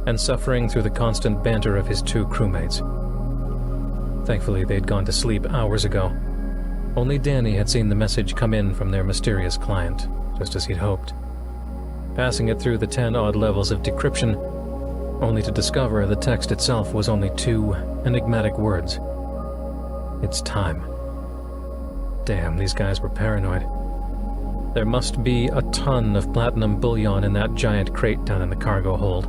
and suffering through the constant banter of his two crewmates. Thankfully, they'd gone to sleep hours ago. Only Danny had seen the message come in from their mysterious client, just as he'd hoped. Passing it through the 10-odd levels of decryption, only to discover the text itself was only 2 enigmatic words. It's time. Damn, these guys were paranoid. There must be a ton of platinum bullion in that giant crate down in the cargo hold.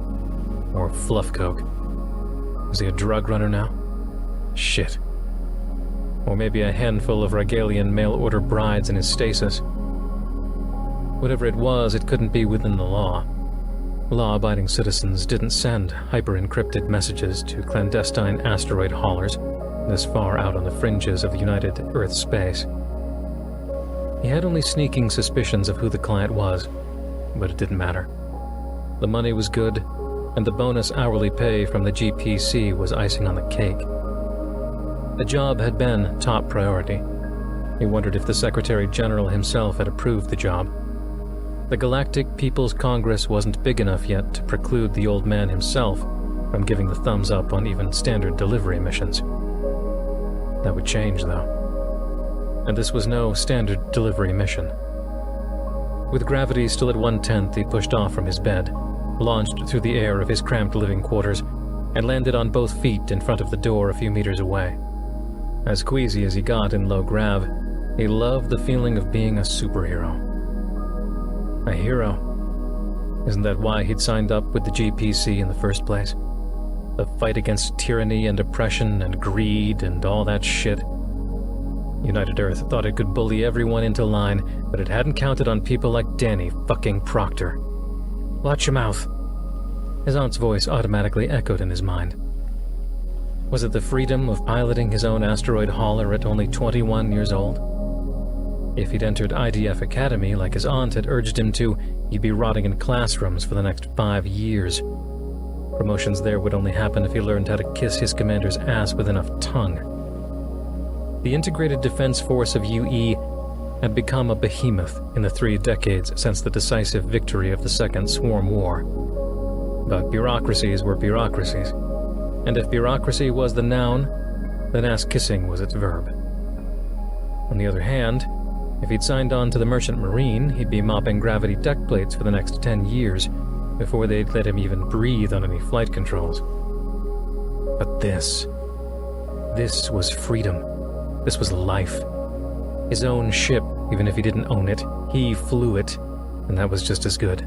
Or fluff coke. Was he a drug runner now? Shit. Or maybe a handful of Regalian mail-order brides in his stasis. Whatever it was, it couldn't be within the law. Law-abiding citizens didn't send hyper-encrypted messages to clandestine asteroid haulers this far out on the fringes of the United Earth space. He had only sneaking suspicions of who the client was, but it didn't matter. The money was good, and the bonus hourly pay from the GPC was icing on the cake. The job had been top priority. He wondered if the Secretary General himself had approved the job. The Galactic People's Congress wasn't big enough yet to preclude the old man himself from giving the thumbs up on even standard delivery missions. That would change, though. And this was no standard delivery mission. With gravity still at 1/10, he pushed off from his bed, launched through the air of his cramped living quarters, and landed on both feet in front of the door a few meters away. As queasy as he got in low grav, he loved the feeling of being a superhero. A hero. Isn't that why he'd signed up with the GPC in the first place? The fight against tyranny and oppression and greed and all that shit. United Earth thought it could bully everyone into line, but it hadn't counted on people like Danny fucking Proctor. Watch your mouth. His aunt's voice automatically echoed in his mind. Was it the freedom of piloting his own asteroid hauler at only 21 years old? If he'd entered IDF Academy like his aunt had urged him to, he'd be rotting in classrooms for the next 5 years. Promotions there would only happen if he learned how to kiss his commander's ass with enough tongue. The Integrated Defense Force of UE had become a behemoth in the 3 decades since the decisive victory of the Second Swarm War. But bureaucracies were bureaucracies, and if bureaucracy was the noun, then ass-kissing was its verb. On the other hand, if he'd signed on to the Merchant Marine, he'd be mopping gravity deck plates for the next 10 years before they'd let him even breathe on any flight controls. But this was freedom. This was life. His own ship, even if he didn't own it, he flew it, and that was just as good.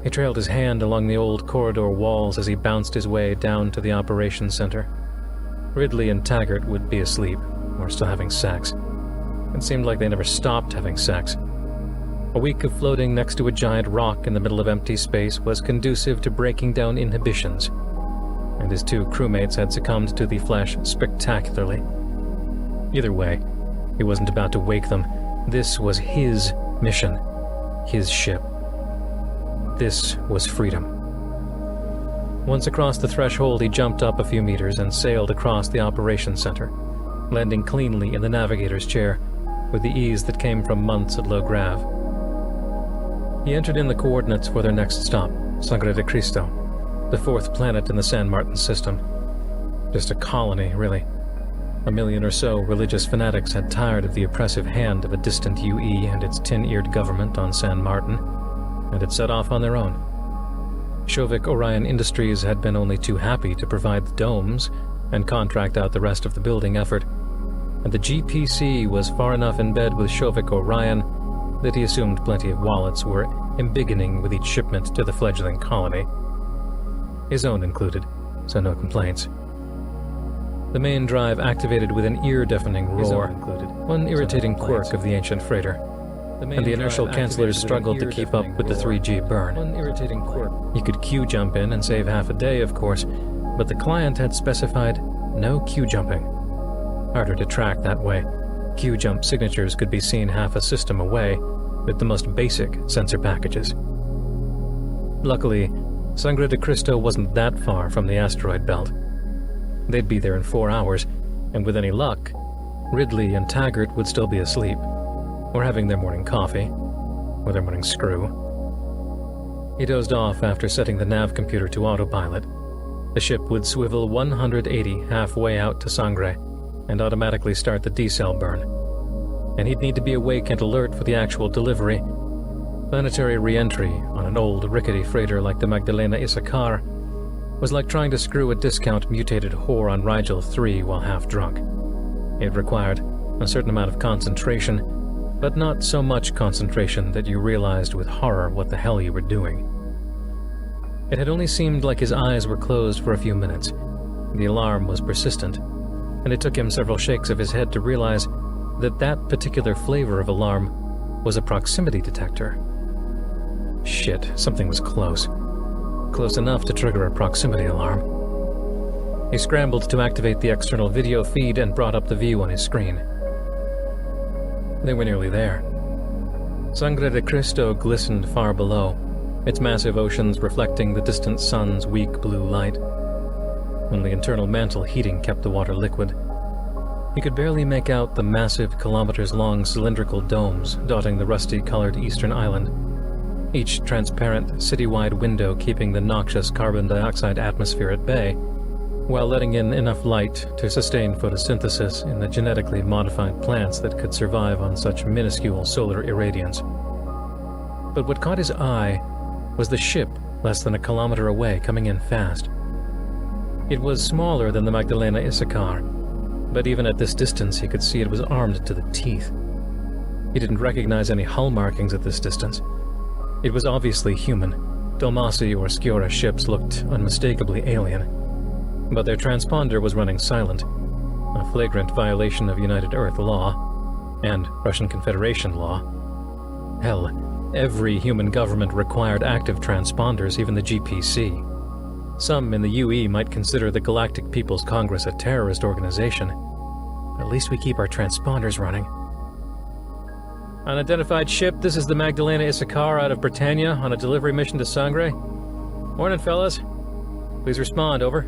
He trailed his hand along the old corridor walls as he bounced his way down to the operations center. Ridley and Taggart would be asleep, or still having sex. It seemed like they never stopped having sex. A week of floating next to a giant rock in the middle of empty space was conducive to breaking down inhibitions, and his 2 crewmates had succumbed to the flesh spectacularly. Either way, he wasn't about to wake them. This was his mission, his ship. This was freedom. Once across the threshold, he jumped up a few meters and sailed across the operations center, landing cleanly in the navigator's chair with the ease that came from months at low grav. He entered in the coordinates for their next stop, Sangre de Cristo, the 4th planet in the San Martin system. Just a colony, really. 1 million or so religious fanatics had tired of the oppressive hand of a distant UE and its tin-eared government on San Martin, and had set off on their own. Shovik Orion Industries had been only too happy to provide the domes and contract out the rest of the building effort, and the GPC was far enough in bed with Shovik Orion that he assumed plenty of wallets were embiggening with each shipment to the fledgling colony. His own included, so no complaints. The main drive activated with an ear-deafening roar, one irritating quirk of the ancient freighter, and the inertial cancelers struggled to keep up with the 3G burn. He could Q-jump in and save half a day, of course, but the client had specified no Q-jumping. Harder to track that way. Q-jump signatures could be seen half a system away with the most basic sensor packages. Luckily, Sangre de Cristo wasn't that far from the asteroid belt. They'd be there in 4 hours, and with any luck, Ridley and Taggart would still be asleep, or having their morning coffee, or their morning screw. He dozed off after setting the nav computer to autopilot. The ship would swivel 180 halfway out to Sangre and automatically start the decel burn. And he'd need to be awake and alert for the actual delivery. Planetary re-entry on an old, rickety freighter like the Magdalena Issachar was like trying to screw a discount mutated whore on Rigel 3 while half drunk. It required a certain amount of concentration, but not so much concentration that you realized with horror what the hell you were doing. It had only seemed like his eyes were closed for a few minutes. The alarm was persistent, and it took him several shakes of his head to realize that that particular flavor of alarm was a proximity detector. Shit, something was close. Close enough to trigger a proximity alarm. He scrambled to activate the external video feed and brought up the view on his screen. They were nearly there. Sangre de Cristo glistened far below, its massive oceans reflecting the distant sun's weak blue light. Only internal mantle heating kept the water liquid. He could barely make out the massive, kilometers-long cylindrical domes dotting the rusty-colored eastern island, each transparent, city-wide window keeping the noxious carbon dioxide atmosphere at bay, while letting in enough light to sustain photosynthesis in the genetically modified plants that could survive on such minuscule solar irradiance. But what caught his eye was the ship less than a kilometer away, coming in fast. It was smaller than the Magdalena Issachar, but even at this distance he could see it was armed to the teeth. He didn't recognize any hull markings at this distance. It was obviously human. Dalmasi or Sciorra ships looked unmistakably alien, but their transponder was running silent, a flagrant violation of United Earth law and Russian Confederation law. Hell, every human government required active transponders, even the GPC. Some in the UE might consider the Galactic People's Congress a terrorist organization. At least we keep our transponders running. Unidentified ship, this is the Magdalena Issachar out of Britannia on a delivery mission to Sangre. Morning, fellas. Please respond, over.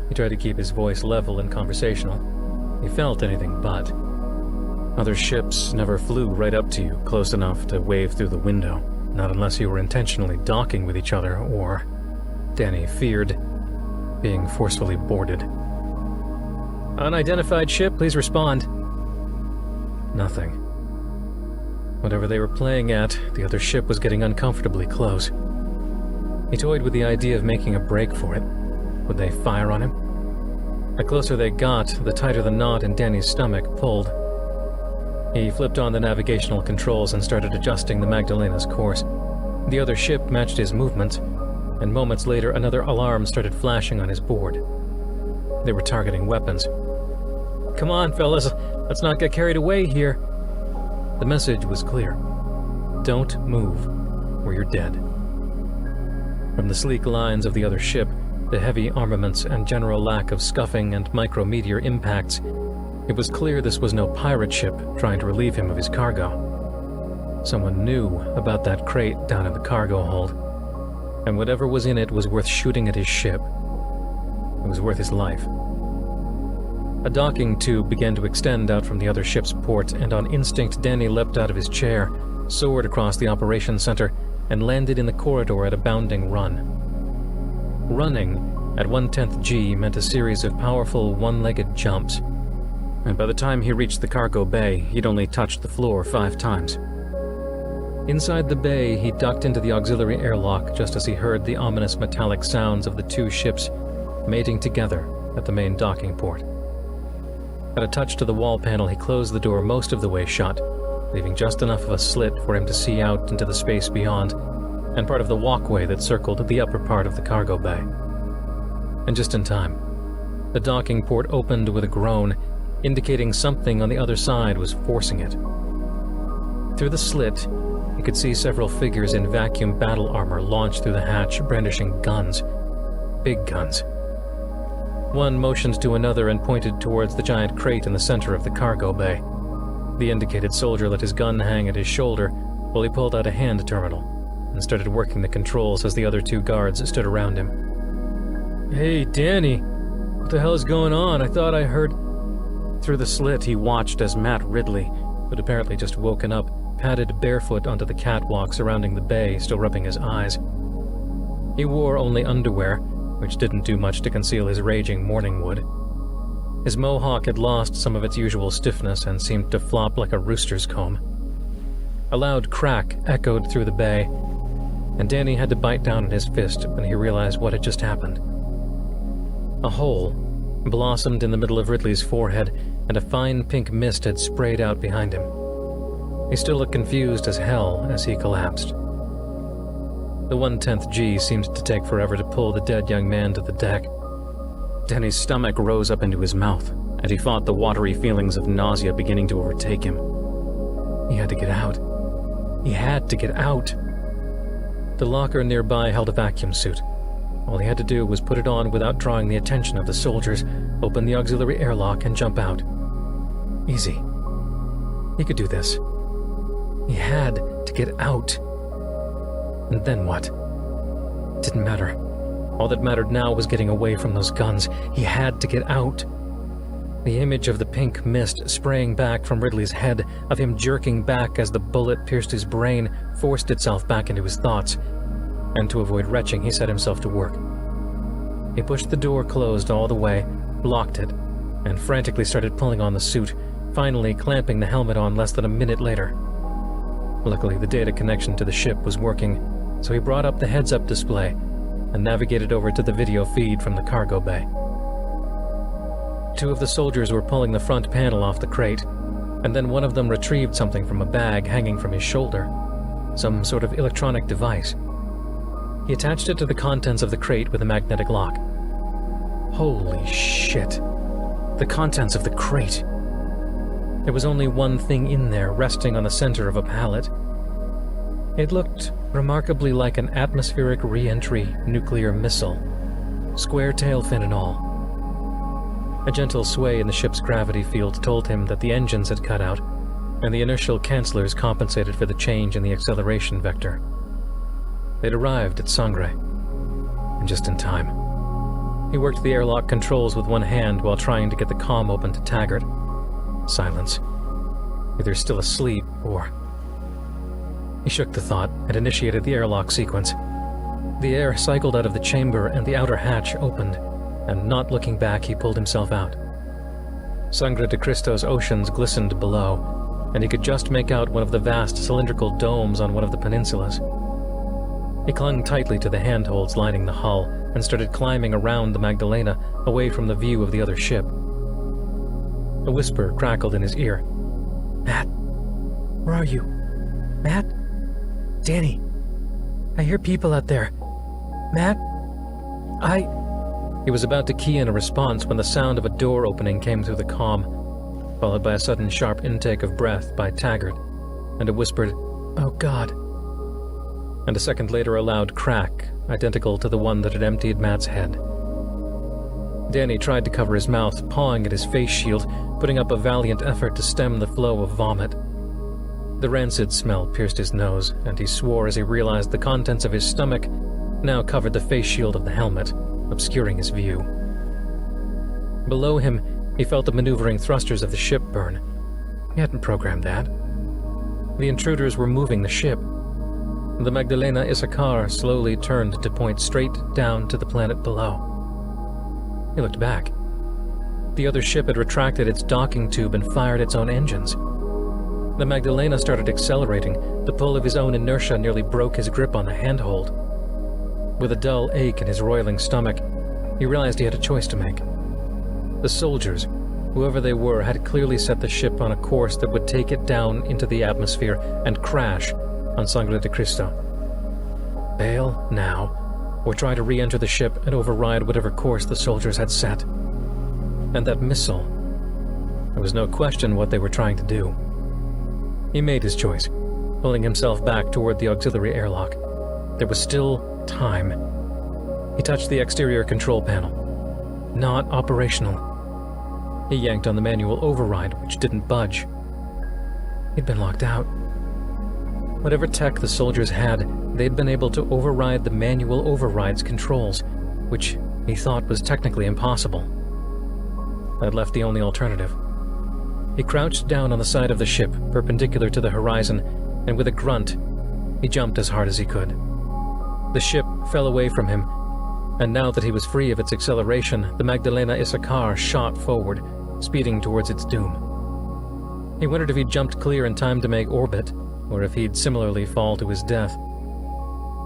He tried to keep his voice level and conversational. He felt anything but. Other ships never flew right up to you, close enough to wave through the window, not unless you were intentionally docking with each other or, Danny feared, being forcefully boarded. Unidentified ship, please respond. Nothing. Whatever they were playing at, the other ship was getting uncomfortably close. He toyed with the idea of making a break for it. Would they fire on him? The closer they got, the tighter the knot in Danny's stomach pulled. He flipped on the navigational controls and started adjusting the Magdalena's course. The other ship matched his movements, and moments later another alarm started flashing on his board. They were targeting weapons. Come on, fellas, let's not get carried away here. The message was clear. Don't move, or you're dead. From the sleek lines of the other ship, the heavy armaments and general lack of scuffing and micrometeor impacts, it was clear this was no pirate ship trying to relieve him of his cargo. Someone knew about that crate down in the cargo hold, and whatever was in it was worth shooting at his ship. It was worth his life. A docking tube began to extend out from the other ship's port, and on instinct Danny leapt out of his chair, soared across the operations center, and landed in the corridor at a bounding run. Running at 1/10 G meant a series of powerful one-legged jumps, and by the time he reached the cargo bay, he'd only touched the floor 5 times. Inside the bay, he ducked into the auxiliary airlock just as he heard the ominous metallic sounds of the 2 ships mating together at the main docking port. At a touch to the wall panel, he closed the door most of the way shut, leaving just enough of a slit for him to see out into the space beyond, and part of the walkway that circled the upper part of the cargo bay. And just in time, the docking port opened with a groan, indicating something on the other side was forcing it. Through the slit, he could see several figures in vacuum battle armor launch through the hatch, brandishing guns. Big guns. One motioned to another and pointed towards the giant crate in the center of the cargo bay. The indicated soldier let his gun hang at his shoulder while he pulled out a hand terminal and started working the controls as the other 2 guards stood around him. Hey, Danny, what the hell is going on? I thought I heard... Through the slit, he watched as Matt Ridley, who'd apparently just woken up, padded barefoot onto the catwalk surrounding the bay, still rubbing his eyes. He wore only underwear, which didn't do much to conceal his raging morning wood. His mohawk had lost some of its usual stiffness and seemed to flop like a rooster's comb. A loud crack echoed through the bay, and Danny had to bite down on his fist when he realized what had just happened. A hole blossomed in the middle of Ridley's forehead, and a fine pink mist had sprayed out behind him. He still looked confused as hell as he collapsed. The 1/10th G seemed to take forever to pull the dead young man to the deck. Danny's stomach rose up into his mouth, and he fought the watery feelings of nausea beginning to overtake him. He had to get out. He had to get out. The locker nearby held a vacuum suit. All he had to do was put it on without drawing the attention of the soldiers, open the auxiliary airlock, and jump out. Easy. He could do this. He had to get out. And then what? It didn't matter. All that mattered now was getting away from those guns. He had to get out. The image of the pink mist spraying back from Ridley's head, of him jerking back as the bullet pierced his brain, forced itself back into his thoughts. And to avoid retching, he set himself to work. He pushed the door closed all the way, locked it, and frantically started pulling on the suit, finally clamping the helmet on less than a minute later. Luckily, the data connection to the ship was working, so he brought up the heads-up display and navigated over to the video feed from the cargo bay. Two of the soldiers were pulling the front panel off the crate, and then one of them retrieved something from a bag hanging from his shoulder, some sort of electronic device. He attached it to the contents of the crate with a magnetic lock. Holy shit. The contents of the crate. There was only one thing in there, resting on the center of a pallet. It looked remarkably like an atmospheric re-entry nuclear missile, square tail fin and all. A gentle sway in the ship's gravity field told him that the engines had cut out, and the inertial cancellers compensated for the change in the acceleration vector. They'd arrived at Sangre, and just in time. He worked the airlock controls with one hand while trying to get the comm open to Taggart. Silence. Either still asleep, or... He shook the thought and initiated the airlock sequence. The air cycled out of the chamber and the outer hatch opened, and not looking back, he pulled himself out. Sangre de Cristo's oceans glistened below, and he could just make out one of the vast cylindrical domes on one of the peninsulas. He clung tightly to the handholds lining the hull and started climbing around the Magdalena, away from the view of the other ship. A whisper crackled in his ear. "Matt, where are you? Matt? Danny, I hear people out there. Matt? He was about to key in a response when the sound of a door opening came through the comm, followed by a sudden sharp intake of breath by Taggart, and a whispered, "Oh God." And a second later a loud crack, identical to the one that had emptied Matt's head. Danny tried to cover his mouth, pawing at his face shield, putting up a valiant effort to stem the flow of vomit. The rancid smell pierced his nose, and he swore as he realized the contents of his stomach now covered the face shield of the helmet, obscuring his view. Below him, he felt the maneuvering thrusters of the ship burn. He hadn't programmed that. The intruders were moving the ship. The Magdalena Issachar slowly turned to point straight down to the planet below. He looked back. The other ship had retracted its docking tube and fired its own engines. The Magdalena started accelerating. The pull of his own inertia nearly broke his grip on the handhold. With a dull ache in his roiling stomach, he realized he had a choice to make. The soldiers, whoever they were, had clearly set the ship on a course that would take it down into the atmosphere and crash on Sangre de Cristo. Bail now, or try to re-enter the ship and override whatever course the soldiers had set. And that missile. There was no question what they were trying to do. He made his choice, pulling himself back toward the auxiliary airlock. There was still time. He touched the exterior control panel. Not operational. He yanked on the manual override, which didn't budge. He'd been locked out. Whatever tech the soldiers had, they'd been able to override the manual override's controls, which he thought was technically impossible. That left the only alternative. He crouched down on the side of the ship, perpendicular to the horizon, and with a grunt, he jumped as hard as he could. The ship fell away from him, and now that he was free of its acceleration, the Magdalena Issachar shot forward, speeding towards its doom. He wondered if he'd jumped clear in time to make orbit, or if he'd similarly fall to his death.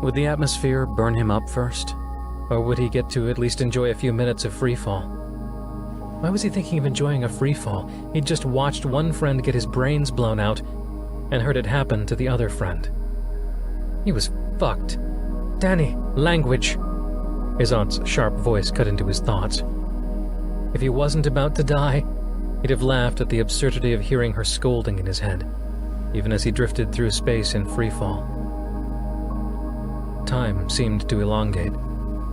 Would the atmosphere burn him up first, or would he get to at least enjoy a few minutes of freefall? Why was he thinking of enjoying a freefall? He'd just watched one friend get his brains blown out, and heard it happen to the other friend. He was fucked. Danny, language! His aunt's sharp voice cut into his thoughts. If he wasn't about to die, he'd have laughed at the absurdity of hearing her scolding in his head, even as he drifted through space in freefall. Time seemed to elongate,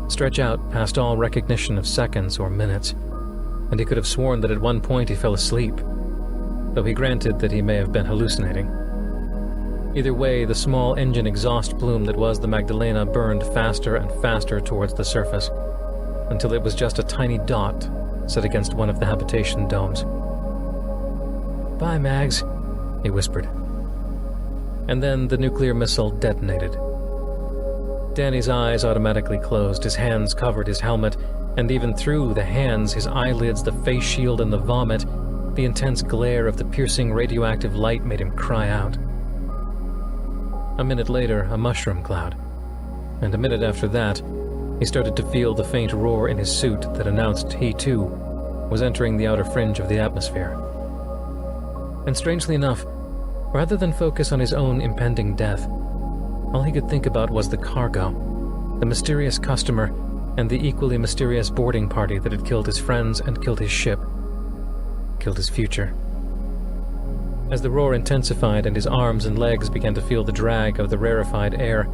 stretch out past all recognition of seconds or minutes, and he could have sworn that at one point he fell asleep, though he granted that he may have been hallucinating. Either way, the small engine exhaust plume that was the Magdalena burned faster and faster towards the surface, until it was just a tiny dot set against one of the habitation domes. "Bye, Mags," he whispered. And then the nuclear missile detonated. Danny's eyes automatically closed, his hands covered his helmet, and even through the hands, his eyelids, the face shield, and the vomit, the intense glare of the piercing radioactive light made him cry out. A minute later, a mushroom cloud, and a minute after that, he started to feel the faint roar in his suit that announced he, too, was entering the outer fringe of the atmosphere. And strangely enough, rather than focus on his own impending death, all he could think about was the cargo, the mysterious customer, and the equally mysterious boarding party that had killed his friends and killed his ship, killed his future. As the roar intensified and his arms and legs began to feel the drag of the rarefied air,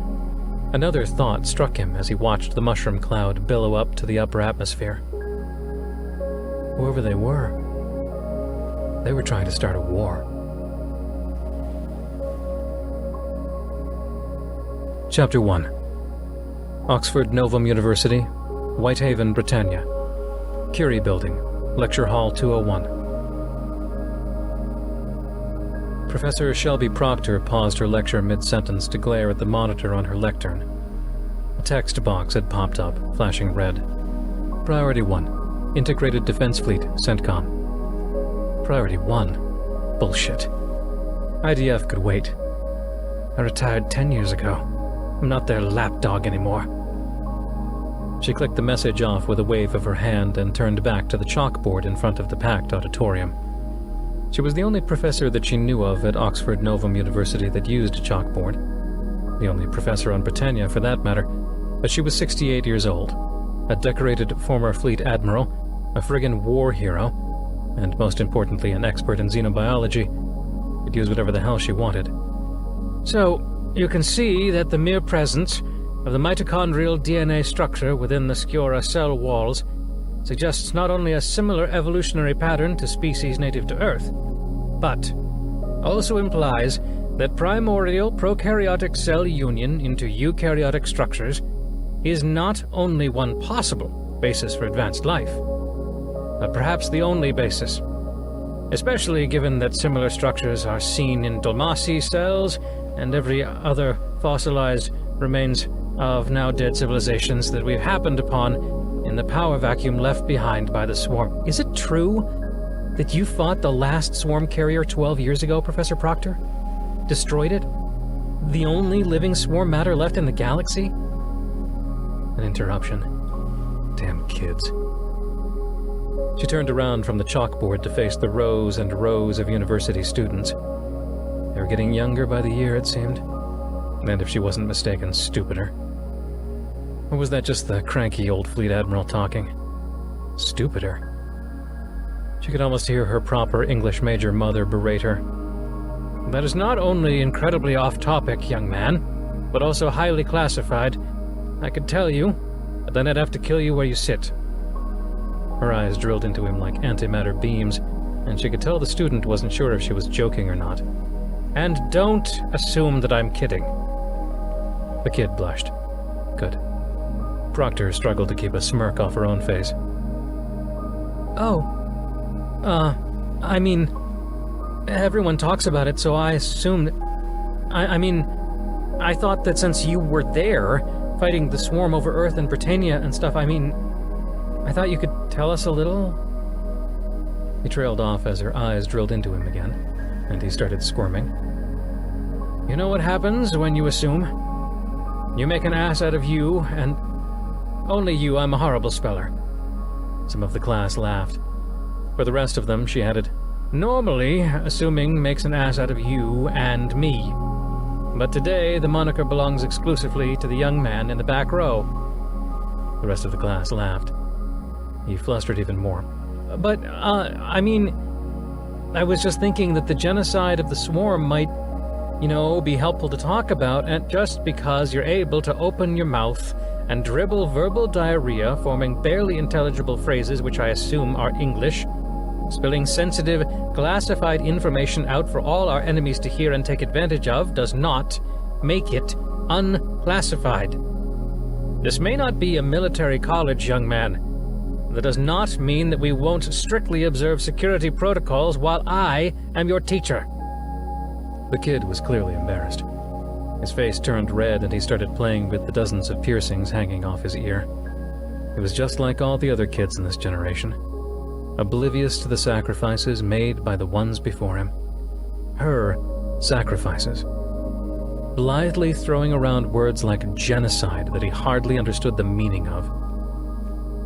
another thought struck him as he watched the mushroom cloud billow up to the upper atmosphere. Whoever they were trying to start a war. Chapter 1. Oxford Novum University, Whitehaven, Britannia. Curie Building, Lecture Hall 201. Professor Shelby Proctor paused her lecture mid-sentence to glare at the monitor on her lectern. A text box had popped up, flashing red. Priority 1. Integrated Defense Fleet, CENTCOM. Priority 1? Bullshit. IDF could wait. I retired 10 years ago. I'm not their lapdog anymore. She clicked the message off with a wave of her hand and turned back to the chalkboard in front of the packed auditorium. She was the only professor that she knew of at Oxford Novum University that used a chalkboard. The only professor on Britannia, for that matter, but she was 68 years old, a decorated former fleet admiral, a friggin' war hero, and most importantly an expert in xenobiology. Could use whatever the hell she wanted. So, you can see that the mere presence of the mitochondrial DNA structure within the Scura cell walls suggests not only a similar evolutionary pattern to species native to Earth, but also implies that primordial prokaryotic cell union into eukaryotic structures is not only one possible basis for advanced life, but perhaps the only basis, especially given that similar structures are seen in Dulmasi cells and every other fossilized remains of now-dead civilizations that we've happened upon in the power vacuum left behind by the swarm. Is it true that you fought the last swarm carrier 12 years ago, Professor Proctor? Destroyed it? The only living swarm matter left in the galaxy? An interruption. Damn kids. She turned around from the chalkboard to face the rows and rows of university students. They were getting younger by the year, it seemed. And if she wasn't mistaken, stupider. Or was that just the cranky old fleet admiral talking? Stupider. She could almost hear her proper English major mother berate her. That is not only incredibly off-topic, young man, but also highly classified. I could tell you, but then I'd have to kill you where you sit. Her eyes drilled into him like antimatter beams, and she could tell the student wasn't sure if she was joking or not. And don't assume that I'm kidding. The kid blushed. Good. Proctor struggled to keep a smirk off her own face. I mean, everyone talks about it, so I assume that... I mean, I thought that since you were there, fighting the swarm over Earth and Britannia and stuff, I thought you could tell us a little? He trailed off as her eyes drilled into him again, and he started squirming. You know what happens when you assume? You make an ass out of you, and only you. I'm a horrible speller. Some of the class laughed. For the rest of them, she added, normally, assuming makes an ass out of you and me. But today, the moniker belongs exclusively to the young man in the back row. The rest of the class laughed. He flustered even more. But, I was just thinking that the genocide of the swarm might, be helpful to talk about, and just because you're able to open your mouth and dribble verbal diarrhea, forming barely intelligible phrases which I assume are English, spilling sensitive, classified information out for all our enemies to hear and take advantage of, does not make it unclassified. This may not be a military college, young man. That does not mean that we won't strictly observe security protocols while I am your teacher. The kid was clearly embarrassed. His face turned red and he started playing with the dozens of piercings hanging off his ear. He was just like all the other kids in this generation, oblivious to the sacrifices made by the ones before him. Her sacrifices. Blithely throwing around words like genocide that he hardly understood the meaning of.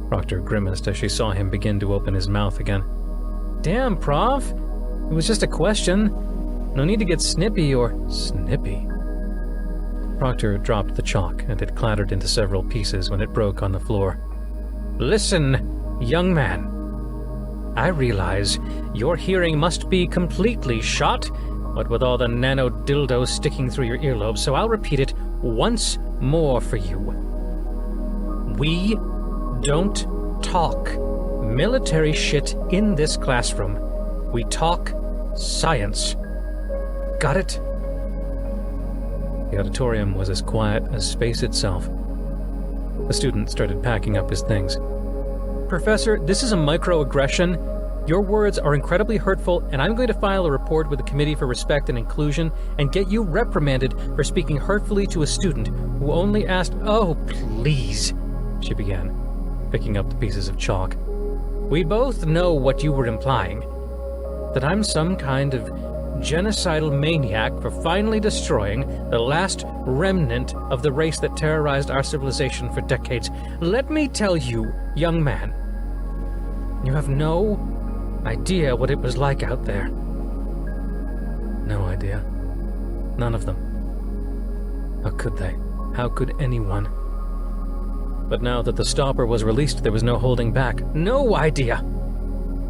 Proctor grimaced as she saw him begin to open his mouth again. Damn, Prof! It was just a question. No need to get snippy or... Snippy? Proctor dropped the chalk, and it clattered into several pieces when it broke on the floor. Listen, young man. I realize your hearing must be completely shot, what with all the nano dildos sticking through your earlobes, so I'll repeat it once more for you. We don't talk military shit in this classroom. We talk science. Got it? The auditorium was as quiet as space itself. The student started packing up his things. Professor, this is a microaggression. Your words are incredibly hurtful, and I'm going to file a report with the Committee for Respect and Inclusion and get you reprimanded for speaking hurtfully to a student who only asked— Oh, please, she began, picking up the pieces of chalk. We both know what you were implying. That I'm some kind of genocidal maniac for finally destroying the last remnant of the race that terrorized our civilization for decades. Let me tell you, young man, you have no idea what it was like out there. No idea. None of them. How could they? How could anyone? But now that the stopper was released, there was no holding back. No idea!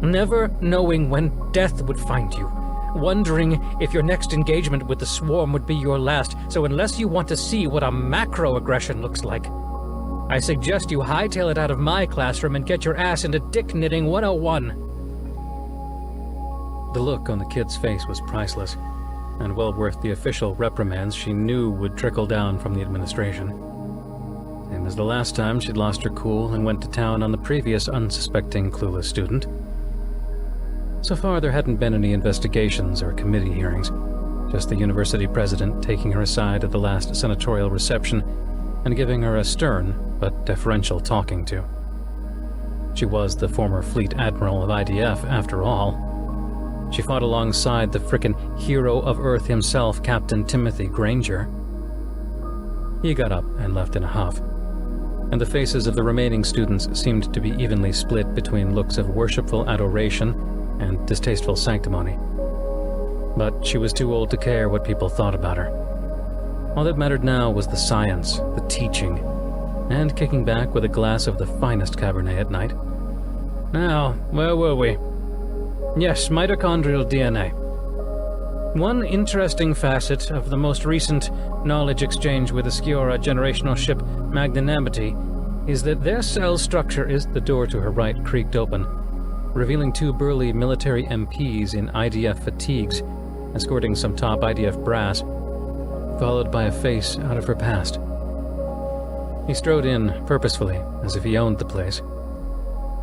Never knowing when death would find you. Wondering if your next engagement with the swarm would be your last. So unless you want to see what a macroaggression looks like, I suggest you hightail it out of my classroom and get your ass into Dick Knitting 101. The look on the kid's face was priceless, and well worth the official reprimands she knew would trickle down from the administration. Same as the last time she'd lost her cool and went to town on the previous unsuspecting, clueless student. So far, there hadn't been any investigations or committee hearings, just the university president taking her aside at the last senatorial reception and giving her a stern but deferential talking to. She was the former fleet admiral of IDF, after all. She fought alongside the frickin' hero of Earth himself, Captain Timothy Granger. He got up and left in a huff, and the faces of the remaining students seemed to be evenly split between looks of worshipful adoration and distasteful sanctimony. But she was too old to care what people thought about her. All that mattered now was the science, the teaching, and kicking back with a glass of the finest Cabernet at night. Now, where were we? Yes, mitochondrial DNA. One interesting facet of the most recent knowledge exchange with the Skiora generational ship Magnanimity is that their cell structure is— The door to her right creaked open, revealing two burly military MPs in IDF fatigues, escorting some top IDF brass, followed by a face out of her past. He strode in purposefully, as if he owned the place.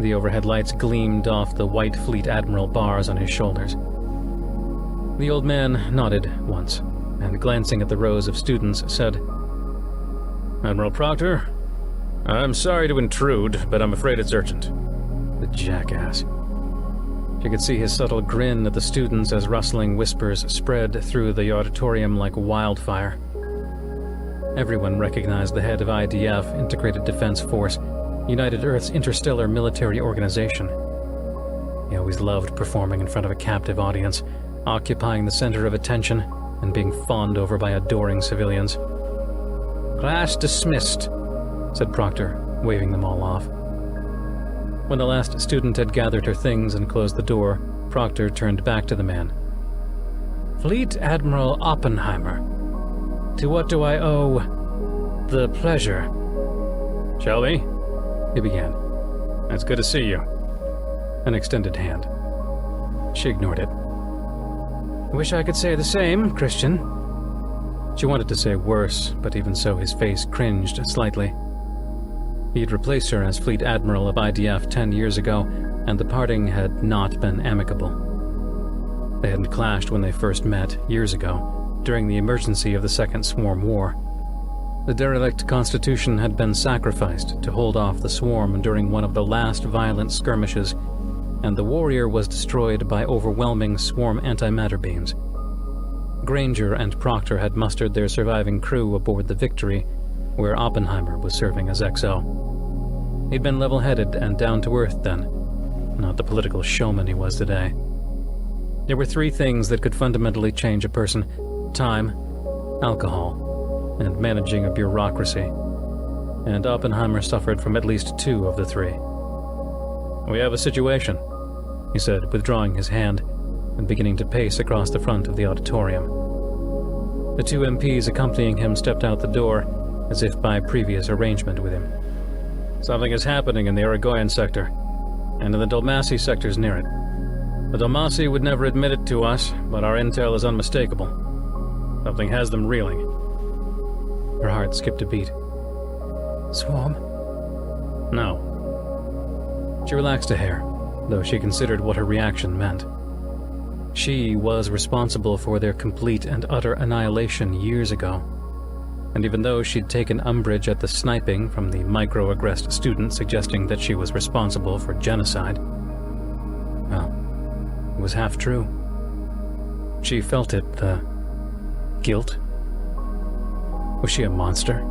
The overhead lights gleamed off the white Fleet Admiral bars on his shoulders. The old man nodded once, and glancing at the rows of students, said, "Admiral Proctor, I'm sorry to intrude, but I'm afraid it's urgent." The jackass. She could see his subtle grin at the students as rustling whispers spread through the auditorium like wildfire. Everyone recognized the head of IDF, Integrated Defense Force, United Earth's interstellar military organization. He always loved performing in front of a captive audience, occupying the center of attention and being fawned over by adoring civilians. "Class dismissed," said Proctor, waving them all off. When the last student had gathered her things and closed the door, Proctor turned back to the man. "Fleet Admiral Oppenheimer, to what do I owe the pleasure?" "Shelby," he began. "It's good to see you." An extended hand. She ignored it. "Wish I could say the same, Christian." She wanted to say worse, but even so his face cringed slightly. He'd replaced her as Fleet Admiral of IDF 10 years ago, and the parting had not been amicable. They hadn't clashed when they first met, years ago, during the emergency of the Second Swarm War. The derelict Constitution had been sacrificed to hold off the swarm during one of the last violent skirmishes, and the Warrior was destroyed by overwhelming swarm antimatter beams. Granger and Proctor had mustered their surviving crew aboard the Victory, where Oppenheimer was serving as XO. He'd been level-headed and down-to-earth then, not the political showman he was today. There were three things that could fundamentally change a person: time, alcohol, and managing a bureaucracy. And Oppenheimer suffered from at least two of the three. "We have a situation," he said, withdrawing his hand and beginning to pace across the front of the auditorium. The two MPs accompanying him stepped out the door, as if by previous arrangement with him. "Something is happening in the Irigoyen sector, and in the Dulmasi sectors near it. The Dulmasi would never admit it to us, but our intel is unmistakable. Something has them reeling." Her heart skipped a beat. "Swarm?" "No." She relaxed a hair, though she considered what her reaction meant. She was responsible for their complete and utter annihilation years ago. And even though she'd taken umbrage at the sniping from the microaggressed student suggesting that she was responsible for genocide, well, it was half true. She felt it, the guilt. Was she a monster?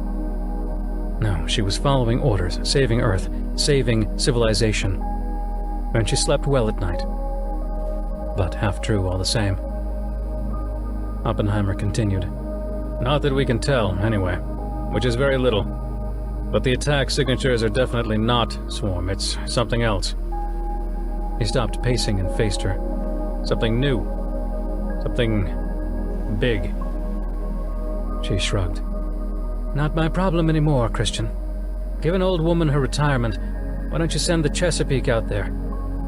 No, she was following orders, saving Earth, saving civilization. And she slept well at night. But half true all the same. Oppenheimer continued. "Not that we can tell, anyway, which is very little. But the attack signatures are definitely not Swarm, it's something else." He stopped pacing and faced her. "Something new. Something big." She shrugged. "Not my problem anymore, Christian. Give an old woman her retirement. Why don't you send the Chesapeake out there?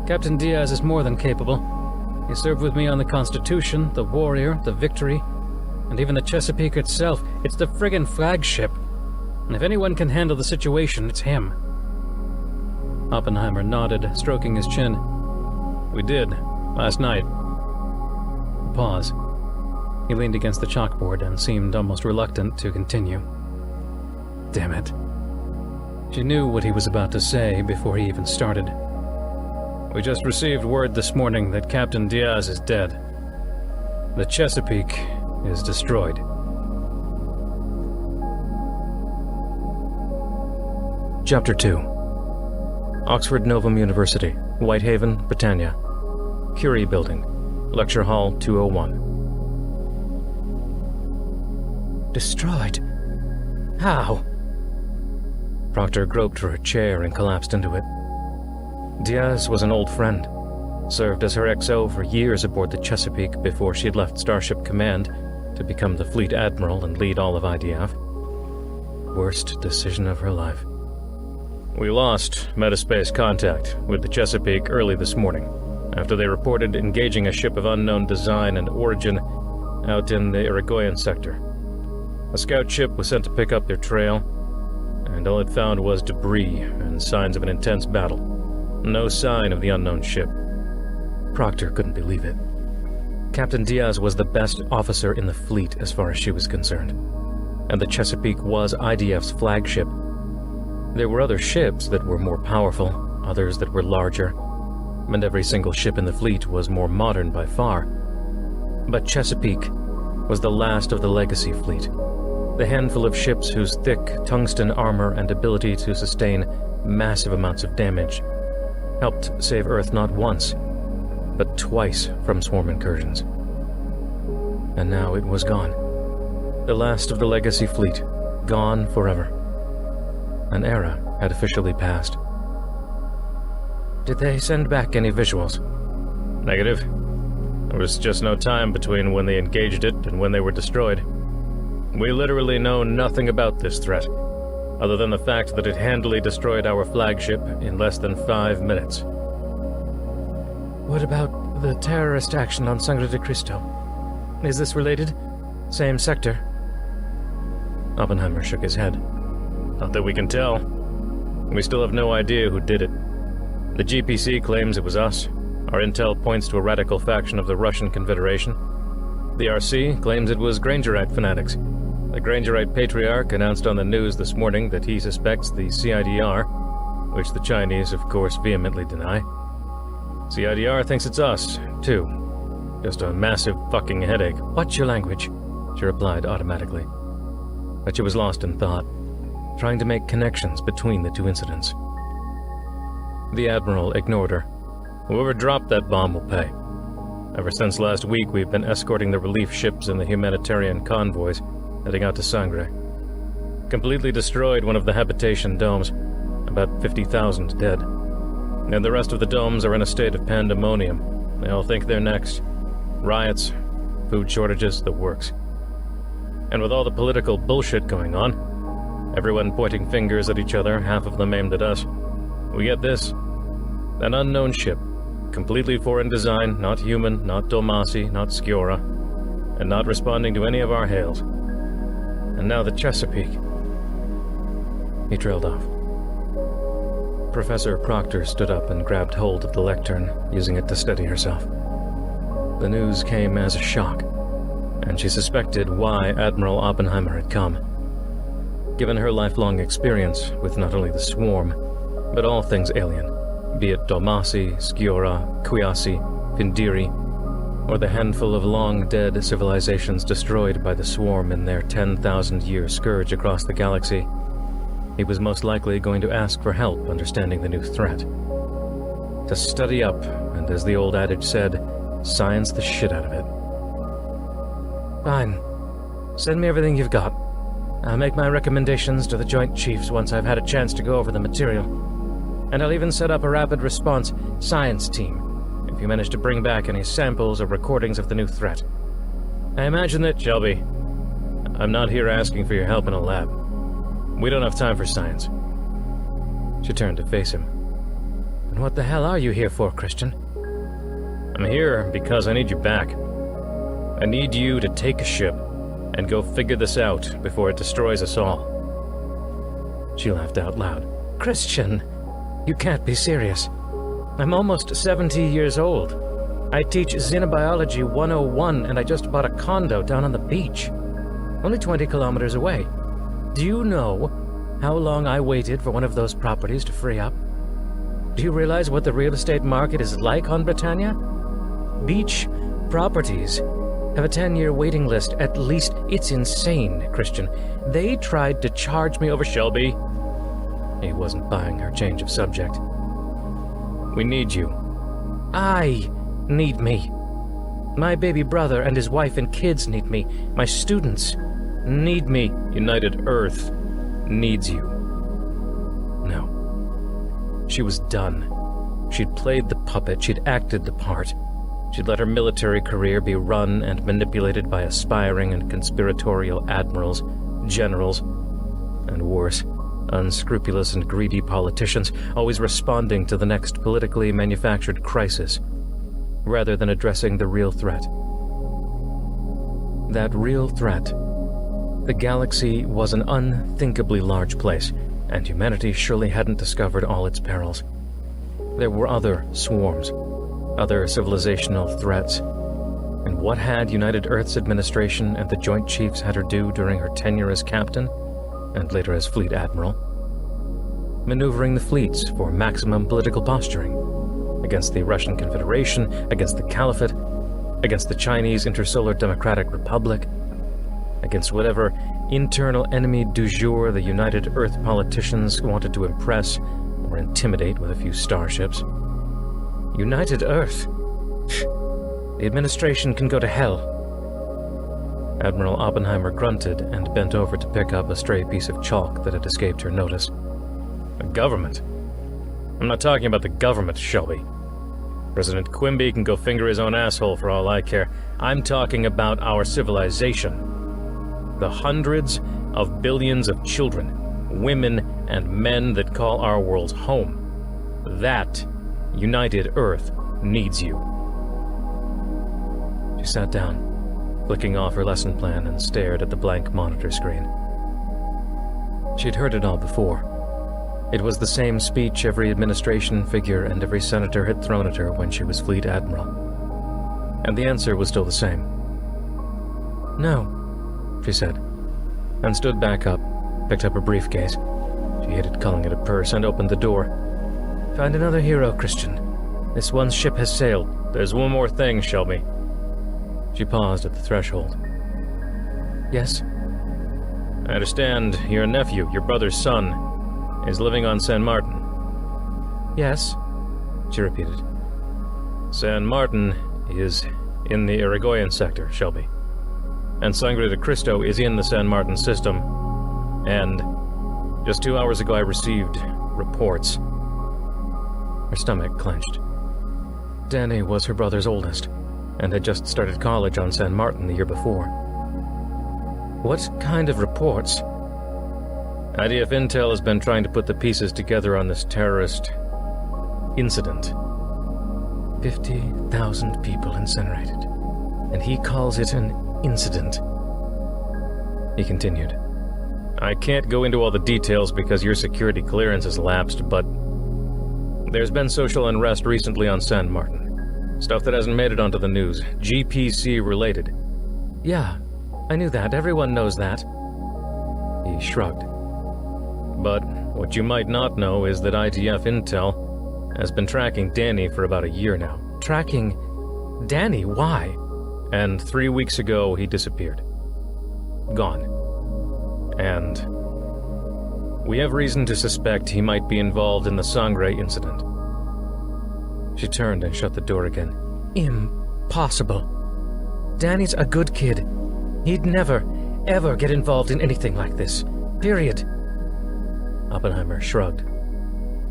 Captain Diaz is more than capable. He served with me on the Constitution, the Warrior, the Victory, and even the Chesapeake itself. It's the friggin' flagship. And if anyone can handle the situation, it's him." Oppenheimer nodded, stroking his chin. "We did, last night." A pause. He leaned against the chalkboard and seemed almost reluctant to continue. Damn it. She knew what he was about to say before he even started. "We just received word this morning that Captain Diaz is dead. The Chesapeake is destroyed." Chapter 2. Oxford Novum University, Whitehaven, Britannia. Curie Building, Lecture Hall 201. "Destroyed? How?" Proctor groped for a chair and collapsed into it. Diaz was an old friend. Served as her XO for years aboard the Chesapeake before she'd left Starship Command to become the Fleet Admiral and lead all of IDF. Worst decision of her life. "We lost metaspace contact with the Chesapeake early this morning, after they reported engaging a ship of unknown design and origin out in the Irigoyen sector. A scout ship was sent to pick up their trail, and all it found was debris and signs of an intense battle. No sign of the unknown ship." Proctor couldn't believe it. Captain Diaz was the best officer in the fleet as far as she was concerned, and the Chesapeake was IDF's flagship. There were other ships that were more powerful, others that were larger, and every single ship in the fleet was more modern by far. But Chesapeake was the last of the legacy fleet, the handful of ships whose thick tungsten armor and ability to sustain massive amounts of damage helped save Earth not once, but twice from swarm incursions. And now it was gone. The last of the legacy fleet, gone forever. An era had officially passed. Did they send back any visuals? Negative. There was just no time between when they engaged it and when they were destroyed. We literally know nothing about this threat, other than the fact that it handily destroyed our flagship in less than 5 minutes. What about the terrorist action on Sangre de Cristo? Is this related? Same sector? Oppenheimer shook his head. Not that we can tell. We still have no idea who did it. The GPC claims it was us. Our intel points to a radical faction of the Russian Confederation. The RC claims it was Grangerite fanatics. The Grangerite Patriarch announced on the news this morning that he suspects the CIDR, which the Chinese, of course, vehemently deny. CIDR thinks it's us, too. Just a massive fucking headache. What's your language? She replied automatically. But she was lost in thought, trying to make connections between the two incidents. The Admiral ignored her. Whoever dropped that bomb will pay. Ever since last week, we've been escorting the relief ships and the humanitarian convoys heading out to Sangre. Completely destroyed one of the habitation domes, about 50,000 dead. And the rest of the domes are in a state of pandemonium. They all think they're next. Riots, food shortages, the works. And with all the political bullshit going on, everyone pointing fingers at each other, half of them aimed at us, we get this. An unknown ship, completely foreign design, not human, not Dulmasi, not Sciorra, and not responding to any of our hails. And now the Chesapeake. He trailed off. Professor Proctor stood up and grabbed hold of the lectern, using it to steady herself. The news came as a shock, and she suspected why Admiral Oppenheimer had come. Given her lifelong experience with not only the swarm, but all things alien, be it Dulmasi, Sciorra, Quiasi, Pindiri, or the handful of long-dead civilizations destroyed by the swarm in their 10,000-year scourge across the galaxy, he was most likely going to ask for help understanding the new threat. To study up, and as the old adage said, science the shit out of it. Fine. Send me everything you've got. I'll make my recommendations to the Joint Chiefs once I've had a chance to go over the material. And I'll even set up a rapid response science team, if you manage to bring back any samples or recordings of the new threat. I imagine that, Shelby, I'm not here asking for your help in a lab. We don't have time for science. She turned to face him. And what the hell are you here for, Christian? I'm here because I need you back. I need you to take a ship and go figure this out before it destroys us all. She laughed out loud. Christian, you can't be serious. I'm almost 70 years old. I teach Xenobiology 101 and I just bought a condo down on the beach. Only 20 kilometers away. Do you know how long I waited for one of those properties to free up? Do you realize what the real estate market is like on Britannia? Beach properties have a 10-year waiting list at least. It's insane, Christian. They tried to charge me over Shelby. He wasn't buying her change of subject. We need you. I need me. My baby brother and his wife and kids need me. My students need me. United Earth needs you. No. She was done. She'd played the puppet. She'd acted the part. She'd let her military career be run and manipulated by aspiring and conspiratorial admirals, generals, and worse, unscrupulous and greedy politicians, always responding to the next politically manufactured crisis, rather than addressing the real threat. That real threat. The galaxy was an unthinkably large place, and humanity surely hadn't discovered all its perils. There were other swarms, other civilizational threats, And what had United Earth's administration and the Joint Chiefs had her do during her tenure as captain, and later as fleet admiral? Maneuvering the fleets for maximum political posturing against the Russian Confederation, against the Caliphate, against the Chinese Intersolar Democratic Republic, against whatever internal enemy du jour the United Earth politicians wanted to impress or intimidate with a few starships. United Earth? The administration can go to hell. Admiral Oppenheimer grunted and bent over to pick up a stray piece of chalk that had escaped her notice. The government? I'm not talking about the government, Shelby. President Quimby can go finger his own asshole for all I care. I'm talking about our civilization. The hundreds of billions of children, women, and men that call our world home. That United Earth needs you. She sat down, flicking off her lesson plan, and stared at the blank monitor screen. She'd heard it all before. It was the same speech every administration figure and every senator had thrown at her when she was fleet admiral. And the answer was still the same. No, she said, and stood back up, picked up her briefcase. She hated calling it a purse, and opened the door. Find another hero, Christian. This one ship has sailed. There's one more thing, Shelby. She paused at the threshold. Yes? I understand your nephew, your brother's son, is living on San Martin. Yes, she repeated. San Martin is in the Irigoyen sector, Shelby. And Sangre de Cristo is in the San Martin system. And just 2 hours ago I received reports. Her stomach clenched. Danny was her brother's oldest, and had just started college on San Martin the year before. What kind of reports? IDF Intel has been trying to put the pieces together on this terrorist incident. 50,000 people incinerated, and he calls it an incident. He continued. I can't go into all the details because your security clearance has lapsed, but there's been social unrest recently on San Martin. Stuff that hasn't made it onto the news. GPC related. Yeah, I knew that. Everyone knows that. He shrugged. But what you might not know is that IDF Intel has been tracking Danny for about a year now. Tracking Danny? Why? And 3 weeks ago, he disappeared. Gone. And we have reason to suspect he might be involved in the Sangre incident. She turned and shut the door again. Impossible. Danny's a good kid. He'd never, ever get involved in anything like this. Period. Oppenheimer shrugged.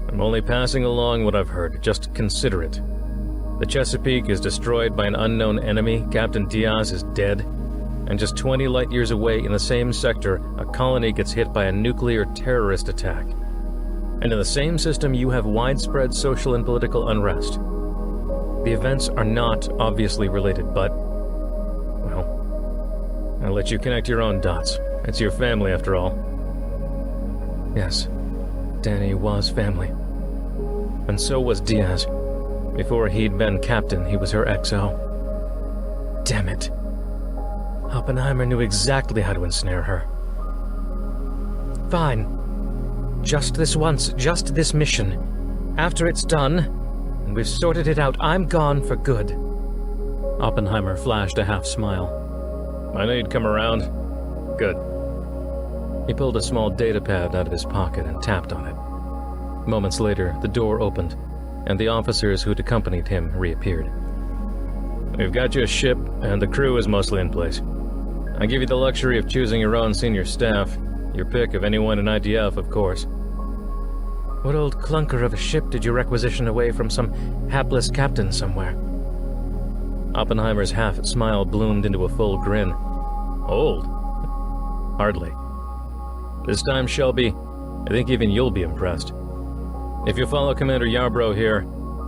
I'm only passing along what I've heard. Just consider it. The Chesapeake is destroyed by an unknown enemy, Captain Diaz is dead, and just 20 light-years away in the same sector, a colony gets hit by a nuclear terrorist attack. And in the same system, you have widespread social and political unrest. The events are not obviously related, but, well, I'll let you connect your own dots. It's your family, after all. Yes, Danny was family. And so was Diaz. Before he'd been captain, he was her XO. Damn it. Oppenheimer knew exactly how to ensnare her. Fine. Just this once, just this mission. After it's done, and we've sorted it out, I'm gone for good. Oppenheimer flashed a half-smile. I know you'd come around. Good. He pulled a small datapad out of his pocket and tapped on it. Moments later, the door opened, and the officers who'd accompanied him reappeared. We've got you a ship, and the crew is mostly in place. I give you the luxury of choosing your own senior staff, your pick of anyone in IDF, of course. What old clunker of a ship did you requisition away from some hapless captain somewhere? Oppenheimer's half-smile bloomed into a full grin. Old? Hardly. This time, Shelby, I think even you'll be impressed. If you follow Commander Yarbrough here,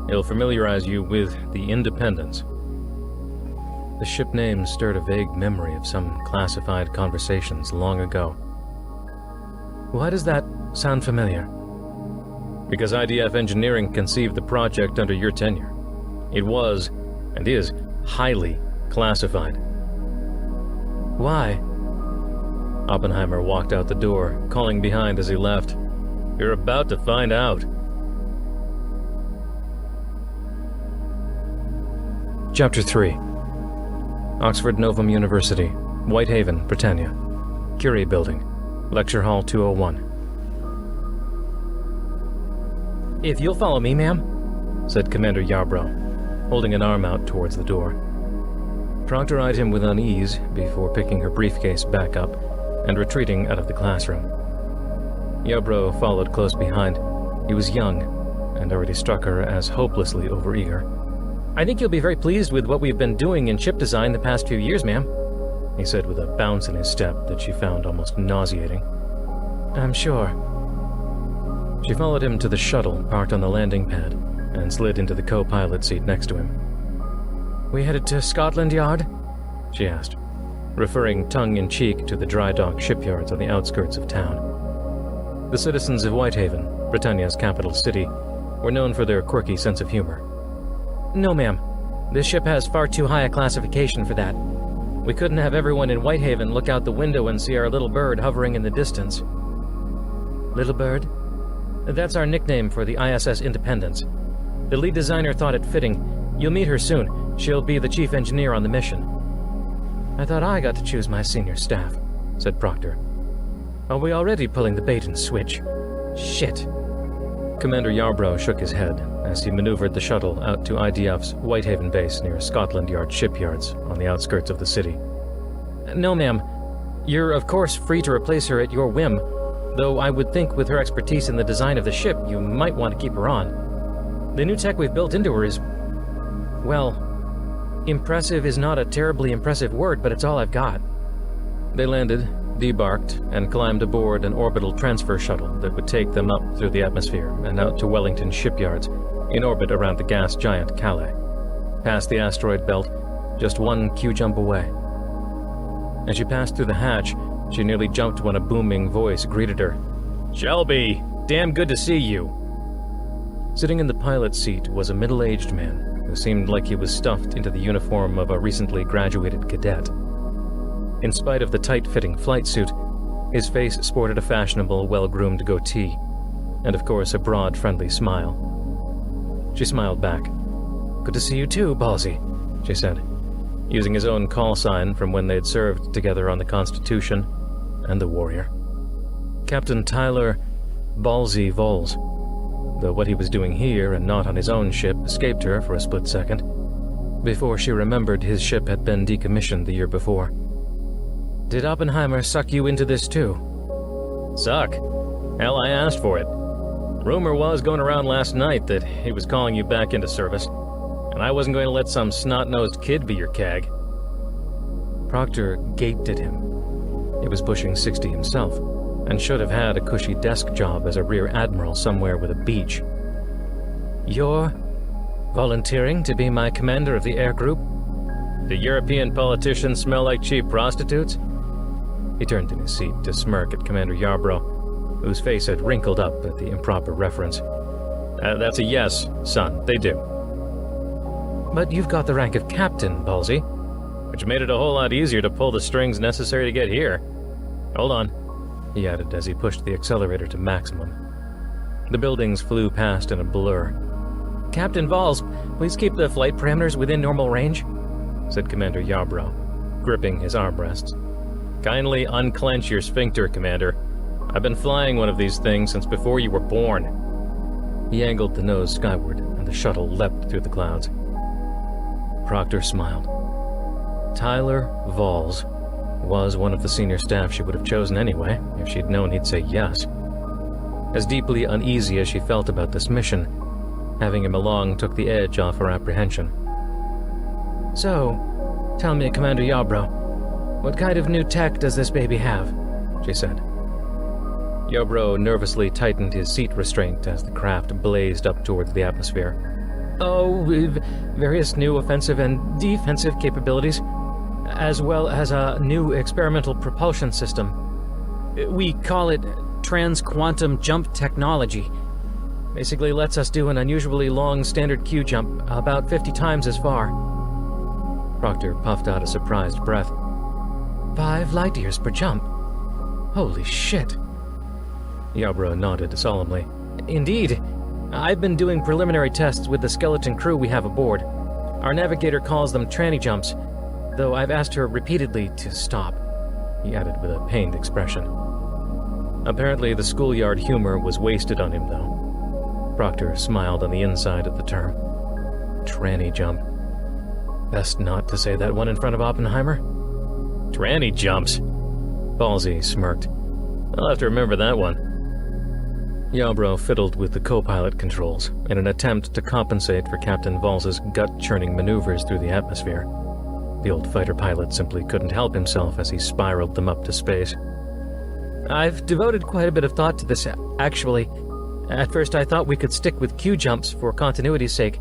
he'll familiarize you with the Independence. The ship name stirred a vague memory of some classified conversations long ago. Why does that sound familiar? Because IDF Engineering conceived the project under your tenure. It was, and is, highly classified. Why? Oppenheimer walked out the door, calling behind as he left. You're about to find out. Chapter 3. Oxford Novum University, Whitehaven, Britannia. Curie Building, Lecture Hall 201. If you'll follow me, ma'am, said Commander Yarbrough, holding an arm out towards the door. Proctor eyed him with unease before picking her briefcase back up and retreating out of the classroom. Yarbrough followed close behind. He was young and already struck her as hopelessly overeager. I think you'll be very pleased with what we've been doing in chip design the past few years, ma'am, he said with a bounce in his step that she found almost nauseating. I'm sure. She followed him to the shuttle parked on the landing pad and slid into the co-pilot seat next to him. We headed to Scotland Yard? She asked, referring tongue-in-cheek to the dry dock shipyards on the outskirts of town. The citizens of Whitehaven, Britannia's capital city, were known for their quirky sense of humor. No, ma'am. This ship has far too high a classification for that. We couldn't have everyone in Whitehaven look out the window and see our little bird hovering in the distance. Little bird? That's our nickname for the ISS Independence. The lead designer thought it fitting. You'll meet her soon. She'll be the chief engineer on the mission. I thought I got to choose my senior staff, said Proctor. Are we already pulling the bait and switch? Shit. Commander Yarbrough shook his head as he maneuvered the shuttle out to IDF's Whitehaven base near Scotland Yard shipyards on the outskirts of the city. No, ma'am. You're, of course, free to replace her at your whim, though I would think with her expertise in the design of the ship, you might want to keep her on. The new tech we've built into her is, well, impressive is not a terribly impressive word, but it's all I've got. They landed, debarked, and climbed aboard an orbital transfer shuttle that would take them up through the atmosphere and out to Wellington shipyards in orbit around the gas giant Calais, past the asteroid belt, just one Q-jump away. As she passed through the hatch, she nearly jumped when a booming voice greeted her. Shelby, damn good to see you. Sitting in the pilot's seat was a middle-aged man who seemed like he was stuffed into the uniform of a recently graduated cadet. In spite of the tight-fitting flight suit, his face sported a fashionable, well-groomed goatee, and of course a broad, friendly smile. She smiled back. Good to see you too, Ballsy, she said, using his own call sign from when they'd served together on the Constitution and the Warrior. Captain Tyler Ballsy Voles, though what he was doing here and not on his own ship escaped her for a split second, before she remembered his ship had been decommissioned the year before. Did Oppenheimer suck you into this too? Suck? Hell, I asked for it. Rumor was going around last night that he was calling you back into service, and I wasn't going to let some snot-nosed kid be your CAG. Proctor gaped at him. He was pushing 60 himself, and should have had a cushy desk job as a rear admiral somewhere with a beach. You're volunteering to be my commander of the air group? Do European politicians smell like cheap prostitutes? He turned in his seat to smirk at Commander Yarbrough, whose face had wrinkled up at the improper reference. That's a yes, son, they do. But you've got the rank of captain, Ballsy. Which made it a whole lot easier to pull the strings necessary to get here. Hold on, he added as he pushed the accelerator to maximum. The buildings flew past in a blur. Captain Vols, please keep the flight parameters within normal range, said Commander Yarbrough, gripping his armrests. Kindly unclench your sphincter, Commander. I've been flying one of these things since before you were born. He angled the nose skyward, and the shuttle leapt through the clouds. Proctor smiled. Tyler Vols was one of the senior staff she would have chosen anyway, if she'd known he'd say yes. As deeply uneasy as she felt about this mission, having him along took the edge off her apprehension. So, tell me, Commander Yarbrough, what kind of new tech does this baby have? She said. Yarbrough nervously tightened his seat restraint as the craft blazed up towards the atmosphere. Oh, various new offensive and defensive capabilities, as well as a new experimental propulsion system. We call it trans-quantum jump technology. Basically lets us do an unusually long standard Q jump, about 50 times as far. Proctor puffed out a surprised breath. 5 light years per jump. Holy shit. Yarbrough nodded solemnly. Indeed. I've been doing preliminary tests with the skeleton crew we have aboard. Our navigator calls them tranny jumps, though I've asked her repeatedly to stop, he added with a pained expression. Apparently the schoolyard humor was wasted on him, though. Proctor smiled on the inside of the term. Tranny jump. Best not to say that one in front of Oppenheimer. Tranny jumps? Ballsy smirked. I'll have to remember that one. Yarbrough fiddled with the co-pilot controls in an attempt to compensate for Captain Vals's gut-churning maneuvers through the atmosphere. The old fighter pilot simply couldn't help himself as he spiraled them up to space. I've devoted quite a bit of thought to this, actually. At first I thought we could stick with Q jumps for continuity's sake,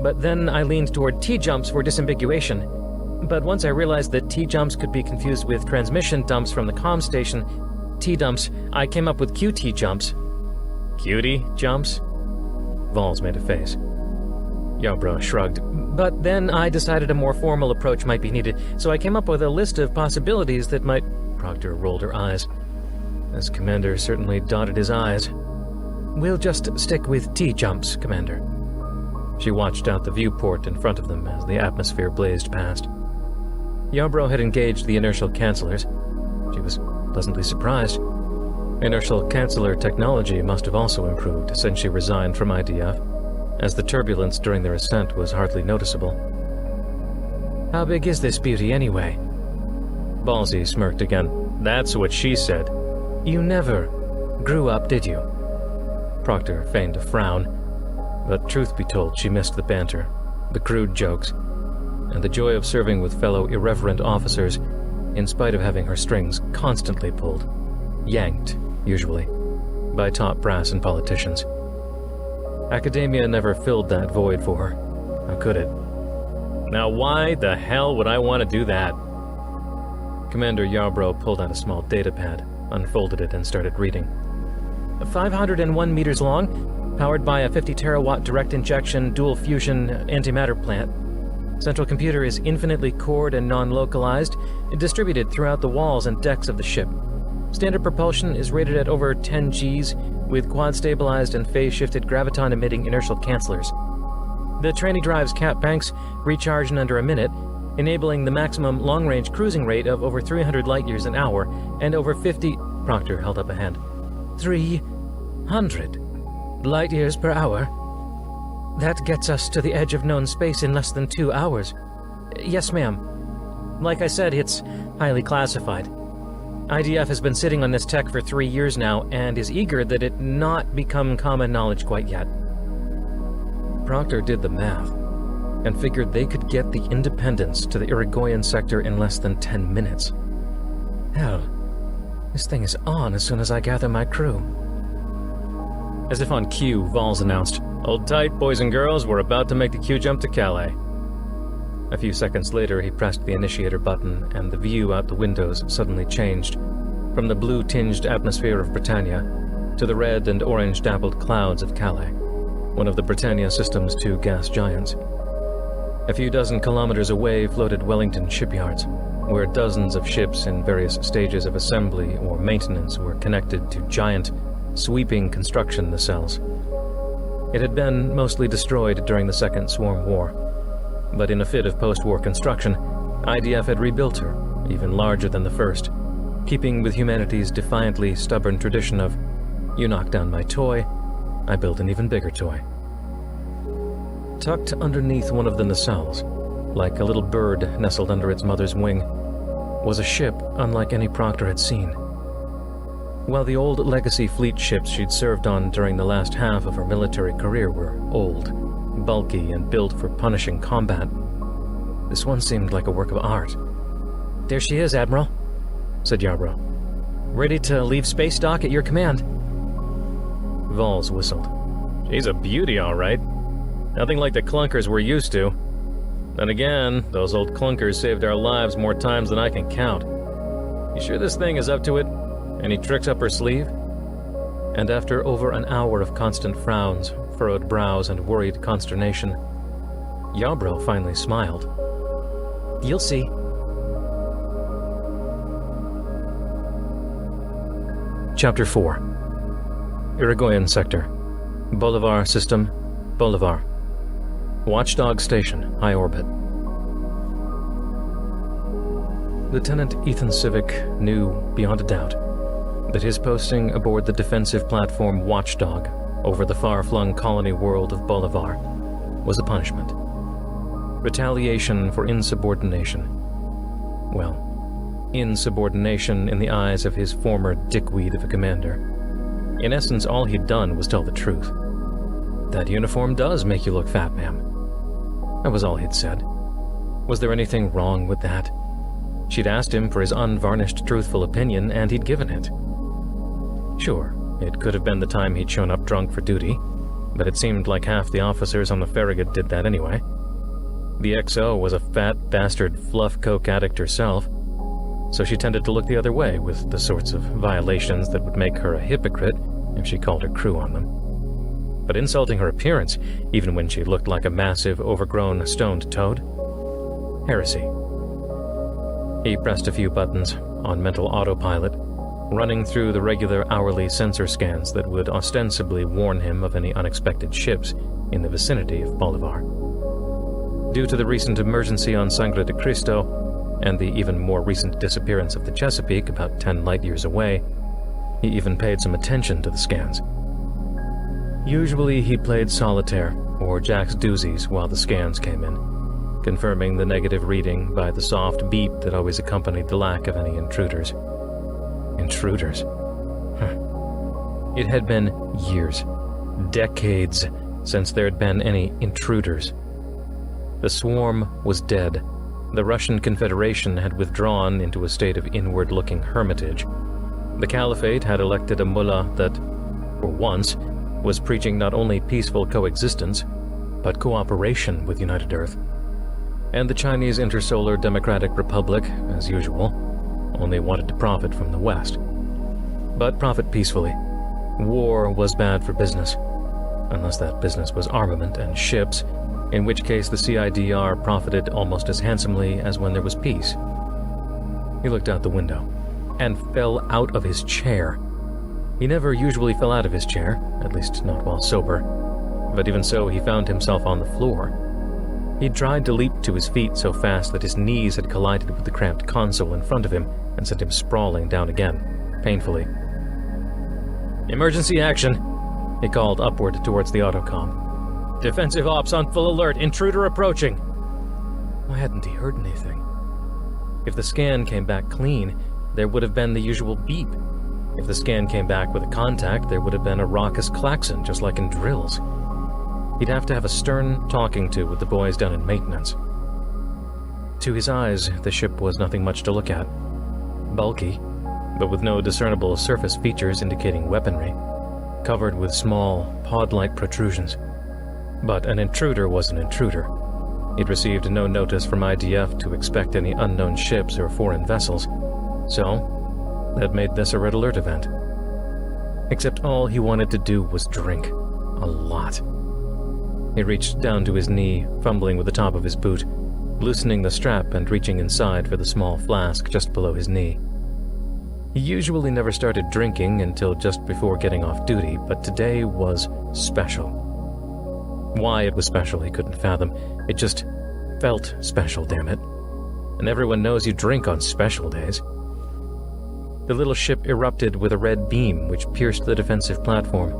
but then I leaned toward T jumps for disambiguation. But once I realized that T jumps could be confused with transmission dumps from the comm station, T dumps, I came up with QT jumps. Cutie jumps? Valls made a face. Yarbrough shrugged. But then I decided a more formal approach might be needed, so I came up with a list of possibilities that might... Proctor rolled her eyes. As Commander certainly dotted his I's. We'll just stick with T jumps, Commander. She watched out the viewport in front of them as the atmosphere blazed past. Yarbrough had engaged the inertial cancellers. She was pleasantly surprised. Inertial canceller technology must have also improved since she resigned from IDF, as the turbulence during their ascent was hardly noticeable. How big is this beauty anyway? Ballsy smirked again. That's what she said. You never grew up, did you? Proctor feigned a frown, but truth be told, she missed the banter, the crude jokes, and the joy of serving with fellow irreverent officers, in spite of having her strings constantly pulled, yanked, usually, by top brass and politicians. Academia never filled that void for her. How could it? Now why the hell would I want to do that? Commander Yarbrough pulled out a small datapad, unfolded it, and started reading. 501 meters long, powered by a 50 terawatt direct injection dual fusion antimatter plant. Central computer is infinitely cored and non-localized, distributed throughout the walls and decks of the ship. Standard propulsion is rated at over 10 Gs, with quad-stabilized and phase-shifted graviton-emitting inertial cancellers. The tranny drive's cap banks recharge in under a minute, enabling the maximum long-range cruising rate of over 300 light-years an hour and over 50... Proctor held up a hand. 300 light-years per hour? That gets us to the edge of known space in less than 2 hours. Yes, ma'am. Like I said, it's highly classified. IDF has been sitting on this tech for 3 years now and is eager that it not become common knowledge quite yet. Proctor did the math and figured they could get the Independence to the Irigoyen sector in less than 10 minutes. Hell, this thing is on as soon as I gather my crew. As if on cue, Valls announced, "Hold tight, boys and girls, we're about to make the Q jump to Calais." A few seconds later, he pressed the initiator button, and the view out the windows suddenly changed, from the blue-tinged atmosphere of Britannia to the red and orange-dappled clouds of Calais, one of the Britannia system's 2 gas giants. A few dozen kilometers away floated Wellington shipyards, where dozens of ships in various stages of assembly or maintenance were connected to giant, sweeping construction nacelles. It had been mostly destroyed during the Second Swarm War, but in a fit of post-war construction, IDF had rebuilt her, even larger than the first, keeping with humanity's defiantly stubborn tradition of, you knocked down my toy, I built an even bigger toy. Tucked underneath one of the nacelles, like a little bird nestled under its mother's wing, was a ship unlike any Proctor had seen. While the old legacy fleet ships she'd served on during the last half of her military career were old, bulky, and built for punishing combat, this one seemed like a work of art. "There she is, Admiral," said Yarbrough. "Ready to leave space dock at your command." Valls whistled. "She's a beauty, all right. Nothing like the clunkers we're used to. Then again, those old clunkers saved our lives more times than I can count. You sure this thing is up to it? Any tricks up her sleeve?" And after over an hour of constant frowns, furrowed brows, and worried consternation, Yarbrough finally smiled. You'll see. Chapter 4. Irigoyen Sector. Bolivar System, Bolivar. Watchdog Station, high orbit. Lieutenant Ethan Civic knew beyond a doubt that his posting aboard the defensive platform Watchdog over the far-flung colony world of Bolivar was a punishment. Retaliation for insubordination. Well, insubordination in the eyes of his former dickweed of a commander. In essence, all he'd done was tell the truth. That uniform does make you look fat, ma'am. That was all he'd said. Was there anything wrong with that? She'd asked him for his unvarnished, truthful opinion, and he'd given it. Sure, it could have been the time he'd shown up drunk for duty, but it seemed like half the officers on the Farragut did that anyway. The XO was a fat bastard fluff coke addict herself, so she tended to look the other way with the sorts of violations that would make her a hypocrite if she called her crew on them. But insulting her appearance, even when she looked like a massive, overgrown, stoned toad? Heresy. He pressed a few buttons on mental autopilot, running through the regular hourly sensor scans that would ostensibly warn him of any unexpected ships in the vicinity of Bolivar. Due to the recent emergency on Sangre de Cristo, and the even more recent disappearance of the Chesapeake about 10 light-years away, he even paid some attention to the scans. Usually he played solitaire or Jack's doozies while the scans came in, confirming the negative reading by the soft beep that always accompanied the lack of any intruders. Intruders? It had been years, decades, since there had been any intruders. The swarm was dead. The Russian Confederation had withdrawn into a state of inward-looking hermitage. The Caliphate had elected a mullah that, for once, was preaching not only peaceful coexistence, but cooperation with United Earth. And the Chinese Intersolar Democratic Republic, as usual, only wanted to profit from the West. But profit peacefully. War was bad for business, unless that business was armament and ships, in which case the CIDR profited almost as handsomely as when there was peace. He looked out the window, and fell out of his chair. He never usually fell out of his chair, at least not while sober, but even so he found himself on the floor. He tried to leap to his feet so fast that his knees had collided with the cramped console in front of him and sent him sprawling down again, painfully. "Emergency action," he called upward towards the autocom. "Defensive ops on full alert, intruder approaching." Why hadn't he heard anything? If the scan came back clean, there would have been the usual beep. If the scan came back with a contact, there would have been a raucous klaxon, just like in drills. He'd have to have a stern talking to with the boys down in maintenance. To his eyes, the ship was nothing much to look at. Bulky, but with no discernible surface features indicating weaponry, covered with small, pod-like protrusions. But an intruder was an intruder. He'd received no notice from IDF to expect any unknown ships or foreign vessels, so that made this a red alert event. Except all he wanted to do was drink. A lot. He reached down to his knee, fumbling with the top of his boot, loosening the strap and reaching inside for the small flask just below his knee. He usually never started drinking until just before getting off duty, but today was special. Why it was special he couldn't fathom. It just felt special, damn it. And everyone knows you drink on special days. The little ship erupted with a red beam which pierced the defensive platform.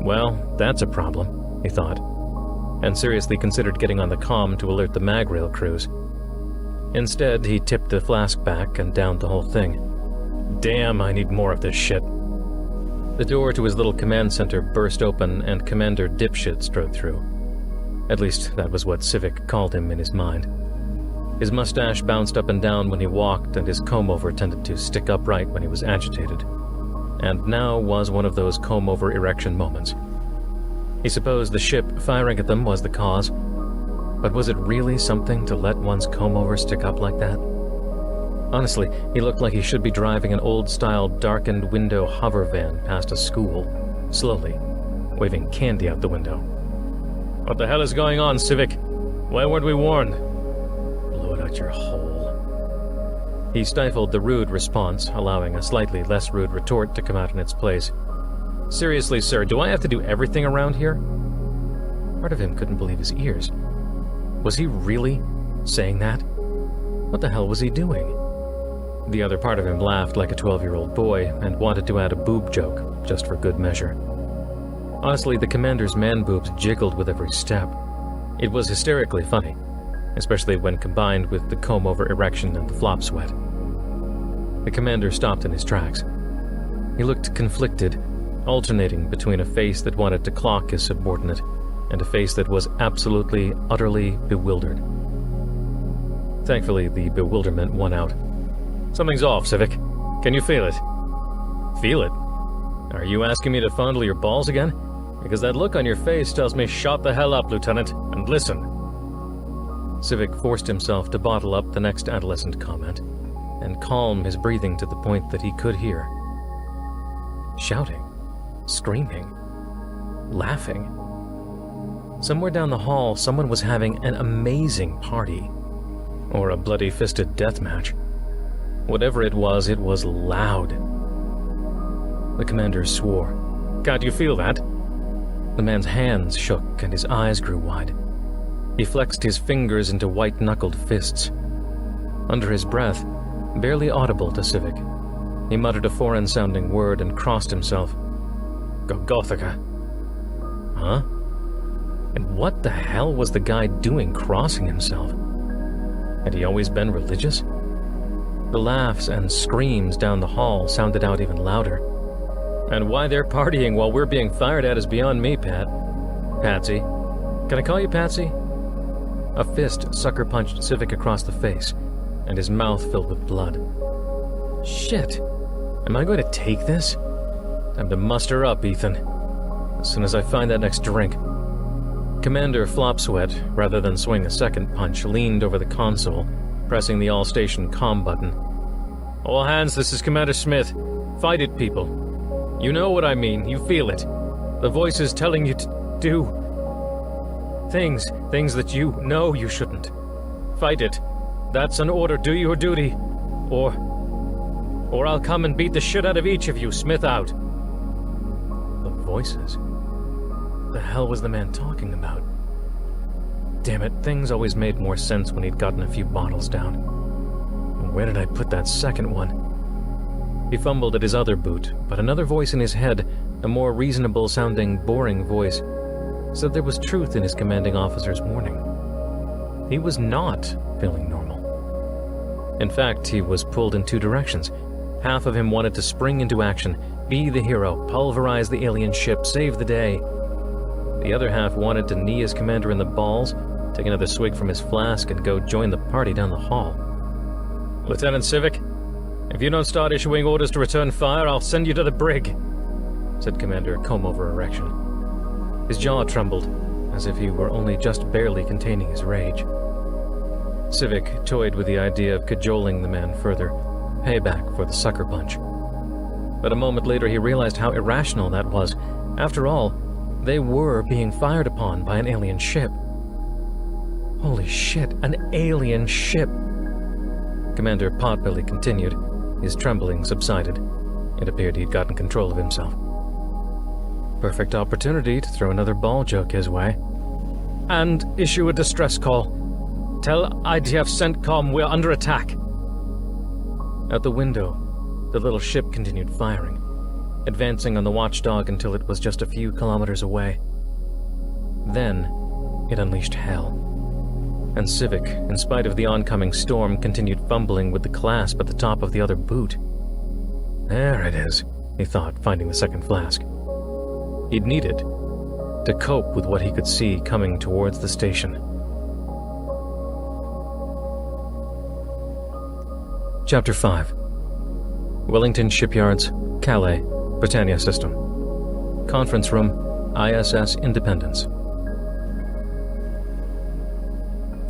Well, that's a problem, he thought, and seriously considered getting on the comm to alert the mag-rail crews. Instead, he tipped the flask back and downed the whole thing. Damn, I need more of this shit. The door to his little command center burst open and Commander Dipshit strode through. At least, that was what Civic called him in his mind. His mustache bounced up and down when he walked, and his comb-over tended to stick upright when he was agitated. And now was one of those comb-over erection moments. He supposed the ship firing at them was the cause, but was it really something to let one's comb-over stick up like that? Honestly, he looked like he should be driving an old-style darkened window hover van past a school, slowly, waving candy out the window. What the hell is going on, Civic? Why weren't we warned? Lord, I Shut your hole. He stifled the rude response, allowing a slightly less rude retort to come out in its place. Seriously, sir, do I have to do everything around here? Part of him couldn't believe his ears. Was he really saying that? What the hell was he doing? The other part of him laughed like a 12-year-old boy and wanted to add a boob joke, just for good measure. Honestly, the commander's man-boobs jiggled with every step. It was hysterically funny, especially when combined with the comb-over erection and the flop sweat. The commander stopped in his tracks. He looked conflicted, alternating between a face that wanted to clock his subordinate and a face that was absolutely, utterly bewildered. Thankfully, the bewilderment won out. Something's off, Civic. Can you feel it? Feel it? Are you asking me to fondle your balls again? Because that look on your face tells me shut the hell up, Lieutenant, and listen. Civic forced himself to bottle up the next adolescent comment and calm his breathing to the point that he could hear. Shouting, screaming, laughing. Somewhere down the hall, someone was having an amazing party. Or a bloody-fisted death match. Whatever it was loud. The commander swore. Can't you feel that? The man's hands shook and his eyes grew wide. He flexed his fingers into white-knuckled fists. Under his breath, barely audible to Civic, he muttered a foreign-sounding word and crossed himself. Gothica. Huh? And what the hell was the guy doing crossing himself? Had he always been religious? The laughs and screams down the hall sounded out even louder. And why they're partying while we're being fired at is beyond me, Pat. Patsy. Can I call you Patsy? A fist sucker-punched Civic across the face, and his mouth filled with blood. Shit. Am I going to take this? Time to muster up, Ethan. As soon as I find that next drink. Commander Flopsweat, rather than swing a second punch, leaned over the console, pressing the all-station comm button. All hands, this is Commander Smith. Fight it, people. You know what I mean. You feel it. The voice is telling you to do things that you know you shouldn't. Fight it. That's an order. Do your duty. Or I'll come and beat the shit out of each of you. Smith out. The voices? The hell was the man talking about? Damn it, things always made more sense when he'd gotten a few bottles down. Where did I put that second one? He fumbled at his other boot, but another voice in his head, a more reasonable-sounding, boring voice, said there was truth in his commanding officer's warning. He was not feeling normal. In fact, he was pulled in two directions. Half of him wanted to spring into action, be the hero, pulverize the alien ship, save the day. The other half wanted to knee his commander in the balls, take another swig from his flask, and go join the party down the hall. Lieutenant Civic, if you don't start issuing orders to return fire, I'll send you to the brig, said Commander Comb-Over Erection. His jaw trembled, as if he were only just barely containing his rage. Civic toyed with the idea of cajoling the man further, payback for the sucker punch. But a moment later he realized how irrational that was. After all, they were being fired upon by an alien ship. Holy shit, an alien ship! Commander Potbelly continued. His trembling subsided. It appeared he'd gotten control of himself. Perfect opportunity to throw another ball joke his way. And issue a distress call. Tell IDF CENTCOM we're under attack. Out the window, the little ship continued firing, advancing on the watchdog until it was just a few kilometers away. Then, it unleashed hell. And Civic, in spite of the oncoming storm, continued fumbling with the clasp at the top of the other boot. There it is, he thought, finding the second flask. He'd need it to cope with what he could see coming towards the station. Chapter 5. Wellington Shipyards, Calais, Britannia System. Conference Room, ISS Independence.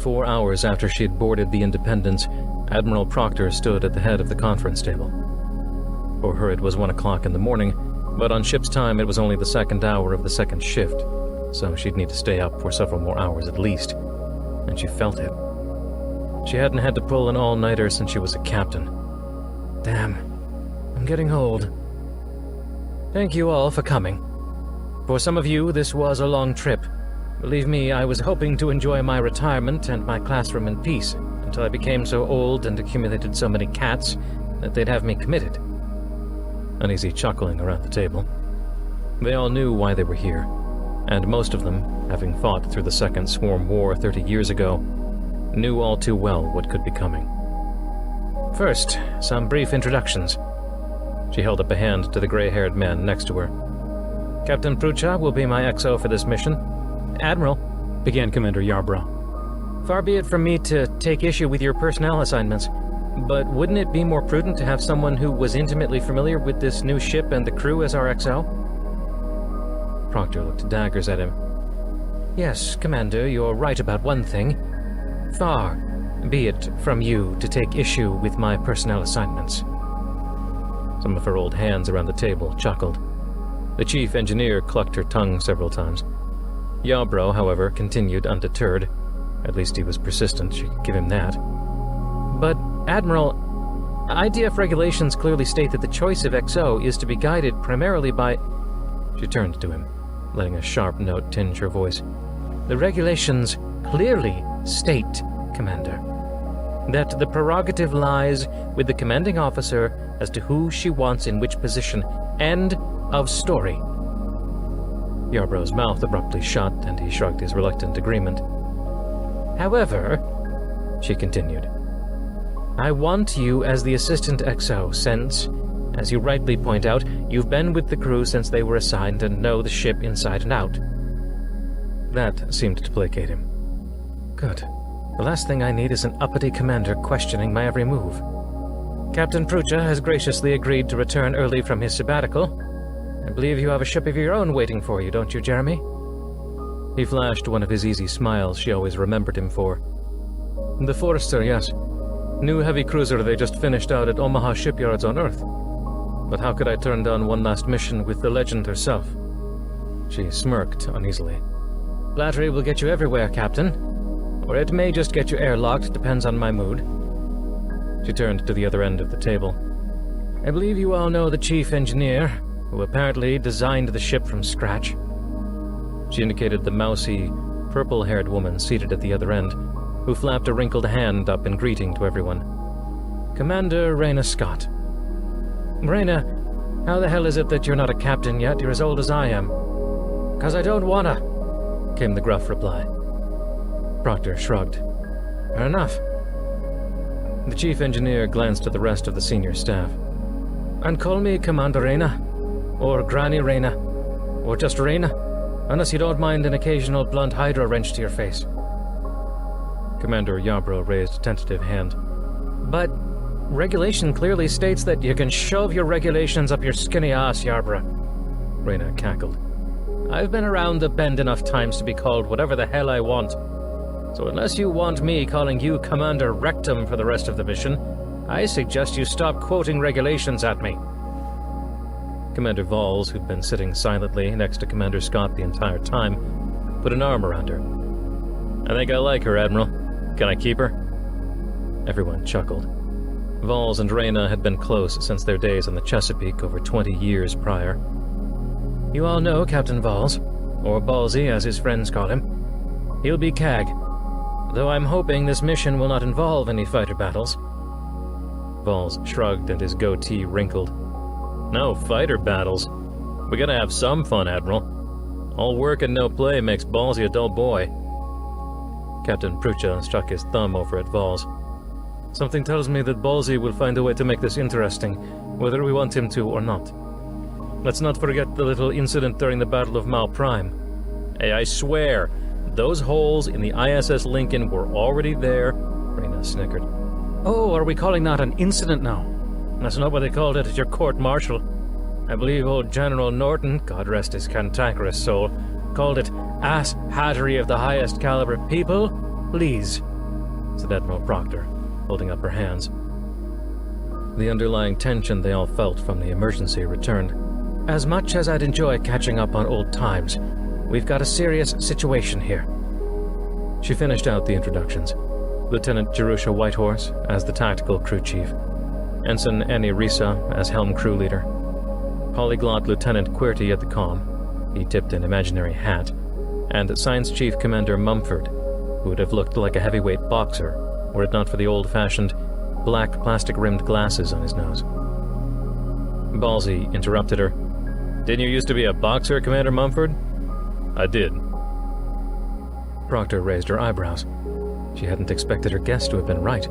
4 hours after she had boarded the Independence, Admiral Proctor stood at the head of the conference table. For her it was 1 o'clock in the morning, but on ship's time it was only the second hour of the second shift, so she'd need to stay up for several more hours at least, and she felt it. she hadn't had to pull an all-nighter since she was a captain. Damn, I'm getting old. Thank you all for coming. For some of you, this was a long trip. Believe me, I was hoping to enjoy my retirement and my classroom in peace, until I became so old and accumulated so many cats that they'd have me committed. Uneasy chuckling around the table. They all knew why they were here, and most of them, having fought through the Second Swarm War 30 years ago, knew all too well what could be coming. First, some brief introductions. She held up a hand to the gray-haired man next to her. Captain Prucha will be my XO for this mission. Admiral, began Commander Yarbrough. Far be it from me to take issue with your personnel assignments, but wouldn't it be more prudent to have someone who was intimately familiar with this new ship and the crew as our XO? Proctor looked daggers at him. Yes, Commander, you're right about one thing. Far be it from you to take issue with my personnel assignments. Some of her old hands around the table chuckled. The chief engineer clucked her tongue several times. Yarbrough, however, continued undeterred. At least he was persistent, she could give him that. But, Admiral, IDF regulations clearly state that the choice of XO is to be guided primarily by... She turned to him, letting a sharp note tinge her voice. The regulations clearly state, Commander, that the prerogative lies with the commanding officer as to who she wants in which position. End of story. Yarbrough's mouth abruptly shut, and he shrugged his reluctant agreement. However, she continued, I want you as the Assistant XO since, as you rightly point out, you've been with the crew since they were assigned and know the ship inside and out. That seemed to placate him. Good. The last thing I need is an uppity commander questioning my every move. Captain Prucha has graciously agreed to return early from his sabbatical. I believe you have a ship of your own waiting for you, don't you, Jeremy? He flashed one of his easy smiles she always remembered him for. The Forester, yes. New heavy cruiser they just finished out at Omaha shipyards on Earth. But how could I turn down one last mission with the legend herself? She smirked uneasily. Flattery will get you everywhere, Captain. Or it may just get you airlocked, depends on my mood. She turned to the other end of the table. I believe you all know the chief engineer, who apparently designed the ship from scratch. She indicated the mousy, purple-haired woman seated at the other end, who flapped a wrinkled hand up in greeting to everyone. Commander Reyna Scott. Reyna, how the hell is it that you're not a captain yet? You're as old as I am. 'Cause I don't wanna, came the gruff reply. Proctor shrugged. Fair enough. The chief engineer glanced at the rest of the senior staff. And call me Commander Reyna, or Granny Reyna, or just Reyna, unless you don't mind an occasional blunt hydro wrench to your face. Commander Yarbrough raised a tentative hand. But regulation clearly states that you can shove your regulations up your skinny ass, Yarbrough. Reyna cackled. I've been around the bend enough times to be called whatever the hell I want. So unless you want me calling you Commander Rectum for the rest of the mission, I suggest you stop quoting regulations at me. Commander Vols, who'd been sitting silently next to Commander Scott the entire time, put an arm around her. I think I like her, Admiral. Can I keep her? Everyone chuckled. Vols and Reyna had been close since their days on the Chesapeake over 20 years prior. You all know Captain Vols, or Ballsy as his friends call him. He'll be CAG, though I'm hoping this mission will not involve any fighter battles. Vols shrugged and his goatee wrinkled. No fighter battles. We gotta have some fun, Admiral. All work and no play makes Ballsy a dull boy. Captain Prucha struck his thumb over at Vols. Something tells me that Ballsy will find a way to make this interesting, whether we want him to or not. Let's not forget the little incident during the Battle of Mal Prime. Hey, I swear, those holes in the ISS Lincoln were already there. Reyna snickered. Oh, are we calling that an incident now? That's not what they called it at your court-martial. I believe old General Norton, God rest his cantankerous soul, called it ass-hattery of the highest caliber. People, please, said Admiral Proctor, holding up her hands. The underlying tension they all felt from the emergency returned. As much as I'd enjoy catching up on old times, we've got a serious situation here. She finished out the introductions. Lieutenant Jerusha Whitehorse as the tactical crew chief, Ensign Annie Risa as helm crew leader, Polyglot Lieutenant QWERTY at the comm, he tipped an imaginary hat, and Science Chief Commander Mumford, who would have looked like a heavyweight boxer were it not for the old-fashioned, black plastic-rimmed glasses on his nose. Ballsy interrupted her. "Didn't you used to be a boxer, Commander Mumford?" "I did." Proctor raised her eyebrows. She hadn't expected her guess to have been right.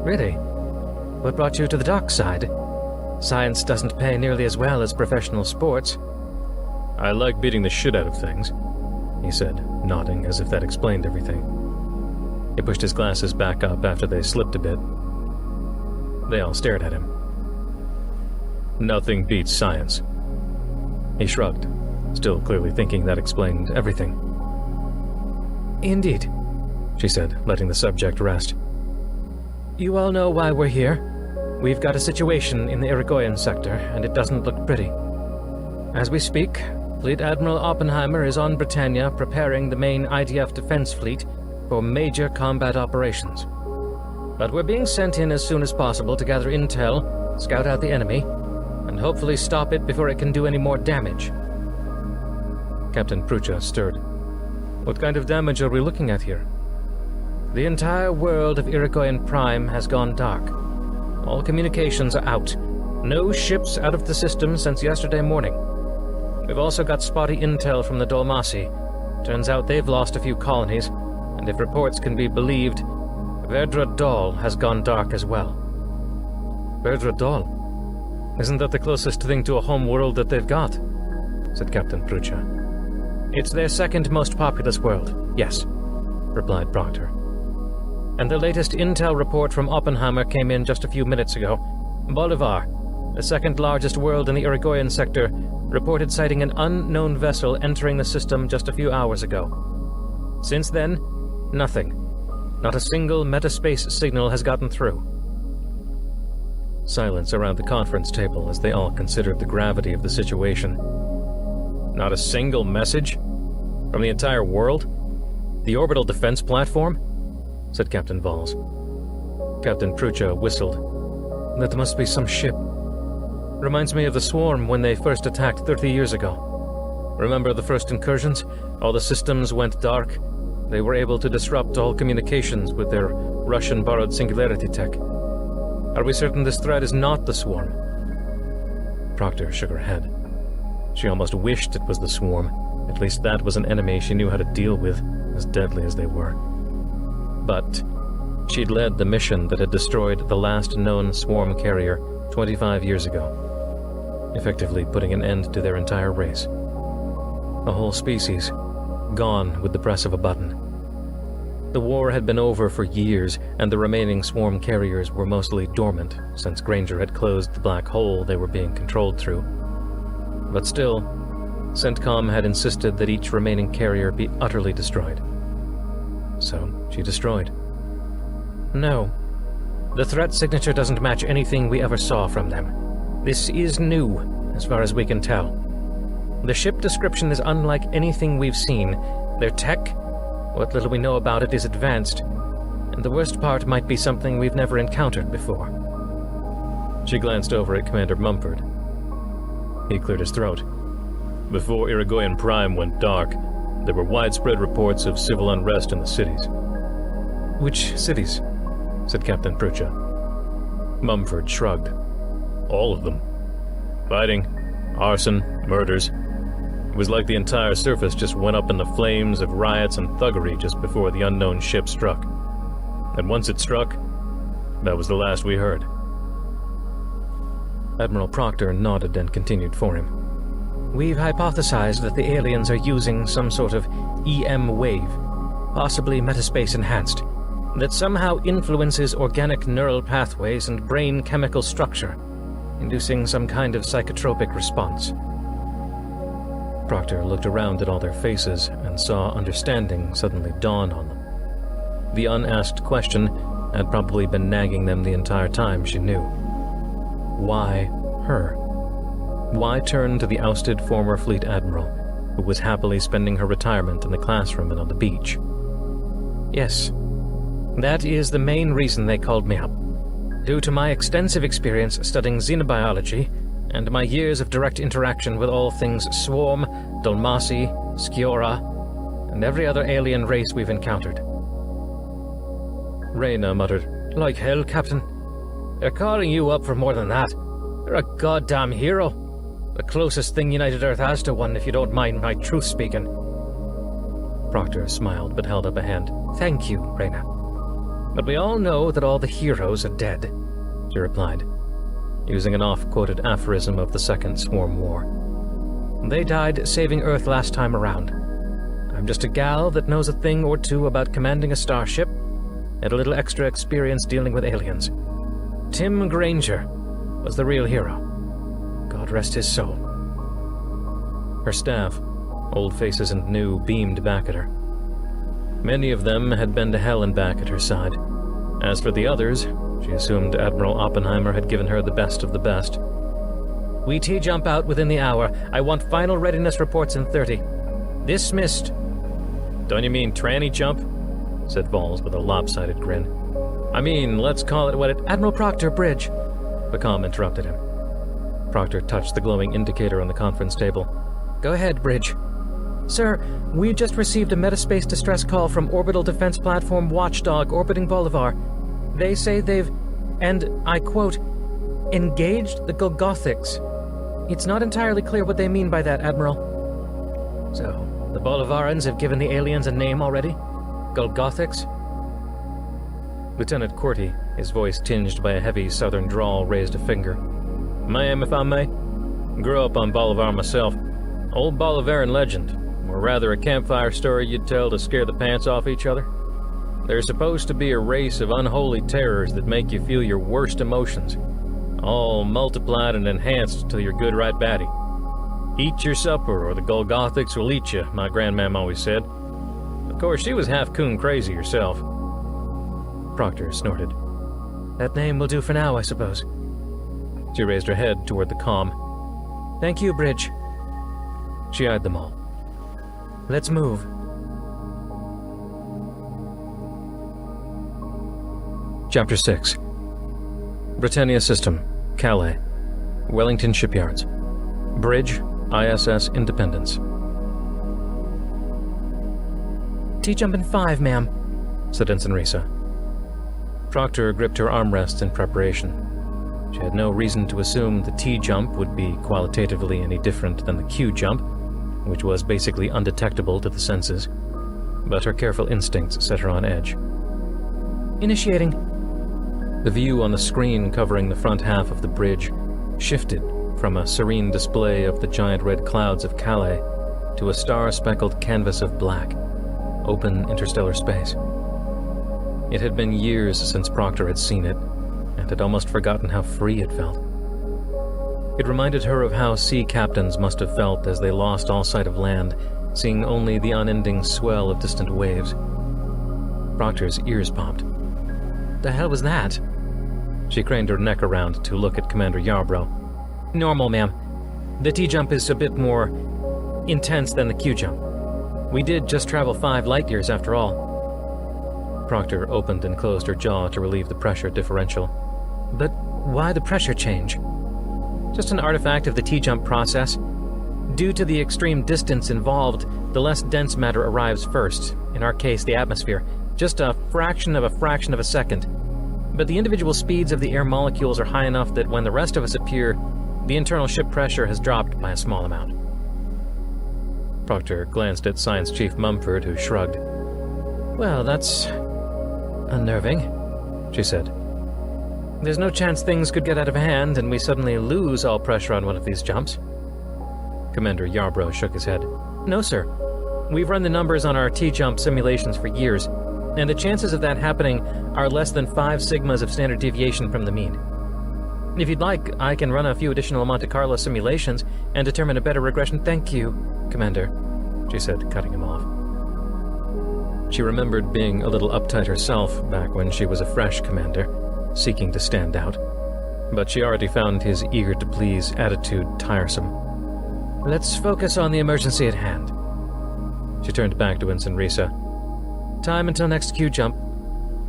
"Really? What brought you to the dark side? Science doesn't pay nearly as well as professional sports." "I like beating the shit out of things," he said, nodding as if that explained everything. He pushed his glasses back up after they slipped a bit. They all stared at him. "Nothing beats science." He shrugged, still clearly thinking that explained everything. "Indeed," she said, letting the subject rest. "You all know why we're here. We've got a situation in the Irigoyen sector, and it doesn't look pretty. As we speak, Fleet Admiral Oppenheimer is on Britannia preparing the main IDF defense fleet for major combat operations. But we're being sent in as soon as possible to gather intel, scout out the enemy, and hopefully stop it before it can do any more damage." Captain Prucha stirred. "What kind of damage are we looking at here?" "The entire world of Irigoyen Prime has gone dark. All communications are out. No ships out of the system since yesterday morning. We've also got spotty intel from the Dolmasi. Turns out they've lost a few colonies, and if reports can be believed, Verdra Dahl has gone dark as well." "Verdra Dahl? Isn't that the closest thing to a home world that they've got?" said Captain Prucha. "It's their second most populous world, yes," replied Proctor. "And the latest intel report from Oppenheimer came in just a few minutes ago. Bolivar, the second largest world in the Irigoyen sector, reported sighting an unknown vessel entering the system just a few hours ago. Since then, nothing. Not a single metaspace signal has gotten through." Silence around the conference table as they all considered the gravity of the situation. "Not a single message? From the entire world? The orbital defense platform?" said Captain Valls. Captain Prucha whistled. "That must be some ship. Reminds me of the Swarm when they first attacked 30 years ago. Remember the first incursions? All the systems went dark. They were able to disrupt all communications with their Russian-borrowed singularity tech. Are we certain this threat is not the Swarm?" Proctor shook her head. She almost wished it was the Swarm. At least that was an enemy she knew how to deal with, as deadly as they were. But she'd led the mission that had destroyed the last known Swarm carrier 25 years ago, effectively putting an end to their entire race. A whole species, gone with the press of a button. The war had been over for years, and the remaining Swarm carriers were mostly dormant, since Granger had closed the black hole they were being controlled through. But still, CENTCOM had insisted that each remaining carrier be utterly destroyed. So, she destroyed. "No. The threat signature doesn't match anything we ever saw from them. This is new, as far as we can tell. The ship description is unlike anything we've seen. Their tech, what little we know about it, is advanced, and the worst part might be something we've never encountered before." She glanced over at Commander Mumford. He cleared his throat. "Before Irigoyen Prime went dark, there were widespread reports of civil unrest in the cities." "Which cities?" said Captain Prucha. Mumford shrugged. "All of them. Fighting, arson, murders. It was like the entire surface just went up in the flames of riots and thuggery just before the unknown ship struck. And once it struck, that was the last we heard." Admiral Proctor nodded and continued for him. "We've hypothesized that the aliens are using some sort of EM wave, possibly metaspace enhanced, that somehow influences organic neural pathways and brain chemical structure, inducing some kind of psychotropic response." Proctor looked around at all their faces and saw understanding suddenly dawn on them. The unasked question had probably been nagging them the entire time, she knew. Why her? Why turn to the ousted former fleet admiral, who was happily spending her retirement in the classroom and on the beach? "Yes. That is the main reason they called me up. Due to my extensive experience studying xenobiology and my years of direct interaction with all things Swarm, Dulmasi, Skiora, and every other alien race we've encountered. Reyna muttered, "Like hell, Captain. They're calling you up for more than that. You're a goddamn hero. The closest thing United Earth has to one, if you don't mind my truth speaking." Proctor smiled but held up a hand. "Thank you, Reyna. But we all know that all the heroes are dead," she replied, using an oft-quoted aphorism of the Second Swarm War. "They died saving Earth last time around. I'm just a gal that knows a thing or two about commanding a starship and a little extra experience dealing with aliens. Tim Granger was the real hero. God rest his soul." Her staff, old faces and new, beamed back at her. Many of them had been to hell and back at her side. As for the others, she assumed Admiral Oppenheimer had given her the best of the best. "We T-jump out within the hour. I want final readiness reports in 30. Dismissed." "Don't you mean tranny jump?" said Vols with a lopsided grin. "I mean, let's call it what it—" "Admiral Proctor, bridge," Bacom interrupted him. Proctor touched the glowing indicator on the conference table. "Go ahead, bridge." "Sir, we just received a metaspace distress call from Orbital Defense Platform Watchdog orbiting Bolivar. They say they've, and I quote, engaged the Golgothics. It's not entirely clear what they mean by that, Admiral." "So, the Bolivarans have given the aliens a name already? Golgothics?" Lieutenant Corty, his voice tinged by a heavy southern drawl, raised a finger. "Ma'am, if I may. Grew up on Bolivar myself. Old Bolivaran legend. Or rather a campfire story you'd tell to scare the pants off each other. They're supposed to be a race of unholy terrors that make you feel your worst emotions, all multiplied and enhanced till you're good right batty. Eat your supper or the Golgothics will eat you, my grandmam always said. Of course, she was half coon crazy herself." Proctor snorted. "That name will do for now, I suppose." She raised her head toward the comm. "Thank you, Bridge." She eyed them all. "Let's move." Chapter 6. Britannia System, Calais, Wellington Shipyards. Bridge, ISS Independence. T-jump in 5, ma'am," said Ensign Risa. Proctor gripped her armrests in preparation. She had no reason to assume the T-jump would be qualitatively any different than the Q-jump, which was basically undetectable to the senses, but her careful instincts set her on edge. "Initiating." The view on the screen covering the front half of the bridge shifted from a serene display of the giant red clouds of Calais to a star-speckled canvas of black, open interstellar space. It had been years since Proctor had seen it, and had almost forgotten how free it felt. It reminded her of how sea captains must have felt as they lost all sight of land, seeing only the unending swell of distant waves. Proctor's ears popped. "The hell was that?" She craned her neck around to look at Commander Yarbrough. "Normal, ma'am. The T-jump is a bit more intense than the Q-jump. We did just travel 5 light years after all." Proctor opened and closed her jaw to relieve the pressure differential. "But why the pressure change?" "Just an artifact of the T-jump process. Due to the extreme distance involved, the less dense matter arrives first, in our case the atmosphere, just a fraction of a second. But the individual speeds of the air molecules are high enough that when the rest of us appear, the internal ship pressure has dropped by a small amount." Proctor glanced at Science Chief Mumford, who shrugged. "Well, that's unnerving," she said. "There's no chance things could get out of hand and we suddenly lose all pressure on one of these jumps?" Commander Yarbrough shook his head. "No, sir. We've run the numbers on our T-jump simulations for years, and the chances of that happening are less than 5 sigmas of standard deviation from the mean. If you'd like, I can run a few additional Monte Carlo simulations and determine a better regression." "Thank you, Commander," she said, cutting him off. She remembered being a little uptight herself back when she was a fresh commander, seeking to stand out, but she already found his eager-to-please attitude tiresome. "Let's focus on the emergency at hand." She turned back to Ensign Risa. "Time until next Q-jump."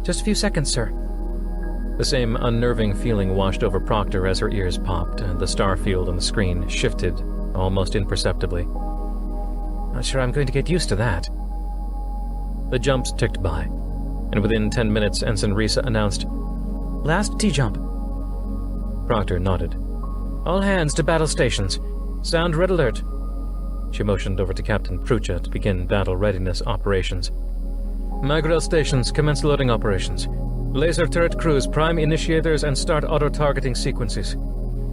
Just a few seconds, sir. The same unnerving feeling washed over Proctor as her ears popped, and the star field on the screen shifted almost imperceptibly. Not sure I'm going to get used to that. The jumps ticked by, and within 10 minutes, Ensign Risa announced, "Last T-jump." Proctor nodded. "All hands to battle stations. Sound red alert." She motioned over to Captain Prucha to begin battle readiness operations. "Magriel stations, commence loading operations. Laser turret crews, prime initiators and start auto-targeting sequences.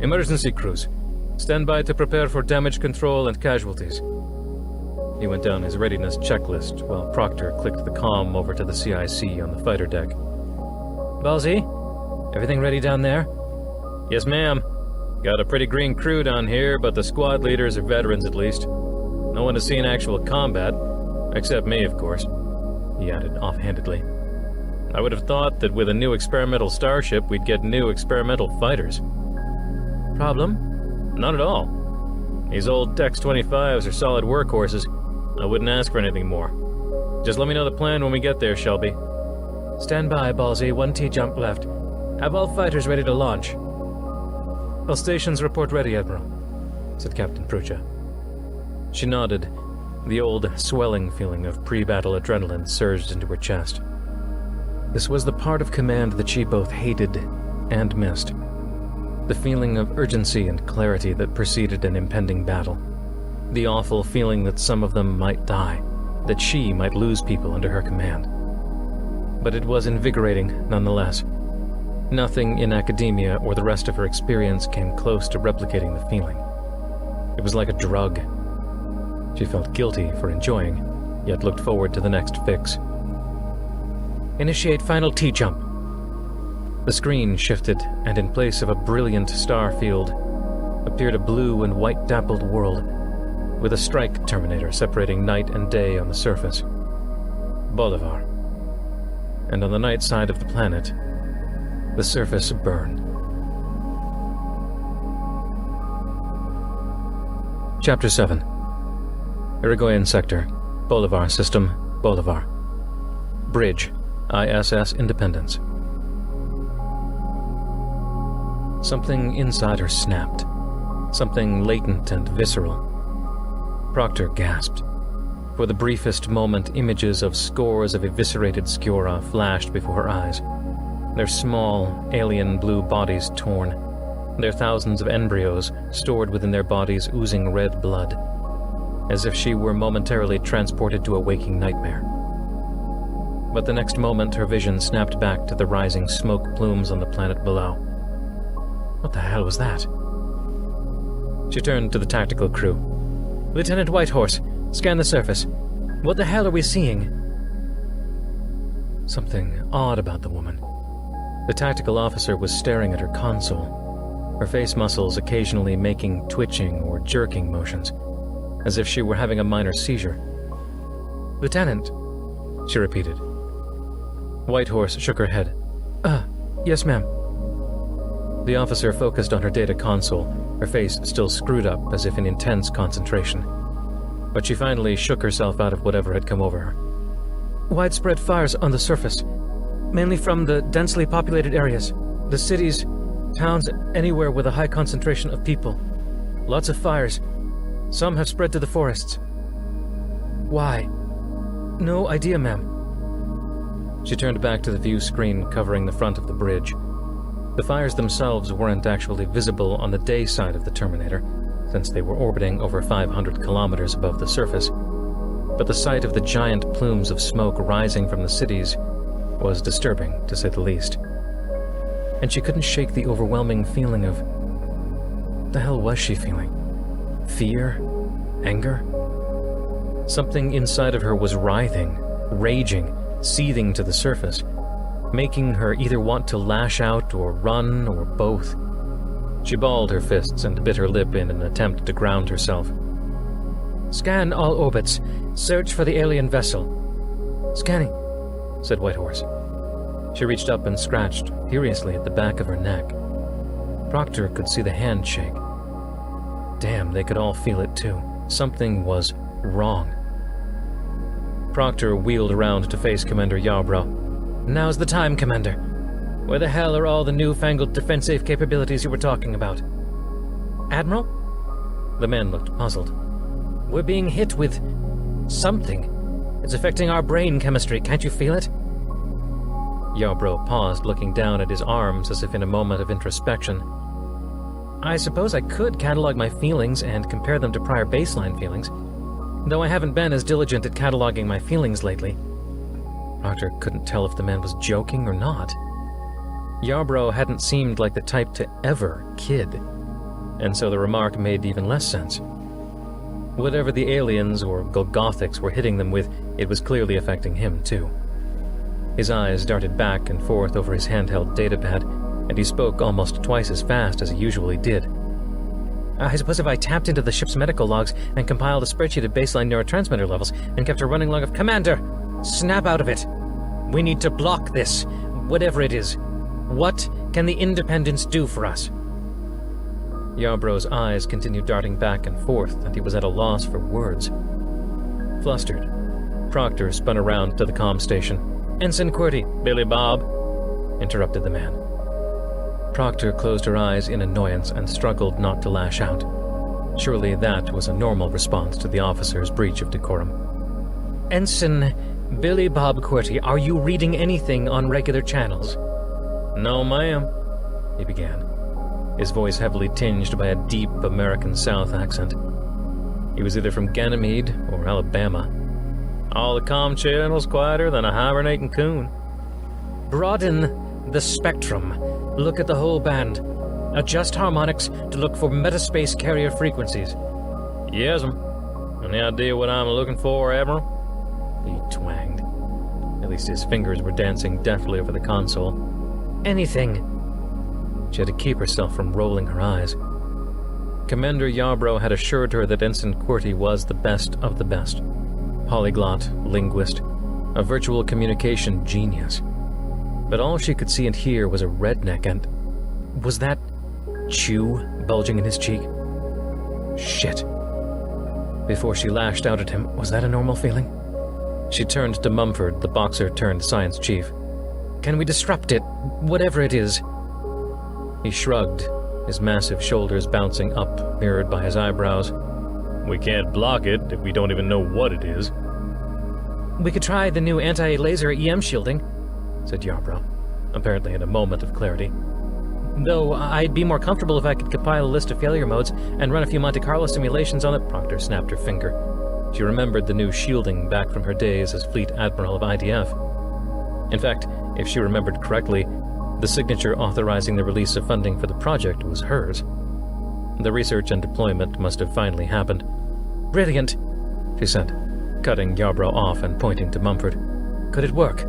Emergency crews, stand by to prepare for damage control and casualties." He went down his readiness checklist while Proctor clicked the comm over to the CIC on the fighter deck. "Ballsy, everything ready down there?" "Yes, ma'am. Got a pretty green crew down here, but the squad leaders are veterans at least. No one has seen actual combat, except me, of course," he added offhandedly. "I would have thought that with a new experimental starship, we'd get new experimental fighters." "Problem?" "Not at all. These old X-25s are solid workhorses. I wouldn't ask for anything more. Just let me know the plan when we get there, Shelby." "Stand by, Ballsy. 1 T-jump left. Have all fighters ready to launch." "All stations report ready, Admiral," said Captain Prucha. She nodded. The old, swelling feeling of pre-battle adrenaline surged into her chest. This was the part of command that she both hated and missed. The feeling of urgency and clarity that preceded an impending battle. The awful feeling that some of them might die, that she might lose people under her command. But it was invigorating, nonetheless. Nothing in academia or the rest of her experience came close to replicating the feeling. It was like a drug. She felt guilty for enjoying, yet looked forward to the next fix. "Initiate final T-jump." The screen shifted, and in place of a brilliant star field, appeared a blue and white dappled world, with a strike terminator separating night and day on the surface. Bolivar. And on the night side of the planet, the surface burned. Chapter 7. Irigoyen Sector, Bolivar System, Bolivar. Bridge, ISS Independence. Something inside her snapped. Something latent and visceral. Proctor gasped. For the briefest moment, images of scores of eviscerated Skura flashed before her eyes. Their small, alien blue bodies torn. Their thousands of embryos stored within their bodies oozing red blood. As if she were momentarily transported to a waking nightmare. But the next moment, her vision snapped back to the rising smoke plumes on the planet below. What the hell was that? She turned to the tactical crew. "Lieutenant Whitehorse, scan the surface. What the hell are we seeing?" Something odd about the woman. The tactical officer was staring at her console, her face muscles occasionally making twitching or jerking motions, as if she were having a minor seizure. "Lieutenant," she repeated. Whitehorse shook her head. Yes, ma'am." The officer focused on her data console, her face still screwed up as if in intense concentration. But she finally shook herself out of whatever had come over her. "Widespread fires on the surface, mainly from the densely populated areas, the cities, towns, anywhere with a high concentration of people. Lots of fires. Some have spread to the forests." "Why?" "No idea, ma'am." She turned back to the view screen covering the front of the bridge. The fires themselves weren't actually visible on the day side of the Terminator, since they were orbiting over 500 kilometers above the surface, but the sight of the giant plumes of smoke rising from the cities was disturbing, to say the least. And she couldn't shake the overwhelming feeling of... What the hell was she feeling? Fear? Anger? Something inside of her was writhing, raging, seething to the surface, making her either want to lash out or run or both. She balled her fists and bit her lip in an attempt to ground herself. "Scan all orbits. Search for the alien vessel." "Scanning," said Whitehorse. She reached up and scratched furiously at the back of her neck. Proctor could see the hand shake. Damn, they could all feel it too. Something was wrong. Proctor wheeled around to face Commander Yarbrough. Now's the time, Commander. Where the hell are all the newfangled defensive capabilities you were talking about? Admiral? The man looked puzzled. We're being hit with something. It's affecting our brain chemistry, can't you feel it? Yarbrough paused, looking down at his arms as if in a moment of introspection. I suppose I could catalog my feelings and compare them to prior baseline feelings, though I haven't been as diligent at cataloging my feelings lately. Proctor couldn't tell if the man was joking or not. Yarbrough hadn't seemed like the type to ever kid, and so the remark made even less sense. Whatever the aliens or Golgothics were hitting them with, it was clearly affecting him too. His eyes darted back and forth over his handheld datapad, and he spoke almost twice as fast as he usually did. I suppose if I tapped into the ship's medical logs and compiled a spreadsheet of baseline neurotransmitter levels and kept a running log of Commander, snap out of it. We need to block this, whatever it is. What can the Independents do for us? Yarbrough's eyes continued darting back and forth, and he was at a loss for words. Flustered, Proctor spun around to the comm station. Ensign QWERTY, Billy Bob, interrupted the man. Proctor closed her eyes in annoyance and struggled not to lash out. Surely that was a normal response to the officer's breach of decorum. Ensign Billy Bob QWERTY, are you reading anything on regular channels? No, ma'am, he began, his voice heavily tinged by a deep American South accent. He was either from Ganymede or Alabama. All the comm channels quieter than a hibernating coon. Broaden the spectrum. Look at the whole band. Adjust harmonics to look for metaspace carrier frequencies. Yes'm. Any idea what I'm looking for, Admiral? He twanged. At least his fingers were dancing deftly over the console. Anything. She had to keep herself from rolling her eyes. Commander Yarbrough had assured her that Ensign QWERTY was the best of the best. Polyglot, linguist, a virtual communication genius. But all she could see and hear was a redneck, and was that chew bulging in his cheek? Shit. Before she lashed out at him, was that a normal feeling? She turned to Mumford, the boxer-turned-science chief. Can we disrupt it, whatever it is? He shrugged, his massive shoulders bouncing up, mirrored by his eyebrows. We can't block it if we don't even know what it is. We could try the new anti-laser EM shielding, said Yarbrough, apparently in a moment of clarity. Though I'd be more comfortable if I could compile a list of failure modes and run a few Monte Carlo simulations on it. Proctor snapped her finger. She remembered the new shielding back from her days as Fleet Admiral of IDF. In fact, if she remembered correctly, the signature authorizing the release of funding for the project was hers. The research and deployment must have finally happened. Brilliant, she said, cutting Yarbrough off and pointing to Mumford. Could it work?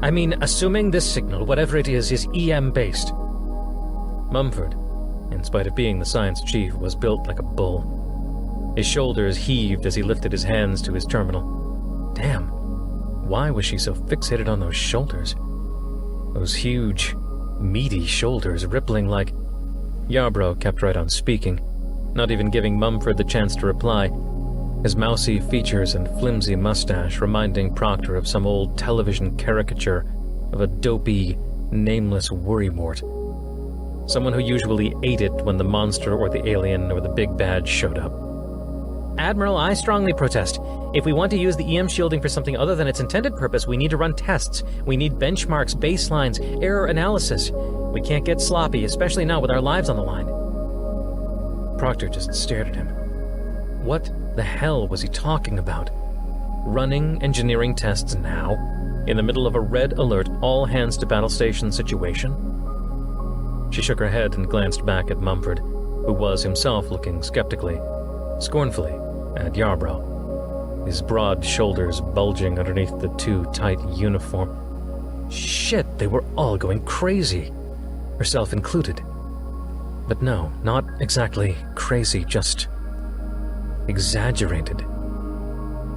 I mean, assuming this signal, whatever it is EM-based. Mumford, in spite of being the science chief, was built like a bull. His shoulders heaved as he lifted his hands to his terminal. Damn, why was she so fixated on those shoulders? Those huge, meaty shoulders rippling like... Yarbrough kept right on speaking, not even giving Mumford the chance to reply, his mousy features and flimsy mustache reminding Proctor of some old television caricature of a dopey, nameless worrywart. Someone who usually ate it when the monster or the alien or the big bad showed up. Admiral, I strongly protest. If we want to use the EM shielding for something other than its intended purpose, we need to run tests. We need benchmarks, baselines, error analysis. We can't get sloppy, especially now with our lives on the line. Proctor just stared at him. What the hell was he talking about? Running engineering tests now? In the middle of a red alert, all hands to battle station situation? She shook her head and glanced back at Mumford, who was himself looking skeptically, scornfully, at Yarbrough, his broad shoulders bulging underneath the too tight uniform. Shit, they were all going crazy, herself included. But no, not exactly crazy, just exaggerated.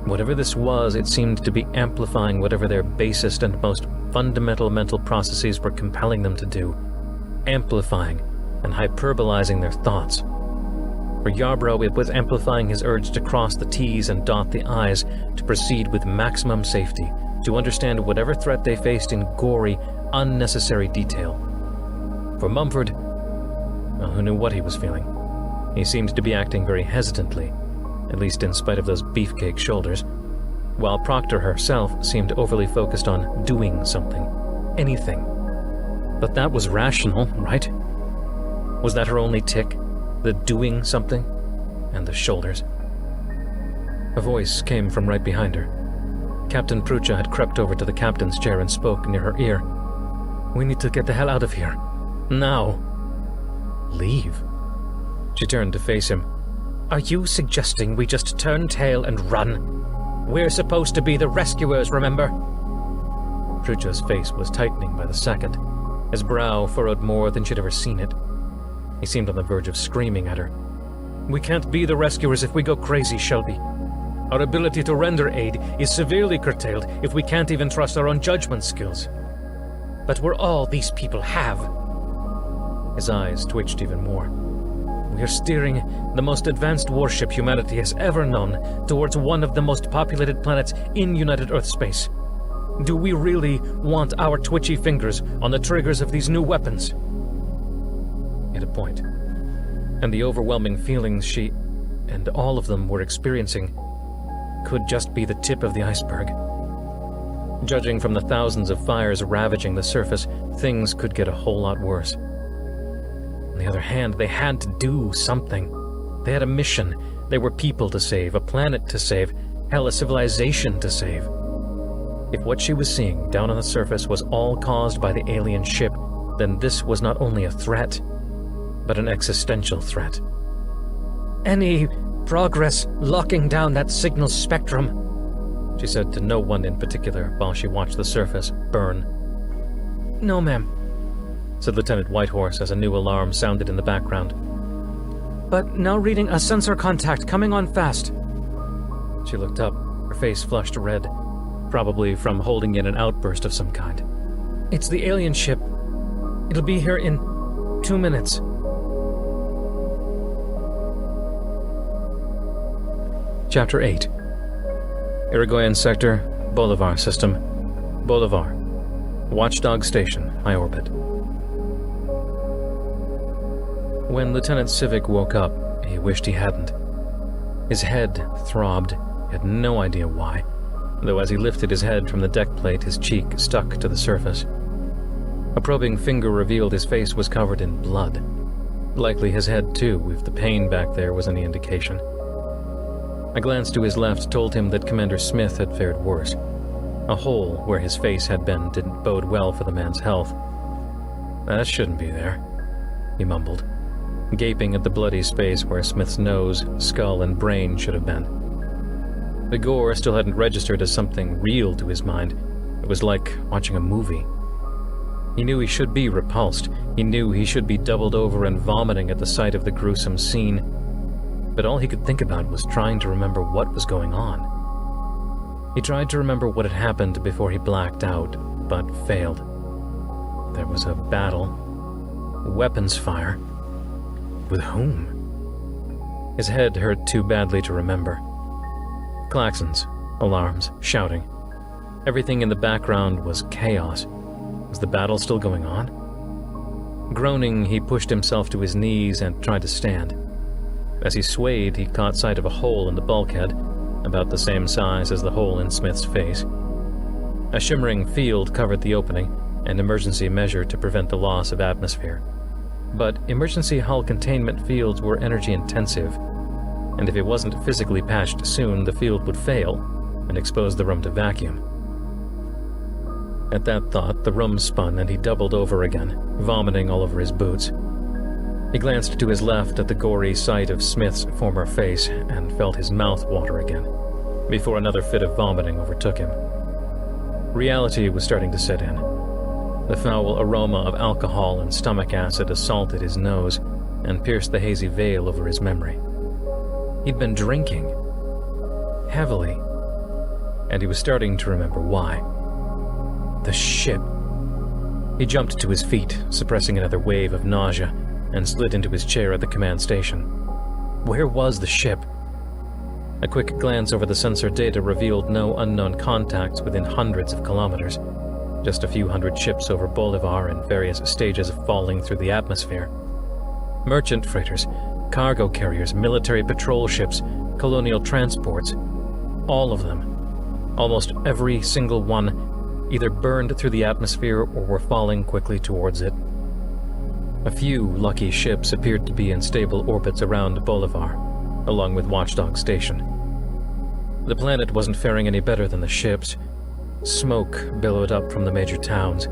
Whatever this was, it seemed to be amplifying whatever their basest and most fundamental mental processes were compelling them to do, amplifying and hyperbolizing their thoughts. For Yarbrough, it was amplifying his urge to cross the T's and dot the I's, to proceed with maximum safety, to understand whatever threat they faced in gory, unnecessary detail. For Mumford, well, who knew what he was feeling? He seemed to be acting very hesitantly, at least in spite of those beefcake shoulders, while Proctor herself seemed overly focused on doing something, anything. But that was rational, right? Was that her only tick? The doing something? And the shoulders? A voice came from right behind her. Captain Prucha had crept over to the captain's chair and spoke near her ear. "We need to get the hell out of here. Now." "Leave?" She turned to face him. "Are you suggesting we just turn tail and run? We're supposed to be the rescuers, remember?" Prucha's face was tightening by the second. His brow furrowed more than she'd ever seen it. He seemed on the verge of screaming at her. "We can't be the rescuers if we go crazy, Shelby. Our ability to render aid is severely curtailed if we can't even trust our own judgment skills. But we're all these people have." His eyes twitched even more. "We're steering the most advanced warship humanity has ever known towards one of the most populated planets in United Earth space. Do we really want our twitchy fingers on the triggers of these new weapons?" He had a point. And the overwhelming feelings she, and all of them, were experiencing could just be the tip of the iceberg. Judging from the thousands of fires ravaging the surface, things could get a whole lot worse. On the other hand, they had to do something. They had a mission. They were people to save, a planet to save, hell, a civilization to save. If what she was seeing down on the surface was all caused by the alien ship, then this was not only a threat, but an existential threat. "Any progress locking down that signal spectrum?" she said to no one in particular while she watched the surface burn. "No, ma'am," said Lieutenant Whitehorse as a new alarm sounded in the background. "But now reading a sensor contact coming on fast." She looked up, her face flushed red, probably from holding in an outburst of some kind. "It's the alien ship. It'll be here in 2 minutes." Chapter 8. Irigoyen Sector, Bolivar System, Bolivar. Watchdog Station, High Orbit. When Lieutenant Civic woke up, he wished he hadn't. His head throbbed, he had no idea why, though as he lifted his head from the deck plate, his cheek stuck to the surface. A probing finger revealed his face was covered in blood. Likely his head too, if the pain back there was any indication. A glance to his left told him that Commander Smith had fared worse. A hole where his face had been didn't bode well for the man's health. "That shouldn't be there," he mumbled, gaping at the bloody space where Smith's nose, skull, and brain should have been. The gore still hadn't registered as something real to his mind. It was like watching a movie. He knew he should be repulsed. He knew he should be doubled over and vomiting at the sight of the gruesome scene. But all he could think about was trying to remember what was going on. He tried to remember what had happened before he blacked out, but failed. There was a battle. Weapons fire. With whom? His head hurt too badly to remember. Klaxons, alarms, shouting. Everything in the background was chaos. Was the battle still going on? Groaning, he pushed himself to his knees and tried to stand. As he swayed, he caught sight of a hole in the bulkhead, about the same size as the hole in Smith's face. A shimmering field covered the opening, an emergency measure to prevent the loss of atmosphere. But emergency hull containment fields were energy-intensive, and if it wasn't physically patched soon, the field would fail and expose the room to vacuum. At that thought, the room spun and he doubled over again, vomiting all over his boots. He glanced to his left at the gory sight of Smith's former face and felt his mouth water again, before another fit of vomiting overtook him. Reality was starting to set in. The foul aroma of alcohol and stomach acid assaulted his nose and pierced the hazy veil over his memory. He'd been drinking. Heavily. And he was starting to remember why. The ship. He jumped to his feet, suppressing another wave of nausea, and slid into his chair at the command station. Where was the ship? A quick glance over the sensor data revealed no unknown contacts within hundreds of kilometers, just a few hundred ships over Bolivar in various stages of falling through the atmosphere. Merchant freighters, cargo carriers, military patrol ships, colonial transports, all of them, almost every single one, either burned through the atmosphere or were falling quickly towards it. A few lucky ships appeared to be in stable orbits around Bolivar, along with Watchdog Station. The planet wasn't faring any better than the ships. Smoke billowed up from the major towns,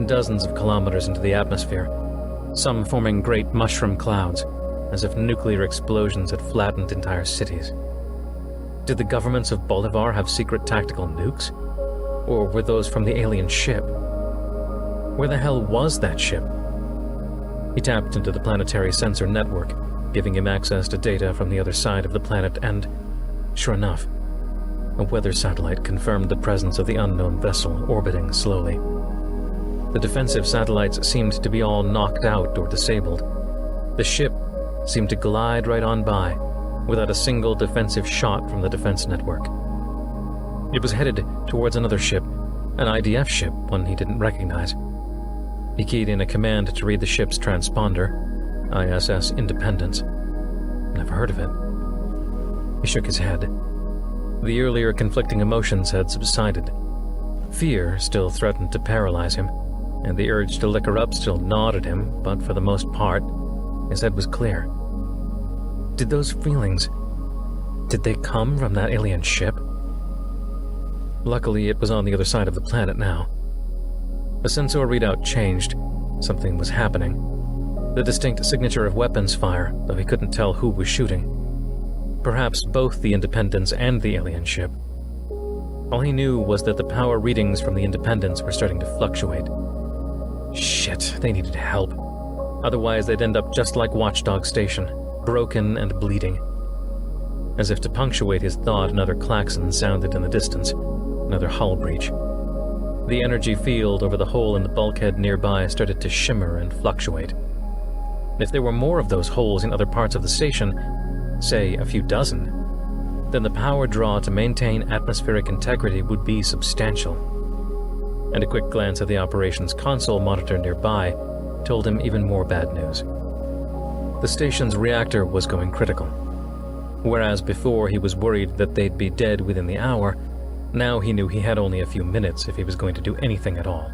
dozens of kilometers into the atmosphere, some forming great mushroom clouds, as if nuclear explosions had flattened entire cities. Did the governments of Bolivar have secret tactical nukes? Or were those from the alien ship? Where the hell was that ship? He tapped into the planetary sensor network, giving him access to data from the other side of the planet, and, sure enough, a weather satellite confirmed the presence of the unknown vessel orbiting slowly. The defensive satellites seemed to be all knocked out or disabled. The ship seemed to glide right on by, without a single defensive shot from the defense network. It was headed towards another ship, an IDF ship, one he didn't recognize. He keyed in a command to read the ship's transponder, ISS Independence. Never heard of it. He shook his head. The earlier conflicting emotions had subsided. Fear still threatened to paralyze him, and the urge to liquor up still gnawed at him, but for the most part, his head was clear. Did those feelings, did they come from that alien ship? Luckily, it was on the other side of the planet now. The sensor readout changed. Something was happening. The distinct signature of weapons fire, though he couldn't tell who was shooting. Perhaps both the Independence and the alien ship. All he knew was that the power readings from the Independence were starting to fluctuate. Shit, they needed help. Otherwise, they'd end up just like Watchdog Station, broken and bleeding. As if to punctuate his thought, another klaxon sounded in the distance, another hull breach. The energy field over the hole in the bulkhead nearby started to shimmer and fluctuate. If there were more of those holes in other parts of the station, say a few dozen, then the power draw to maintain atmospheric integrity would be substantial. And a quick glance at the operations console monitor nearby told him even more bad news. The station's reactor was going critical. Whereas before he was worried that they'd be dead within the hour, now he knew he had only a few minutes if he was going to do anything at all.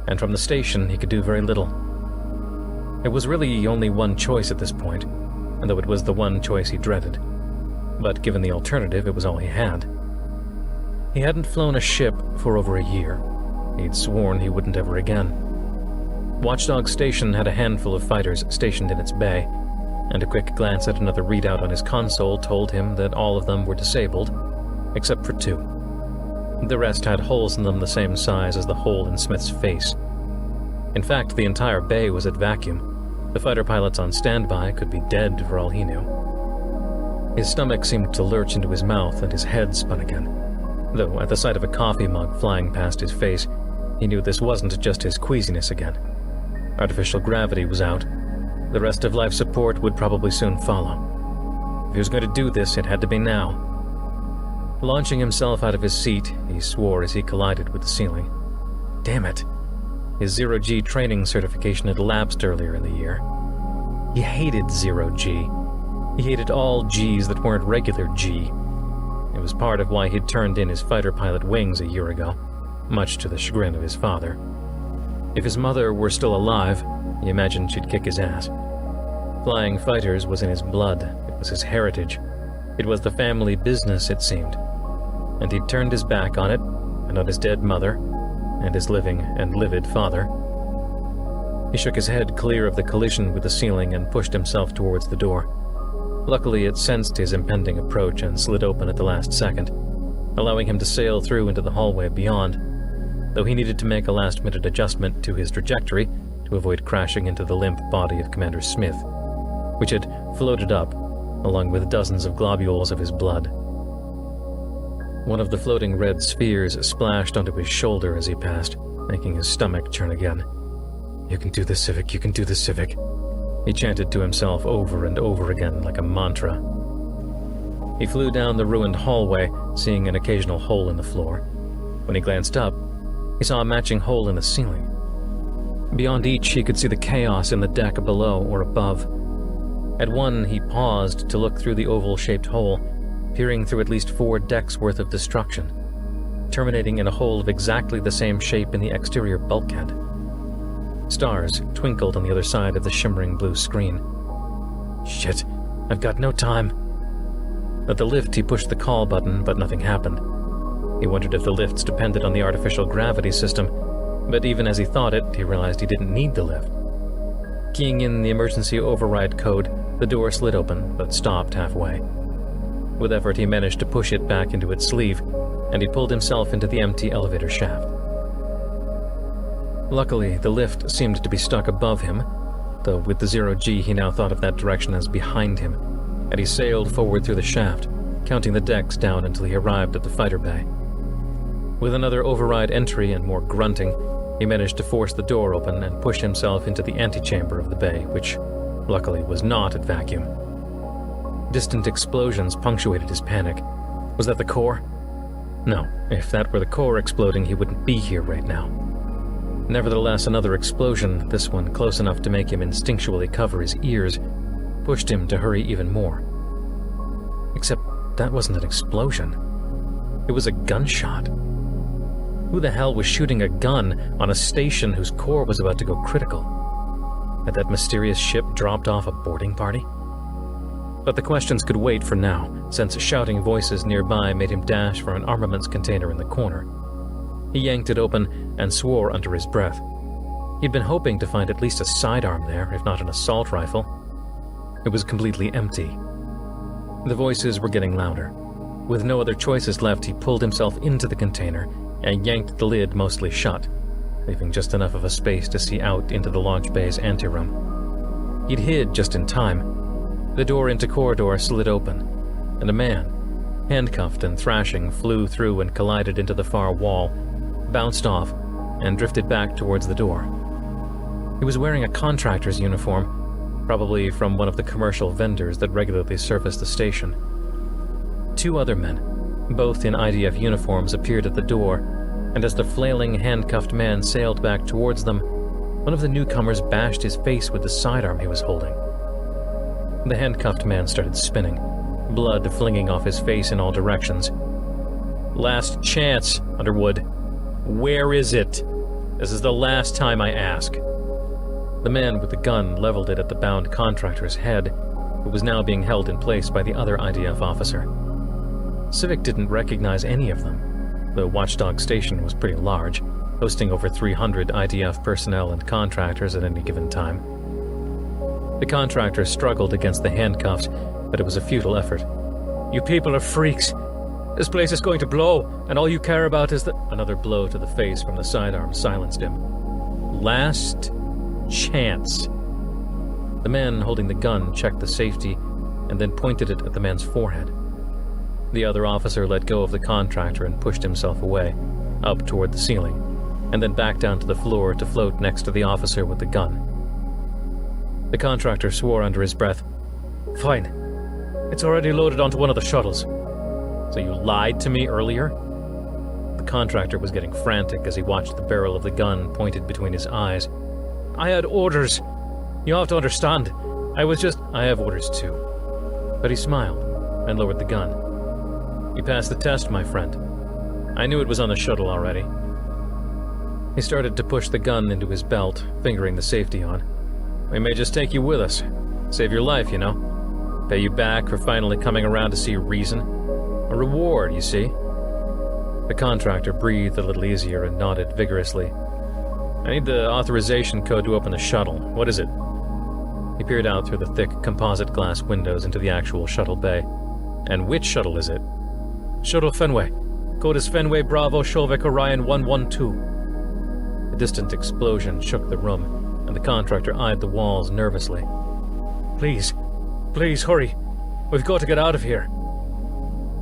And from the station, he could do very little. It was really only one choice at this point, and though it was the one choice he dreaded. But given the alternative, it was all he had. He hadn't flown a ship for over a year. He'd sworn he wouldn't ever again. Watchdog Station had a handful of fighters stationed in its bay, and a quick glance at another readout on his console told him that all of them were disabled, except for 2. The rest had holes in them the same size as the hole in Smith's face. In fact, the entire bay was at vacuum. The fighter pilots on standby could be dead for all he knew. His stomach seemed to lurch into his mouth and his head spun again, though at the sight of a coffee mug flying past his face, he knew this wasn't just his queasiness again. Artificial gravity was out. The rest of life support would probably soon follow. If he was going to do this, it had to be now. Launching himself out of his seat, he swore as he collided with the ceiling. Damn it. His Zero-G training certification had lapsed earlier in the year. He hated Zero-G. He hated all Gs that weren't regular G. It was part of why he'd turned in his fighter pilot wings a year ago, much to the chagrin of his father. If his mother were still alive, he imagined she'd kick his ass. Flying fighters was in his blood. It was his heritage. It was the family business, it seemed. And he'd turned his back on it, and on his dead mother, and his living and livid father. He shook his head clear of the collision with the ceiling and pushed himself towards the door. Luckily, it sensed his impending approach and slid open at the last second, allowing him to sail through into the hallway beyond, though he needed to make a last-minute adjustment to his trajectory to avoid crashing into the limp body of Commander Smith, which had floated up, along with dozens of globules of his blood. One of the floating red spheres splashed onto his shoulder as he passed, making his stomach churn again. "You can do this, Civic, you can do this, Civic," he chanted to himself over and over again like a mantra. He flew down the ruined hallway, seeing an occasional hole in the floor. When he glanced up, he saw a matching hole in the ceiling. Beyond each, he could see the chaos in the deck below or above. At one, he paused to look through the oval-shaped hole, peering through at least 4 decks worth of destruction, terminating in a hole of exactly the same shape in the exterior bulkhead. Stars twinkled on the other side of the shimmering blue screen. Shit, I've got no time. At the lift, he pushed the call button, but nothing happened. He wondered if the lifts depended on the artificial gravity system, but even as he thought it, he realized he didn't need the lift. Keying in the emergency override code, the door slid open, but stopped halfway. With effort, he managed to push it back into its sleeve, and he pulled himself into the empty elevator shaft. Luckily, the lift seemed to be stuck above him, though with the 0G he now thought of that direction as behind him, and he sailed forward through the shaft, counting the decks down until he arrived at the fighter bay. With another override entry and more grunting, he managed to force the door open and push himself into the antechamber of the bay, which, luckily, was not at vacuum. Distant explosions punctuated his panic. Was that the core? No, if that were the core exploding, he wouldn't be here right now. Nevertheless, another explosion, this one close enough to make him instinctually cover his ears, pushed him to hurry even more. Except that wasn't an explosion. It was a gunshot. Who the hell was shooting a gun on a station whose core was about to go critical? Had that mysterious ship dropped off a boarding party? But the questions could wait for now, since shouting voices nearby made him dash for an armaments container in the corner. He yanked it open and swore under his breath. He'd been hoping to find at least a sidearm there, if not an assault rifle. It was completely empty. The voices were getting louder. With no other choices left, he pulled himself into the container and yanked the lid mostly shut, leaving just enough of a space to see out into the launch bay's anteroom. He'd hid just in time. The door into corridor slid open, and a man, handcuffed and thrashing, flew through and collided into the far wall, bounced off, and drifted back towards the door. He was wearing a contractor's uniform, probably from one of the commercial vendors that regularly service the station. 2 other men, both in IDF uniforms, appeared at the door, and as the flailing, handcuffed man sailed back towards them, one of the newcomers bashed his face with the sidearm he was holding. The handcuffed man started spinning, blood flinging off his face in all directions. "Last chance, Underwood. Where is it? This is the last time I ask." The man with the gun leveled it at the bound contractor's head, who was now being held in place by the other IDF officer. Civic didn't recognize any of them. The Watchdog station was pretty large, hosting over 300 IDF personnel and contractors at any given time. The contractor struggled against the handcuffs, but it was a futile effort. "You people are freaks. This place is going to blow, and all you care about is the—" Another blow to the face from the sidearm silenced him. "Last chance." The man holding the gun checked the safety and then pointed it at the man's forehead. The other officer let go of the contractor and pushed himself away, up toward the ceiling, and then back down to the floor to float next to the officer with the gun. The contractor swore under his breath. "Fine. It's already loaded onto one of the shuttles." "So you lied to me earlier?" The contractor was getting frantic as he watched the barrel of the gun pointed between his eyes. "I had orders. You have to understand. I have orders too." But he smiled and lowered the gun. "You passed the test, my friend. I knew it was on the shuttle already." He started to push the gun into his belt, fingering the safety on. "We may just take you with us. Save your life, you know. Pay you back for finally coming around to see reason. A reward, you see." The contractor breathed a little easier and nodded vigorously. "I need the authorization code to open the shuttle. What is it?" He peered out through the thick composite glass windows into the actual shuttle bay. "And which shuttle is it?" "Shuttle Fenway. Code is Fenway Bravo Sholvik Orion 112. A distant explosion shook the room, and the contractor eyed the walls nervously. Please, hurry. We've got to get out of here."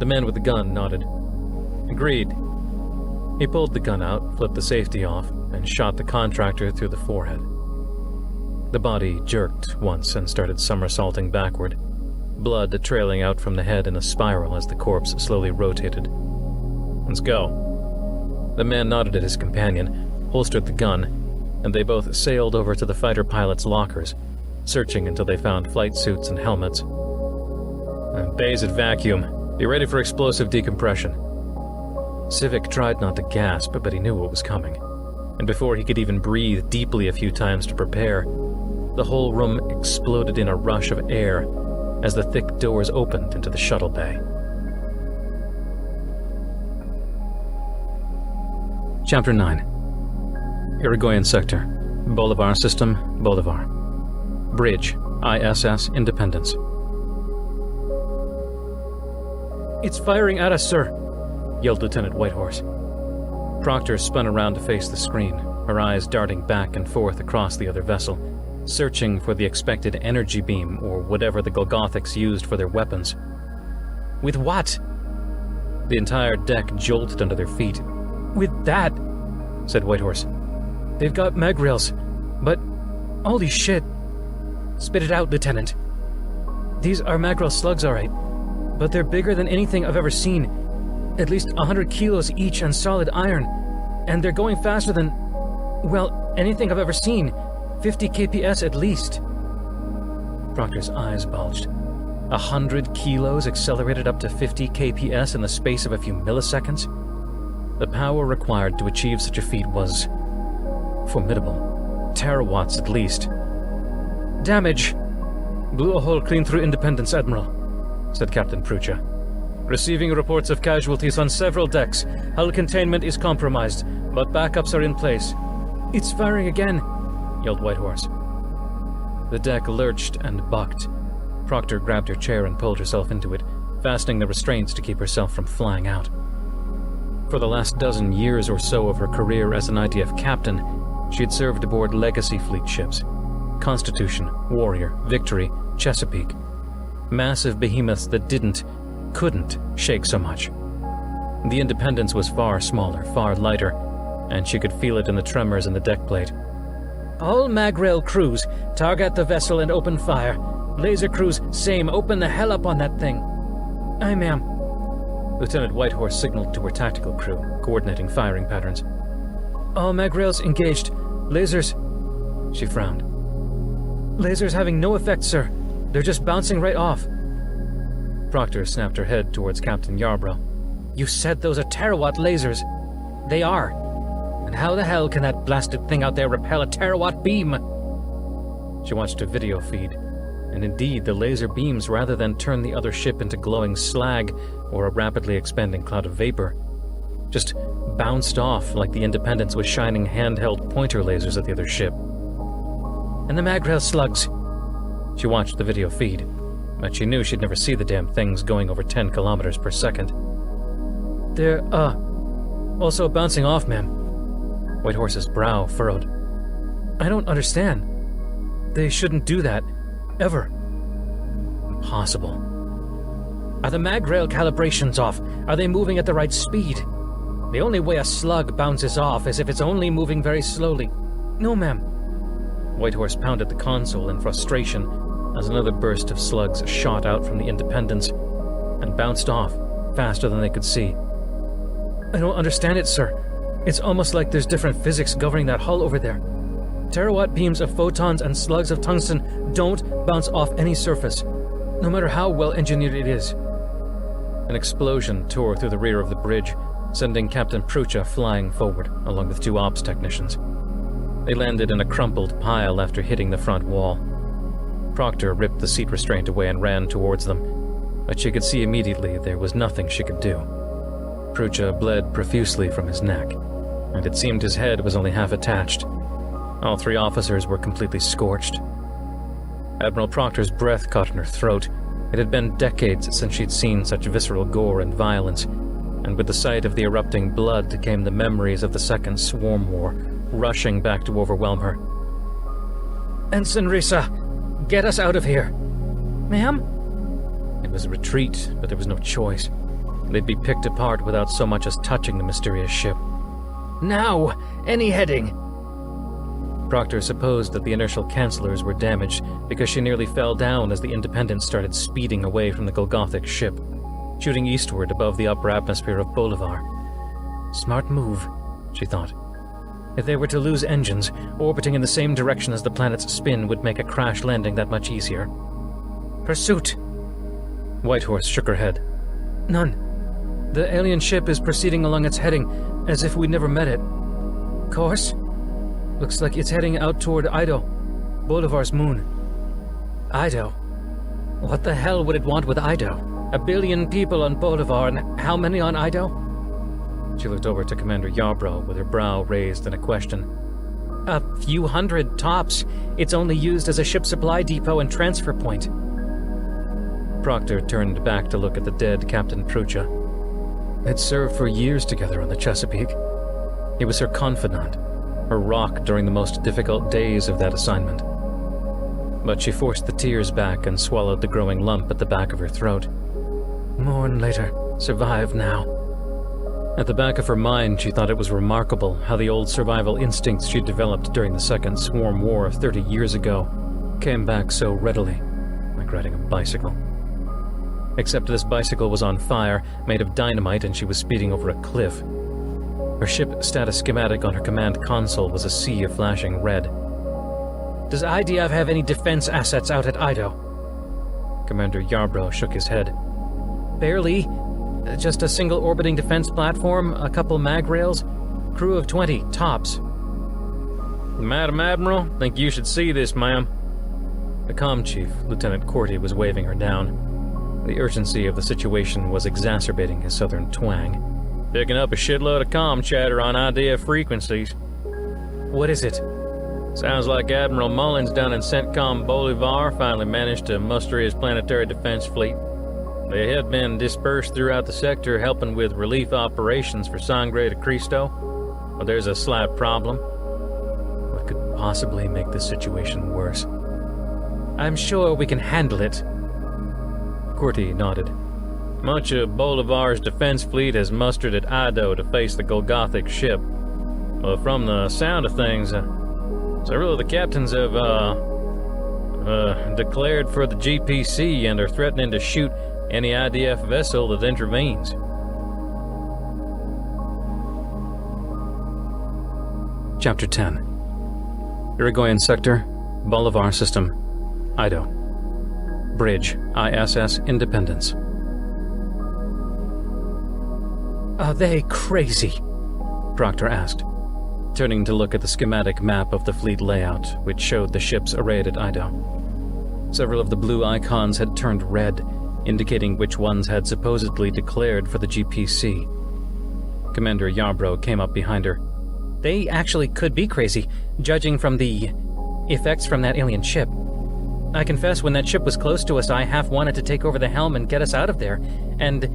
The man with the gun nodded. "Agreed." He pulled the gun out, flipped the safety off, and shot the contractor through the forehead. The body jerked once and started somersaulting backward, blood trailing out from the head in a spiral as the corpse slowly rotated. "Let's go." The man nodded at his companion, holstered the gun, and they both sailed over to the fighter pilot's lockers, searching until they found flight suits and helmets. "Bays at vacuum. Be ready for explosive decompression." Civic tried not to gasp, but he knew what was coming. And before he could even breathe deeply a few times to prepare, the whole room exploded in a rush of air as the thick doors opened into the shuttle bay. Chapter 9. Irigoyen Sector. Bolivar System, Bolivar. Bridge, ISS Independence. "It's firing at us, sir," yelled Lieutenant Whitehorse. Proctor spun around to face the screen, her eyes darting back and forth across the other vessel, searching for the expected energy beam or whatever the Golgothics used for their weapons. "With what?" The entire deck jolted under their feet. "With that," said Whitehorse. "they've got mag rails, but holy shit. Spit it out, Lieutenant. These are mag rail slugs, all right, but they're bigger than anything I've ever seen. At least 100 kilos each and solid iron, and they're going faster than, well, anything I've ever seen. 50 kps at least." Proctor's eyes bulged. 100 kilos accelerated up to 50 kps in the space of a few milliseconds? The power required to achieve such a feat was formidable. Terawatts at least. "Damage. Blew a hole clean through Independence, Admiral," said Captain Prucha. "Receiving reports of casualties on several decks. Hull containment is compromised, but backups are in place." "It's firing again," yelled Whitehorse. The deck lurched and bucked. Proctor grabbed her chair and pulled herself into it, fastening the restraints to keep herself from flying out. For the last dozen years or so of her career as an IDF captain, she had served aboard legacy fleet ships. Constitution, Warrior, Victory, Chesapeake. Massive behemoths that couldn't shake so much. The Independence was far smaller, far lighter, and she could feel it in the tremors in the deck plate. "All mag-rail crews, target the vessel and open fire. Laser crews, same, open the hell up on that thing." "Aye, ma'am." Lieutenant Whitehorse signaled to her tactical crew, coordinating firing patterns. "All mag-rails engaged. Lasers..." She frowned. "Lasers having no effect, sir. They're just bouncing right off." Proctor snapped her head towards Captain Yarbrough. "You said those are terawatt lasers. They are. And how the hell can that blasted thing out there repel a terawatt beam?" She watched a video feed, and indeed the laser beams, rather than turn the other ship into glowing slag or a rapidly expanding cloud of vapor, just bounced off like the Independence was shining handheld pointer lasers at the other ship. "And the mag-rail slugs." She watched the video feed, but she knew she'd never see the damn things going over 10 kilometers per second. "They're, also bouncing off, ma'am." Whitehorse's brow furrowed. "I don't understand. They shouldn't do that. Ever." "Impossible." "Are the mag-rail calibrations off? Are they moving at the right speed? The only way a slug bounces off is if it's only moving very slowly." "No, ma'am." Whitehorse pounded the console in frustration as another burst of slugs shot out from the Independence and bounced off faster than they could see. "I don't understand it, sir. It's almost like there's different physics governing that hull over there. Terawatt beams of photons and slugs of tungsten don't bounce off any surface, no matter how well engineered it is." An explosion tore through the rear of the bridge, sending Captain Prucha flying forward, along with 2 ops technicians. They landed in a crumpled pile after hitting the front wall. Proctor ripped the seat restraint away and ran towards them, but she could see immediately there was nothing she could do. Prucha bled profusely from his neck, and it seemed his head was only half attached. All 3 officers were completely scorched. Admiral Proctor's breath caught in her throat. It had been decades since she'd seen such visceral gore and violence, and with the sight of the erupting blood came the memories of the Second Swarm War, rushing back to overwhelm her. "Ensign Risa, get us out of here." "Ma'am?" It was a retreat, but there was no choice. They'd be picked apart without so much as touching the mysterious ship. "Now! Any heading!" Proctor supposed that the inertial cancellors were damaged because she nearly fell down as the Independence started speeding away from the Golgothic ship, shooting eastward above the upper atmosphere of Bolivar. Smart move, she thought. If they were to lose engines, orbiting in the same direction as the planet's spin would make a crash landing that much easier. Pursuit! Whitehorse shook her head. None. The alien ship is proceeding along its heading, as if we'd never met it. Course? Looks like it's heading out toward Ido, Bolivar's moon. Ido? What the hell would it want with Ido? 1 billion people on Bolivar, and how many on Ido? She looked over to Commander Yarbrough with her brow raised in a question. A few hundred, tops. It's only used as a ship supply depot and transfer point. Proctor turned back to look at the dead Captain Prucha. They'd served for years together on the Chesapeake. He was her confidant, her rock during the most difficult days of that assignment. But she forced the tears back and swallowed the growing lump at the back of her throat. Mourn later, survive now. At the back of her mind, she thought it was remarkable how the old survival instincts she'd developed during the Second Swarm War 30 years ago came back so readily, like riding a bicycle. Except this bicycle was on fire, made of dynamite, and she was speeding over a cliff. Her ship status schematic on her command console was a sea of flashing red. Does IDF have any defense assets out at Ido? Commander Yarbrough shook his head. Barely. Just a single orbiting defense platform, a couple mag rails, crew of 20, tops. Madam Admiral, think you should see this, ma'am. The comm chief, Lieutenant Corty, was waving her down. The urgency of the situation was exacerbating his southern twang. Picking up a shitload of comm chatter on IDF frequencies. What is it? Sounds like Admiral Mullins down in CENTCOM Bolivar finally managed to muster his planetary defense fleet. They had been dispersed throughout the sector helping with relief operations for Sangre de Cristo, but there's a slight problem. What could possibly make this situation worse? I'm sure we can handle it. Corty nodded. Much of Bolivar's defense fleet has mustered at Ido to face the Golgothic ship. But from the sound of things, several of the captains have, declared for the GPC and are threatening to shoot any IDF vessel that intervenes. Chapter 10. Irigoyen Sector, Bolivar System, Ido. Bridge, ISS Independence. Are they crazy? Proctor asked, turning to look at the schematic map of the fleet layout, which showed the ships arrayed at Ido. Several of the blue icons had turned red, indicating which ones had supposedly declared for the GPC. Commander Yarbrough came up behind her. They actually could be crazy, judging from the effects from that alien ship. I confess, when that ship was close to us, I half wanted to take over the helm and get us out of there, and,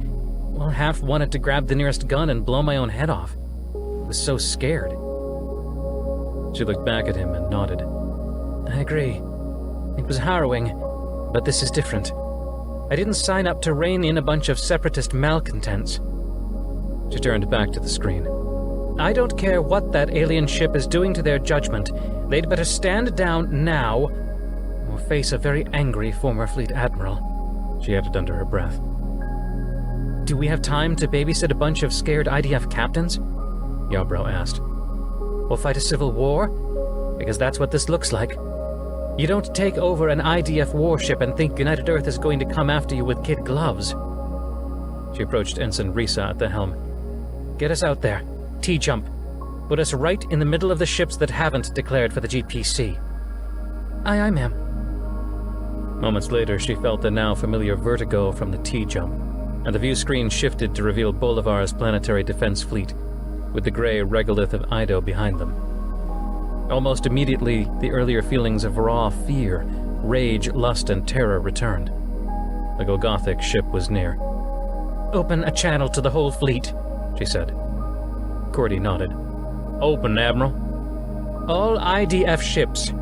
well, half wanted to grab the nearest gun and blow my own head off. I was so scared. She looked back at him and nodded. I agree. It was harrowing, but this is different. I didn't sign up to rein in a bunch of separatist malcontents. She turned back to the screen. I don't care what that alien ship is doing to their judgment. They'd better stand down now, or face a very angry former fleet admiral, she added under her breath. Do we have time to babysit a bunch of scared IDF captains? Yarbrough asked. Or fight a civil war? Because that's what this looks like. You don't take over an IDF warship and think United Earth is going to come after you with kid gloves. She approached Ensign Risa at the helm. Get us out there. T-jump. Put us right in the middle of the ships that haven't declared for the GPC. Aye, aye, ma'am. Moments later, she felt the now familiar vertigo from the T-jump, and the view screen shifted to reveal Bolivar's planetary defense fleet, with the gray regolith of Ido behind them. Almost immediately, the earlier feelings of raw fear, rage, lust, and terror returned. The Golgothic ship was near. Open a channel to the whole fleet, she said. Corty nodded. Open, Admiral. All IDF ships.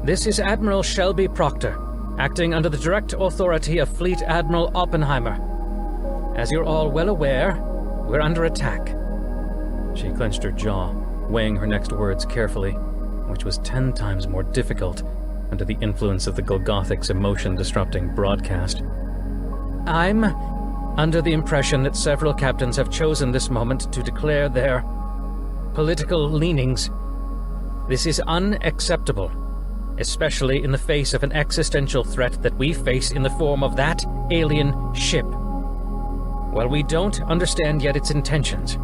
This is Admiral Shelby Proctor, acting under the direct authority of Fleet Admiral Oppenheimer. As you're all well aware, we're under attack. She clenched her jaw, weighing her next words carefully, which was 10 times more difficult under the influence of the Golgothic's emotion-disrupting broadcast. I'm under the impression that several captains have chosen this moment to declare their political leanings. This is unacceptable, especially in the face of an existential threat that we face in the form of that alien ship. While we don't understand yet its intentions,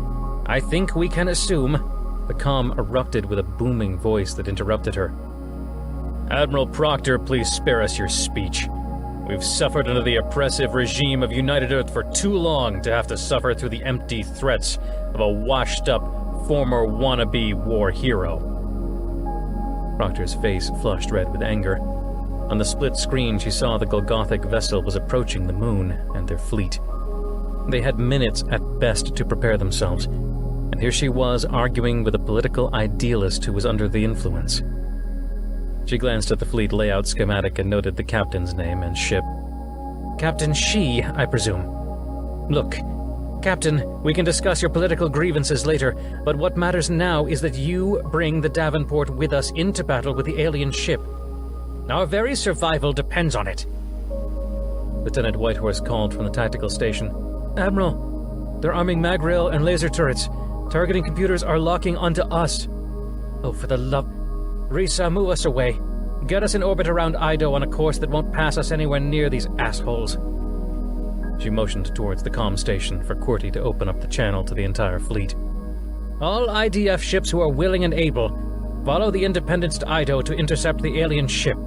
I think we can assume. The comm erupted with a booming voice that interrupted her. Admiral Proctor, please spare us your speech. We've suffered under the oppressive regime of United Earth for too long to have to suffer through the empty threats of a washed-up, former wannabe war hero. Proctor's face flushed red with anger. On the split screen, she saw the Golgothic vessel was approaching the moon and their fleet. They had minutes at best to prepare themselves, and here she was arguing with a political idealist who was under the influence. She glanced at the fleet layout schematic and noted the captain's name and ship. Captain Shi, I presume. Look, Captain, we can discuss your political grievances later, but what matters now is that you bring the Davenport with us into battle with the alien ship. Our very survival depends on it. Lieutenant Whitehorse called from the tactical station. Admiral, they're arming mag rail and laser turrets. Targeting computers are locking onto us. Oh, for the love... Risa, move us away. Get us in orbit around Ido on a course that won't pass us anywhere near these assholes. She motioned towards the comm station for QWERTY to open up the channel to the entire fleet. All IDF ships who are willing and able, follow the Independence to Ido to intercept the alien ship.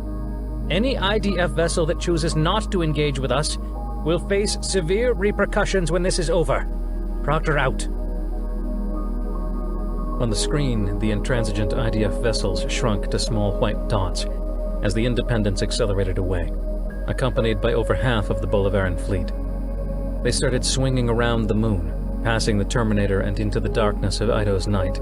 Any IDF vessel that chooses not to engage with us will face severe repercussions when this is over. Proctor out. On the screen, the intransigent IDF vessels shrunk to small white dots as the Independence accelerated away, accompanied by over half of the Bolivaran fleet. They started swinging around the moon, passing the Terminator and into the darkness of Ido's night.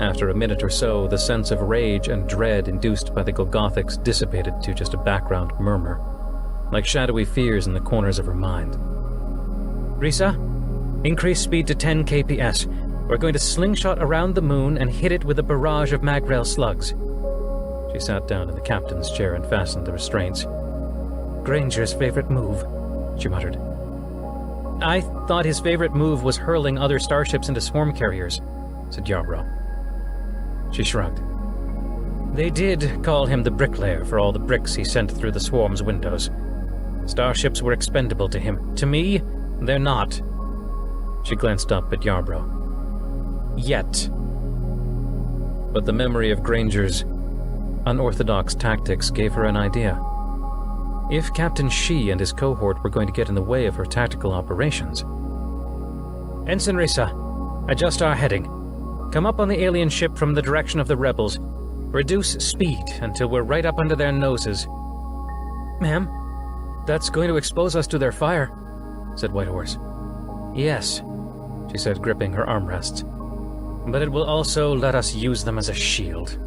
After a minute or so, the sense of rage and dread induced by the Golgothics dissipated to just a background murmur, like shadowy fears in the corners of her mind. Risa, increase speed to 10 kps. We're going to slingshot around the moon and hit it with a barrage of magrail slugs. She sat down in the captain's chair and fastened the restraints. Granger's favorite move, she muttered. I thought his favorite move was hurling other starships into swarm carriers, said Yarbrough. She shrugged. They did call him the bricklayer for all the bricks he sent through the swarm's windows. Starships were expendable to him. To me, they're not. She glanced up at Yarbrough. Yet. But the memory of Granger's unorthodox tactics gave her an idea. If Captain Shi and his cohort were going to get in the way of her tactical operations... Ensign Risa, adjust our heading. Come up on the alien ship from the direction of the rebels. Reduce speed until we're right up under their noses. Ma'am, that's going to expose us to their fire, said Whitehorse. Yes, she said, gripping her armrests. But it will also let us use them as a shield.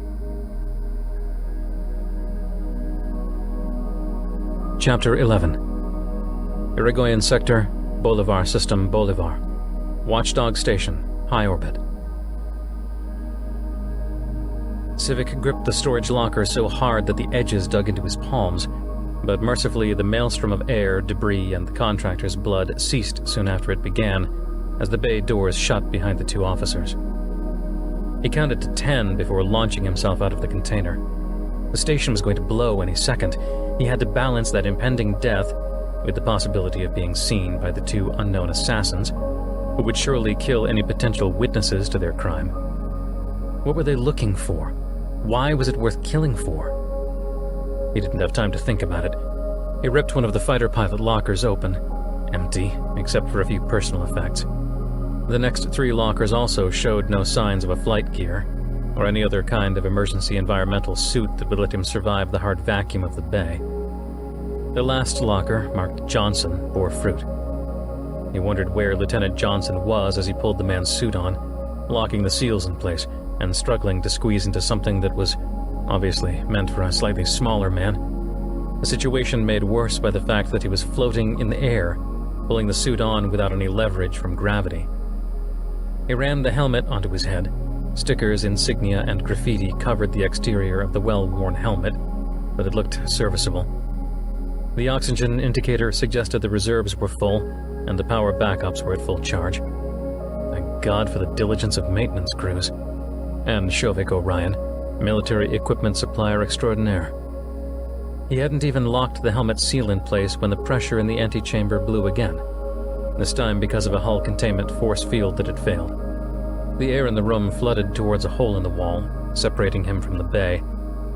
Chapter 11. Irigoyen Sector, Bolivar System, Bolivar. Watchdog Station, high orbit. Civic gripped the storage locker so hard that the edges dug into his palms, but mercifully the maelstrom of air, debris, and the contractor's blood ceased soon after it began, as the bay doors shut behind the two officers. He counted to 10 before launching himself out of the container. The station was going to blow any second. He had to balance that impending death with the possibility of being seen by the two unknown assassins, who would surely kill any potential witnesses to their crime. What were they looking for? Why was it worth killing for? He didn't have time to think about it. He ripped one of the fighter pilot lockers open, empty except for a few personal effects. The next 3 lockers also showed no signs of a flight gear, or any other kind of emergency environmental suit that would let him survive the hard vacuum of the bay. The last locker, marked Johnson, bore fruit. He wondered where Lieutenant Johnson was as he pulled the man's suit on, locking the seals in place and struggling to squeeze into something that was obviously meant for a slightly smaller man. A situation made worse by the fact that he was floating in the air, pulling the suit on without any leverage from gravity. He rammed the helmet onto his head, Stickers, insignia, and graffiti covered the exterior of the well-worn helmet, but it looked serviceable. The oxygen indicator suggested the reserves were full, and the power backups were at full charge. Thank God for the diligence of maintenance crews. And Shovik Orion, military equipment supplier extraordinaire. He hadn't even locked the helmet seal in place when the pressure in the antechamber blew again, this time because of a hull containment force field that had failed. The air in the room flooded towards a hole in the wall, separating him from the bay,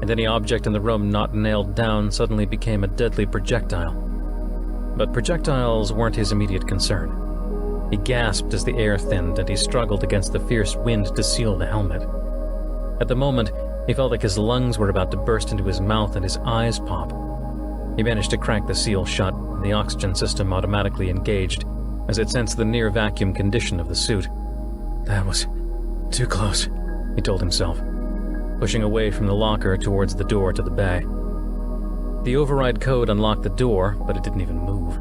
and any object in the room not nailed down suddenly became a deadly projectile. But projectiles weren't his immediate concern. He gasped as the air thinned and he struggled against the fierce wind to seal the helmet. At the moment, he felt like his lungs were about to burst into his mouth and his eyes pop. He managed to crank the seal shut, and the oxygen system automatically engaged as it sensed the near-vacuum condition of the suit. That was too close, he told himself, pushing away from the locker towards the door to the bay. The override code unlocked the door, but it didn't even move.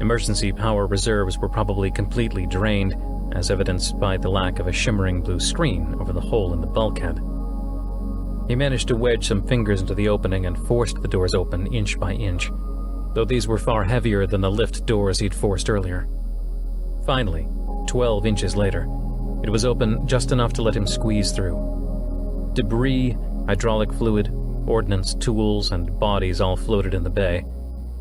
Emergency power reserves were probably completely drained, as evidenced by the lack of a shimmering blue screen over the hole in the bulkhead. He managed to wedge some fingers into the opening and forced the doors open inch by inch, though these were far heavier than the lift doors he'd forced earlier. Finally, 12 inches later, it was open just enough to let him squeeze through. Debris, hydraulic fluid, ordnance, tools, and bodies all floated in the bay,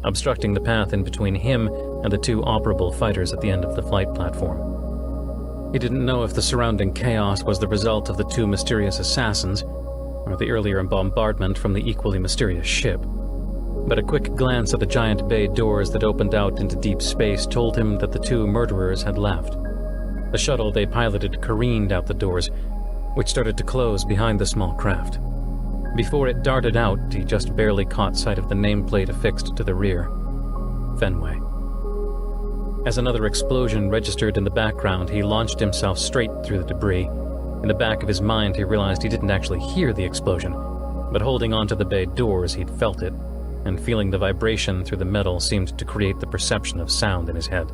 obstructing the path in between him and the two operable fighters at the end of the flight platform. He didn't know if the surrounding chaos was the result of the two mysterious assassins or the earlier bombardment from the equally mysterious ship, but a quick glance at the giant bay doors that opened out into deep space told him that the two murderers had left. The shuttle they piloted careened out the doors, which started to close behind the small craft. Before it darted out, he just barely caught sight of the nameplate affixed to the rear. Fenway. As another explosion registered in the background, he launched himself straight through the debris. In the back of his mind, he realized he didn't actually hear the explosion, but holding onto the bay doors, he'd felt it, and feeling the vibration through the metal seemed to create the perception of sound in his head.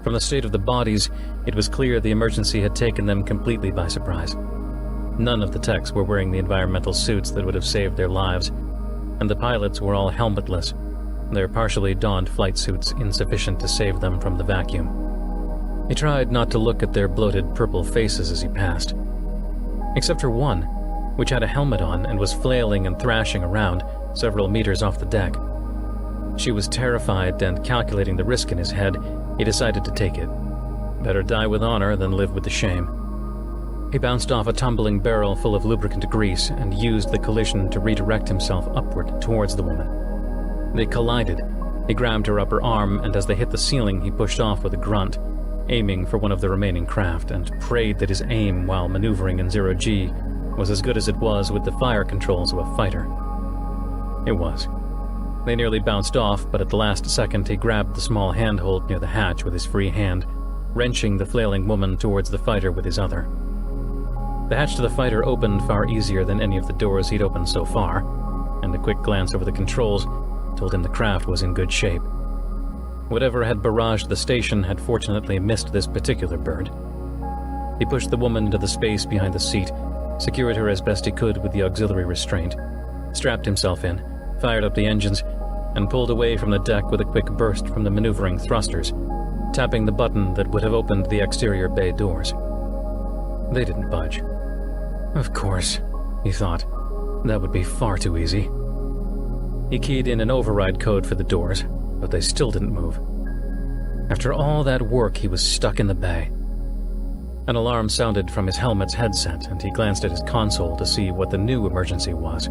From the state of the bodies, it was clear the emergency had taken them completely by surprise. None of the techs were wearing the environmental suits that would have saved their lives, and the pilots were all helmetless, their partially donned flight suits insufficient to save them from the vacuum. He tried not to look at their bloated purple faces as he passed, except for one, which had a helmet on and was flailing and thrashing around several meters off the deck. She was terrified, and calculating the risk in his head, he decided to take it. Better die with honor than live with the shame. He bounced off a tumbling barrel full of lubricant grease and used the collision to redirect himself upward towards the woman. They collided. He grabbed her upper arm, and as they hit the ceiling, he pushed off with a grunt, aiming for one of the remaining craft, and prayed that his aim while maneuvering in zero-G was as good as it was with the fire controls of a fighter. It was. They nearly bounced off, but at the last second he grabbed the small handhold near the hatch with his free hand, wrenching the flailing woman towards the fighter with his other. The hatch to the fighter opened far easier than any of the doors he'd opened so far, and a quick glance over the controls told him the craft was in good shape. Whatever had barraged the station had fortunately missed this particular bird. He pushed the woman into the space behind the seat, secured her as best he could with the auxiliary restraint, strapped himself in, fired up the engines, and pulled away from the deck with a quick burst from the maneuvering thrusters, tapping the button that would have opened the exterior bay doors. They didn't budge. Of course, he thought. That would be far too easy. He keyed in an override code for the doors, but they still didn't move. After all that work, he was stuck in the bay. An alarm sounded from his helmet's headset, and he glanced at his console to see what the new emergency was.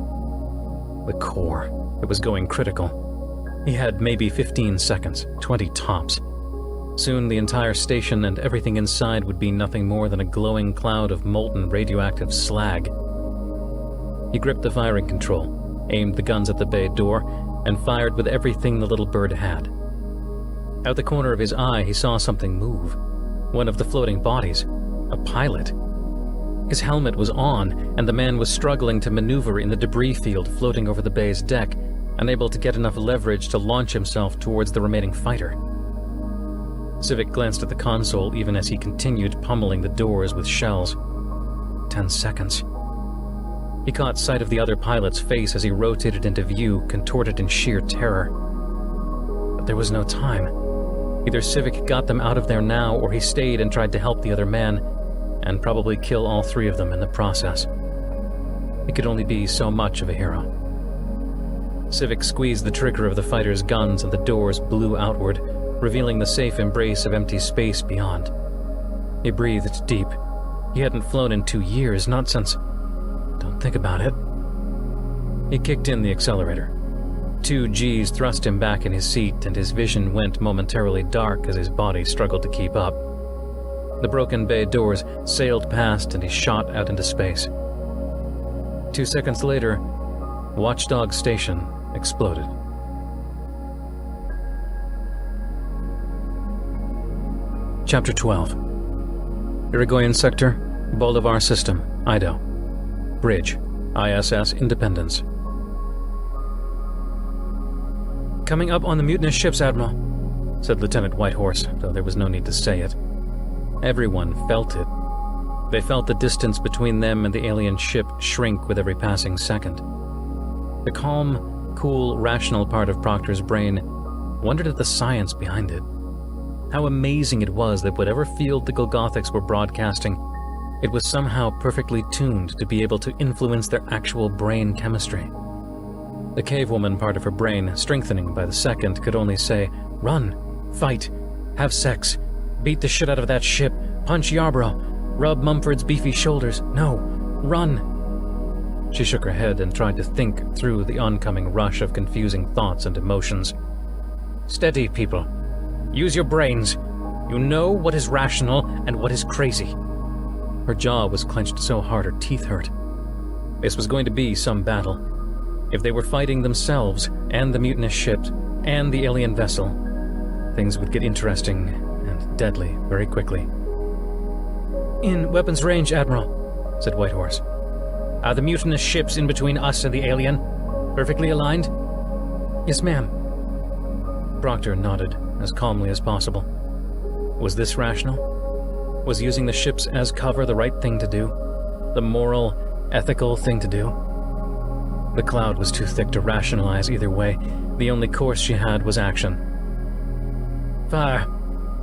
The core. It was going critical. He had maybe 15 seconds, 20 tops. Soon the entire station and everything inside would be nothing more than a glowing cloud of molten radioactive slag. He gripped the firing control, aimed the guns at the bay door, and fired with everything the little bird had. Out the corner of his eye, he saw something move. One of the floating bodies. A pilot. His helmet was on, and the man was struggling to maneuver in the debris field floating over the bay's deck, unable to get enough leverage to launch himself towards the remaining fighter. Civic glanced at the console even as he continued pummeling the doors with shells. 10 seconds. He caught sight of the other pilot's face as he rotated into view, contorted in sheer terror. But there was no time. Either Civic got them out of there now, or he stayed and tried to help the other man, and probably kill all three of them in the process. He could only be so much of a hero. Civic squeezed the trigger of the fighter's guns and the doors blew outward, revealing the safe embrace of empty space beyond. He breathed deep. He hadn't flown in 2 years, not since... Don't think about it. He kicked in the accelerator. 2 Gs thrust him back in his seat, and his vision went momentarily dark as his body struggled to keep up. The broken bay doors sailed past, and he shot out into space. 2 seconds later, Watchdog Station exploded. Chapter 12. Irigoyen Sector, Bolivar System, Ido. Bridge, ISS Independence. "Coming up on the mutinous ships, Admiral," said Lieutenant Whitehorse, though there was no need to say it. Everyone felt it. They felt the distance between them and the alien ship shrink with every passing second. The calm, cool, rational part of Proctor's brain wondered at the science behind it. How amazing it was that whatever field the Golgothics were broadcasting, it was somehow perfectly tuned to be able to influence their actual brain chemistry. The cavewoman part of her brain, strengthening by the second, could only say, "Run, fight, have sex, beat the shit out of that ship, punch Yarborough, rub Mumford's beefy shoulders, no, run." She shook her head and tried to think through the oncoming rush of confusing thoughts and emotions. "Steady, people. Use your brains. You know what is rational and what is crazy." Her jaw was clenched so hard her teeth hurt. This was going to be some battle. If they were fighting themselves, and the mutinous ship, and the alien vessel, things would get interesting and deadly very quickly. "In weapons range, Admiral," said Whitehorse. "Are the mutinous ships in between us and the alien? Perfectly aligned?" "Yes, ma'am." Proctor nodded as calmly as possible. Was this rational? Was using the ships as cover the right thing to do? The moral, ethical thing to do? The cloud was too thick to rationalize either way. The only course she had was action. "Fire.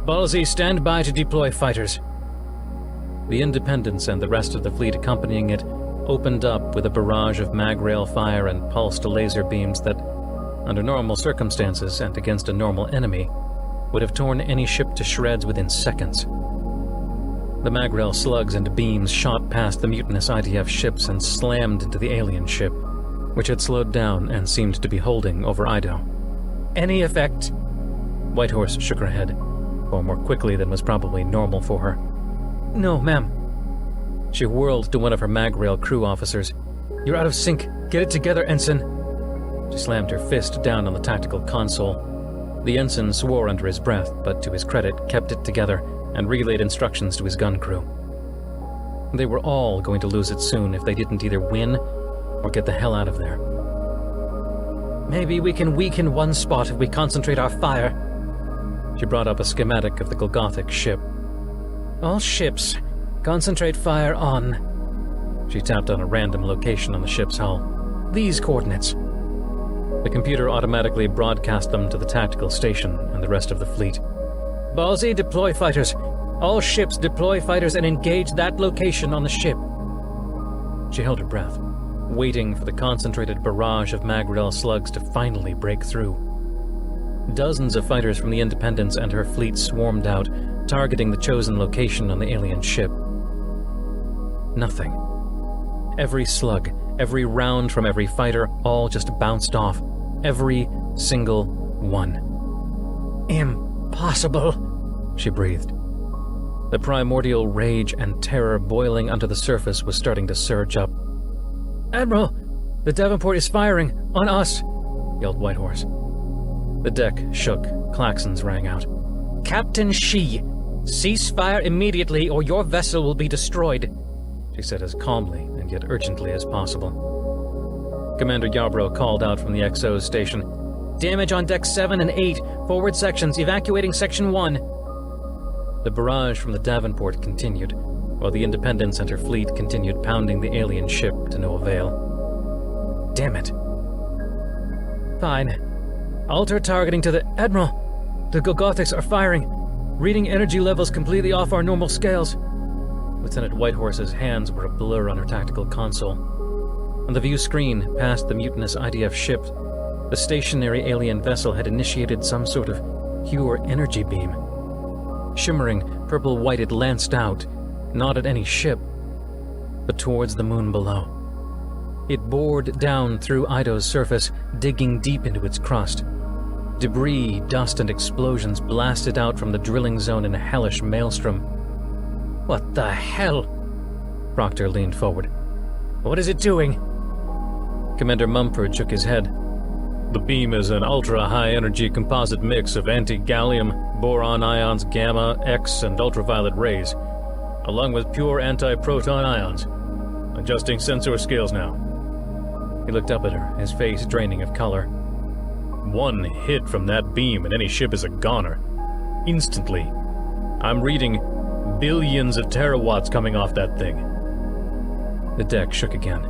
Ballsy, stand by to deploy fighters." The Independence and the rest of the fleet accompanying it opened up with a barrage of mag-rail fire and pulsed laser beams that, under normal circumstances and against a normal enemy, would have torn any ship to shreds within seconds. The mag-rail slugs and beams shot past the mutinous IDF ships and slammed into the alien ship, which had slowed down and seemed to be holding over Ido. "Any effect?" Whitehorse shook her head, or more quickly than was probably normal for her. "No, ma'am." She whirled to one of her mag-rail crew officers. "You're out of sync. Get it together, Ensign." She slammed her fist down on the tactical console. The ensign swore under his breath, but to his credit kept it together and relayed instructions to his gun crew. They were all going to lose it soon if they didn't either win or get the hell out of there. "Maybe we can weaken one spot if we concentrate our fire." She brought up a schematic of the Golgothic ship. "All ships, concentrate fire on..." She tapped on a random location on the ship's hull. "These coordinates." The computer automatically broadcast them to the tactical station and the rest of the fleet. "Ballsy, deploy fighters. All ships deploy fighters and engage that location on the ship." She held her breath, waiting for the concentrated barrage of mag-rail slugs to finally break through. Dozens of fighters from the Independence and her fleet swarmed out, targeting the chosen location on the alien ship. Nothing. Every slug, every round from every fighter, all just bounced off. Every single one. "Impossible," she breathed. The primordial rage and terror boiling under the surface was starting to surge up. "Admiral, the Davenport is firing on us," yelled Whitehorse. The deck shook. Klaxons rang out. "Captain Shi, cease fire immediately or your vessel will be destroyed," she said as calmly and yet urgently as possible. Commander Yarborough called out from the XO station. "Damage on decks 7 and 8. Forward sections evacuating section 1. The barrage from the Davenport continued. while the Independence and her fleet continued pounding the alien ship to no avail. Damn it. Fine. Alter targeting to the... Admiral! The Golgothics are firing. Reading energy levels completely off our normal scales. Lieutenant Whitehorse's hands were a blur on her tactical console. On the view screen, past the mutinous IDF ship, the stationary alien vessel had initiated some sort of pure energy beam. Shimmering, purple-white, it lanced out, not at any ship, but towards the moon below. It bored down through Ido's surface, digging deep into its crust. Debris, dust, and explosions blasted out from the drilling zone in a hellish maelstrom. What the hell? Proctor leaned forward. What is it doing? Commander Mumford shook his head. The beam is an ultra-high-energy composite mix of anti-gallium, boron ions, gamma, X, and ultraviolet rays, along with pure anti-proton ions. Adjusting sensor scales now. He looked up at her, his face draining of color. One hit from that beam and any ship is a goner. Instantly. I'm reading billions of terawatts coming off that thing. The deck shook again.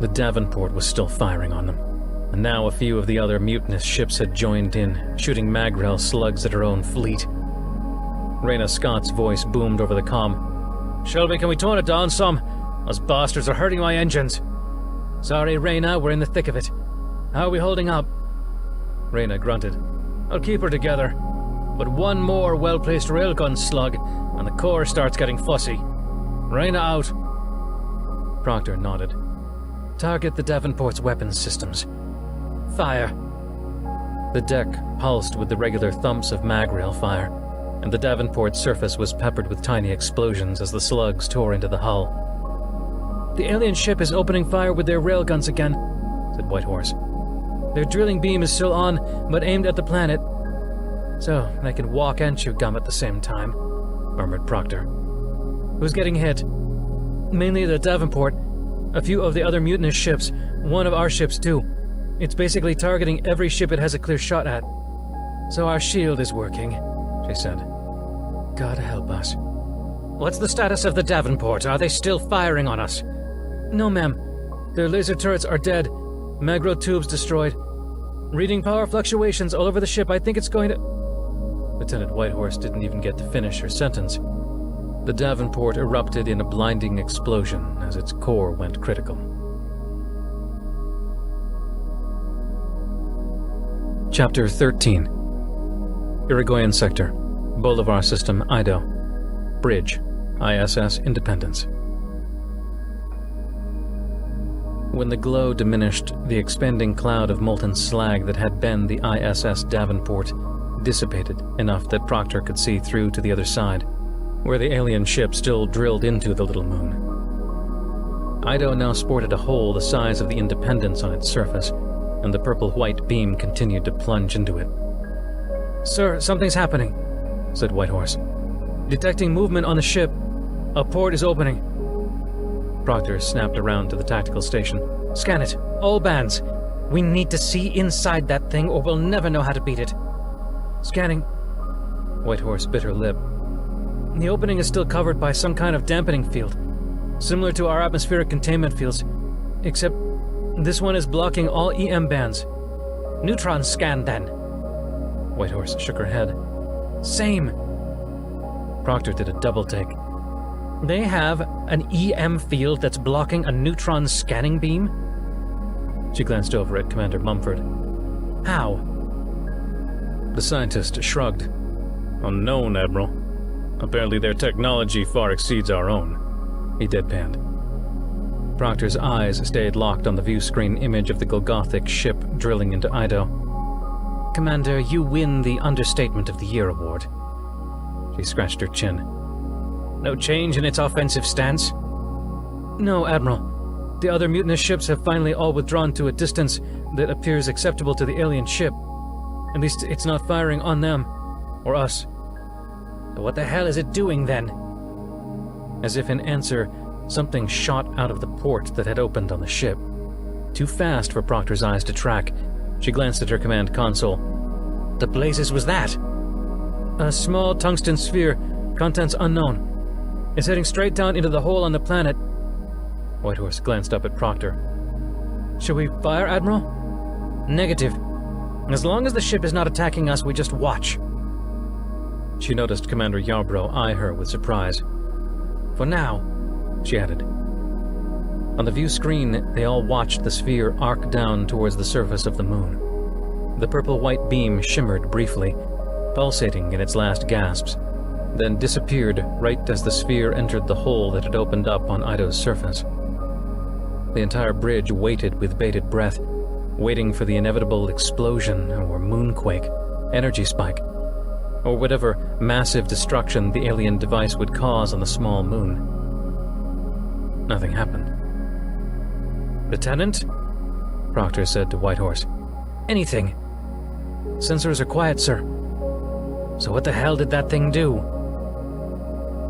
The Davenport was still firing on them. And now a few of the other mutinous ships had joined in, shooting Magrel slugs at her own fleet. Reyna Scott's voice boomed over the comm. Shelby, can we tone it down some? Those bastards are hurting my engines. Sorry, Reyna, we're in the thick of it. How are we holding up? Reyna grunted. I'll keep her together. But one more well-placed railgun slug, and the core starts getting fussy. Reyna out. Proctor nodded. Target the Davenport's weapons systems. Fire. The deck pulsed with the regular thumps of Magrail fire, and the Davenport surface was peppered with tiny explosions as the slugs tore into the hull. The alien ship is opening fire with their railguns again, said Whitehorse. Their drilling beam is still on, but aimed at the planet. So they can walk and chew gum at the same time, murmured Proctor. Who's getting hit? Mainly the Davenport. A few of the other mutinous ships, one of our ships too. It's basically targeting every ship it has a clear shot at. So our shield is working, she said. God help us. What's the status of the Davenport? Are they still firing on us? No, ma'am. Their laser turrets are dead. Magro tubes destroyed. Reading power fluctuations all over the ship. I think it's going to... Lieutenant Whitehorse didn't even get to finish her sentence. The Davenport erupted in a blinding explosion as its core went critical. Chapter 13. Irigoyen Sector, Bolivar System, Ido. Bridge, ISS Independence. When the glow diminished, the expanding cloud of molten slag that had been the ISS Davenport dissipated enough that Proctor could see through to the other side, where the alien ship still drilled into the little moon. Ido now sported a hole the size of the Independence on its surface, and the purple-white beam continued to plunge into it. Sir, something's happening, said Whitehorse. Detecting movement on the ship. A port is opening. Proctor snapped around to the tactical station. Scan it. All bands. We need to see inside that thing or we'll never know how to beat it. Scanning. Whitehorse bit her lip. The opening is still covered by some kind of dampening field, similar to our atmospheric containment fields, except this one is blocking all EM bands. Neutron scan, then. Whitehorse shook her head. Same. Proctor did a double take. They have an EM field that's blocking a neutron scanning beam? She glanced over at Commander Mumford. How? The scientist shrugged. Unknown, Admiral. Apparently their technology far exceeds our own. He deadpanned. Proctor's eyes stayed locked on the view screen image of the Golgothic ship drilling into Ido. Commander, you win the Understatement of the Year award. She scratched her chin. No change in its offensive stance? No, Admiral. The other mutinous ships have finally all withdrawn to a distance that appears acceptable to the alien ship. At least it's not firing on them. Or us. But what the hell is it doing then? As if in answer, something shot out of the port that had opened on the ship. Too fast for Proctor's eyes to track, she glanced at her command console. The blazes was that? A small tungsten sphere, contents unknown. It's heading straight down into the hole on the planet. Whitehorse glanced up at Proctor. Should we fire, Admiral? Negative. As long as the ship is not attacking us, we just watch. She noticed Commander Yarbrough eye her with surprise. For now, she added. On the view screen, they all watched the sphere arc down towards the surface of the moon. The purple-white beam shimmered briefly, pulsating in its last gasps, then disappeared right as the sphere entered the hole that had opened up on Ido's surface. The entire bridge waited with bated breath, waiting for the inevitable explosion or moonquake, energy spike, or whatever massive destruction the alien device would cause on the small moon. Nothing happened. Lieutenant? Proctor said to Whitehorse. Anything. Sensors are quiet, sir. So what the hell did that thing do?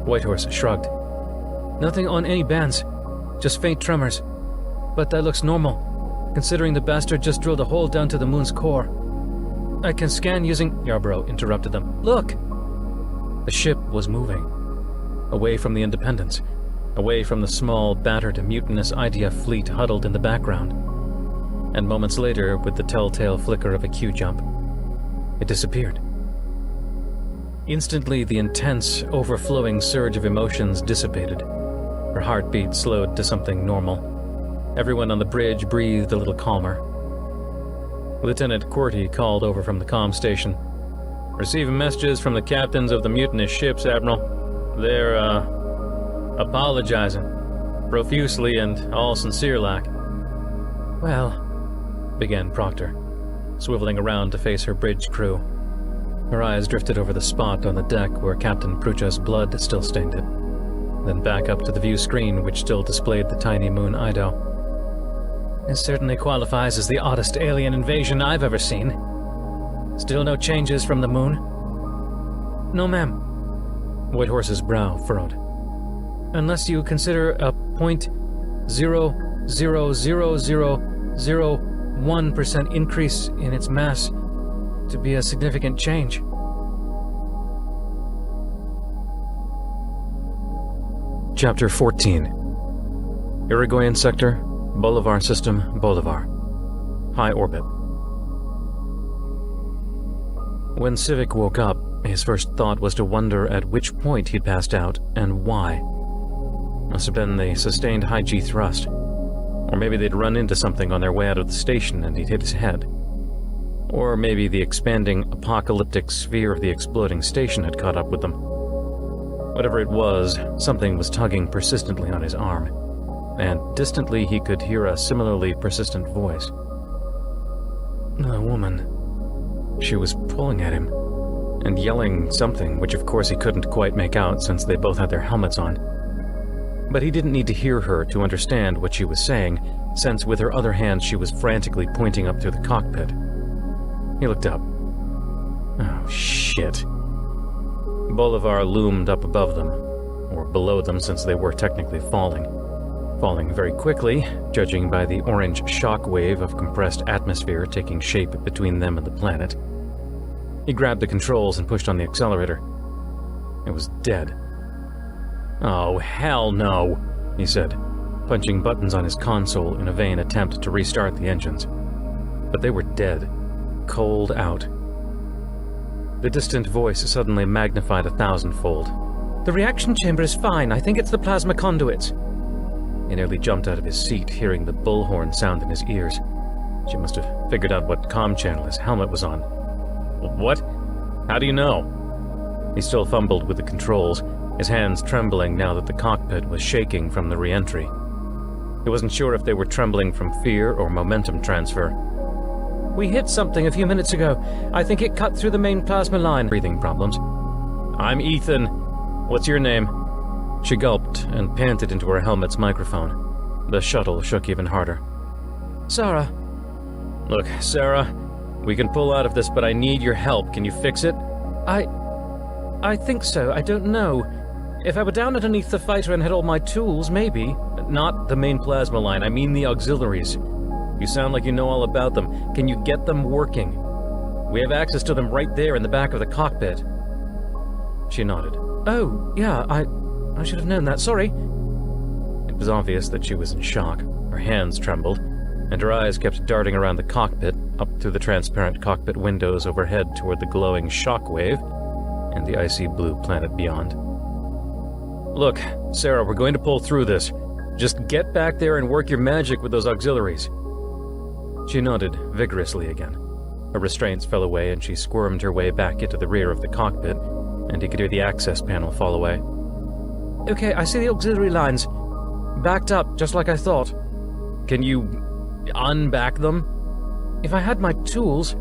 Whitehorse shrugged. Nothing on any bands. Just faint tremors. But that looks normal, considering the bastard just drilled a hole down to the moon's core. I can scan using... Yarbrough interrupted them. Look! The ship was moving. Away from the Independence. Away from the small, battered, mutinous IDF fleet huddled in the background. And moments later, with the telltale flicker of a Q-jump, it disappeared. Instantly, the intense, overflowing surge of emotions dissipated. Her heartbeat slowed to something normal. Everyone on the bridge breathed a little calmer. Lieutenant Qwerty called over from the comm station. "Receiving messages from the captains of the mutinous ships, Admiral. They're, apologizing. Profusely and all sincere-like." Well, began Proctor, swiveling around to face her bridge crew. Her eyes drifted over the spot on the deck where Captain Prucha's blood still stained it, then back up to the view screen which still displayed the tiny moon Ido. It certainly qualifies as the oddest alien invasion I've ever seen. Still no changes from the moon? No, ma'am. Whitehorse's brow furrowed. Unless you consider a 0.00001% increase in its mass to be a significant change. Chapter 14. Irigoyen Sector, Bolivar System, Bolivar. High orbit. When Civic woke up, his first thought was to wonder at which point he'd passed out and why. Must have been the sustained high G thrust. Or maybe they'd run into something on their way out of the station and he'd hit his head. Or maybe the expanding apocalyptic sphere of the exploding station had caught up with them. Whatever it was, something was tugging persistently on his arm, and distantly he could hear a similarly persistent voice. A woman. She was pulling at him, and yelling something which of course he couldn't quite make out since they both had their helmets on. But he didn't need to hear her to understand what she was saying, since with her other hand she was frantically pointing up through the cockpit. He looked up. Oh, shit. Bolivar loomed up above them, or below them since they were technically falling. Falling very quickly, judging by the orange shock wave of compressed atmosphere taking shape between them and the planet. He grabbed the controls and pushed on the accelerator. It was dead. Oh, hell no, he said, punching buttons on his console in a vain attempt to restart the engines. But they were dead. Cold out. The distant voice suddenly magnified 1,000-fold. The reaction chamber is fine. I think it's the plasma conduits. He nearly jumped out of his seat, hearing the bullhorn sound in his ears. She must have figured out what comm channel his helmet was on. What? How do you know? He still fumbled with the controls, his hands trembling now that the cockpit was shaking from the re-entry. He wasn't sure if they were trembling from fear or momentum transfer. We hit something a few minutes ago. I think it cut through the main plasma line. Breathing problems. I'm Ethan. What's your name? She gulped and panted into her helmet's microphone. The shuttle shook even harder. Sarah. Look, Sarah, we can pull out of this, but I need your help. Can you fix it? I think so. I don't know. If I were down underneath the fighter and had all my tools, maybe. Not the main plasma line. I mean the auxiliaries. You sound like you know all about them. Can you get them working? We have access to them right there in the back of the cockpit. She nodded. Oh, yeah, I should have known that. Sorry. It was obvious that she was in shock. Her hands trembled, and her eyes kept darting around the cockpit, up through the transparent cockpit windows overhead toward the glowing shockwave and the icy blue planet beyond. Look, Sarah, we're going to pull through this. Just get back there and work your magic with those auxiliaries. She nodded vigorously again. Her restraints fell away and she squirmed her way back into the rear of the cockpit, and he could hear the access panel fall away. Okay, I see the auxiliary lines. Backed up, just like I thought. Can you unback them? If I had my tools...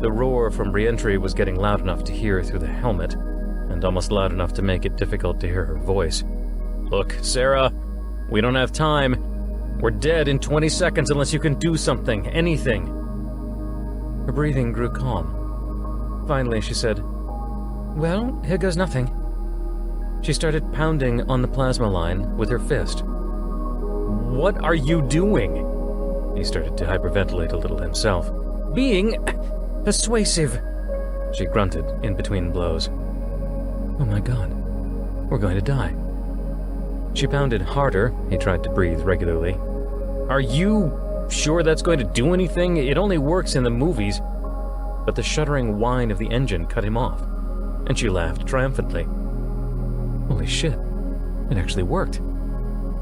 The roar from re-entry was getting loud enough to hear through the helmet, and almost loud enough to make it difficult to hear her voice. Look, Sarah, we don't have time. We're dead in 20 seconds unless you can do something, anything. Her breathing grew calm. Finally, she said, Well, here goes nothing. She started pounding on the plasma line with her fist. What are you doing? He started to hyperventilate a little himself. Being persuasive, she grunted in between blows. Oh my god, we're going to die. She pounded harder. He tried to breathe regularly. Are you sure that's going to do anything? It only works in the movies. But the shuddering whine of the engine cut him off, and she laughed triumphantly. Holy shit, it actually worked.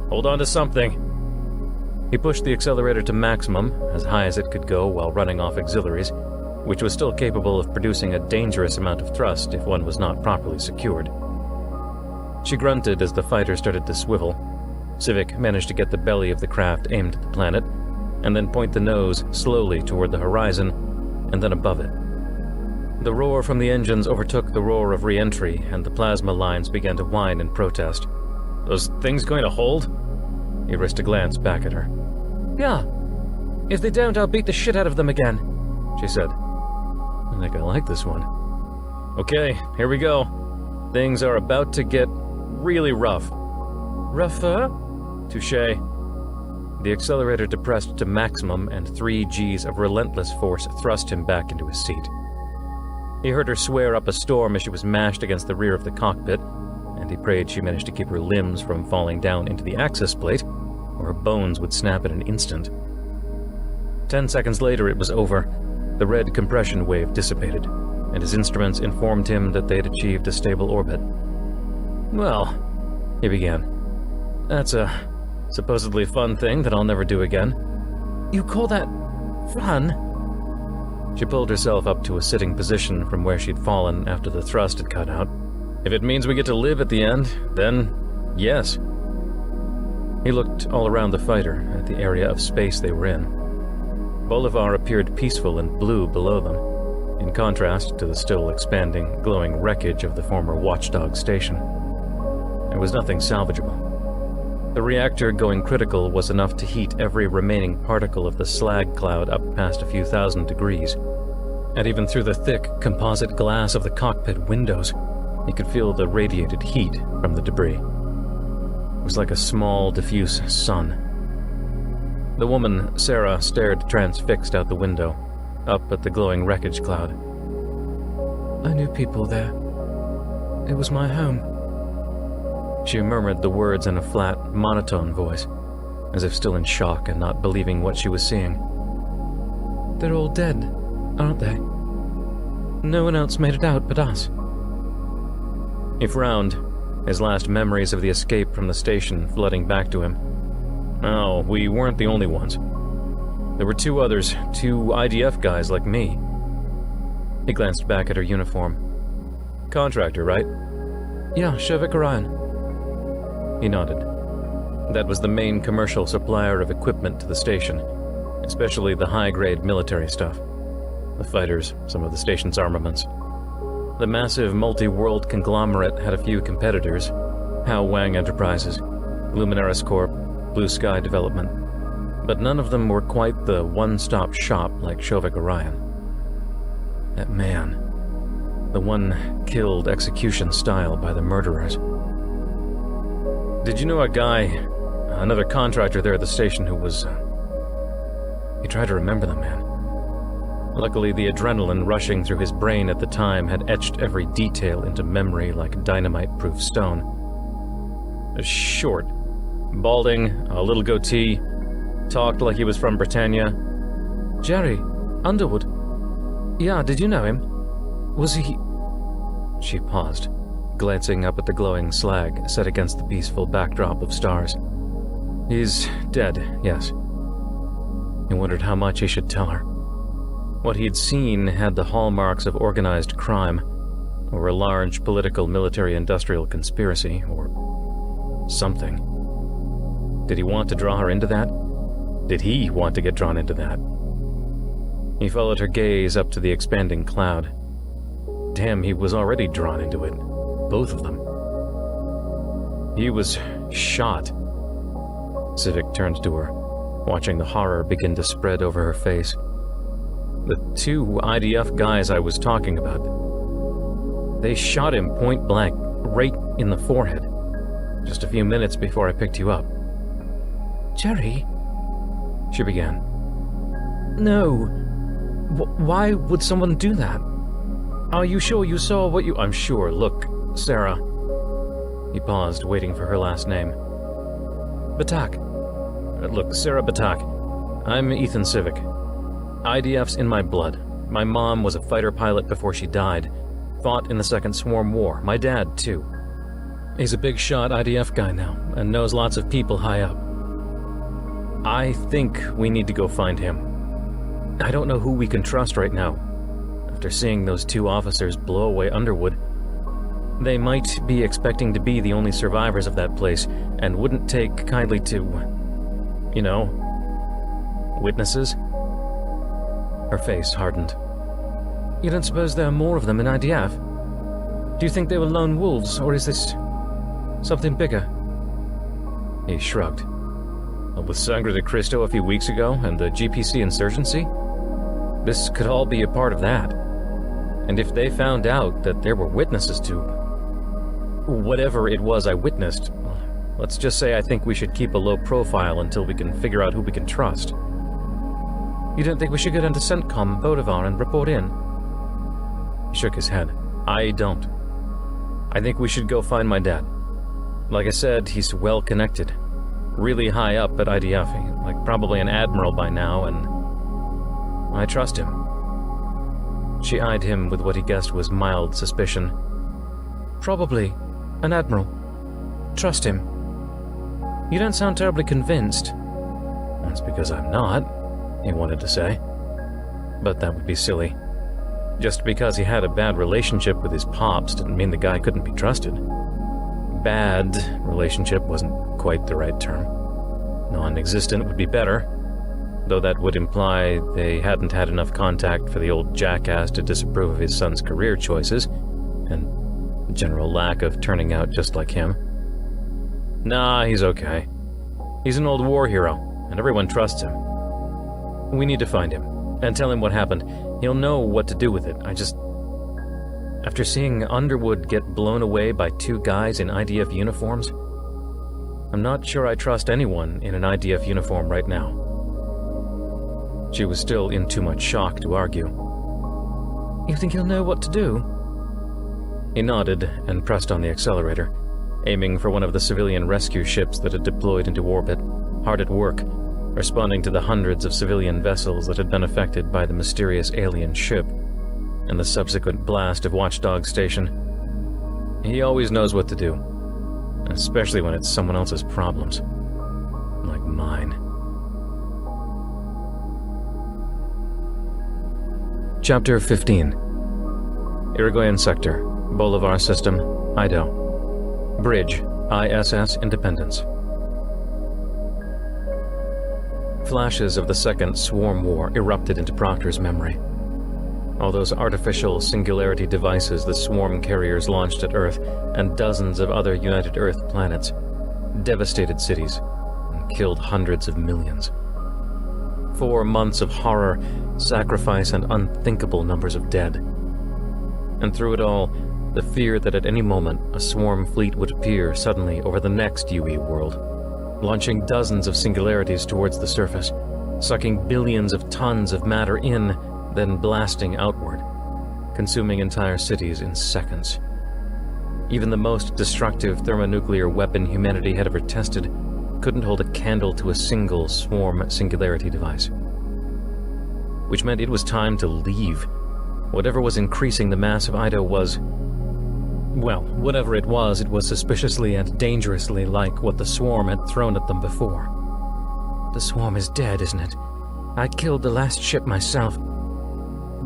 Hold on to something. He pushed the accelerator to maximum, as high as it could go while running off auxiliaries, which was still capable of producing a dangerous amount of thrust if one was not properly secured. She grunted as the fighter started to swivel. Civic managed to get the belly of the craft aimed at the planet, and then point the nose slowly toward the horizon, and then above it. The roar from the engines overtook the roar of re-entry, and the plasma lines began to whine in protest. Those things going to hold? He risked a glance back at her. Yeah. If they don't, I'll beat the shit out of them again, she said. I think I like this one. Okay, here we go. Things are about to get really rough. Rougher? Touché. The accelerator depressed to maximum, and 3 Gs of relentless force thrust him back into his seat. He heard her swear up a storm as she was mashed against the rear of the cockpit, and he prayed she managed to keep her limbs from falling down into the access plate, or her bones would snap in an instant. 10 seconds later, it was over. The red compression wave dissipated, and his instruments informed him that they had achieved a stable orbit. Well, he began. That's a supposedly fun thing that I'll never do again. You call that fun? She pulled herself up to a sitting position from where she'd fallen after the thrust had cut out. If it means we get to live at the end, then yes. He looked all around the fighter at the area of space they were in. Bolivar appeared peaceful and blue below them, in contrast to the still expanding, glowing wreckage of the former Watchdog station. There was nothing salvageable. The reactor going critical was enough to heat every remaining particle of the slag cloud up past a few thousand degrees, and even through the thick composite glass of the cockpit windows, he could feel the radiated heat from the debris. It was like a small, diffuse sun. The woman, Sarah, stared transfixed out the window, up at the glowing wreckage cloud. I knew people there. It was my home. She murmured the words in a flat, monotone voice, as if still in shock and not believing what she was seeing. They're all dead, aren't they? No one else made it out but us. He frowned, his last memories of the escape from the station flooding back to him. Oh, we weren't the only ones. There were 2 others, 2 IDF guys like me. He glanced back at her uniform. Contractor, right? Yeah, Shovik Orion. He nodded. That was the main commercial supplier of equipment to the station, especially the high-grade military stuff. The fighters, some of the station's armaments. The massive multi-world conglomerate had a few competitors: Hao Wang Enterprises, Luminaris Corp, Blue Sky Development. But none of them were quite the one-stop shop like Shovik Orion. That man, the one killed execution style by the murderers. Did you know a guy, another contractor there at the station who was... He tried to remember the man. Luckily, the adrenaline rushing through his brain at the time had etched every detail into memory like dynamite-proof stone. Short. Balding, a little goatee, talked like he was from Britannia. Jerry Underwood. Yeah, did you know him? Was he... She paused, glancing up at the glowing slag set against the peaceful backdrop of stars. He's dead, yes. He wondered how much he should tell her. What he'd seen had the hallmarks of organized crime, or a large political military-industrial conspiracy, or something. Did he want to draw her into that? Did he want to get drawn into that? He followed her gaze up to the expanding cloud. Damn, he was already drawn into it. Both of them. He was shot. Civic turned to her, watching the horror begin to spread over her face. The two IDF guys I was talking about. They shot him point blank, right in the forehead, just a few minutes before I picked you up. Jerry? She began. No. Why would someone do that? Are you sure you saw what you... I'm sure. Look, Sarah. He paused, waiting for her last name. Batak. Look, Sarah Batak. I'm Ethan Civic. IDF's in my blood. My mom was a fighter pilot before she died. Fought in the Second Swarm War. My dad, too. He's a big shot IDF guy now, and knows lots of people high up. I think we need to go find him. I don't know who we can trust right now. After seeing those two officers blow away Underwood, they might be expecting to be the only survivors of that place, and wouldn't take kindly to, you know, witnesses. Her face hardened. You don't suppose there are more of them in IDF? Do you think they were lone wolves, or is this something bigger? He shrugged. With Sangre de Cristo a few weeks ago, and the GPC insurgency? This could all be a part of that. And if they found out that there were witnesses to whatever it was I witnessed, let's just say I think we should keep a low profile until we can figure out who we can trust. You don't think we should go down to CENTCOM, Bolivar, and report in? He shook his head. I don't. I think we should go find my dad. Like I said, he's well connected. Really high up at IDF, like probably an admiral by now, and I trust him. She eyed him with what he guessed was mild suspicion. Probably an admiral. Trust him. You don't sound terribly convinced. That's because I'm not, he wanted to say. But that would be silly. Just because he had a bad relationship with his pops didn't mean the guy couldn't be trusted. Bad relationship wasn't quite the right term. Non-existent would be better, though that would imply they hadn't had enough contact for the old jackass to disapprove of his son's career choices, and general lack of turning out just like him. Nah, he's okay. He's an old war hero, and everyone trusts him. We need to find him, and tell him what happened. He'll know what to do with it. After seeing Underwood get blown away by two guys in IDF uniforms, I'm not sure I trust anyone in an IDF uniform right now. She was still in too much shock to argue. You think he'll know what to do? He nodded and pressed on the accelerator, aiming for one of the civilian rescue ships that had deployed into orbit, hard at work, responding to the hundreds of civilian vessels that had been affected by the mysterious alien ship and the subsequent blast of Watchdog Station. He always knows what to do, especially when it's someone else's problems, like mine. Chapter 15. Irigoyen Sector, Bolivar System, Ido. Bridge, ISS Independence. Flashes of the Second Swarm War erupted into Proctor's memory. All those artificial singularity devices the swarm carriers launched at Earth and dozens of other United Earth planets devastated cities and killed hundreds of millions. 4 months of horror, sacrifice, and unthinkable numbers of dead. And through it all, the fear that at any moment a swarm fleet would appear suddenly over the next UE world, launching dozens of singularities towards the surface, sucking billions of tons of matter in, then blasting outward, consuming entire cities in seconds. Even the most destructive thermonuclear weapon humanity had ever tested couldn't hold a candle to a single swarm singularity device. Which meant it was time to leave. Whatever was increasing the mass of Ido was... well, whatever it was suspiciously and dangerously like what the swarm had thrown at them before. The swarm is dead, isn't it? I killed the last ship myself.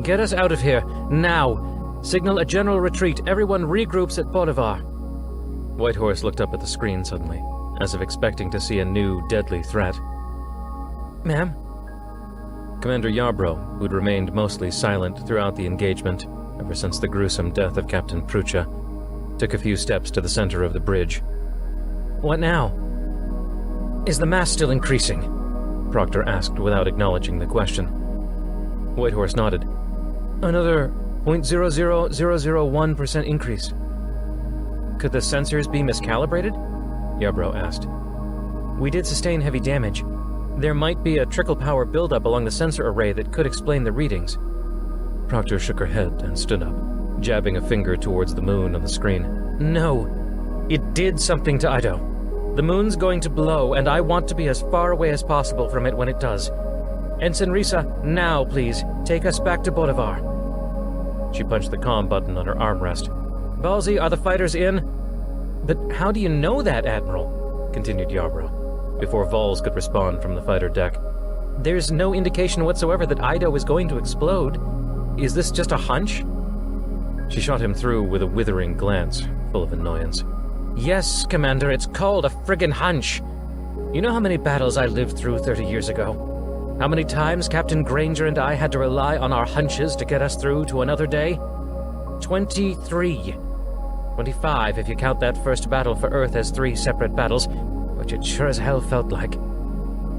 Get us out of here, now! Signal a general retreat. Everyone regroups at Bolivar. Whitehorse looked up at the screen suddenly, as if expecting to see a new, deadly threat. Ma'am? Commander Yarbrough, who'd remained mostly silent throughout the engagement, ever since the gruesome death of Captain Prucha, took a few steps to the center of the bridge. What now? Is the mass still increasing? Proctor asked without acknowledging the question. Whitehorse nodded. Another 0.00001% increase. Could the sensors be miscalibrated? Yarbrough asked. We did sustain heavy damage. There might be a trickle power buildup along the sensor array that could explain the readings. Proctor shook her head and stood up, jabbing a finger towards the moon on the screen. No. It did something to Ido. The moon's going to blow, and I want to be as far away as possible from it when it does. Ensign Risa, now, please, take us back to Bolivar. She punched the comm button on her armrest. Balzi, are the fighters in? But how do you know that, Admiral? Continued Yarbrough, before Vols could respond from the fighter deck. There's no indication whatsoever that Ido is going to explode. Is this just a hunch? She shot him through with a withering glance, full of annoyance. Yes, Commander, it's called a friggin' hunch. You know how many battles I lived through 30 years ago? How many times Captain Granger and I had to rely on our hunches to get us through to another day? 23. 25 if you count that first battle for Earth as 3 separate battles, which it sure as hell felt like.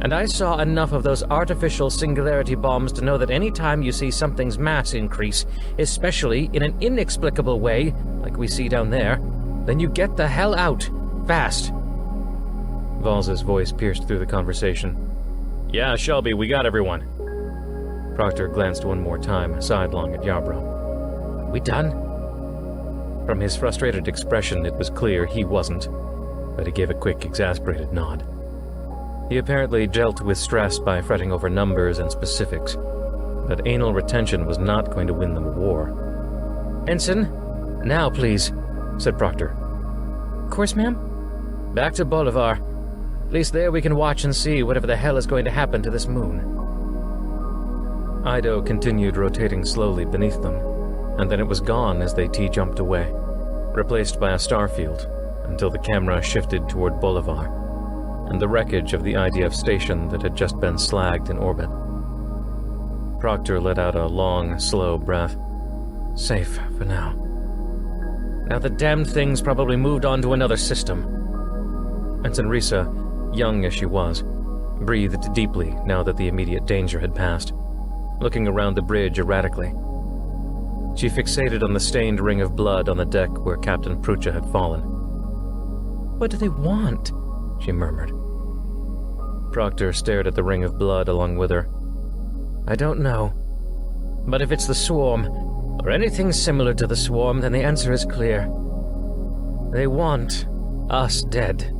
And I saw enough of those artificial singularity bombs to know that any time you see something's mass increase, especially in an inexplicable way, like we see down there, then you get the hell out, fast. Vals's voice pierced through the conversation. Yeah, Shelby, we got everyone. Proctor glanced one more time, sidelong at Yarbrough. We done? From his frustrated expression, it was clear he wasn't, but he gave a quick, exasperated nod. He apparently dealt with stress by fretting over numbers and specifics, but anal retention was not going to win them a war. Ensign, now please, said Proctor. Course, ma'am? Back to Bolivar. At least there we can watch and see whatever the hell is going to happen to this moon. Ido continued rotating slowly beneath them, and then it was gone as they T-jumped away, replaced by a starfield, until the camera shifted toward Bolivar, and the wreckage of the IDF station that had just been slagged in orbit. Proctor let out a long, slow breath. Safe for now. Now the damned thing's probably moved on to another system. Ensign Risa, young as she was, breathed deeply now that the immediate danger had passed, looking around the bridge erratically. She fixated on the stained ring of blood on the deck where Captain Prucha had fallen. What do they want? She murmured. Proctor stared at the ring of blood along with her. I don't know. But if it's the swarm, or anything similar to the swarm, then the answer is clear. They want us dead.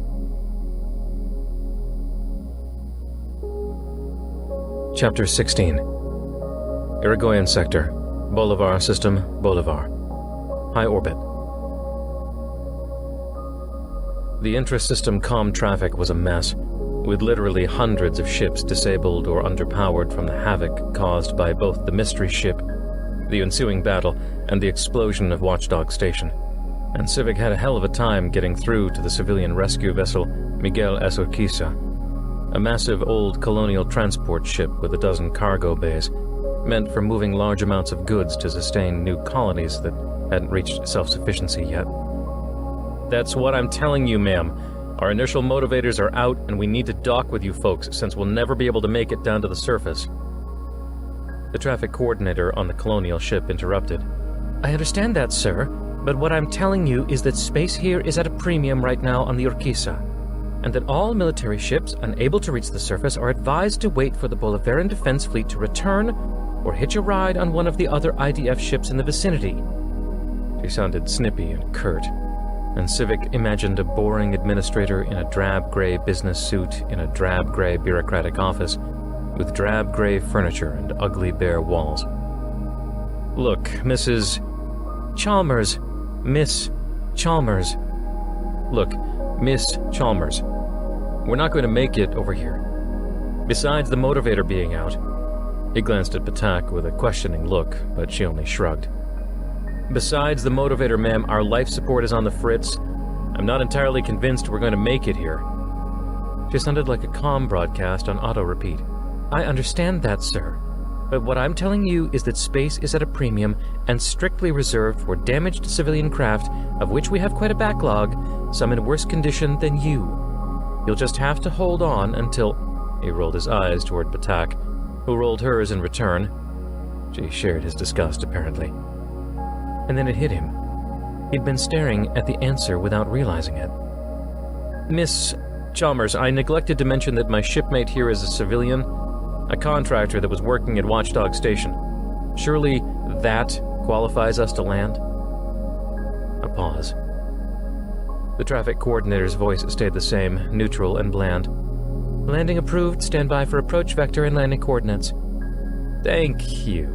Chapter 16. Irigoyen Sector, Bolivar System, Bolivar. High orbit. The intra-system comm traffic was a mess, with literally hundreds of ships disabled or underpowered from the havoc caused by both the mystery ship, the ensuing battle, and the explosion of Watchdog Station. And Civic had a hell of a time getting through to the civilian rescue vessel Miguel S. Urquiza, a massive old colonial transport ship with a dozen cargo bays, meant for moving large amounts of goods to sustain new colonies that hadn't reached self-sufficiency yet. That's what I'm telling you, ma'am. Our initial motivators are out, and we need to dock with you folks, since we'll never be able to make it down to the surface. The traffic coordinator on the colonial ship interrupted. I understand that, sir, but what I'm telling you is that space here is at a premium right now on the Urquiza, and that all military ships unable to reach the surface are advised to wait for the Bolivaran Defense Fleet to return or hitch a ride on one of the other IDF ships in the vicinity. She sounded snippy and curt. and Civic imagined a boring administrator in a drab gray business suit in a drab gray bureaucratic office with drab gray furniture and ugly bare walls. "Look, Mrs. Chalmers. Miss Chalmers. Look, Miss Chalmers. We're not going to make it over here. Besides the motivator being out," he glanced at Patak with a questioning look, but she only shrugged. "Besides the motivator, ma'am, our life support is on the fritz. I'm not entirely convinced we're going to make it here." She sounded like a comm broadcast on auto-repeat. "I understand that, sir. But what I'm telling you is that space is at a premium and strictly reserved for damaged civilian craft, of which we have quite a backlog, some in worse condition than you. You'll just have to hold on until—" He rolled his eyes toward Patak, who rolled hers in return. She shared his disgust, apparently. And then it hit him. He'd been staring at the answer without realizing it. "Miss Chalmers, I neglected to mention that my shipmate here is a civilian, a contractor that was working at Watchdog Station. Surely that qualifies us to land?" A pause. The traffic coordinator's voice stayed the same, neutral and bland. "Landing approved. Stand by for approach vector and landing coordinates." "Thank you,"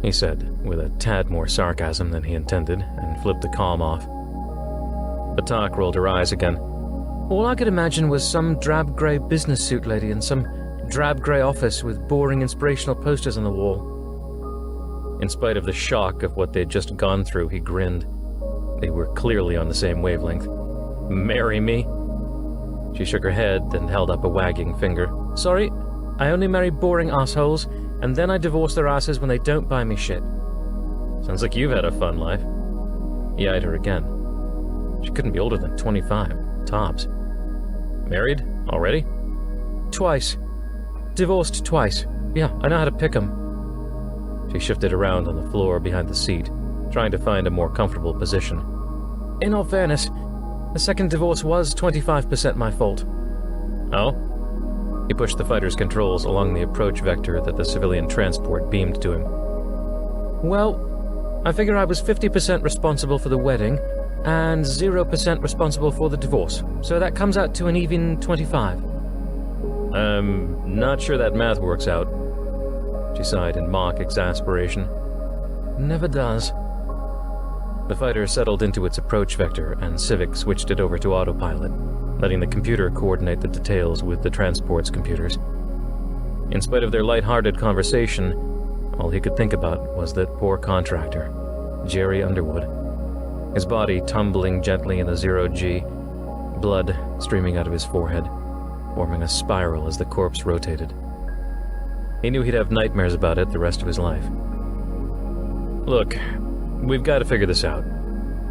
he said, with a tad more sarcasm than he intended, and flipped the comm off. Patak rolled her eyes again. "All I could imagine was some drab grey business suit lady in some drab grey office with boring inspirational posters on the wall." In spite of the shock of what they'd just gone through, he grinned. They were clearly on the same wavelength. "Marry me?" She shook her head, then held up a wagging finger. "Sorry, I only marry boring assholes, and then I divorce their asses when they don't buy me shit." "Sounds like you've had a fun life." He eyed her again. She couldn't be older than 25, tops. "Married? Already?" "Twice. Divorced twice. Yeah, I know how to pick 'em." She shifted around on the floor behind the seat, trying to find a more comfortable position. "In all fairness, the second divorce was 25% my fault." "Oh?" He pushed the fighter's controls along the approach vector that the civilian transport beamed to him. "Well, I figure I was 50% responsible for the wedding and 0% responsible for the divorce, so that comes out to an even 25. "I'm not sure that math works out." She sighed in mock exasperation. "Never does." The fighter settled into its approach vector, and Civic switched it over to autopilot, letting the computer coordinate the details with the transport's computers. In spite of their light-hearted conversation, all he could think about was that poor contractor, Jerry Underwood, his body tumbling gently in the zero-G, blood streaming out of his forehead, forming a spiral as the corpse rotated. He knew he'd have nightmares about it the rest of his life. "Look, we've got to figure this out.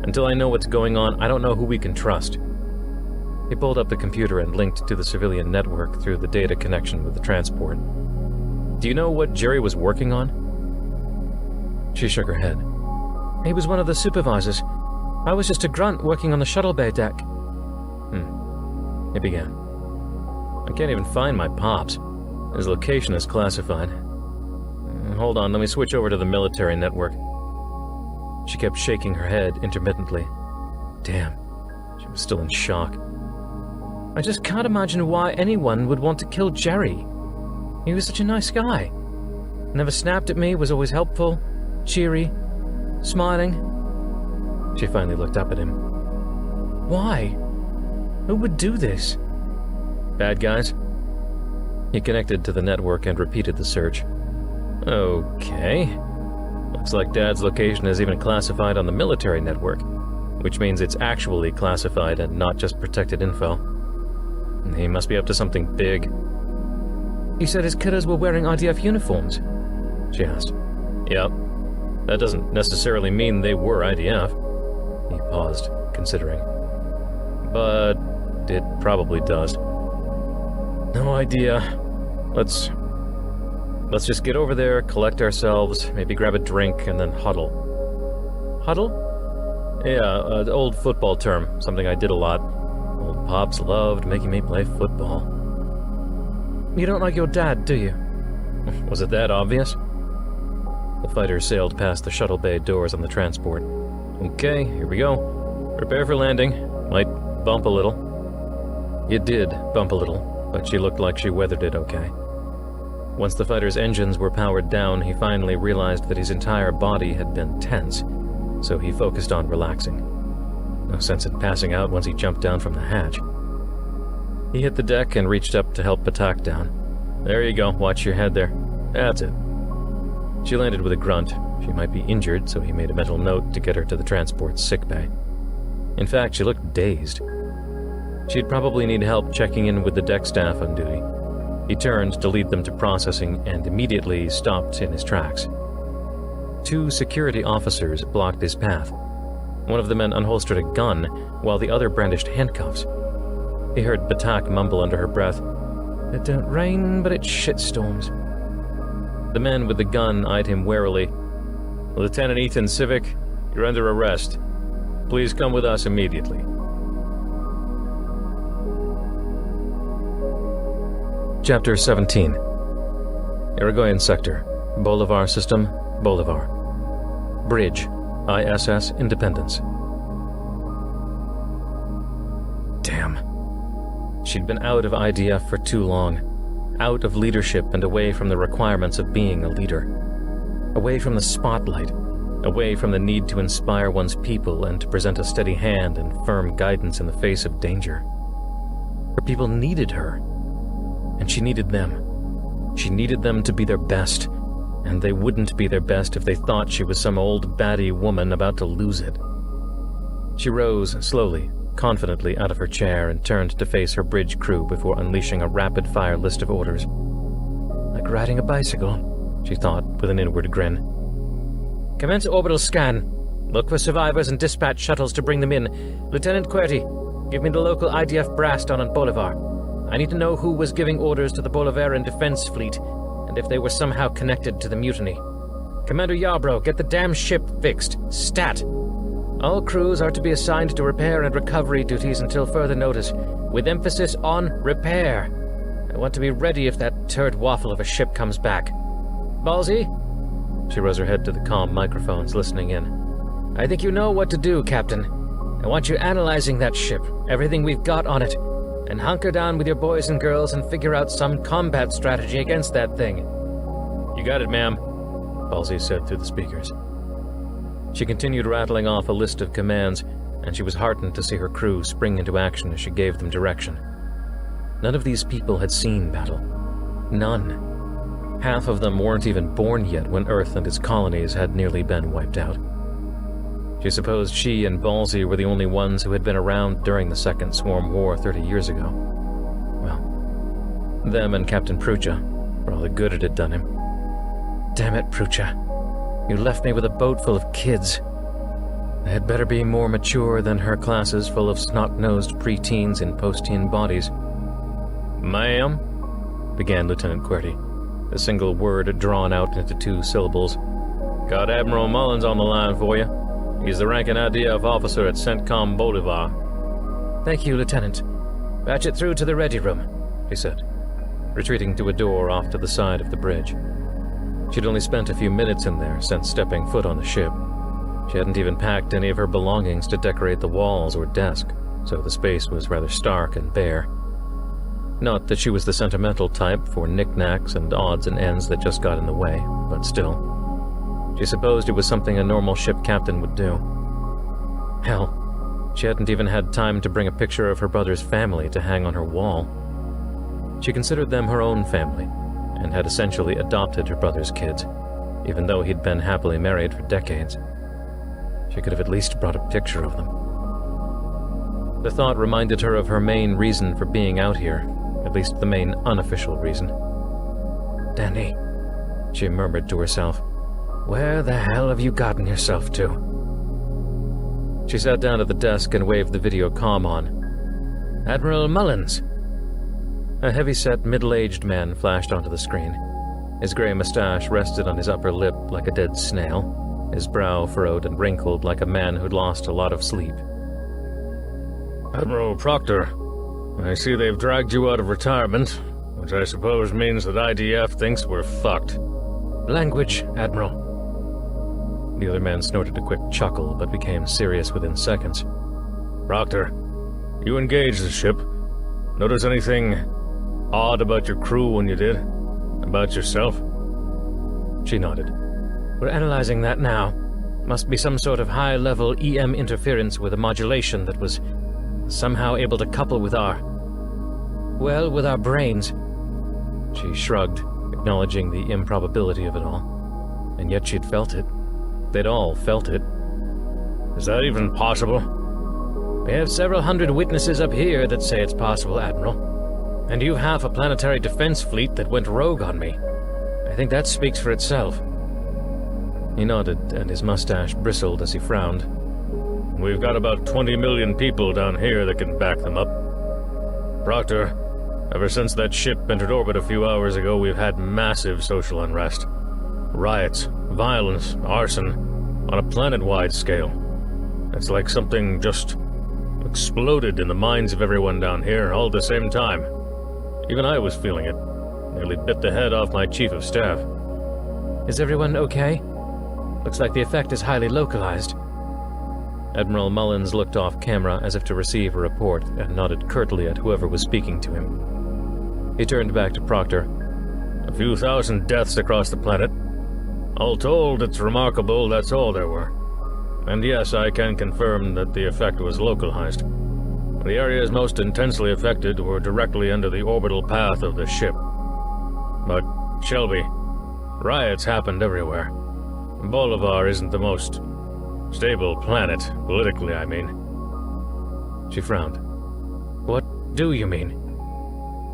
Until I know what's going on, I don't know who we can trust." He pulled up the computer and linked to the civilian network through the data connection with the transport. "Do you know what Jerry was working on?" She shook her head. "He was one of the supervisors. I was just a grunt working on the shuttle bay deck." He began. "I can't even find my pops. His location is classified. Hold on, let me switch over to the military network." She kept shaking her head intermittently. Damn, she was still in shock. "I just can't imagine why anyone would want to kill Jerry. He was such a nice guy. Never snapped at me, was always helpful, cheery, smiling." She finally looked up at him. "Why? Who would do this?" "Bad guys?" He connected to the network and repeated the search. "Okay. Looks like Dad's location is even classified on the military network, which means it's actually classified and not just protected info. He must be up to something big." "He said his killers were wearing IDF uniforms?" she asked. "Yep. That doesn't necessarily mean they were IDF." He paused, considering. "But it probably does. No idea. Let's just get over there, collect ourselves, maybe grab a drink, and then huddle." "Huddle?" "Yeah, old football term, something I did a lot. Old Pops loved making me play football." "You don't like your dad, do you?" Was it that obvious? The fighter sailed past the shuttle bay doors on the transport. "Okay, here we go. Prepare for landing. Might bump a little. It did bump a little, but she looked like she weathered it okay. Once the fighter's engines were powered down, he finally realized that his entire body had been tense, so he focused on relaxing. No sense in passing out once he jumped down from the hatch. He hit the deck and reached up to help Patak down. There you go, watch your head there. That's it. She landed with a grunt. She might be injured, so he made a mental note to get her to the transport's sickbay. In fact, she looked dazed. She'd probably need help checking in with the deck staff on duty. He turned to lead them to processing and immediately stopped in his tracks. 2 security officers blocked his path. One of the men unholstered a gun, while the other brandished handcuffs. He heard Patak mumble under her breath, "It don't rain, but it shitstorms." The man with the gun eyed him warily. "Lieutenant Ethan Civic, you're under arrest. Please come with us immediately." Chapter 17. Irigoyen Sector, Bolivar System, Bolivar. Bridge, ISS Independence. Damn. She'd been out of IDF for too long. Out of leadership and away from the requirements of being a leader. Away from the spotlight. Away from the need to inspire one's people and to present a steady hand and firm guidance in the face of danger. Her people needed her. And she needed them. She needed them to be their best. And they wouldn't be their best if they thought she was some old baddie woman about to lose it. She rose slowly, confidently out of her chair and turned to face her bridge crew before unleashing a rapid-fire list of orders. Like riding a bicycle, she thought with an inward grin. Commence orbital scan. Look for survivors and dispatch shuttles to bring them in. Lieutenant QWERTY, give me the local IDF brass down on Bolivar. I need to know who was giving orders to the Bolivaran Defense Fleet, and if they were somehow connected to the mutiny. Commander Yarbrough, get the damn ship fixed. Stat! All crews are to be assigned to repair and recovery duties until further notice, with emphasis on repair. I want to be ready if that turd waffle of a ship comes back. Ballsy? She rose her head to the comm microphones, listening in. I think you know what to do, Captain. I want you analyzing that ship, everything we've got on it, and hunker down with your boys and girls and figure out some combat strategy against that thing. You got it, ma'am, Ballsy said through the speakers. She continued rattling off a list of commands, and she was heartened to see her crew spring into action as she gave them direction. None of these people had seen battle. None. Half of them weren't even born yet when Earth and its colonies had nearly been wiped out. She supposed she and Ballsy were the only ones who had been around during the Second Swarm War 30 years ago. Well, them and Captain Prucha, for all the good it had done him. Damn it, Prucha. You left me with a boat full of kids. They had better be more mature than her classes full of snot-nosed preteens in post-teen bodies. Ma'am, began Lieutenant QWERTY, a single word drawn out into 2 syllables. Got Admiral Mullins on the line for you. He's the ranking IDF officer at CENTCOM Bolivar. Thank you, Lieutenant. Patch it through to the ready room, he said, retreating to a door off to the side of the bridge. She'd only spent a few minutes in there since stepping foot on the ship. She hadn't even packed any of her belongings to decorate the walls or desk, so the space was rather stark and bare. Not that she was the sentimental type for knickknacks and odds and ends that just got in the way, but still. She supposed it was something a normal ship captain would do. Hell, she hadn't even had time to bring a picture of her brother's family to hang on her wall. She considered them her own family, and had essentially adopted her brother's kids, even though he'd been happily married for decades. She could have at least brought a picture of them. The thought reminded her of her main reason for being out here, at least the main unofficial reason. Danny, she murmured to herself, where the hell have you gotten yourself to? She sat down at the desk and waved the video comm on. Admiral Mullins. A heavy-set, middle-aged man flashed onto the screen. His gray mustache rested on his upper lip like a dead snail, his brow furrowed and wrinkled like a man who'd lost a lot of sleep. Admiral Proctor, I see they've dragged you out of retirement, which I suppose means that IDF thinks we're fucked. Language, Admiral. The other man snorted a quick chuckle, but became serious within seconds. Proctor, you engaged the ship. Notice anything odd about your crew when you did? About yourself? She nodded. We're analyzing that now. Must be some sort of high-level EM interference with a modulation that was somehow able to couple with our brains. She shrugged, acknowledging the improbability of it all. And yet she'd felt it. They'd all felt it. Is that even possible? We have several hundred witnesses up here that say it's possible, Admiral. And you've half a planetary defense fleet that went rogue on me. I think that speaks for itself. He nodded, and his mustache bristled as he frowned. We've got about 20 million people down here that can back them up. Proctor, ever since that ship entered orbit a few hours ago, we've had massive social unrest. Riots, violence, arson, on a planet-wide scale. It's like something just exploded in the minds of everyone down here all at the same time. Even I was feeling it. Nearly bit the head off my chief of staff. Is everyone okay? Looks like the effect is highly localized. Admiral Mullins looked off camera as if to receive a report and nodded curtly at whoever was speaking to him. He turned back to Proctor. A few thousand deaths across the planet. All told, it's remarkable that's all there were. And yes, I can confirm that the effect was localized. The areas most intensely affected were directly under the orbital path of the ship. But, Shelby, riots happened everywhere. Bolivar isn't the most stable planet, politically, I mean. She frowned. What do you mean?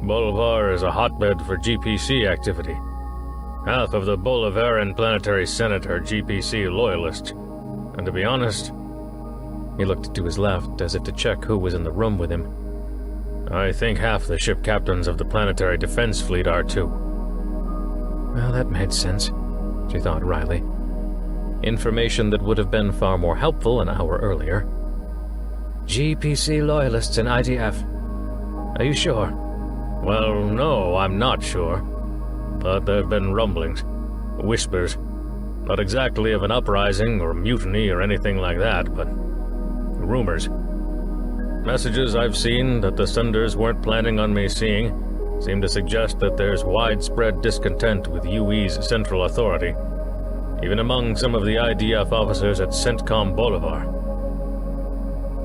Bolivar is a hotbed for GPC activity. Half of the Bolivaran Planetary Senate are GPC loyalists. And to be honest... He looked to his left as if to check who was in the room with him. I think half the ship captains of the Planetary Defense Fleet are too. Well, that made sense, she thought wryly. Information that would have been far more helpful an hour earlier. GPC loyalists in IDF. Are you sure? Well, no, I'm not sure. But there have been rumblings, whispers. Not exactly of an uprising or mutiny or anything like that, but rumors. Messages I've seen that the Sunders weren't planning on me seeing seem to suggest that there's widespread discontent with UE's central authority, even among some of the IDF officers at CENTCOM Bolivar.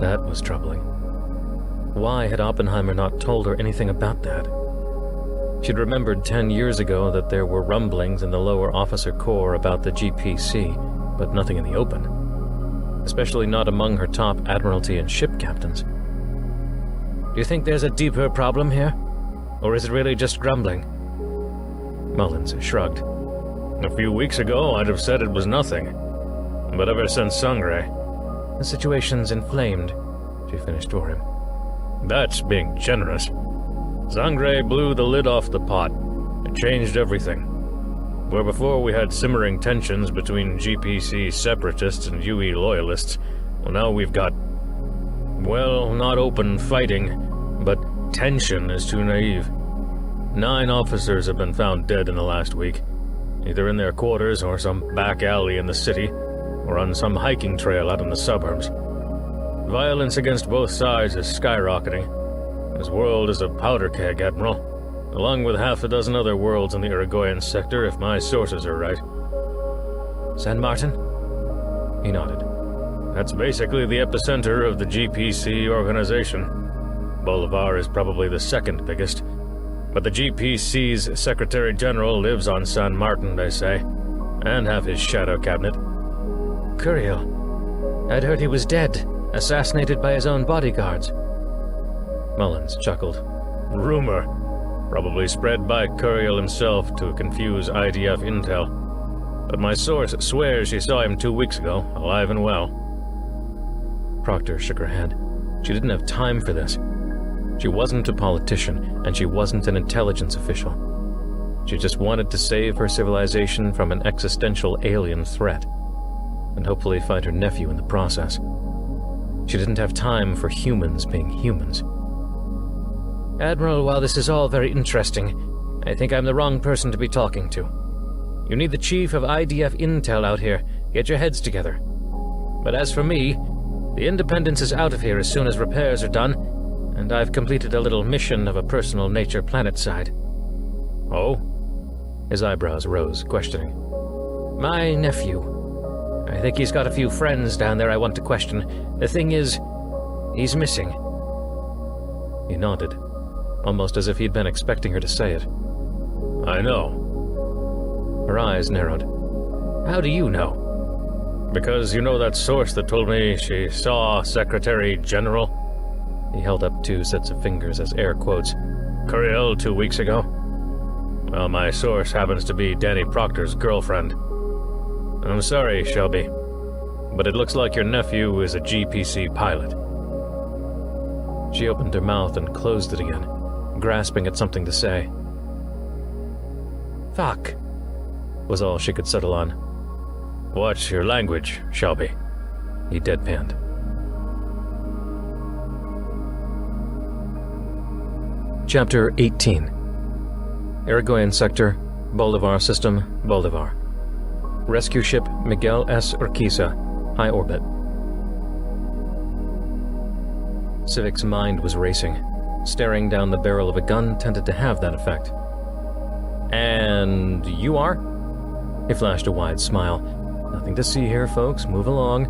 That was troubling. Why had Oppenheimer not told her anything about that? She'd remembered 10 years ago that there were rumblings in the lower officer corps about the GPC, but nothing in the open. Especially not among her top admiralty and ship captains. Do you think there's a deeper problem here? Or is it really just grumbling? Mullins shrugged. A few weeks ago, I'd have said it was nothing. But ever since Sangre... The situation's inflamed, she finished for him. That's being generous. Sangre blew the lid off the pot. It changed everything. Where before we had simmering tensions between GPC separatists and UE loyalists, well, now we've got... well, not open fighting, but tension is too naive. 9 officers have been found dead in the last week, either in their quarters or some back alley in the city, or on some hiking trail out in the suburbs. Violence against both sides is skyrocketing. This world is a powder keg, Admiral, along with half a dozen other worlds in the Irigoyen sector, if my sources are right. San Martin? He nodded. That's basically the epicenter of the GPC organization. Bolivar is probably the second biggest, but the GPC's Secretary General lives on San Martin, they say, and have his shadow cabinet. Curiel. I'd heard he was dead, assassinated by his own bodyguards. Mullins chuckled. Rumor. Probably spread by Curiel himself to confuse IDF intel. But my source swears she saw him 2 weeks ago, alive and well. Proctor shook her head. She didn't have time for this. She wasn't a politician, and she wasn't an intelligence official. She just wanted to save her civilization from an existential alien threat, and hopefully find her nephew in the process. She didn't have time for humans being humans. Admiral, while this is all very interesting, I think I'm the wrong person to be talking to. You need the chief of IDF Intel out here. Get your heads together. But as for me, The Independence is out of here as soon as repairs are done, and I've completed a little mission of a personal nature planet-side. Oh? His eyebrows rose, questioning. My nephew. I think he's got a few friends down there I want to question. The thing is, he's missing. He nodded, almost as if he'd been expecting her to say it. I know. Her eyes narrowed. How do you know? Because you know that source that told me she saw Secretary General? He held up 2 sets of fingers as air quotes. Curiel 2 weeks ago? Well, my source happens to be Danny Proctor's girlfriend. I'm sorry, Shelby, but it looks like your nephew is a GPC pilot. She opened her mouth and closed it again, grasping at something to say. Fuck, was all she could settle on. Watch your language, Shelby, he deadpanned. Chapter 18. Irigoyen Sector, Bolivar System, Bolivar. Rescue ship Miguel S. Urquiza, high orbit. Civic's mind was racing. Staring down the barrel of a gun tended to have that effect. And you are? He flashed a wide smile. Nothing to see here, folks. Move along.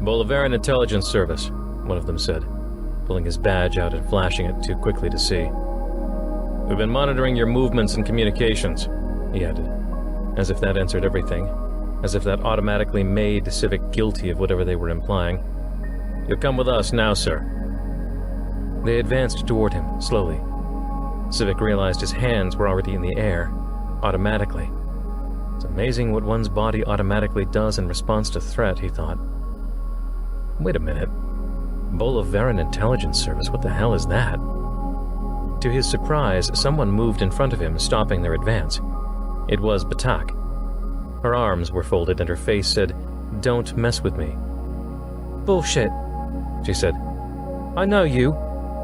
Bolivaran Intelligence Service, one of them said, pulling his badge out and flashing it too quickly to see. We've been monitoring your movements and communications, he added, as if that answered everything, as if that automatically made Civic guilty of whatever they were implying. You'll come with us now, sir. They advanced toward him, slowly. Civic realized his hands were already in the air, automatically. It's amazing what one's body automatically does in response to threat, he thought. Wait a minute. Bolivaran Intelligence Service, what the hell is that? To his surprise, someone moved in front of him, stopping their advance. It was Batak. Her arms were folded and her face said, "Don't mess with me." Bullshit, she said. I know you.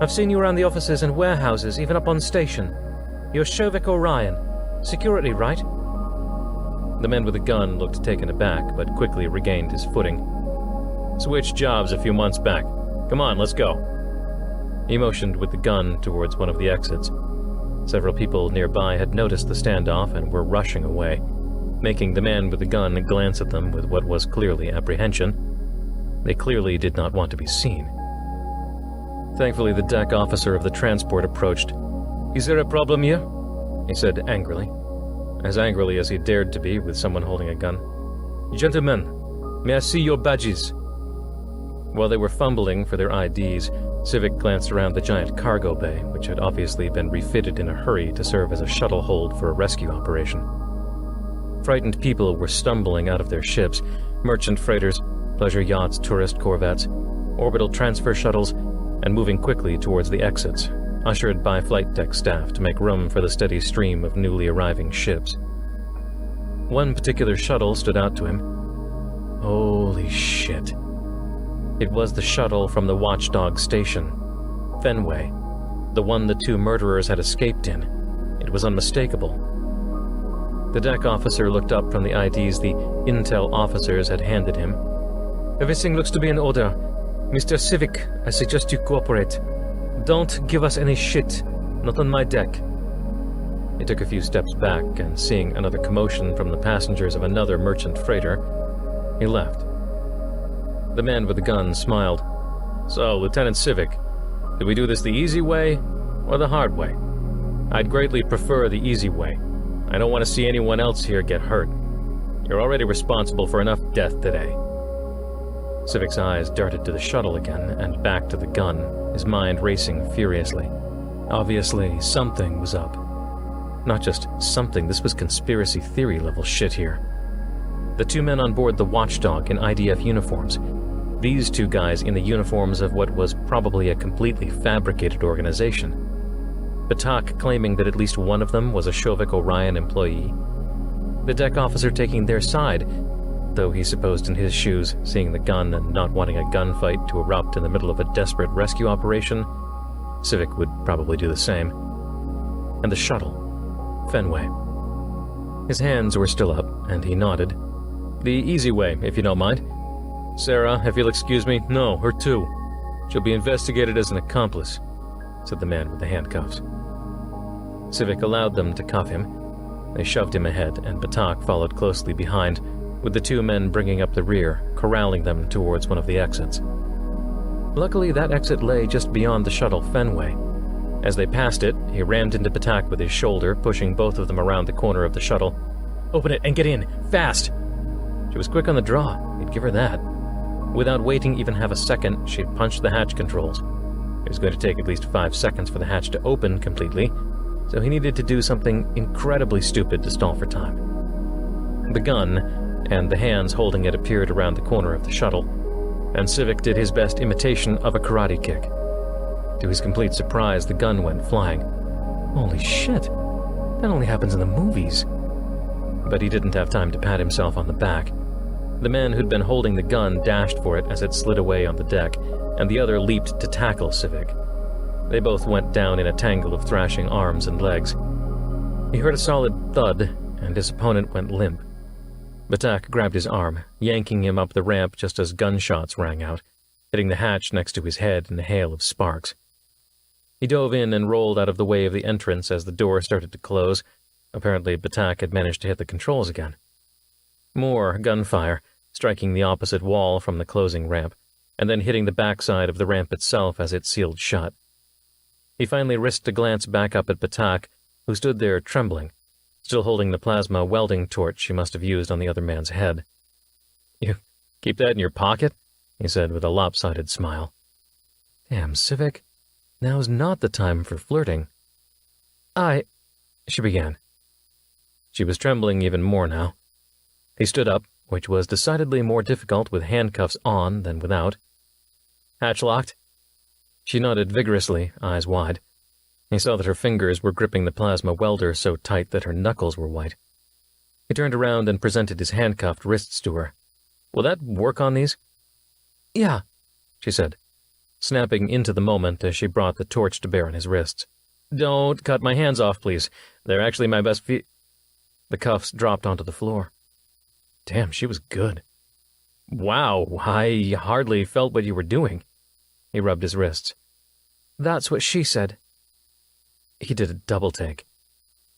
I've seen you around the offices and warehouses, even up on station. You're Shovik Orion. Security, right? The man with the gun looked taken aback, but quickly regained his footing. Switched jobs a few months back. Come on, let's go. He motioned with the gun towards one of the exits. Several people nearby had noticed the standoff and were rushing away, making the man with the gun glance at them with what was clearly apprehension. They clearly did not want to be seen. Thankfully, the deck officer of the transport approached. "Is there a problem here?" he said angrily, as angrily as he dared to be with someone holding a gun. "Gentlemen, may I see your badges?" While they were fumbling for their IDs, Civic glanced around the giant cargo bay, which had obviously been refitted in a hurry to serve as a shuttle hold for a rescue operation. Frightened people were stumbling out of their ships, merchant freighters, pleasure yachts, tourist corvettes, orbital transfer shuttles, and moving quickly towards the exits, ushered by flight deck staff to make room for the steady stream of newly arriving ships. One particular shuttle stood out to him. Holy shit. It was the shuttle from the Watchdog station, Fenway, the one the 2 murderers had escaped in. It was unmistakable. The deck officer looked up from the IDs the intel officers had handed him. "Everything looks to be in order. Mr. Civic, I suggest you cooperate. Don't give us any shit, not on my deck." He took a few steps back, and seeing another commotion from the passengers of another merchant freighter, he left. The man with the gun smiled. "So, Lieutenant Civic, do we do this the easy way or the hard way? I'd greatly prefer the easy way. I don't want to see anyone else here get hurt. You're already responsible for enough death today." Civic's eyes darted to the shuttle again and back to the gun, his mind racing furiously. Obviously, something was up. Not just something, this was conspiracy theory level shit here. The 2 men on board the Watchdog in IDF uniforms. These 2 guys in the uniforms of what was probably a completely fabricated organization. Batak claiming that at least one of them was a Shovik Orion employee. The deck officer taking their side, though he supposed in his shoes, seeing the gun and not wanting a gunfight to erupt in the middle of a desperate rescue operation, Civic would probably do the same. And the shuttle. Fenway. His hands were still up, and he nodded. "The easy way, if you don't mind. Sarah, if you'll excuse me. No, her too. She'll be investigated as an accomplice, said the man with the handcuffs. Civic allowed them to cuff him. They shoved him ahead, and Batak followed closely behind, with the two men bringing up the rear, corralling them towards one of the exits. Luckily, that exit lay just beyond the shuttle Fenway. As they passed it, he rammed into Batak with his shoulder, pushing both of them around the corner of the shuttle. "Open it and get in, fast!" She was quick on the draw, he'd give her that. Without waiting even half a second, she'd punched the hatch controls. It was going to take at least 5 seconds for the hatch to open completely, so he needed to do something incredibly stupid to stall for time. The gun, and the hands holding it, appeared around the corner of the shuttle, and Civic did his best imitation of a karate kick. To his complete surprise, the gun went flying. Holy shit! That only happens in the movies. But he didn't have time to pat himself on the back. The man who'd been holding the gun dashed for it as it slid away on the deck, and the other leaped to tackle Civic. They both went down in a tangle of thrashing arms and legs. He heard a solid thud, and his opponent went limp. Batak grabbed his arm, yanking him up the ramp just as gunshots rang out, hitting the hatch next to his head in a hail of sparks. He dove in and rolled out of the way of the entrance as the door started to close. Apparently, Batak had managed to hit the controls again. More gunfire, striking the opposite wall from the closing ramp, and then hitting the backside of the ramp itself as it sealed shut. He finally risked a glance back up at Batak, who stood there trembling, still holding the plasma welding torch she must have used on the other man's head. "You keep that in your pocket?" he said with a lopsided smile. "Damn, Civic. Now's not the time for flirting." She began. She was trembling even more now. He stood up, which was decidedly more difficult with handcuffs on than without. "Hatch locked?" She nodded vigorously, eyes wide. He saw that her fingers were gripping the plasma welder so tight that her knuckles were white. He turned around and presented his handcuffed wrists to her. "Will that work on these?" "Yeah," she said, snapping into the moment as she brought the torch to bear on his wrists. "Don't cut my hands off, please. They're actually my best The cuffs dropped onto the floor. Damn, she was good. "Wow, I hardly felt what you were doing." He rubbed his wrists. "That's what she said." He did a double take.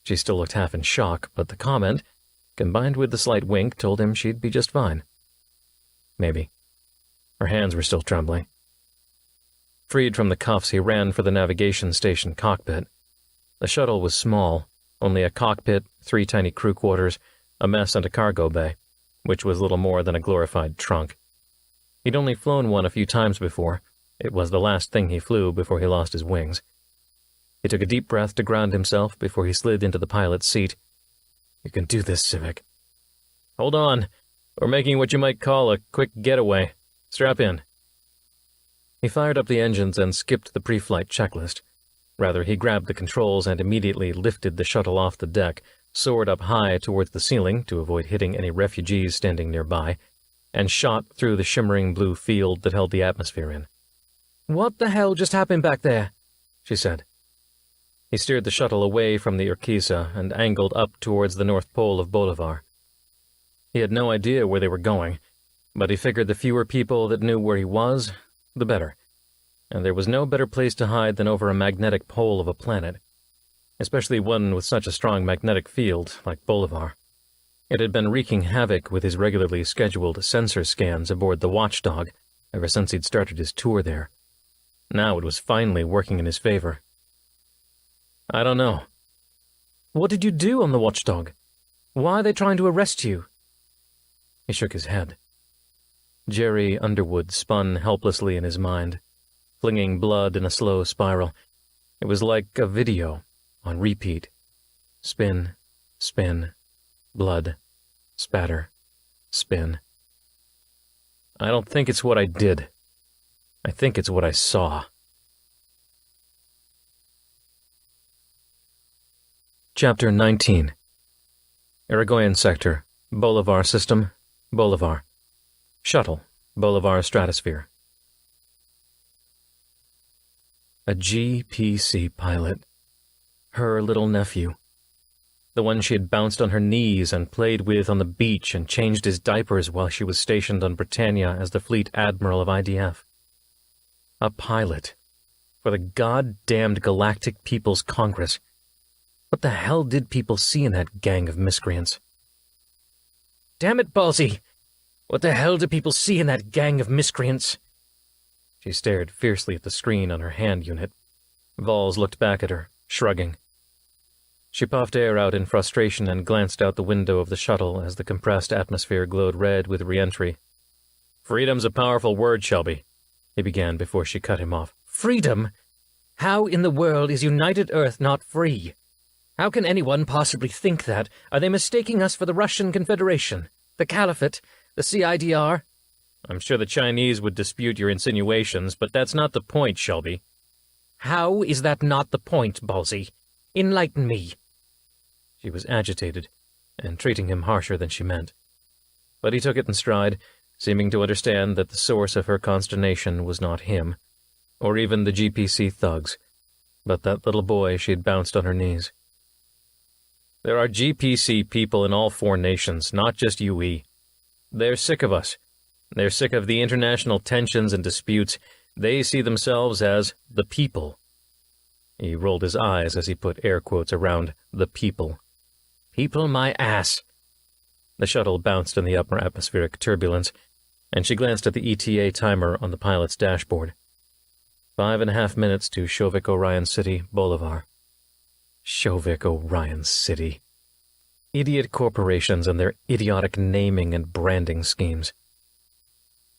She still looked half in shock, but the comment, combined with the slight wink, told him she'd be just fine. Maybe. Her hands were still trembling. Freed from the cuffs, he ran for the navigation station cockpit. The shuttle was small, only a cockpit, 3 tiny crew quarters, a mess and a cargo bay, which was little more than a glorified trunk. He'd only flown one a few times before. It was the last thing he flew before he lost his wings. He took a deep breath to ground himself before he slid into the pilot's seat. "You can do this, Civic." "Hold on. We're making what you might call a quick getaway. Strap in." He fired up the engines and skipped the pre-flight checklist. Rather, he grabbed the controls and immediately lifted the shuttle off the deck, soared up high towards the ceiling to avoid hitting any refugees standing nearby, and shot through the shimmering blue field that held the atmosphere in. "What the hell just happened back there?" she said. He steered the shuttle away from the Urquiza and angled up towards the North Pole of Bolivar. He had no idea where they were going, but he figured the fewer people that knew where he was, the better. And there was no better place to hide than over a magnetic pole of a planet, especially one with such a strong magnetic field like Bolivar. It had been wreaking havoc with his regularly scheduled sensor scans aboard the Watchdog ever since he'd started his tour there. Now it was finally working in his favor. "I don't know." "What did you do on the Watchdog? Why are they trying to arrest you?" He shook his head. Jerry Underwood spun helplessly in his mind, flinging blood in a slow spiral. It was like a video, on repeat. Spin, spin, blood, spatter, spin. "I don't think it's what I did. I think it's what I saw." Chapter 19. Irigoyen Sector, Bolivar System, Bolivar. Shuttle, Bolivar Stratosphere. A GPC pilot. Her little nephew. The one she had bounced on her knees and played with on the beach and changed his diapers while she was stationed on Britannia as the Fleet Admiral of IDF. A pilot. For the goddamned Galactic People's Congress. What the hell did people see in that gang of miscreants? Damn it, Ballsy! What the hell do people see in that gang of miscreants? She stared fiercely at the screen on her hand unit. Vols looked back at her, shrugging. She puffed air out in frustration and glanced out the window of the shuttle as the compressed atmosphere glowed red with re-entry. "Freedom's a powerful word, Shelby," he began before she cut him off. Freedom? How in the world is United Earth not free? How can anyone possibly think that? Are they mistaking us for the Russian Confederation? The Caliphate? The CIDR? I'm sure the Chinese would dispute your insinuations, but that's not the point, Shelby. How is that not the point, Ballsy? Enlighten me. She was agitated, and treating him harsher than she meant. But he took it in stride, seeming to understand that the source of her consternation was not him, or even the GPC thugs, but that little boy she had bounced on her knees. There are GPC people in all 4 nations, not just UE. They're sick of us. They're sick of the international tensions and disputes. They see themselves as the people. He rolled his eyes as he put air quotes around the people. People my ass. The shuttle bounced in the upper atmospheric turbulence, and she glanced at the ETA timer on the pilot's dashboard. 5.5 minutes to Shovik Orion City, Bolivar. Shovik Orion City. Idiot corporations and their idiotic naming and branding schemes.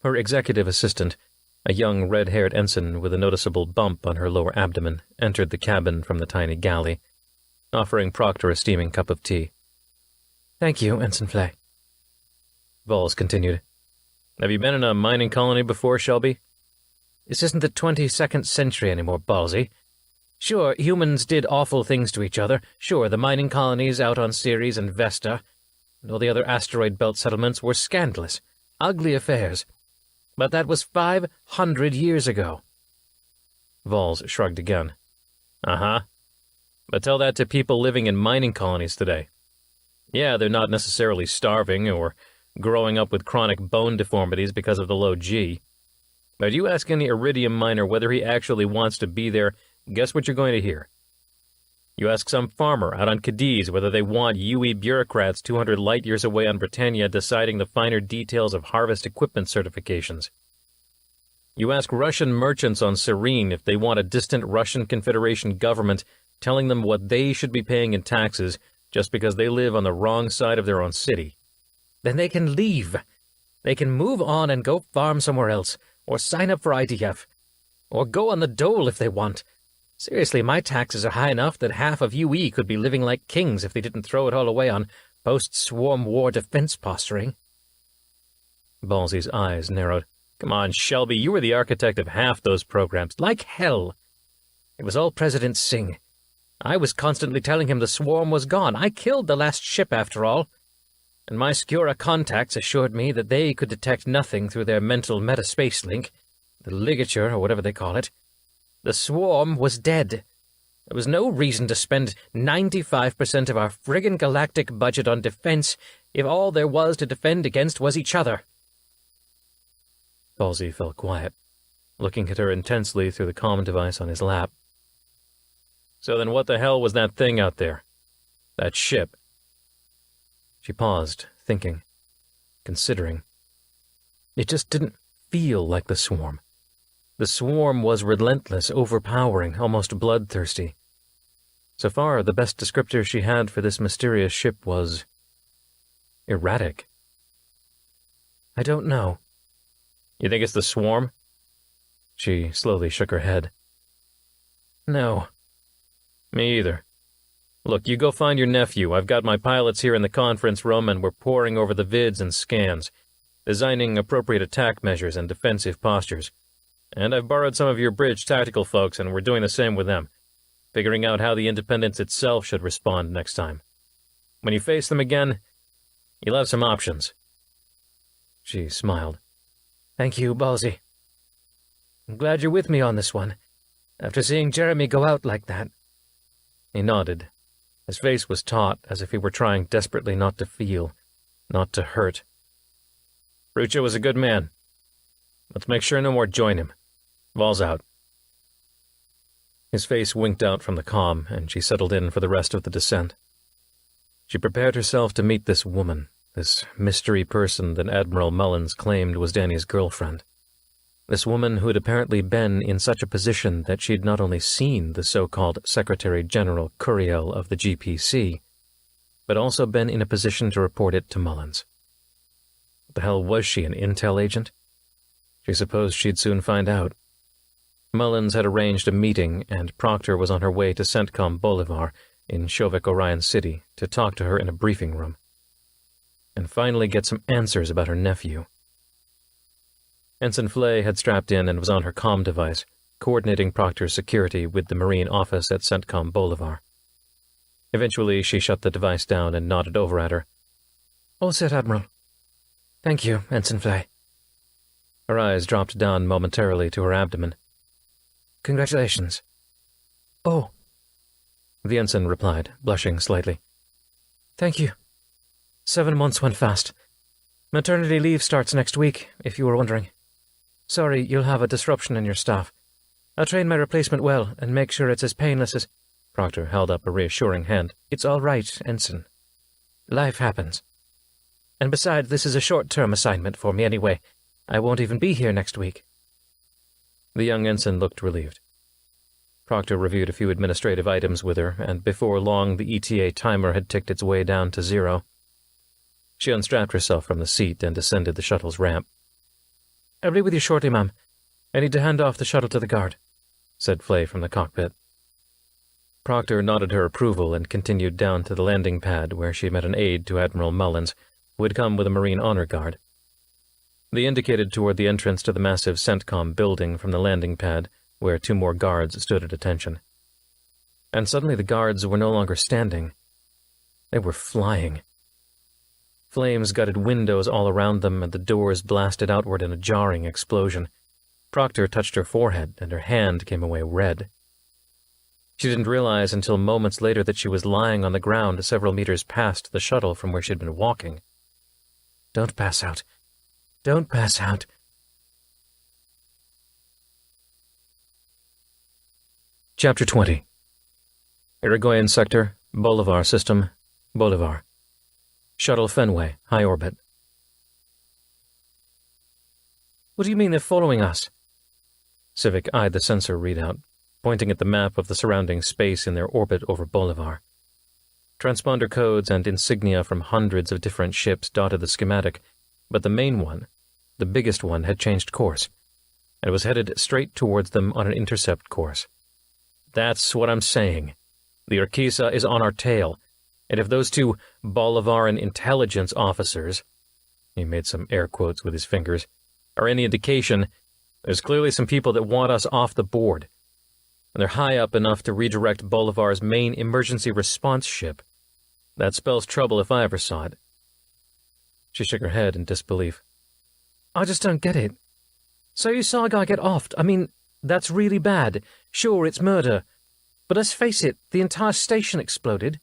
Her executive assistant, a young red-haired ensign with a noticeable bump on her lower abdomen, entered the cabin from the tiny galley, offering Proctor a steaming cup of tea. "Thank you, Ensign Flay." Vols continued. "Have you been in a mining colony before, Shelby?" "This isn't the 22nd century anymore, Ballsy. Sure, humans did awful things to each other. Sure, the mining colonies out on Ceres and Vesta, and all the other asteroid belt settlements were scandalous, ugly affairs. But that was 500 years ago." Vols shrugged again. "Uh-huh. But tell that to people living in mining colonies today. Yeah, they're not necessarily starving or growing up with chronic bone deformities because of the low G. But you ask any iridium miner whether he actually wants to be there, guess what you're going to hear? You ask some farmer out on Cadiz whether they want UE bureaucrats 200 light-years away on Britannia deciding the finer details of harvest equipment certifications. You ask Russian merchants on Serene if they want a distant Russian Confederation government telling them what they should be paying in taxes just because they live on the wrong side of their own city. Then they can leave. They can move on and go farm somewhere else, or sign up for IDF, or go on the dole if they want. Seriously, my taxes are high enough that half of UE could be living like kings if they didn't throw it all away on post-swarm war defense posturing." Ballsy's eyes narrowed. "Come on, Shelby, you were the architect of half those programs." "Like hell. It was all President Singh. I was constantly telling him the swarm was gone. I killed the last ship, after all. And my Skura contacts assured me that they could detect nothing through their mental metaspace link, the ligature, or whatever they call it. The swarm was dead. There was no reason to spend 95% of our friggin' galactic budget on defense if all there was to defend against was each other." Ballsy fell quiet, looking at her intensely through the comm device on his lap. "So then what the hell was that thing out there? That ship?" She paused, thinking, considering. It just didn't feel like the swarm. The swarm was relentless, overpowering, almost bloodthirsty. So far, the best descriptor she had for this mysterious ship was erratic. "I don't know." "You think it's the swarm?" She slowly shook her head. "No." "Me either. Look, you go find your nephew. I've got my pilots here in the conference room and we're poring over the vids and scans, designing appropriate attack measures and defensive postures. And I've borrowed some of your bridge tactical folks and we're doing the same with them, figuring out how the Independence itself should respond next time. When you face them again, you'll have some options." She smiled. "Thank you, Ballsy. I'm glad you're with me on this one, after seeing Jeremy go out like that." He nodded, His face was taut, as if he were trying desperately not to feel, not to hurt. Rucha was a good man. Let's make sure no more join him. Vol's out. His face winked out from the comm, and she settled in for the rest of the descent. She prepared herself to meet this woman, this mystery person that Admiral Mullins claimed was Danny's girlfriend. This woman who had apparently been in such a position that she'd not only seen the so-called Secretary General Curiel of the GPC, but also been in a position to report it to Mullins. What the hell was she, an intel agent? She supposed she'd soon find out. Mullins had arranged a meeting, and Proctor was on her way to CENTCOM Bolivar in Shovik Orion City to talk to her in a briefing room, and finally get some answers about her nephew. Ensign Flay had strapped in and was on her comm device, coordinating Proctor's security with the Marine office at CENTCOM Bolivar. Eventually, she shut the device down and nodded over at her. All set, Admiral. Thank you, Ensign Flay. Her eyes dropped down momentarily to her abdomen. Congratulations. Oh, the ensign replied, blushing slightly. Thank you. 7 months went fast. Maternity leave starts next week, if you were wondering. Sorry you'll have a disruption in your staff. I'll train my replacement well and make sure it's as painless as... Proctor held up a reassuring hand. It's all right, Ensign. Life happens. And besides, this is a short-term assignment for me anyway. I won't even be here next week. The young ensign looked relieved. Proctor reviewed a few administrative items with her, and before long the ETA timer had ticked its way down to 0. She unstrapped herself from the seat and descended the shuttle's ramp. I'll be with you shortly, ma'am. I need to hand off the shuttle to the guard, said Flay from the cockpit. Proctor nodded her approval and continued down to the landing pad where she met an aide to Admiral Mullins, who had come with a Marine honor guard. They indicated toward the entrance to the massive CENTCOM building from the landing pad, where 2 more guards stood at attention. And suddenly the guards were no longer standing. They were flying. Flames gutted windows all around them, and the doors blasted outward in a jarring explosion. Proctor touched her forehead, and her hand came away red. She didn't realize until moments later that she was lying on the ground several meters past the shuttle from where she'd been walking. Don't pass out. Don't pass out. Chapter 20. Irigoyen Sector, Bolivar System, Bolivar. Shuttle Fenway, high orbit. What do you mean they're following us? Civic eyed the sensor readout, pointing at the map of the surrounding space in their orbit over Bolivar. Transponder codes and insignia from hundreds of different ships dotted the schematic, but the main one, the biggest one, had changed course, and was headed straight towards them on an intercept course. That's what I'm saying. The Urquiza is on our tail, and if those 2 Bolivaran intelligence officers, he made some air quotes with his fingers, are any indication, there's clearly some people that want us off the board, and they're high up enough to redirect Bolivar's main emergency response ship. That spells trouble if I ever saw it. She shook her head in disbelief. I just don't get it. So you saw a guy get offed. I mean, that's really bad. Sure, it's murder. But let's face it, the entire station exploded.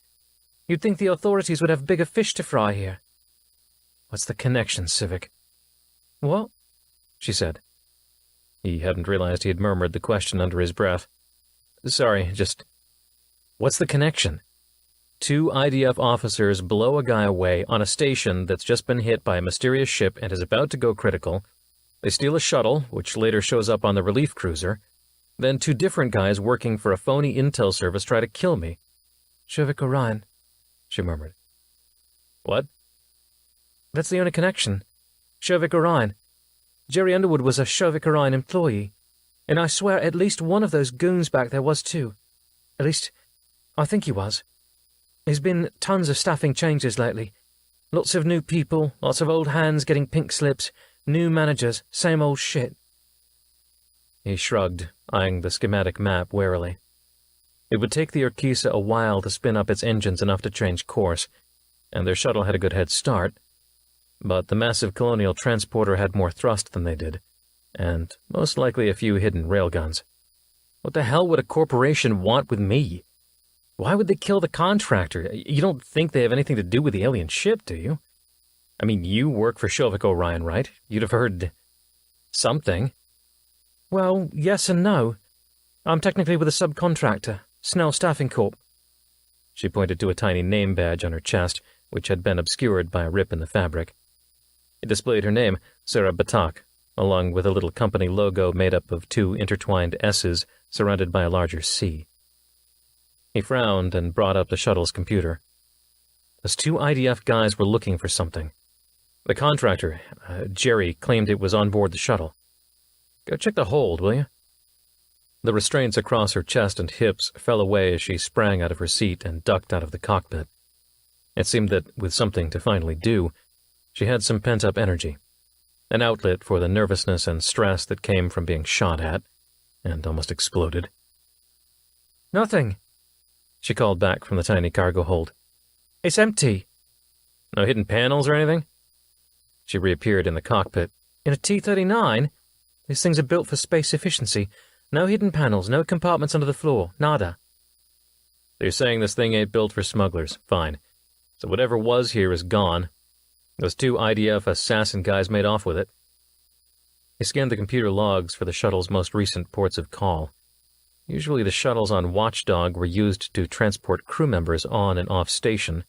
You'd think the authorities would have bigger fish to fry here. What's the connection, Civic? What? She said. He hadn't realized he had murmured the question under his breath. Sorry, just... What's the connection? 2 IDF officers blow a guy away on a station that's just been hit by a mysterious ship and is about to go critical. They steal a shuttle, which later shows up on the relief cruiser. Then 2 different guys working for a phony intel service try to kill me. Shovik Orion, she murmured. What? That's the only connection. Shovik Orion. Jerry Underwood was a Shovik Orion employee, and I swear at least one of those goons back there was too. At least, I think he was. There's been tons of staffing changes lately. Lots of new people, lots of old hands getting pink slips, new managers, same old shit. He shrugged, eyeing the schematic map warily. It would take the Urquiza a while to spin up its engines enough to change course, and their shuttle had a good head start. But the massive colonial transporter had more thrust than they did, and most likely a few hidden railguns. What the hell would a corporation want with me? Why would they kill the contractor? You don't think they have anything to do with the alien ship, do you? I mean, you work for Shovik Orion, right? You'd have heard something. Well, yes and no. I'm technically with a subcontractor, Snell Staffing Corp. She pointed to a tiny name badge on her chest, which had been obscured by a rip in the fabric. It displayed her name, Sarah Batak, along with a little company logo made up of 2 intertwined S's surrounded by a larger C. He frowned and brought up the shuttle's computer. Those 2 IDF guys were looking for something. The contractor, Jerry, claimed it was on board the shuttle. Go check the hold, will you? The restraints across her chest and hips fell away as she sprang out of her seat and ducked out of the cockpit. It seemed that, with something to finally do, she had some pent-up energy, an outlet for the nervousness and stress that came from being shot at, and almost exploded. Nothing, she called back from the tiny cargo hold. It's empty. No hidden panels or anything? She reappeared in the cockpit. In a T-39? These things are built for space efficiency. No hidden panels, no compartments under the floor, nada. So you're saying this thing ain't built for smugglers. Fine. So whatever was here is gone. Those 2 IDF assassin guys made off with it. He scanned the computer logs for the shuttle's most recent ports of call. Usually the shuttles on Watchdog were used to transport crew members on and off station,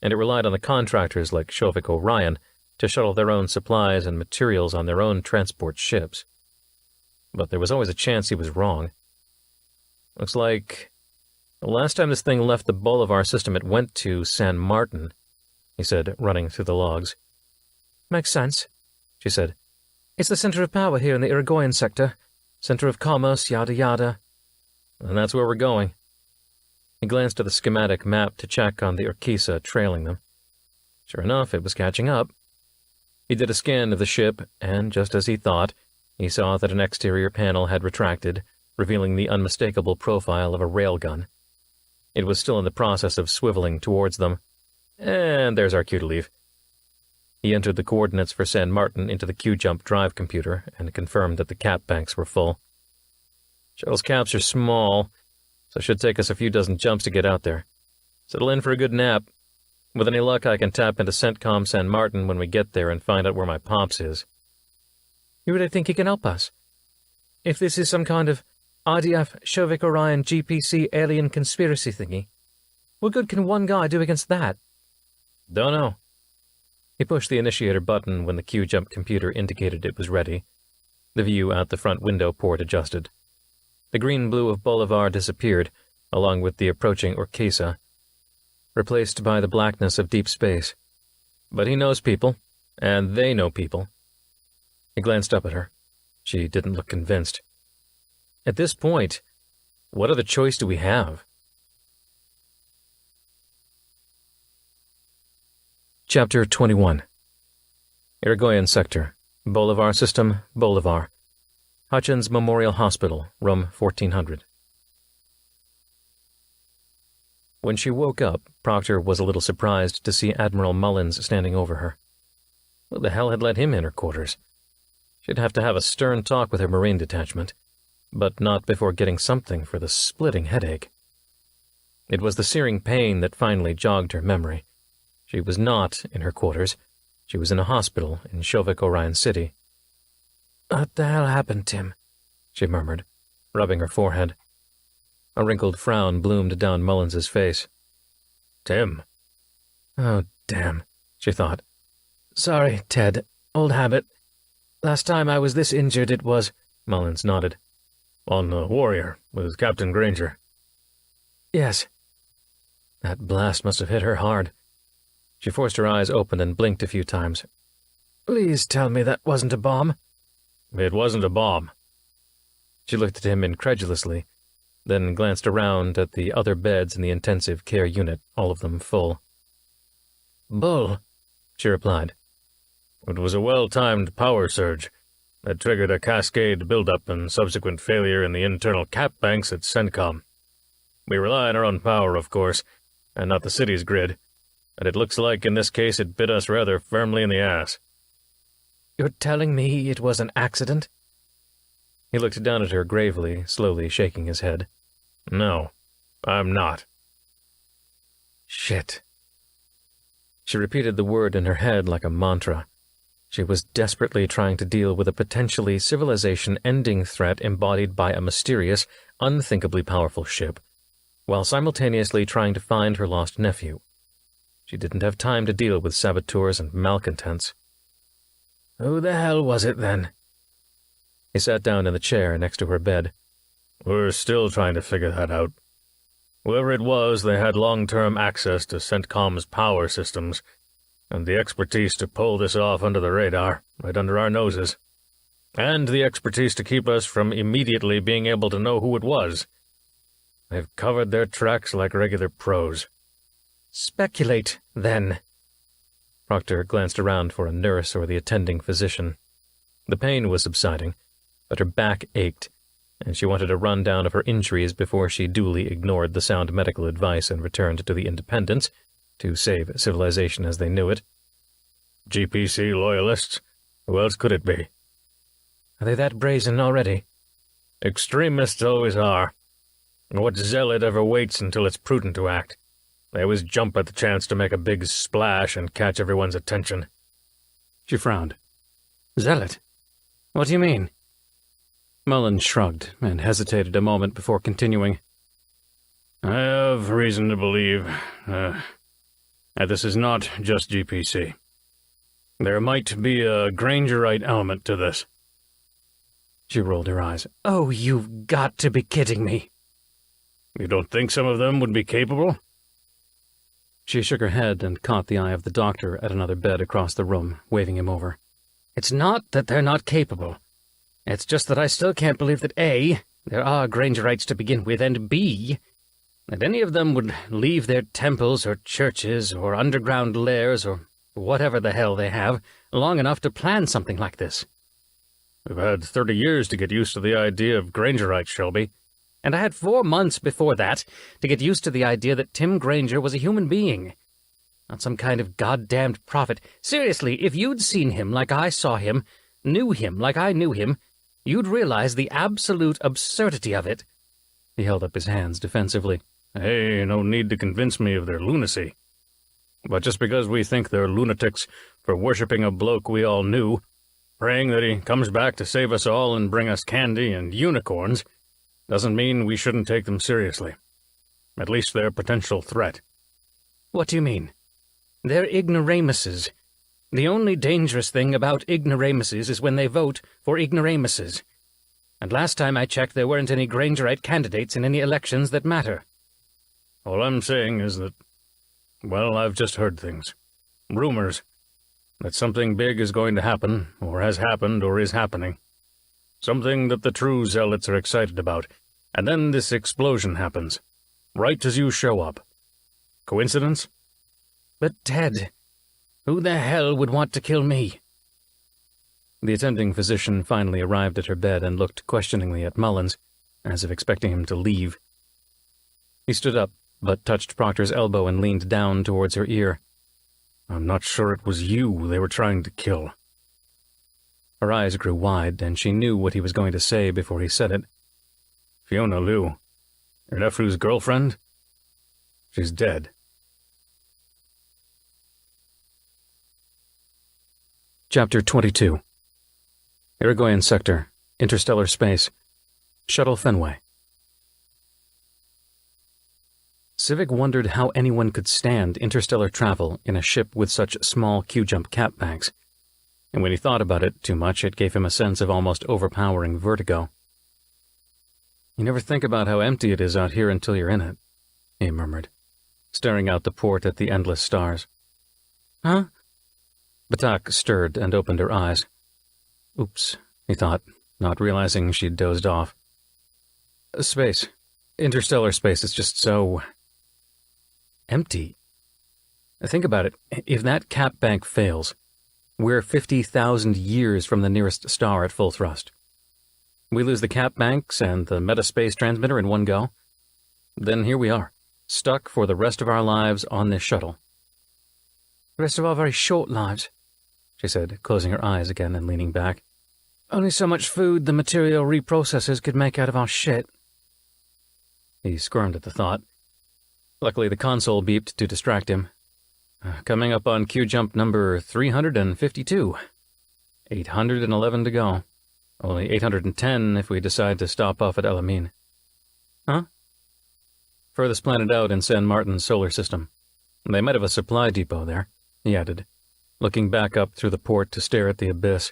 and it relied on the contractors like Shovik Orion to shuttle their own supplies and materials on their own transport ships. But there was always a chance he was wrong. Looks like the last time this thing left the Bolivar system it went to San Martin, he said, running through the logs. Makes sense, she said. It's the center of power here in the Irigoyen sector. Center of commerce, yada yada. And that's where we're going. He glanced at the schematic map to check on the Urquiza trailing them. Sure enough, it was catching up. He did a scan of the ship, and just as he thought, he saw that an exterior panel had retracted, revealing the unmistakable profile of a railgun. It was still in the process of swiveling towards them. And there's our cue to leave. He entered the coordinates for San Martin into the Q-Jump drive computer and confirmed that the cap banks were full. Shuttle's caps are small, so it should take us a few dozen jumps to get out there. Settle in for a good nap. With any luck, I can tap into CENTCOM San Martin when we get there and find out where my pops is. You really think he can help us? If this is some kind of IDF, Shovik Orion, GPC alien conspiracy thingy, what good can one guy do against that? Don't know. He pushed the initiator button when the Q-Jump computer indicated it was ready. The view out the front window port adjusted. The green-blue of Bolivar disappeared, along with the approaching Urquiza, replaced by the blackness of deep space. But he knows people, and they know people. He glanced up at her. She didn't look convinced. At this point, what other choice do we have? Chapter 21. Irigoyen Sector, Bolivar System, Bolivar. Hutchins Memorial Hospital, room 1400. When she woke up, Proctor was a little surprised to see Admiral Mullins standing over her. Who the hell had let him in her quarters? She'd have to have a stern talk with her Marine detachment, but not before getting something for the splitting headache. It was the searing pain that finally jogged her memory. She was not in her quarters. She was in a hospital in Shovik Orion City. "What the hell happened, Tim?" she murmured, rubbing her forehead. A wrinkled frown bloomed down Mullins's face. "Tim." "Oh, damn," she thought. "Sorry, Ted. Old habit. Last time I was this injured it was—" Mullins nodded. "On the Warrior, with Captain Granger." "Yes." That blast must have hit her hard. She forced her eyes open and blinked a few times. "Please tell me that wasn't a bomb." "It wasn't a bomb." She looked at him incredulously, then glanced around at the other beds in the intensive care unit, all of them full. "Bull," she replied. "It was a well-timed power surge that triggered a cascade buildup and subsequent failure in the internal cap banks at CENTCOM. We rely on our own power, of course, and not the city's grid, and it looks like in this case it bit us rather firmly in the ass." "You're telling me it was an accident?" He looked down at her gravely, slowly shaking his head. "No, I'm not. Shit. She repeated the word in her head like a mantra. She was desperately trying to deal with a potentially civilization-ending threat embodied by a mysterious, unthinkably powerful ship, while simultaneously trying to find her lost nephew. She didn't have time to deal with saboteurs and malcontents. Who the hell was it, then? He sat down in the chair next to her bed. We're still trying to figure that out. Whoever it was, they had long-term access to CENTCOM's power systems, and the expertise to pull this off under the radar, right under our noses. And the expertise to keep us from immediately being able to know who it was. They've covered their tracks like regular pros. Speculate, then. Proctor glanced around for a nurse or the attending physician. The pain was subsiding, but her back ached, and she wanted a rundown of her injuries before she duly ignored the sound medical advice and returned to the Independence, to save civilization as they knew it. GPC loyalists? Who else could it be? Are they that brazen already? Extremists always are. What zealot ever waits until it's prudent to act? They always jump at the chance to make a big splash and catch everyone's attention. She frowned. Zealot? What do you mean? Mullins shrugged and hesitated a moment before continuing. I have reason to believe that this is not just GPC. There might be a Grangerite element to this. She rolled her eyes. Oh, you've got to be kidding me. You don't think some of them would be capable? She shook her head and caught the eye of the doctor at another bed across the room, waving him over. It's not that they're not capable. It's just that I still can't believe that A, there are Grangerites to begin with, and B, that any of them would leave their temples or churches or underground lairs or whatever the hell they have long enough to plan something like this. We've had 30 years to get used to the idea of Grangerites, Shelby. And I had 4 months before that to get used to the idea that Tim Granger was a human being. Not some kind of goddamned prophet. Seriously, if you'd seen him like I saw him, knew him like I knew him, you'd realize the absolute absurdity of it. He held up his hands defensively. Hey, no need to convince me of their lunacy. But just because we think they're lunatics for worshipping a bloke we all knew, praying that he comes back to save us all and bring us candy and unicorns, doesn't mean we shouldn't take them seriously. At least their potential threat. What do you mean? They're ignoramuses. The only dangerous thing about ignoramuses is when they vote for ignoramuses. And last time I checked, there weren't any Grangerite candidates in any elections that matter. All I'm saying is that, well, I've just heard things. Rumors. That something big is going to happen, or has happened, or is happening. Something that the true zealots are excited about, and then this explosion happens. Right as you show up. Coincidence? But Ted, who the hell would want to kill me? The attending physician finally arrived at her bed and looked questioningly at Mullins, as if expecting him to leave. He stood up, but touched Proctor's elbow and leaned down towards her ear. I'm not sure it was you they were trying to kill. Her eyes grew wide, and she knew what he was going to say before he said it. Fiona Liu, your nephew's girlfriend? She's dead. Chapter 22. Irigoyen Sector, Interstellar Space, Shuttle Fenway. Civic wondered how anyone could stand interstellar travel in a ship with such small Q-jump cap banks. And when he thought about it too much, it gave him a sense of almost overpowering vertigo. You never think about how empty it is out here until you're in it, he murmured, staring out the port at the endless stars. Huh? Batak stirred and opened her eyes. Oops, he thought, not realizing she'd dozed off. Space. Interstellar space is just so empty. Think about it. If that cap bank fails, we're 50,000 years from the nearest star at full thrust. We lose the cap banks and the metaspace transmitter in one go. Then here we are, stuck for the rest of our lives on this shuttle. The rest of our very short lives, she said, closing her eyes again and leaning back. Only so much food the material reprocessors could make out of our shit. He squirmed at the thought. Luckily, the console beeped to distract him. Coming up on queue jump number 352. 811 to go. Only 810 if we decide to stop off at El Amin. Huh? Furthest planet out in San Martin's solar system. They might have a supply depot there, he added, looking back up through the port to stare at the abyss.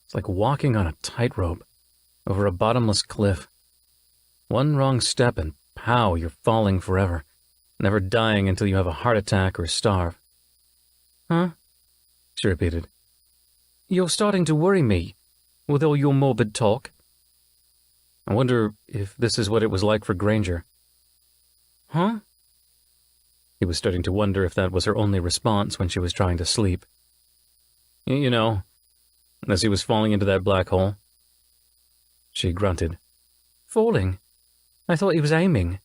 It's like walking on a tightrope, over a bottomless cliff. One wrong step and pow, you're falling forever, never dying until you have a heart attack or starve. Huh? She repeated. You're starting to worry me, with all your morbid talk. I wonder if this is what it was like for Granger. Huh? He was starting to wonder if that was her only response when she was trying to sleep. You know, as he was falling into that black hole. She grunted. Falling? I thought he was aiming.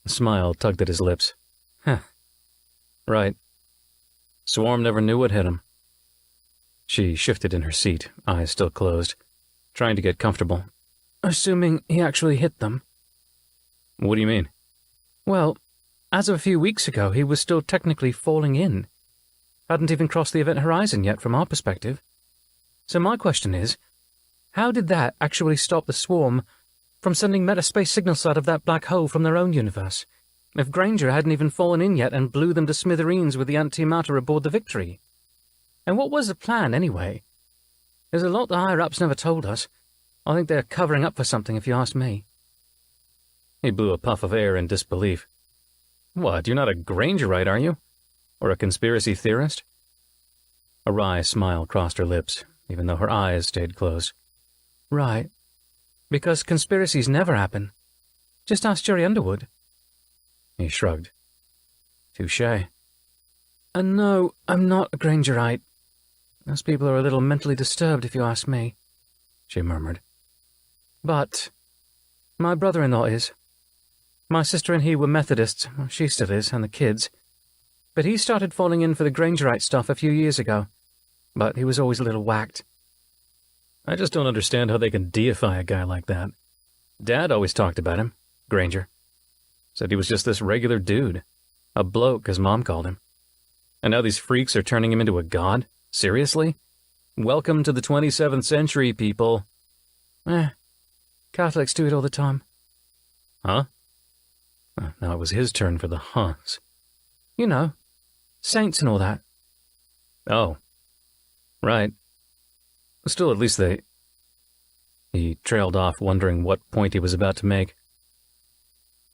A smile tugged at his lips. Huh. Right. Swarm never knew what hit him. She shifted in her seat, eyes still closed, trying to get comfortable. Assuming he actually hit them. What do you mean? Well, as of a few weeks ago, he was still technically falling in. Hadn't even crossed the event horizon yet from our perspective. So my question is, how did that actually stop the swarm from sending metaspace signals out of that black hole from their own universe, if Granger hadn't even fallen in yet and blew them to smithereens with the antimatter aboard the Victory? And what was the plan, anyway? There's a lot the higher-ups never told us. I think they're covering up for something, if you ask me. He blew a puff of air in disbelief. What, you're not a Grangerite, are you? Or a conspiracy theorist? A wry smile crossed her lips, even though her eyes stayed closed. Right. Because conspiracies never happen. Just ask Jerry Underwood. He shrugged. Touché. And no, I'm not a Grangerite. Those people are a little mentally disturbed, if you ask me, she murmured. But my brother-in-law is. My sister and he were Methodists, she still is, and the kids. But he started falling in for the Grangerite stuff a few years ago. But he was always a little whacked. I just don't understand how they can deify a guy like that. Dad always talked about him, Granger. Said he was just this regular dude. A bloke, as Mom called him. And now these freaks are turning him into a god? Seriously? Welcome to the 27th century, people. Catholics do it all the time. Huh? Now it was his turn for the huhs. You know, saints and all that. Oh. Right. Still, at least they... He trailed off, wondering what point he was about to make.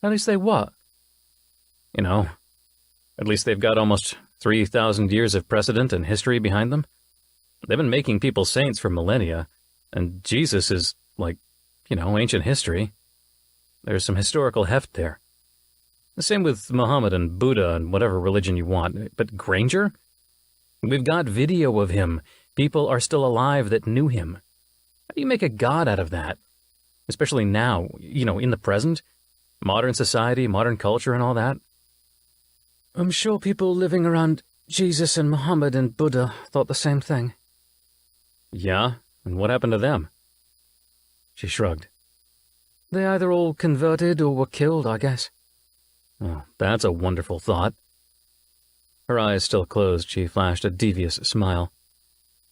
At least they what? You know, at least they've got almost 3,000 years of precedent and history behind them. They've been making people saints for millennia, and Jesus is, like, you know, ancient history. There's some historical heft there. The same with Muhammad and Buddha and whatever religion you want. But Granger? We've got video of him. People are still alive that knew him. How do you make a god out of that? Especially now, you know, in the present? Modern society, modern culture and all that? I'm sure people living around Jesus and Muhammad and Buddha thought the same thing. Yeah? And what happened to them? She shrugged. They either all converted or were killed, I guess. Oh, that's a wonderful thought. Her eyes still closed, she flashed a devious smile.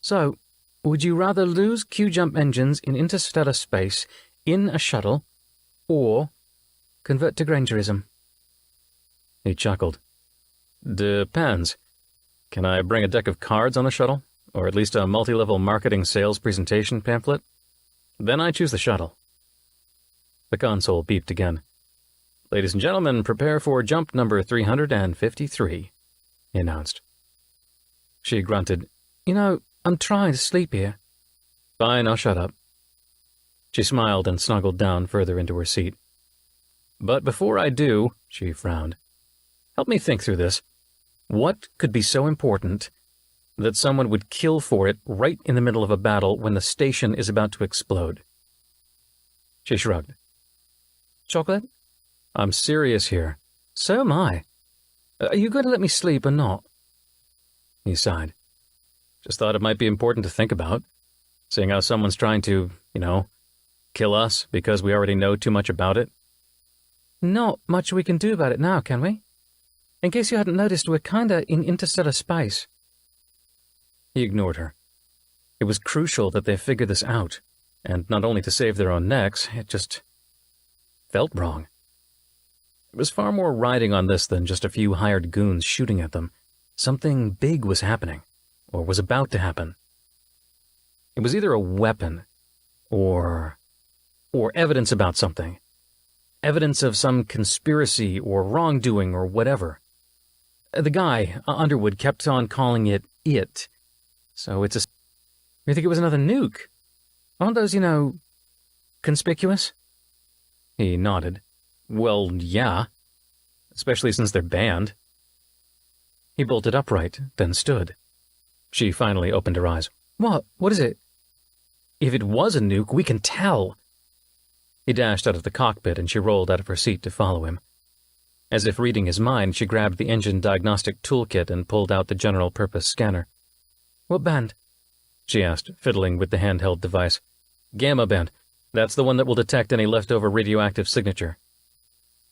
So, would you rather lose Q-jump engines in interstellar space in a shuttle, or convert to Grangerism? He chuckled. Depends. Can I bring a deck of cards on the shuttle? Or at least a multi-level marketing sales presentation pamphlet? Then I choose the shuttle. The console beeped again. Ladies and gentlemen, prepare for jump number 353, he announced. She grunted. You know, I'm trying to sleep here. Fine, I'll shut up. She smiled and snuggled down further into her seat. But before I do, she frowned. Help me think through this. What could be so important that someone would kill for it right in the middle of a battle when the station is about to explode? She shrugged. Chocolate? I'm serious here. So am I. Are you going to let me sleep or not? He sighed. Just thought it might be important to think about, seeing how someone's trying to, you know, kill us because we already know too much about it. Not much we can do about it now, can we? In case you hadn't noticed, we're kinda in interstellar space. He ignored her. It was crucial that they figure this out, and not only to save their own necks, it just felt wrong. There was far more riding on this than just a few hired goons shooting at them. Something big was happening, or was about to happen. It was either a weapon, or evidence about something. Evidence of some conspiracy or wrongdoing or whatever. The guy, Underwood, kept on calling it. So it's a... You think it was another nuke? Aren't those, conspicuous? He nodded. Well, yeah. Especially since they're banned. He bolted upright, then stood. She finally opened her eyes. What? What is it? If it was a nuke, we can tell. He dashed out of the cockpit and she rolled out of her seat to follow him. As if reading his mind, she grabbed the engine diagnostic toolkit and pulled out the general-purpose scanner. What band? She asked, fiddling with the handheld device. Gamma band. That's the one that will detect any leftover radioactive signature.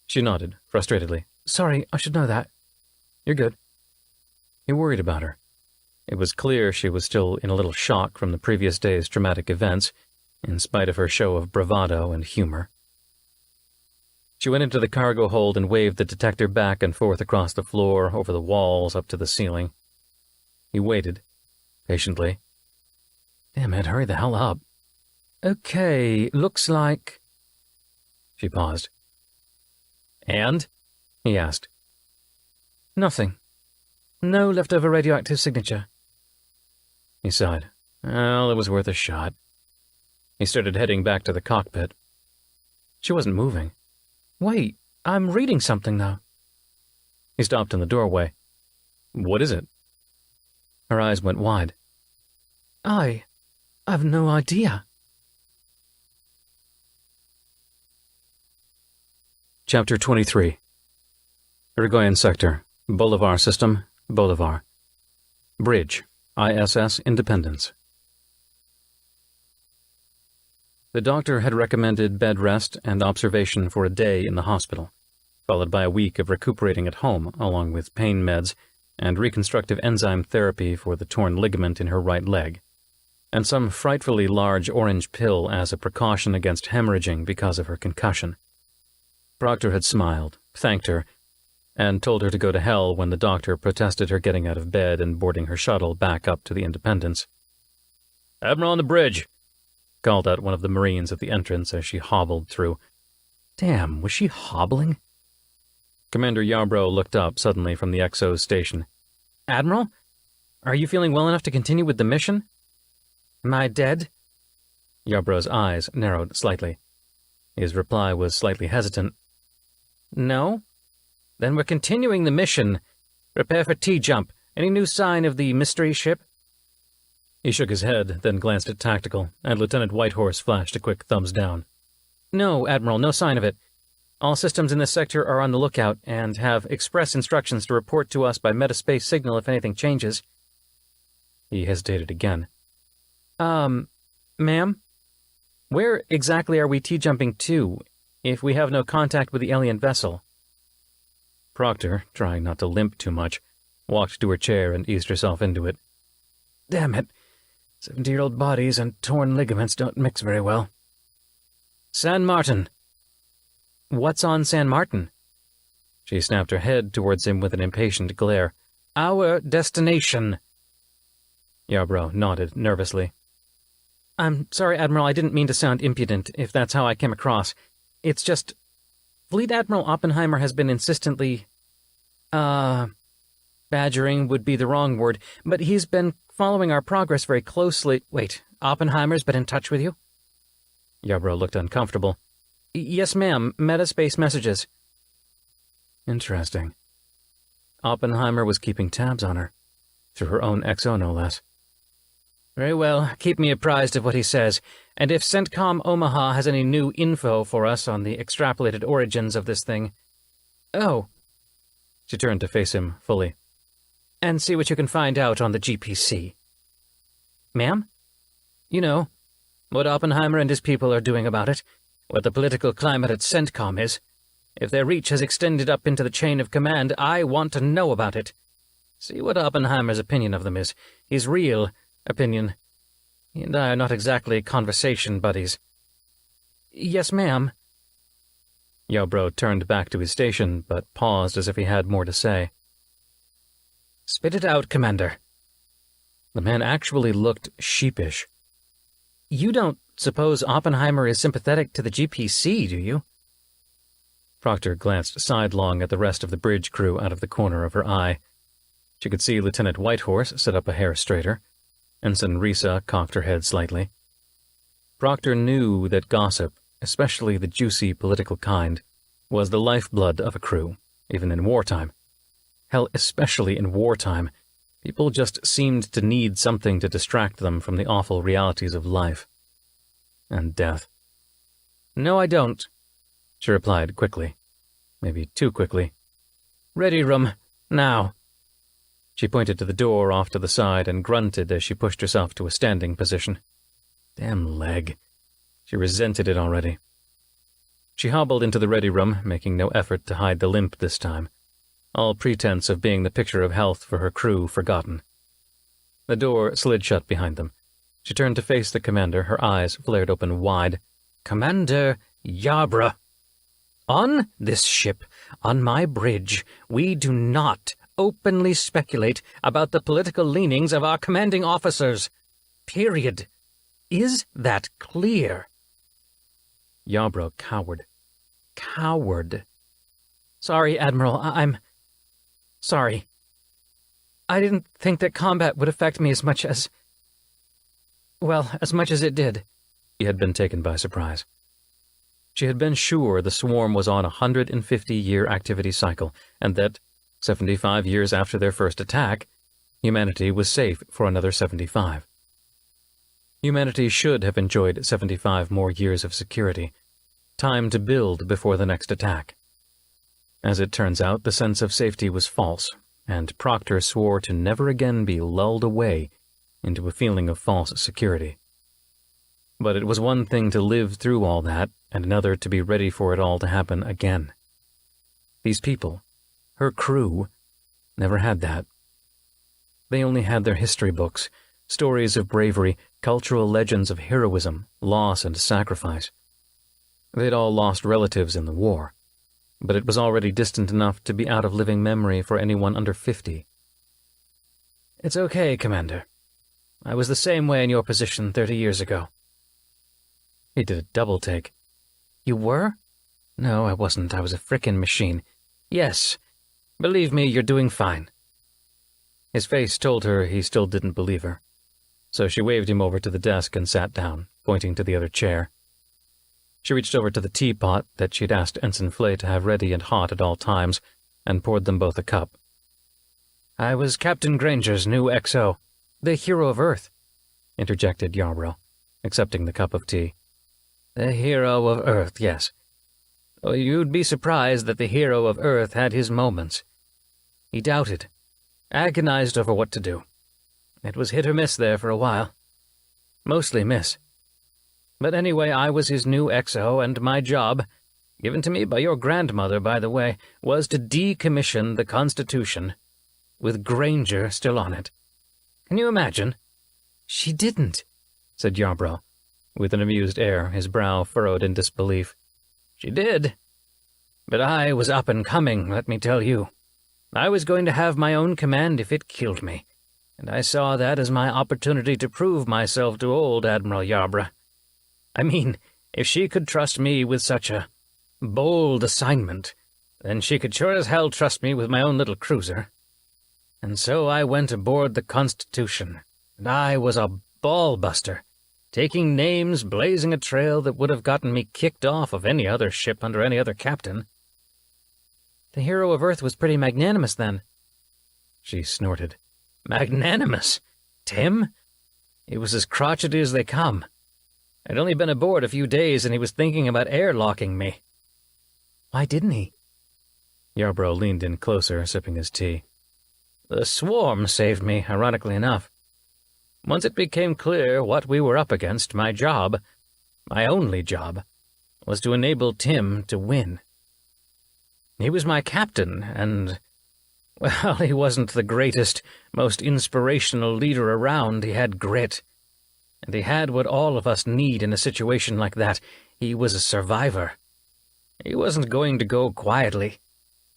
She nodded, frustratedly. Sorry, I should know that. You're good. He worried about her. It was clear she was still in a little shock from the previous day's traumatic events, in spite of her show of bravado and humor. She went into the cargo hold and waved the detector back and forth across the floor, over the walls, up to the ceiling. He waited, patiently. Damn it, hurry the hell up. Okay, looks like... She paused. And? He asked. Nothing. No leftover radioactive signature. He sighed. Well, it was worth a shot. He started heading back to the cockpit. She wasn't moving. Wait, I'm reading something now. He stopped in the doorway. What is it? Her eyes went wide. I've no idea. Chapter 23. Irigoyen Sector, Bolivar System, Bolivar. Bridge, ISS Independence. The doctor had recommended bed rest and observation for a day in the hospital, followed by a week of recuperating at home, along with pain meds and reconstructive enzyme therapy for the torn ligament in her right leg, and some frightfully large orange pill as a precaution against hemorrhaging because of her concussion. Proctor had smiled, thanked her, and told her to go to hell when the doctor protested her getting out of bed and boarding her shuttle back up to the Independence. "Admiral on the bridge," called out one of the Marines at the entrance as she hobbled through. Damn, was she hobbling? Commander Yarbrough looked up suddenly from the XO's station. Admiral? Are you feeling well enough to continue with the mission? Am I dead? Yarbrough's eyes narrowed slightly. His reply was slightly hesitant. No? Then we're continuing the mission. Prepare for T-jump. Any new sign of the mystery ship? He shook his head, then glanced at Tactical, and Lieutenant Whitehorse flashed a quick thumbs down. No, Admiral, no sign of it. All systems in this sector are on the lookout and have express instructions to report to us by metaspace signal if anything changes. He hesitated again. Ma'am? Where exactly are we T-jumping to, if we have no contact with the alien vessel? Proctor, trying not to limp too much, walked to her chair and eased herself into it. Damn it. 70-year-old bodies and torn ligaments don't mix very well. San Martin. What's on San Martin? She snapped her head towards him with an impatient glare. Our destination. Yarbrough nodded nervously. I'm sorry, Admiral, I didn't mean to sound impudent, if that's how I came across. It's just... Fleet Admiral Oppenheimer has been insistently... badgering would be the wrong word, but he's been following our progress very closely. Wait, Oppenheimer's been in touch with you? Yarbrough looked uncomfortable. Yes, ma'am. Metaspace messages. Interesting. Oppenheimer was keeping tabs on her. Through her own XO, no less. Very well. Keep me apprised of what he says. And if CENTCOM Omaha has any new info for us on the extrapolated origins of this thing... Oh. She turned to face him fully. And see what you can find out on the GPC. Ma'am? You know, what Oppenheimer and his people are doing about it. What the political climate at CENTCOM is. If their reach has extended up into the chain of command, I want to know about it. See what Oppenheimer's opinion of them is. His real opinion. He and I are not exactly conversation buddies. Yes, ma'am. Yarbrough turned back to his station, but paused as if he had more to say. Spit it out, Commander. The man actually looked sheepish. You don't suppose Oppenheimer is sympathetic to the GPC, do you? Proctor glanced sidelong at the rest of the bridge crew out of the corner of her eye. She could see Lieutenant Whitehorse set up a hair straighter. Ensign Risa cocked her head slightly. Proctor knew that gossip, especially the juicy political kind, was the lifeblood of a crew, even in wartime. Hell, especially in wartime, people just seemed to need something to distract them from the awful realities of life and death. No, I don't, she replied quickly, maybe too quickly. Ready room, now. She pointed to the door off to the side and grunted as she pushed herself to a standing position. Damn leg. She resented it already. She hobbled into the ready room, making no effort to hide the limp this time, all pretense of being the picture of health for her crew forgotten. The door slid shut behind them. She turned to face the commander, her eyes flared open wide. Commander Yarbrough, on this ship, on my bridge, we do not openly speculate about the political leanings of our commanding officers. Period. Is that clear? Yarbrough cowered. Coward. Sorry, Admiral, I'm sorry. I didn't think that combat would affect me as much as it did. He had been taken by surprise. She had been sure the swarm was on a 150-year activity cycle, and that, 75 years after their first attack, humanity was safe for another 75. Humanity should have enjoyed 75 more years of security, time to build before the next attack. As it turns out, the sense of safety was false, and Proctor swore to never again be lulled away into a feeling of false security. But it was one thing to live through all that, and another to be ready for it all to happen again. These people, her crew, never had that. They only had their history books, stories of bravery, cultural legends of heroism, loss, and sacrifice. They'd all lost relatives in the war, but it was already distant enough to be out of living memory for anyone under 50. It's okay, Commander. I was the same way in your position 30 years ago. He did a double take. You were? No, I wasn't. I was a frickin' machine. Yes. Believe me, you're doing fine. His face told her he still didn't believe her, so she waved him over to the desk and sat down, pointing to the other chair. She reached over to the teapot that she'd asked Ensign Flay to have ready and hot at all times, and poured them both a cup. I was Captain Granger's new XO, the hero of Earth, interjected Yarbrough, accepting the cup of tea. The hero of Earth, yes. Oh, you'd be surprised that the hero of Earth had his moments. He doubted, agonized over what to do. It was hit or miss there for a while. Mostly miss. But anyway, I was his new XO, and my job, given to me by your grandmother, by the way, was to decommission the Constitution, with Granger still on it. Can you imagine? She didn't, said Yarbrough, with an amused air, his brow furrowed in disbelief. She did. But I was up and coming, let me tell you. I was going to have my own command if it killed me, and I saw that as my opportunity to prove myself to old Admiral Yarbrough. I mean, if she could trust me with such a bold assignment, then she could sure as hell trust me with my own little cruiser. And so I went aboard the Constitution, and I was a ball-buster, taking names, blazing a trail that would have gotten me kicked off of any other ship under any other captain. The hero of Earth was pretty magnanimous then. She snorted. Magnanimous? Tim? He was as crotchety as they come. I'd only been aboard a few days, and he was thinking about airlocking me. Why didn't he? Yarbrough leaned in closer, sipping his tea. The swarm saved me, ironically enough. Once it became clear what we were up against, my job, my only job, was to enable Tim to win. He was my captain, and, well, he wasn't the greatest, most inspirational leader around. He had grit. And he had what all of us need in a situation like that. He was a survivor. He wasn't going to go quietly.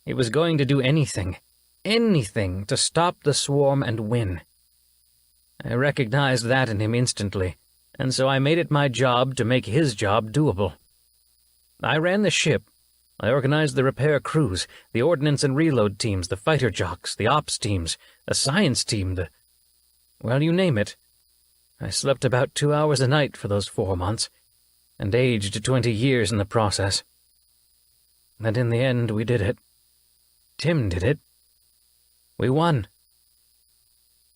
He was going to do anything to stop the swarm and win. I recognized that in him instantly, and so I made it my job to make his job doable. I ran the ship. I organized the repair crews, the ordnance and reload teams, the fighter jocks, the ops teams, the science team, well, you name it. I slept about 2 hours a night for those 4 months, and aged 20 years in the process. And in the end, we did it. Tim did it. We won.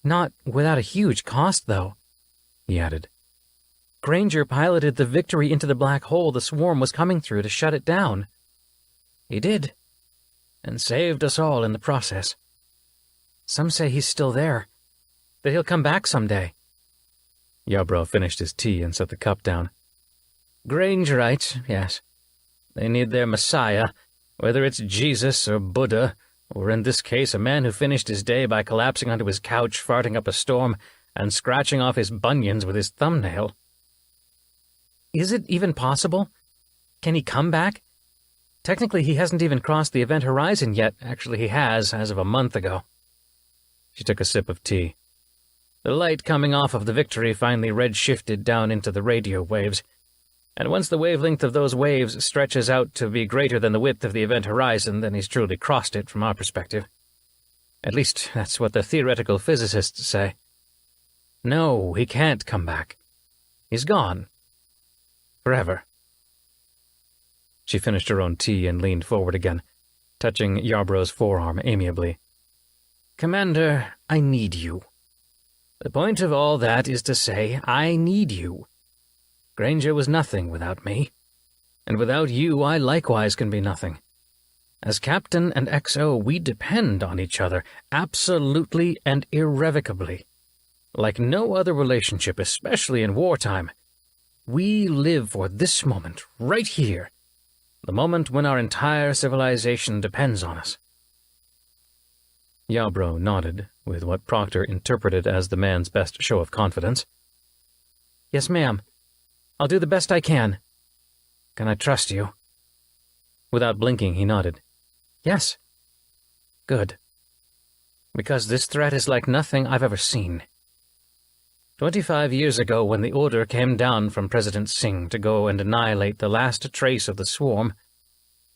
Not without a huge cost, though, he added. Granger piloted the Victory into the black hole the swarm was coming through to shut it down. He did, and saved us all in the process. Some say he's still there, that he'll come back someday. Yarbrough finished his tea and set the cup down. Grangerites, yes. They need their messiah, whether it's Jesus or Buddha, or in this case a man who finished his day by collapsing onto his couch, farting up a storm, and scratching off his bunions with his thumbnail. Is it even possible? Can he come back? Technically, he hasn't even crossed the event horizon yet. Actually, he has, as of a month ago. She took a sip of tea. The light coming off of the Victory finally red-shifted down into the radio waves, and once the wavelength of those waves stretches out to be greater than the width of the event horizon, then he's truly crossed it from our perspective. At least, that's what the theoretical physicists say. No, he can't come back. He's gone. Forever. She finished her own tea and leaned forward again, touching Yarbrough's forearm amiably. Commander, I need you. The point of all that is to say, I need you. Granger was nothing without me, and without you I likewise can be nothing. As Captain and XO, we depend on each other, absolutely and irrevocably. Like no other relationship, especially in wartime. We live for this moment, right here, the moment when our entire civilization depends on us. Yarbrough nodded, with what Proctor interpreted as the man's best show of confidence. Yes, ma'am. I'll do the best I can. Can I trust you? Without blinking, he nodded. Yes. Good. Because this threat is like nothing I've ever seen. 25 years ago, when the order came down from President Singh to go and annihilate the last trace of the swarm,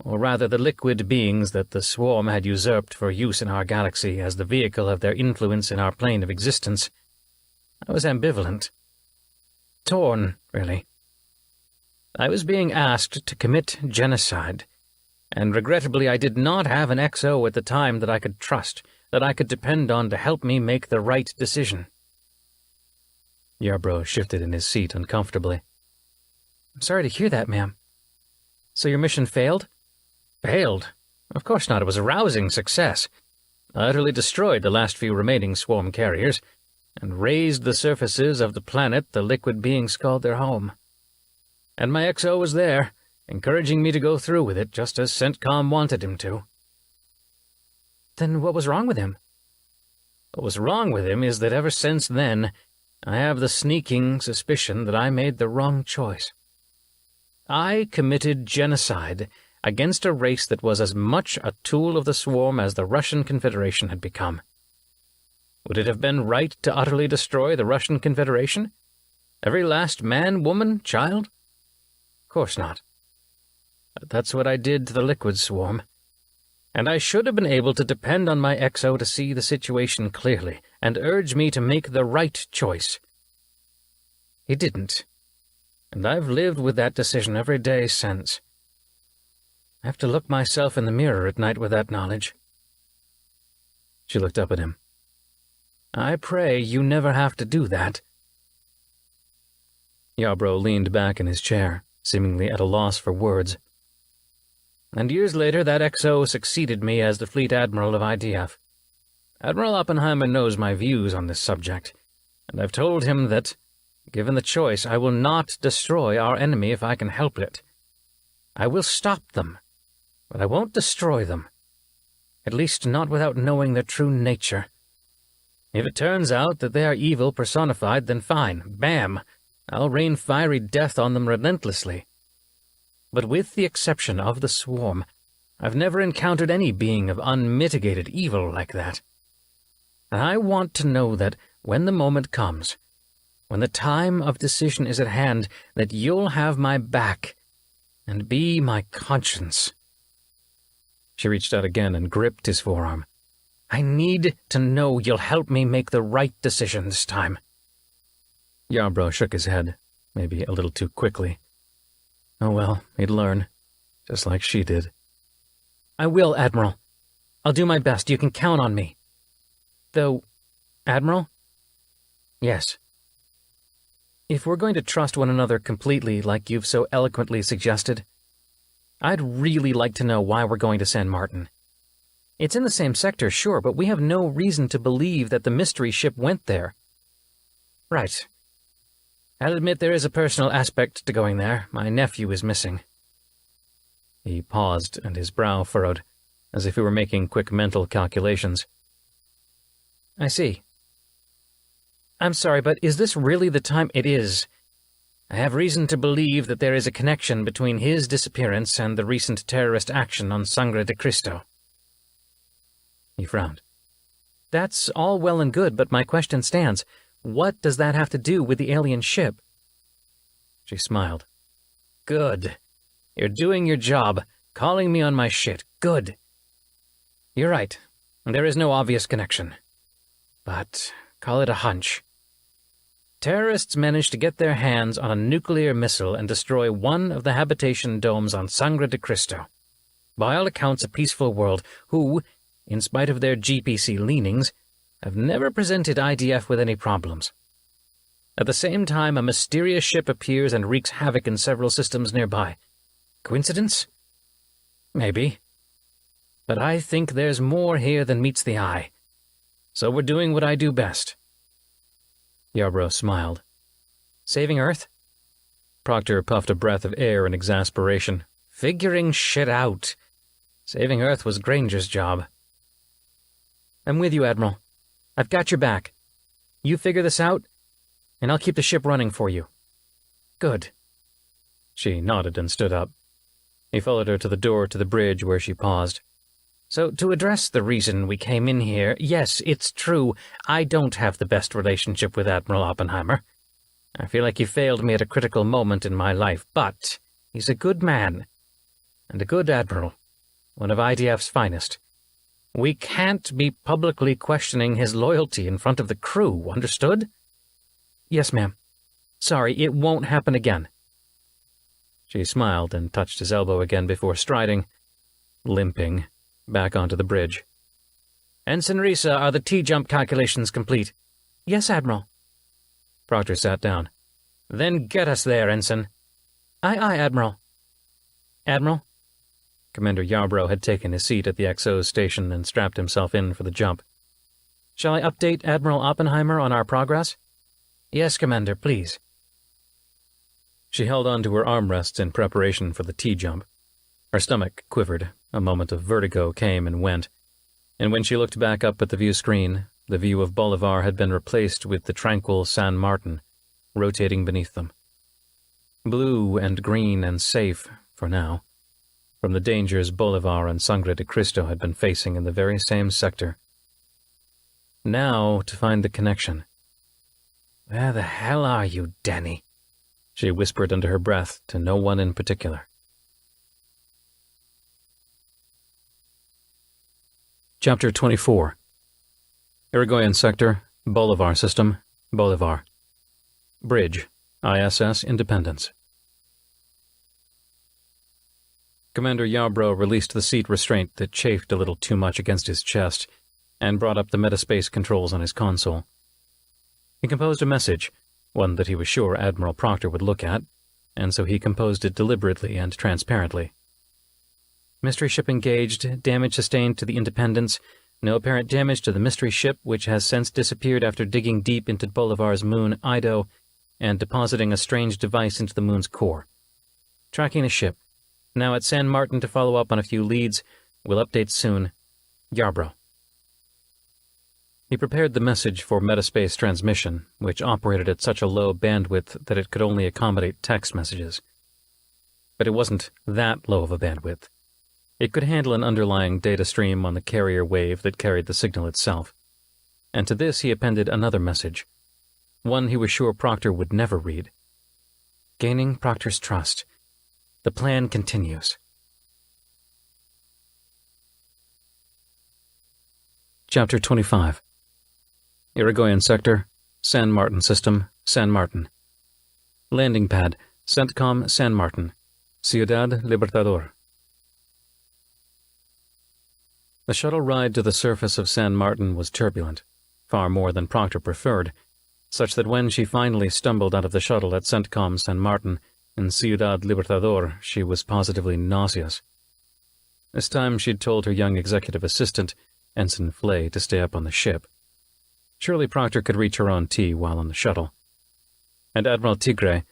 or rather the liquid beings that the swarm had usurped for use in our galaxy as the vehicle of their influence in our plane of existence, I was ambivalent. Torn, really. I was being asked to commit genocide, and regrettably I did not have an XO at the time that I could trust, that I could depend on to help me make the right decision. Yarbrough shifted in his seat uncomfortably. I'm sorry to hear that, ma'am. So your mission failed? Failed? Of course not. It was a rousing success. I utterly destroyed the last few remaining swarm carriers, and raised the surfaces of the planet the liquid beings called their home. And my XO was there, encouraging me to go through with it, just as CENTCOM wanted him to. Then what was wrong with him? What was wrong with him is that ever since then, I have the sneaking suspicion that I made the wrong choice. I committed genocide against a race that was as much a tool of the swarm as the Russian Confederation had become. Would it have been right to utterly destroy the Russian Confederation? Every last man, woman, child? Of course not. But that's what I did to the liquid swarm. And I should have been able to depend on my XO to see the situation clearly and urge me to make the right choice. He didn't. And I've lived with that decision every day since. I have to look myself in the mirror at night with that knowledge. She looked up at him. I pray you never have to do that. Yarbrough leaned back in his chair, seemingly at a loss for words. And years later, that XO succeeded me as the Fleet Admiral of IDF. Admiral Oppenheimer knows my views on this subject, and I've told him that, given the choice, I will not destroy our enemy if I can help it. I will stop them. but I won't destroy them. At least not without knowing their true nature. If it turns out that they are evil personified, then fine, bam, I'll rain fiery death on them relentlessly. But with the exception of the Swarm, I've never encountered any being of unmitigated evil like that. And I want to know that when the moment comes, when the time of decision is at hand, that you'll have my back and be my conscience. She reached out again and gripped his forearm. I need to know you'll help me make the right decision this time. Yarbrough shook his head, maybe a little too quickly. Oh well, he'd learn, just like she did. I will, Admiral. I'll do my best. You can count on me. Though, Admiral? Yes. If we're going to trust one another completely, like you've so eloquently suggested, I'd really like to know why we're going to San Martin. It's in the same sector, sure, but we have no reason to believe that the mystery ship went there. Right. I'll admit there is a personal aspect to going there. My nephew is missing. He paused, and his brow furrowed, as if he were making quick mental calculations. I see. I'm sorry, but is this really the time? It is. I have reason to believe that there is a connection between his disappearance and the recent terrorist action on Sangre de Cristo. He frowned. That's all well and good, but my question stands. What does that have to do with the alien ship? She smiled. Good. You're doing your job, calling me on my shit. Good. You're right. There is no obvious connection. But call it a hunch. Terrorists managed to get their hands on a nuclear missile and destroy one of the habitation domes on Sangre de Cristo. By all accounts, a peaceful world who, in spite of their GPC leanings, have never presented IDF with any problems. At the same time, a mysterious ship appears and wreaks havoc in several systems nearby. Coincidence? Maybe. But I think there's more here than meets the eye. So we're doing what I do best. Yarbrough smiled. Saving Earth? Proctor puffed a breath of air in exasperation. Figuring shit out. Saving Earth was Granger's job. I'm with you, Admiral. I've got your back. You figure this out, and I'll keep the ship running for you. Good. She nodded and stood up. He followed her to the door to the bridge where she paused. So, to address the reason we came in here, yes, it's true, I don't have the best relationship with Admiral Oppenheimer. I feel like he failed me at a critical moment in my life, but he's a good man, and a good admiral, one of IDF's finest. We can't be publicly questioning his loyalty in front of the crew, understood? Yes, ma'am. Sorry, it won't happen again. She smiled and touched his elbow again before striding, limping, back onto the bridge. Ensign Risa, are the T-jump calculations complete? Yes, Admiral. Proctor sat down. Then get us there, Ensign. Aye, aye, Admiral. Admiral? Commander Yarbrough had taken his seat at the XO's station and strapped himself in for the jump. Shall I update Admiral Oppenheimer on our progress? Yes, Commander, please. She held on to her armrests in preparation for the T-jump. Her stomach quivered, a moment of vertigo came and went, and when she looked back up at the view screen, the view of Bolivar had been replaced with the tranquil San Martin, rotating beneath them. Blue and green and safe, for now, from the dangers Bolivar and Sangre de Cristo had been facing in the very same sector. Now to find the connection. Where the hell are you, Danny? She whispered under her breath to no one in particular. Chapter 24. Irigoyen Sector, Bolivar System, Bolivar. Bridge, ISS Independence. Commander Yarbrough released the seat restraint that chafed a little too much against his chest and brought up the metaspace controls on his console. He composed a message, one that he was sure Admiral Proctor would look at, and so he composed it deliberately and transparently. Mystery ship engaged, damage sustained to the Independence, no apparent damage to the mystery ship, which has since disappeared after digging deep into Bolivar's moon, Ido, and depositing a strange device into the moon's core. Tracking the ship. Now at San Martin to follow up on a few leads. We'll update soon. Yarbrough. He prepared the message for metaspace transmission, which operated at such a low bandwidth that it could only accommodate text messages. But it wasn't that low of a bandwidth. It could handle an underlying data stream on the carrier wave that carried the signal itself. And to this he appended another message, one he was sure Proctor would never read. Gaining Proctor's trust. The plan continues. Chapter 25. Irigoyen Sector, San Martin System, San Martin. Landing Pad, CENTCOM San Martin, Ciudad Libertador. The shuttle ride to the surface of San Martin was turbulent, far more than Proctor preferred, such that when she finally stumbled out of the shuttle at CENTCOM San Martin in Ciudad Libertador, she was positively nauseous. This time she'd told her young executive assistant, Ensign Flay, to stay up on the ship. Surely Proctor could reach her own tea while on the shuttle. And Admiral Tigre,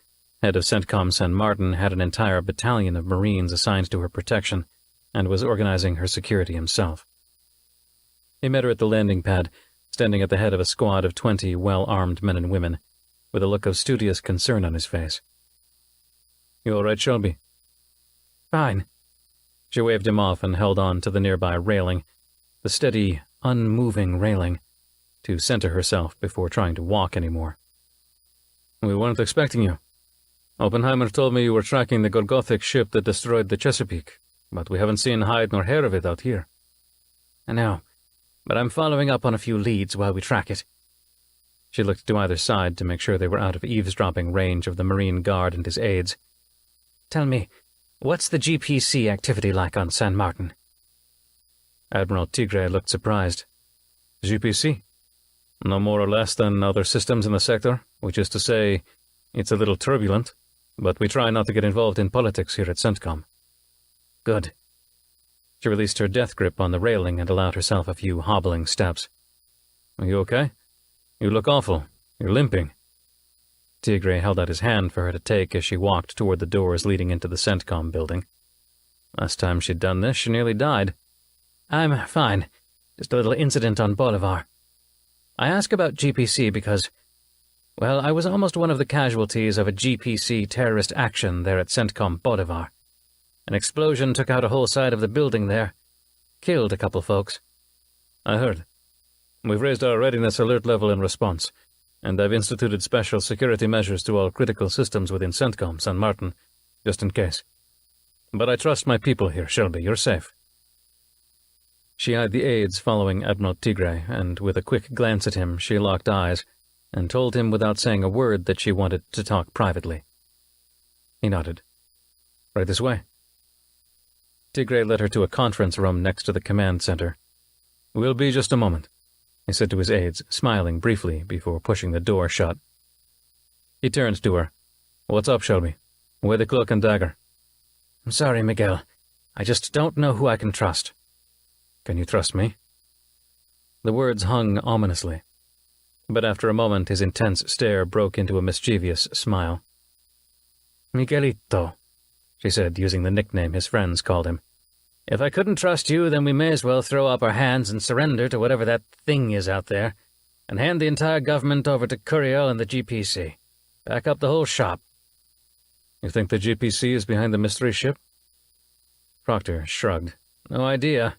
head of CENTCOM San Martin, had an entire battalion of Marines assigned to her protection and was organizing her security himself. He met her at the landing pad, standing at the head of a squad of 20 well-armed men and women, with a look of studious concern on his face. "You all right, Shelby?" Fine. She waved him off and held on to the nearby railing, the steady, unmoving railing, to center herself before trying to walk anymore. "We weren't expecting you. Oppenheimer told me you were tracking the Gorgothic ship that destroyed the Chesapeake, but we haven't seen hide nor hair of it out here." I know, but I'm following up on a few leads while we track it. She looked to either side to make sure they were out of eavesdropping range of the Marine Guard and his aides. Tell me, what's the GPC activity like on San Martin? Admiral Tigre looked surprised. "GPC? No more or less than other systems in the sector, which is to say, it's a little turbulent, but we try not to get involved in politics here at CENTCOM." Good. She released her death grip on the railing and allowed herself a few hobbling steps. "Are you okay? You look awful. You're limping." Tigre held out his hand for her to take as she walked toward the doors leading into the CENTCOM building. Last time she'd done this, she nearly died. I'm fine. Just a little incident on Bolivar. I ask about GPC because, well, I was almost one of the casualties of a GPC terrorist action there at CENTCOM Bolivar. An explosion took out a whole side of the building there. Killed a couple folks. "I heard. We've raised our readiness alert level in response, and I've instituted special security measures to all critical systems within CENTCOM San Martin, just in case. But I trust my people here, Shelby. You're safe." She eyed the aides following Admiral Tigre, and with a quick glance at him, she locked eyes and told him without saying a word that she wanted to talk privately. He nodded. "Right this way." Tigre led her to a conference room next to the command center. "We'll be just a moment," he said to his aides, smiling briefly before pushing the door shut. He turned to her. "What's up, Shelby? Where the cloak and dagger?" "I'm sorry, Miguel. I just don't know who I can trust." "Can you trust me?" The words hung ominously, but after a moment his intense stare broke into a mischievous smile. "Miguelito," she said, using the nickname his friends called him. "If I couldn't trust you, then we may as well throw up our hands and surrender to whatever that thing is out there, and hand the entire government over to Curiel and the GPC. Back up the whole shop." "You think the GPC is behind the mystery ship?" Proctor shrugged. "No idea.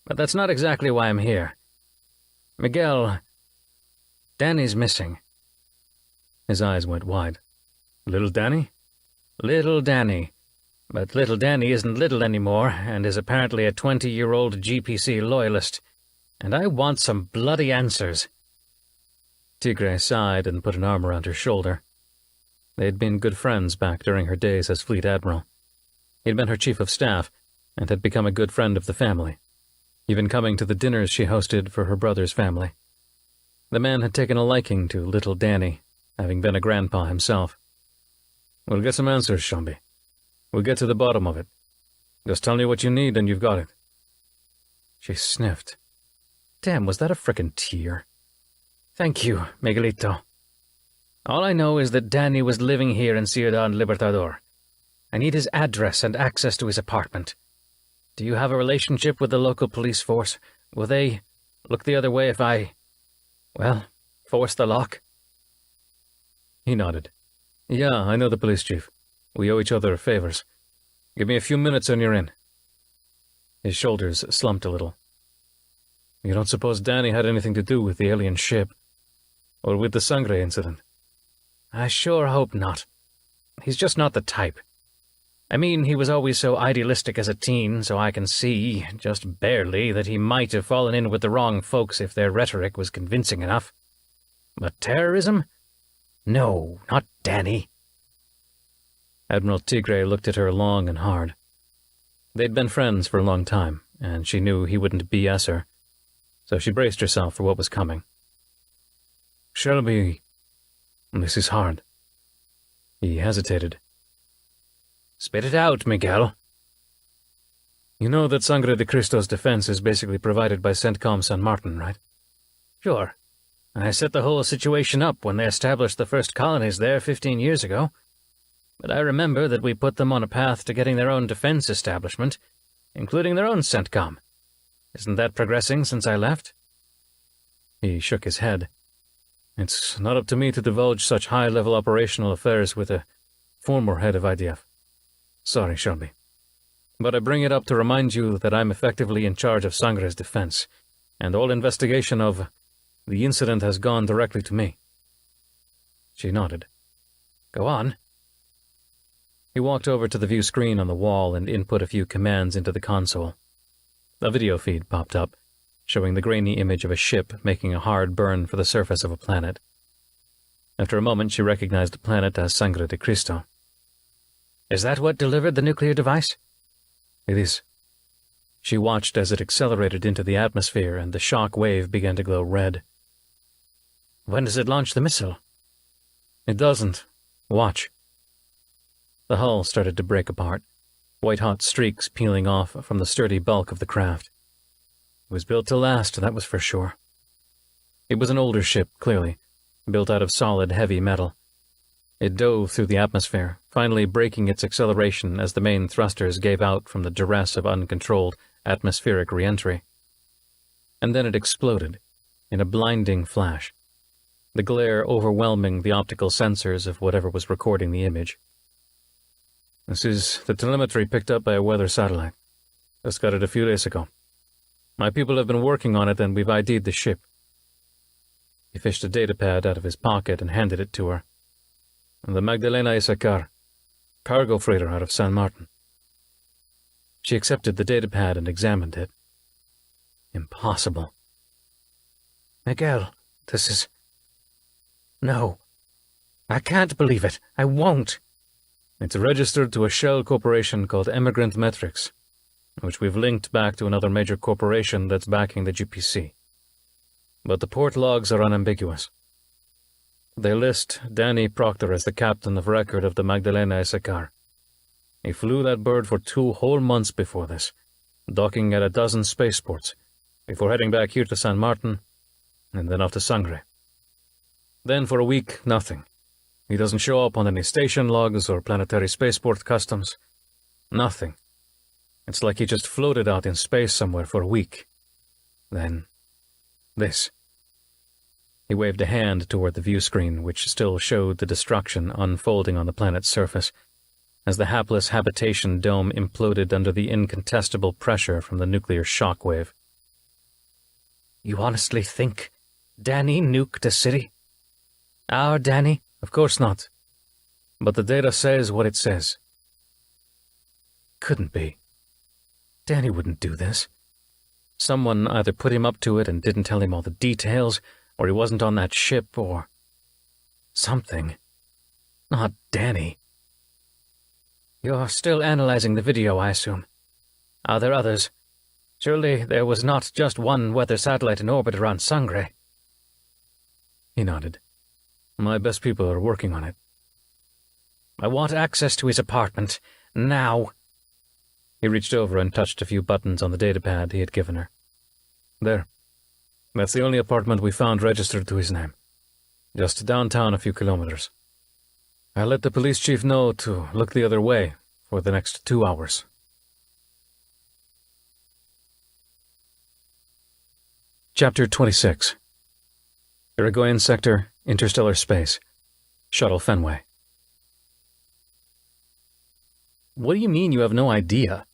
But that's not exactly why I'm here. Miguel, Danny's missing." His eyes went wide. "Little Danny?" "Little Danny. But little Danny isn't little anymore, and is apparently a 20-year-old GPC loyalist. And I want some bloody answers." Tigre sighed and put an arm around her shoulder. They had been good friends back during her days as Fleet Admiral. He'd been her chief of staff, and had become a good friend of the family, even coming to the dinners she hosted for her brother's family. The man had taken a liking to little Danny, having been a grandpa himself. "We'll get some answers, Shelby. We'll get to the bottom of it. Just tell me what you need and you've got it." She sniffed. Damn, was that a frickin' tear? "Thank you, Miguelito. All I know is that Danny was living here in Ciudad Libertador. I need his address and access to his apartment. Do you have a relationship with the local police force? Will they look the other way if I, force the lock?" He nodded. "Yeah, I know the police chief. We owe each other favors. Give me a few minutes and you're in." His shoulders slumped a little. "You don't suppose Danny had anything to do with the alien ship? Or with the Sangre incident?" "I sure hope not. He's just not the type. I mean, he was always so idealistic as a teen, so I can see, just barely, that he might have fallen in with the wrong folks if their rhetoric was convincing enough. But terrorism? No, not Danny." Admiral Tigre looked at her long and hard. They'd been friends for a long time, and she knew he wouldn't BS her, so she braced herself for what was coming. "Shelby, this is hard." He hesitated. "Spit it out, Miguel." "You know that Sangre de Cristo's defense is basically provided by CENTCOM San Martin, right?" "Sure. I set the whole situation up when they established the first colonies there 15 years ago. But I remember that we put them on a path to getting their own defense establishment, including their own CENTCOM. Isn't that progressing since I left?" He shook his head. "It's not up to me to divulge such high-level operational affairs with a former head of IDF. Sorry, Shelby. But I bring it up to remind you that I'm effectively in charge of Sangre's defense, and all investigation of the incident has gone directly to me." She nodded. "Go on." He walked over to the view screen on the wall and input a few commands into the console. A video feed popped up, showing the grainy image of a ship making a hard burn for the surface of a planet. After a moment, she recognized the planet as Sangre de Cristo. "Is that what delivered the nuclear device?" "It is." She watched as it accelerated into the atmosphere and the shock wave began to glow red. "When does it launch the missile?" "It doesn't. Watch." The hull started to break apart, white-hot streaks peeling off from the sturdy bulk of the craft. It was built to last, that was for sure. It was an older ship, clearly, built out of solid, heavy metal. It dove through the atmosphere, finally breaking its acceleration as the main thrusters gave out from the duress of uncontrolled atmospheric re-entry. And then it exploded, in a blinding flash, the glare overwhelming the optical sensors of whatever was recording the image. "This is the telemetry picked up by a weather satellite. Just got it a few days ago. My people have been working on it and we've ID'd the ship." He fished a datapad out of his pocket and handed it to her. "The Magdalena Issacar, cargo freighter out of San Martin." She accepted the datapad and examined it. Impossible. "Miguel, this is... No. I can't believe it. I won't." "It's registered to a shell corporation called Emigrant Metrics, which we've linked back to another major corporation that's backing the GPC. But the port logs are unambiguous. They list Danny Proctor as the captain of record of the Magdalena Issacar. He flew that bird for 2 whole months before this, docking at a dozen spaceports, before heading back here to San Martin, and then off to Sangre. Then for a week, nothing. He doesn't show up on any station logs or planetary spaceport customs. Nothing. It's like he just floated out in space somewhere for a week. Then, this." He waved a hand toward the view screen, which still showed the destruction unfolding on the planet's surface, as the hapless habitation dome imploded under the incontestable pressure from the nuclear shock wave. "You honestly think Danny nuked a city? Our Danny?" "Of course not. But the data says what it says." "Couldn't be. Danny wouldn't do this. Someone either put him up to it and didn't tell him all the details, or he wasn't on that ship, or something. Not Danny." "You're still analyzing the video, I assume. Are there others? Surely there was not just one weather satellite in orbit around Sangre." He nodded. "My best people are working on it." "I want access to his apartment. Now." He reached over and touched a few buttons on the datapad he had given her. "There. That's the only apartment we found registered to his name. Just downtown a few kilometers. I let the police chief know to look the other way, for the next 2 hours. Chapter 26. Irigoyen Sector, Interstellar Space. Shuttle Fenway. What do you mean you have no idea?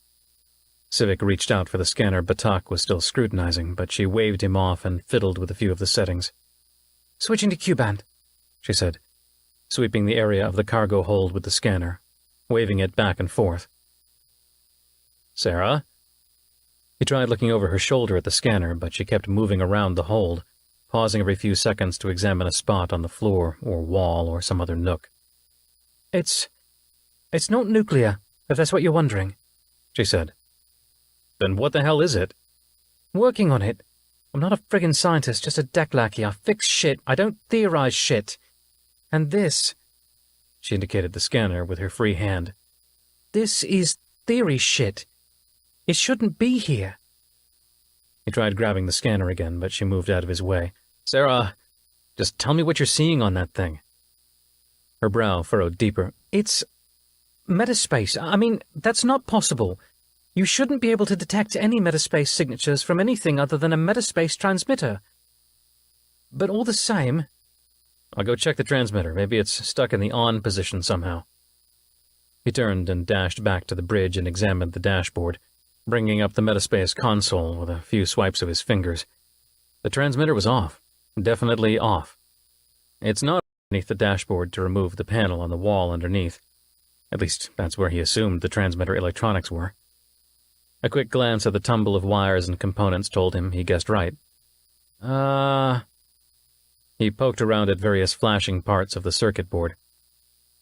Civic reached out for the scanner Batak was still scrutinizing, but she waved him off and fiddled with a few of the settings. Switching to Q-band, she said, sweeping the area of the cargo hold with the scanner, waving it back and forth. Sarah? He tried looking over her shoulder at the scanner, but she kept moving around the hold, pausing every few seconds to examine a spot on the floor or wall or some other nook. It's not nuclear, if that's what you're wondering, she said. Then what the hell is it? Working on it. I'm not a friggin' scientist, just a deck lackey. I fix shit. I don't theorize shit. And this, she indicated the scanner with her free hand, this is theory shit. It shouldn't be here. He tried grabbing the scanner again, but she moved out of his way. Sarah, just tell me what you're seeing on that thing. Her brow furrowed deeper. It's metaspace. I mean, that's not possible. You shouldn't be able to detect any metaspace signatures from anything other than a metaspace transmitter. But all the same... I'll go check the transmitter. Maybe it's stuck in the on position somehow. He turned and dashed back to the bridge and examined the dashboard, bringing up the metaspace console with a few swipes of his fingers. The transmitter was off. Definitely off. It's not underneath the dashboard to remove the panel on the wall underneath. At least, that's where he assumed the transmitter electronics were. A quick glance at the tumble of wires and components told him he guessed right. He poked around at various flashing parts of the circuit board.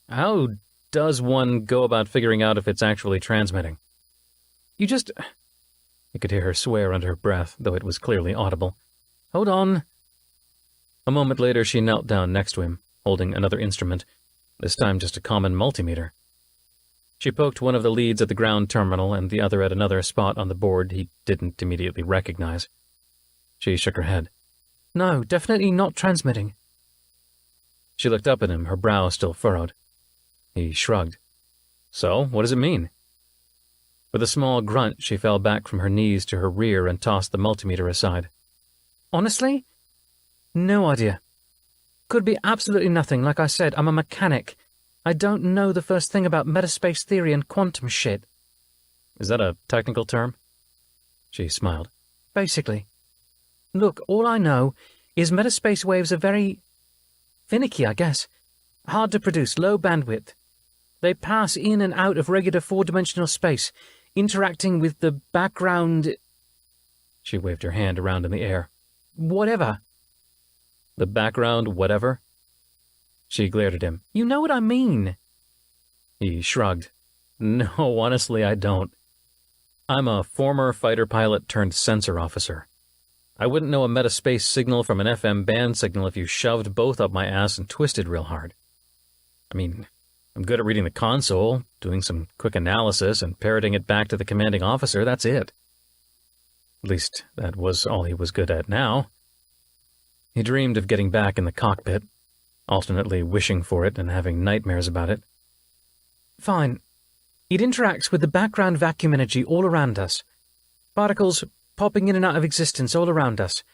How does one go about figuring out if it's actually transmitting? You just... He could hear her swear under her breath, though it was clearly audible. Hold on. A moment later, she knelt down next to him, holding another instrument, this time just a common multimeter. She poked one of the leads at the ground terminal and the other at another spot on the board he didn't immediately recognize. She shook her head. No, definitely not transmitting. She looked up at him, her brow still furrowed. He shrugged. So, what does it mean? With a small grunt, she fell back from her knees to her rear and tossed the multimeter aside. Honestly? No idea. Could be absolutely nothing. Like I said, I'm a mechanic. I don't know the first thing about metaspace theory and quantum shit. Is that a technical term? She smiled. Basically. Look, all I know is metaspace waves are very finicky, I guess. Hard to produce, low bandwidth. They pass in and out of regular four-dimensional space, interacting with the background... She waved her hand around in the air. Whatever. The background whatever? She glared at him. You know what I mean. He shrugged. No, honestly, I don't. I'm a former fighter pilot turned sensor officer. I wouldn't know a metaspace signal from an FM band signal if you shoved both up my ass and twisted real hard. I mean, I'm good at reading the console, doing some quick analysis, and parroting it back to the commanding officer, that's it. At least, that was all he was good at now. He dreamed of getting back in the cockpit, alternately wishing for it and having nightmares about it. Fine. It interacts with the background vacuum energy all around us. Particles popping in and out of existence all around us.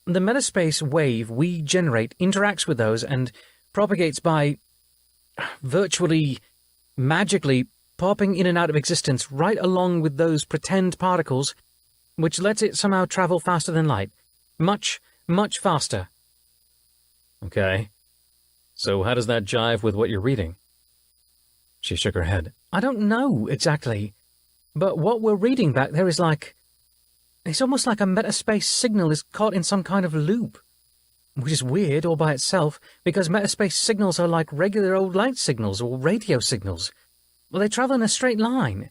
The metaspace wave we generate interacts with those and propagates by virtually, magically popping in and out of existence right along with those pretend particles, which lets it somehow travel faster than light. Much, much faster. Okay. So how does that jive with what you're reading? She shook her head. I don't know exactly, but what we're reading back there is like... It's almost like a metaspace signal is caught in some kind of loop, which is weird all by itself, because metaspace signals are like regular old light signals or radio signals. Well, they travel in a straight line.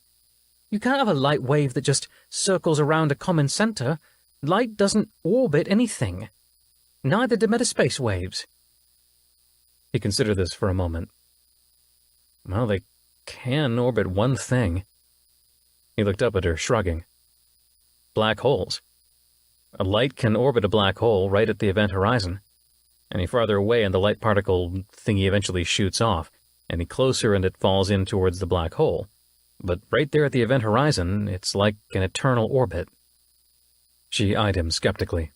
You can't have a light wave that just circles around a common center. Light doesn't orbit anything. Neither do metaspace waves. He considered this for a moment. Well, they can orbit one thing. He looked up at her, shrugging. Black holes. A light can orbit a black hole right at the event horizon. Any farther away and the light particle thingy eventually shoots off. Any closer and it falls in towards the black hole. but right there at the event horizon, it's like an eternal orbit. She eyed him skeptically.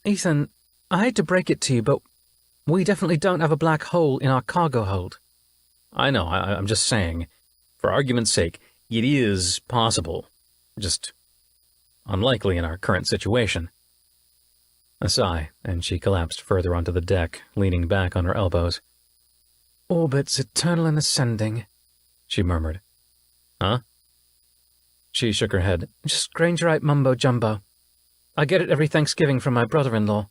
Ethan, I hate to break it to you, but we definitely don't have a black hole in our cargo hold. I know, I'm just saying. For argument's sake, it is possible. Just unlikely in our current situation. A sigh, and she collapsed further onto the deck, leaning back on her elbows. Orbits eternal and ascending, she murmured. Huh? She shook her head. Just Grangerite mumbo-jumbo. I get it every Thanksgiving from my brother-in-law.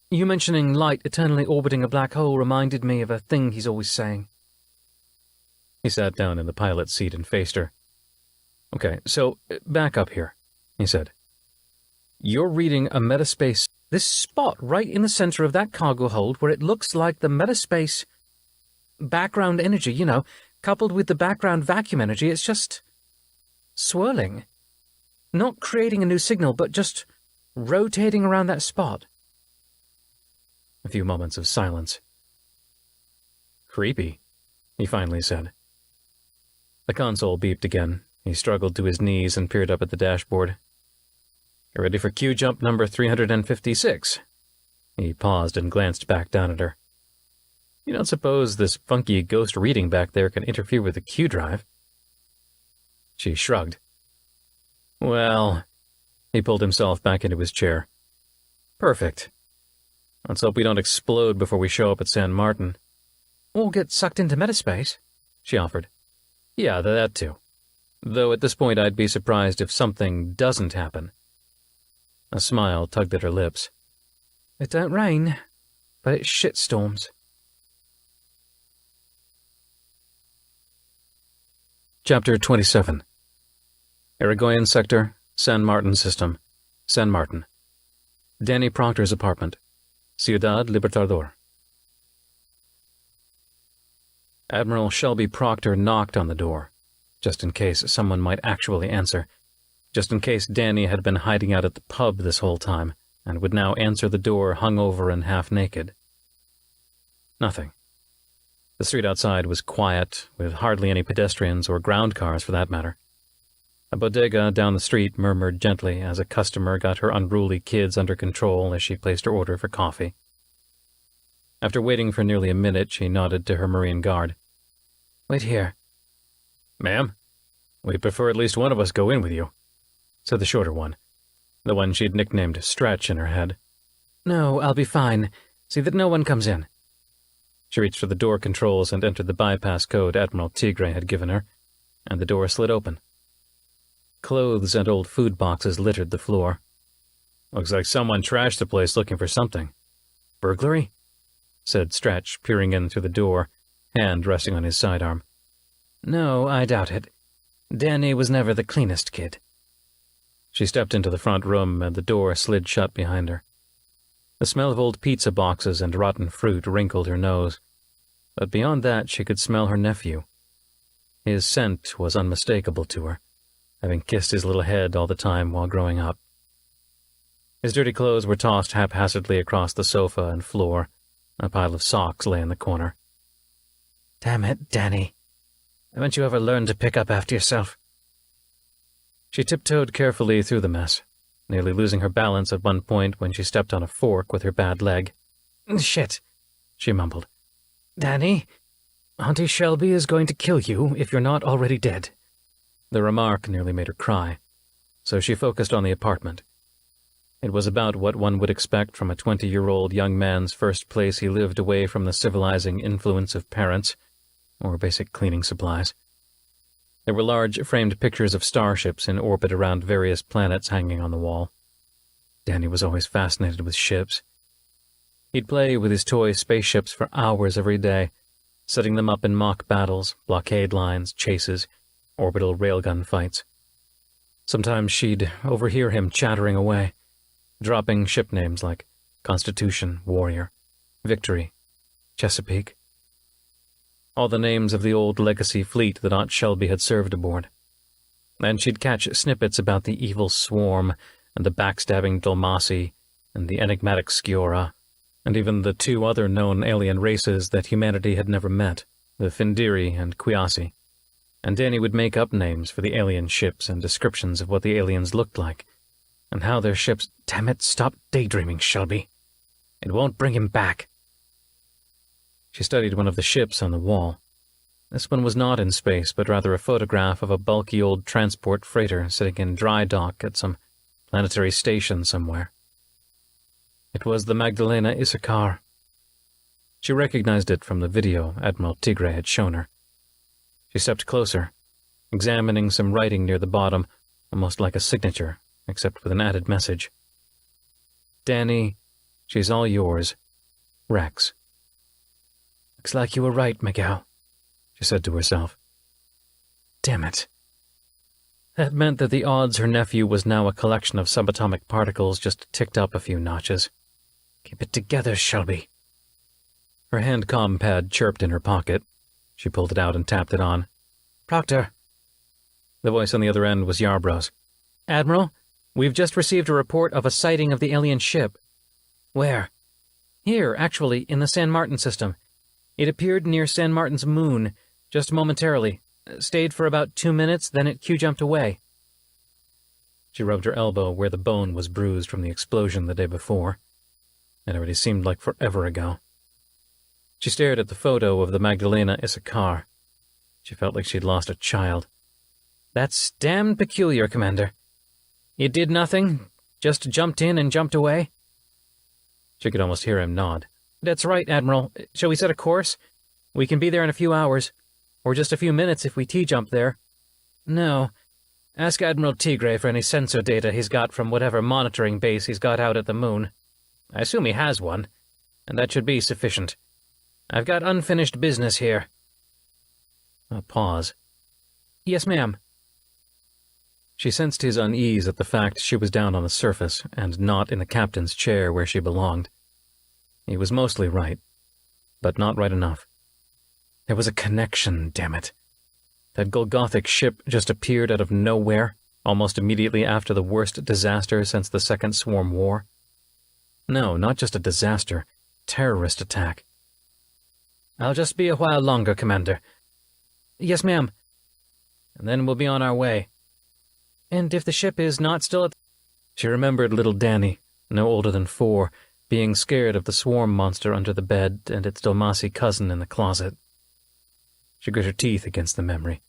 You mentioning light eternally orbiting a black hole reminded me of a thing he's always saying. He sat down in the pilot's seat and faced her. Okay, so back up here, he said. You're reading a metaspace... This spot right in the center of that cargo hold where it looks like the metaspace background energy, you know, coupled with the background vacuum energy, it's just swirling. Not creating a new signal, but just rotating around that spot. A few moments of silence. Creepy, he finally said. The console beeped again. He struggled to his knees and peered up at the dashboard. "You ready for Q jump number 356? He paused and glanced back down at her. You don't suppose this funky ghost reading back there can interfere with the Q drive? She shrugged. Well, he pulled himself back into his chair. Perfect. Let's hope we don't explode before we show up at San Martin. Or get sucked into metaspace, she offered. Yeah, that too. Though at this point I'd be surprised if something doesn't happen. A smile tugged at her lips. It don't rain, but it shitstorms. Chapter 27. Irigoyen Sector, San Martin System, San Martin. Danny Proctor's apartment, Ciudad Libertador. Admiral Shelby Proctor knocked on the door, just in case someone might actually answer, just in case Danny had been hiding out at the pub this whole time and would now answer the door hungover and half-naked. Nothing. The street outside was quiet, with hardly any pedestrians or ground cars for that matter. A bodega down the street murmured gently as a customer got her unruly kids under control as she placed her order for coffee. After waiting for nearly a minute, she nodded to her Marine guard. Wait here. Ma'am, we'd prefer at least one of us go in with you, said the shorter one, the one she'd nicknamed Stretch in her head. No, I'll be fine. See that no one comes in. She reached for the door controls and entered the bypass code Admiral Tigre had given her, and the door slid open. Clothes and old food boxes littered the floor. Looks like someone trashed the place looking for something. Burglary? Said Stretch, peering in through the door, hand resting on his sidearm. No, I doubt it. Danny was never the cleanest kid. She stepped into the front room and the door slid shut behind her. The smell of old pizza boxes and rotten fruit wrinkled her nose, but beyond that she could smell her nephew. His scent was unmistakable to her, having kissed his little head all the time while growing up. His dirty clothes were tossed haphazardly across the sofa and floor. A pile of socks lay in the corner. Damn it, Danny. Haven't you ever learned to pick up after yourself? She tiptoed carefully through the mess, nearly losing her balance at one point when she stepped on a fork with her bad leg. Shit, she mumbled. Danny, Auntie Shelby is going to kill you if you're not already dead. The remark nearly made her cry, so she focused on the apartment. It was about what one would expect from a 20-year-old young man's first place he lived away from the civilizing influence of parents, or basic cleaning supplies. There were large framed pictures of starships in orbit around various planets hanging on the wall. Danny was always fascinated with ships. He'd play with his toy spaceships for hours every day, setting them up in mock battles, blockade lines, chases, orbital railgun fights. Sometimes she'd overhear him chattering away, dropping ship names like Constitution, Warrior, Victory, Chesapeake. All the names of the old legacy fleet that Aunt Shelby had served aboard. And she'd catch snippets about the evil Swarm, and the backstabbing Dulmasi, and the enigmatic Sciora, and even the two other known alien races that humanity had never met, the Findiri and Quiasi, and Danny would make up names for the alien ships and descriptions of what the aliens looked like, and how their ships— Damn it, stop daydreaming, Shelby. It won't bring him back. She studied one of the ships on the wall. This one was not in space, but rather a photograph of a bulky old transport freighter sitting in dry dock at some planetary station somewhere. It was the Magdalena Issacar. She recognized it from the video Admiral Tigre had shown her. She stepped closer, examining some writing near the bottom, almost like a signature, except with an added message. Danny, she's all yours. Rex. Looks like you were right, Miguel, she said to herself. Damn it. That meant that the odds her nephew was now a collection of subatomic particles just ticked up a few notches. Keep it together, Shelby. Her hand-comm pad chirped in her pocket. She pulled it out and tapped it on. Proctor. The voice on the other end was Yarbrough's. Admiral, we've just received a report of a sighting of the alien ship. Where? Here, actually, in the San Martin system. It appeared near San Martin's moon, just momentarily. Stayed for about 2 minutes, then it Q-jumped away. She rubbed her elbow where the bone was bruised from the explosion the day before. It already seemed like forever ago. She stared at the photo of the Magdalena Issacar. She felt like she'd lost a child. That's damned peculiar, Commander. It did nothing, just jumped in and jumped away? She could almost hear him nod. That's right, Admiral. Shall we set a course? We can be there in a few hours, or just a few minutes if we T-jump there. No. Ask Admiral Tigre for any sensor data he's got from whatever monitoring base he's got out at the moon. I assume he has one, and that should be sufficient. I've got unfinished business here. A pause. Yes, ma'am. She sensed his unease at the fact she was down on the surface and not in the captain's chair where she belonged. He was mostly right, but not right enough. There was a connection, damn it. That Golgothic ship just appeared out of nowhere, almost immediately after the worst disaster since the Second Swarm War. No, not just a disaster. Terrorist attack. I'll just be a while longer, Commander. Yes, ma'am. And then we'll be on our way. And if the ship is not still at— She remembered little Danny, no older than 4, being scared of the swarm monster under the bed and its Dhalmasi cousin in the closet. She grit her teeth against the memory,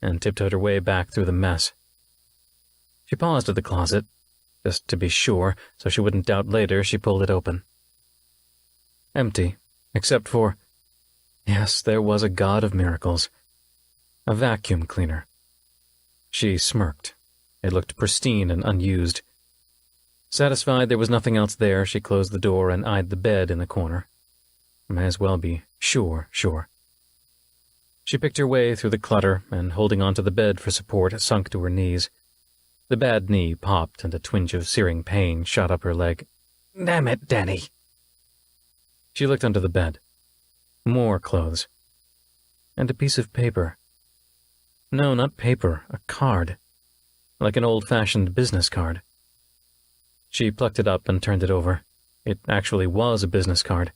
and tiptoed her way back through the mess. She paused at the closet. Just to be sure, so she wouldn't doubt later, she pulled it open. Empty, except for— yes, there was a god of miracles. A vacuum cleaner. She smirked. It looked pristine and unused. Satisfied there was nothing else there, she closed the door and eyed the bed in the corner. May as well be sure. She picked her way through the clutter and, holding onto the bed for support, sunk to her knees. The bad knee popped and a twinge of searing pain shot up her leg. Damn it, Danny. She looked under the bed. More clothes. And a piece of paper. No, not paper, a card. Like an old-fashioned business card. She plucked it up and turned it over. It actually was a business card.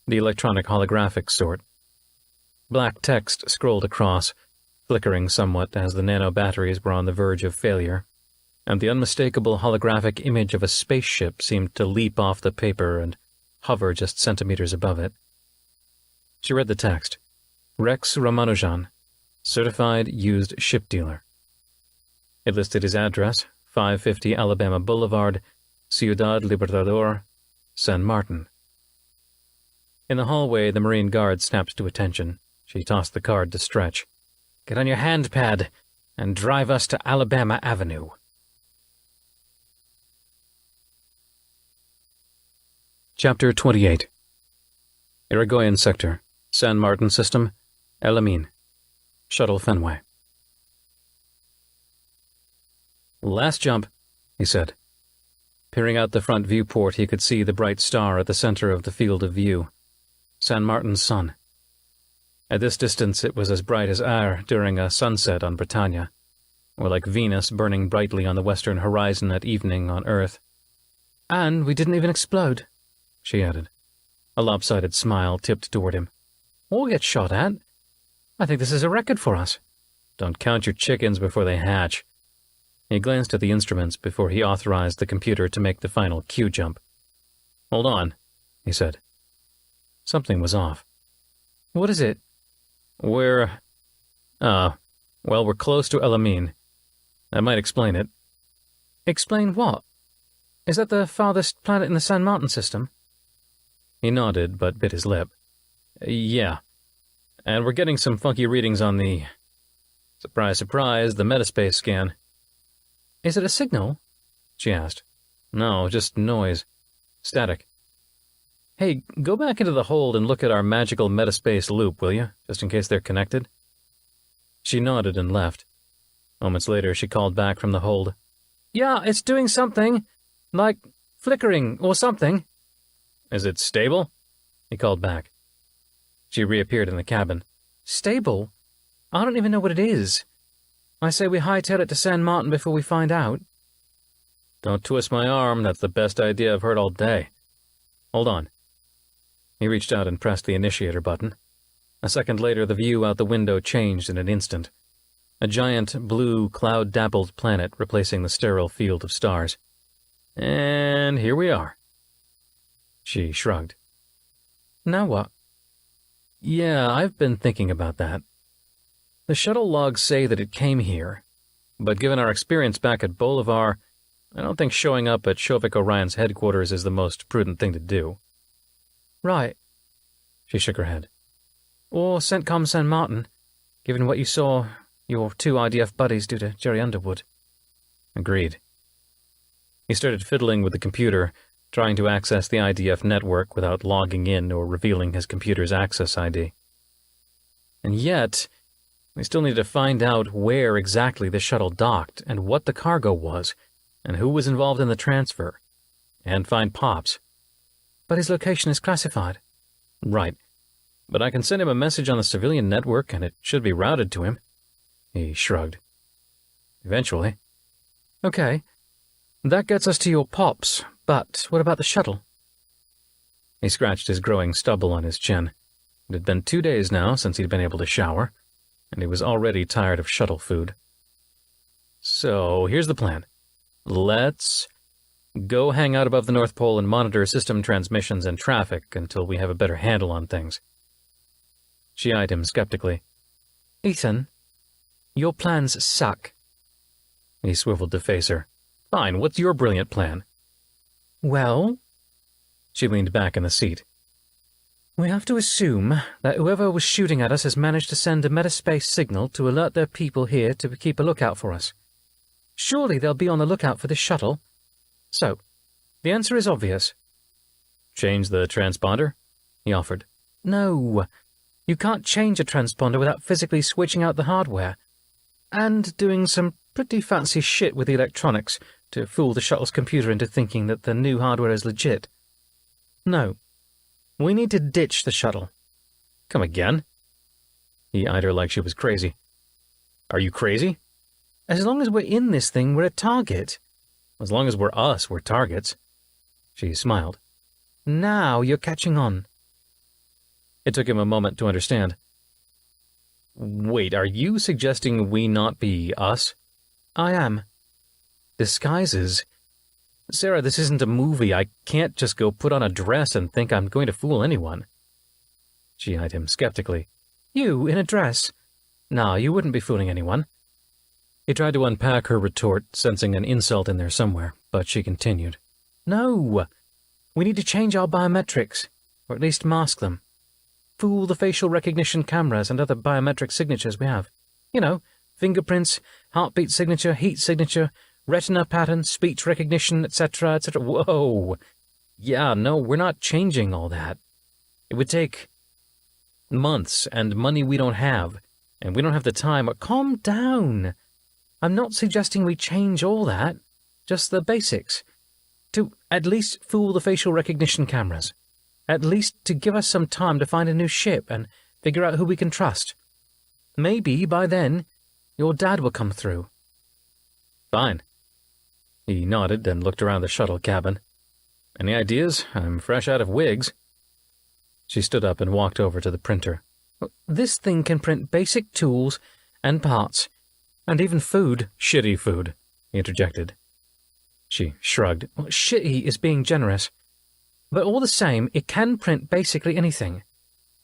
The electronic holographic sort. Black text scrolled across, flickering somewhat as the nano-batteries were on the verge of failure, and the unmistakable holographic image of a spaceship seemed to leap off the paper and hover just centimeters above it. She read the text. Rex Ramanujan, certified used ship dealer. It listed his address, 550 Alabama Boulevard, Ciudad Libertador, San Martin. In the hallway, the Marine Guard snapped to attention. She tossed the card to Stretch. Get on your hand pad and drive us to Alabama Avenue. Chapter 28. Irigoyen Sector, San Martin System, El Amin. Shuttle Fenway. Last jump, he said. Peering out the front viewport, he could see the bright star at the center of the field of view. San Martin's sun. At this distance, it was as bright as Ar during a sunset on Britannia, or like Venus burning brightly on the western horizon at evening on Earth. And we didn't even explode, she added. A lopsided smile tipped toward him. We'll get shot at. I think this is a record for us. Don't count your chickens before they hatch. He glanced at the instruments before he authorized the computer to make the final Q jump. Hold on, he said. Something was off. What is it? We're close to Elamine. That might explain it. Explain what? Is that the farthest planet in the San Martin system? He nodded, but bit his lip. Yeah. And we're getting some funky readings on the... Surprise, surprise, the metaspace scan. Is it a signal? She asked. No, just noise. Static. Hey, go back into the hold and look at our magical metaspace loop, will you? Just in case they're connected. She nodded and left. Moments later, she called back from the hold. Yeah, it's doing something. Like flickering or something. Is it stable? He called back. She reappeared in the cabin. Stable? I don't even know what it is. I say we hightail it to San Martin before we find out. Don't twist my arm. That's the best idea I've heard all day. Hold on. He reached out and pressed the initiator button. A second later, the view out the window changed in an instant. A giant, blue, cloud-dappled planet replacing the sterile field of stars. And here we are. She shrugged. Now what? Yeah, I've been thinking about that. The shuttle logs say that it came here, but given our experience back at Bolivar, I don't think showing up at Shovik Orion's headquarters is the most prudent thing to do. Right. She shook her head. Or CENTCOM San Martin, given what you saw your two IDF buddies do to Jerry Underwood. Agreed. He started fiddling with the computer, trying to access the IDF network without logging in or revealing his computer's access ID. And yet, we still need to find out where exactly the shuttle docked and what the cargo was, and who was involved in the transfer, and find Pops. But his location is classified. Right. But I can send him a message on the civilian network, and it should be routed to him. He shrugged. Eventually. Okay. That gets us to your Pops, but what about the shuttle? He scratched his growing stubble on his chin. It had been 2 days now since he'd been able to shower, and he was already tired of shuttle food. So, here's the plan. Let's go hang out above the North Pole and monitor system transmissions and traffic until we have a better handle on things. She eyed him skeptically. Ethan, your plans suck. He swiveled to face her. Fine, what's your brilliant plan? Well? She leaned back in the seat. We have to assume that whoever was shooting at us has managed to send a metaspace signal to alert their people here to keep a lookout for us. Surely they'll be on the lookout for this shuttle. So, the answer is obvious. Change the transponder? He offered. No. You can't change a transponder without physically switching out the hardware. And doing some pretty fancy shit with the electronics to fool the shuttle's computer into thinking that the new hardware is legit. No. We need to ditch the shuttle. Come again? He eyed her like she was crazy. Are you crazy? As long as we're in this thing, we're a target. As long as we're us, we're targets. She smiled. Now you're catching on. It took him a moment to understand. Wait, are you suggesting we not be us? I am. Disguises? Sarah, this isn't a movie. I can't just go put on a dress and think I'm going to fool anyone. She eyed him skeptically. You, in a dress? No, you wouldn't be fooling anyone. He tried to unpack her retort, sensing an insult in there somewhere, but she continued. No. We need to change our biometrics, or at least mask them. Fool the facial recognition cameras and other biometric signatures we have. You know, fingerprints, heartbeat signature, heat signature, retina pattern, speech recognition, etc., etc. Whoa! Yeah, no, we're not changing all that. It would take months and money we don't have, and we don't have the time. Calm down. I'm not suggesting we change all that, just the basics. To at least fool the facial recognition cameras. At least to give us some time to find a new ship and figure out who we can trust. Maybe by then, your dad will come through. Fine. He nodded and looked around the shuttle cabin. Any ideas? I'm fresh out of wigs. She stood up and walked over to the printer. This thing can print basic tools and parts, and even food. Shitty food, he interjected. She shrugged. Well, shitty is being generous. But all the same, it can print basically anything,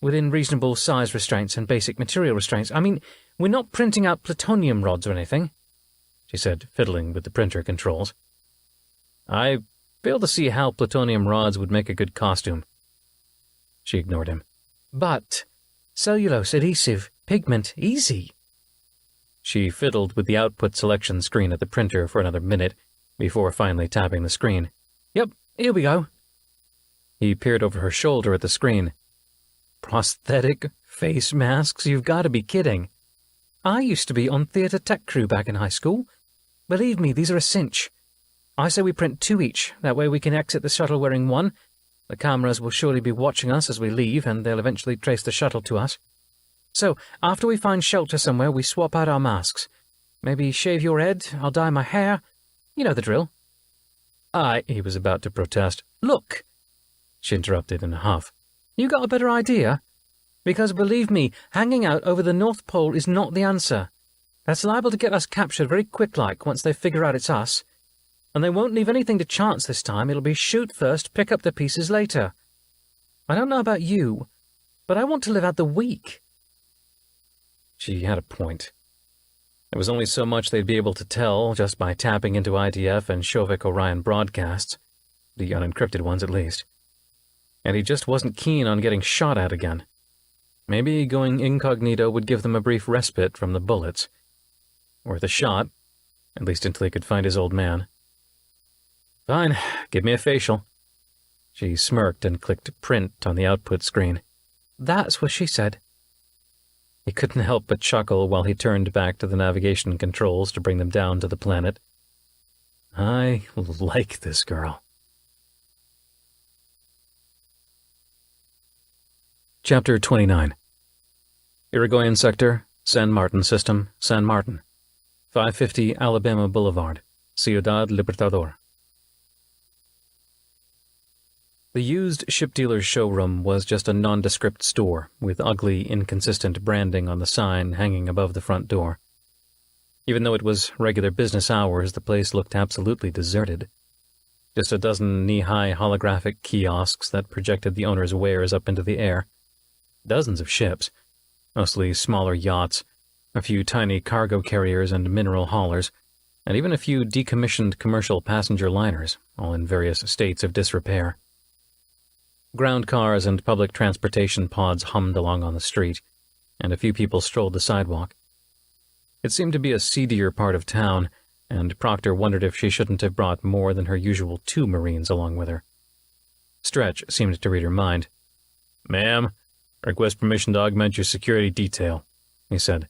within reasonable size restraints and basic material restraints. I mean, we're not printing out plutonium rods or anything, she said, fiddling with the printer controls. I fail to see how plutonium rods would make a good costume. She ignored him. But cellulose, adhesive, pigment, easy. She fiddled with the output selection screen at the printer for another minute before finally tapping the screen. Yep, here we go. He peered over her shoulder at the screen. Prosthetic face masks? You've got to be kidding. I used to be on theatre tech crew back in high school. Believe me, these are a cinch. I say we print 2 each. That way we can exit the shuttle wearing 1. The cameras will surely be watching us as we leave, and they'll eventually trace the shuttle to us. So, after we find shelter somewhere, we swap out our masks. Maybe shave your head, I'll dye my hair. You know the drill. He was about to protest. Look, she interrupted in a huff. You got a better idea? Because believe me, hanging out over the North Pole is not the answer. That's liable to get us captured very quick-like once they figure out it's us. And they won't leave anything to chance this time. It'll be shoot first, pick up the pieces later. I don't know about you, but I want to live out the week. She had a point. There was only so much they'd be able to tell just by tapping into IDF and Shovik Orion broadcasts, the unencrypted ones at least. And he just wasn't keen on getting shot at again. Maybe going incognito would give them a brief respite from the bullets. Worth a shot, at least until he could find his old man. Fine, give me a facial. She smirked and clicked print on the output screen. That's what she said. He couldn't help but chuckle while he turned back to the navigation controls to bring them down to the planet. I like this girl. Chapter 29. Irigoyen Sector, San Martin System, San Martin. 550 Alabama Boulevard, Ciudad Libertador. The used ship dealer's showroom was just a nondescript store, with ugly, inconsistent branding on the sign hanging above the front door. Even though it was regular business hours, the place looked absolutely deserted. Just a dozen knee-high holographic kiosks that projected the owner's wares up into the air. Dozens of ships, mostly smaller yachts, a few tiny cargo carriers and mineral haulers, and even a few decommissioned commercial passenger liners, all in various states of disrepair. Ground cars and public transportation pods hummed along on the street, and a few people strolled the sidewalk. It seemed to be a seedier part of town, and Proctor wondered if she shouldn't have brought more than her usual 2 Marines along with her. Stretch seemed to read her mind. "Ma'am, request permission to augment your security detail," he said,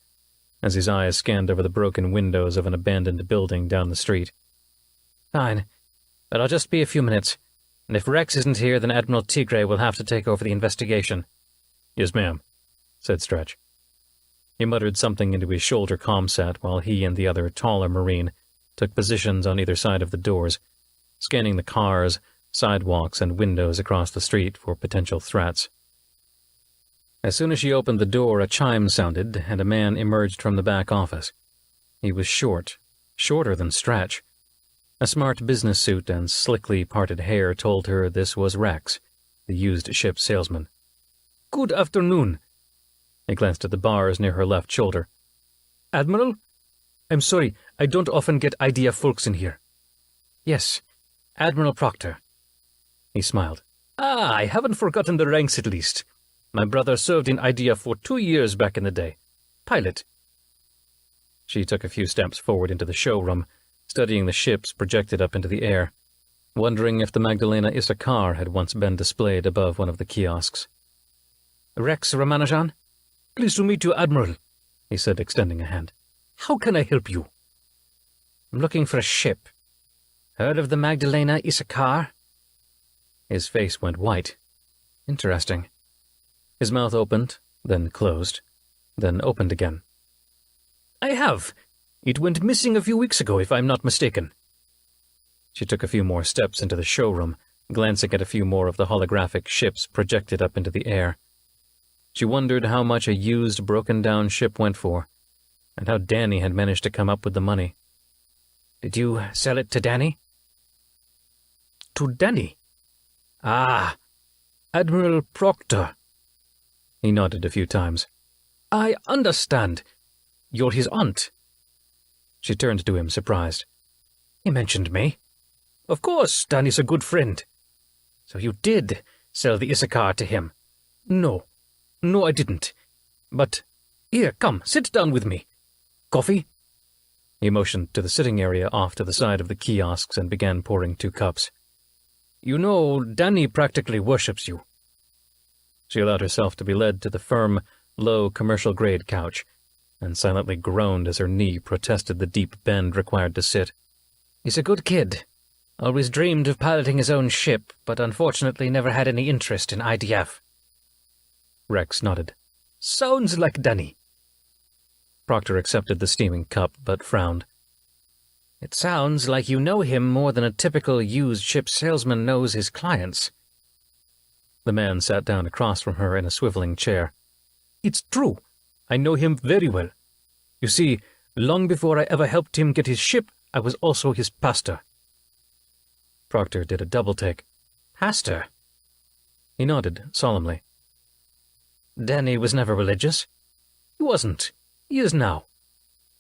as his eyes scanned over the broken windows of an abandoned building down the street. Fine, but I'll just be a few minutes. And if Rex isn't here, then Admiral Tigre will have to take over the investigation. "Yes, ma'am," said Stretch. He muttered something into his shoulder comset while he and the other, taller Marine took positions on either side of the doors, scanning the cars, sidewalks, and windows across the street for potential threats. As soon as she opened the door, a chime sounded, and a man emerged from the back office. He was short, shorter than Stretch. A smart business suit and slickly parted hair told her this was Rex, the used ship salesman. "Good afternoon." He glanced at the bars near her left shoulder. "Admiral? I'm sorry, I don't often get IDF folks in here." "Yes, Admiral Proctor." He smiled. I haven't forgotten the ranks at least. My brother served in IDF for 2 years back in the day. Pilot." She took a few steps forward into the showroom, studying the ships projected up into the air, wondering if the Magdalena Issachar had once been displayed above one of the kiosks. "Rex Ramanujan? Pleased to meet you, Admiral," he said, extending a hand. "How can I help you?" "I'm looking for a ship. Heard of the Magdalena Issachar?" His face went white. Interesting. His mouth opened, then closed, then opened again. "I have. It went missing a few weeks ago, if I'm not mistaken." She took a few more steps into the showroom, glancing at a few more of the holographic ships projected up into the air. She wondered how much a used, broken-down ship went for. and how Danny had managed to come up with the money. Did you sell it to Danny? To Danny? Ah, Admiral Proctor. He nodded a few times. I understand. You're his aunt. She turned to him, surprised. He mentioned me. Of course, Danny's a good friend. So you did sell the Issachar to him? No, I didn't. But, here, come, sit down with me. Coffee? He motioned to the sitting area off to the side of the kiosks and began pouring 2 cups. You know, Danny practically worships you. She allowed herself to be led to the firm, low, commercial-grade couch, and silently groaned as her knee protested the deep bend required to sit. He's a good kid. Always dreamed of piloting his own ship, but unfortunately never had any interest in IDF. Rex nodded. Sounds like Danny. Proctor accepted the steaming cup, but frowned. It sounds like you know him more than a typical used ship salesman knows his clients. The man sat down across from her in a swiveling chair. It's true. I know him very well. You see, long before I ever helped him get his ship, I was also his pastor. Proctor did a double-take. Pastor? He nodded solemnly. Danny was never religious. He wasn't. He is now.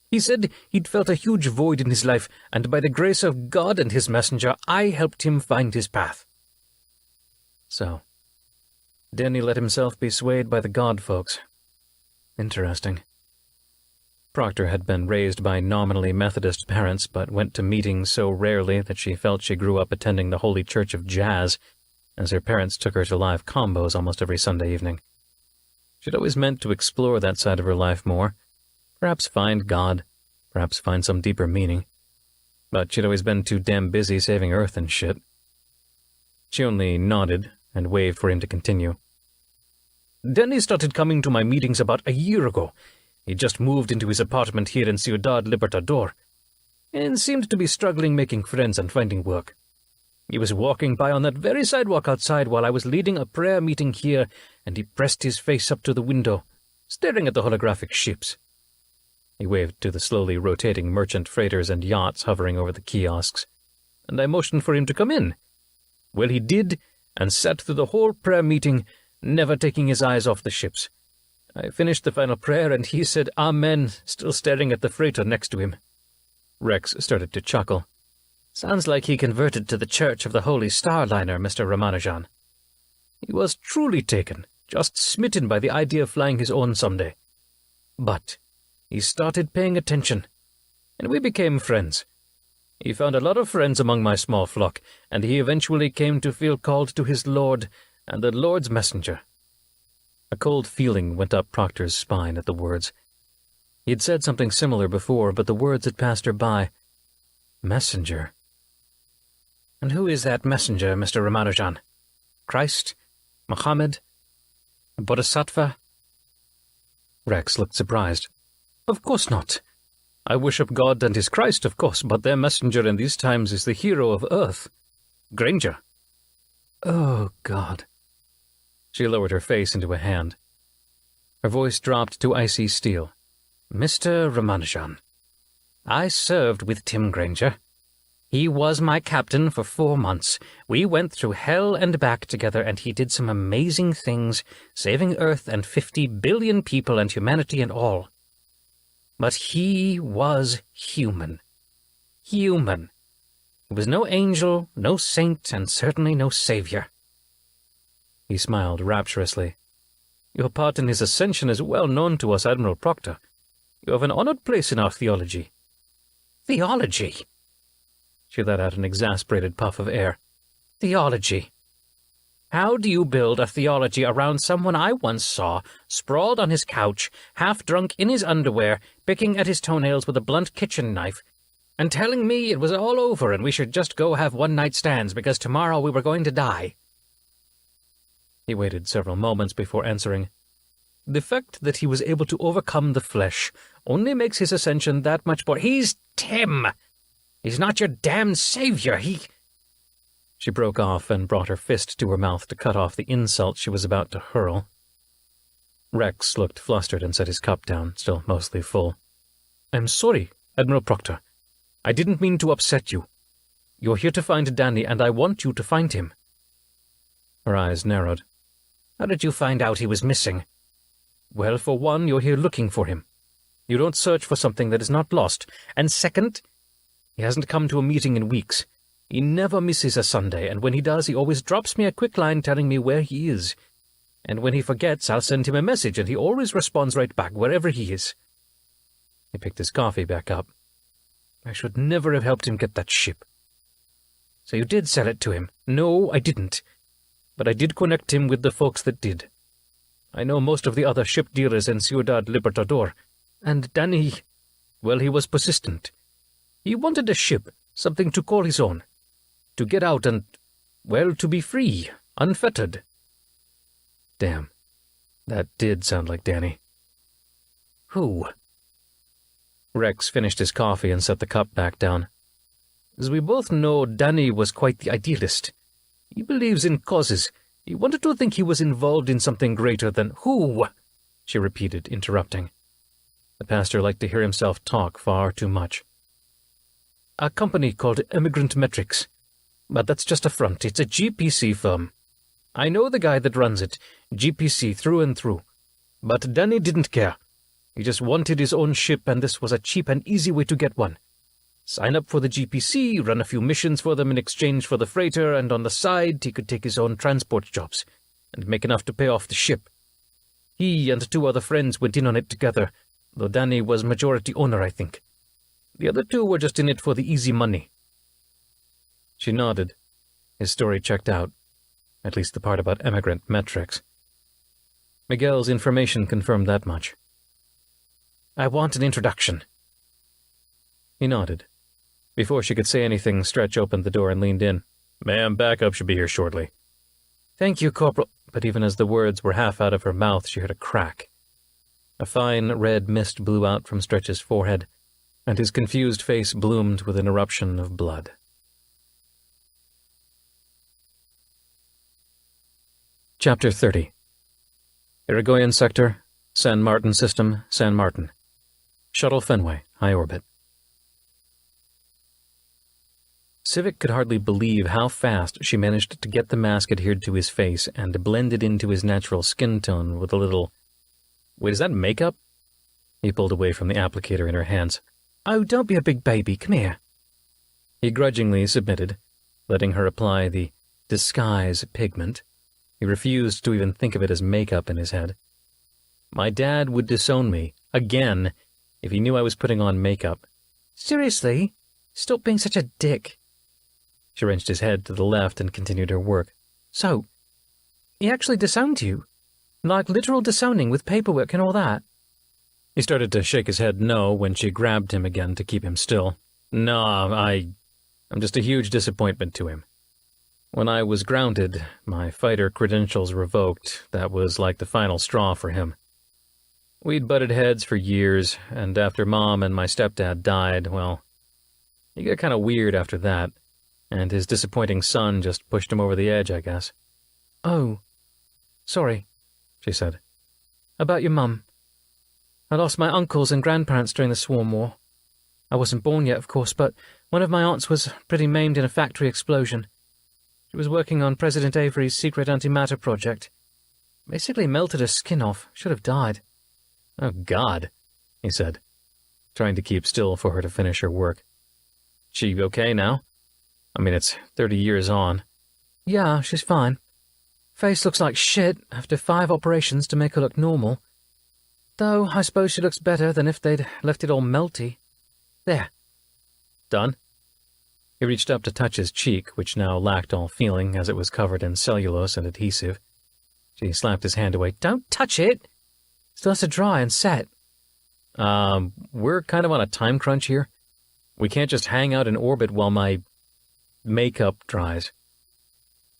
He said he'd felt a huge void in his life, and by the grace of God and his messenger, I helped him find his path. So, Danny let himself be swayed by the God folks. Interesting. Proctor had been raised by nominally Methodist parents, but went to meetings so rarely that she felt she grew up attending the Holy Church of Jazz, as her parents took her to live combos almost every Sunday evening. She'd always meant to explore that side of her life more, perhaps find God, perhaps find some deeper meaning, but she'd always been too damn busy saving Earth and shit. She only nodded and waved for him to continue. Danny started coming to my meetings about a year ago. He just moved into his apartment here in Ciudad Libertador, and seemed to be struggling making friends and finding work. He was walking by on that very sidewalk outside while I was leading a prayer meeting here, and he pressed his face up to the window, staring at the holographic ships. He waved to the slowly rotating merchant freighters and yachts hovering over the kiosks, and I motioned for him to come in. Well, he did, and sat through the whole prayer meeting, never taking his eyes off the ships. I finished the final prayer, and he said Amen, still staring at the freighter next to him. Rex started to chuckle. Sounds like he converted to the Church of the Holy Star Liner, Mr. Ramanujan. He was truly taken, just smitten by the idea of flying his own someday. But he started paying attention, and we became friends. He found a lot of friends among my small flock, and he eventually came to feel called to his Lord and the Lord's messenger. A cold feeling went up Proctor's spine at the words. He had said something similar before, but the words had passed her by. Messenger. And who is that messenger, Mr. Ramanujan? Christ? Muhammad? Bodhisattva? Rex looked surprised. Of course not. I worship God and his Christ, of course, but their messenger in these times is the hero of Earth. Granger. Oh, God. She lowered her face into a hand. Her voice dropped to icy steel. Mr. Ramanujan, I served with Tim Granger. He was my captain for 4 months. We went through hell and back together, and he did some amazing things, saving Earth and 50 billion people and humanity and all. But he was human. Human. He was no angel, no saint, and certainly no savior. He smiled rapturously. Your part in his ascension is well known to us, Admiral Proctor. You have an honored place in our theology. Theology? She let out an exasperated puff of air. Theology. How do you build a theology around someone I once saw, sprawled on his couch, half-drunk in his underwear, picking at his toenails with a blunt kitchen knife, and telling me it was all over and we should just go have one-night stands because tomorrow we were going to die? He waited several moments before answering. The fact that he was able to overcome the flesh only makes his ascension that much more— He's Tim! He's not your damned savior, She broke off and brought her fist to her mouth to cut off the insult she was about to hurl. Rex looked flustered and set his cup down, still mostly full. I'm sorry, Admiral Proctor. I didn't mean to upset you. You're here to find Danny, and I want you to find him." Her eyes narrowed. "How did you find out he was missing?" "Well, for one, you're here looking for him. You don't search for something that is not lost. And second, he hasn't come to a meeting in weeks. He never misses a Sunday, and when he does, he always drops me a quick line telling me where he is. And when he forgets, I'll send him a message, and he always responds right back, wherever he is." He picked his coffee back up. "I should never have helped him get that ship." "So you did sell it to him?" "No, I didn't. But I did connect him with the folks that did. I know most of the other ship dealers in Ciudad Libertador, and Danny, well, he was persistent. He wanted a ship, something to call his own, to get out and, well, to be free, unfettered." Damn, that did sound like Danny. "Who?" Rex finished his coffee and set the cup back down. "As we both know, Danny was quite the idealist. He believes in causes. He wanted to think he was involved in something greater than—" "Who?" she repeated, interrupting. The pastor liked to hear himself talk far too much. "A company called Emigrant Metrics. But that's just a front. It's a GPC firm. I know the guy that runs it, GPC through and through. But Danny didn't care. He just wanted his own ship, and this was a cheap and easy way to get one. Sign up for the GPC, run a few missions for them in exchange for the freighter, and on the side he could take his own transport jobs, and make enough to pay off the ship. He and 2 other friends went in on it together, though Danny was majority owner, I think. The other 2 were just in it for the easy money." She nodded. His story checked out, at least the part about Emigrant Metrics. Miguel's information confirmed that much. "I want an introduction." He nodded. Before she could say anything, Stretch opened the door and leaned in. "Ma'am, backup should be here shortly." "Thank you, Corporal." But even as the words were half out of her mouth, she heard a crack. A fine red mist blew out from Stretch's forehead, and his confused face bloomed with an eruption of blood. Chapter 30. Irigoyen Sector, San Martin System, San Martin. Shuttle Fenway, high orbit. Civic could hardly believe how fast she managed to get the mask adhered to his face and blended into his natural skin tone with a little... "Wait, is that makeup?" He pulled away from the applicator in her hands. "Oh, don't be a big baby, come here." He grudgingly submitted, letting her apply the disguise pigment. He refused to even think of it as makeup in his head. "My dad would disown me, again, if he knew I was putting on makeup." "Seriously? Stop being such a dick." She wrenched his head to the left and continued her work. "So, he actually disowned you? Like literal disowning with paperwork and all that?" He started to shake his head no when she grabbed him again to keep him still. "No, I'm just a huge disappointment to him. When I was grounded, my fighter credentials revoked. That was like the final straw for him. We'd butted heads for years, and after Mom and my stepdad died, well, he got kind of weird after that, and his disappointing son just pushed him over the edge, I guess." "Oh, sorry," she said. "About your mum. I lost my uncles and grandparents during the Swarm War. I wasn't born yet, of course, but one of my aunts was pretty maimed in a factory explosion. She was working on President Avery's secret antimatter project. Basically melted her skin off. Should have died." "Oh, God," he said, trying to keep still for her to finish her work. "She okay now? I mean, it's 30 years on." "Yeah, she's fine. Face looks like shit after 5 operations to make her look normal. Though I suppose she looks better than if they'd left it all melty. There." "Done?" He reached up to touch his cheek, which now lacked all feeling as it was covered in cellulose and adhesive. She slapped his hand away. "Don't touch it! Still has to dry and set." We're kind of on a time crunch here. We can't just hang out in orbit while my makeup dries."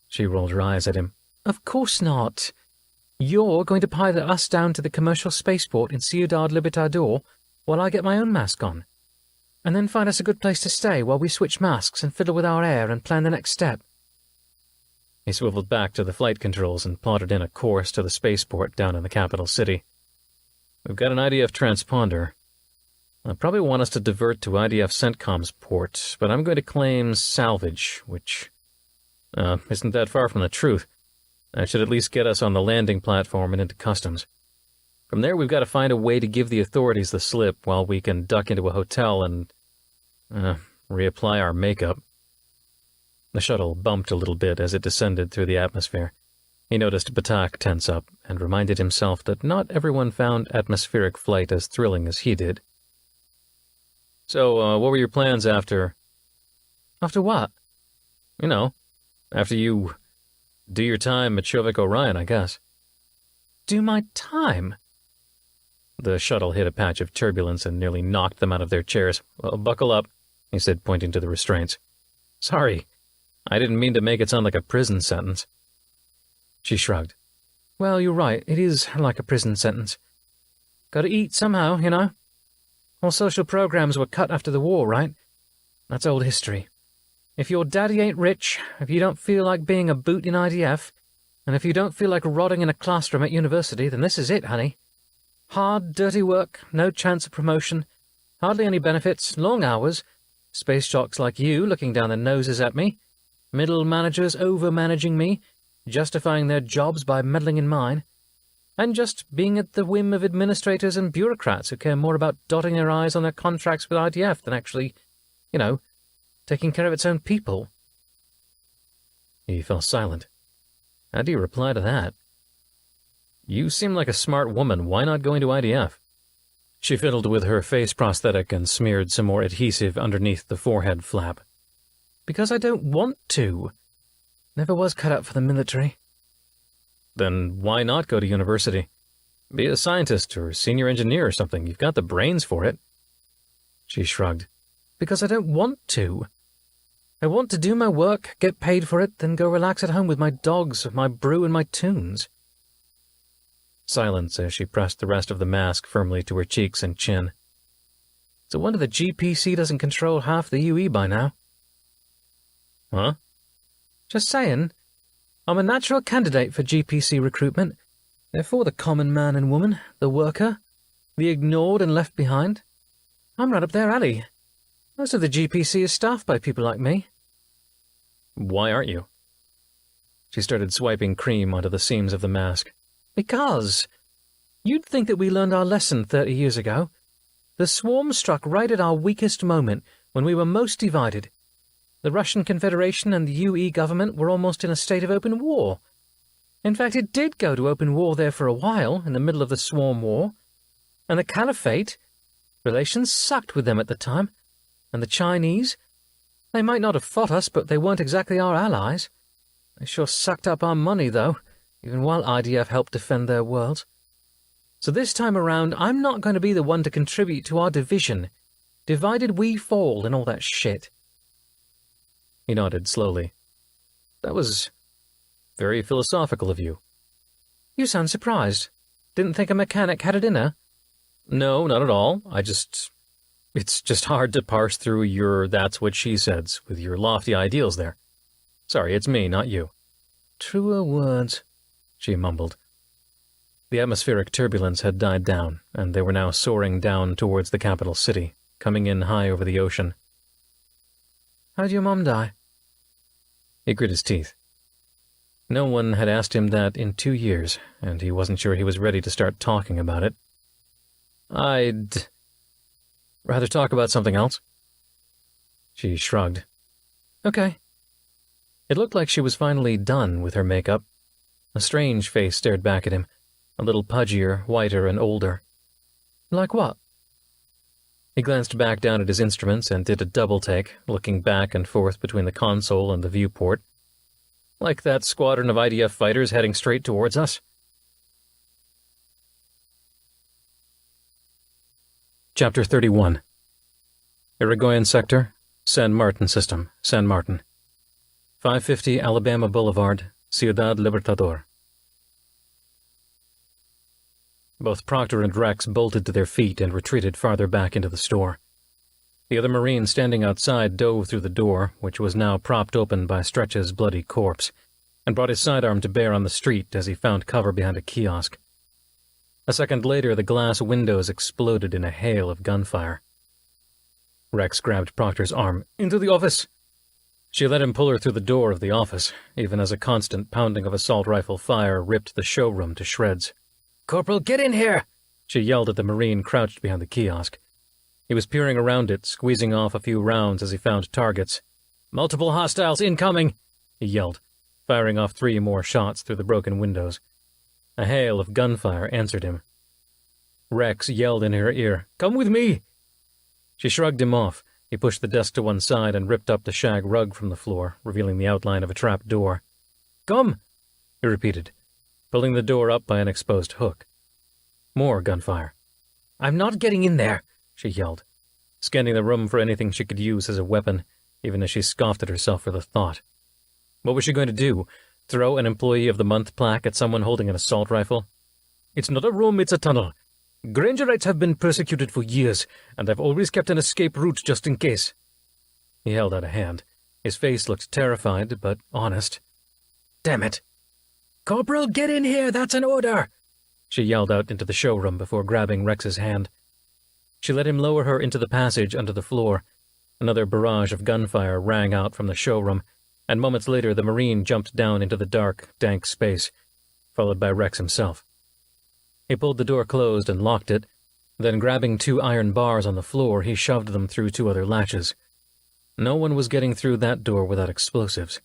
She rolled her eyes at him. "Of course not. You're going to pilot us down to the commercial spaceport in Ciudad Libertador while I get my own mask on, and then find us a good place to stay while we switch masks and fiddle with our air and plan the next step." He swiveled back to the flight controls and plotted in a course to the spaceport down in the capital city. "We've got an IDF transponder. They'll probably want us to divert to IDF CENTCOM's port, but I'm going to claim salvage, which isn't that far from the truth. That should at least get us on the landing platform and into customs. From there, we've got to find a way to give the authorities the slip while we can duck into a hotel and reapply our makeup. The shuttle bumped a little bit as it descended through the atmosphere. He noticed Batak tense up and reminded himself that not everyone found atmospheric flight as thrilling as he did. So, what were your plans after... After what? You know, after you do your time at Shovik Orion, I guess. Do my time? The shuttle hit a patch of turbulence and nearly knocked them out of their chairs. Well, buckle up, he said, pointing to the restraints. Sorry, I didn't mean to make it sound like a prison sentence. She shrugged. Well, you're right, it is like a prison sentence. Gotta eat somehow, you know? All social programs were cut after the war, right? That's old history. If your daddy ain't rich, if you don't feel like being a boot in IDF, and if you don't feel like rotting in a classroom at university, then this is it, honey. Hard, dirty work, no chance of promotion, hardly any benefits, long hours, space jocks like you looking down their noses at me, middle managers over-managing me, justifying their jobs by meddling in mine, and just being at the whim of administrators and bureaucrats who care more about dotting their I's on their contracts with IDF than actually, you know, taking care of its own people. He fell silent. How do you reply to that? You seem like a smart woman. Why not go into IDF? She fiddled with her face prosthetic and smeared some more adhesive underneath the forehead flap. Because I don't want to. Never was cut out for the military. Then why not go to university? Be a scientist or senior engineer or something. You've got the brains for it. She shrugged. Because I don't want to. I want to do my work, get paid for it, then go relax at home with my dogs, my brew, and my tunes. Silence as she pressed the rest of the mask firmly to her cheeks and chin. It's a wonder the GPC doesn't control half the UE by now. Huh? Just saying. I'm a natural candidate for GPC recruitment. They're for the common man and woman, the worker, the ignored and left behind. I'm right up their alley. Most of the GPC is staffed by people like me. Why aren't you? She started swiping cream onto the seams of the mask. Because you'd think that we learned our lesson 30 years ago. The swarm struck right at our weakest moment, when we were most divided. The Russian Confederation and the UE government were almost in a state of open war. In fact, it did go to open war there for a while, in the middle of the Swarm War. And the Caliphate, relations sucked with them at the time. And the Chinese, they might not have fought us, but they weren't exactly our allies. They sure sucked up our money, though, even while IDF helped defend their worlds. So this time around, I'm not going to be the one to contribute to our division. Divided we fall and all that shit. He nodded slowly. That was very philosophical of you. You sound surprised. Didn't think a mechanic had it in her? No, not at all. It's just hard to parse through your that's what she says with your lofty ideals there. Sorry, it's me, not you. Truer words, she mumbled. The atmospheric turbulence had died down, and they were now soaring down towards the capital city, coming in high over the ocean. How'd your mom die? He grit his teeth. No one had asked him that in 2 years, and he wasn't sure he was ready to start talking about it. I'd rather talk about something else. She shrugged. Okay. It looked like she was finally done with her makeup. A strange face stared back at him, a little pudgier, whiter, and older. Like what? He glanced back down at his instruments and did a double-take, looking back and forth between the console and the viewport. Like that squadron of IDF fighters heading straight towards us. Chapter 31. Irigoyen Sector, San Martin System, San Martin. 550 Alabama Boulevard, Ciudad Libertador. Both Proctor and Rex bolted to their feet and retreated farther back into the store. The other Marine standing outside dove through the door, which was now propped open by Stretch's bloody corpse, and brought his sidearm to bear on the street as he found cover behind a kiosk. A second later, the glass windows exploded in a hail of gunfire, Rex grabbed Proctor's arm. "Into the office!" She let him pull her through the door of the office, even as a constant pounding of assault rifle fire ripped the showroom to shreds. "Corporal, get in here!" She yelled at the Marine crouched behind the kiosk. He was peering around it, squeezing off a few rounds as he found targets. "Multiple hostiles incoming!" he yelled, firing off 3 more shots through the broken windows. A hail of gunfire answered him. Rex yelled in her ear, "Come with me!" She shrugged him off. He pushed the desk to one side and ripped up the shag rug from the floor, revealing the outline of a trap door. "Come!" he repeated, pulling the door up by an exposed hook. More gunfire. "I'm not getting in there!" she yelled, scanning the room for anything she could use as a weapon, even as she scoffed at herself for the thought. What was she going to do? Throw an Employee of the Month plaque at someone holding an assault rifle? "It's not a room, it's a tunnel. Grangerites have been persecuted for years, and I've always kept an escape route just in case." He held out a hand. His face looked terrified, but honest. "Damn it! Corporal, get in here! That's an order!" She yelled out into the showroom before grabbing Rex's hand. She let him lower her into the passage under the floor. Another barrage of gunfire rang out from the showroom, and moments later the Marine jumped down into the dark, dank space, followed by Rex himself. He pulled the door closed and locked it. Then, grabbing 2 iron bars on the floor, he shoved them through 2 other latches. No one was getting through that door without explosives,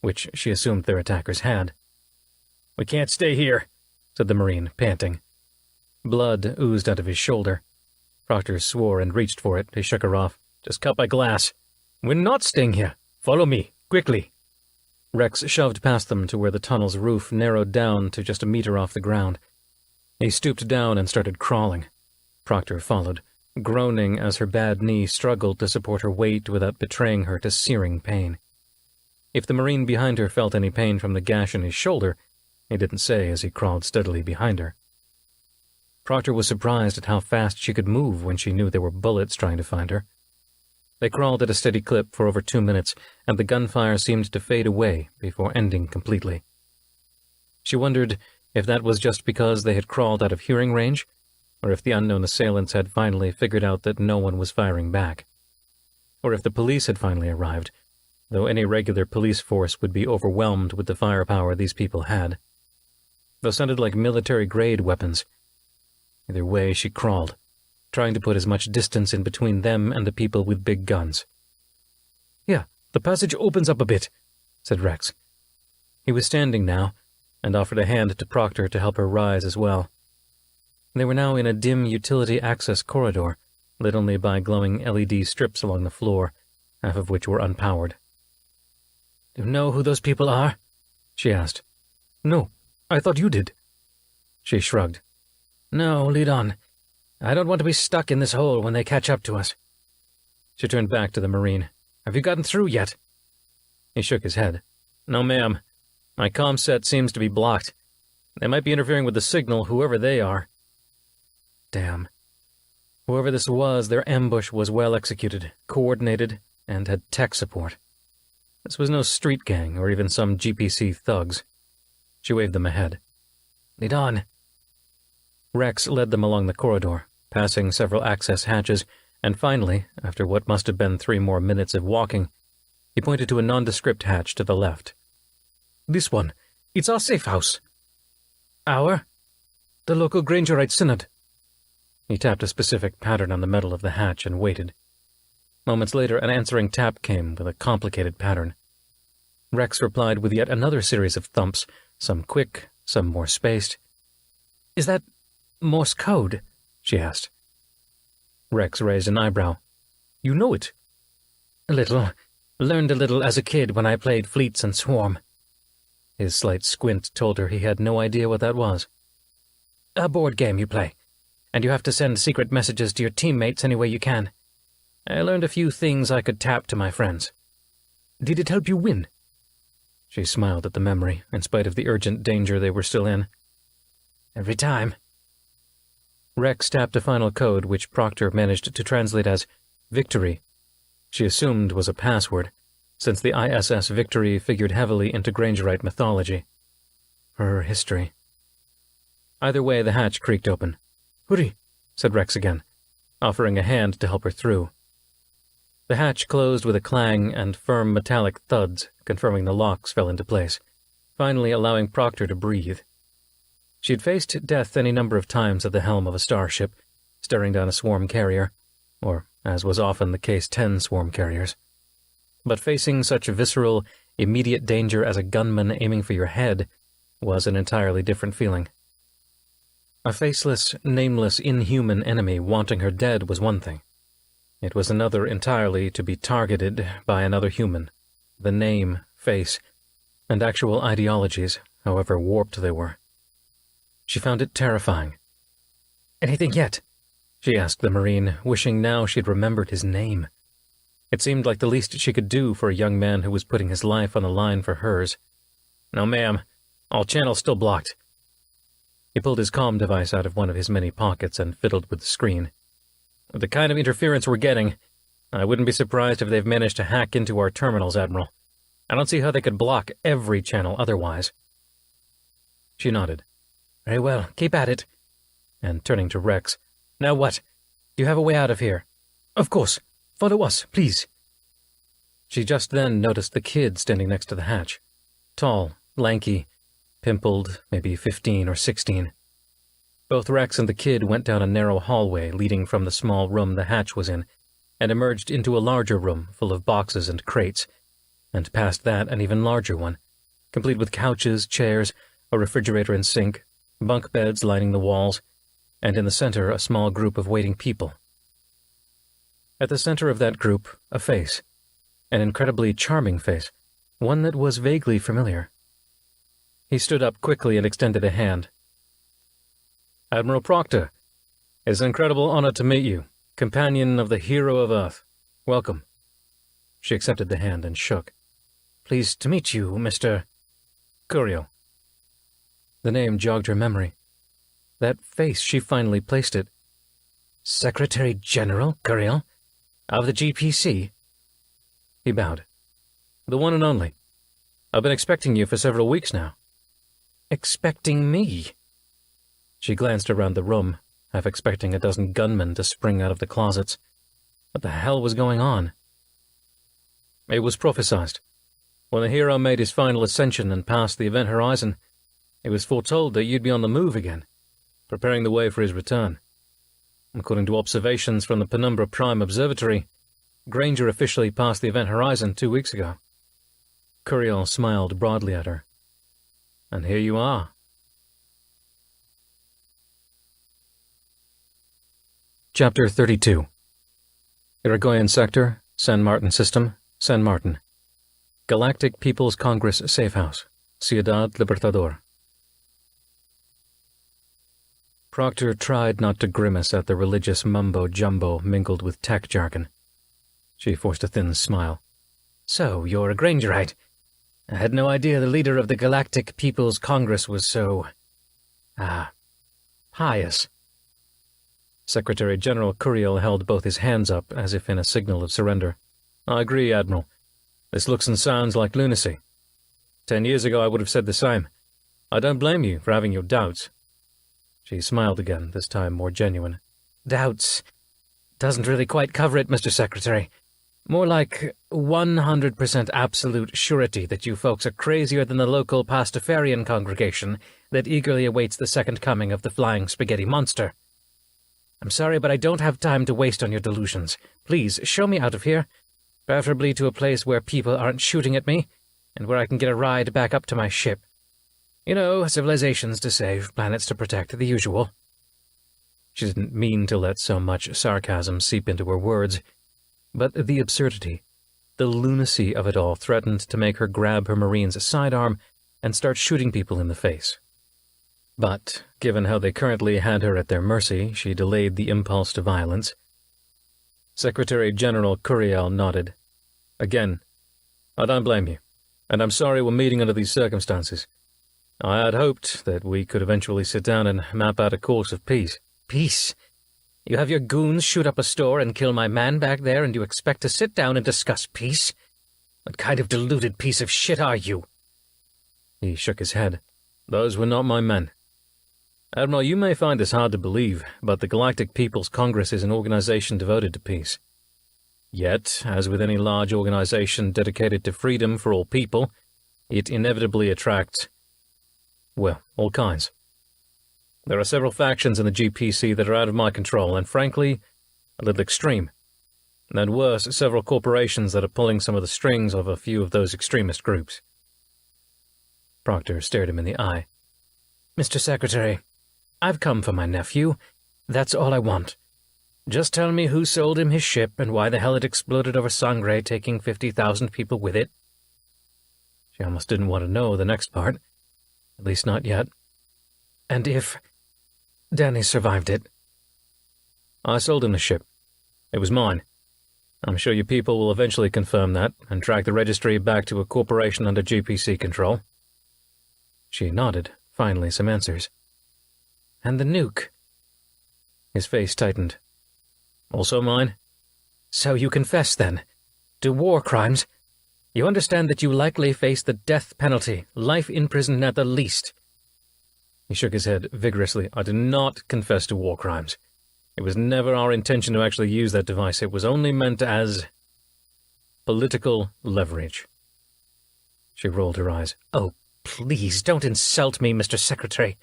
which she assumed their attackers had. "We can't stay here," said the Marine, panting. Blood oozed out of his shoulder. Proctor swore and reached for it. He shook her off. "Just cut my glass." "We're not staying here. Follow me, quickly." Rex shoved past them to where the tunnel's roof narrowed down to just a meter off the ground. He stooped down and started crawling. Proctor followed, groaning as her bad knee struggled to support her weight without betraying her to searing pain. If the Marine behind her felt any pain from the gash in his shoulder, he didn't say as he crawled steadily behind her. Proctor was surprised at how fast she could move when she knew there were bullets trying to find her. They crawled at a steady clip for over 2 minutes, and the gunfire seemed to fade away before ending completely. She wondered if that was just because they had crawled out of hearing range, or if the unknown assailants had finally figured out that no one was firing back. Or if the police had finally arrived, though any regular police force would be overwhelmed with the firepower these people had. Those sounded like military-grade weapons. Either way, she crawled, trying to put as much distance in between them and the people with big guns. "Yeah, the passage opens up a bit," said Rex. He was standing now, and offered a hand to Proctor to help her rise as well. They were now in a dim utility access corridor, lit only by glowing LED strips along the floor, half of which were unpowered. "Do you know who those people are?" she asked. "No, I thought you did." She shrugged. "No, lead on. I don't want to be stuck in this hole when they catch up to us." She turned back to the Marine. "Have you gotten through yet?" He shook his head. "No, ma'am. My comm set seems to be blocked. They might be interfering with the signal, whoever they are." Damn. Whoever this was, their ambush was well executed, coordinated, and had tech support. This was no street gang or even some GPC thugs. She waved them ahead. "Lead on." Rex led them along the corridor, passing several access hatches, and finally, after what must have been 3 more minutes of walking, he pointed to a nondescript hatch to the left. "This one. It's our safe house." "Our?" "The local Grangerite Synod." He tapped a specific pattern on the metal of the hatch and waited. Moments later, an answering tap came with a complicated pattern. Rex replied with yet another series of thumps, some quick, some more spaced. "Is that Morse code?" she asked. Rex raised an eyebrow. "You know it?" "A little. Learned a little as a kid when I played Fleets and Swarm." His slight squint told her he had no idea what that was. "A board game you play, and you have to send secret messages to your teammates any way you can. I learned a few things I could tap to my friends." "Did it help you win?" She smiled at the memory, in spite of the urgent danger they were still in. "Every time." Rex tapped a final code which Proctor managed to translate as Victory. She assumed was a password, since the ISS Victory figured heavily into Grangerite mythology. Her history. Either way, the hatch creaked open. "Hurry," said Rex again, offering a hand to help her through. The hatch closed with a clang and firm metallic thuds, confirming the locks fell into place, finally allowing Proctor to breathe. She had faced death any number of times at the helm of a starship, staring down a swarm carrier, or, as was often the case, 10 swarm carriers. But facing such visceral, immediate danger as a gunman aiming for your head was an entirely different feeling. A faceless, nameless, inhuman enemy wanting her dead was one thing. It was another entirely to be targeted by another human, the name, face, and actual ideologies, however warped they were. She found it terrifying. "Anything yet?" she asked the Marine, wishing now she'd remembered his name. It seemed like the least she could do for a young man who was putting his life on the line for hers. "No, ma'am. All channels still blocked." He pulled his comm device out of one of his many pockets and fiddled with the screen. "With the kind of interference we're getting, I wouldn't be surprised if they've managed to hack into our terminals, Admiral. I don't see how they could block every channel otherwise." She nodded. "Very well, keep at it." And turning to Rex, "Now what? Do you have a way out of here?" "Of course. Follow us, please." She just then noticed the kid standing next to the hatch. Tall, lanky, pimpled, maybe 15 or 16. Both Rex and the kid went down a narrow hallway leading from the small room the hatch was in, and emerged into a larger room full of boxes and crates, and past that an even larger one, complete with couches, chairs, a refrigerator and sink, bunk beds lining the walls, and in the center a small group of waiting people. At the center of that group, a face, an incredibly charming face, one that was vaguely familiar. He stood up quickly and extended a hand. "Admiral Proctor, it's an incredible honor to meet you, companion of the hero of Earth. Welcome." She accepted the hand and shook. "Pleased to meet you, Mr. Curiel." The name jogged her memory. That face, she finally placed it. "Secretary General Curiel? Of the GPC?" He bowed. "The one and only. I've been expecting you for several weeks now." "Expecting me?" She glanced around the room, half expecting a dozen gunmen to spring out of the closets. What the hell was going on? "It was prophesized. When the hero made his final ascension and passed the event horizon, it was foretold that you'd be on the move again, preparing the way for his return. According to observations from the Penumbra Prime Observatory, Granger officially passed the event horizon 2 weeks ago." Curiel smiled broadly at her. "And here you are." Chapter 32. Irigoyen Sector, San Martin System, San Martin. Galactic People's Congress Safe House, Ciudad Libertador. Proctor tried not to grimace at the religious mumbo-jumbo mingled with tech jargon. She forced a thin smile. "So, you're a Grangerite. I had no idea the leader of the Galactic People's Congress was so... pious." Secretary General Curiel held both his hands up as if in a signal of surrender. "I agree, Admiral. This looks and sounds like lunacy. 10 years ago I would have said the same. I don't blame you for having your doubts." She smiled again, this time more genuine. "Doubts doesn't really quite cover it, Mr. Secretary. More like 100% absolute surety that you folks are crazier than the local Pastafarian congregation that eagerly awaits the second coming of the flying spaghetti monster. I'm sorry, but I don't have time to waste on your delusions. Please, show me out of here, preferably to a place where people aren't shooting at me, and where I can get a ride back up to my ship. You know, civilizations to save, planets to protect, the usual." She didn't mean to let so much sarcasm seep into her words, but the absurdity, the lunacy of it all threatened to make her grab her Marine's sidearm and start shooting people in the face. But, given how they currently had her at their mercy, she delayed the impulse to violence. Secretary General Curiel nodded. "Again, I don't blame you, and I'm sorry we're meeting under these circumstances. I had hoped that we could eventually sit down and map out a course of peace." "Peace? You have your goons shoot up a store and kill my man back there, and you expect to sit down and discuss peace? What kind of deluded piece of shit are you?" He shook his head. "Those were not my men. Admiral, you may find this hard to believe, but the Galactic People's Congress is an organization devoted to peace. Yet, as with any large organization dedicated to freedom for all people, it inevitably attracts, well, all kinds. There are several factions in the GPC that are out of my control, and frankly, a little extreme. And worse, several corporations that are pulling some of the strings of a few of those extremist groups. Proctor stared him in the eye. Mr. Secretary, I've come for my nephew. That's all I want. Just tell me who sold him his ship and why the hell it exploded over Sangre, taking 50,000 people with it. She almost didn't want to know the next part. At least not yet. And if Danny survived it? I sold him the ship. It was mine. I'm sure your people will eventually confirm that and track the registry back to a corporation under GPC control. She nodded, finally some answers. And the nuke? His face tightened. Also mine? So you confess, then, to war crimes? You understand that you likely face the death penalty, life in prison at the least. He shook his head vigorously. I do not confess to war crimes. It was never our intention to actually use that device. It was only meant as political leverage. She rolled her eyes. Oh, please, don't insult me, Mr. Secretary.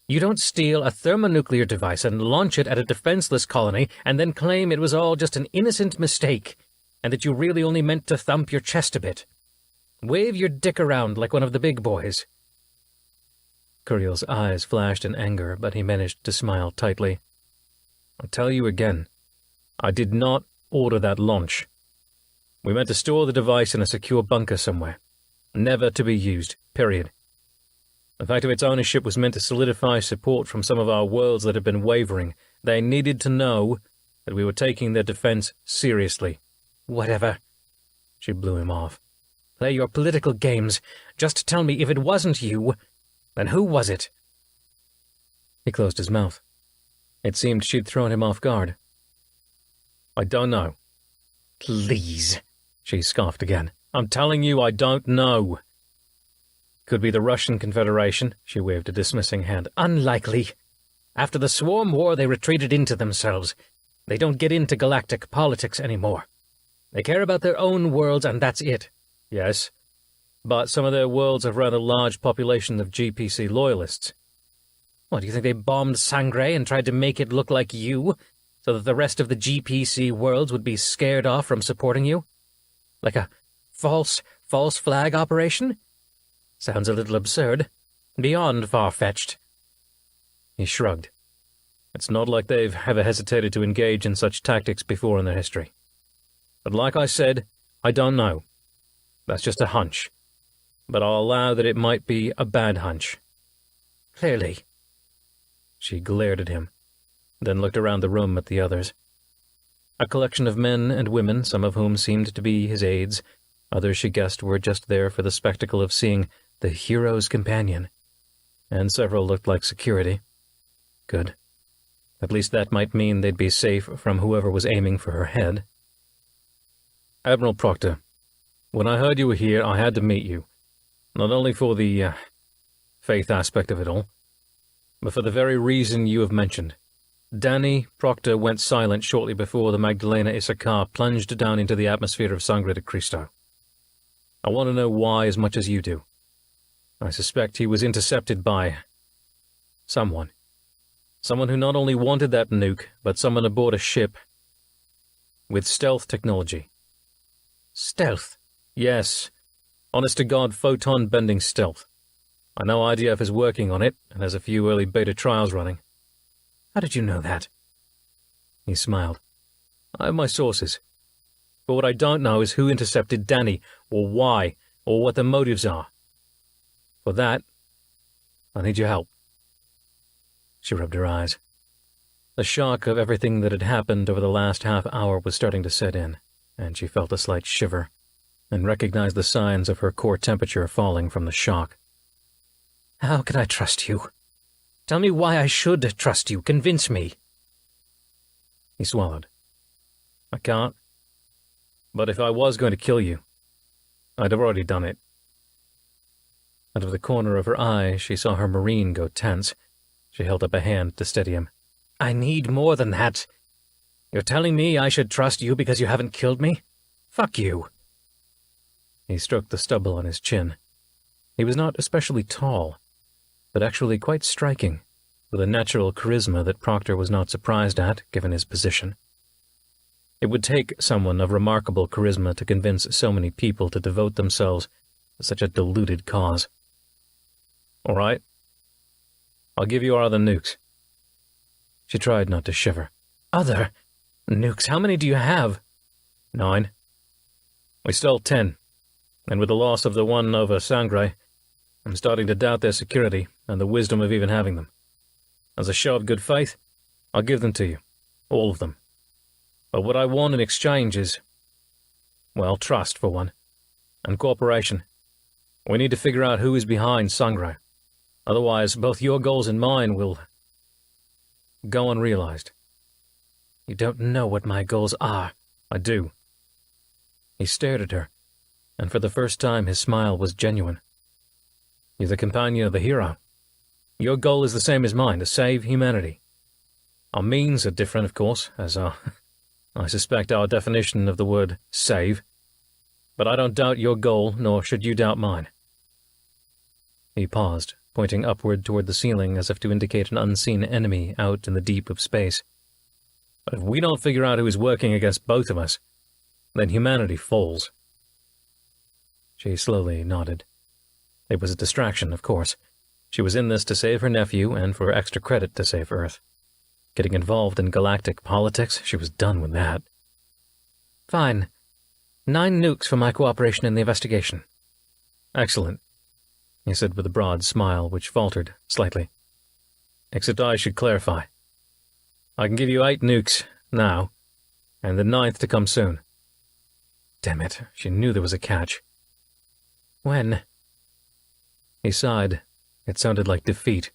You don't steal a thermonuclear device and launch it at a defenseless colony and then claim it was all just an innocent mistake and that you really only meant to thump your chest a bit. Wave your dick around like one of the big boys. Curiel's eyes flashed in anger, but he managed to smile tightly. I'll tell you again, I did not order that launch. We meant to store the device in a secure bunker somewhere, never to be used, period. The fact of its ownership was meant to solidify support from some of our worlds that had been wavering. They needed to know that we were taking their defense seriously. Whatever. She blew him off. Play your political games. Just tell me, if it wasn't you, then who was it? He closed his mouth. It seemed she'd thrown him off guard. I don't know. Please, she scoffed again. I'm telling you I don't know. Could be the Russian Confederation, she waved a dismissing hand. Unlikely. After the Swarm War, they retreated into themselves. They don't get into galactic politics anymore. They care about their own worlds, and that's it. Yes, but some of their worlds have run a large population of GPC loyalists. What, do you think they bombed Sangre and tried to make it look like you, so that the rest of the GPC worlds would be scared off from supporting you? Like a false flag operation? Sounds a little absurd. Beyond far-fetched. He shrugged. It's not like they've ever hesitated to engage in such tactics before in their history. But like I said, I don't know. That's just a hunch. But I'll allow that it might be a bad hunch. Clearly. She glared at him, then looked around the room at the others. A collection of men and women, some of whom seemed to be his aides, others she guessed were just there for the spectacle of seeing the hero's companion, and several looked like security. Good. At least that might mean they'd be safe from whoever was aiming for her head. Admiral Proctor, when I heard you were here, I had to meet you. Not only for the, faith aspect of it all, but for the very reason you have mentioned. Danny Proctor went silent shortly before the Magdalena Issachar plunged down into the atmosphere of Sangre de Cristo. I want to know why as much as you do. I suspect he was intercepted by someone. Someone who not only wanted that nuke, but someone aboard a ship with stealth technology. Stealth? Yes. Honest-to-God photon-bending stealth. I know IDF is working on it, and has a few early beta trials running. How did you know that? He smiled. I have my sources. But what I don't know is who intercepted Danny, or why, or what the motives are. For that, I need your help. She rubbed her eyes. The shock of everything that had happened over the last half hour was starting to set in, and she felt a slight shiver, and recognized the signs of her core temperature falling from the shock. How can I trust you? Tell me why I should trust you. Convince me. He swallowed. I can't. But if I was going to kill you, I'd have already done it. Out of the corner of her eye, she saw her Marine go tense. She held up a hand to steady him. I need more than that. You're telling me I should trust you because you haven't killed me? Fuck you. He stroked the stubble on his chin. He was not especially tall, but actually quite striking, with a natural charisma that Proctor was not surprised at, given his position. It would take someone of remarkable charisma to convince so many people to devote themselves to such a deluded cause. All right. I'll give you our other nukes. She tried not to shiver. Other nukes? How many do you have? 9. We stole 10, and with the loss of the one over Sangre, I'm starting to doubt their security and the wisdom of even having them. As a show of good faith, I'll give them to you, all of them. But what I want in exchange is, well, trust, for one, and cooperation. We need to figure out who is behind Sangre. Otherwise, both your goals and mine will go unrealized. You don't know what my goals are. I do. He stared at her, and for the first time his smile was genuine. You're the companion of the hero. Your goal is the same as mine, to save humanity. Our means are different, of course, as are, I suspect, our definition of the word save. But I don't doubt your goal, nor should you doubt mine. He paused, pointing upward toward the ceiling as if to indicate an unseen enemy out in the deep of space. But if we don't figure out who is working against both of us, then humanity falls. She slowly nodded. It was a distraction, of course. She was in this to save her nephew and for extra credit to save Earth. Getting involved in galactic politics, she was done with that. Fine. 9 nukes for my cooperation in the investigation. Excellent, he said with a broad smile which faltered slightly. Except I should clarify. I can give you 8 nukes, now, and the 9th to come soon. Damn it, she knew there was a catch. When? He sighed. It sounded like defeat.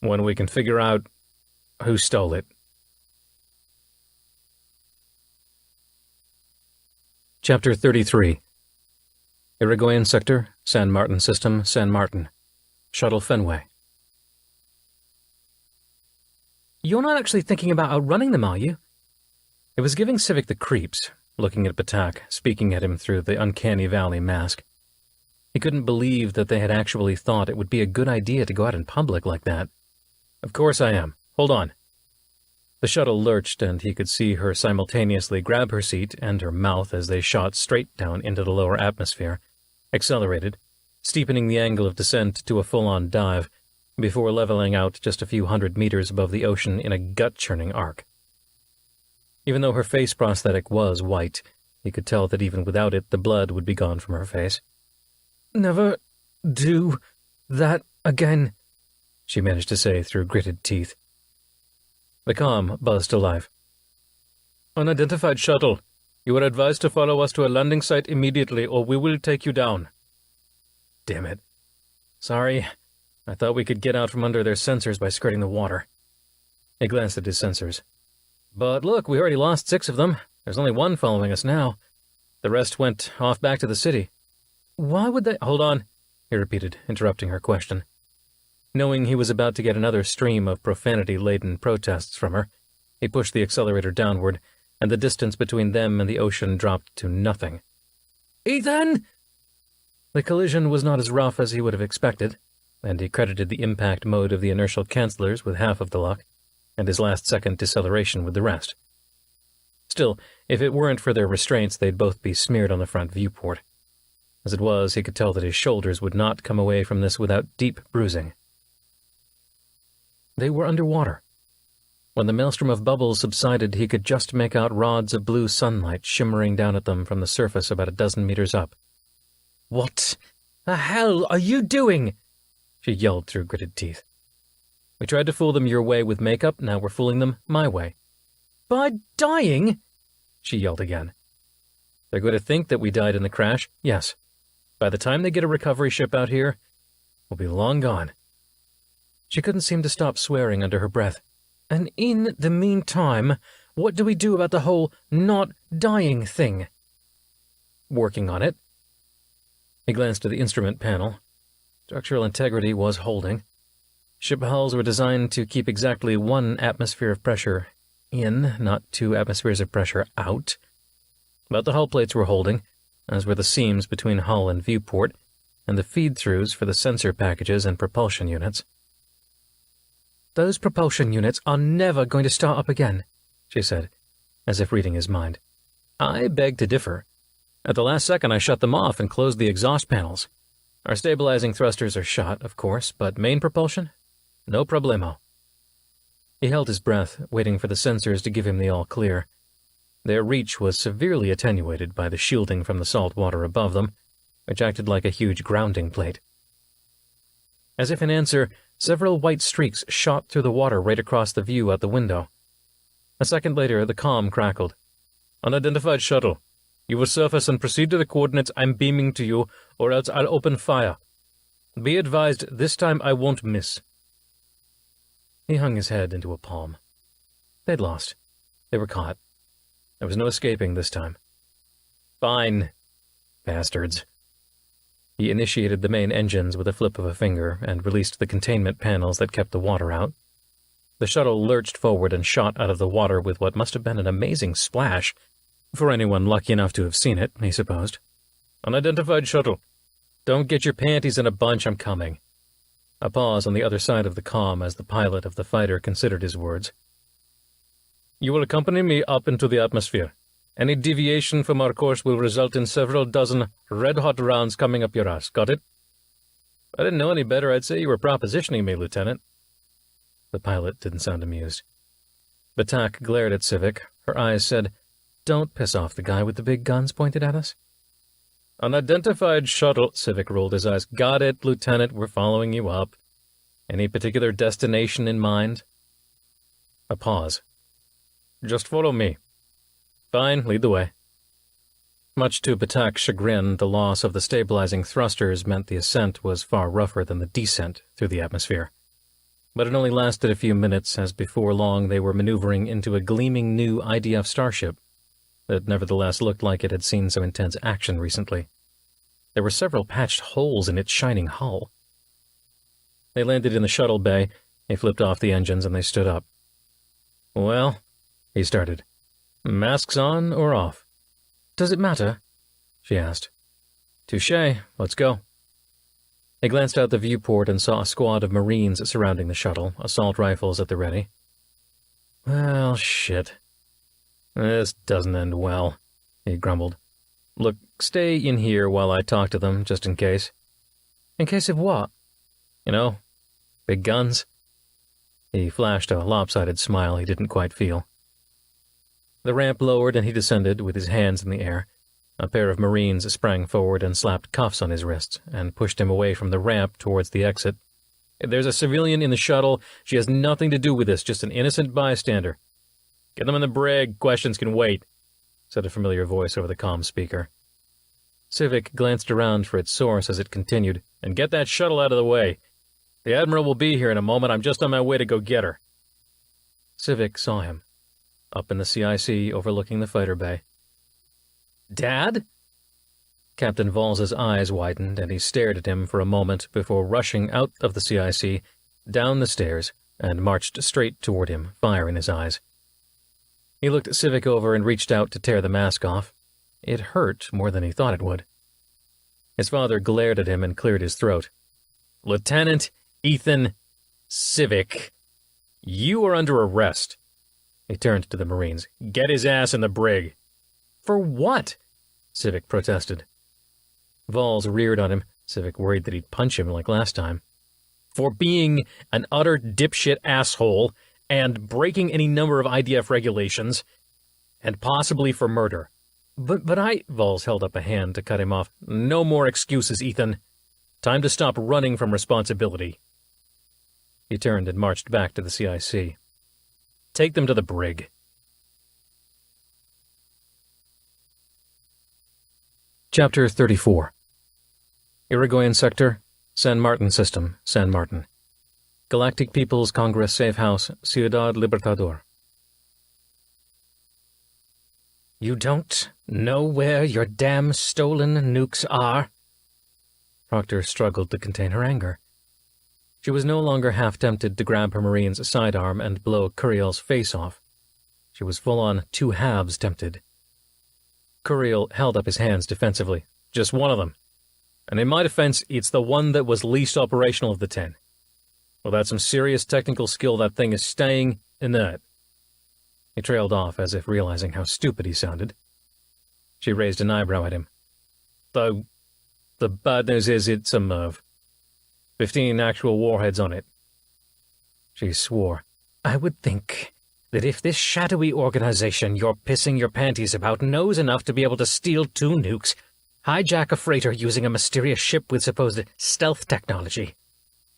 When we can figure out who stole it. Chapter 33. Irigoyen Sector, San Martin System, San Martin. Shuttle Fenway. You're not actually thinking about outrunning them, are you? It was giving Civic the creeps, looking at Patak, speaking at him through the Uncanny Valley mask. He couldn't believe that they had actually thought it would be a good idea to go out in public like that. Of course I am. Hold on. The shuttle lurched, and he could see her simultaneously grab her seat and her mouth as they shot straight down into the lower atmosphere, accelerated, steepening the angle of descent to a full-on dive, before leveling out just a few hundred meters above the ocean in a gut-churning arc. Even though her face prosthetic was white, he could tell that even without it the blood would be gone from her face. Never do that again, she managed to say through gritted teeth. The comm buzzed to life. Unidentified shuttle. You are advised to follow us to a landing site immediately or we will take you down. Damn it. Sorry. I thought we could get out from under their sensors by skirting the water. He glanced at his sensors. But look, we already lost 6 of them. There's only 1 following us now. The rest went off back to the city. Why would they— Hold on, he repeated, interrupting her question. Knowing he was about to get another stream of profanity-laden protests from her, he pushed the accelerator downward, and the distance between them and the ocean dropped to nothing. Ethan! The collision was not as rough as he would have expected, and he credited the impact mode of the inertial cancellers with half of the luck, and his last-second deceleration with the rest. Still, if it weren't for their restraints, they'd both be smeared on the front viewport. As it was, he could tell that his shoulders would not come away from this without deep bruising. They were underwater. When the maelstrom of bubbles subsided, he could just make out rods of blue sunlight shimmering down at them from the surface about a dozen meters up. "What the hell are you doing?" she yelled through gritted teeth. "We tried to fool them your way with makeup, now we're fooling them my way." "By dying?" she yelled again. "They're going to think that we died in the crash, yes. By the time they get a recovery ship out here, we'll be long gone." She couldn't seem to stop swearing under her breath. "And in the meantime, what do we do about the whole not dying thing?" "Working on it." He glanced at the instrument panel. Structural integrity was holding. Ship hulls were designed to keep exactly 1 atmosphere of pressure in, not 2 atmospheres of pressure out. But the hull plates were holding, as were the seams between hull and viewport, and the feed-throughs for the sensor packages and propulsion units. "Those propulsion units are never going to start up again," she said, as if reading his mind. I beg to differ. At the last second I shut them off and closed the exhaust panels. Our stabilizing thrusters are shot, of course, but main propulsion? No problemo. He held his breath, waiting for the sensors to give him the all-clear. Their reach was severely attenuated by the shielding from the salt water above them, which acted like a huge grounding plate. As if in answer, several white streaks shot through the water right across the view out the window. A second later, the comm crackled. "Unidentified shuttle. You will surface and proceed to the coordinates I'm beaming to you, or else I'll open fire. Be advised, this time I won't miss." He hung his head into a palm. They'd lost. They were caught. There was no escaping this time. "Fine. Bastards." He initiated the main engines with a flip of a finger and released the containment panels that kept the water out. The shuttle lurched forward and shot out of the water with what must have been an amazing splash, for anyone lucky enough to have seen it, he supposed. "Unidentified shuttle. Don't get your panties in a bunch, I'm coming." A pause on the other side of the comm as the pilot of the fighter considered his words. "You will accompany me up into the atmosphere. Any deviation from our course will result in several dozen red-hot rounds coming up your ass. Got it?" "I didn't know any better. I'd say you were propositioning me, Lieutenant." The pilot didn't sound amused. Batak glared at Civic. Her eyes said, "Don't piss off the guy with the big guns pointed at us." "Unidentified shuttle," Civic rolled his eyes. "Got it, Lieutenant. We're following you up. Any particular destination in mind?" A pause. "Just follow me." "Fine, lead the way." Much to Batak's chagrin, the loss of the stabilizing thrusters meant the ascent was far rougher than the descent through the atmosphere. But it only lasted a few minutes, as before long they were maneuvering into a gleaming new IDF starship that nevertheless looked like it had seen some intense action recently. There were several patched holes in its shining hull. They landed in the shuttle bay, he flipped off the engines, and they stood up. "Well," he started, "masks on or off?" "Does it matter?" she asked. "Touché. Let's go." They glanced out the viewport and saw a squad of Marines surrounding the shuttle, assault rifles at the ready. "Well, shit. This doesn't end well," he grumbled. "Look, stay in here while I talk to them, just in case." "In case of what?" "You know, big guns." He flashed a lopsided smile he didn't quite feel. The ramp lowered and he descended with his hands in the air. A pair of Marines sprang forward and slapped cuffs on his wrists and pushed him away from the ramp towards the exit. "There's a civilian in the shuttle. She has nothing to do with this, just an innocent bystander." "Get them in the brig. Questions can wait," said a familiar voice over the comm speaker. Civic glanced around for its source as it continued. "And get that shuttle out of the way. The Admiral will be here in a moment. I'm just on my way to go get her." Civic saw him, up in the CIC overlooking the fighter bay. "Dad?" Captain Vals's eyes widened, and he stared at him for a moment before rushing out of the CIC, down the stairs, and marched straight toward him, fire in his eyes. He looked Civic over and reached out to tear the mask off. It hurt more than he thought it would. His father glared at him and cleared his throat. "Lieutenant Ethan Civic, you are under arrest." He turned to the Marines. "Get his ass in the brig." "For what?" Civic protested. Valls reared on him, Civic worried that he'd punch him like last time. "For being an utter dipshit asshole, and breaking any number of IDF regulations, and possibly for murder." But I... Valls held up a hand to cut him off. "No more excuses, Ethan. Time to stop running from responsibility." He turned and marched back to the CIC. "Take them to the brig." Chapter 34. Irigoyen Sector, San Martin System, San Martin. Galactic People's Congress Safe House, Ciudad Libertador. "You don't know where your damn stolen nukes are?" Proctor struggled to contain her anger. She was no longer half tempted to grab her Marine's sidearm and blow Curiel's face off. She was full-on two halves tempted. Curiel held up his hands defensively. Just one of them. And in my defense, it's the one that was least operational of the 10. Without some serious technical skill, that thing is staying inert. He trailed off as if realizing how stupid he sounded. She raised an eyebrow at him. Though, the bad news is it's a MIRV. 15 actual warheads on it. She swore. I would think that if this shadowy organization you're pissing your panties about knows enough to be able to steal 2 nukes, hijack a freighter using a mysterious ship with supposed stealth technology,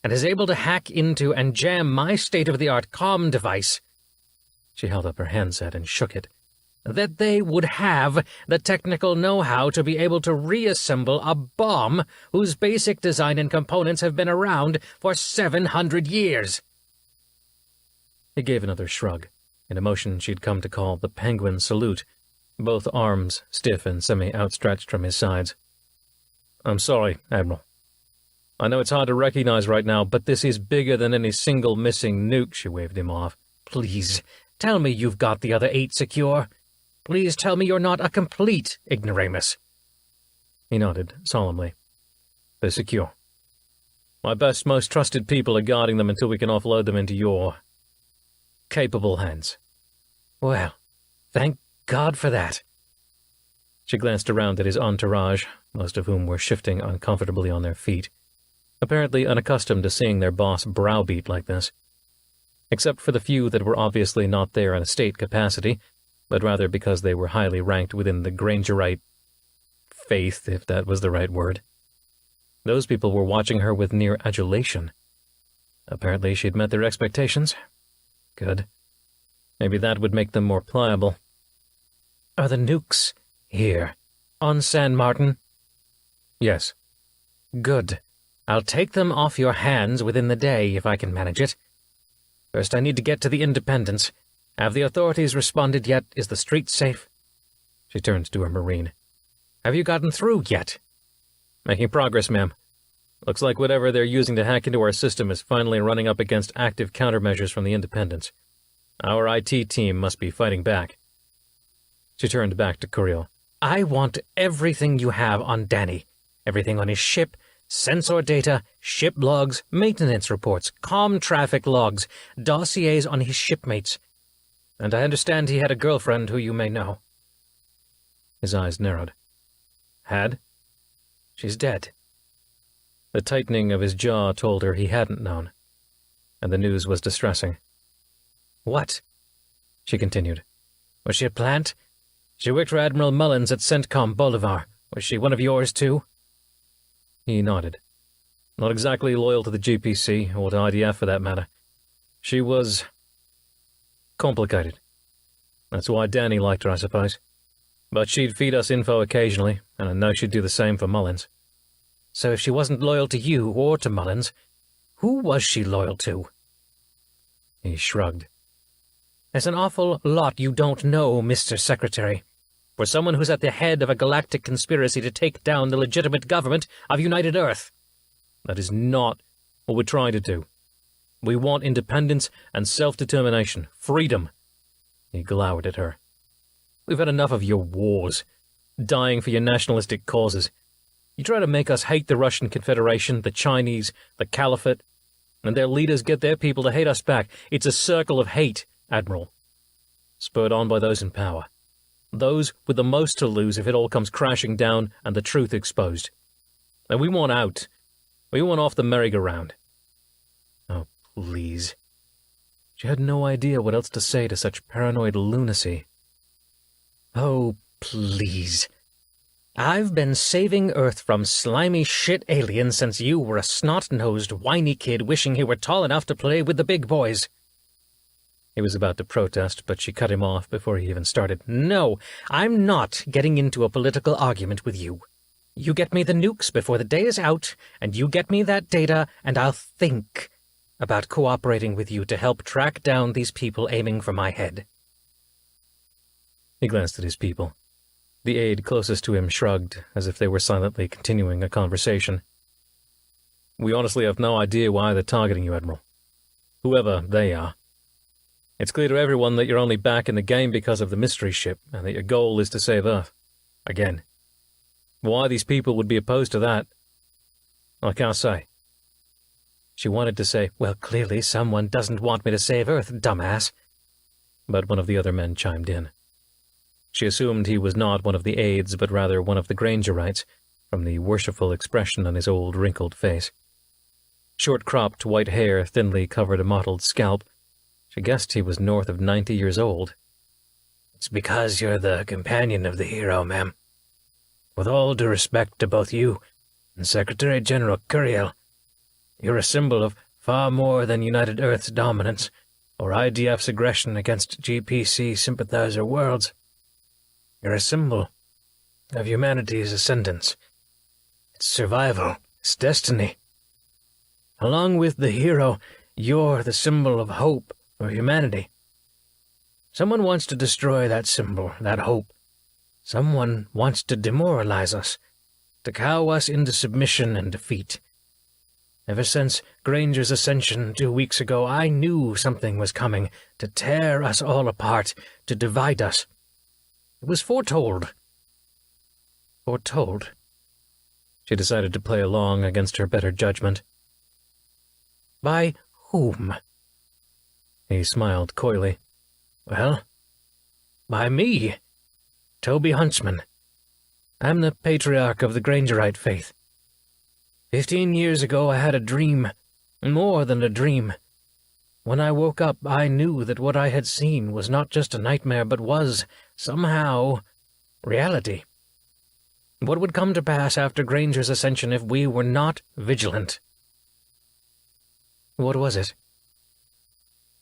and is able to hack into and jam my state-of-the-art comm device, she held up her handset and shook it, that they would have the technical know-how to be able to reassemble a bomb whose basic design and components have been around for 700 years. He gave another shrug, in a motion she'd come to call the penguin salute, both arms stiff and semi-outstretched from his sides. I'm sorry, Admiral. I know it's hard to recognize right now, but this is bigger than any single missing nuke, she waved him off. Please, tell me you've got the other 8 secure. Please tell me you're not a complete ignoramus. He nodded, solemnly. They're secure. My best, most trusted people are guarding them until we can offload them into your capable hands. Well, thank God for that. She glanced around at his entourage, most of whom were shifting uncomfortably on their feet, apparently unaccustomed to seeing their boss browbeat like this. Except for the few that were obviously not there in a state capacity, but rather because they were highly ranked within the Grangerite faith, if that was the right word. Those people were watching her with near adulation. Apparently she'd met their expectations. Good. Maybe that would make them more pliable. Are the nukes here, on San Martin? Yes. Good. I'll take them off your hands within the day if I can manage it. First, I need to get to the Independence. Have the authorities responded yet? Is the street safe? She turned to her Marine. Have you gotten through yet? Making progress, ma'am. Looks like whatever they're using to hack into our system is finally running up against active countermeasures from the Independents. Our IT team must be fighting back. She turned back to Curiel. I want everything you have on Danny. Everything on his ship, sensor data, ship logs, maintenance reports, comm traffic logs, dossiers on his shipmates. And I understand he had a girlfriend who you may know. His eyes narrowed. Had? She's dead. The tightening of his jaw told her he hadn't known, and the news was distressing. What? She continued. Was she a plant? She worked for Admiral Mullins at CENTCOM Bolivar. Was she one of yours, too? He nodded. Not exactly loyal to the GPC, or to IDF for that matter. She was complicated. That's why Danny liked her, I suppose. But she'd feed us info occasionally, and I know she'd do the same for Mullins. So if she wasn't loyal to you or to Mullins, who was she loyal to? He shrugged. There's an awful lot you don't know, Mr. Secretary. For someone who's at the head of a galactic conspiracy to take down the legitimate government of United Earth. That is not what we're trying to do. We want independence and self-determination, freedom. He glowered at her. We've had enough of your wars, dying for your nationalistic causes. You try to make us hate the Russian Confederation, the Chinese, the Caliphate, and their leaders get their people to hate us back. It's a circle of hate, Admiral. Spurred on by those in power. Those with the most to lose if it all comes crashing down and the truth exposed. And we want out. We want off the merry-go-round. Oh, please. She had no idea what else to say to such paranoid lunacy. Oh, please. I've been saving Earth from slimy shit aliens since you were a snot-nosed, whiny kid wishing he were tall enough to play with the big boys. He was about to protest, but she cut him off before he even started. No, I'm not getting into a political argument with you. You get me the nukes before the day is out, and you get me that data, and I'll think about cooperating with you to help track down these people aiming for my head. He glanced at his people. The aide closest to him shrugged, as if they were silently continuing a conversation. We honestly have no idea why they're targeting you, Admiral. Whoever they are. It's clear to everyone that you're only back in the game because of the mystery ship, and that your goal is to save Earth. Again. Why these people would be opposed to that, I can't say. She wanted to say, "Well, clearly someone doesn't want me to save Earth, dumbass." But one of the other men chimed in. She assumed he was not one of the aides, but rather one of the Grangerites, from the worshipful expression on his old, wrinkled face. Short-cropped white hair thinly covered a mottled scalp. She guessed he was north of 90 years old. "It's because you're the companion of the hero, ma'am. With all due respect to both you and Secretary General Curiel, you're a symbol of far more than United Earth's dominance or IDF's aggression against GPC sympathizer worlds. You're a symbol of humanity's ascendance, its survival, its destiny. Along with the hero, you're the symbol of hope for humanity. Someone wants to destroy that symbol, that hope. Someone wants to demoralize us, to cow us into submission and defeat. Ever since Granger's ascension 2 weeks ago, I knew something was coming to tear us all apart, to divide us. It was foretold. Foretold." She decided to play along against her better judgment. "By whom?" He smiled coyly. "Well, by me, Toby Huntsman. I'm the patriarch of the Grangerite faith. 15 years ago I had a dream, more than a dream. When I woke up, I knew that what I had seen was not just a nightmare, but was, somehow, reality. What would come to pass after Granger's ascension if we were not vigilant?" "What was it?"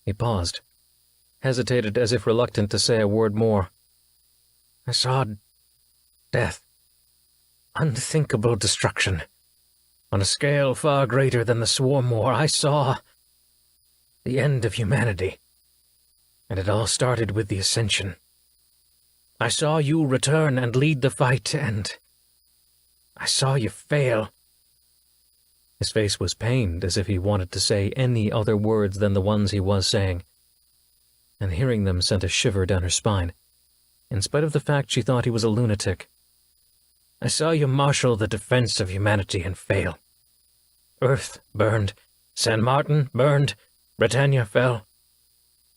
He paused, hesitated as if reluctant to say a word more. "I saw death. Unthinkable destruction. On a scale far greater than the Swarm War, I saw the end of humanity. And it all started with the Ascension. I saw you return and lead the fight, and I saw you fail." His face was pained, as if he wanted to say any other words than the ones he was saying, and hearing them sent a shiver down her spine, in spite of the fact she thought he was a lunatic. "I saw you marshal the defense of humanity and fail. Earth burned, San Martin burned, Britannia fell.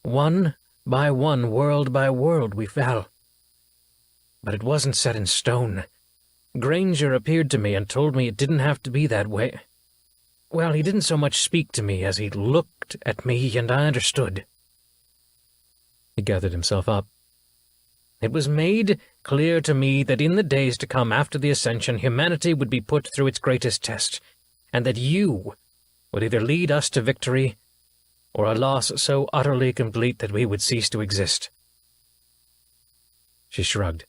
One by one, world by world, we fell. But it wasn't set in stone. Granger appeared to me and told me it didn't have to be that way. Well, he didn't so much speak to me as he looked at me, and I understood." He gathered himself up. "It was made clear to me that in the days to come after the Ascension, humanity would be put through its greatest test, and that you would either lead us to victory or a loss so utterly complete that we would cease to exist." She shrugged.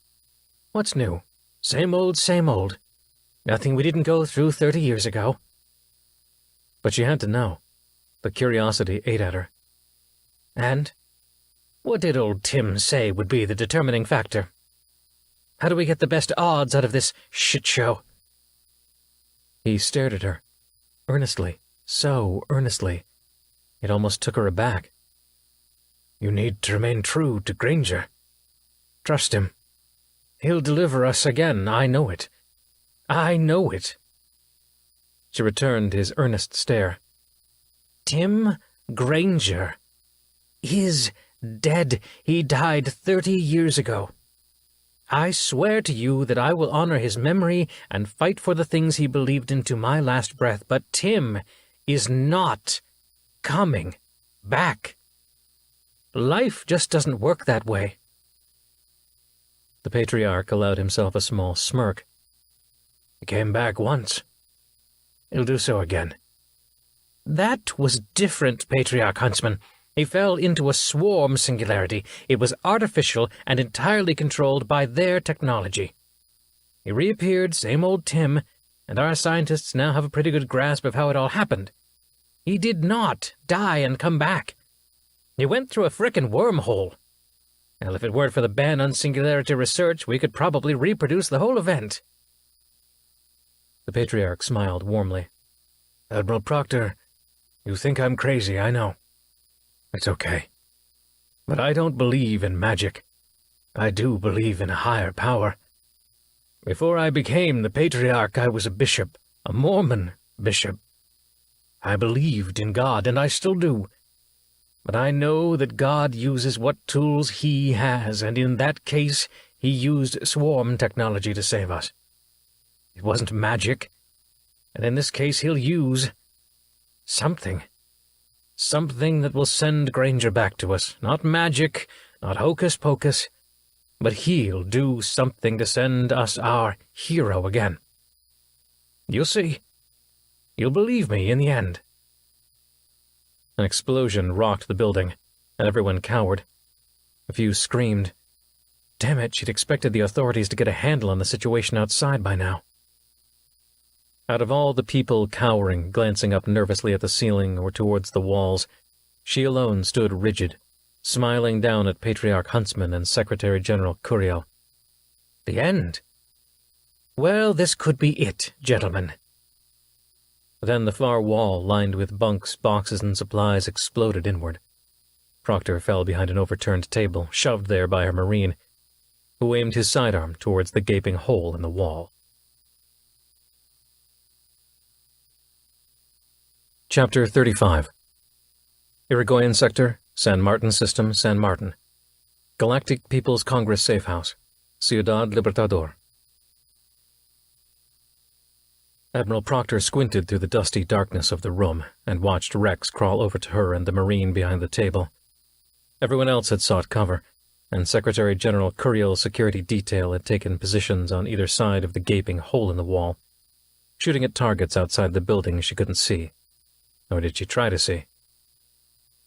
"What's new? Same old, same old. Nothing we didn't go through 30 years ago." But she had to know. The curiosity ate at her. "And? What did old Tim say would be the determining factor? How do we get the best odds out of this shit show?" He stared at her, earnestly, so earnestly. It almost took her aback. "You need to remain true to Granger. Trust him. He'll deliver us again, I know it. I know it." She returned his earnest stare. "Tim Granger is dead. He died 30 years ago. I swear to you that I will honor his memory and fight for the things he believed in to my last breath, but Tim is not coming back. Life just doesn't work that way." The patriarch allowed himself a small smirk. "He came back once. He'll do so again." "That was different, Patriarch Huntsman. He fell into a swarm singularity. It was artificial and entirely controlled by their technology. He reappeared, same old Tim, and our scientists now have a pretty good grasp of how it all happened. He did not die and come back. He went through a frickin' wormhole. Well, if it weren't for the ban on singularity research, we could probably reproduce the whole event." The patriarch smiled warmly. "Admiral Proctor, you think I'm crazy, I know. It's okay. But I don't believe in magic. I do believe in a higher power. Before I became the Patriarch, I was a bishop, a Mormon bishop. I believed in God, and I still do. But I know that God uses what tools He has, and in that case, He used swarm technology to save us. It wasn't magic, and in this case He'll use something. Something that will send Granger back to us. Not magic, not hocus-pocus, but He'll do something to send us our hero again. You'll see. You'll believe me in the end. An explosion rocked the building, and everyone cowered. A few screamed. Damn it, she'd expected the authorities to get a handle on the situation outside by now. Out of all the people cowering, glancing up nervously at the ceiling or towards the walls, she alone stood rigid, smiling down at Patriarch Huntsman and Secretary General Curiel. The end? Well, this could be it, gentlemen. Then the far wall, lined with bunks, boxes, and supplies, exploded inward. Proctor fell behind an overturned table, shoved there by her Marine, who aimed his sidearm towards the gaping hole in the wall. Chapter 35. Irigoyen Sector, San Martin System, San Martin. Galactic People's Congress Safe House, Ciudad Libertador. Admiral Proctor squinted through the dusty darkness of the room and watched Rex crawl over to her and the Marine behind the table. Everyone else had sought cover, and Secretary General Curiel's security detail had taken positions on either side of the gaping hole in the wall, shooting at targets outside the building she couldn't see. Nor did she try to see.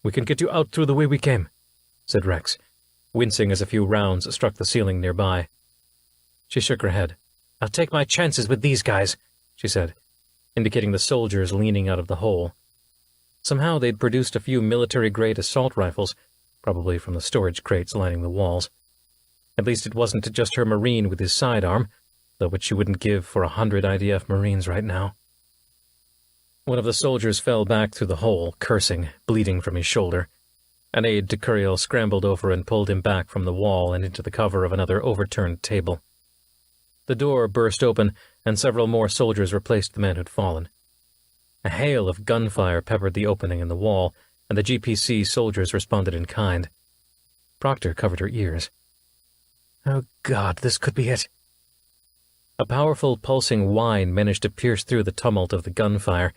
"We can get you out through the way we came," said Rex, wincing as a few rounds struck the ceiling nearby. She shook her head. "I'll take my chances with these guys," she said, indicating the soldiers leaning out of the hole. Somehow they'd produced a few military-grade assault rifles, probably from the storage crates lining the walls. At least it wasn't just her Marine with his sidearm, though which she wouldn't give for 100 IDF Marines right now. One of the soldiers fell back through the hole, cursing, bleeding from his shoulder. An aide to Curiel scrambled over and pulled him back from the wall and into the cover of another overturned table. The door burst open, and several more soldiers replaced the man who'd fallen. A hail of gunfire peppered the opening in the wall, and the GPC soldiers responded in kind. Proctor covered her ears. Oh God, this could be it. A powerful, pulsing whine managed to pierce through the tumult of the gunfire,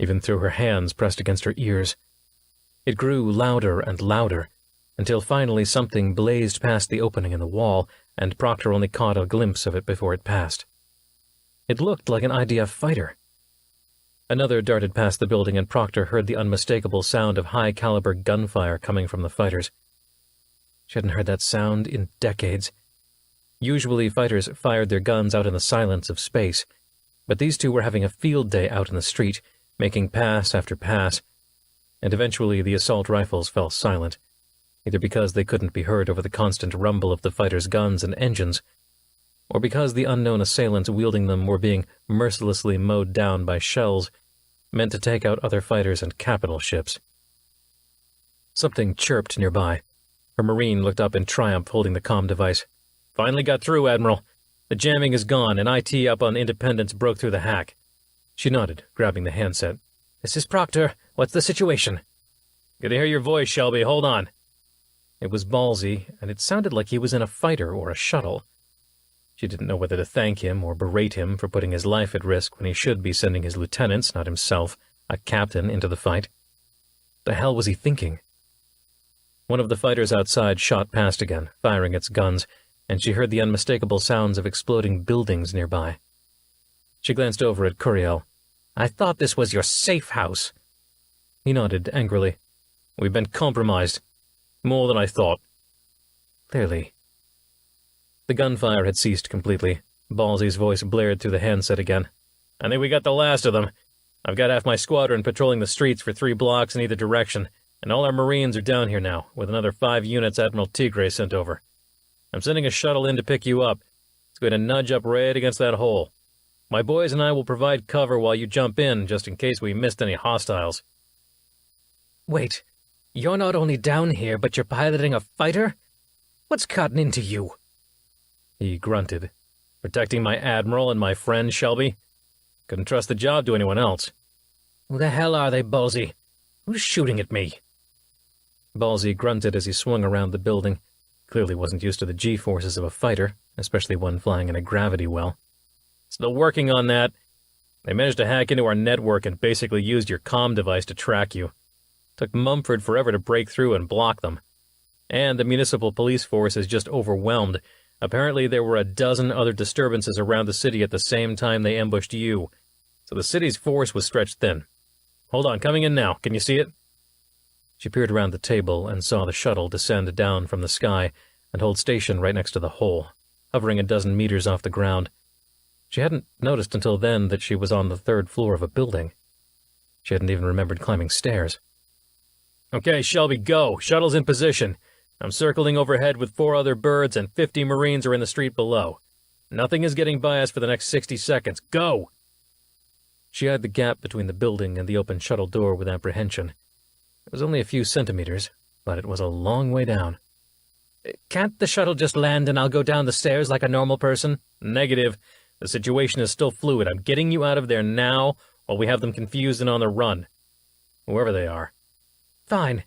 even through her hands pressed against her ears. It grew louder and louder, until finally something blazed past the opening in the wall, and Proctor only caught a glimpse of it before it passed. It looked like an IDF fighter. Another darted past the building, and Proctor heard the unmistakable sound of high-caliber gunfire coming from the fighters. She hadn't heard that sound in decades. Usually fighters fired their guns out in the silence of space, but these two were having a field day out in the street, making pass after pass, and eventually the assault rifles fell silent, either because they couldn't be heard over the constant rumble of the fighters' guns and engines, or because the unknown assailants wielding them were being mercilessly mowed down by shells meant to take out other fighters and capital ships. Something chirped nearby. Her Marine looked up in triumph, holding the comm device. "Finally got through, Admiral. The jamming is gone, and IT up on Independence broke through the hack." She nodded, grabbing the handset. "This is Proctor. What's the situation?" "Good to hear your voice, Shelby. Hold on." It was ballsy, and it sounded like he was in a fighter or a shuttle. She didn't know whether to thank him or berate him for putting his life at risk when he should be sending his lieutenants, not himself, a captain, into the fight. The hell was he thinking? One of the fighters outside shot past again, firing its guns, and she heard the unmistakable sounds of exploding buildings nearby. She glanced over at Curiel. "I thought this was your safe house." He nodded angrily. "We've been compromised. More than I thought." Clearly. The gunfire had ceased completely. Ballsy's voice blared through the handset again. "I think we got the last of them. I've got half my squadron patrolling the streets for 3 blocks in either direction, and all our Marines are down here now, with another 5 units Admiral Tigre sent over. I'm sending a shuttle in to pick you up. It's going to nudge up right against that hole. My boys and I will provide cover while you jump in, just in case we missed any hostiles." "Wait, You're not only down here, but you're piloting a fighter? What's gotten into you? He grunted. Protecting my admiral and my friend, Shelby? Couldn't trust the job to anyone else. Who the hell are they, Ballsy? Who's shooting at me? Ballsy grunted as he swung around the building. Clearly wasn't used to the G-forces of a fighter, especially one flying in a gravity well. Still working on that. They managed to hack into our network and basically used your comm device to track you. Took Mumford forever to break through and block them. And the municipal police force is just overwhelmed. Apparently there were a dozen other disturbances around the city at the same time they ambushed you. So the city's force was stretched thin. Hold on, coming in now. Can you see it? She peered around the table and saw the shuttle descend down from the sky and hold station right next to the hole, hovering a dozen meters off the ground. She hadn't noticed until then that she was on the 3rd floor of a building. She hadn't even remembered climbing stairs. Okay, Shelby, go. Shuttle's in position. I'm circling overhead with 4 other birds and 50 Marines are in the street below. Nothing is getting by us for the next 60 seconds. Go! She eyed the gap between the building and the open shuttle door with apprehension. It was only a few centimeters, but it was a long way down. Can't the shuttle just land and I'll go down the stairs like a normal person? Negative. The situation is still fluid. I'm getting you out of there now while we have them confused and on the run. Whoever they are. Fine.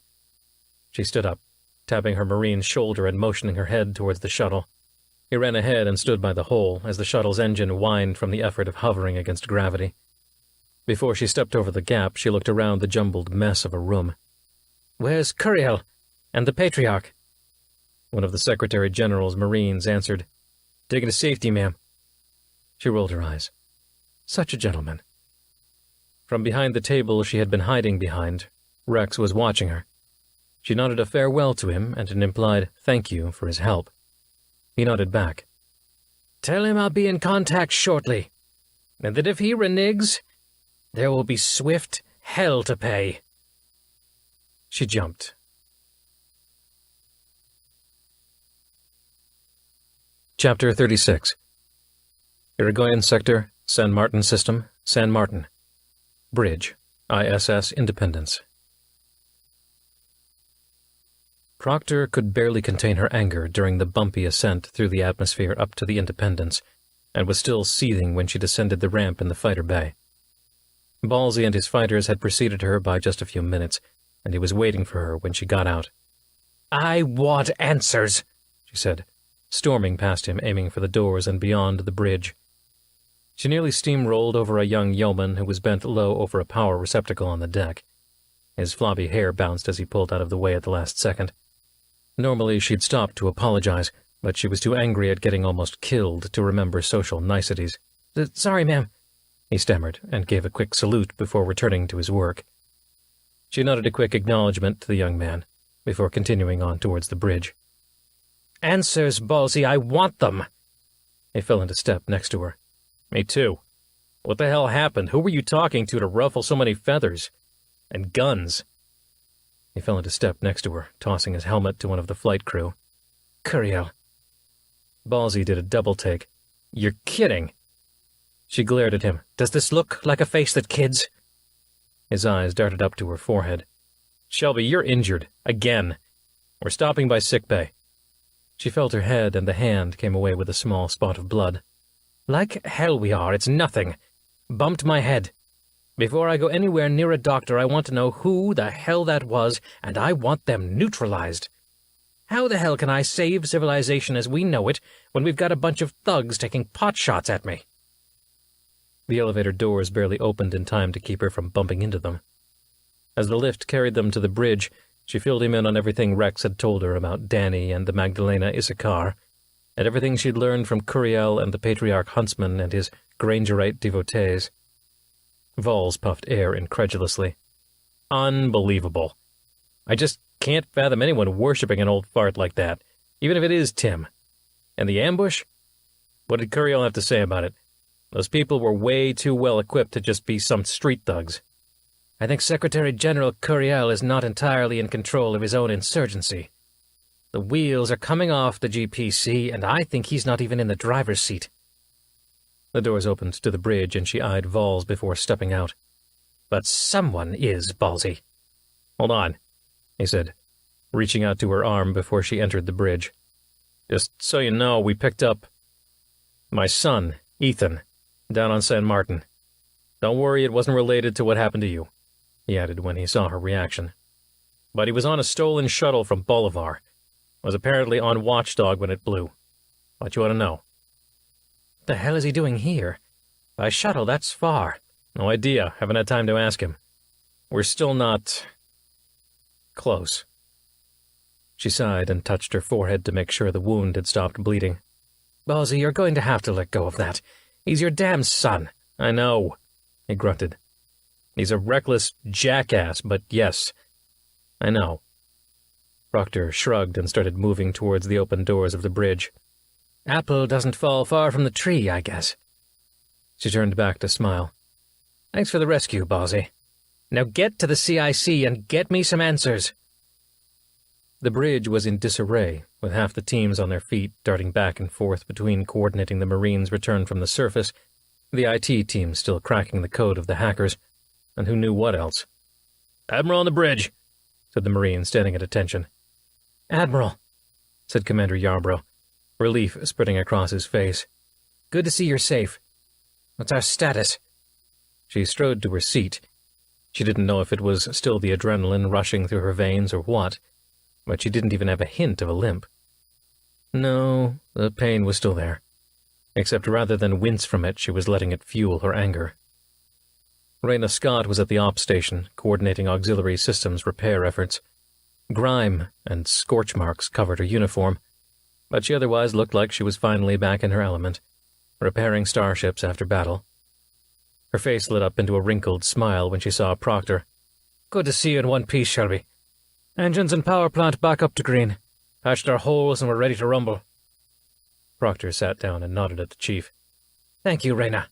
She stood up, tapping her Marine's shoulder and motioning her head towards the shuttle. He ran ahead and stood by the hole as the shuttle's engine whined from the effort of hovering against gravity. Before she stepped over the gap, she looked around the jumbled mess of a room. Where's Curiel? And the Patriarch? One of the Secretary General's Marines answered, Taken to safety, ma'am. She rolled her eyes. Such a gentleman. From behind the table she had been hiding behind, Rex was watching her. She nodded a farewell to him and an implied thank you for his help. He nodded back. Tell him I'll be in contact shortly, and that if he reneges, there will be swift hell to pay. She jumped. Chapter 36. Irigoyen Sector, San Martin System, San Martin. Bridge, ISS Independence. Proctor could barely contain her anger during the bumpy ascent through the atmosphere up to the Independence, and was still seething when she descended the ramp in the fighter bay. Ballsy and his fighters had preceded her by just a few minutes, and he was waiting for her when she got out. I want answers, she said, storming past him, aiming for the doors and beyond the bridge. She nearly steamrolled over a young yeoman who was bent low over a power receptacle on the deck. His floppy hair bounced as he pulled out of the way at the last second. Normally she'd stop to apologize, but she was too angry at getting almost killed to remember social niceties. Sorry, ma'am, he stammered, and gave a quick salute before returning to his work. She nodded a quick acknowledgement to the young man, before continuing on towards the bridge. Answers, Ballsy, I want them. He fell into step next to her. Me too. What the hell happened? Who were you talking to ruffle so many feathers? And guns. He fell into step next to her, tossing his helmet to one of the flight crew. Curiel. Ballsy did a double take. You're kidding. She glared at him. Does this look like a face that kids? His eyes darted up to her forehead. Shelby, you're injured. Again. We're stopping by sickbay. She felt her head, and the hand came away with a small spot of blood. Like hell we are, it's nothing. Bumped my head. Before I go anywhere near a doctor, I want to know who the hell that was, and I want them neutralized. How the hell can I save civilization as we know it when we've got a bunch of thugs taking pot shots at me? The elevator doors barely opened in time to keep her from bumping into them. As the lift carried them to the bridge, she filled him in on everything Rex had told her about Danny and the Magdalena Issachar, and everything she'd learned from Curiel and the Patriarch Huntsman and his Grangerite devotees. Vols puffed air incredulously. Unbelievable. I just can't fathom anyone worshipping an old fart like that, even if it is Tim. And the ambush? What did Curiel have to say about it? Those people were way too well equipped to just be some street thugs. I think Secretary General Curiel is not entirely in control of his own insurgency. The wheels are coming off the GPC, and I think he's not even in the driver's seat. The doors opened to the bridge, and she eyed Vols before stepping out. But someone is, Ballsy. Hold on. he said, reaching out to her arm before she entered the bridge. "Just so you know, we picked up my son, Ethan, down on San Martin. Don't worry, it wasn't related to what happened to you," he added when he saw her reaction. "But he was on a stolen shuttle from Bolivar. Was apparently on watchdog when it blew. What you want to know?" The hell is he doing here? By shuttle, that's far. "No idea. Haven't had time to ask him. We're still not close." She sighed and touched her forehead to make sure the wound had stopped bleeding. Ballsy, you're going to have to let go of that. He's your damn son. "I know," he grunted. "He's a reckless jackass, but yes, I know." Proctor shrugged and started moving towards the open doors of the bridge. "Apple doesn't fall far from the tree, I guess." She turned back to smile. "Thanks for the rescue, Ballsy. Now get to the CIC and get me some answers." The bridge was in disarray, with half the teams on their feet, darting back and forth between coordinating the Marines' return from the surface, the IT team still cracking the code of the hackers, and who knew what else. "Admiral on the bridge," said the Marine standing at attention. "Admiral," said Commander Yarbrough, relief spreading across his face. "Good to see you're safe. What's our status?" She strode to her seat. She didn't know if it was still the adrenaline rushing through her veins or what, but she didn't even have a hint of a limp. No, the pain was still there, except rather than wince from it, she was letting it fuel her anger. Raina Scott was at the ops station, coordinating auxiliary systems repair efforts. Grime and scorch marks covered her uniform, but she otherwise looked like she was finally back in her element, repairing starships after battle. Her face lit up into a wrinkled smile when she saw Proctor. "Good to see you in one piece, Shelby. Engines and power plant back up to green. Patched our holes and we're ready to rumble." Proctor sat down and nodded at the chief. "Thank you, Raina."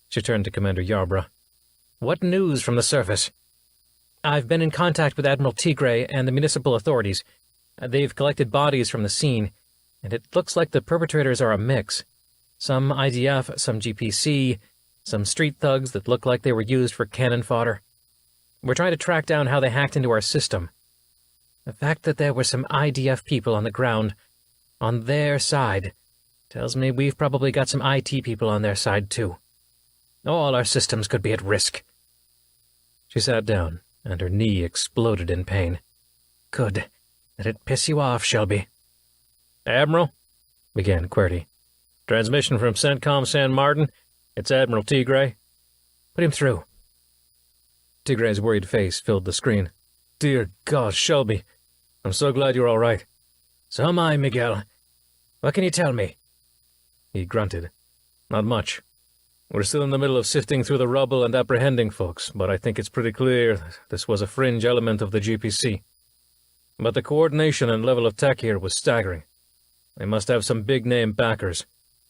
She turned to Commander Yarbrough. "What news from the surface?" "I've been in contact with Admiral Tigray and the municipal authorities. They've collected bodies from the scene, and it looks like the perpetrators are a mix. Some IDF, some GPC, some street thugs that look like they were used for cannon fodder. We're trying to track down how they hacked into our system. The fact that there were some IDF people on the ground, on their side, tells me we've probably got some IT people on their side too. All our systems could be at risk." She sat down, and her knee exploded in pain. "Good. Did it piss you off, Shelby?" "Admiral," began QWERTY. "Transmission from CENTCOM San Martin. It's Admiral Tigray." "Put him through." Tigray's worried face filled the screen. "Dear God, Shelby. I'm so glad you're all right." "So am I, Miguel. What can you tell me?" He grunted. "Not much. We're still in the middle of sifting through the rubble and apprehending folks, but I think it's pretty clear that this was a fringe element of the GPC. But the coordination and level of tech here was staggering. They must have some big-name backers."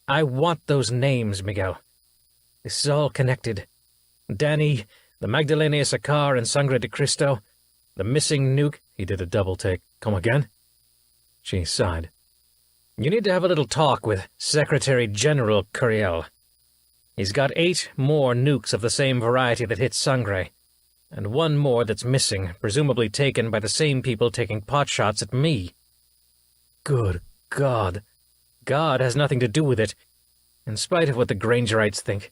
"I want those names, Miguel. This is all connected. Danny, the Magdalena Sakar and Sangre de Cristo, the missing nuke." He did a double take. "Come again?" She sighed. "You need to have a little talk with Secretary General Curiel. He's got 8 more nukes of the same variety that hit Sangre, and 1 more that's missing, presumably taken by the same people taking potshots at me." "Good God." "God has nothing to do with it, in spite of what the Grangerites think.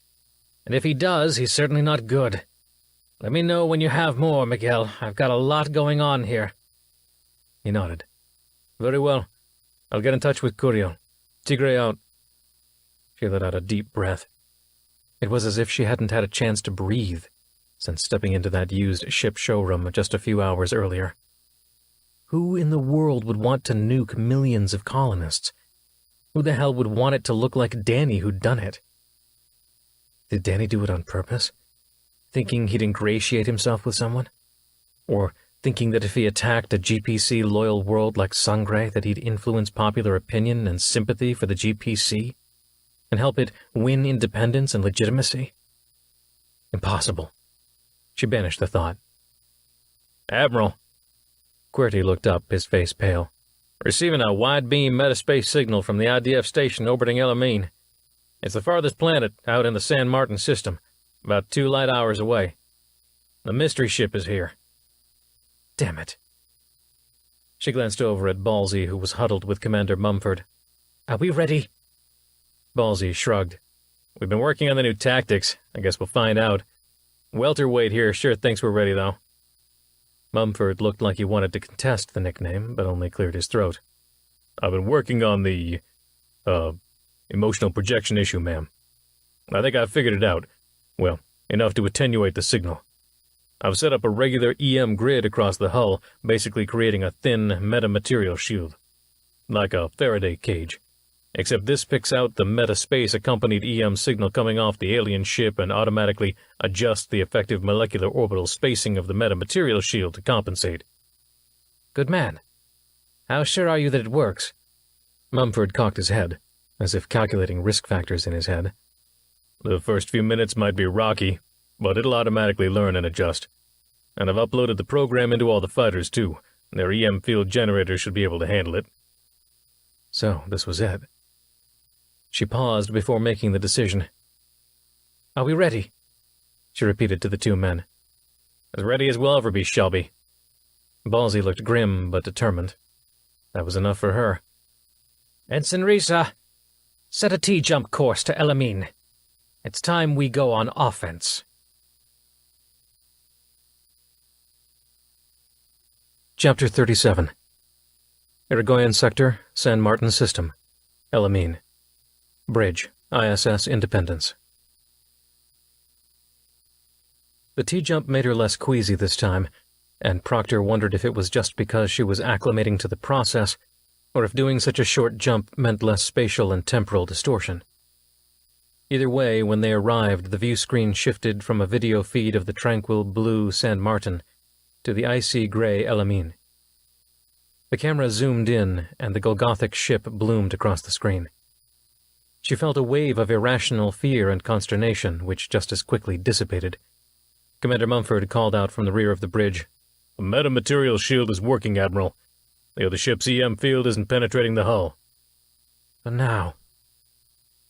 And if he does, he's certainly not good. Let me know when you have more, Miguel. I've got a lot going on here." He nodded. "Very well. I'll get in touch with Curiel. Tigray out." She let out a deep breath. It was as if she hadn't had a chance to breathe since stepping into that used ship showroom just a few hours earlier. Who in the world would want to nuke millions of colonists? Who the hell would want it to look like Danny who'd done it? Did Danny do it on purpose? Thinking he'd ingratiate himself with someone? Or thinking that if he attacked a GPC-loyal world like Sangre, that he'd influence popular opinion and sympathy for the GPC, and help it win independence and legitimacy? Impossible. She banished the thought. "Admiral." QWERTY looked up, his face pale. "Receiving a wide-beam metaspace signal from the IDF station orbiting El Amin. It's the farthest planet out in the San Martin system, about 2 light hours away. The mystery ship is here." Damn it. She glanced over at Ballsy, who was huddled with Commander Mumford. "Are we ready?" Ballsy shrugged. "We've been working on the new tactics. I guess we'll find out. Welterweight here sure thinks we're ready, though." Mumford looked like he wanted to contest the nickname, but only cleared his throat. "I've been working on the, emotional projection issue, ma'am. I think I've figured it out. Well, enough to attenuate the signal. I've set up a regular EM grid across the hull, basically creating a thin metamaterial shield. Like a Faraday cage. Except this picks out the metaspace-accompanied EM signal coming off the alien ship and automatically adjusts the effective molecular orbital spacing of the metamaterial shield to compensate." "Good man. How sure are you that it works?" Mumford cocked his head, as if calculating risk factors in his head. "The first few minutes might be rocky, but it'll automatically learn and adjust. And I've uploaded the program into all the fighters, too. Their EM field generators should be able to handle it." So, this was it. She paused before making the decision. "Are we ready?" she repeated to the two men. "As ready as we'll ever be, Shelby." Ballsy looked grim but determined. That was enough for her. "Ensign Risa, set a T-jump course to Elamine. It's time we go on offense." Chapter 37. Irigoyen Sector, San Martin System, Elamine. Bridge, ISS Independence. The T-jump made her less queasy this time, and Proctor wondered if it was just because she was acclimating to the process, or if doing such a short jump meant less spatial and temporal distortion. Either way, when they arrived, the view screen shifted from a video feed of the tranquil blue San Martin to the icy gray Elamine. The camera zoomed in, and the Golgothic ship bloomed across the screen. She felt a wave of irrational fear and consternation, which just as quickly dissipated. Commander Mumford called out from the rear of the bridge. "The metamaterial shield is working, Admiral. The other ship's EM field isn't penetrating the hull." "But now—"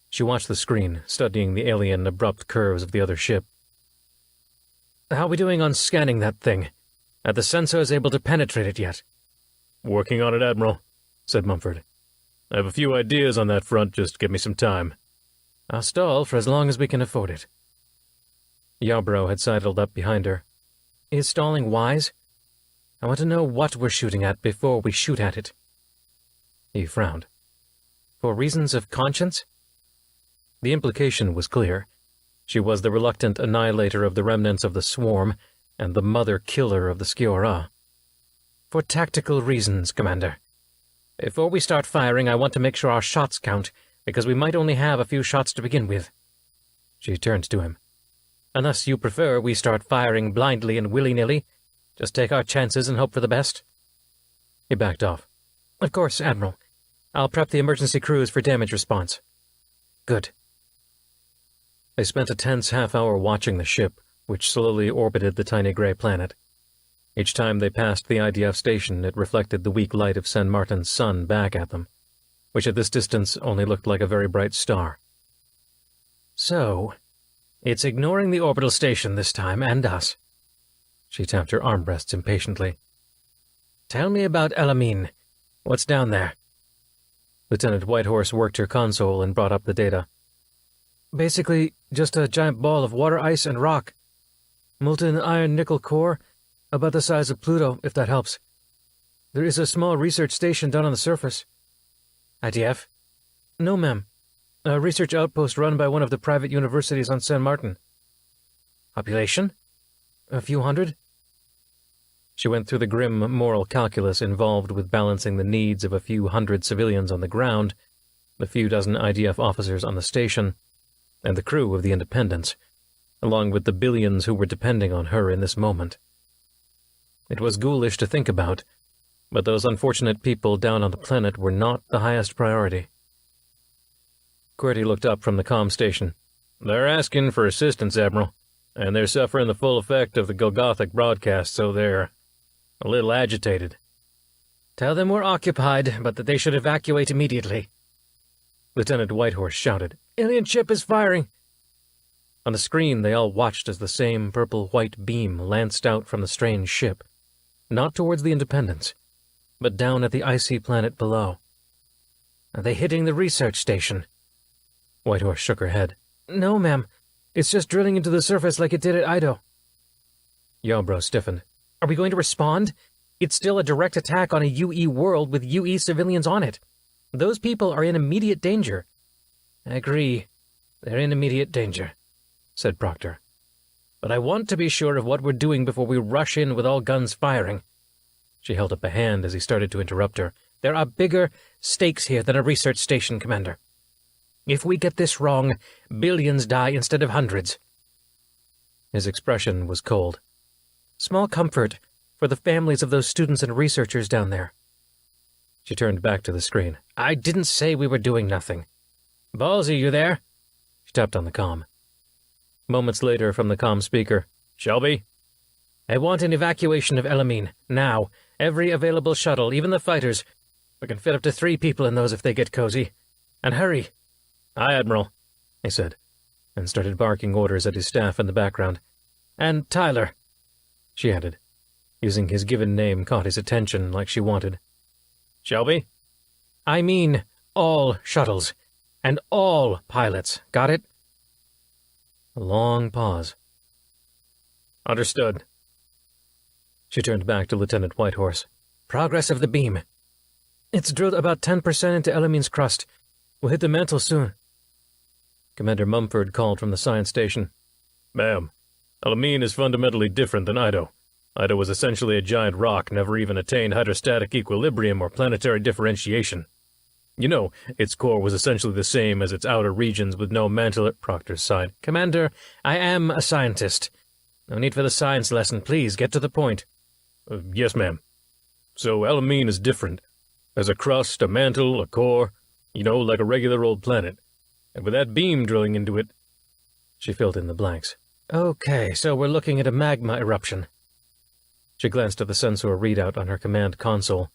She watched the screen, studying the alien, abrupt curves of the other ship. "How are we doing on scanning that thing? Are the sensors able to penetrate it yet?" "Working on it, Admiral," said Mumford. "I have a few ideas on that front, just give me some time." "I'll stall for as long as we can afford it." Yarbrough had sidled up behind her. "Is stalling wise? I want to know what we're shooting at before we shoot at it." He frowned. "For reasons of conscience?" The implication was clear. She was the reluctant annihilator of the remnants of the swarm, and the mother killer of the Skiora. "For tactical reasons, Commander. Before we start firing, I want to make sure our shots count, because we might only have a few shots to begin with." She turned to him. "Unless you prefer we start firing blindly and willy-nilly. Just take our chances and hope for the best." He backed off. "Of course, Admiral. I'll prep the emergency crews for damage response." "Good." They spent a tense half-hour watching the ship, which slowly orbited the tiny gray planet. Each time they passed the IDF station, it reflected the weak light of San Martin's sun back at them, which at this distance only looked like a very bright star. "So, it's ignoring the orbital station this time, and us." She tapped her armbrests impatiently. "Tell me about Elamine. What's down there?" Lieutenant Whitehorse worked her console and brought up the data. "Basically, just a giant ball of water ice and rock. Molten iron-nickel core, about the size of Pluto, if that helps. There is a small research station down on the surface." "IDF?" "No, ma'am. A research outpost run by one of the private universities on San Martin." "Population?" "A few hundred." She went through the grim moral calculus involved with balancing the needs of a few hundred civilians on the ground, the few dozen IDF officers on the station, and the crew of the Independence, along with the billions who were depending on her in this moment. It was ghoulish to think about, but those unfortunate people down on the planet were not the highest priority. QWERTY looked up from the comm station. "They're asking for assistance, Admiral, and they're suffering the full effect of the Golgothic broadcast, so they're a little agitated." "Tell them we're occupied, but that they should evacuate immediately." Lieutenant Whitehorse shouted. "Alien ship is firing!" On the screen, they all watched as the same purple-white beam lanced out from the strange ship, not towards the Independence, but down at the icy planet below. Are they hitting the research station? Whitehorse shook her head. No, ma'am. It's just drilling into the surface like it did at Ido. Yarbrough stiffened. Are we going to respond? It's still a direct attack on a UE world with UE civilians on it. Those people are in immediate danger. I agree. They're in immediate danger, said Proctor. But I want to be sure of what we're doing before we rush in with all guns firing. She held up a hand as he started to interrupt her. There are bigger stakes here than a research station, Commander. If we get this wrong, billions die instead of hundreds. His expression was cold. Small comfort for the families of those students and researchers down there. She turned back to the screen. I didn't say we were doing nothing. Ballsy, you there? She tapped on the comm. Moments later, from the comm speaker, Shelby? I want an evacuation of Elamine, now. Every available shuttle, even the fighters. We can fit up to 3 people in those if they get cozy. And hurry. Aye, Admiral, he said, and started barking orders at his staff in the background. And Tyler, she added, using his given name caught his attention like she wanted. Shelby? I mean all shuttles, and all pilots, got it? A long pause. Understood. She turned back to Lieutenant Whitehorse. Progress of the beam. It's drilled about 10% into Elamine's crust. We'll hit the mantle soon. Commander Mumford called from the science station. Ma'am, Elamine is fundamentally different than Ido. Ido was essentially a giant rock, never even attained hydrostatic equilibrium or planetary differentiation. You know, its core was essentially the same as its outer regions with no mantle at Proctor's side. Commander, I am a scientist. No need for the science lesson, please, get to the point. Yes, ma'am. So Elamine is different. There's a crust, a mantle, a core, like a regular old planet. And with that beam drilling into it... She filled in the blanks. Okay, so we're looking at a magma eruption. She glanced at the sensor readout on her command console.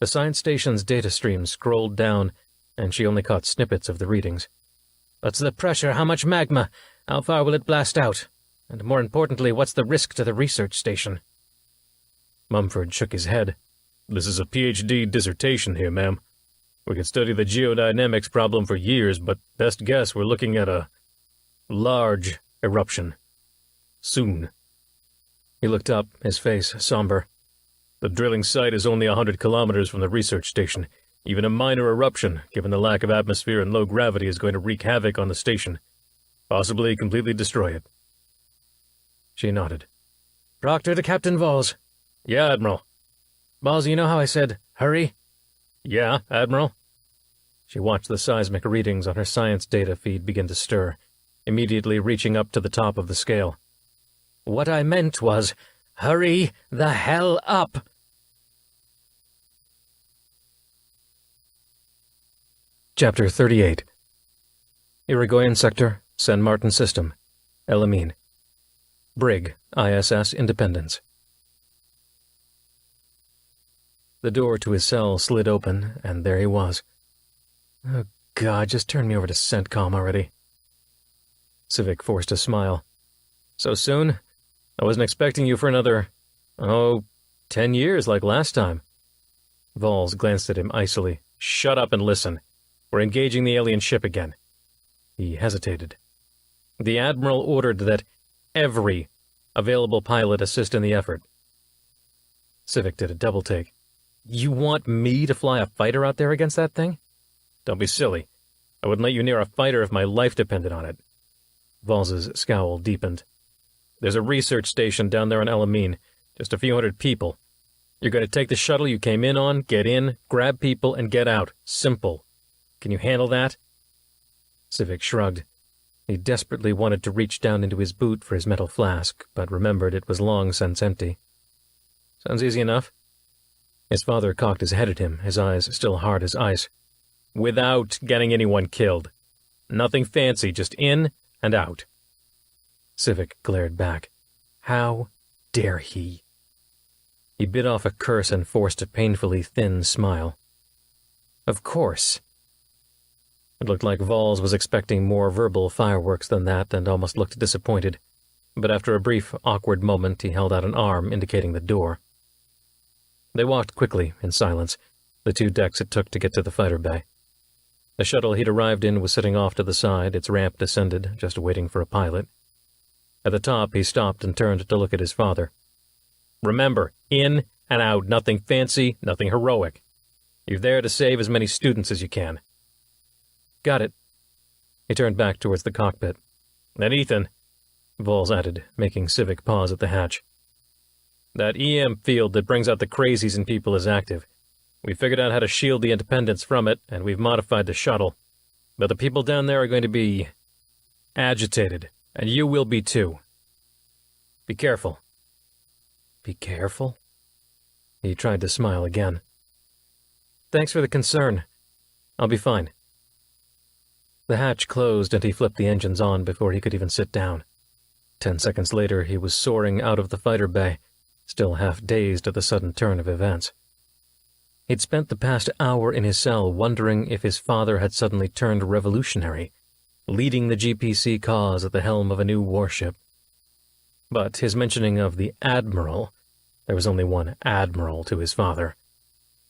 The science station's data stream scrolled down, and she only caught snippets of the readings. What's the pressure? How much magma? How far will it blast out? And more importantly, what's the risk to the research station? Mumford shook his head. This is a PhD dissertation here, ma'am. We could study the geodynamics problem for years, but best guess we're looking at a large eruption. Soon. He looked up, his face somber. The drilling site is only 100 kilometers from the research station. Even a minor eruption, given the lack of atmosphere and low gravity, is going to wreak havoc on the station. Possibly completely destroy it. She nodded. Proctor to Captain Vols. Yeah, Admiral. Vols, you know how I said, hurry? Yeah, Admiral. She watched the seismic readings on her science data feed begin to stir, immediately reaching up to the top of the scale. What I meant was, hurry the hell up! Chapter 38. Irigoyen Sector, San Martin System, Elamine. Brig, ISS Independence. The door to his cell slid open, and there he was. Oh, God, just turn me over to CENTCOM already. Civic forced a smile. So soon? I wasn't expecting you for another, 10 years like last time. Vols glanced at him icily. Shut up and listen. We're engaging the alien ship again. He hesitated. The Admiral ordered that every available pilot assist in the effort. Civic did a double take. You want me to fly a fighter out there against that thing? Don't be silly. I wouldn't let you near a fighter if my life depended on it. Vols's scowl deepened. There's a research station down there on Elamine. Just a few hundred people. You're going to take the shuttle you came in on, get in, grab people, and get out. Simple. Can you handle that? Civic shrugged. He desperately wanted to reach down into his boot for his metal flask, but remembered it was long since empty. Sounds easy enough. His father cocked his head at him, his eyes still hard as ice. Without getting anyone killed. Nothing fancy, just in and out. Civic glared back. How dare he? He bit off a curse and forced a painfully thin smile. Of course. It looked like Vols was expecting more verbal fireworks than that and almost looked disappointed, but after a brief, awkward moment he held out an arm indicating the door. They walked quickly, in silence, the 2 decks it took to get to the fighter bay. The shuttle he'd arrived in was sitting off to the side, its ramp descended, just waiting for a pilot. At the top, he stopped and turned to look at his father. "Remember, in and out, nothing fancy, nothing heroic. You're there to save as many students as you can." "Got it." He turned back towards the cockpit. "And Ethan," Vols added, making Civic pause at the hatch. "That EM field that brings out the crazies in people is active. We figured out how to shield the Independents from it, and we've modified the shuttle. But the people down there are going to be agitated, and you will be too. Be careful." "Be careful?" He tried to smile again. "Thanks for the concern. I'll be fine." The hatch closed and he flipped the engines on before he could even sit down. 10 seconds later, he was soaring out of the fighter bay, still half dazed at the sudden turn of events. He'd spent the past hour in his cell wondering if his father had suddenly turned revolutionary, leading the GPC cause at the helm of a new warship. But his mentioning of the Admiral, there was only one Admiral to his father,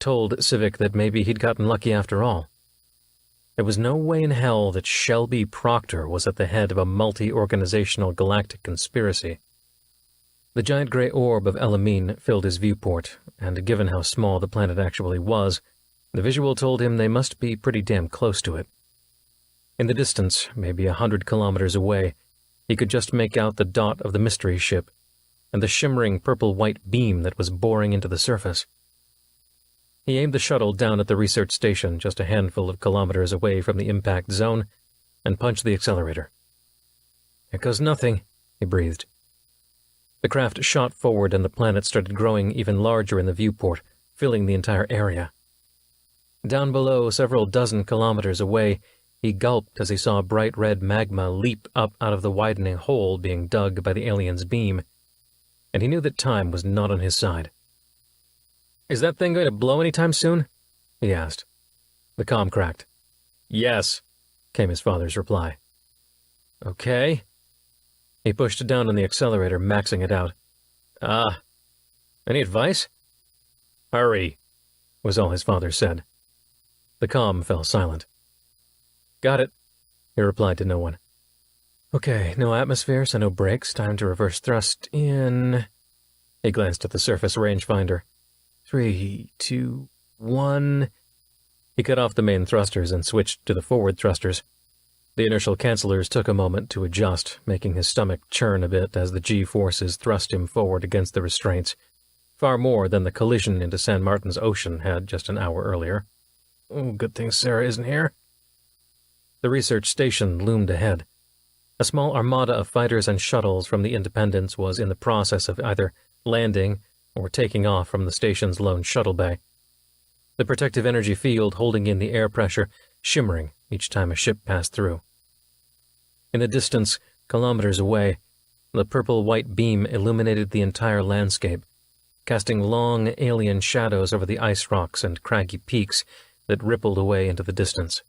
told Civic that maybe he'd gotten lucky after all. There was no way in hell that Shelby Proctor was at the head of a multi-organizational galactic conspiracy. The giant gray orb of Elamine filled his viewport, and given how small the planet actually was, the visual told him they must be pretty damn close to it. In the distance, maybe 100 kilometers away, he could just make out the dot of the mystery ship, and the shimmering purple-white beam that was boring into the surface. He aimed the shuttle down at the research station just a handful of kilometers away from the impact zone, and punched the accelerator. "Here goes nothing," he breathed. The craft shot forward and the planet started growing even larger in the viewport, filling the entire area. Down below, several dozen kilometers away, he gulped as he saw bright red magma leap up out of the widening hole being dug by the alien's beam, and he knew that time was not on his side. "Is that thing going to blow anytime soon?" he asked. The comm cracked. "Yes," came his father's reply. "Okay." He pushed down on the accelerator, maxing it out. Any advice?" "Hurry," was all his father said. The comm fell silent. "Got it," he replied to no one. "Okay, no atmosphere, so no brakes. Time to reverse thrust in." He glanced at the surface rangefinder. 3, 2, 1. He cut off the main thrusters and switched to the forward thrusters. The inertial cancellers took a moment to adjust, making his stomach churn a bit as the G-forces thrust him forward against the restraints, far more than the collision into San Martin's Ocean had just an hour earlier. Oh, good thing Sarah isn't here. The research station loomed ahead. A small armada of fighters and shuttles from the Independence was in the process of either landing or taking off from the station's lone shuttle bay. The protective energy field holding in the air pressure shimmering each time a ship passed through. In the distance, kilometers away, the purple-white beam illuminated the entire landscape, casting long alien shadows over the ice rocks and craggy peaks that rippled away into the distance.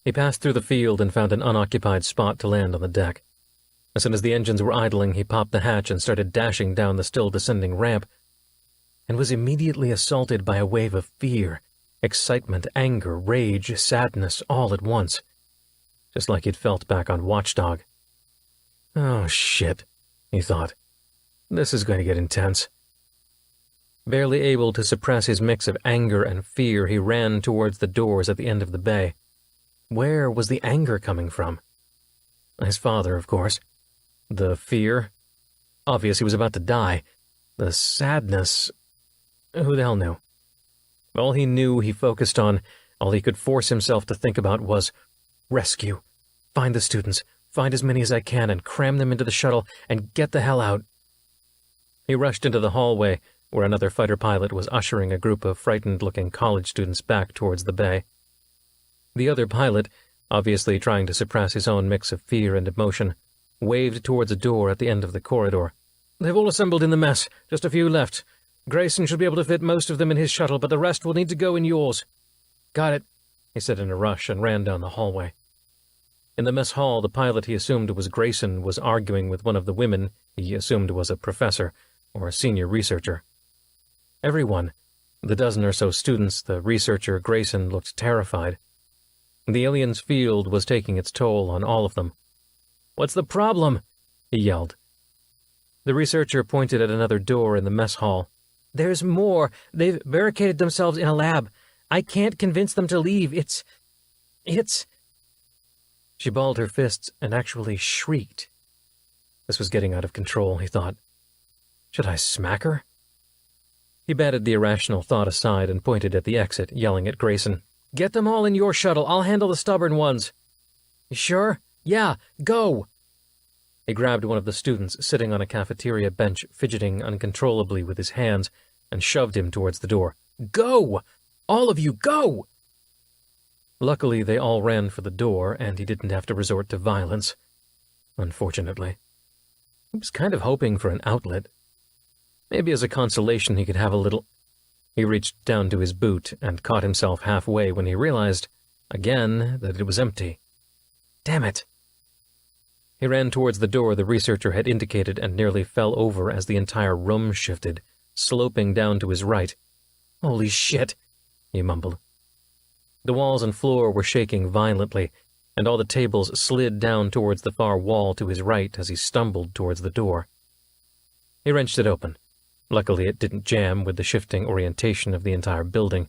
He passed through the field and found an unoccupied spot to land on the deck. As soon as the engines were idling, he popped the hatch and started dashing down the still descending ramp, and was immediately assaulted by a wave of fear, excitement, anger, rage, sadness, all at once, just like he'd felt back on Watchdog. Oh, shit, he thought. This is going to get intense. Barely able to suppress his mix of anger and fear, he ran towards the doors at the end of the bay. Where was the anger coming from? His father, of course. The fear? Obvious he was about to die. The sadness? Who the hell knew? All he knew he focused on, all he could force himself to think about was rescue. Find the students, find as many as I can, and cram them into the shuttle, and get the hell out. He rushed into the hallway, where another fighter pilot was ushering a group of frightened-looking college students back towards the bay. The other pilot, obviously trying to suppress his own mix of fear and emotion, waved towards a door at the end of the corridor. They've all assembled in the mess, just a few left. Grayson should be able to fit most of them in his shuttle, but the rest will need to go in yours. Got it, he said in a rush and ran down the hallway. In the mess hall, the pilot he assumed was Grayson was arguing with one of the women he assumed was a professor or a senior researcher. Everyone, the dozen or so students, the researcher Grayson, looked terrified. The alien's field was taking its toll on all of them. "What's the problem?" he yelled. The researcher pointed at another door in the mess hall. "There's more. They've barricaded themselves in a lab. I can't convince them to leave. It's... She balled her fists and actually shrieked. This was getting out of control, he thought. Should I smack her? He batted the irrational thought aside and pointed at the exit, yelling at Grayson. "Get them all in your shuttle. I'll handle the stubborn ones." "You sure?" "Yeah, go!" He grabbed one of the students sitting on a cafeteria bench, fidgeting uncontrollably with his hands, and shoved him towards the door. "Go! All of you, go!" Luckily, they all ran for the door, and he didn't have to resort to violence. Unfortunately. He was kind of hoping for an outlet. Maybe as a consolation he could have a little... He reached down to his boot and caught himself halfway when he realized, again, that it was empty. Damn it! He ran towards the door the researcher had indicated and nearly fell over as the entire room shifted, sloping down to his right. "Holy shit!" he mumbled. The walls and floor were shaking violently, and all the tables slid down towards the far wall to his right as he stumbled towards the door. He wrenched it open. Luckily, it didn't jam with the shifting orientation of the entire building,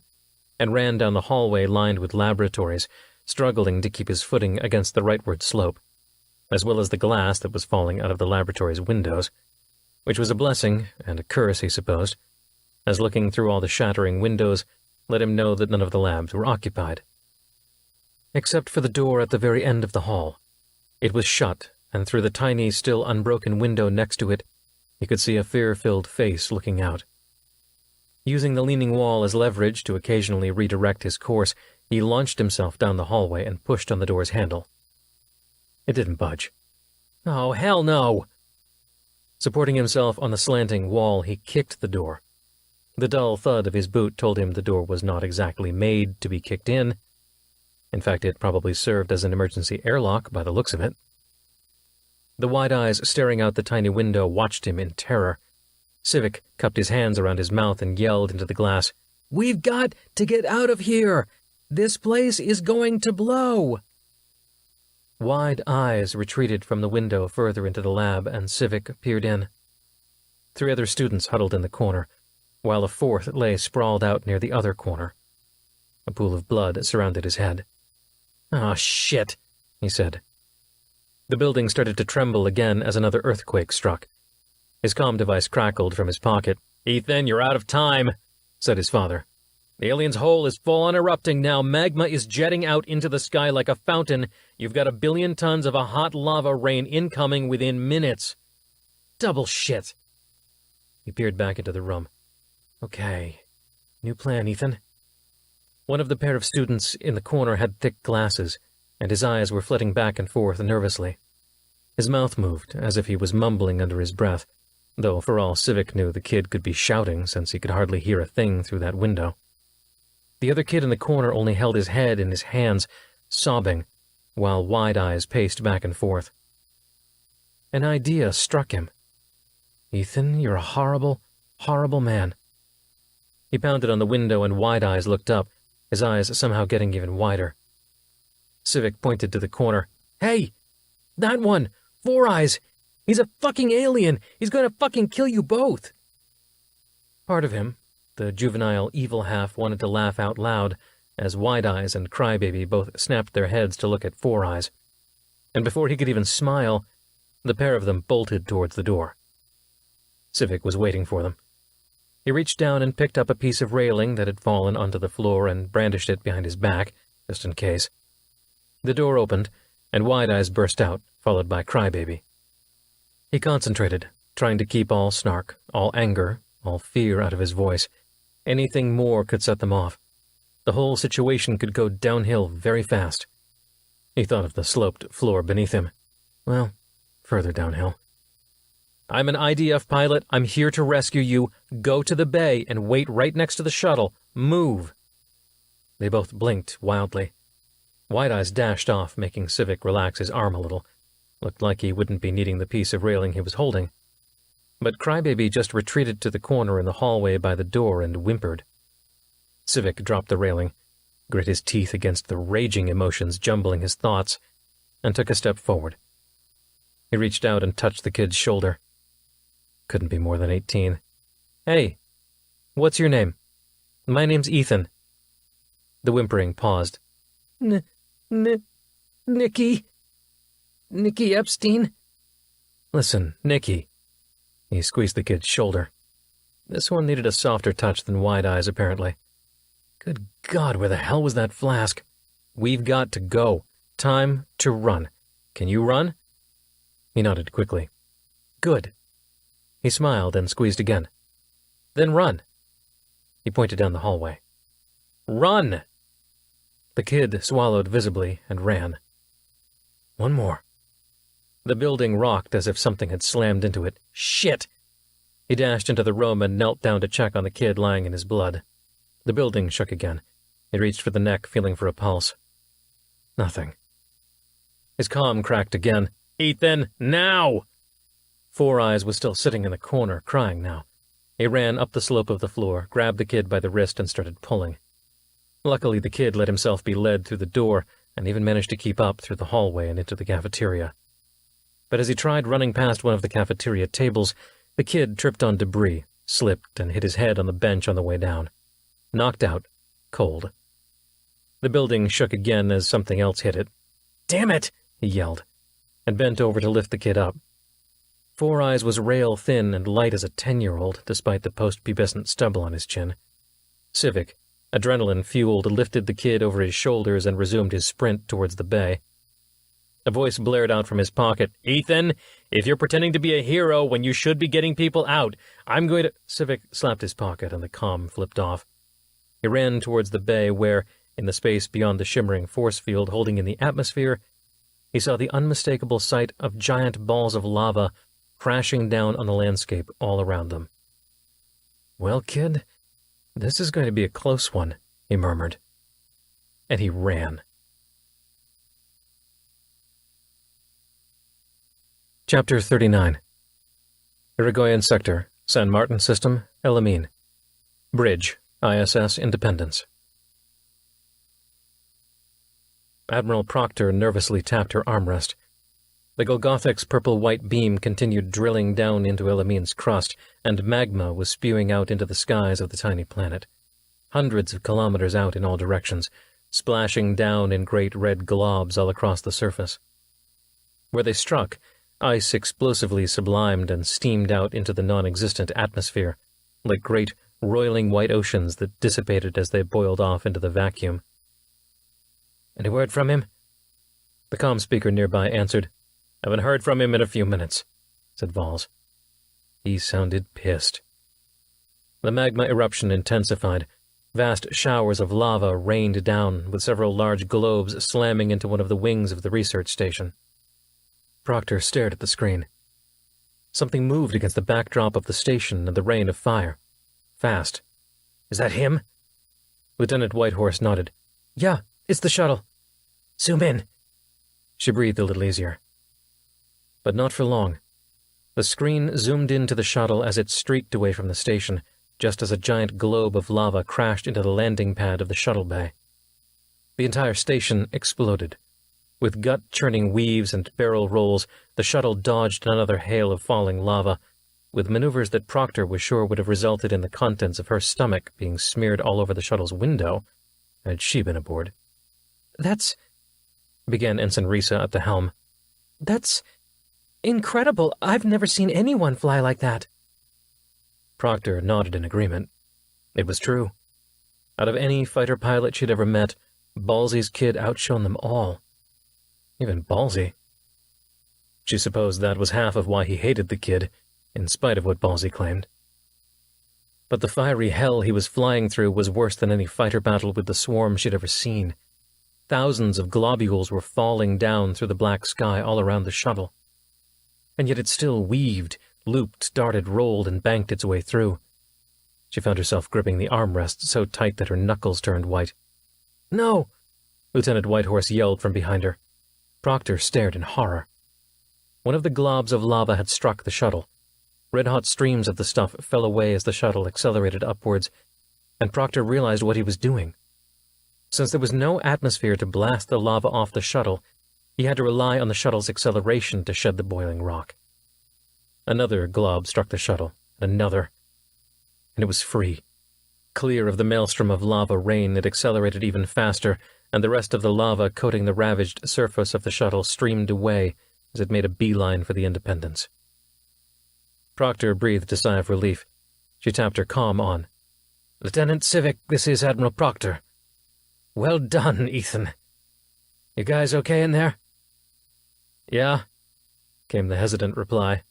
and ran down the hallway lined with laboratories, struggling to keep his footing against the rightward slope, as well as the glass that was falling out of the laboratory's windows, which was a blessing and a curse, he supposed, as looking through all the shattering windows let him know that none of the labs were occupied. Except for the door at the very end of the hall. It was shut, and through the tiny, still unbroken window next to it, he could see a fear-filled face looking out. Using the leaning wall as leverage to occasionally redirect his course, he launched himself down the hallway and pushed on the door's handle. It didn't budge. "Oh, hell no!" Supporting himself on the slanting wall, he kicked the door. The dull thud of his boot told him the door was not exactly made to be kicked in. In fact, it probably served as an emergency airlock by the looks of it. The wide eyes staring out the tiny window watched him in terror. Civic cupped his hands around his mouth and yelled into the glass, "We've got to get out of here! This place is going to blow!" Wide eyes retreated from the window further into the lab, and Civic peered in. 3 other students huddled in the corner, while a 4th lay sprawled out near the other corner. A pool of blood surrounded his head. "Oh, shit," he said. The building started to tremble again as another earthquake struck. His comm device crackled from his pocket. "Ethan, you're out of time," said his father. "The alien's hole is full on erupting now. Magma is jetting out into the sky like a fountain. You've got 1 billion tons of a hot lava rain incoming within minutes." "Double shit." He peered back into the room. "Okay. New plan, Ethan." One of the pair of students in the corner had thick glasses, and his eyes were flitting back and forth nervously. His mouth moved, as if he was mumbling under his breath, though for all Civic knew the kid could be shouting since he could hardly hear a thing through that window. The other kid in the corner only held his head in his hands, sobbing, while wide eyes paced back and forth. An idea struck him. "Ethan, you're a horrible, horrible man." He pounded on the window and wide eyes looked up, his eyes somehow getting even wider. Civic pointed to the corner. "Hey! That one! 4 Eyes! He's a fucking alien! He's gonna fucking kill you both!" Part of him, the juvenile evil half, wanted to laugh out loud as Wide Eyes and Crybaby both snapped their heads to look at 4 Eyes. And before he could even smile, the pair of them bolted towards the door. Civic was waiting for them. He reached down and picked up a piece of railing that had fallen onto the floor and brandished it behind his back, just in case. The door opened, and Wide Eyes burst out, followed by Crybaby. He concentrated, trying to keep all snark, all anger, all fear out of his voice. Anything more could set them off. The whole situation could go downhill very fast. He thought of the sloped floor beneath him. Well, further downhill. "I'm an IDF pilot. I'm here to rescue you. Go to the bay and wait right next to the shuttle. Move." They both blinked wildly. Wide Eyes dashed off, making Civic relax his arm a little. Looked like he wouldn't be needing the piece of railing he was holding. But Crybaby just retreated to the corner in the hallway by the door and whimpered. Civic dropped the railing, grit his teeth against the raging emotions jumbling his thoughts, and took a step forward. He reached out and touched the kid's shoulder. Couldn't be more than 18. "Hey, what's your name?" "My name's Ethan." The whimpering paused. Nicky Epstein?" "Listen, Nicky." He squeezed the kid's shoulder. This one needed a softer touch than wide eyes, apparently. Good God, where the hell was that flask? "We've got to go. Time to run. Can you run?" He nodded quickly. "Good." He smiled and squeezed again. "Then run." He pointed down the hallway. "Run!" The kid swallowed visibly and ran. One more. The building rocked as if something had slammed into it. Shit! He dashed into the room and knelt down to check on the kid lying in his blood. The building shook again. He reached for the neck, feeling for a pulse. Nothing. His comm cracked again. "Ethan, now!" Four Eyes was still sitting in the corner, crying now. He ran up the slope of the floor, grabbed the kid by the wrist, and started pulling. Luckily, the kid let himself be led through the door, and even managed to keep up through the hallway and into the cafeteria. But as he tried running past one of the cafeteria tables, the kid tripped on debris, slipped, and hit his head on the bench on the way down. Knocked out, cold. The building shook again as something else hit it. "Damn it!" he yelled, and bent over to lift the kid up. Four Eyes was rail-thin and light as a 10-year-old, despite the post-pubescent stubble on his chin. Civic, adrenaline-fueled, lifted the kid over his shoulders and resumed his sprint towards the bay. A voice blared out from his pocket. "Ethan, if you're pretending to be a hero when you should be getting people out, I'm going to—" Civic slapped his pocket and the comm flipped off. He ran towards the bay where, in the space beyond the shimmering force field holding in the atmosphere, he saw the unmistakable sight of giant balls of lava crashing down on the landscape all around them. "Well, kid, this is going to be a close one," he murmured. And he ran. Chapter 39. Irigoyen Sector, San Martin System, El Amin. Bridge, ISS Independence. Admiral Proctor nervously tapped her armrest. The Golgothic's purple-white beam continued drilling down into El Amin's crust, and magma was spewing out into the skies of the tiny planet, hundreds of kilometers out in all directions, splashing down in great red globs all across the surface. Where they struck, ice explosively sublimed and steamed out into the non-existent atmosphere, like great, roiling white oceans that dissipated as they boiled off into the vacuum. "Any word from him?" The comm speaker nearby answered. "Haven't heard from him in a few minutes," said Vols. He sounded pissed. The magma eruption intensified. Vast showers of lava rained down, with several large globes slamming into one of the wings of the research station. Proctor stared at the screen. Something moved against the backdrop of the station and the rain of fire. Fast. "Is that him?" Lieutenant Whitehorse nodded. "Yeah, it's the shuttle." "Zoom in." She breathed a little easier. But not for long. The screen zoomed into the shuttle as it streaked away from the station, just as a giant globe of lava crashed into the landing pad of the shuttle bay. The entire station exploded. With gut-churning weaves and barrel rolls, the shuttle dodged another hail of falling lava, with maneuvers that Proctor was sure would have resulted in the contents of her stomach being smeared all over the shuttle's window, had she been aboard. "That's—" began Ensign Risa at the helm. "That's incredible. I've never seen anyone fly like that." Proctor nodded in agreement. It was true. Out of any fighter pilot she'd ever met, Ballsy's kid outshone them all. Even Ballsy. She supposed that was half of why he hated the kid, in spite of what Ballsy claimed. But the fiery hell he was flying through was worse than any fighter battle with the swarm she'd ever seen. Thousands of globules were falling down through the black sky all around the shuttle. And yet it still weaved, looped, darted, rolled, and banked its way through. She found herself gripping the armrest so tight that her knuckles turned white. "No!" Lieutenant Whitehorse yelled from behind her. Proctor stared in horror. One of the globs of lava had struck the shuttle. Red-hot streams of the stuff fell away as the shuttle accelerated upwards, and Proctor realized what he was doing. Since there was no atmosphere to blast the lava off the shuttle, he had to rely on the shuttle's acceleration to shed the boiling rock. Another glob struck the shuttle, and another, and it was free. Clear of the maelstrom of lava rain, it accelerated even faster, and the rest of the lava coating the ravaged surface of the shuttle streamed away as it made a beeline for the Independence. Proctor breathed a sigh of relief. She tapped her comm on. "Lieutenant Civic, this is Admiral Proctor." "Well done, Ethan. You guys okay in there?" "Yeah," came the hesitant reply.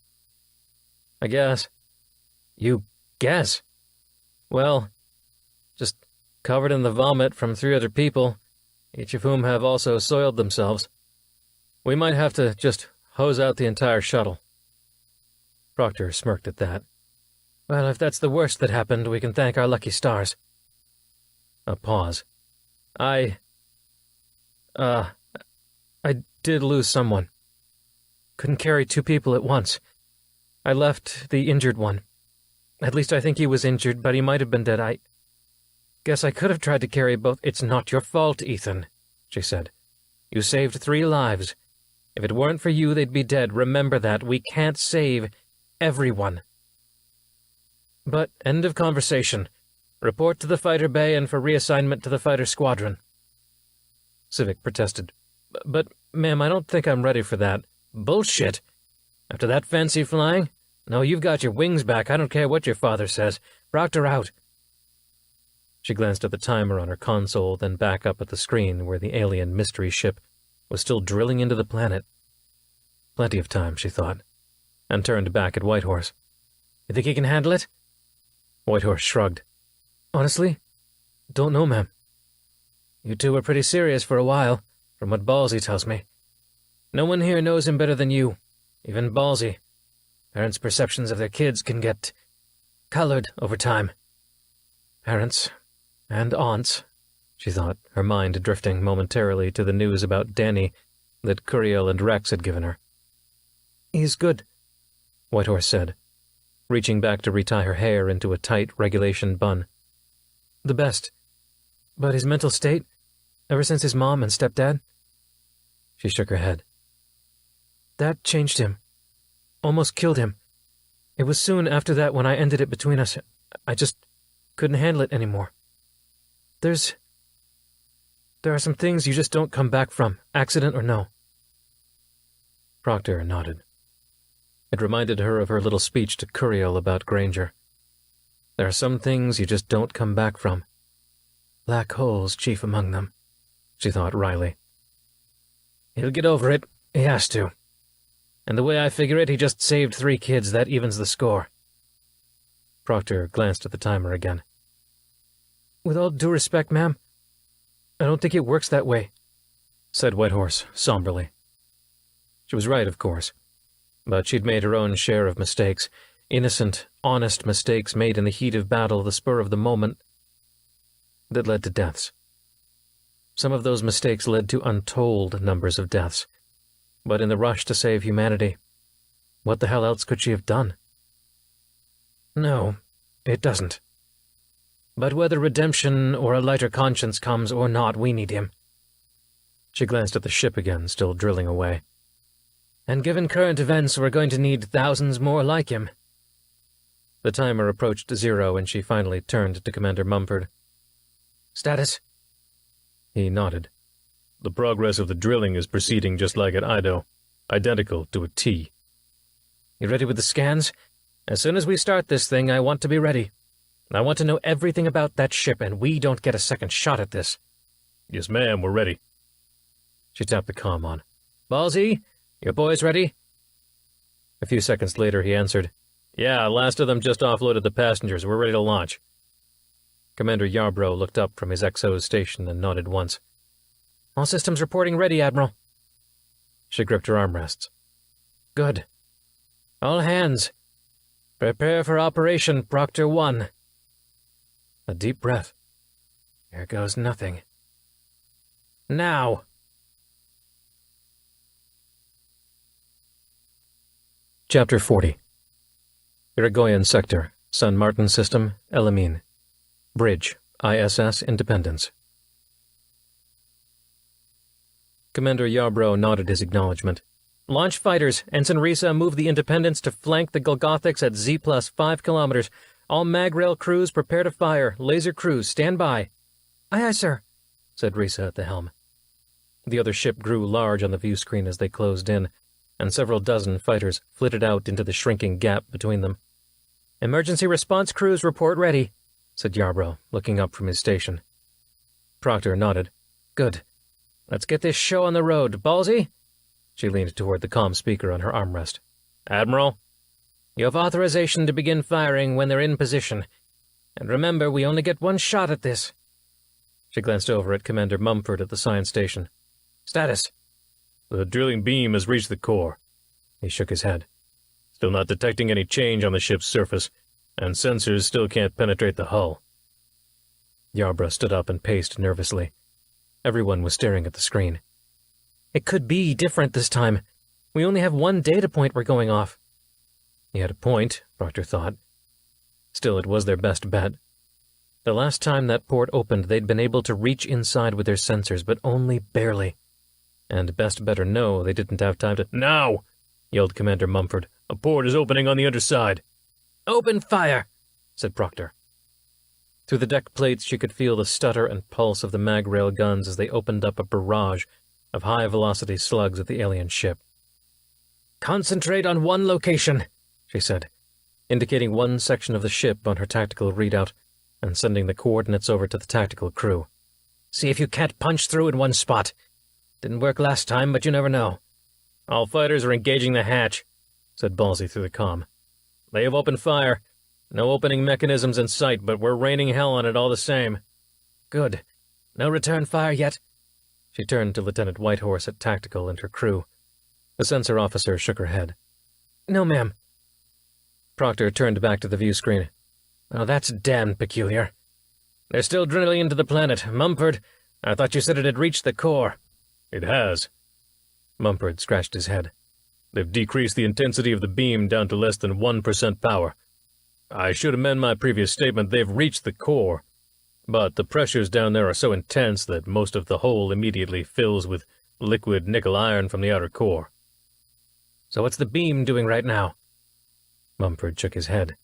"I guess." "You guess?" "Well, just covered in the vomit from 3 other people, each of whom have also soiled themselves. We might have to just hose out the entire shuttle." Proctor smirked at that. "Well, if that's the worst that happened, we can thank our lucky stars." A pause. I did lose someone. Couldn't carry 2 people at once. I left the injured one. At least I think he was injured, but he might have been dead. I guess I could have tried to carry both." "It's not your fault, Ethan," she said. "You saved 3 lives. If it weren't for you, they'd be dead. Remember that. We can't save everyone." "But end of conversation. Report to the fighter bay and for reassignment to the fighter squadron." Civic protested. "But, ma'am, I don't think I'm ready for that." "Bullshit! After that fancy flying? No, you've got your wings back. I don't care what your father says. Proctor out." She glanced at the timer on her console, then back up at the screen where the alien mystery ship was still drilling into the planet. Plenty of time, she thought, and turned back at Whitehorse. "You think he can handle it?" Whitehorse shrugged. "Honestly, don't know, ma'am. You 2 were pretty serious for a while, from what Ballsy tells me. No one here knows him better than you, even Ballsy. Parents' perceptions of their kids can get colored over time. Parents and aunts," she thought, her mind drifting momentarily to the news about Danny that Curiel and Rex had given her. "He's good," Whitehorse said, reaching back to retie her hair into a tight regulation bun. "The best. But his mental state, ever since his mom and stepdad?" She shook her head. "That changed him. Almost killed him. It was soon after that when I ended it between us. I just couldn't handle it anymore. There are some things you just don't come back from, accident or no." Proctor nodded. It reminded her of her little speech to Curiel about Granger. There are some things you just don't come back from. Black holes chief among them, she thought wryly. "He'll get over it. He has to. And the way I figure it, he just saved 3 kids. That evens the score." Proctor glanced at the timer again. "With all due respect, ma'am, I don't think it works that way," said Whitehorse somberly. She was right, of course, but she'd made her own share of mistakes, innocent, honest mistakes made in the heat of battle, the spur of the moment, that led to deaths. Some of those mistakes led to untold numbers of deaths, but in the rush to save humanity, what the hell else could she have done? "No, it doesn't. But whether redemption or a lighter conscience comes or not, we need him." She glanced at the ship again, still drilling away. "And given current events, we're going to need thousands more like him." The timer approached 0, and she finally turned to Commander Mumford. "Status?" He nodded. "The progress of the drilling is proceeding just like at Ido, identical to a T." "You ready with the scans? As soon as we start this thing, I want to be ready. I want to know everything about that ship, and we don't get a second shot at this." "Yes, ma'am, we're ready." She tapped the comm on. "Ballsy, your boys ready?" A few seconds later, he answered, "Yeah, last of them just offloaded the passengers. We're ready to launch." Commander Yarbrough looked up from his XO's station and nodded once. "All systems reporting ready, Admiral." She gripped her armrests. "Good. All hands. Prepare for Operation Proctor 1. A deep breath. Here goes nothing. Now." Chapter 40. Irigoyen Sector, San Martin System, Elamine. Bridge, ISS Independence. Commander Yarbrough nodded his acknowledgement. Launch fighters. Ensign Risa, move the Independence to flank the Golgothics at Z plus 5 kilometers. All Magrail crews prepare to fire. Laser crews, stand by. Aye, sir, said Risa at the helm. The other ship grew large on the view screen as they closed in, and several dozen fighters flitted out into the shrinking gap between them. Emergency response crews report ready, said Yarbrough, looking up from his station. Proctor nodded. Good. Let's get this show on the road. Ballsy? She leaned toward the comm speaker on her armrest. Admiral? You have authorization to begin firing when they're in position. And remember, we only get one shot at this. She glanced over at Commander Mumford at the science station. Status? The drilling beam has reached the core. He shook his head. Still not detecting any change on the ship's surface, and sensors still can't penetrate the hull. Yarbrough stood up and paced nervously. Everyone was staring at the screen. It could be different this time. We only have one data point we're going off. He had a point, Proctor thought. Still, it was their best bet. The last time that port opened, they'd been able to reach inside with their sensors, but only barely. And best better know they didn't have time to— "Now!" yelled Commander Mumford. "A port is opening on the underside." "Open fire!" said Proctor. Through the deck plates she could feel the stutter and pulse of the mag-rail guns as they opened up a barrage of high-velocity slugs at the alien ship. "Concentrate on one location," she said, indicating one section of the ship on her tactical readout and sending the coordinates over to the tactical crew. "See if you can't punch through in one spot. Didn't work last time, but you never know." "All fighters are engaging the hatch," said Ballsy through the comm. "They have opened fire. No opening mechanisms in sight, but we're raining hell on it all the same." "Good. No return fire yet?" She turned to Lieutenant Whitehorse at Tactical and her crew. The sensor officer shook her head. "No, ma'am." Proctor turned back to the view screen. "Oh, that's damned peculiar. They're still drilling into the planet. Mumford, I thought you said it had reached the core." "It has." Mumford scratched his head. "They've decreased the intensity of the beam down to less than 1% power. I should amend my previous statement. They've reached the core, but the pressures down there are so intense that most of the hole immediately fills with liquid nickel iron from the outer core." "So what's the beam doing right now?" Mumford shook his head.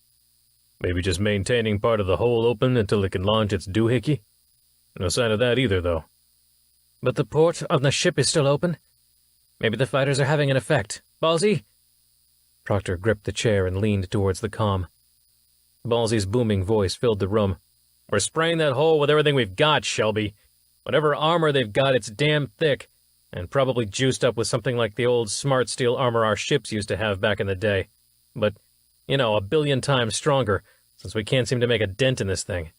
"Maybe just maintaining part of the hole open until it can launch its doohickey? No sign of that either, though." "But the port on the ship is still open? Maybe the fighters are having an effect. Ballsy?" Proctor gripped the chair and leaned towards the comm. Ballsy's booming voice filled the room. "We're spraying that hole with everything we've got, Shelby. Whatever armor they've got, it's damn thick, and probably juiced up with something like the old smart steel armor our ships used to have back in the day. But, you know, 1,000,000,000 times stronger, since we can't seem to make a dent in this thing."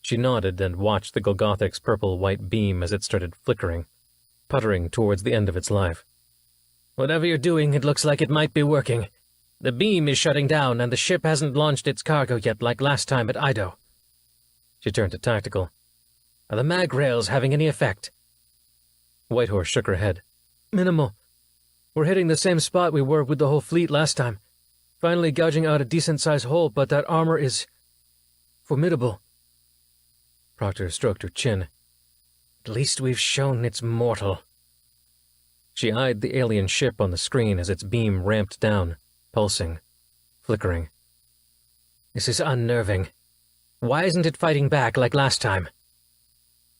She nodded and watched the Golgothic's purple-white beam as it started flickering, puttering towards the end of its life. "Whatever you're doing, it looks like it might be working. The beam is shutting down, and the ship hasn't launched its cargo yet like last time at Ido." She turned to Tactical. "Are the mag rails having any effect?" Whitehorse shook her head. "Minimal. We're hitting the same spot we were with the whole fleet last time. Finally gouging out a decent-sized hole, but that armor is formidable." Proctor stroked her chin. "At least we've shown it's mortal." She eyed the alien ship on the screen as its beam ramped down, pulsing, flickering. "This is unnerving. Why isn't it fighting back like last time?"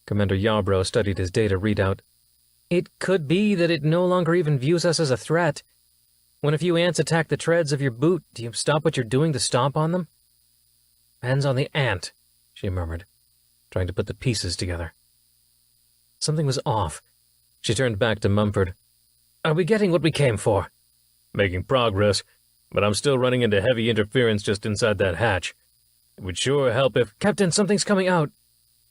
Commander Yarbrough studied his data readout. "It could be that it no longer even views us as a threat. When a few ants attack the treads of your boot, do you stop what you're doing to stomp on them?" "Depends on the ant," she murmured, trying to put the pieces together. Something was off. She turned back to Mumford. "Are we getting what we came for?" "Making progress, but I'm still running into heavy interference just inside that hatch. It would sure help if—" "Captain, something's coming out."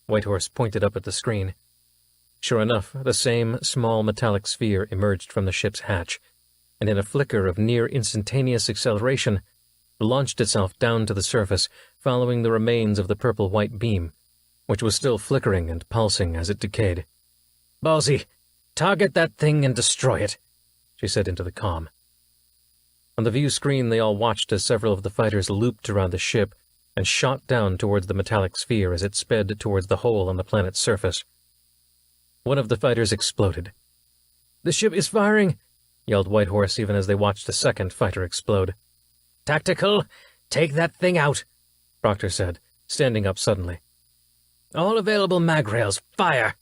Whitehorse pointed up at the screen. Sure enough, the same small metallic sphere emerged from the ship's hatch, and in a flicker of near-instantaneous acceleration, launched itself down to the surface, following the remains of the purple-white beam, which was still flickering and pulsing as it decayed. "Ballsy, target that thing and destroy it," she said into the comm. On the view screen, they all watched as several of the fighters looped around the ship and shot down towards the metallic sphere as it sped towards the hole on the planet's surface. One of the fighters exploded. "The ship is firing!" yelled Whitehorse even as they watched a second fighter explode. "Tactical, take that thing out," Proctor said, standing up suddenly. "All available mag rails, fire!"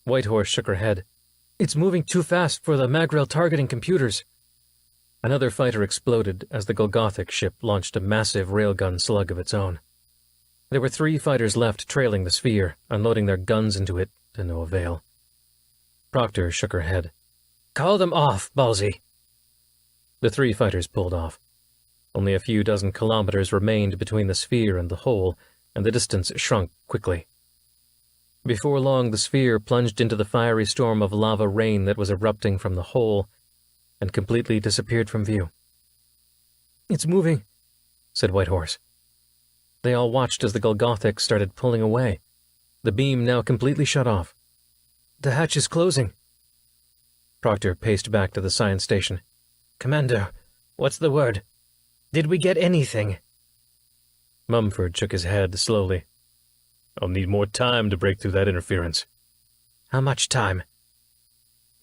Whitehorse shook her head. "It's moving too fast for the mag rail targeting computers." Another fighter exploded as the Golgothic ship launched a massive railgun slug of its own. There were 3 fighters left trailing the sphere, unloading their guns into it to no avail. Proctor shook her head. "Call them off, Ballsy." The 3 fighters pulled off. Only a few dozen kilometers remained between the sphere and the hole, and the distance shrunk quickly. Before long, the sphere plunged into the fiery storm of lava rain that was erupting from the hole, and completely disappeared from view. "It's moving," said Whitehorse. They all watched as the Golgothic started pulling away, the beam now completely shut off. "The hatch is closing." Proctor paced back to the science station. "Commander, what's the word? Did we get anything?" Mumford shook his head slowly. "I'll need more time to break through that interference." "How much time?"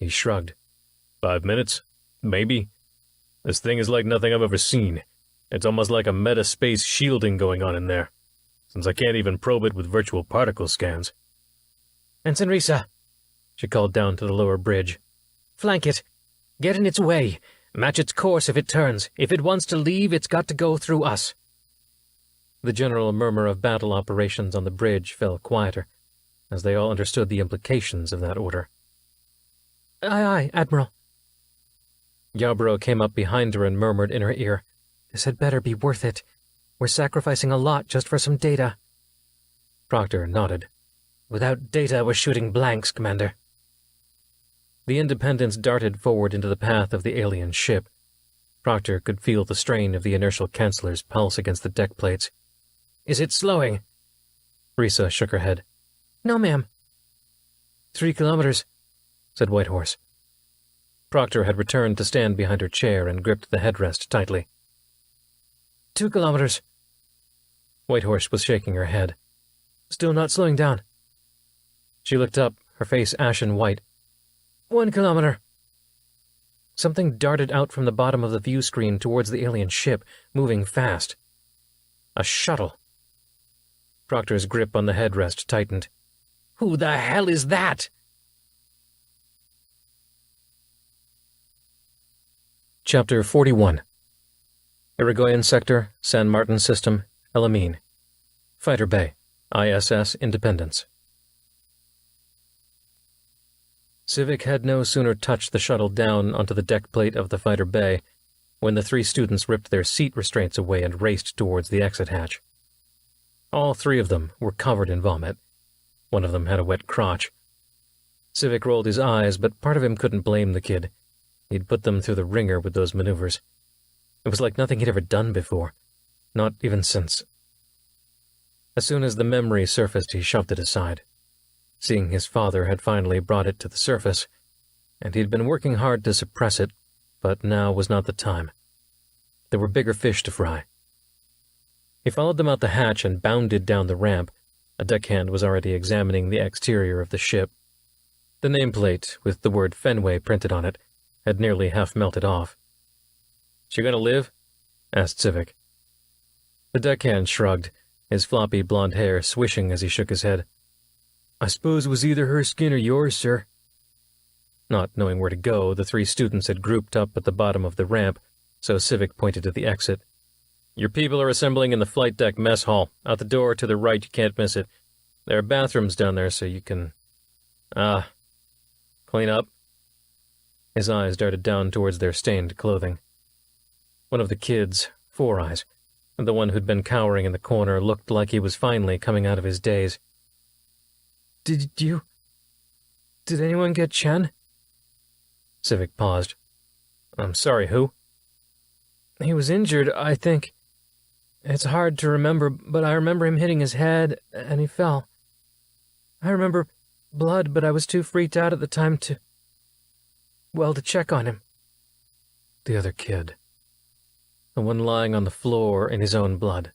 He shrugged. 5 minutes? Maybe. This thing is like nothing I've ever seen. It's almost like a meta-space shielding going on in there, since I can't even probe it with virtual particle scans. "Ensign Risa," she called down to the lower bridge. "Flank it. Get in its way. Match its course if it turns. If it wants to leave, it's got to go through us." The general murmur of battle operations on the bridge fell quieter, as they all understood the implications of that order. "Aye, aye, Admiral." Yarborough came up behind her and murmured in her ear, "This had better be worth it. We're sacrificing a lot just for some data." Proctor nodded. "Without data, we're shooting blanks, Commander." The Independence darted forward into the path of the alien ship. Proctor could feel the strain of the inertial canceller's pulse against the deck plates. "Is it slowing?" Risa shook her head. "No, ma'am." 3 kilometers, said Whitehorse. Proctor had returned to stand behind her chair and gripped the headrest tightly. 2 kilometers. Whitehorse was shaking her head. "Still not slowing down." She looked up, her face ashen white. 1 kilometer. Something darted out from the bottom of the view screen towards the alien ship, moving fast. A shuttle. Proctor's grip on the headrest tightened. "Who the hell is that?" Chapter 41. Irigoyen Sector, San Martin System, Elamine. Fighter Bay, ISS Independence. Civic had no sooner touched the shuttle down onto the deck plate of the fighter bay when the 3 students ripped their seat restraints away and raced towards the exit hatch. All 3 of them were covered in vomit. One of them had a wet crotch. Civic rolled his eyes, but part of him couldn't blame the kid. He'd put them through the ringer with those maneuvers. It was like nothing he'd ever done before, not even since. As soon as the memory surfaced, he shoved it aside. Seeing his father had finally brought it to the surface, and he'd been working hard to suppress it, but now was not the time. There were bigger fish to fry. He followed them out the hatch and bounded down the ramp. A deckhand was already examining the exterior of the ship. The nameplate, with the word Fenway printed on it, had nearly half melted off. "She gonna live?" asked Civic. The deckhand shrugged, his floppy blonde hair swishing as he shook his head. "I suppose it was either her skin or yours, sir." Not knowing where to go, the 3 students had grouped up at the bottom of the ramp, so Civic pointed to the exit. "Your people are assembling in the flight deck mess hall. Out the door to the right, you can't miss it. There are bathrooms down there so you can... clean up." His eyes darted down towards their stained clothing. One of the kids, Four Eyes, the one who'd been cowering in the corner, looked like he was finally coming out of his daze. Did anyone get Chen?" Civic paused. "I'm sorry, who?" "He was injured, I think. It's hard to remember, but I remember him hitting his head, and he fell. I remember blood, but I was too freaked out at the time to check on him." The other kid, the one lying on the floor in his own blood.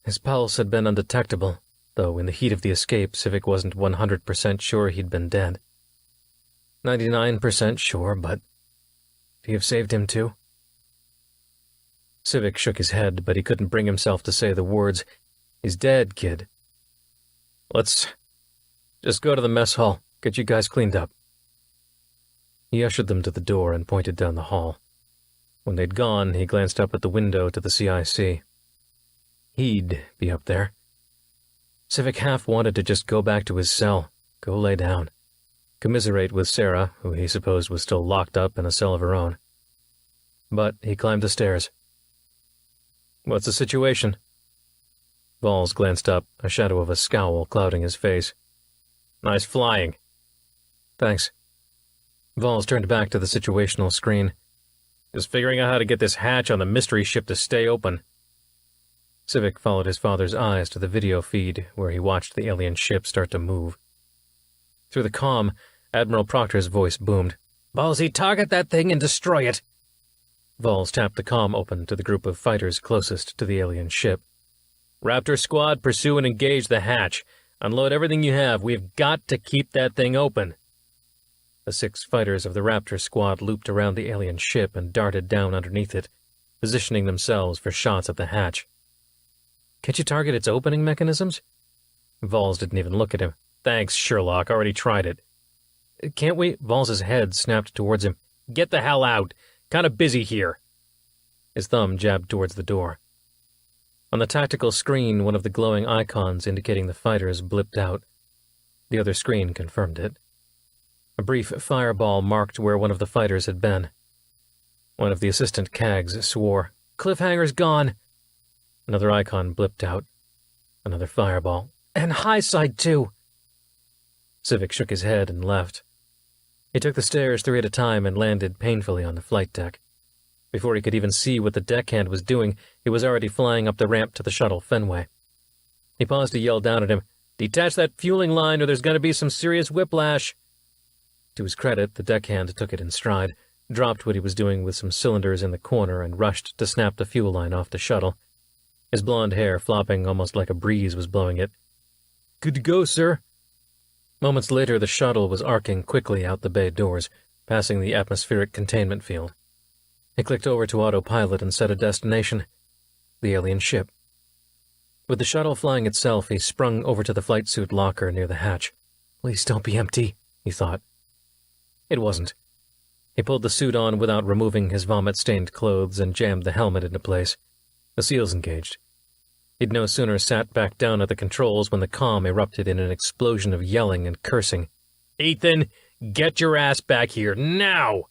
His pulse had been undetectable, though in the heat of the escape, Civic wasn't 100% sure he'd been dead. 99% sure, but would he have saved him too? Civic shook his head, but he couldn't bring himself to say the words, "He's dead, kid." "Let's just go to the mess hall, get you guys cleaned up." He ushered them to the door and pointed down the hall. When they'd gone, he glanced up at the window to the CIC. He'd be up there. Civic half wanted to just go back to his cell, go lay down, commiserate with Sarah, who he supposed was still locked up in a cell of her own. But he climbed the stairs. "What's the situation?" Vols glanced up, a shadow of a scowl clouding his face. "Nice flying." "Thanks." Vols turned back to the situational screen. "Just figuring out how to get this hatch on the mystery ship to stay open." Civic followed his father's eyes to the video feed, where he watched the alien ship start to move. Through the comm, Admiral Proctor's voice boomed. "Ballsy, target that thing and destroy it." Vols tapped the comm open to the group of fighters closest to the alien ship. "Raptor Squad, pursue and engage the hatch. Unload everything you have. We've got to keep that thing open." The 6 fighters of the Raptor Squad looped around the alien ship and darted down underneath it, positioning themselves for shots at the hatch. "Can't you target its opening mechanisms?" Vols didn't even look at him. "Thanks, Sherlock. Already tried it." "Can't we?" Vols's head snapped towards him. "Get the hell out. Kind of busy here." His thumb jabbed towards the door. On the tactical screen, one of the glowing icons indicating the fighters blipped out. The other screen confirmed it. A brief fireball marked where one of the fighters had been. One of the assistant CAGs swore, "Cliffhanger's gone." Another icon blipped out. Another fireball. "And high side, too." Civic shook his head and left. He took the stairs 3 at a time and landed painfully on the flight deck. Before he could even see what the deckhand was doing, he was already flying up the ramp to the shuttle Fenway. He paused to yell down at him, "Detach that fueling line or there's going to be some serious whiplash." To his credit, the deckhand took it in stride, dropped what he was doing with some cylinders in the corner and rushed to snap the fuel line off the shuttle. His blonde hair flopping almost like a breeze was blowing it. "Good to go, sir." Moments later, the shuttle was arcing quickly out the bay doors, passing the atmospheric containment field. He clicked over to autopilot and set a destination: the alien ship. With the shuttle flying itself, he sprung over to the flight suit locker near the hatch. "Please don't be empty," he thought. It wasn't. He pulled the suit on without removing his vomit-stained clothes and jammed the helmet into place. The seals engaged. He'd no sooner sat back down at the controls when the comm erupted in an explosion of yelling and cursing. "Ethan, get your ass back here, now!"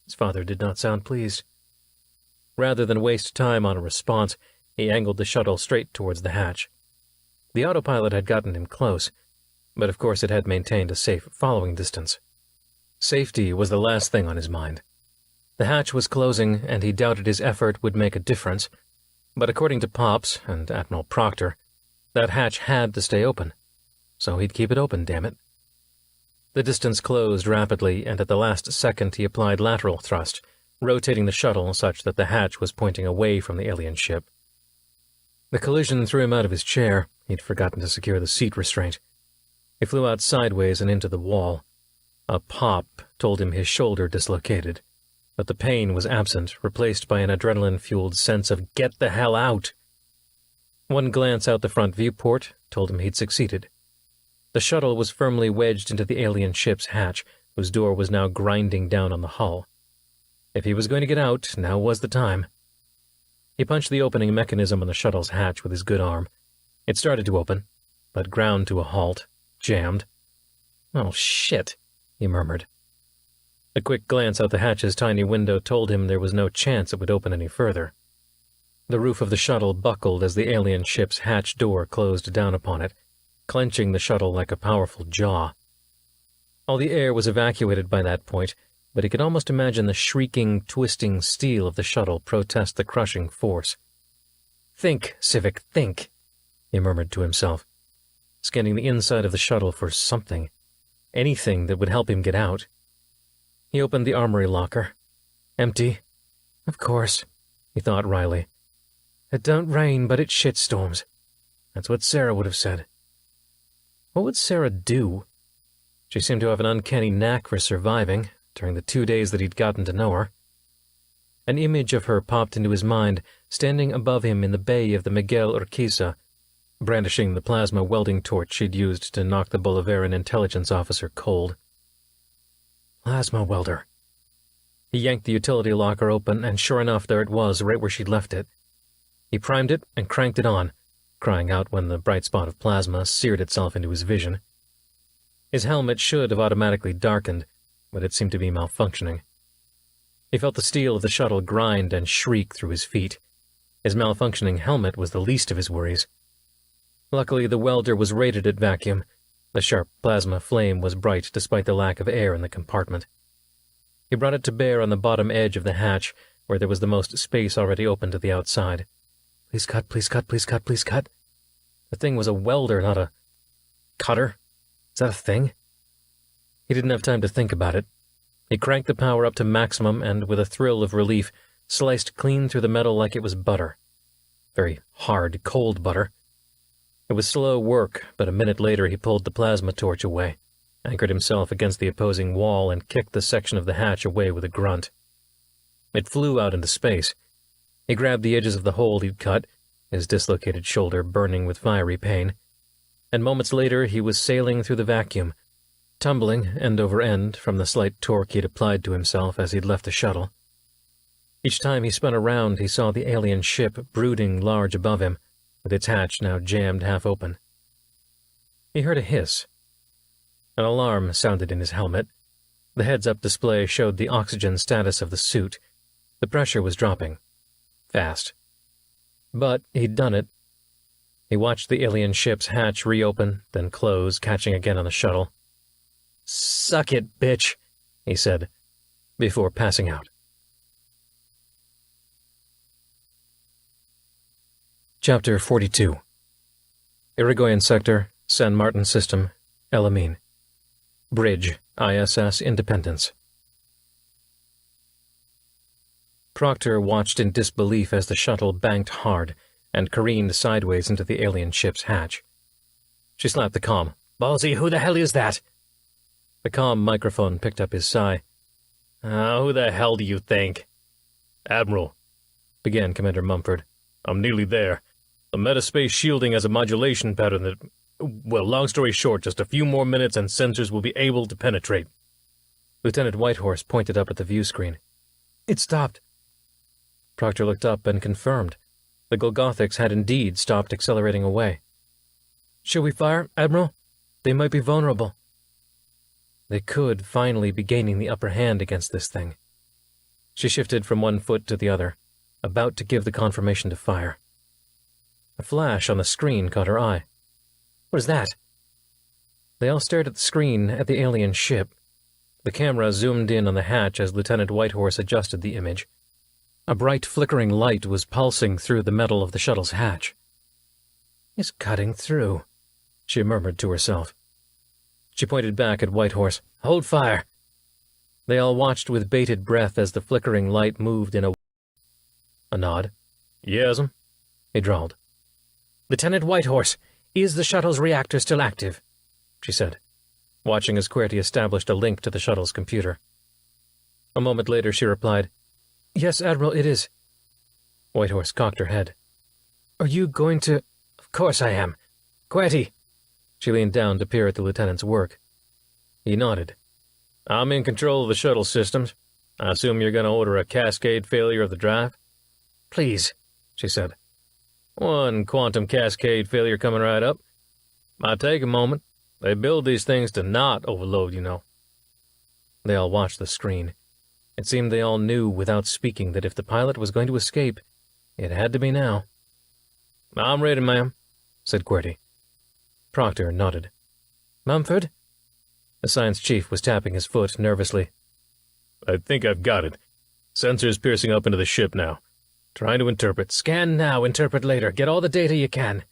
His father did not sound pleased. Rather than waste time on a response, he angled the shuttle straight towards the hatch. The autopilot had gotten him close, but of course it had maintained a safe following distance. Safety was the last thing on his mind. The hatch was closing, and he doubted his effort would make a difference, but according to Pops and Admiral Proctor, that hatch had to stay open, so he'd keep it open, damn it. The distance closed rapidly, and at the last second he applied lateral thrust, rotating the shuttle such that the hatch was pointing away from the alien ship. The collision threw him out of his chair. He'd forgotten to secure the seat restraint. He flew out sideways and into the wall. A pop told him his shoulder dislocated, but the pain was absent, replaced by an adrenaline-fueled sense of "get the hell out." One glance out the front viewport told him he'd succeeded. The shuttle was firmly wedged into the alien ship's hatch, whose door was now grinding down on the hull. If he was going to get out, now was the time. He punched the opening mechanism on the shuttle's hatch with his good arm. It started to open, but ground to a halt, jammed. "Oh, shit," he murmured. A quick glance out the hatch's tiny window told him there was no chance it would open any further. The roof of the shuttle buckled as the alien ship's hatch door closed down upon it, clenching the shuttle like a powerful jaw. All the air was evacuated by that point, but he could almost imagine the shrieking, twisting steel of the shuttle protest the crushing force. "Think, Civic, think," he murmured to himself, scanning the inside of the shuttle for something, anything that would help him get out. He opened the armory locker. Empty. Of course. he thought wryly. It don't rain, but it shitstorms. That's what Sarah would have said. What would Sarah do? She seemed to have an uncanny knack for surviving during the 2 days that he'd gotten to know her. An image of her popped into his mind, standing above him in the bay of the Miguel Urquiza, brandishing the plasma welding torch she'd used to knock the Bolivaran intelligence officer cold. Plasma welder. He yanked the utility locker open, and sure enough, there it was, right where she'd left it. He primed it and cranked it on, crying out when the bright spot of plasma seared itself into his vision. His helmet should have automatically darkened, but it seemed to be malfunctioning. He felt the steel of the shuttle grind and shriek through his feet. His malfunctioning helmet was the least of his worries. Luckily, the welder was rated at vacuum. The sharp plasma flame was bright despite the lack of air in the compartment. He brought it to bear on the bottom edge of the hatch, where there was the most space already open to the outside. Please cut, please cut, please cut, please cut. The thing was a welder, not a cutter. Is that a thing? He didn't have time to think about it. He cranked the power up to maximum and, with a thrill of relief, sliced clean through the metal like it was butter. Very hard, cold butter. It was slow work, but a minute later he pulled the plasma torch away, anchored himself against the opposing wall, and kicked the section of the hatch away with a grunt. It flew out into space. He grabbed the edges of the hole he'd cut, his dislocated shoulder burning with fiery pain, and moments later he was sailing through the vacuum, tumbling end over end from the slight torque he'd applied to himself as he'd left the shuttle. Each time he spun around, he saw the alien ship brooding large above him, with its hatch now jammed half open. He heard a hiss. An alarm sounded in his helmet. The heads-up display showed the oxygen status of the suit. The pressure was dropping. Fast. But he'd done it. He watched the alien ship's hatch reopen, then close, catching again on the shuttle. "Suck it, bitch," he said, before passing out. Chapter 42. Irigoyen Sector, San Martin System, El Amin. Bridge, ISS Independence. Proctor watched in disbelief as the shuttle banked hard and careened sideways into the alien ship's hatch. She slapped the comm. "Ballsy, who the hell is that?" The comm microphone picked up his sigh. Who the hell do you think?" "Admiral," began Commander Mumford, "I'm nearly there. The metaspace shielding has a modulation pattern that... Well, long story short, just a few more minutes and sensors will be able to penetrate." Lieutenant Whitehorse pointed up at the view screen. "It stopped." Proctor looked up and confirmed. The Golgothics had indeed stopped accelerating away. "Should we fire, Admiral? They might be vulnerable." They could finally be gaining the upper hand against this thing. She shifted from one foot to the other, about to give the confirmation to fire. A flash on the screen caught her eye. "What is that?" They all stared at the screen at the alien ship. The camera zoomed in on the hatch as Lieutenant Whitehorse adjusted the image. A bright flickering light was pulsing through the metal of the shuttle's hatch. "It's cutting through," she murmured to herself. She pointed back at Whitehorse. "Hold fire." They all watched with bated breath as the flickering light moved in a nod. "Yes'm," he drawled. "Lieutenant Whitehorse, is the shuttle's reactor still active?" she said, watching as QWERTY established a link to the shuttle's computer. A moment later she replied, "Yes, Admiral, it is." Whitehorse cocked her head. "Are you going to—" "Of course I am. QWERTY." She leaned down to peer at the lieutenant's work. He nodded. "I'm in control of the shuttle systems. I assume you're going to order a cascade failure of the drive?" "Please," she said. "One quantum cascade failure coming right up. Might take a moment. They build these things to not overload, you know." They all watched the screen. It seemed they all knew without speaking that if the pilot was going to escape, it had to be now. "I'm ready, ma'am," said QWERTY. Proctor nodded. "Mumford?" The science chief was tapping his foot nervously. "I think I've got it. Sensors piercing up into the ship now. Trying to interpret." "Scan now, interpret later. Get all the data you can."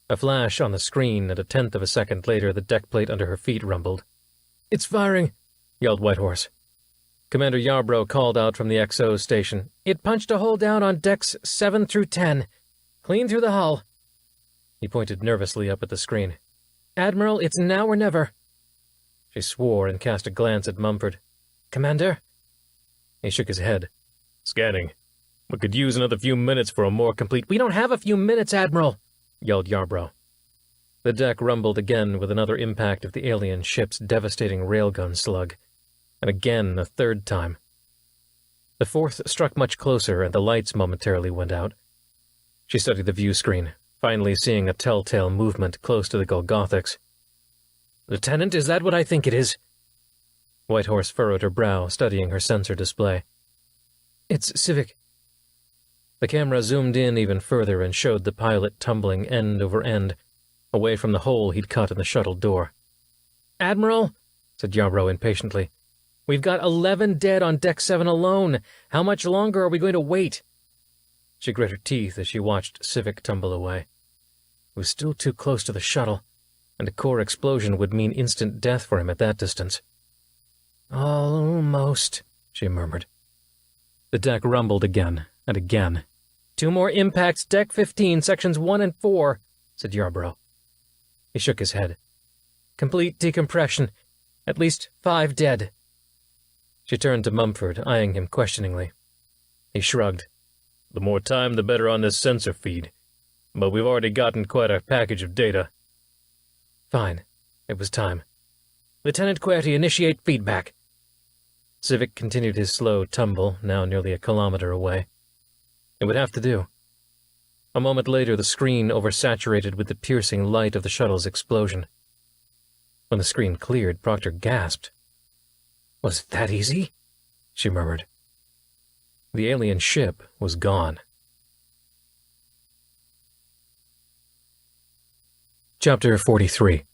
A flash on the screen, and a tenth of a second later the deck plate under her feet rumbled. "It's firing," yelled Whitehorse. Commander Yarbrough called out from the XO station. "It punched a hole down on decks 7 through 10. Clean through the hull." He pointed nervously up at the screen. "Admiral, it's now or never." She swore and cast a glance at Mumford. "Commander?" He shook his head. "Scanning. We could use another few minutes for a more complete—" "We don't have a few minutes, Admiral," yelled Yarbrough. The deck rumbled again with another impact of the alien ship's devastating railgun slug, and again a third time. The fourth struck much closer, and the lights momentarily went out. She studied the view screen, finally seeing a telltale movement close to the Golgothics. "Lieutenant, is that what I think it is?" Whitehorse furrowed her brow, studying her sensor display. "It's Civic." The camera zoomed in even further and showed the pilot tumbling end over end, away from the hole he'd cut in the shuttle door. "Admiral," said Yarbrough impatiently, "we've got 11 dead on Deck 7 alone. How much longer are we going to wait?" She grit her teeth as she watched Civic tumble away. It was still too close to the shuttle, and a core explosion would mean instant death for him at that distance. "Almost," she murmured. The deck rumbled again and again. "2 more impacts, Deck 15, Sections 1 and 4, said Yarbrough. He shook his head. "Complete decompression. At least 5 dead." She turned to Mumford, eyeing him questioningly. He shrugged. "The more time, the better on this sensor feed. But we've already gotten quite a package of data." Fine. It was time. "Lieutenant Querty, initiate feedback." Civic continued his slow tumble, now nearly a kilometer away. It would have to do. A moment later, the screen oversaturated with the piercing light of the shuttle's explosion. When the screen cleared, Proctor gasped. "Was it that easy?" she murmured. The alien ship was gone. Chapter 43.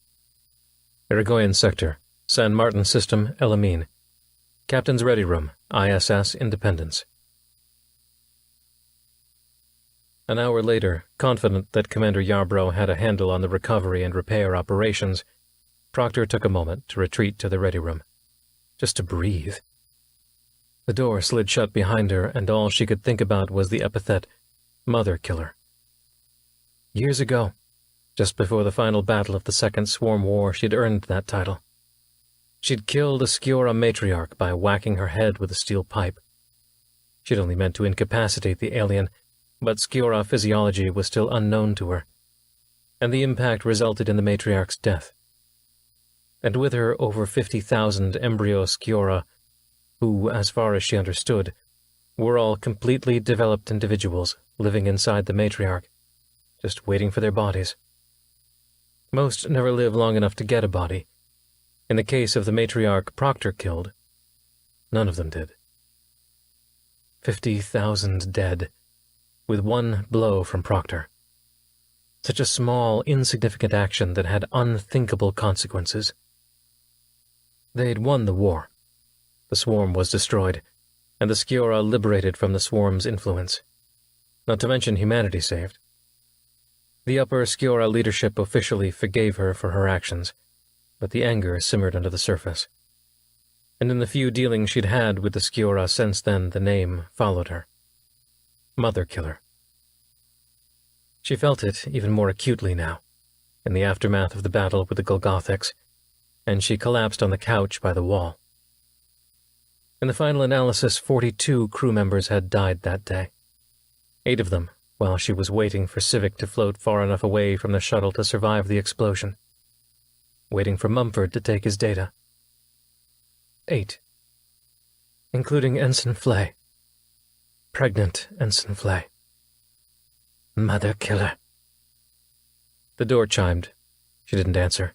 Irigoyen Sector, San Martin System, El Amin. Captain's Ready Room, ISS Independence. An hour later, confident that Commander Yarbrough had a handle on the recovery and repair operations, Proctor took a moment to retreat to the Ready Room, just to breathe. The door slid shut behind her, and all she could think about was the epithet, Mother Killer. Years ago, just before the final battle of the Second Swarm War, she'd earned that title. She'd killed a Skiora matriarch by whacking her head with a steel pipe. She'd only meant to incapacitate the alien, but Skiora physiology was still unknown to her, and the impact resulted in the matriarch's death. And with her over 50,000 embryo Skiora, who, as far as she understood, were all completely developed individuals living inside the matriarch, just waiting for their bodies. Most never live long enough to get a body. In the case of the matriarch Proctor killed, none of them did. 50,000 dead, with one blow from Proctor. Such a small, insignificant action that had unthinkable consequences. They'd won the war. The swarm was destroyed, and the Skiora liberated from the swarm's influence. Not to mention humanity saved. The upper Skiora leadership officially forgave her for her actions, but the anger simmered under the surface. And in the few dealings she'd had with the Skiora since then, the name followed her. Mother Killer. She felt it even more acutely now, in the aftermath of the battle with the Golgothics, and she collapsed on the couch by the wall. In the final analysis, 42 crew members had died that day. 8 of them, while she was waiting for Civic to float far enough away from the shuttle to survive the explosion. Waiting for Mumford to take his data. 8. Including Ensign Flay. Pregnant Ensign Flay. Mother Killer. The door chimed. She didn't answer.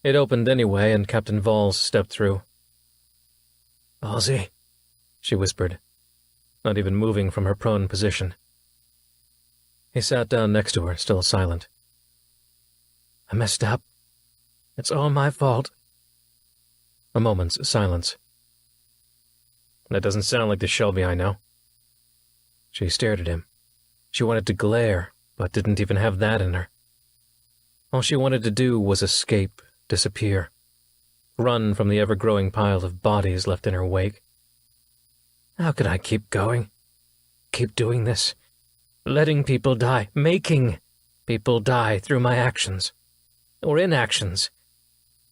It opened anyway, and Captain Valls stepped through. "Halsey," she whispered, not even moving from her prone position. He sat down next to her, still silent. "I messed up. It's all my fault." A moment's silence. "That doesn't sound like the Shelby I know." She stared at him. She wanted to glare, but didn't even have that in her. All she wanted to do was escape, disappear. run from the ever-growing pile of bodies left in her wake. How could I keep going? Keep doing this? Letting people die, making people die through my actions. Or inactions.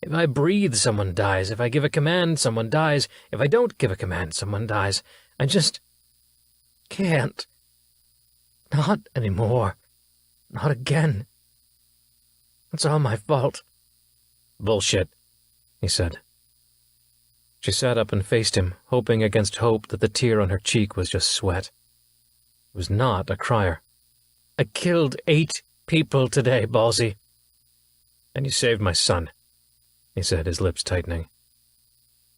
If I breathe, someone dies. If I give a command, someone dies. If I don't give a command, someone dies. I just can't. Not anymore. Not again. It's all my fault. Bullshit, he said. She sat up and faced him, hoping against hope that the tear on her cheek was just sweat. It was not a crier. I killed 8 people today, Ballsy. And you saved my son, he said, his lips tightening.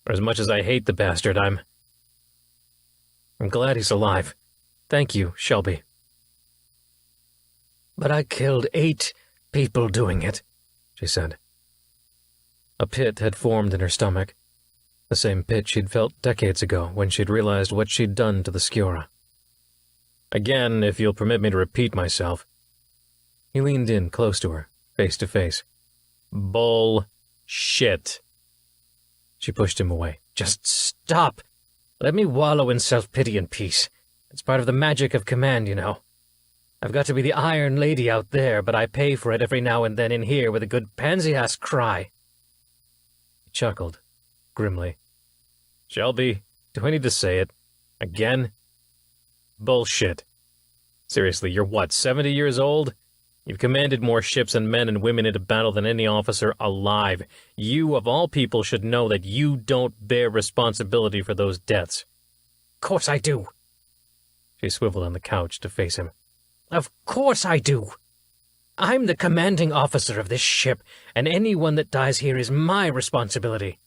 For as much as I hate the bastard, I'm glad he's alive. Thank you, Shelby. But I killed 8 people doing it, she said. A pit had formed in her stomach, the same pit she'd felt decades ago when she'd realized what she'd done to the Skiora. Again, if you'll permit me to repeat myself. He leaned in close to her, face to face. Bullshit. She pushed him away. Just stop. Let me wallow in self-pity in peace. It's part of the magic of command, you know. I've got to be the Iron Lady out there, but I pay for it every now and then in here with a good pansy-ass cry. He chuckled, grimly. Shelby, do I need to say it? Again? Bullshit. Seriously, you're what, 70 years old? You've commanded more ships and men and women into battle than any officer alive. You, of all people, should know that you don't bear responsibility for those deaths. Of course I do. She swiveled on the couch to face him. Of course I do. I'm the commanding officer of this ship, and anyone that dies here is my responsibility.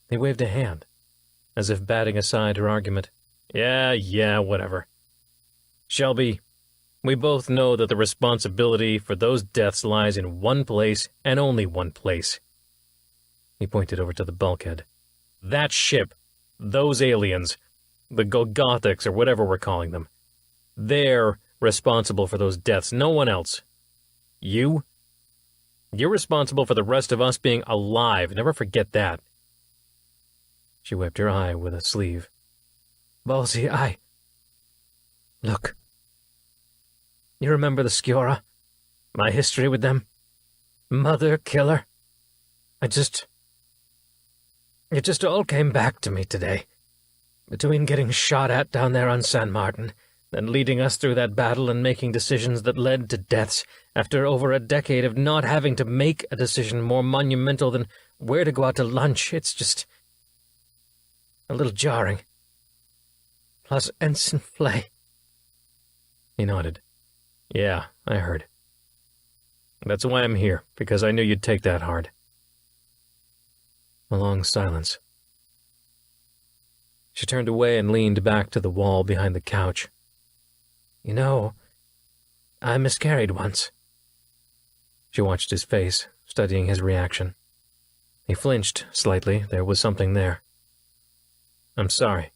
He waved a hand, as if batting aside her argument. Yeah, whatever. Shelby, we both know that the responsibility for those deaths lies in one place and only one place. He pointed over to the bulkhead. That ship, those aliens, the Golgothics or whatever we're calling them, they're responsible for those deaths, no one else. You're responsible for the rest of us being alive, never forget that. She wiped her eye with a sleeve. Ballsy, Look. You remember the Skiora? My history with them? Mother killer? It just all came back to me today. Between getting shot at down there on San Martin, then leading us through that battle and making decisions that led to deaths, after over a decade of not having to make a decision more monumental than where to go out to lunch, it's just a little jarring. Plus Ensign Flay. He nodded. Yeah, I heard. That's why I'm here, because I knew you'd take that hard. A long silence. She turned away and leaned back to the wall behind the couch. You know, I miscarried once. She watched his face, studying his reaction. He flinched slightly. There was something there. I'm sorry.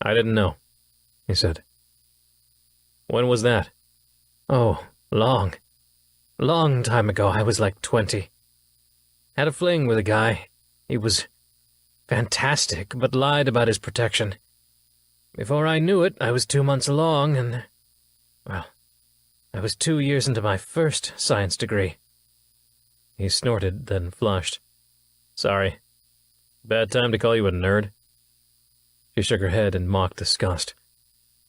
I didn't know, he said. When was that? Oh, long time ago. I was like 20. Had a fling with a guy. He was fantastic, but lied about his protection. Before I knew it, I was 2 months along, and, well, I was 2 years into my first science degree. He snorted, then flushed. Sorry. Bad time to call you a nerd? She shook her head in mock disgust.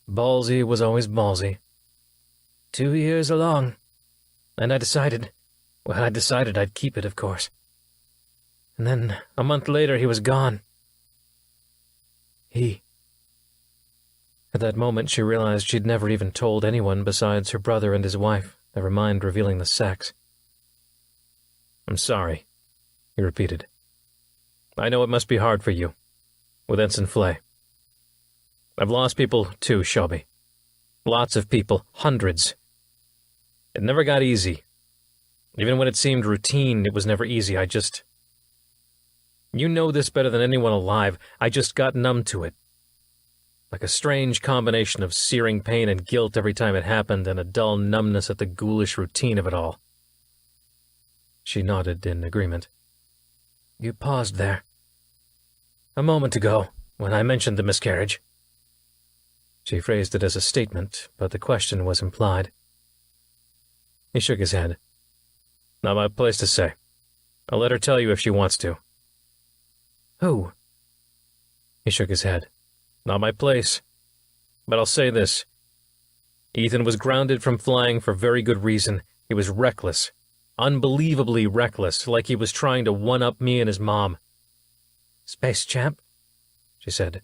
Ballsy was always ballsy. 2 years along, and I decided I'd keep it, of course. And then, a month later, he was gone. At that moment, she realized she'd never even told anyone besides her brother and his wife, never mind revealing the sex. I'm sorry, he repeated. I know it must be hard for you, with Ensign Flay. I've lost people, too, Shelby. Lots of people, hundreds. It never got easy. Even when it seemed routine, it was never easy. You know this better than anyone alive. I just got numb to it. Like a strange combination of searing pain and guilt every time it happened, and a dull numbness at the ghoulish routine of it all. She nodded in agreement. You paused there. A moment ago, when I mentioned the miscarriage. She phrased it as a statement, but the question was implied. He shook his head. Not my place to say. I'll let her tell you if she wants to. Who? He shook his head. Not my place. But I'll say this. Ethan was grounded from flying for very good reason. He was reckless. Unbelievably reckless, like he was trying to one-up me and his mom. Space champ? She said,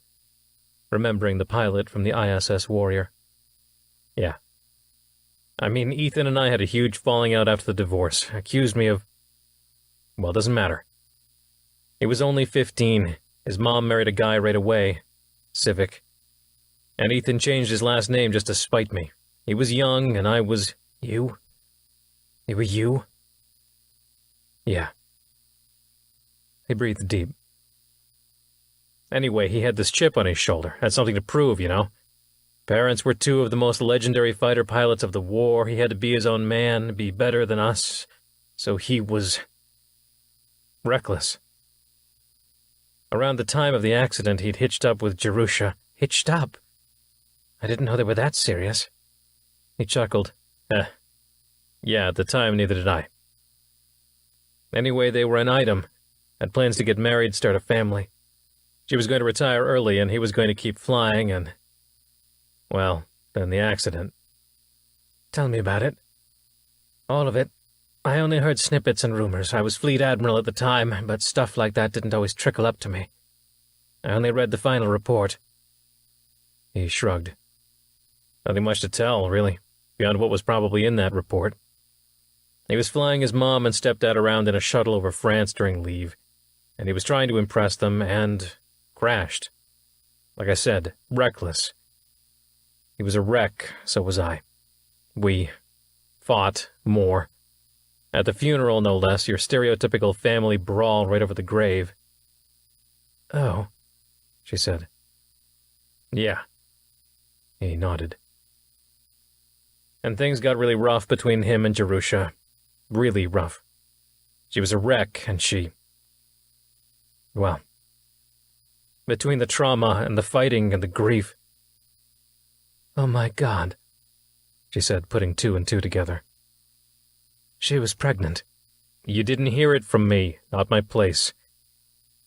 remembering the pilot from the ISS Warrior. Yeah. I mean, Ethan and I had a huge falling out after the divorce. Accused me of... Well, doesn't matter. He was only 15. His mom married a guy right away. Civic. And Ethan changed his last name just to spite me. He was young, and I was... You? It were you? Yeah. He breathed deep. Anyway, he had this chip on his shoulder. Had something to prove, you know. Parents were two of the most legendary fighter pilots of the war. He had to be his own man, be better than us. So he was... reckless. Around the time of the accident, he'd hitched up with Jerusha. Hitched up? I didn't know they were that serious. He chuckled. Yeah, at the time, neither did I. Anyway, they were an item. Had plans to get married, start a family. She was going to retire early, and he was going to keep flying, and... well, then the accident. Tell me about it. All of it. I only heard snippets and rumors. I was Fleet Admiral at the time, but stuff like that didn't always trickle up to me. I only read the final report. He shrugged. Nothing much to tell, really, beyond what was probably in that report. He was flying his mom and stepdad around in a shuttle over France during leave, and he was trying to impress them and crashed. Like I said, reckless. He was a wreck, so was I. We fought more. At the funeral, no less, your stereotypical family brawl right over the grave. Oh, she said. Yeah. He nodded. And things got really rough between him and Jerusha. Really rough. She was a wreck, and she... well, between the trauma and the fighting and the grief... Oh my God, she said, putting two and two together. She was pregnant. You didn't hear it from me, not my place.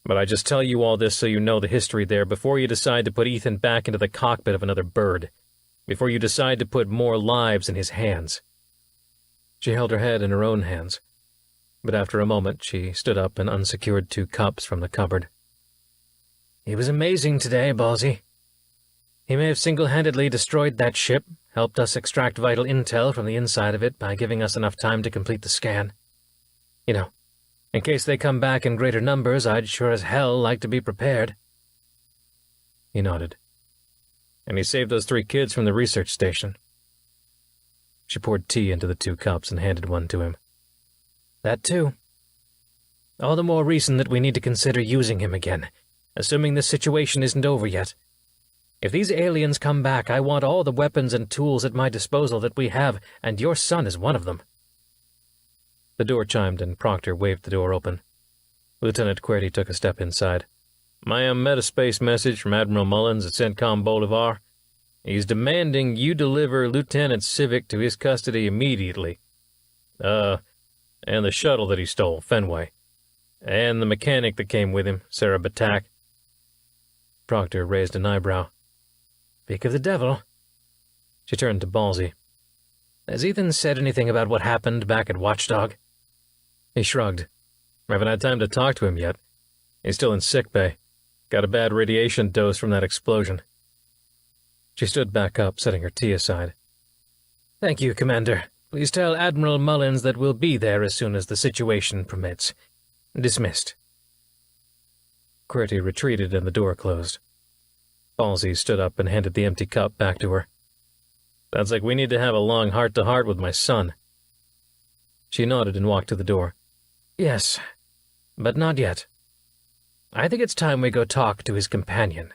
But I just tell you all this so you know the history there before you decide to put Ethan back into the cockpit of another bird. Before you decide to put more lives in his hands. She held her head in her own hands, but after a moment she stood up and unsecured 2 cups from the cupboard. He was amazing today, Ballsy. He may have single-handedly destroyed that ship, helped us extract vital intel from the inside of it by giving us enough time to complete the scan. You know, in case they come back in greater numbers, I'd sure as hell like to be prepared. He nodded. And he saved those 3 kids from the research station. She poured tea into the 2 cups and handed one to him. That too. All the more reason that we need to consider using him again, assuming this situation isn't over yet. If these aliens come back, I want all the weapons and tools at my disposal that we have, and your son is one of them. The door chimed and Proctor waved the door open. Lieutenant QWERTY took a step inside. My metaspace message from Admiral Mullins at CENTCOM Bolivar. He's demanding you deliver Lieutenant Civic to his custody immediately. And the shuttle that he stole, Fenway. And the mechanic that came with him, Sarah Batak. Proctor raised an eyebrow. Speak of the devil. She turned to Ballsy. Has Ethan said anything about what happened back at Watchdog? He shrugged. I haven't had time to talk to him yet. He's still in sickbay. Got a bad radiation dose from that explosion. She stood back up, setting her tea aside. Thank you, Commander. Please tell Admiral Mullins that we'll be there as soon as the situation permits. Dismissed. QWERTY retreated and the door closed. Ballsy stood up and handed the empty cup back to her. Sounds like we need to have a long heart-to-heart with my son. She nodded and walked to the door. Yes, but not yet. I think it's time we go talk to his companion.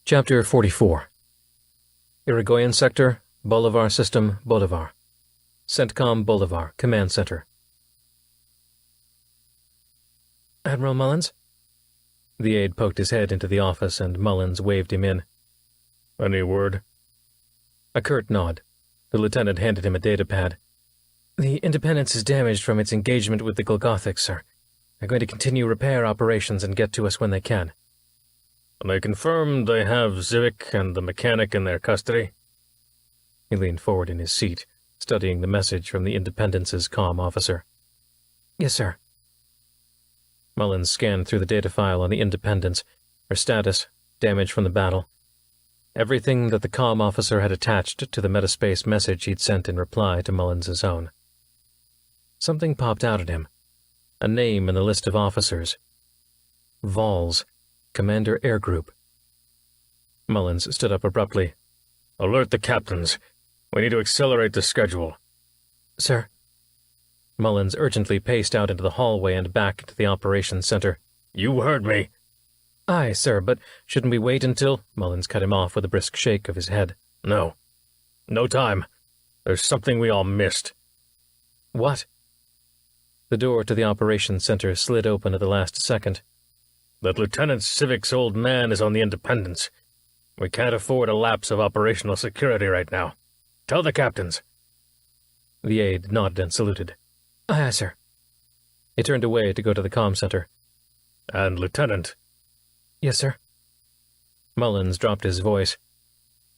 Chapter 44. Irigoyen Sector, Bolivar System, Bolivar. CENTCOM Bolivar, Command Center. Admiral Mullins? The aide poked his head into the office and Mullins waved him in. Any word? A curt nod. The lieutenant handed him a datapad. The Independence is damaged from its engagement with the Golgothics, sir. They're going to continue repair operations and get to us when they can. And they confirmed they have Zivik and the mechanic in their custody? He leaned forward in his seat, studying the message from the Independence's comm officer. Yes, sir. Mullins scanned through the data file on the Independence, her status, damage from the battle. Everything that the comm officer had attached to the metaspace message he'd sent in reply to Mullins's own. Something popped out at him. A name in the list of officers. Vols, Commander Air Group. Mullins stood up abruptly. Alert the captains. We need to accelerate the schedule. Sir. Mullins urgently paced out into the hallway and back into the operations center. You heard me. Aye, sir, but shouldn't we wait until... Mullins cut him off with a brisk shake of his head. No. No time. There's something we all missed. What? The door to the operations center slid open at the last second. That Lieutenant Civik's old man is on the Independence. We can't afford a lapse of operational security right now. Tell the captains. The aide nodded and saluted. Aye, sir. He turned away to go to the comm center. And Lieutenant. Yes, sir. Mullins dropped his voice.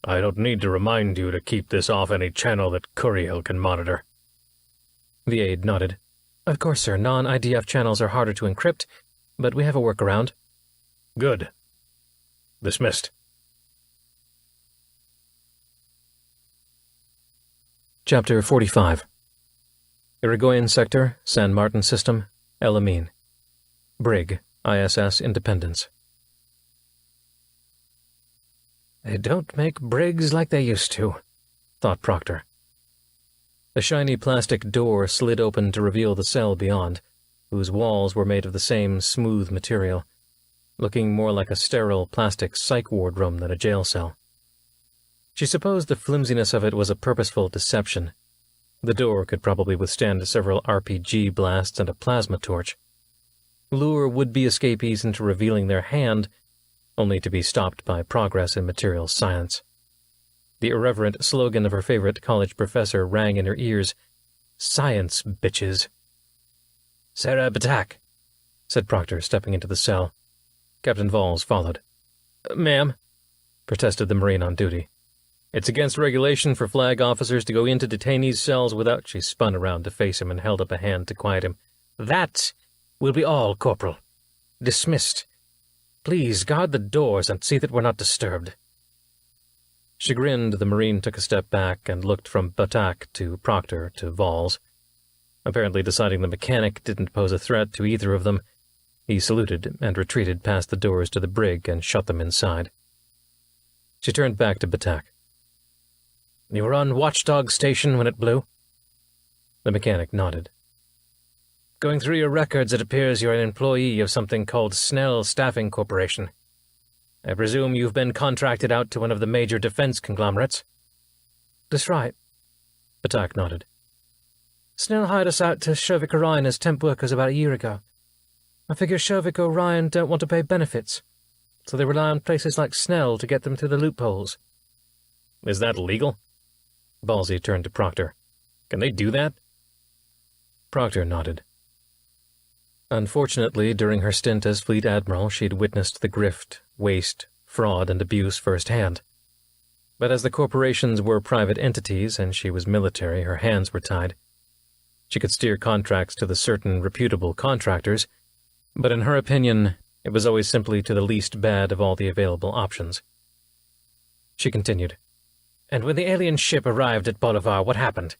I don't need to remind you to keep this off any channel that Curiel can monitor. The aide nodded. Of course, sir. Non-IDF channels are harder to encrypt, but we have a workaround. Good. Dismissed. Chapter 45. Irigoyen Sector, San Martin System, El Amin. Brig, ISS Independence. They don't make brigs like they used to, thought Proctor. The shiny plastic door slid open to reveal the cell beyond, whose walls were made of the same smooth material, looking more like a sterile plastic psych ward room than a jail cell. She supposed the flimsiness of it was a purposeful deception. The door could probably withstand several RPG blasts and a plasma torch. Lure would-be escapees into revealing their hand, only to be stopped by progress in material science. The irreverent slogan of her favorite college professor rang in her ears. Science, bitches. Sarah Batak, said Proctor, stepping into the cell. Captain Vols followed. Ma'am, protested the Marine on duty. It's against regulation for flag officers to go into detainees' cells without... She spun around to face him and held up a hand to quiet him. That will be all, Corporal. Dismissed. Please guard the doors and see that we're not disturbed. Chagrined, the Marine took a step back and looked from Batak to Proctor to Vols. Apparently deciding the mechanic didn't pose a threat to either of them, he saluted and retreated past the doors to the brig and shut them inside. She turned back to Batak. You were on Watchdog Station when it blew? The mechanic nodded. Going through your records, it appears you're an employee of something called Snell Staffing Corporation. I presume you've been contracted out to one of the major defense conglomerates? That's right. Batak nodded. Snell hired us out to Shovik Orion as temp workers about a year ago. I figure Shovik Orion don't want to pay benefits, so they rely on places like Snell to get them through the loopholes. Is that legal? Ballsy turned to Proctor. Can they do that? Proctor nodded. Unfortunately, during her stint as Fleet Admiral, she'd witnessed the grift, waste, fraud, and abuse firsthand. But as the corporations were private entities and she was military, her hands were tied. She could steer contracts to the certain reputable contractors, but in her opinion, it was always simply to the least bad of all the available options. She continued. And when the alien ship arrived at Bolivar, what happened?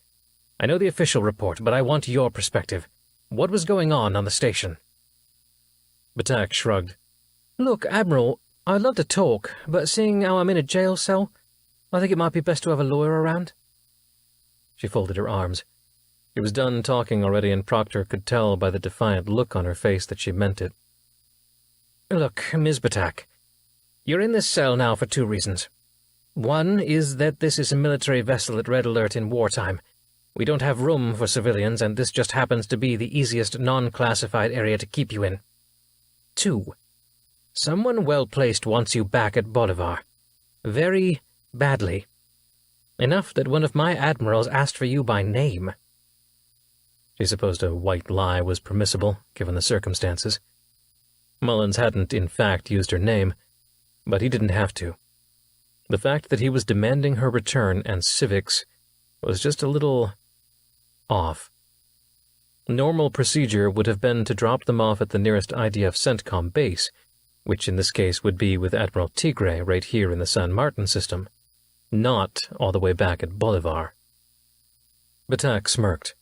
I know the official report, but I want your perspective. What was going on the station? Batak shrugged. Look, Admiral, I'd love to talk, but seeing how I'm in a jail cell, I think it might be best to have a lawyer around. She folded her arms. She was done talking already, and Proctor could tell by the defiant look on her face that she meant it. Look, Ms. Batak, you're in this cell now for two reasons. One is that this is a military vessel at red alert in wartime, We don't have room for civilians, and this just happens to be the easiest non-classified area to keep you in. 2. Someone well-placed wants you back at Bolivar. Very badly. Enough that one of my admirals asked for you by name. She supposed a white lie was permissible, given the circumstances. Mullins hadn't, in fact, used her name, but he didn't have to. The fact that he was demanding her return and civics was just a little off. Normal procedure would have been to drop them off at the nearest IDF CENTCOM base, which in this case would be with Admiral Tigre right here in the San Martin system, not all the way back at Bolivar. Batak smirked.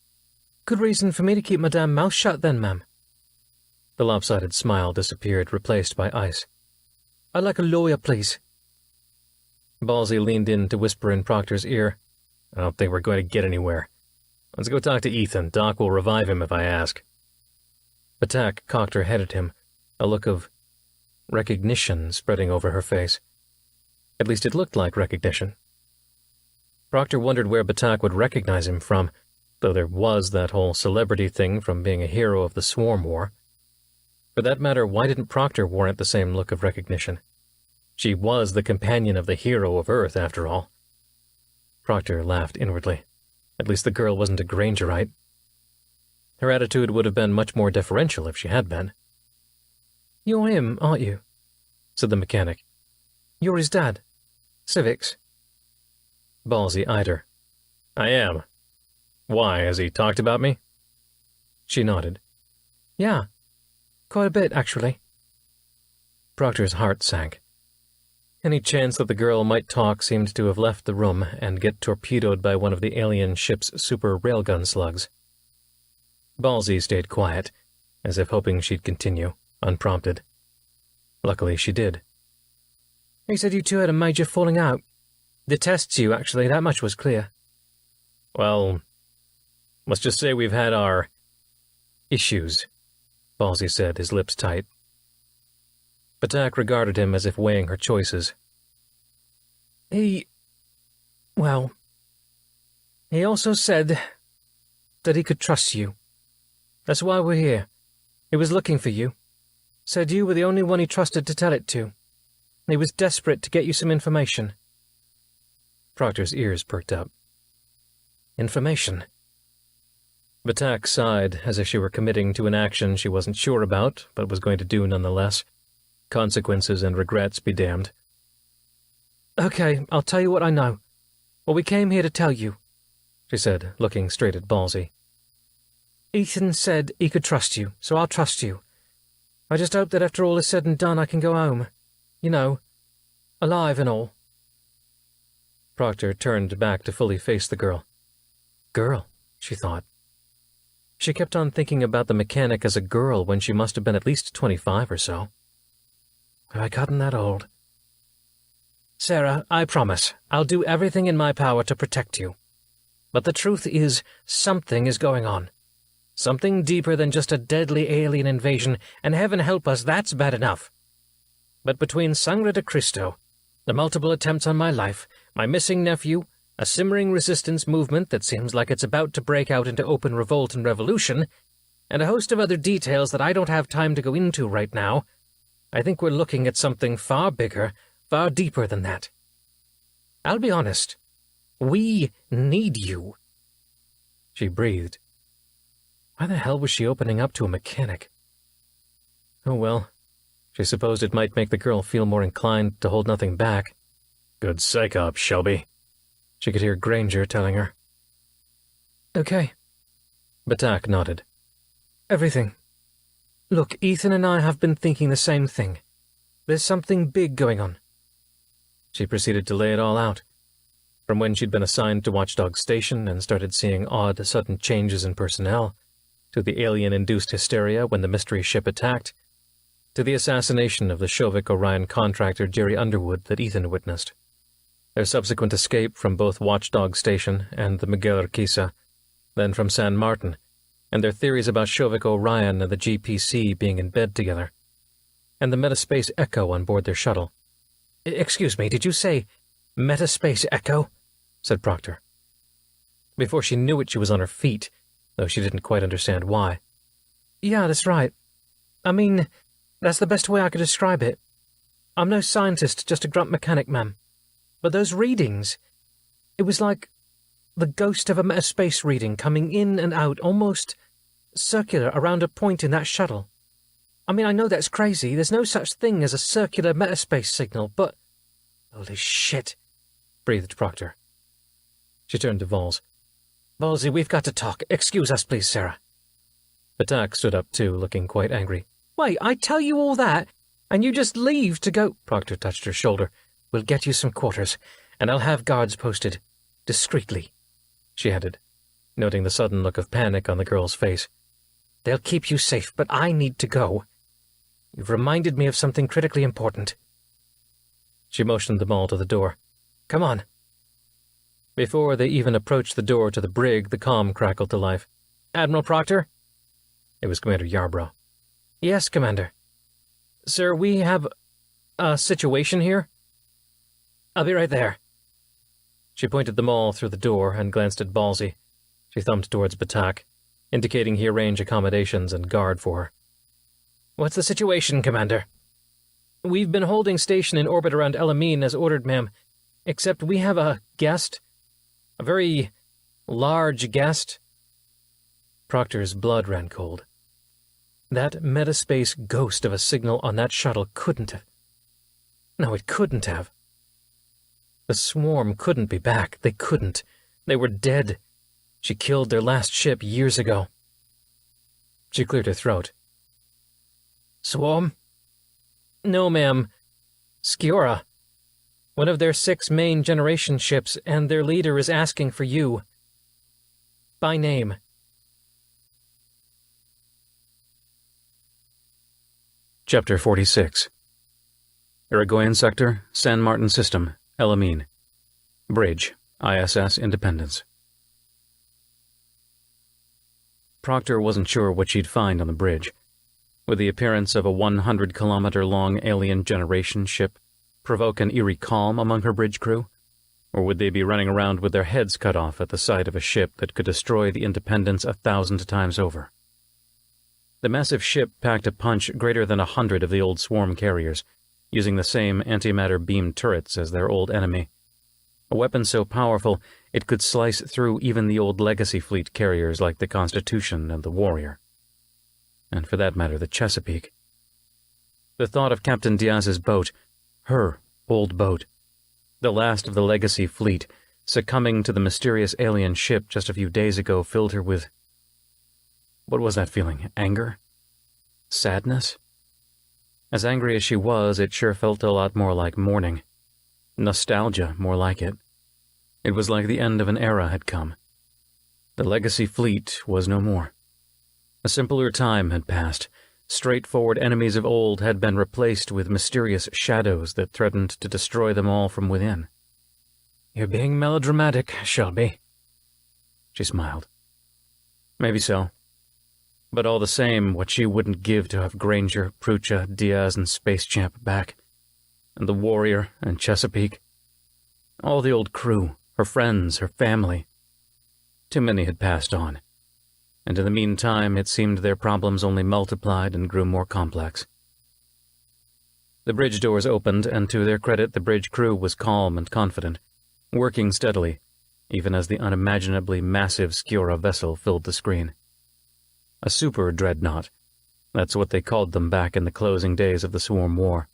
Good reason for me to keep my damn mouth shut then, ma'am. The lopsided smile disappeared, replaced by ice. I'd like a lawyer, please. Ballsy leaned in to whisper in Proctor's ear, I don't think we're going to get anywhere. Let's go talk to Ethan. Doc will revive him if I ask. Batak cocked her head at him, a look of recognition spreading over her face. At least it looked like recognition. Proctor wondered where Batak would recognize him from, though there was that whole celebrity thing from being a hero of the Swarm War. For that matter, why didn't Proctor warrant the same look of recognition? She was the companion of the hero of Earth, after all. Proctor laughed inwardly. At least the girl wasn't a Grangerite. Her attitude would have been much more deferential if she had been. You're him, aren't you? Said the mechanic. You're his dad. Civics. Ballsy eyed her. I am. Why, has he talked about me? She nodded. Yeah. Quite a bit, actually. Proctor's heart sank. Any chance that the girl might talk seemed to have left the room and get torpedoed by one of the alien ship's super railgun slugs. Ballsy stayed quiet, as if hoping she'd continue, unprompted. Luckily, she did. He said you two had a major falling out. Detests you, actually, that much was clear. Well, let's just say we've had our issues, Ballsy said, his lips tight. Batak regarded him as if weighing her choices. He also said that he could trust you. That's why we're here. He was looking for you. Said you were the only one he trusted to tell it to. He was desperate to get you some information. Proctor's ears perked up. Information. Batak sighed, as if she were committing to an action she wasn't sure about, but was going to do nonetheless. Consequences and regrets be damned. Okay, I'll tell you what I know. What we came here to tell you, she said, looking straight at Ballsy. Ethan said he could trust you, so I'll trust you. I just hope that after all is said and done I can go home. You know, alive and all. Proctor turned back to fully face the girl. Girl, she thought. She kept on thinking about the mechanic as a girl when she must have been at least 25 or so. Have I gotten that old? Sarah, I promise, I'll do everything in my power to protect you. But the truth is, something is going on. Something deeper than just a deadly alien invasion, and heaven help us, that's bad enough. But between Sangre de Cristo, the multiple attempts on my life, my missing nephew, a simmering resistance movement that seems like it's about to break out into open revolt and revolution, and a host of other details that I don't have time to go into right now, I think we're looking at something far bigger, far deeper than that. I'll be honest. We need you. She breathed. Why the hell was she opening up to a mechanic? Oh well, she supposed it might make the girl feel more inclined to hold nothing back. Good psych-op, Shelby. She could hear Granger telling her. Okay. Batak nodded. Everything. Look, Ethan and I have been thinking the same thing. There's something big going on. She proceeded to lay it all out. From when she'd been assigned to Watchdog Station and started seeing odd, sudden changes in personnel, to the alien-induced hysteria when the mystery ship attacked, to the assassination of the Shovik Orion contractor Jerry Underwood that Ethan witnessed, their subsequent escape from both Watchdog Station and the Miguel Urquiza, then from San Martin, and their theories about Shovik Orion and the GPC being in bed together, and the Metaspace Echo on board their shuttle. Excuse me, did you say Metaspace Echo? Said Proctor. Before she knew it, she was on her feet, though she didn't quite understand why. Yeah, that's right. I mean, that's the best way I could describe it. I'm no scientist, just a grunt mechanic, ma'am. But those readings, it was like the ghost of a metaspace reading coming in and out, almost circular around a point in that shuttle. I mean, I know that's crazy. There's no such thing as a circular metaspace signal, but... Holy shit, breathed Proctor. She turned to Vols. Volsey, we've got to talk. Excuse us, please, Sarah. Batak stood up too, looking quite angry. Wait, I tell you all that, and you just leave to go... Proctor touched her shoulder. We'll get you some quarters, and I'll have guards posted. Discreetly, she added, noting the sudden look of panic on the girl's face. They'll keep you safe, but I need to go. You've reminded me of something critically important. She motioned them all to the door. Come on. Before they even approached the door to the brig, the comm crackled to life. Admiral Proctor? It was Commander Yarbrough. Yes, Commander. Sir, we have a situation here. I'll be right there. She pointed them all through the door and glanced at Balsey. She thumbed towards Batak, indicating he arrange accommodations and guard for her. What's the situation, Commander? We've been holding station in orbit around Elamine as ordered, ma'am, except we have a guest. A very large guest. Proctor's blood ran cold. That metaspace ghost of a signal on that shuttle couldn't have. No, it couldn't have. The swarm couldn't be back. They couldn't. They were dead. She killed their last ship years ago. She cleared her throat. Swarm? No, ma'am. Skiora. One of their 6 main generation ships, and their leader is asking for you. By name. Chapter 46. Irigoyen Sector, San Martin System, Elamine. Bridge, ISS Independence. Proctor wasn't sure what she'd find on the bridge. Would the appearance of a 100-kilometer-long alien generation ship provoke an eerie calm among her bridge crew? Or would they be running around with their heads cut off at the sight of a ship that could destroy the Independence 1,000 times over? The massive ship packed a punch greater than 100 of the old swarm carriers, using the same antimatter beam turrets as their old enemy. A weapon so powerful it could slice through even the old Legacy Fleet carriers like the Constitution and the Warrior. And for that matter, the Chesapeake. The thought of Captain Diaz's boat, her old boat, the last of the Legacy Fleet, succumbing to the mysterious alien ship just a few days ago filled her with... What was that feeling? Anger? Sadness? As angry as she was, it sure felt a lot more like mourning. Nostalgia, more like it. It was like the end of an era had come. The Legacy Fleet was no more. A simpler time had passed. Straightforward enemies of old had been replaced with mysterious shadows that threatened to destroy them all from within. You're being melodramatic, Shelby. She smiled. Maybe so. But all the same, what she wouldn't give to have Granger, Prucha, Diaz, and Space Champ back. And the Warrior, and Chesapeake. All the old crew, her friends, her family. Too many had passed on. And in the meantime, it seemed their problems only multiplied and grew more complex. The bridge doors opened, and to their credit, the bridge crew was calm and confident, working steadily, even as the unimaginably massive Skiora vessel filled the screen. A super dreadnought. That's what they called them back in the closing days of the Swarm War.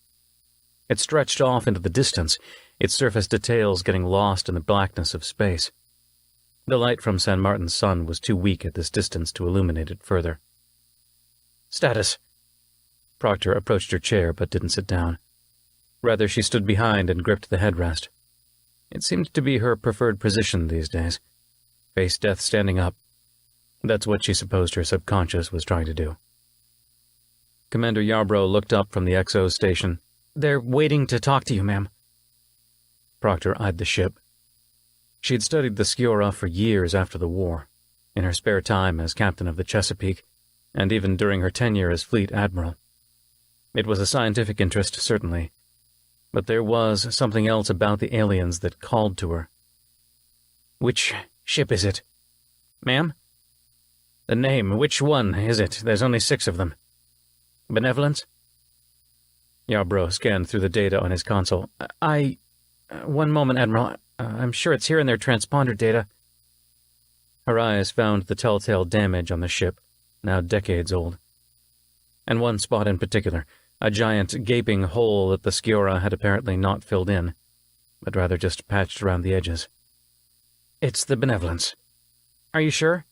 It stretched off into the distance, its surface details getting lost in the blackness of space. The light from San Martin's sun was too weak at this distance to illuminate it further. Status. Proctor approached her chair but didn't sit down. Rather, she stood behind and gripped the headrest. It seemed to be her preferred position these days. Face death standing up. That's what she supposed her subconscious was trying to do. Commander Yarbrough looked up from the XO station. They're waiting to talk to you, ma'am. Proctor eyed the ship. She had studied the Skiora for years after the war, in her spare time as captain of the Chesapeake, and even during her tenure as fleet admiral. It was a scientific interest, certainly, but there was something else about the aliens that called to her. Which ship is it? Ma'am? The name, which one is it? There's only 6 of them. Benevolence? Yarbrough scanned through the data on his console. One moment, Admiral. I'm sure it's here in their transponder data. Her eyes found the telltale damage on the ship, now decades old. And one spot in particular, a giant gaping hole that the Sciorra had apparently not filled in, but rather just patched around the edges. It's the Benevolence. Are you sure?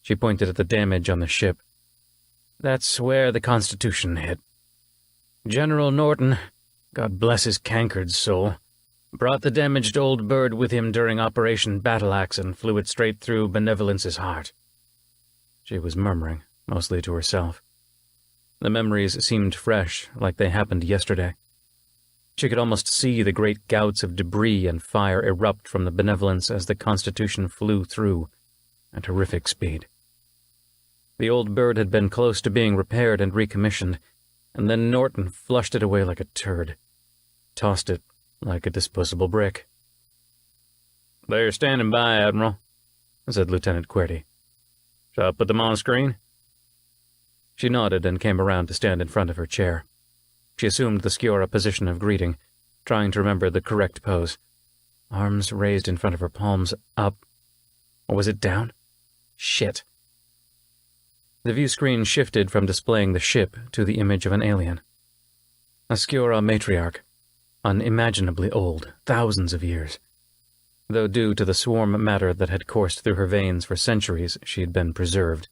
She pointed at the damage on the ship. That's where the Constitution hit. General Norton, God bless his cankered soul, brought the damaged old bird with him during Operation Battleaxe and flew it straight through Benevolence's heart. She was murmuring, mostly to herself. The memories seemed fresh, like they happened yesterday. She could almost see the great gouts of debris and fire erupt from the Benevolence as the Constitution flew through, at horrific speed. The old bird had been close to being repaired and recommissioned, and then Norton flushed it away like a turd, tossed it like a disposable brick. "They're standing by, Admiral," said Lieutenant Querty. "Shall I put them on screen?" She nodded and came around to stand in front of her chair. She assumed the Sciorra position of greeting, trying to remember the correct pose. Arms raised in front of her, palms up. Or was it down? Shit. The view screen shifted from displaying the ship to the image of an alien. A Sciorra matriarch, unimaginably old, thousands of years. Though due to the swarm matter that had coursed through her veins for centuries, she had been preserved.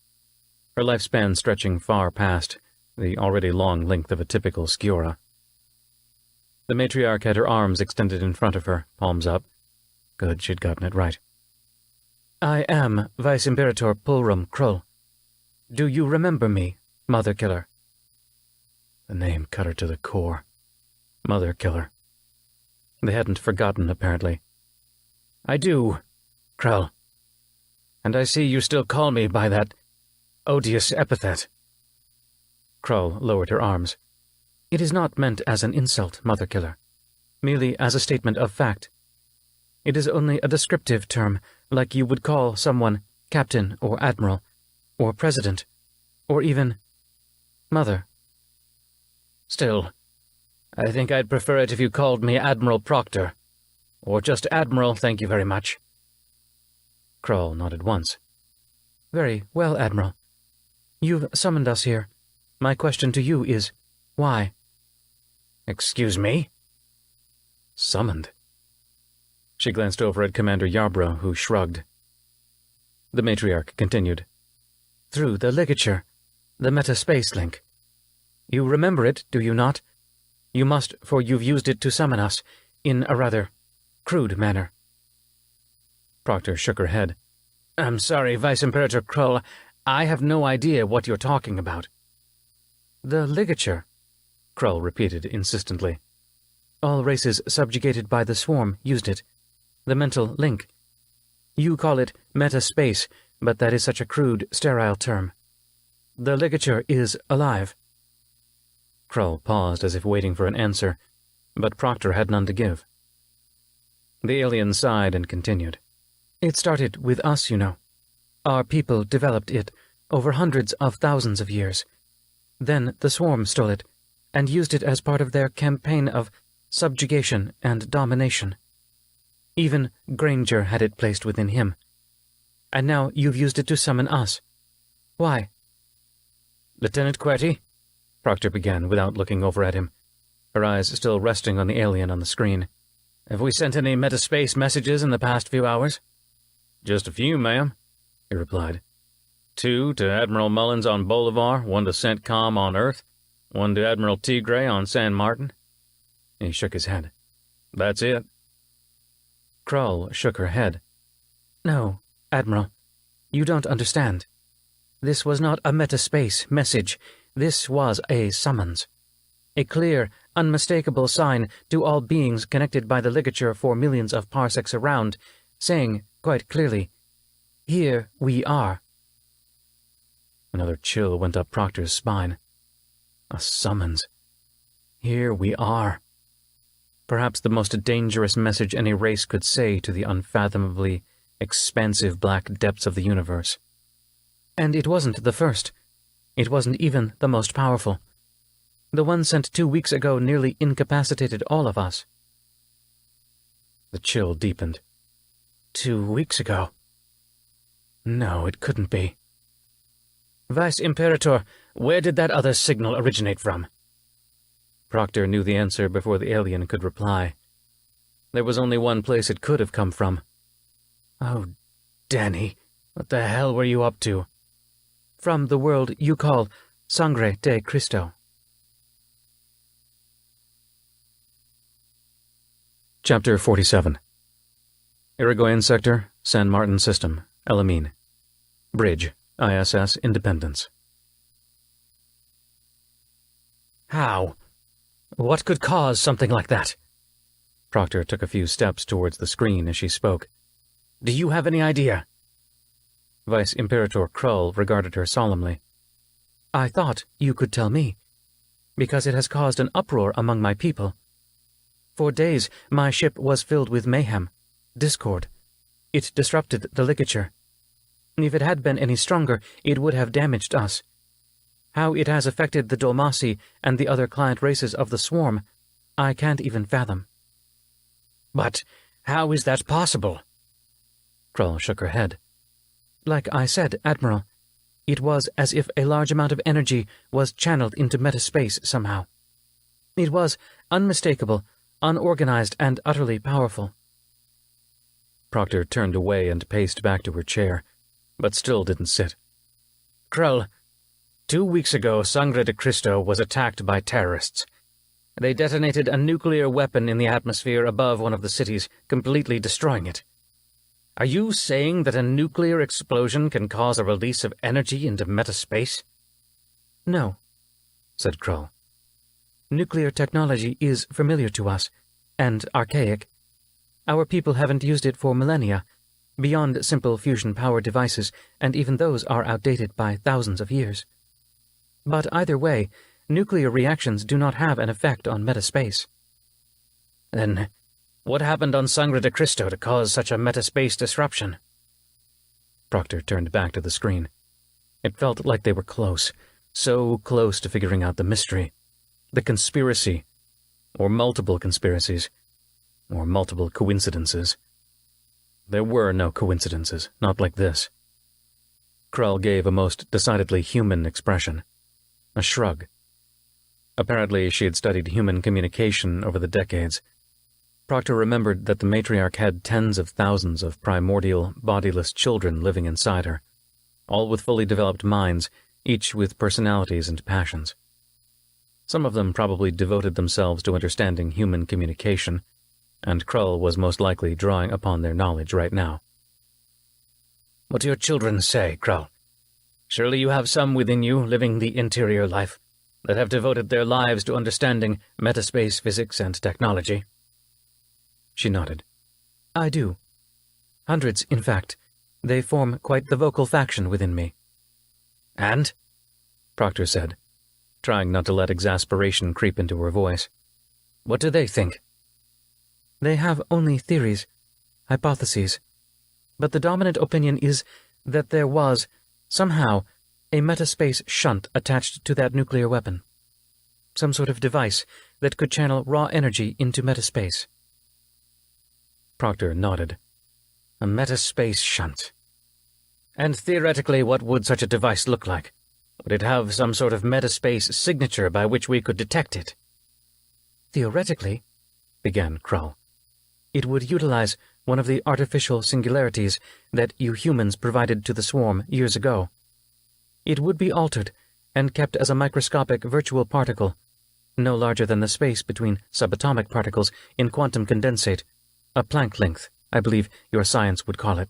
Her lifespan stretching far past the already long length of a typical Sciorra. The matriarch had her arms extended in front of her, palms up. Good, she'd gotten it right. "I am Vice Imperator Pulrum Krull. Do you remember me, Mother Killer?" The name cut her to the core. Mother Killer. They hadn't forgotten, apparently. "I do, Krull. And I see you still call me by that odious epithet." Krull lowered her arms. "It is not meant as an insult, Mother Killer, merely as a statement of fact. It is only a descriptive term, like you would call someone Captain or Admiral, or President, or even Mother. Still, I think I'd prefer it if you called me Admiral Proctor, or just Admiral, thank you very much." Krull nodded once. "Very well, Admiral. You've summoned us here. My question to you is, why?" "Excuse me?" Summoned. She glanced over at Commander Yarbrough, who shrugged. The matriarch continued. "Through the ligature, the metaspace link. You remember it, do you not? You must, for you've used it to summon us, in a rather crude manner." Proctor shook her head. "I'm sorry, Vice Imperator Krull. I have no idea what you're talking about." "The ligature," Krull repeated insistently. "All races subjugated by the swarm used it. The mental link. You call it metaspace, but that is such a crude, sterile term. The ligature is alive." Krull paused as if waiting for an answer, but Proctor had none to give. The alien sighed and continued. "It started with us, you know. Our people developed it over hundreds of thousands of years. Then the swarm stole it, and used it as part of their campaign of subjugation and domination. Even Granger had it placed within him. And now you've used it to summon us. Why?" "Lieutenant Querty," Proctor began without looking over at him, her eyes still resting on the alien on the screen. "Have we sent any metaspace messages in the past few hours?" "Just a few, ma'am," he replied. 2 to Admiral Mullins on Bolivar, 1 to CENTCOM on Earth, 1 to Admiral Tigre on San Martin." He shook his head. "That's it." Krull shook her head. "No, Admiral, you don't understand. This was not a metaspace message. This was a summons. A clear, unmistakable sign to all beings connected by the ligature for millions of parsecs around, saying, quite clearly, 'Here we are.'" Another chill went up Proctor's spine. A summons. Here we are. Perhaps the most dangerous message any race could say to the unfathomably expansive black depths of the universe. And it wasn't the first. It wasn't even the most powerful. The one sent 2 weeks ago nearly incapacitated all of us. The chill deepened. 2 weeks ago? No, it couldn't be. Vice Imperator, where did that other signal originate from? Proctor knew the answer before the alien could reply. There was only one place it could have come from. Oh, Danny, what the hell were you up to? From the world you call Sangre de Cristo. Chapter 47. Irigoyen Sector, San Martin System, Elamine. Bridge, ISS Independence. How? What could cause something like that? Proctor took a few steps towards the screen as she spoke. Do you have any idea? Vice Imperator Krull regarded her solemnly. I thought you could tell me, because it has caused an uproar among my people. For days, my ship was filled with mayhem, discord. It disrupted the ligature. If it had been any stronger, it would have damaged us. How it has affected the Dulmasi and the other client races of the Swarm, I can't even fathom. But how is that possible? Krull shook her head. Like I said, Admiral, it was as if a large amount of energy was channeled into metaspace somehow. It was unmistakable, unorganized, and utterly powerful. Proctor turned away and paced back to her chair, but still didn't sit. Krull, 2 weeks ago Sangre de Cristo was attacked by terrorists. They detonated a nuclear weapon in the atmosphere above one of the cities, completely destroying it. Are you saying that a nuclear explosion can cause a release of energy into metaspace? No, said Krull. Nuclear technology is familiar to us, and archaic. Our people haven't used it for millennia, beyond simple fusion power devices, and even those are outdated by thousands of years. But either way, nuclear reactions do not have an effect on metaspace. Then, what happened on Sangre de Cristo to cause such a metaspace disruption? Proctor turned back to the screen. It felt like they were close, so close to figuring out the mystery, the conspiracy, or multiple conspiracies, or multiple coincidences. There were no coincidences, not like this. Krull gave a most decidedly human expression, a shrug. Apparently she had studied human communication over the decades. Proctor remembered that the matriarch had tens of thousands of primordial, bodiless children living inside her, all with fully developed minds, each with personalities and passions. Some of them probably devoted themselves to understanding human communication, and Krull was most likely drawing upon their knowledge right now. What do your children say, Krull? Surely you have some within you living the interior life that have devoted their lives to understanding metaspace physics and technology. She nodded. I do. Hundreds, in fact. They form quite the vocal faction within me. And? Proctor said, trying not to let exasperation creep into her voice. What do they think? They have only theories, hypotheses. But the dominant opinion is that there was, somehow, a metaspace shunt attached to that nuclear weapon. Some sort of device that could channel raw energy into metaspace. Proctor nodded. A metaspace shunt. And theoretically, what would such a device look like? Would it have some sort of metaspace signature by which we could detect it? Theoretically, began Krull, it would utilize one of the artificial singularities that you humans provided to the Swarm years ago. It would be altered and kept as a microscopic virtual particle, no larger than the space between subatomic particles in quantum condensate, a Planck length, I believe your science would call it.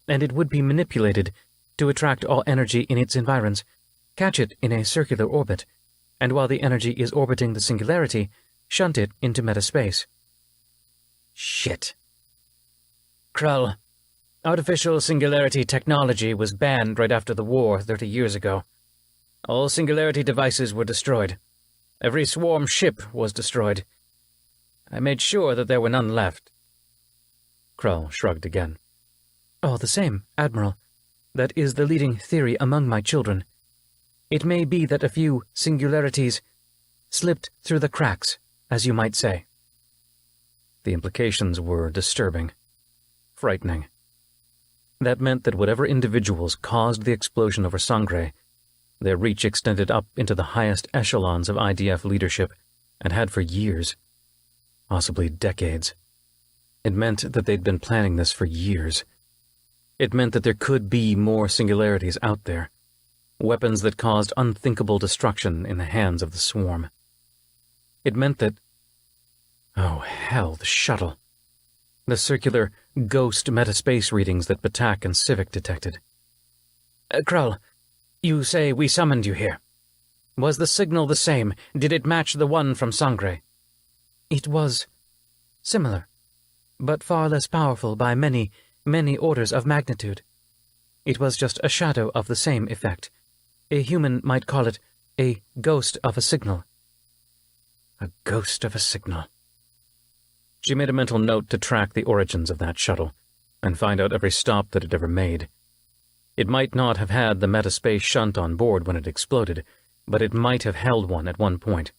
And it would be manipulated to attract all energy in its environs, catch it in a circular orbit, and while the energy is orbiting the singularity, shunt it into metaspace. Shit. Krull, artificial singularity technology was banned right after the war 30 years ago. All singularity devices were destroyed. Every Swarm ship was destroyed. I made sure that there were none left. Krull shrugged again. All the same, Admiral, that is the leading theory among my children. It may be that a few singularities slipped through the cracks, as you might say. The implications were disturbing, frightening. That meant that whatever individuals caused the explosion over Sangre, their reach extended up into the highest echelons of IDF leadership and had for years, possibly decades. It meant that they'd been planning this for years. It meant that there could be more singularities out there, weapons that caused unthinkable destruction in the hands of the swarm. It meant that... Oh, hell, the shuttle. The circular, ghost metaspace readings that Batak and Civic detected. Krull, you say we summoned you here. Was the signal the same? Did it match the one from Sangre? It was similar, but far less powerful by many, many orders of magnitude. It was just a shadow of the same effect. A human might call it a ghost of a signal. A ghost of a signal. She made a mental note to track the origins of that shuttle and find out every stop that it ever made. It might not have had the metaspace shunt on board when it exploded, but it might have held one at one point,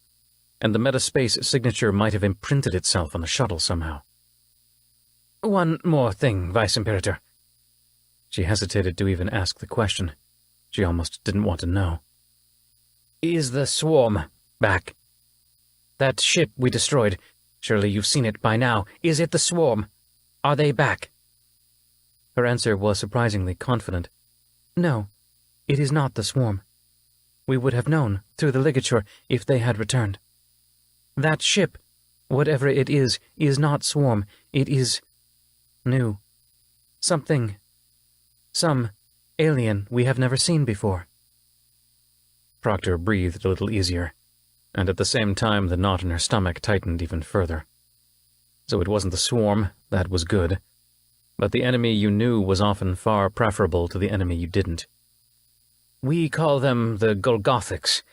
and the metaspace signature might have imprinted itself on the shuttle somehow. One more thing, Vice Imperator. She hesitated to even ask the question. She almost didn't want to know. Is the swarm back? That ship we destroyed, surely you've seen it by now. Is it the swarm? Are they back? Her answer was surprisingly confident. No, it is not the swarm. We would have known, through the ligature, if they had returned. That ship, whatever it is not swarm. It is new. Something. Some alien we have never seen before. Proctor breathed a little easier, and at the same time the knot in her stomach tightened even further. So it wasn't the swarm, that was good. But the enemy you knew was often far preferable to the enemy you didn't. We call them the Golgothics.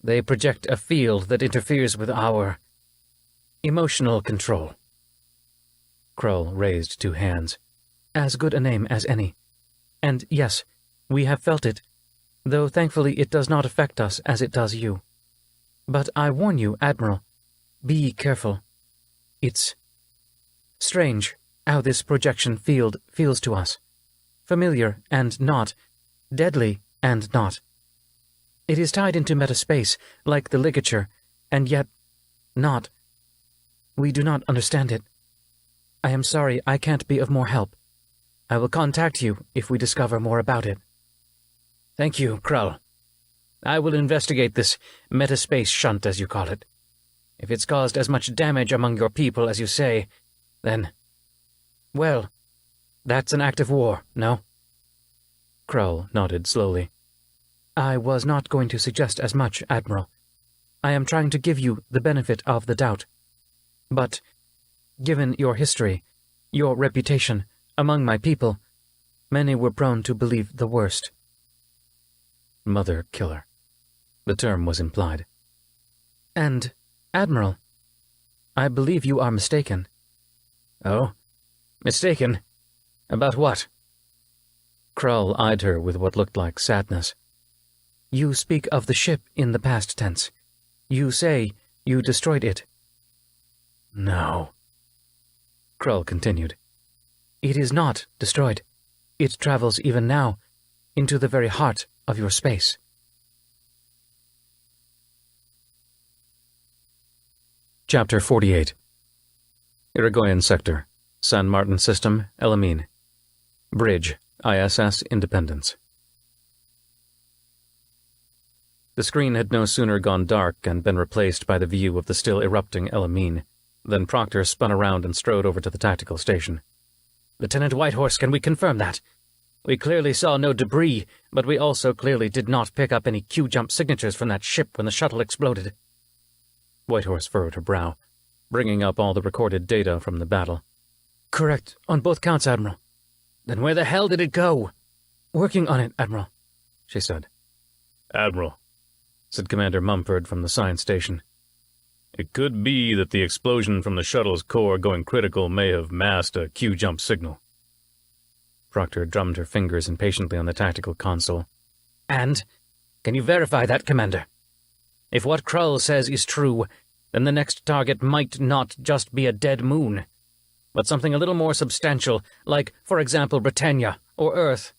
They project a field that interferes with our emotional control. Krull raised two hands. As good a name as any. And yes, we have felt it, though thankfully it does not affect us as it does you. But I warn you, Admiral, be careful. It's strange how this projection field feels to us. Familiar and not, deadly and not. It is tied into metaspace, like the ligature, and yet not. We do not understand it. I am sorry I can't be of more help. I will contact you if we discover more about it. Thank you, Krull. I will investigate this metaspace shunt, as you call it. If it's caused as much damage among your people as you say, then... well, that's an act of war, no? Krull nodded slowly. I was not going to suggest as much, Admiral. I am trying to give you the benefit of the doubt. But, given your history, your reputation, among my people, many were prone to believe the worst. Mother killer. The term was implied. And, Admiral, I believe you are mistaken. Oh? Mistaken? About what? Krull eyed her with what looked like sadness. You speak of the ship in the past tense. You say you destroyed it. No. Krull continued. It is not destroyed. It travels even now, into the very heart of your space. Chapter 48. Irigoyen Sector, San Martin System, El Amin. Bridge, ISS Independence. The screen had no sooner gone dark and been replaced by the view of the still erupting El Amin than Proctor spun around and strode over to the tactical station. Lieutenant Whitehorse, can we confirm that? We clearly saw no debris, but we also clearly did not pick up any Q-jump signatures from that ship when the shuttle exploded. Whitehorse furrowed her brow, bringing up all the recorded data from the battle. Correct, on both counts, Admiral. Then where the hell did it go? Working on it, Admiral, she said. Admiral, said Commander Mumford from the science station. It could be that the explosion from the shuttle's core going critical may have masked a Q-jump signal. Proctor drummed her fingers impatiently on the tactical console. And? Can you verify that, Commander? If what Krull says is true, then the next target might not just be a dead moon, but something a little more substantial, like, for example, Britannia or Earth.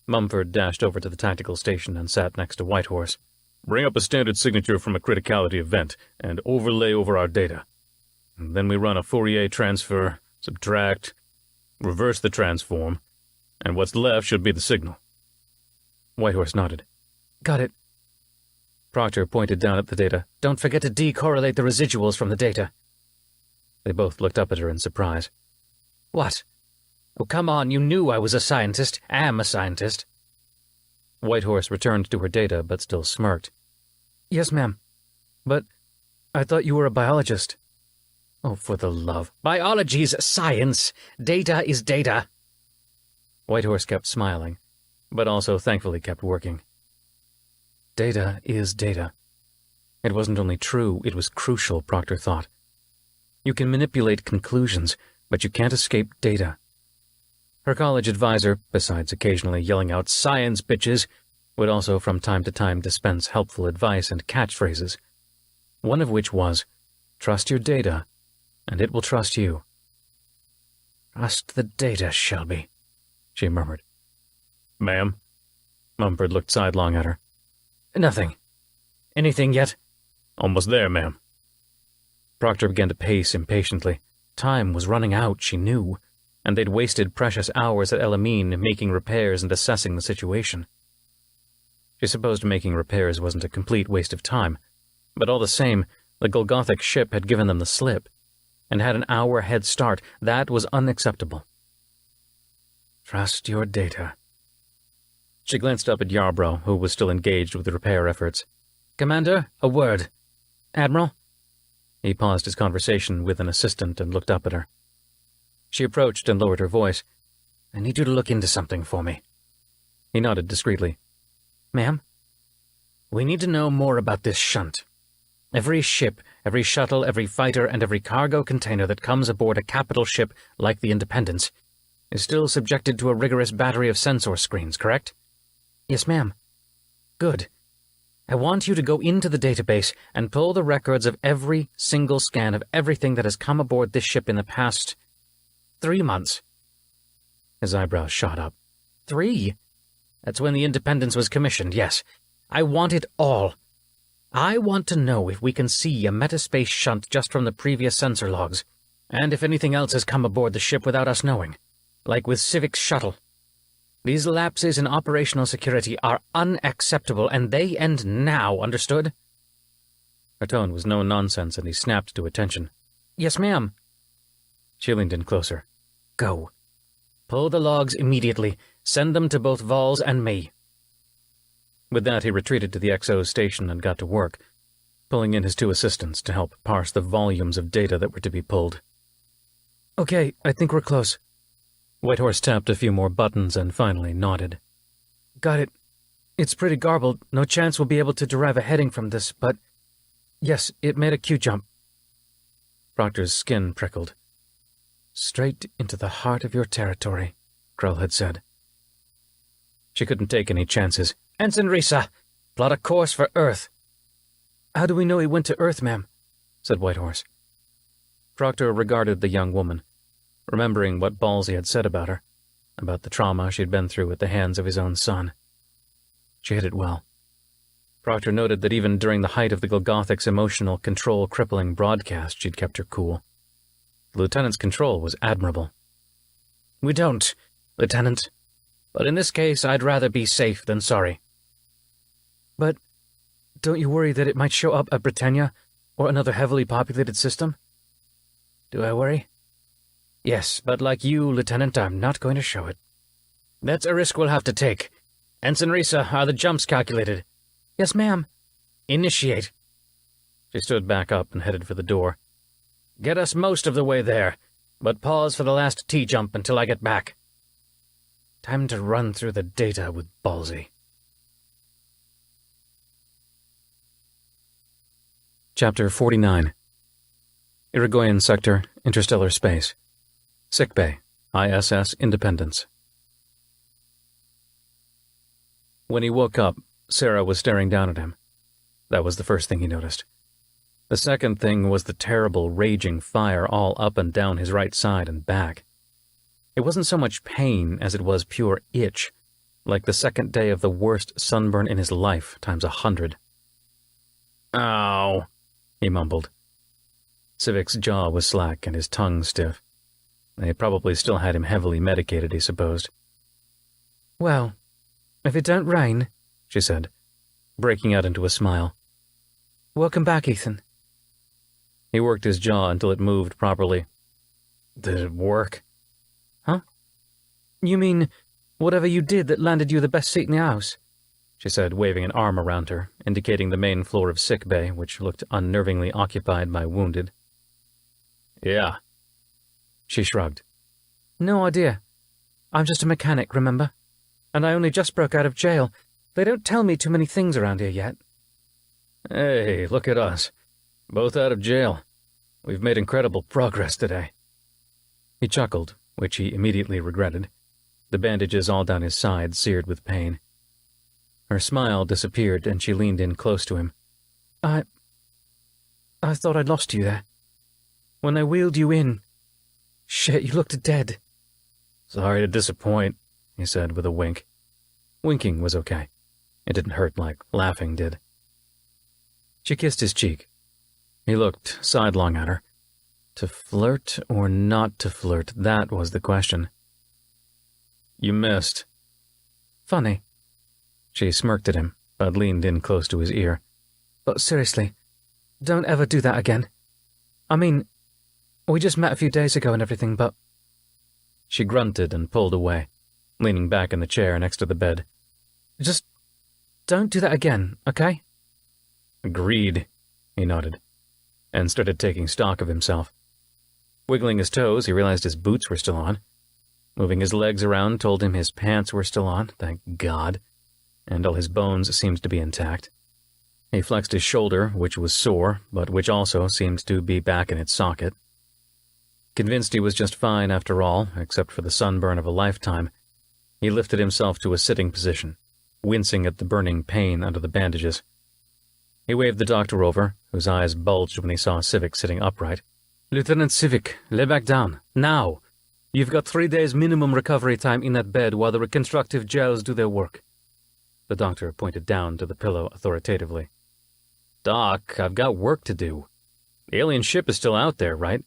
Mumford dashed over to the tactical station and sat next to Whitehorse. Bring up a standard signature from a criticality event and overlay over our data. And then we run a Fourier transfer, subtract, reverse the transform, and what's left should be the signal. Whitehorse nodded. Got it. Proctor pointed down at the data. Don't forget to decorrelate the residuals from the data. They both looked up at her in surprise. What? Oh, come on, you knew I was a scientist. Am a scientist. Whitehorse returned to her data, but still smirked. Yes, ma'am. But I thought you were a biologist. Oh, for the love. Biology's science. Data is data. Whitehorse kept smiling, but also thankfully kept working. Data is data. It wasn't only true, it was crucial, Proctor thought. You can manipulate conclusions, but you can't escape data. Her college advisor, besides occasionally yelling out "science, bitches," would also from time to time dispense helpful advice and catchphrases, one of which was, "Trust your data, and it will trust you." Trust the data, Shelby, she murmured. Ma'am? Mumford looked sidelong at her. Nothing. Anything yet? Almost there, ma'am. Proctor began to pace impatiently. Time was running out, she knew, and they'd wasted precious hours at Elamine making repairs and assessing the situation. She supposed making repairs wasn't a complete waste of time, but all the same, the Golgothic ship had given them the slip, and had an hour head start. That was unacceptable. Trust your data. She glanced up at Yarbrough, who was still engaged with the repair efforts. Commander, a word. Admiral? He paused his conversation with an assistant and looked up at her. She approached and lowered her voice. I need you to look into something for me. He nodded discreetly. Ma'am? We need to know more about this shunt. Every ship, every shuttle, every fighter, and every cargo container that comes aboard a capital ship like the Independence is still subjected to a rigorous battery of sensor screens, correct? Yes, ma'am. Good. I want you to go into the database and pull the records of every single scan of everything that has come aboard this ship in the past 3 months. His eyebrows shot up. 3? That's when the Independence was commissioned, yes. I want it all. I want to know if we can see a metaspace shunt just from the previous sensor logs, and if anything else has come aboard the ship without us knowing, like with Civic's shuttle. These lapses in operational security are unacceptable, and they end now, understood? Her tone was no nonsense, and he snapped to attention. Yes, ma'am. She leaned in closer. Go. Pull the logs immediately. Send them to both Vols and me. With that, he retreated to the XO station and got to work, pulling in his 2 assistants to help parse the volumes of data that were to be pulled. Okay, I think we're close. Whitehorse tapped a few more buttons and finally nodded. Got it. It's pretty garbled. No chance we'll be able to derive a heading from this, but yes, it made a Q jump. Proctor's skin prickled. Straight into the heart of your territory, Krull had said. She couldn't take any chances. Ensign Risa, plot a course for Earth. How do we know he went to Earth, ma'am? Said Whitehorse. Proctor regarded the young woman, remembering what Ballsy had said about her, about the trauma she'd been through at the hands of his own son. She hid it well. Proctor noted that even during the height of the Golgothic's emotional control crippling broadcast, she'd kept her cool. The lieutenant's control was admirable. We don't, Lieutenant. But in this case, I'd rather be safe than sorry. But don't you worry that it might show up at Britannia or another heavily populated system? Do I worry? Yes, but like you, Lieutenant, I'm not going to show it. That's a risk we'll have to take. Ensign Risa, are the jumps calculated? Yes, ma'am. Initiate. She stood back up and headed for the door. Get us most of the way there, but pause for the last T-jump until I get back. Time to run through the data with Ballsy. Chapter 49. Irigoyen Sector, Interstellar Space. Sickbay, ISS Independence, When he woke up, Sarah was staring down at him. That was the first thing he noticed. The second thing was the terrible, raging fire all up and down his right side and back. It wasn't so much pain as it was pure itch, like the second day of the worst sunburn in his life times 100. "Ow," he mumbled. Civic's jaw was slack and his tongue stiff. They probably still had him heavily medicated, he supposed. "Well, if it don't rain," she said, breaking out into a smile. "Welcome back, Ethan." He worked his jaw until it moved properly. "Did it work?" "Huh? You mean whatever you did that landed you the best seat in the house?" she said, waving an arm around her, indicating the main floor of sick bay, which looked unnervingly occupied by wounded. "Yeah." She shrugged. "No idea. I'm just a mechanic, remember? And I only just broke out of jail. They don't tell me too many things around here yet." "Hey, look at us. Both out of jail. We've made incredible progress today." He chuckled, which he immediately regretted, the bandages all down his side seared with pain. Her smile disappeared and she leaned in close to him. I thought I'd lost you there. When I wheeled you in, shit, you looked dead." "Sorry to disappoint," he said with a wink. Winking was okay. It didn't hurt like laughing did. She kissed his cheek. He looked sidelong at her. To flirt or not to flirt, that was the question. "You missed." "Funny." She smirked at him, but leaned in close to his ear. "But seriously, don't ever do that again. I mean, we just met a few days ago and everything, but—" She grunted and pulled away, leaning back in the chair next to the bed. "Just don't do that again, okay?" "Agreed," he nodded, and started taking stock of himself. Wiggling his toes, he realized his boots were still on. Moving his legs around told him his pants were still on, thank God, and all his bones seemed to be intact. He flexed his shoulder, which was sore, but which also seemed to be back in its socket. Convinced he was just fine after all, except for the sunburn of a lifetime, he lifted himself to a sitting position, wincing at the burning pain under the bandages. He waved the doctor over, whose eyes bulged when he saw Civic sitting upright. "Lieutenant Civic, lay back down, now. You've got 3 days minimum recovery time in that bed while the reconstructive gels do their work." The doctor pointed down to the pillow authoritatively. "Doc, I've got work to do. The alien ship is still out there, right?"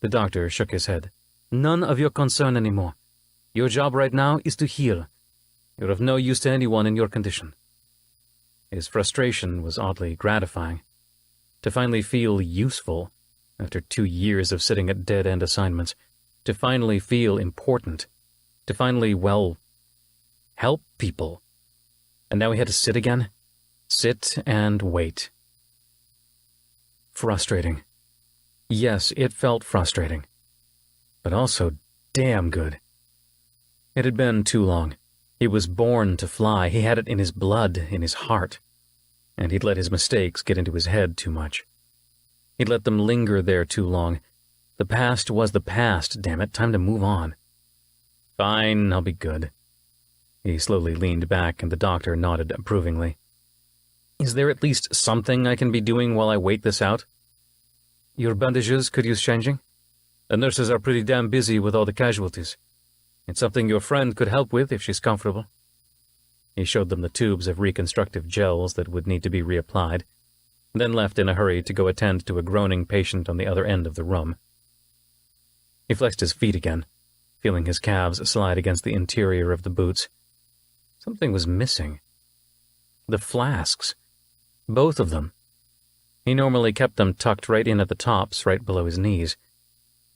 The doctor shook his head. "None of your concern anymore. Your job right now is to heal. You're of no use to anyone in your condition." His frustration was oddly gratifying. To finally feel useful, after 2 years of sitting at dead-end assignments, to finally feel important, to finally, well, help people. And now he had to sit again? Sit and wait. Frustrating. Yes, it felt frustrating. But also damn good. It had been too long. He was born to fly. He had it in his blood, in his heart. And he'd let his mistakes get into his head too much. He'd let them linger there too long. The past was the past, damn it. Time to move on. Fine, I'll be good. He slowly leaned back, and the doctor nodded approvingly. Is there at least something I can be doing while I wait this out? Your bandages could use changing. The nurses are pretty damn busy with all the casualties. It's something your friend could help with if she's comfortable. He showed them the tubes of reconstructive gels that would need to be reapplied, then left in a hurry to go attend to a groaning patient on the other end of the room. He flexed his feet again, feeling his calves slide against the interior of the boots. Something was missing. The flasks. Both of them. He normally kept them tucked right in at the tops, right below his knees.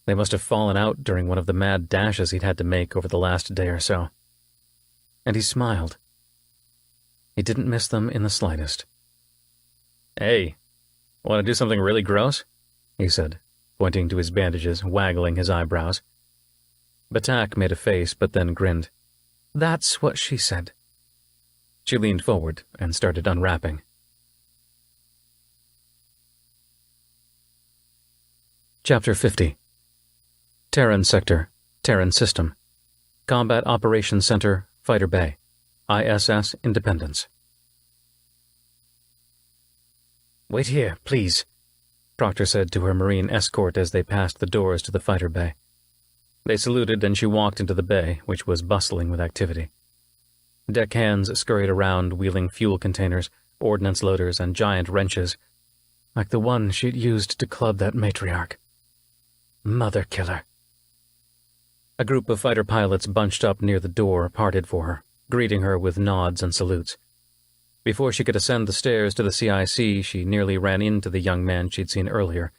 They must have fallen out during one of the mad dashes he'd had to make over the last day or so. And he smiled. He didn't miss them in the slightest. "Hey, want to do something really gross?" he said, pointing to his bandages, waggling his eyebrows. Batak made a face, but then grinned. "That's what she said." She leaned forward and started unwrapping. Chapter 50. Terran Sector, Terran System. Combat Operations Center, Fighter Bay. ISS Independence. "Wait here, please," Proctor said to her Marine escort as they passed the doors to the fighter bay. They saluted and she walked into the bay, which was bustling with activity. Deckhands scurried around, wheeling fuel containers, ordnance loaders, and giant wrenches, like the one she'd used to club that matriarch. Mother killer. A group of fighter pilots bunched up near the door parted for her, greeting her with nods and salutes. Before she could ascend the stairs to the CIC, she nearly ran into the young man she'd seen earlier,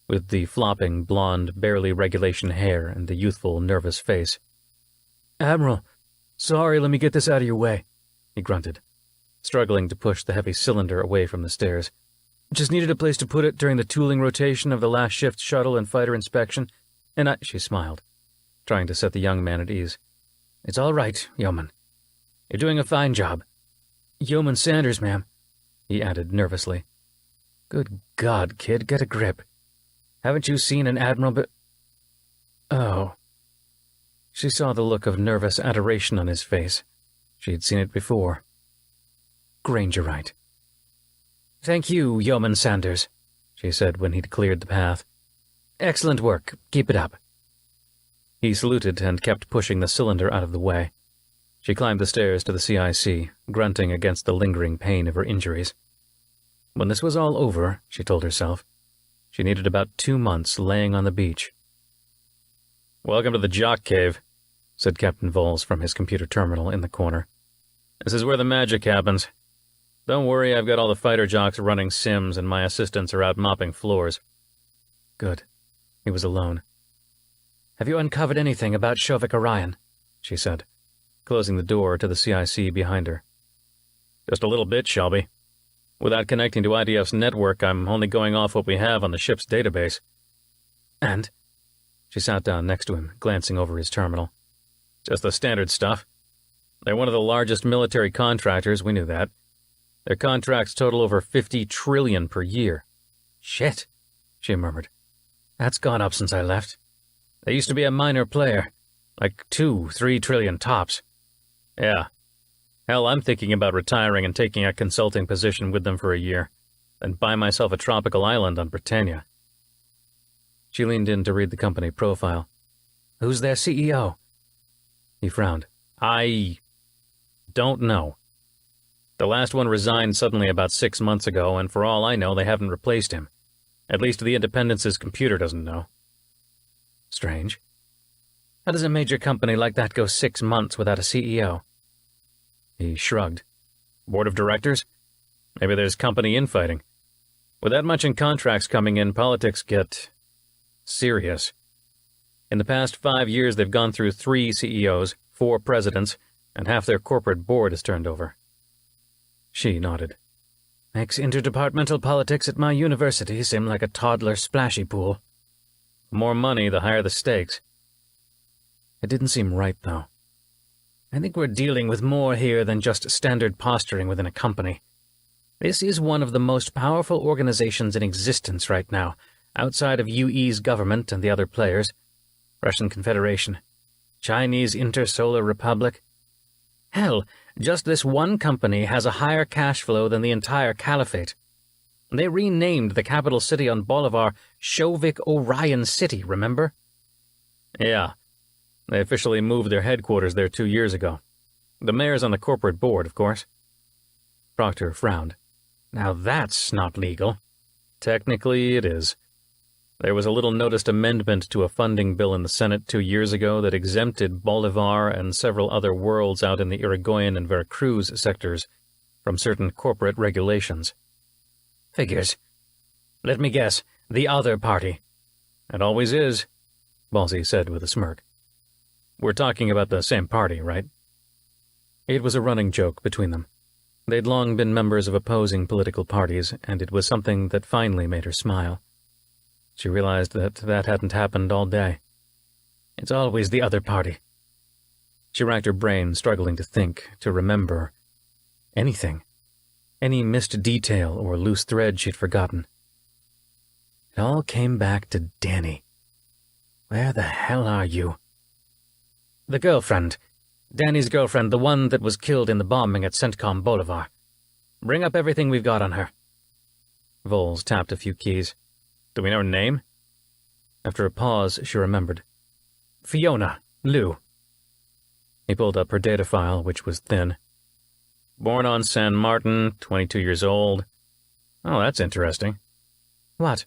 with the flopping, blonde, barely regulation hair and the youthful, nervous face. "Admiral, sorry, let me get this out of your way," he grunted, struggling to push the heavy cylinder away from the stairs. "Just needed a place to put it during the tooling rotation of the last shift shuttle and fighter inspection, and She smiled, trying to set the young man at ease. "It's all right, Yeoman. You're doing a fine job. Yeoman Sanders, ma'am," he added nervously. "Good God, kid, get a grip. Haven't you seen an admiral Oh." She saw the look of nervous adoration on his face. She'd seen it before. Grangerite. "Thank you, Yeoman Sanders," she said when he'd cleared the path. "Excellent work. Keep it up." He saluted and kept pushing the cylinder out of the way. She climbed the stairs to the CIC, grunting against the lingering pain of her injuries. When this was all over, she told herself, she needed about 2 months laying on the beach. "Welcome to the Jock Cave," said Captain Voles from his computer terminal in the corner. "This is where the magic happens. Don't worry, I've got all the fighter jocks running sims and my assistants are out mopping floors." Good. He was alone. "Have you uncovered anything about Shovik Orion?" she said, closing the door to the CIC behind her. "Just a little bit, Shelby. Without connecting to IDF's network, I'm only going off what we have on the ship's database." "And?" She sat down next to him, glancing over his terminal. "Just the standard stuff. They're one of the largest military contractors, we knew that. Their contracts total over $50 trillion per year." "Shit," she murmured. "That's gone up since I left. They used to be a minor player, like 2-3 trillion tops. Yeah. Hell, I'm thinking about retiring and taking a consulting position with them for a year, then buy myself a tropical island on Britannia." She leaned in to read the company profile. "Who's their CEO?" He frowned. "I don't know. The last one resigned suddenly about 6 months ago, and for all I know, they haven't replaced him. At least the Independence's computer doesn't know." Strange. How does a major company like that go 6 months without a CEO? He shrugged. "Board of directors? Maybe there's company infighting. With that much in contracts coming in, politics get serious. In the past 5 years, they've gone through 3 CEOs, 4 presidents, and half their corporate board is turned over." She nodded. "Makes interdepartmental politics at my university seem like a toddler splashy pool." "The more money, the higher the stakes." It didn't seem right, though. "I think we're dealing with more here than just standard posturing within a company. This is one of the most powerful organizations in existence right now, outside of UE's government and the other players. Russian Confederation, Chinese Intersolar Republic. Hell, just this one company has a higher cash flow than the entire Caliphate. They renamed the capital city on Bolivar Shovik Orion City, remember?" "Yeah. They officially moved their headquarters there 2 years ago. The mayor's on the corporate board, of course." Proctor frowned. "Now that's not legal." "Technically, it is. There was a little noticed amendment to a funding bill in the Senate 2 years ago that exempted Bolivar and several other worlds out in the Irigoyen and Veracruz sectors from certain corporate regulations." "Figures. Let me guess, the other party." "It always is," Balsey said with a smirk. "We're talking about the same party, right?" It was a running joke between them. They'd long been members of opposing political parties, and it was something that finally made her smile. She realized that hadn't happened all day. It's always the other party. She racked her brain, struggling to think, to remember. Anything. Any missed detail or loose thread she'd forgotten. It all came back to Danny. Where the hell are you? "The girlfriend. Danny's girlfriend, the one that was killed in the bombing at CENTCOM Bolivar. Bring up everything we've got on her. Voles tapped a few keys. Do we know her name? After a pause, she remembered. Fiona Liu. He pulled up her data file, which was thin. Born on San Martin, 22 years old. Oh, that's interesting. What?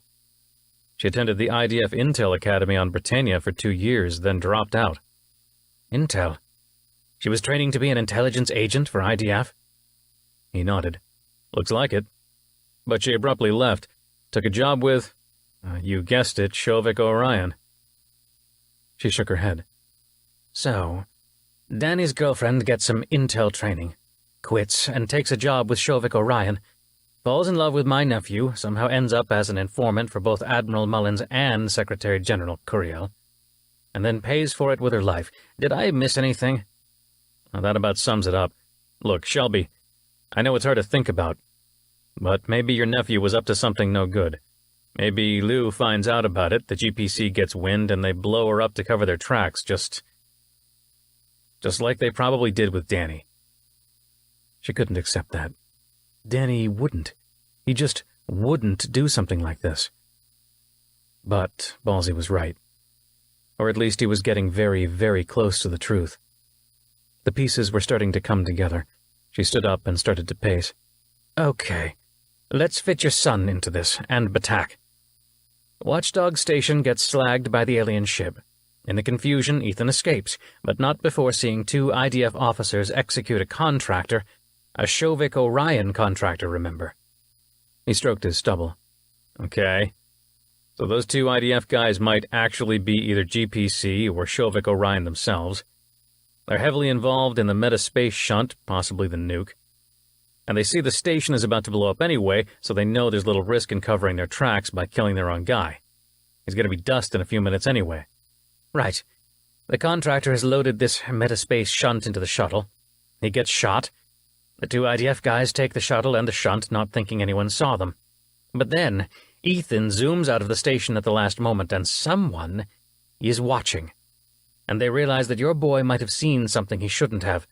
She attended the IDF Intel Academy on Britannia for 2 years, then dropped out. Intel? She was training to be an intelligence agent for IDF? He nodded. Looks like it. But she abruptly left. Took a job with, you guessed it, Shovik Orion. She shook her head. So, Danny's girlfriend gets some intel training, quits, and takes a job with Shovik Orion, falls in love with my nephew, somehow ends up as an informant for both Admiral Mullins and Secretary General Curiel, and then pays for it with her life. Did I miss anything? Well, that about sums it up. Look, Shelby, I know it's hard to think about, but maybe your nephew was up to something no good. Maybe Liu finds out about it, the GPC gets wind, and they blow her up to cover their tracks, just like they probably did with Danny. She couldn't accept that. Danny wouldn't. He just wouldn't do something like this. But Ballsy was right. Or at least he was getting very, very close to the truth. The pieces were starting to come together. She stood up and started to pace. Okay, let's fit your son into this, and Batak. Watchdog Station gets slagged by the alien ship. In the confusion, Ethan escapes, but not before seeing 2 IDF officers execute a contractor, a Shovik Orion contractor, remember. He stroked his stubble. Okay. So those 2 IDF guys might actually be either GPC or Shovik Orion themselves. They're heavily involved in the metaspace shunt, possibly the nuke. And they see the station is about to blow up anyway, so they know there's little risk in covering their tracks by killing their own guy. He's going to be dust in a few minutes anyway. Right. The contractor has loaded this metaspace shunt into the shuttle. He gets shot. The 2 IDF guys take the shuttle and the shunt, not thinking anyone saw them. But then, Ethan zooms out of the station at the last moment, and someone is watching. And they realize that your boy might have seen something he shouldn't have.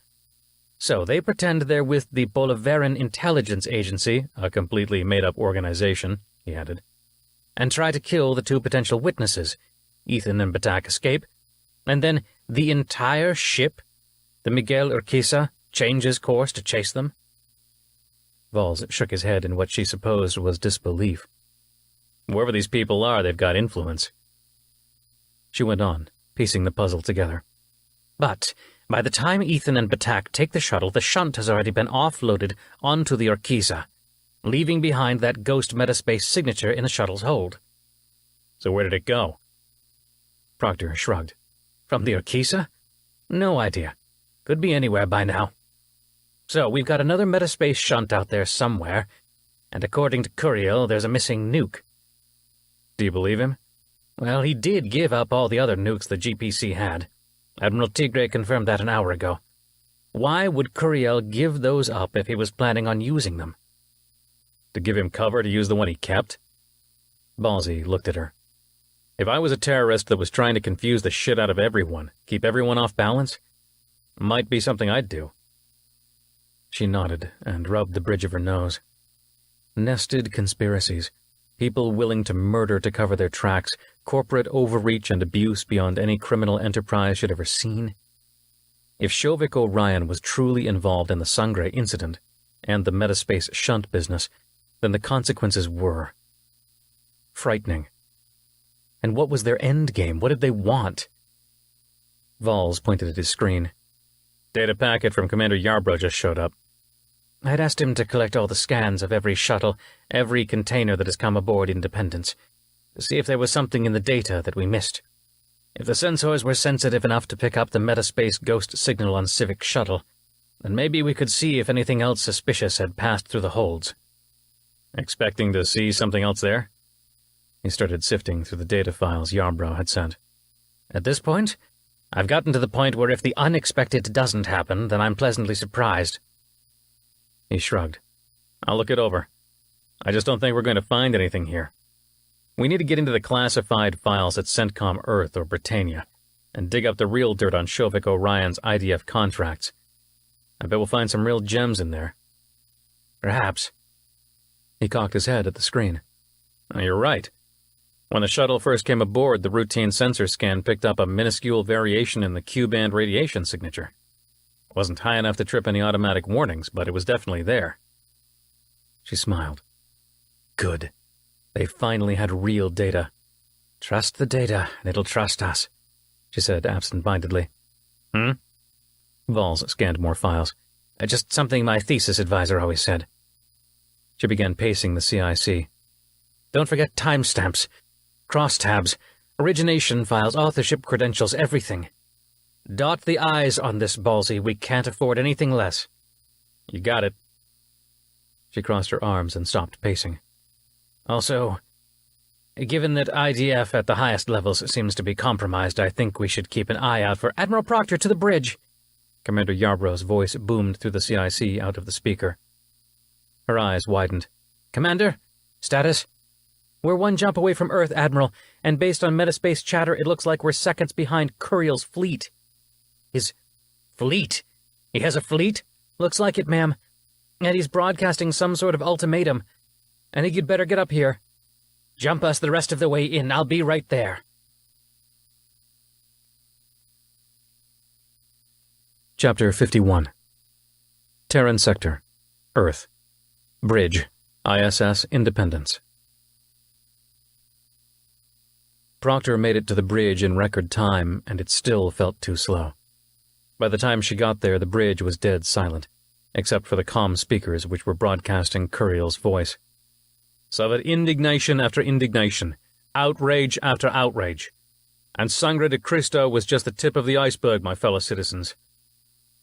So they pretend they're with the Bolivaran Intelligence Agency, a completely made-up organization, he added, and try to kill the 2 potential witnesses. Ethan and Batak escape, and then the entire ship, the Miguel Urquiza, changes course to chase them. Vols shook his head in what she supposed was disbelief. Whoever these people are, they've got influence. She went on, piecing the puzzle together. But by the time Ethan and Batak take the shuttle, the shunt has already been offloaded onto the Urquiza, leaving behind that ghost metaspace signature in the shuttle's hold. So where did it go? Proctor shrugged. From the Urquiza? No idea. Could be anywhere by now. So we've got another metaspace shunt out there somewhere, and according to Curiel, there's a missing nuke. Do you believe him? Well, he did give up all the other nukes the GPC had. Admiral Tigre confirmed that an hour ago. Why would Curiel give those up if he was planning on using them? To give him cover to use the one he kept? Ballsy looked at her. If I was a terrorist that was trying to confuse the shit out of everyone, keep everyone off balance, might be something I'd do. She nodded and rubbed the bridge of her nose. Nested conspiracies. People willing to murder to cover their tracks, corporate overreach and abuse beyond any criminal enterprise should ever seen. If Shovik Orion was truly involved in the Sangre incident and the metaspace shunt business, then the consequences were frightening. And what was their end game? What did they want? Vols pointed at his screen. Data packet from Commander Yarbrough just showed up. I'd asked him to collect all the scans of every shuttle, every container that has come aboard Independence, to see if there was something in the data that we missed. If the sensors were sensitive enough to pick up the metaspace ghost signal on Civic shuttle, then maybe we could see if anything else suspicious had passed through the holds. Expecting to see something else there? He started sifting through the data files Yarbrough had sent. At this point, I've gotten to the point where if the unexpected doesn't happen, then I'm pleasantly surprised. He shrugged. I'll look it over. I just don't think we're going to find anything here. We need to get into the classified files at CENTCOM Earth or Britannia. and dig up the real dirt on Shovik Orion's IDF contracts. I bet we'll find some real gems in there. Perhaps. He cocked his head at the screen. Oh, you're right. When the shuttle first came aboard, the routine sensor scan picked up a minuscule variation in the Q-band radiation signature. It wasn't high enough to trip any automatic warnings, but it was definitely there. She smiled. Good. They finally had real data. Trust the data, and it'll trust us, she said absent-mindedly. Vols scanned more files. Just something my thesis advisor always said. She began pacing the CIC. Don't forget timestamps, crosstabs, origination files, authorship credentials, everything. Dot the I's on this, Ballsy. We can't afford anything less. You got it. She crossed her arms and stopped pacing. Also, given that IDF at the highest levels seems to be compromised, I think we should keep an eye out for Admiral Proctor to the bridge. Commander Yarbrough's voice boomed through the CIC out of the speaker. Her eyes widened. Commander, status? We're one jump away from Earth, Admiral, and based on metaspace chatter, it looks like we're seconds behind Curiel's fleet. His fleet? He has a fleet? Looks like it, ma'am. And he's broadcasting some sort of ultimatum. I think you'd better get up here. Jump us the rest of the way in. I'll be right there. Chapter 51. Terran Sector, Earth. Bridge, ISS Independence. Proctor made it to the bridge in record time, and it still felt too slow. By the time she got there, the bridge was dead silent, except for the comm speakers which were broadcasting Curiel's voice. Suffered indignation after indignation, outrage after outrage. And Sangre de Cristo was just the tip of the iceberg, my fellow citizens.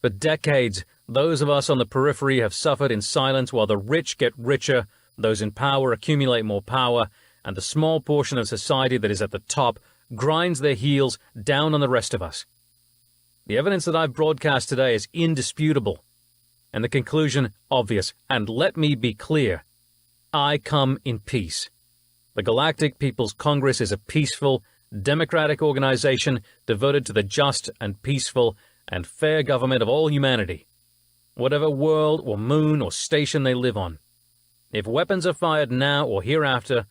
For decades, those of us on the periphery have suffered in silence while the rich get richer, those in power accumulate more power, and the small portion of society that is at the top grinds their heels down on the rest of us. The evidence that I've broadcast today is indisputable, and the conclusion obvious, and let me be clear. I come in peace. The Galactic People's Congress is a peaceful, democratic organization devoted to the just and peaceful and fair government of all humanity, whatever world or moon or station they live on. If weapons are fired now or hereafter,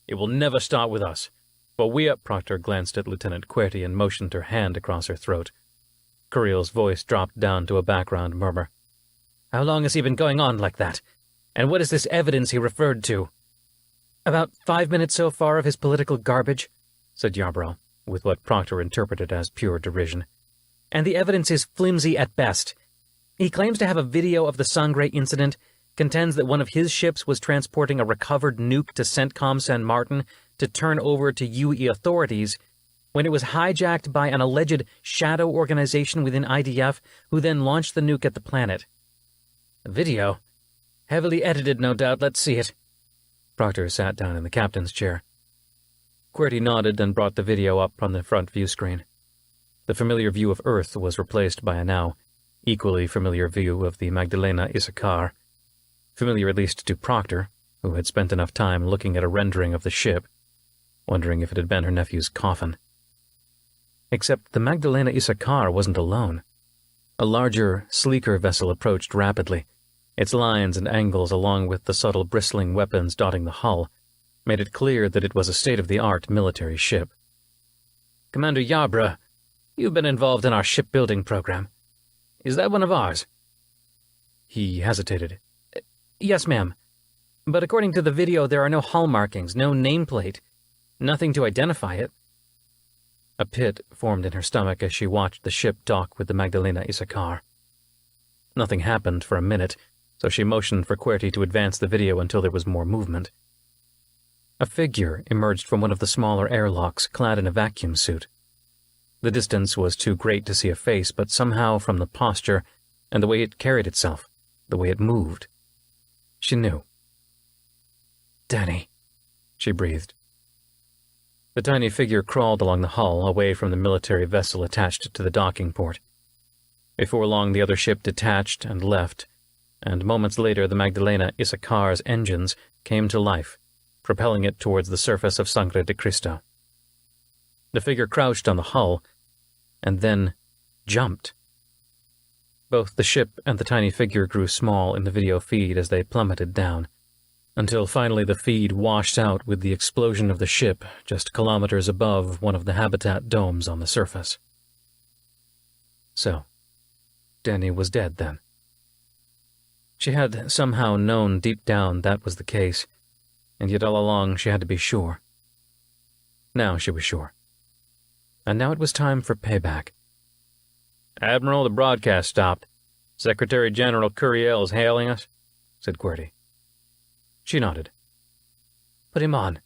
it will never start with us, for we are— Proctor glanced at Lieutenant Querty and motioned her hand across her throat. Curiel's voice dropped down to a background murmur. How long has he been going on like that? And what is this evidence he referred to? About 5 minutes so far of his political garbage, said Yarbrough, with what Proctor interpreted as pure derision. And the evidence is flimsy at best. He claims to have a video of the Sangre incident, contends that one of his ships was transporting a recovered nuke to CENTCOM San Martin to turn over to UE authorities, when it was hijacked by an alleged shadow organization within IDF, who then launched the nuke at the planet. The video? Heavily edited, no doubt. Let's see it. Proctor sat down in the captain's chair. Querty nodded and brought the video up on the front view screen. The familiar view of Earth was replaced by a now equally familiar view of the Magdalena Issachar, familiar at least to Proctor, who had spent enough time looking at a rendering of the ship, wondering if it had been her nephew's coffin. Except the Magdalena Issachar wasn't alone. A larger, sleeker vessel approached rapidly. Its lines and angles, along with the subtle bristling weapons dotting the hull, made it clear that it was a state-of-the-art military ship. Commander Yarbrough, you've been involved in our shipbuilding program. Is that one of ours? He hesitated. Yes, ma'am. But according to the video, there are no hull markings, no nameplate, nothing to identify it. A pit formed in her stomach as she watched the ship dock with the Magdalena Issachar. Nothing happened for a minute, so she motioned for Querty to advance the video until there was more movement. A figure emerged from one of the smaller airlocks, clad in a vacuum suit. The distance was too great to see a face, but somehow from the posture and the way it carried itself, the way it moved, she knew. Danny, she breathed. The tiny figure crawled along the hull, away from the military vessel attached to the docking port. Before long, the other ship detached and left, and moments later the Magdalena Issachar's engines came to life, propelling it towards the surface of Sangre de Cristo. The figure crouched on the hull, and then jumped. Both the ship and the tiny figure grew small in the video feed as they plummeted down, until finally the feed washed out with the explosion of the ship just kilometers above one of the habitat domes on the surface. So, Danny was dead then. She had somehow known deep down that was the case, and yet all along she had to be sure. Now she was sure. And now it was time for payback. Admiral, the broadcast stopped. Secretary General Curiel is hailing us, said QWERTY. She nodded. Put him on.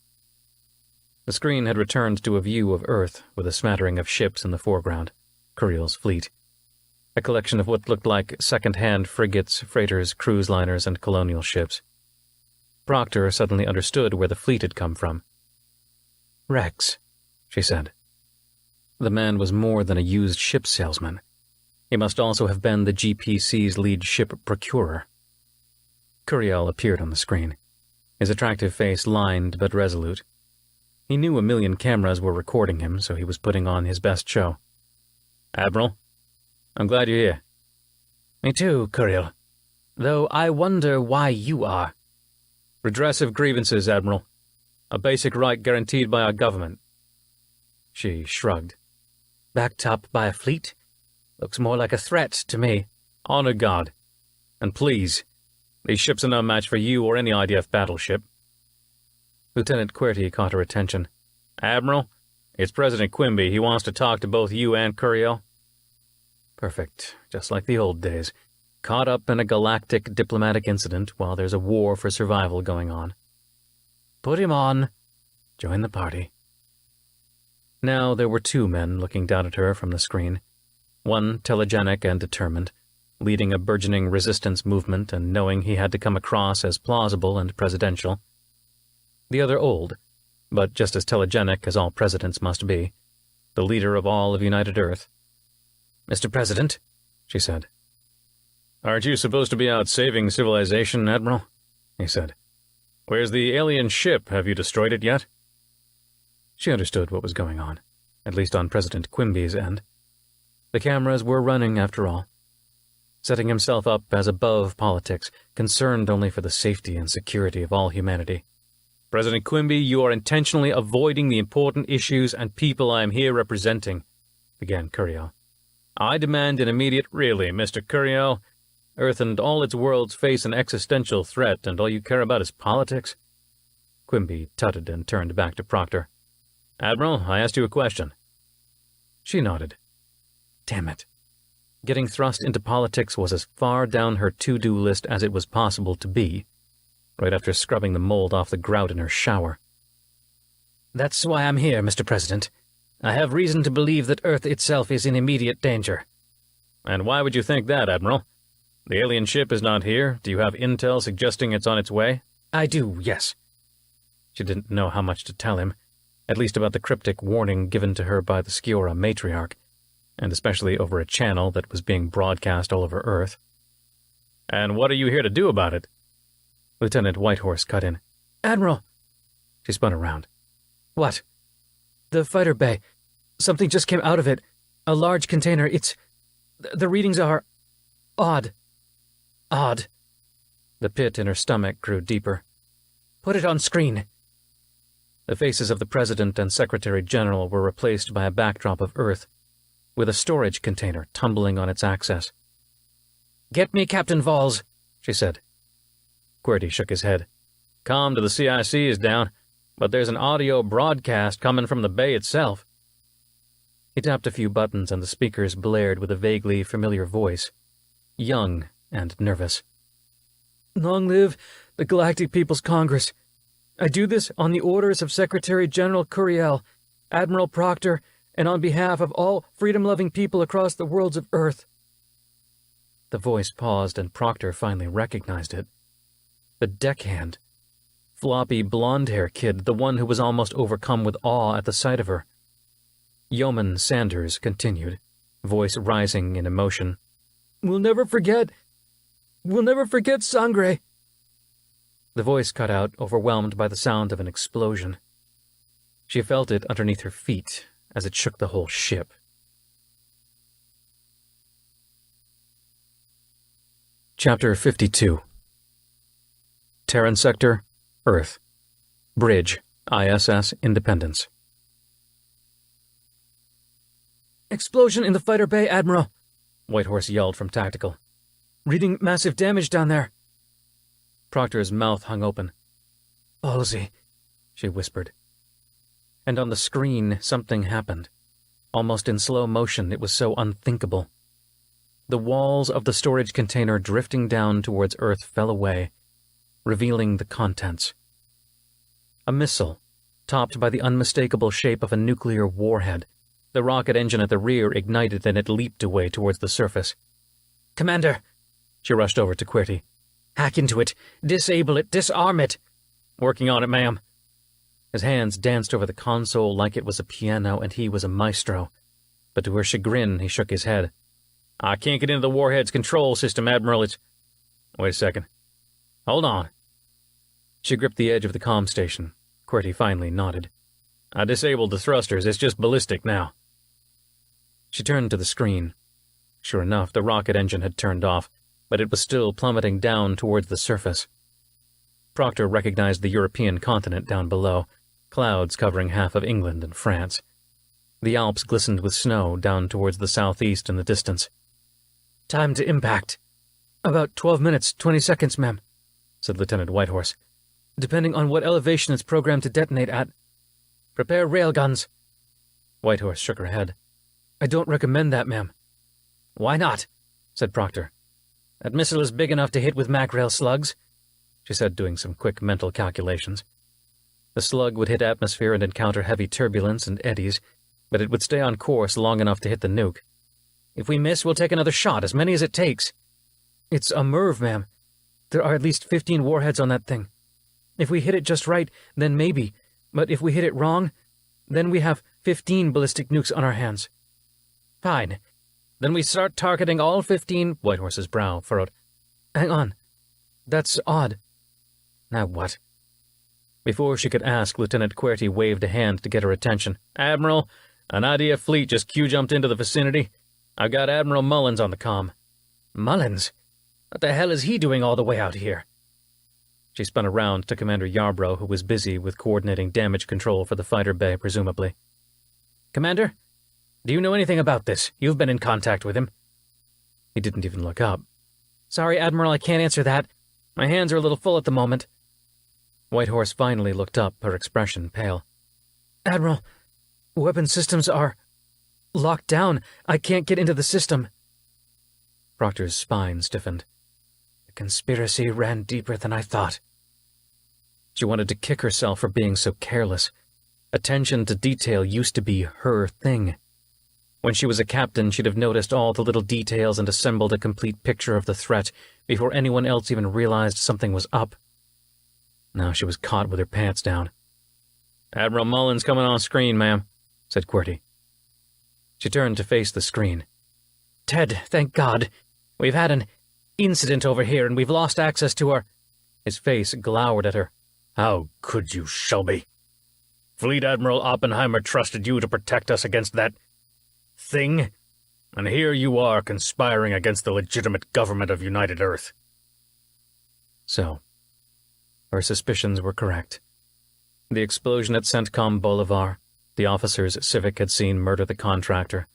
The screen had returned to a view of Earth with a smattering of ships in the foreground, Curiel's fleet. A collection of what looked like second-hand frigates, freighters, cruise liners, and colonial ships. Proctor suddenly understood where the fleet had come from. Rex, she said. The man was more than a used ship salesman. He must also have been the GPC's lead ship procurer. Curiel appeared on the screen, his attractive face lined but resolute. He knew a million cameras were recording him, so he was putting on his best show. Admiral, I'm glad you're here. Me too, Curiel. Though I wonder why you are. Redress of grievances, Admiral. A basic right guaranteed by our government. She shrugged. Backed up by a fleet? Looks more like a threat to me. Honor God. And please, these ships are no match for you or any IDF battleship. Lieutenant QWERTY caught her attention. Admiral, it's President Quimby. He wants to talk to both you and Curiel. Perfect. Just like the old days. Caught up in a galactic diplomatic incident while there's a war for survival going on. Put him on. Join the party. Now there were two men looking down at her from the screen. One telegenic and determined, leading a burgeoning resistance movement and knowing he had to come across as plausible and presidential. The other old, but just as telegenic as all presidents must be, the leader of all of United Earth. Mr. President, she said. Aren't you supposed to be out saving civilization, Admiral? He said. Where's the alien ship? Have you destroyed it yet? She understood what was going on, at least on President Quimby's end. The cameras were running, after all. Setting himself up as above politics, concerned only for the safety and security of all humanity. President Quimby, you are intentionally avoiding the important issues and people I am here representing, began Curiel. I demand an immediate, really, Mr. Curiel. Earth and all its worlds face an existential threat, and all you care about is politics? Quimby tutted and turned back to Proctor. Admiral, I asked you a question. She nodded. Damn it. Getting thrust into politics was as far down her to-do list as it was possible to be, right after scrubbing the mold off the grout in her shower. That's why I'm here, Mr. President. I have reason to believe that Earth itself is in immediate danger. And why would you think that, Admiral? The alien ship is not here. Do you have intel suggesting it's on its way? I do, yes. She didn't know how much to tell him, at least about the cryptic warning given to her by the Skiora matriarch, and especially over a channel that was being broadcast all over Earth. And what are you here to do about it? Lieutenant Whitehorse cut in. Admiral! She spun around. What? The fighter bay. Something just came out of it. A large container. The readings are... odd. Odd. The pit in her stomach grew deeper. Put it on screen. The faces of the President and Secretary General were replaced by a backdrop of Earth, with a storage container tumbling on its axis. Get me Captain Valls, she said. QWERTY shook his head. Comm to the CIC is down, but there's an audio broadcast coming from the bay itself. He tapped a few buttons and the speakers blared with a vaguely familiar voice, young and nervous. Long live the Galactic People's Congress. I do this on the orders of Secretary General Curiel, Admiral Proctor, and on behalf of all freedom-loving people across the worlds of Earth. The voice paused and Proctor finally recognized it. The deckhand. Floppy blonde-hair kid, the one who was almost overcome with awe at the sight of her. Yeoman Sanders continued, voice rising in emotion. We'll never forget Sangre. The voice cut out, overwhelmed by the sound of an explosion. She felt it underneath her feet as it shook the whole ship. Chapter 52. Terran Sector, Earth. Bridge, ISS Independence. Explosion in the fighter bay, Admiral, Whitehorse yelled from tactical. Reading massive damage down there. Proctor's mouth hung open. Ballsy, she whispered. And on the screen, something happened. Almost in slow motion, it was so unthinkable. The walls of the storage container drifting down towards Earth fell away, revealing the contents. A missile, topped by the unmistakable shape of a nuclear warhead. The rocket engine at the rear ignited and it leaped away towards the surface. Commander! She rushed over to QWERTY. Hack into it. Disable it. Disarm it. Working on it, ma'am. His hands danced over the console like it was a piano and he was a maestro. But to her chagrin, he shook his head. I can't get into the warhead's control system, Admiral. It's... Wait a second. Hold on. She gripped the edge of the comm station. QWERTY finally nodded. I disabled the thrusters. It's just ballistic now. She turned to the screen. Sure enough, the rocket engine had turned off, but it was still plummeting down towards the surface. Proctor recognized the European continent down below, clouds covering half of England and France. The Alps glistened with snow down towards the southeast in the distance. Time to impact. About 12 minutes, 20 seconds, ma'am, said Lieutenant Whitehorse. Depending on what elevation it's programmed to detonate at. Prepare railguns. Whitehorse shook her head. I don't recommend that, ma'am. Why not? Said Proctor. That missile is big enough to hit with macrail slugs, she said, doing some quick mental calculations. The slug would hit atmosphere and encounter heavy turbulence and eddies, but it would stay on course long enough to hit the nuke. If we miss, we'll take another shot, as many as it takes. It's a MIRV, ma'am. There are at least 15 warheads on that thing. If we hit it just right, then maybe. But if we hit it wrong, then we have 15 ballistic nukes on our hands. Fine. Then we start targeting all 15... Whitehorse's brow furrowed. Hang on. That's odd. Now what? Before she could ask, Lieutenant QWERTY waved a hand to get her attention. Admiral, an IDF fleet just Q-jumped into the vicinity. I've got Admiral Mullins on the comm. Mullins? What the hell is he doing all the way out here? She spun around to Commander Yarbrough, who was busy with coordinating damage control for the fighter bay, presumably. Commander, do you know anything about this? You've been in contact with him. He didn't even look up. Sorry, Admiral, I can't answer that. My hands are a little full at the moment. Whitehorse finally looked up, her expression pale. Admiral, weapon systems are locked down. I can't get into the system. Proctor's spine stiffened. The conspiracy ran deeper than I thought. She wanted to kick herself for being so careless. Attention to detail used to be her thing. When she was a captain, she'd have noticed all the little details and assembled a complete picture of the threat before anyone else even realized something was up. Now she was caught with her pants down. Admiral Mullins coming on screen, ma'am, said QWERTY. She turned to face the screen. Ted, thank God. We've had an incident over here and we've lost access to our... His face glowered at her. How could you, Shelby? Fleet Admiral Oppenheimer trusted you to protect us against that... thing? And here you are conspiring against the legitimate government of United Earth. So, her suspicions were correct. The explosion at CENTCOM Bolivar, the officers Civic had seen murder the contractor,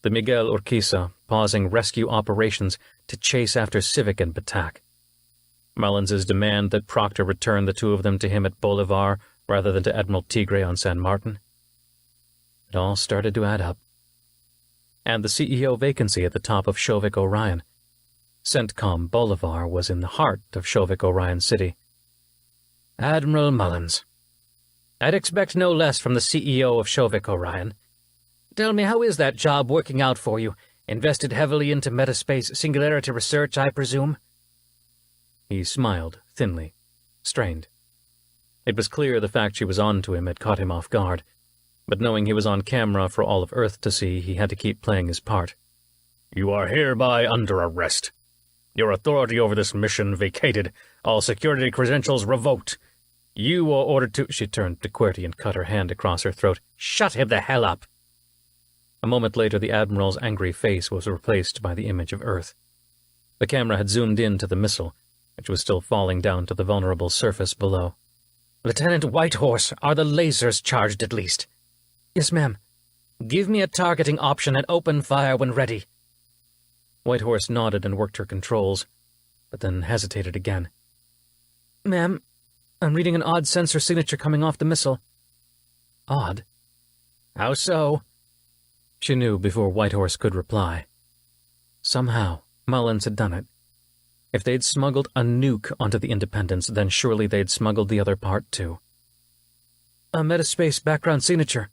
the Miguel Urquiza pausing rescue operations to chase after Civic and Batak. Mullins's demand that Proctor return the two of them to him at Bolivar rather than to Admiral Tigre on San Martin. It all started to add up. And the CEO vacancy at the top of Shovik Orion. CENTCOM Bolivar was in the heart of Shovik Orion City. Admiral Mullins. I'd expect no less from the CEO of Shovik Orion. Tell me, how is that job working out for you? Invested heavily into metaspace singularity research, I presume? He smiled, thinly, strained. It was clear the fact she was on to him had caught him off guard, but knowing he was on camera for all of Earth to see, he had to keep playing his part. You are hereby under arrest. Your authority over this mission vacated, all security credentials revoked. You are ordered to... She turned to QWERTY and cut her hand across her throat. Shut him the hell up! A moment later, the Admiral's angry face was replaced by the image of Earth. The camera had zoomed in to the missile, which was still falling down to the vulnerable surface below. Lieutenant Whitehorse, are the lasers charged at least? Yes, ma'am. Give me a targeting option and open fire when ready. Whitehorse nodded and worked her controls, but then hesitated again. Ma'am, I'm reading an odd sensor signature coming off the missile. Odd? How so? She knew before Whitehorse could reply. Somehow, Mullins had done it. If they'd smuggled a nuke onto the Independence, then surely they'd smuggled the other part too. A metaspace background signature.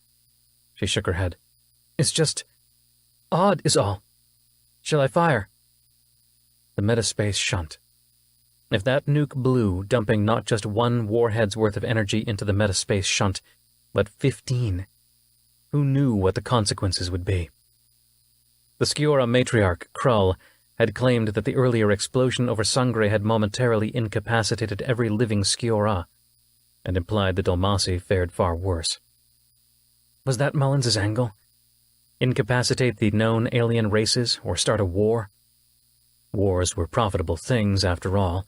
She shook her head. It's just odd is all. Shall I fire? The metaspace shunt. If that nuke blew, dumping not just 1 warhead's worth of energy into the metaspace shunt, but 15, who knew what the consequences would be? The Skiora matriarch, Krull, had claimed that the earlier explosion over Sangre had momentarily incapacitated every living Skiora, and implied that Dulmasi fared far worse. Was that Mullins's angle? Incapacitate the known alien races or start a war? Wars were profitable things, after all,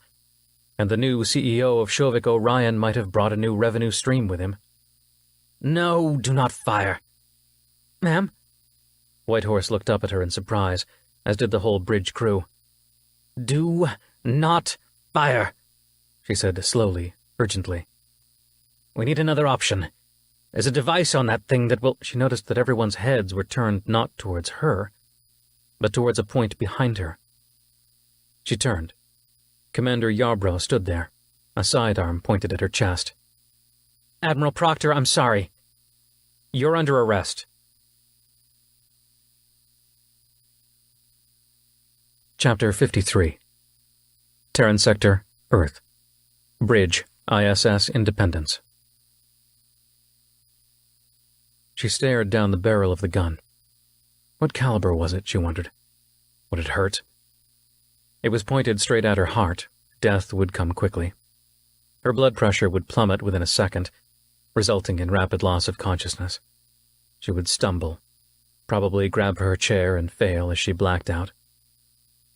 and the new CEO of Shovik Orion might have brought a new revenue stream with him. No, do not fire. Ma'am? Whitehorse looked up at her in surprise, as did the whole bridge crew. Do not fire, she said slowly, urgently. We need another option. There's a device on that thing that will... She noticed that everyone's heads were turned not towards her, but towards a point behind her. She turned. Commander Yarbrough stood there, a sidearm pointed at her chest. Admiral Proctor, I'm sorry. You're under arrest. Chapter 53. Terran Sector, Earth. Bridge, ISS Independence. She stared down the barrel of the gun. What caliber was it, she wondered? Would it hurt? It was pointed straight at her heart. Death would come quickly. Her blood pressure would plummet within a second, resulting in rapid loss of consciousness. She would stumble, probably grab her chair and fail as she blacked out.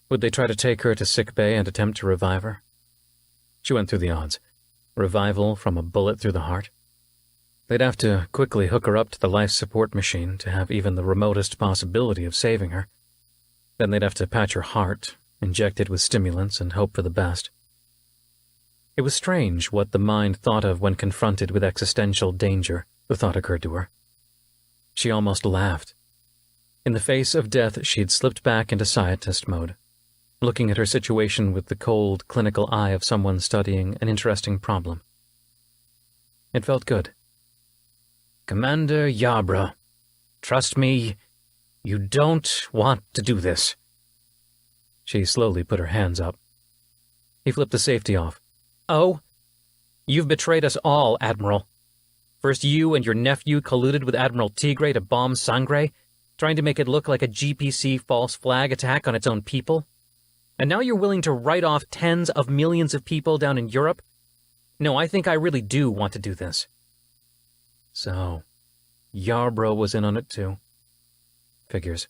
Would they try to take her to sickbay and attempt to revive her? She went through the odds. Revival from a bullet through the heart? They'd have to quickly hook her up to the life support machine to have even the remotest possibility of saving her. Then they'd have to patch her heart, inject it with stimulants, and hope for the best. It was strange what the mind thought of when confronted with existential danger, the thought occurred to her. She almost laughed. In the face of death, she'd slipped back into scientist mode, looking at her situation with the cold, clinical eye of someone studying an interesting problem. It felt good. Commander Yarbrough, trust me, you don't want to do this. She slowly put her hands up. He flipped the safety off. Oh? You've betrayed us all, Admiral. First you and your nephew colluded with Admiral Tigre to bomb Sangre, trying to make it look like a GPC false flag attack on its own people. And now you're willing to write off tens of millions of people down in Europe? No, I think I really do want to do this. So, Yarbrough was in on it too. Figures.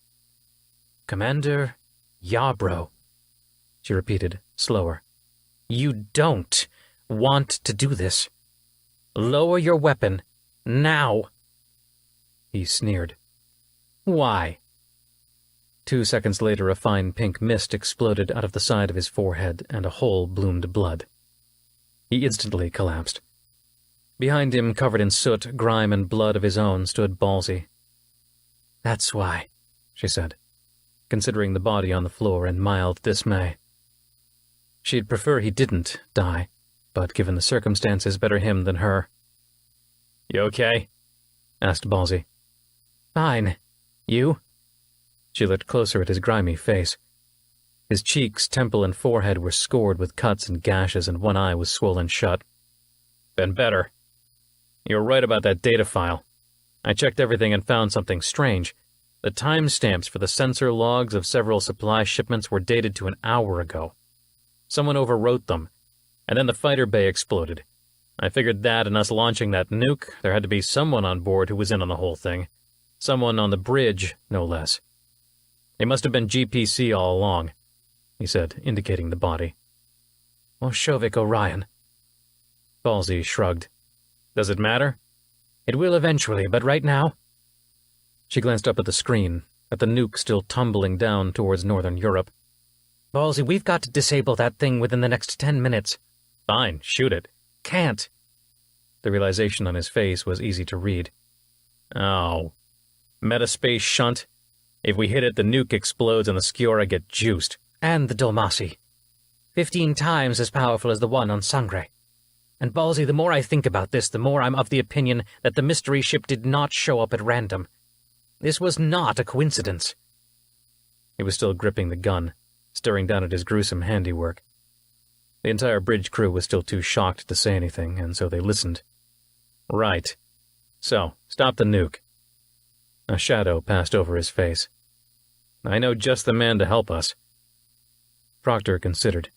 Commander Yarbrough, she repeated, slower. You don't want to do this. Lower your weapon, now. He sneered. Why? 2 seconds later, a fine pink mist exploded out of the side of his forehead, and a hole bloomed blood. He instantly collapsed. Behind him, covered in soot, grime, and blood of his own, stood Ballsy. That's why, she said, considering the body on the floor in mild dismay. She'd prefer he didn't die, but given the circumstances, better him than her. You okay? Asked Ballsy. Fine. You? She looked closer at his grimy face. His cheeks, temple, and forehead were scored with cuts and gashes, and one eye was swollen shut. Been better. You're right about that data file. I checked everything and found something strange. The timestamps for the sensor logs of several supply shipments were dated to an hour ago. Someone overwrote them, and then the fighter bay exploded. I figured that and us launching that nuke, there had to be someone on board who was in on the whole thing. Someone on the bridge, no less. They must have been GPC all along. he said, indicating the body. Or Shovik Orion. Ballsy shrugged. Does it matter? It will eventually, but right now... She glanced up at the screen, at the nuke still tumbling down towards northern Europe. Ballsy, we've got to disable that thing within the next 10 minutes. Fine, shoot it. Can't. The realization on his face was easy to read. Oh. Metaspace shunt? If we hit it, the nuke explodes and the Sciora get juiced. And the Dhalmasi. 15 times as powerful as the one on Sangre. And Ballsy, the more I think about this, the more I'm of the opinion that the mystery ship did not show up at random. This was not a coincidence. He was still gripping the gun, staring down at his gruesome handiwork. The entire bridge crew was still too shocked to say anything, and so they listened. Right. So, stop the nuke. A shadow passed over his face. I know just the man to help us. Proctor considered.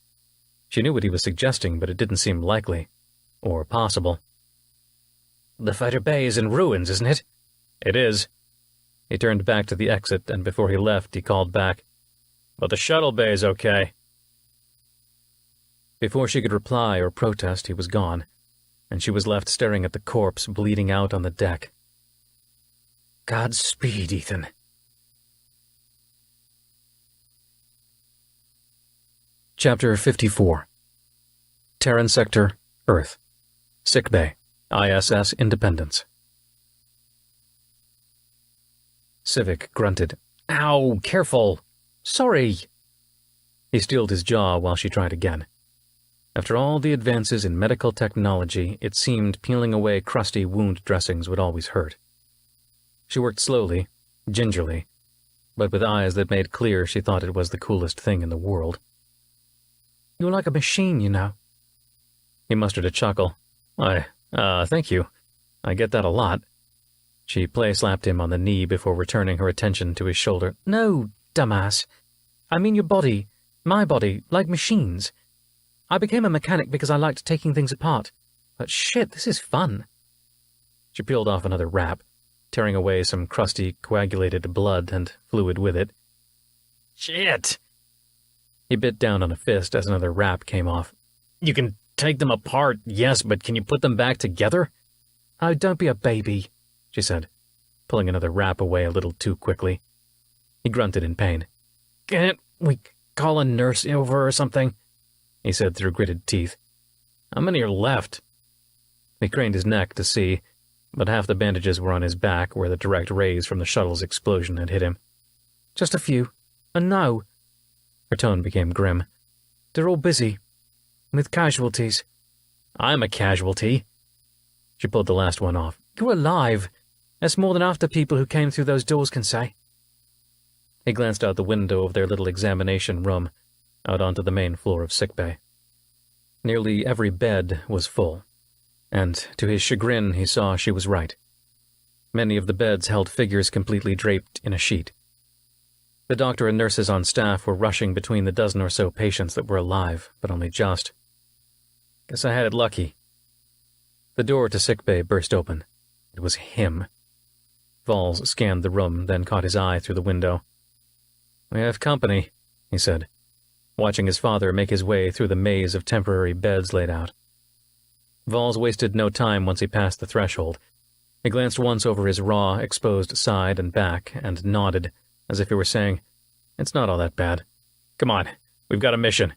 She knew what he was suggesting, but it didn't seem likely. Or possible. The fighter bay is in ruins, isn't it? It is. He turned back to the exit, and before he left, he called back. But the shuttle bay's okay. Before she could reply or protest, he was gone, and she was left staring at the corpse bleeding out on the deck. Godspeed, Ethan. Chapter 54. Terran Sector, Earth. Sickbay, ISS Independence. Civic grunted. Ow, careful. Sorry. He steeled his jaw while she tried again. After all the advances in medical technology, it seemed peeling away crusty wound dressings would always hurt. She worked slowly, gingerly, but with eyes that made clear she thought it was the coolest thing in the world. You're like a machine, you know. He mustered a chuckle. Thank you. I get that a lot. She play-slapped him on the knee before returning her attention to his shoulder. No, dumbass. I mean your body, my body, like machines. I became a mechanic because I liked taking things apart. But shit, this is fun. She peeled off another wrap, tearing away some crusty, coagulated blood and fluid with it. Shit! He bit down on a fist as another wrap came off. You can take them apart, yes, but can you put them back together? Oh, don't be a baby, she said, pulling another wrap away a little too quickly. He grunted in pain. Can't we call a nurse over or something? He said through gritted teeth. How many are left? He craned his neck to see, but half the bandages were on his back where the direct rays from the shuttle's explosion had hit him. Just a few. And no. Her tone became grim. They're all busy. With casualties. I'm a casualty. She pulled the last one off. You're alive. That's more than half the people who came through those doors can say. He glanced out the window of their little examination room, out onto the main floor of sickbay. Nearly every bed was full, and to his chagrin he saw she was right. Many of the beds held figures completely draped in a sheet. The doctor and nurses on staff were rushing between the dozen or so patients that were alive, but only just. Guess I had it lucky. The door to sickbay burst open. It was him. Valls scanned the room, then caught his eye through the window. We have company, he said, watching his father make his way through the maze of temporary beds laid out. Valls wasted no time once he passed the threshold. He glanced once over his raw, exposed side and back, and nodded, as if he were saying, It's not all that bad. Come on, we've got a mission.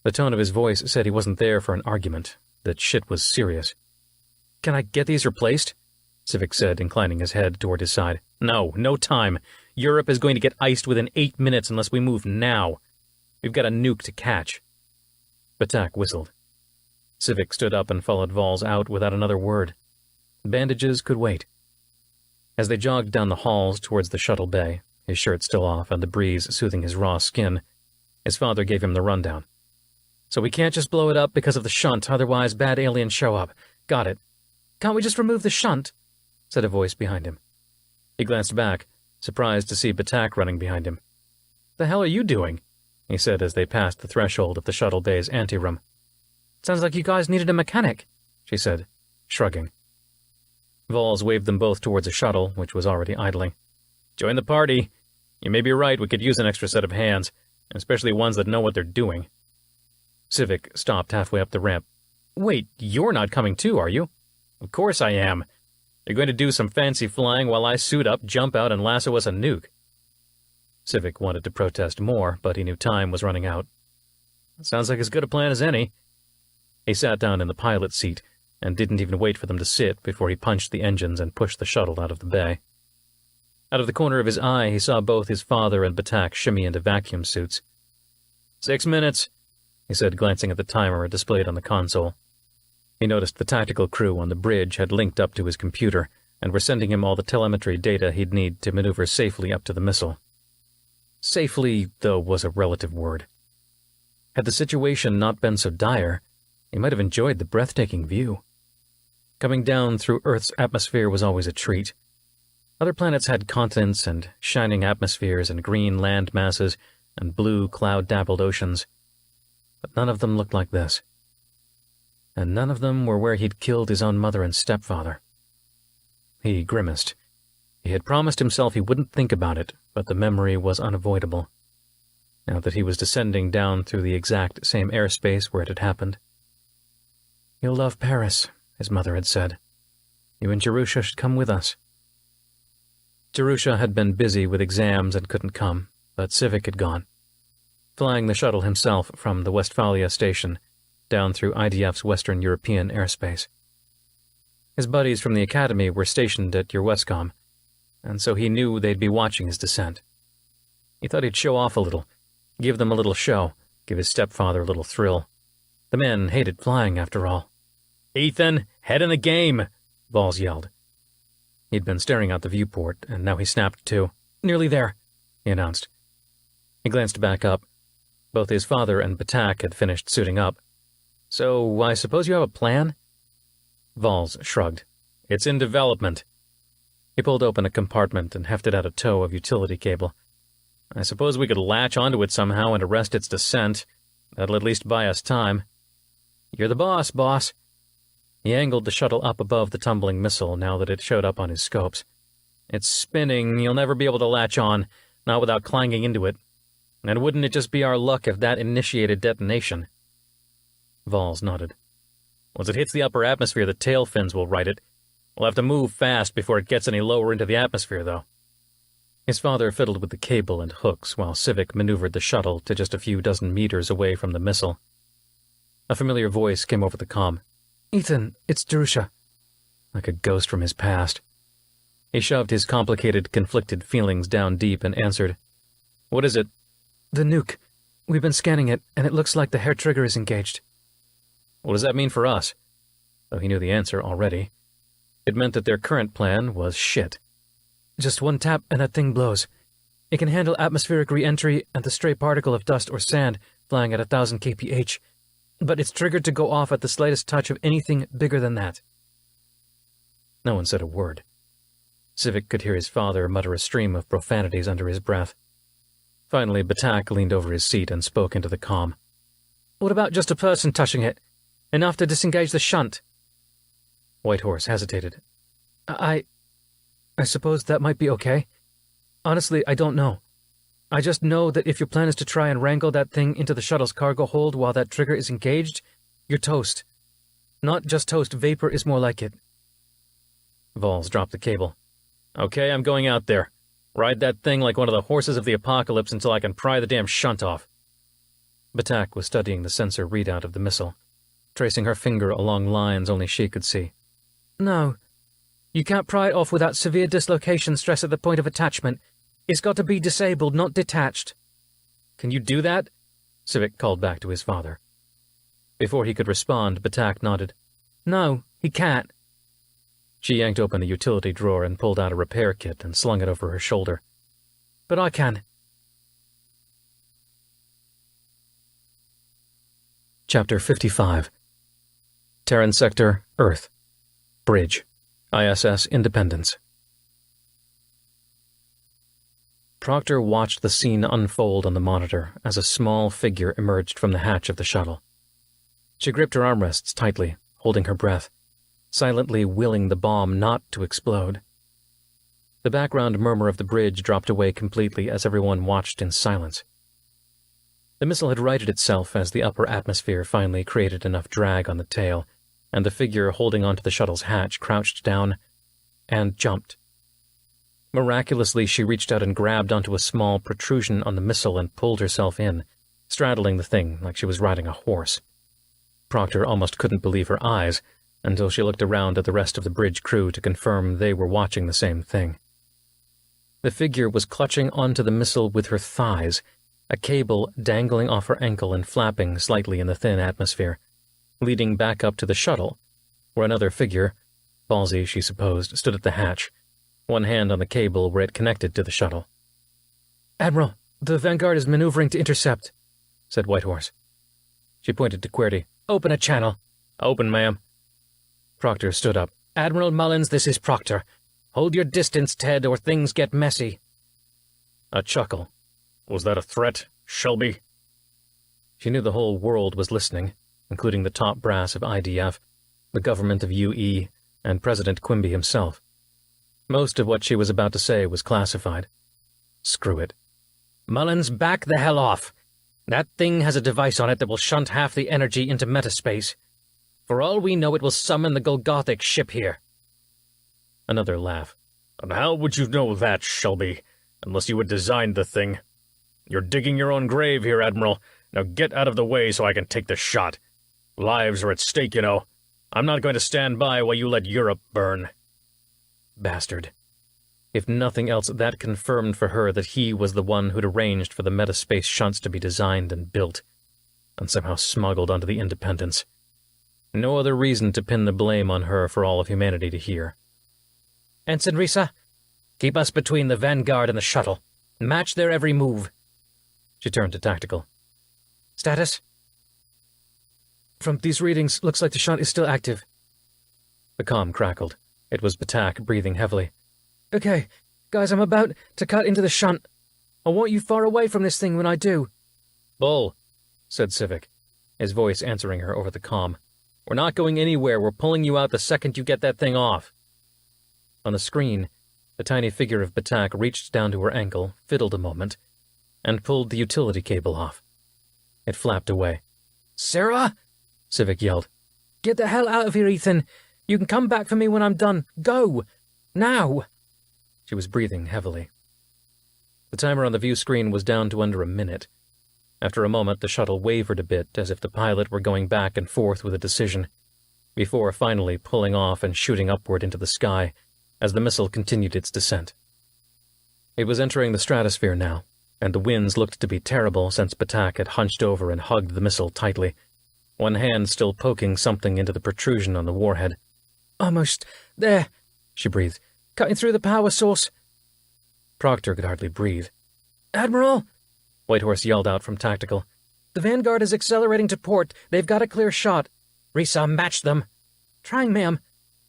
The tone of his voice said he wasn't there for an argument, that shit was serious. Can I get these replaced? Civic said, inclining his head toward his side. No time. Europe is going to get iced within 8 minutes unless we move now. We've got a nuke to catch. Batak whistled. Civic stood up and followed Valls out without another word. Bandages could wait. As they jogged down the halls towards the shuttle bay, his shirt still off and the breeze soothing his raw skin, his father gave him the rundown. So we can't just blow it up because of the shunt, otherwise bad aliens show up. Got it. Can't we just remove the shunt? Said a voice behind him. He glanced back, surprised to see Batak running behind him. The hell are you doing? He said as they passed the threshold of the shuttle bay's anteroom. Sounds like you guys needed a mechanic, she said, shrugging. Valls waved them both towards a shuttle, which was already idling. Join the party. You may be right, we could use an extra set of hands. especially ones that know what they're doing. Civic stopped halfway up the ramp. Wait, you're not coming too, are you? Of course I am. You're going to do some fancy flying while I suit up, jump out, and lasso us a nuke. Civic wanted to protest more, but he knew time was running out. Sounds like as good a plan as any. He sat down in the pilot seat and didn't even wait for them to sit before he punched the engines and pushed the shuttle out of the bay. Out of the corner of his eye, he saw both his father and Batak shimmy into vacuum suits. 6 minutes, he said, glancing at the timer displayed on the console. He noticed the tactical crew on the bridge had linked up to his computer and were sending him all the telemetry data he'd need to maneuver safely up to the missile. Safely, though, was a relative word. Had the situation not been so dire, he might have enjoyed the breathtaking view. Coming down through Earth's atmosphere was always a treat. Other planets had continents and shining atmospheres and green land masses and blue cloud-dappled oceans, but none of them looked like this. And none of them were where he'd killed his own mother and stepfather. He grimaced. He had promised himself he wouldn't think about it, but the memory was unavoidable, now that he was descending down through the exact same airspace where it had happened. "You'll love Paris," his mother had said. "You and Jerusha should come with us." Jerusha had been busy with exams and couldn't come, but Civic had gone, flying the shuttle himself from the Westphalia station down through IDF's Western European airspace. His buddies from the academy were stationed at Urwescom, and so he knew they'd be watching his descent. He thought he'd show off a little, give them a little show, give his stepfather a little thrill. The men hated flying, after all. "Ethan, head in the game!" Vols yelled. He'd been staring out the viewport, and now he snapped to. "Nearly there," he announced. He glanced back up. Both his father and Batak had finished suiting up. "So, I suppose you have a plan?" Vols shrugged. "It's in development." He pulled open a compartment and hefted out a tow of utility cable. "I suppose we could latch onto it somehow and arrest its descent. That'll at least buy us time." "You're the boss, boss." He angled the shuttle up above the tumbling missile now that it showed up on his scopes. "It's spinning. You'll never be able to latch on, not without clanging into it. And wouldn't it just be our luck if that initiated detonation?" Vols nodded. "Once it hits the upper atmosphere, the tail fins will right it. We'll have to move fast before it gets any lower into the atmosphere, though." His father fiddled with the cable and hooks while Civic maneuvered the shuttle to just a few dozen meters away from the missile. A familiar voice came over the comm. "Ethan, it's Jerusha." Like a ghost from his past. He shoved his complicated, conflicted feelings down deep and answered. "What is it?" "The nuke. We've been scanning it, and it looks like the hair trigger is engaged." "What does that mean for us?" Though he knew the answer already. It meant that their current plan was shit. "Just one tap and that thing blows. It can handle atmospheric re-entry and the stray particle of dust or sand flying at 1,000 kph, but it's triggered to go off at the slightest touch of anything bigger than that." No one said a word. Civic could hear his father mutter a stream of profanities under his breath. Finally, Batak leaned over his seat and spoke into the comm. "What about just a person touching it? Enough to disengage the shunt?" Whitehorse hesitated. I suppose that might be okay. Honestly, I don't know. I just know that if your plan is to try and wrangle that thing into the shuttle's cargo hold while that trigger is engaged, you're toast. Not just toast, vapor is more like it." Vols dropped the cable. "Okay, I'm going out there. Ride that thing like one of the horses of the apocalypse until I can pry the damn shunt off." Batak was studying the sensor readout of the missile, tracing her finger along lines only she could see. "No. You can't pry it off without severe dislocation stress at the point of attachment. It's got to be disabled, not detached." "Can you do that?" Civic called back to his father. Before he could respond, Batak nodded. "No, he can't." She yanked open a utility drawer and pulled out a repair kit and slung it over her shoulder. "But I can." Chapter 55. Terran Sector, Earth. Bridge. ISS Independence. Proctor watched the scene unfold on the monitor as a small figure emerged from the hatch of the shuttle. She gripped her armrests tightly, holding her breath, silently willing the bomb not to explode. The background murmur of the bridge dropped away completely as everyone watched in silence. The missile had righted itself as the upper atmosphere finally created enough drag on the tail, and the figure holding onto the shuttle's hatch crouched down and jumped. Miraculously, she reached out and grabbed onto a small protrusion on the missile and pulled herself in, straddling the thing like she was riding a horse. Proctor almost couldn't believe her eyes until she looked around at the rest of the bridge crew to confirm they were watching the same thing. The figure was clutching onto the missile with her thighs, a cable dangling off her ankle and flapping slightly in the thin atmosphere, leading back up to the shuttle, where another figure, Ballsy she supposed, stood at the hatch, one hand on the cable where it connected to the shuttle. "Admiral, the Vanguard is maneuvering to intercept," said Whitehorse. She pointed to QWERTY. "Open a channel." "Open, ma'am." Proctor stood up. "Admiral Mullins, this is Proctor. Hold your distance, Ted, or things get messy." A chuckle. "Was that a threat, Shelby?" She knew the whole world was listening, including the top brass of IDF, the government of UE, and President Quimby himself. Most of what she was about to say was classified. Screw it. "Mullins, back the hell off. That thing has a device on it that will shunt half the energy into metaspace. For all we know, it will summon the Golgothic ship here." Another laugh. "And how would you know that, Shelby, unless you had designed the thing? You're digging your own grave here, Admiral. Now get out of the way so I can take the shot. Lives are at stake, you know. I'm not going to stand by while you let Europe burn." Bastard. If nothing else, that confirmed for her that he was the one who'd arranged for the metaspace shunts to be designed and built, and somehow smuggled onto the Independence. No other reason to pin the blame on her for all of humanity to hear. "Ensign Risa, keep us between the Vanguard and the shuttle. Match their every move." She turned to Tactical. "Status?" "From these readings, looks like the shunt is still active." The comm crackled. It was Batak breathing heavily. "Okay, guys, I'm about to cut into the shunt. I want you far away from this thing when I do." "Bull," said Civic, his voice answering her over the comm. "We're not going anywhere. We're pulling you out the second you get that thing off." On the screen, the tiny figure of Batak reached down to her ankle, fiddled a moment, and pulled the utility cable off. It flapped away. "Sarah?" Civic yelled. "Get the hell out of here, Ethan. You can come back for me when I'm done. Go! Now!" She was breathing heavily. The timer on the view screen was down to under a minute. After a moment, the shuttle wavered a bit, as if the pilot were going back and forth with a decision, before finally pulling off and shooting upward into the sky as the missile continued its descent. It was entering the stratosphere now, and the winds looked to be terrible since Batak had hunched over and hugged the missile tightly, one hand still poking something into the protrusion on the warhead. "Almost there," she breathed. "Cutting through the power source." Proctor could hardly breathe. "Admiral!" Whitehorse yelled out from Tactical. "The Vanguard is accelerating to port. They've got a clear shot." "Risa, match them." "Trying, ma'am,"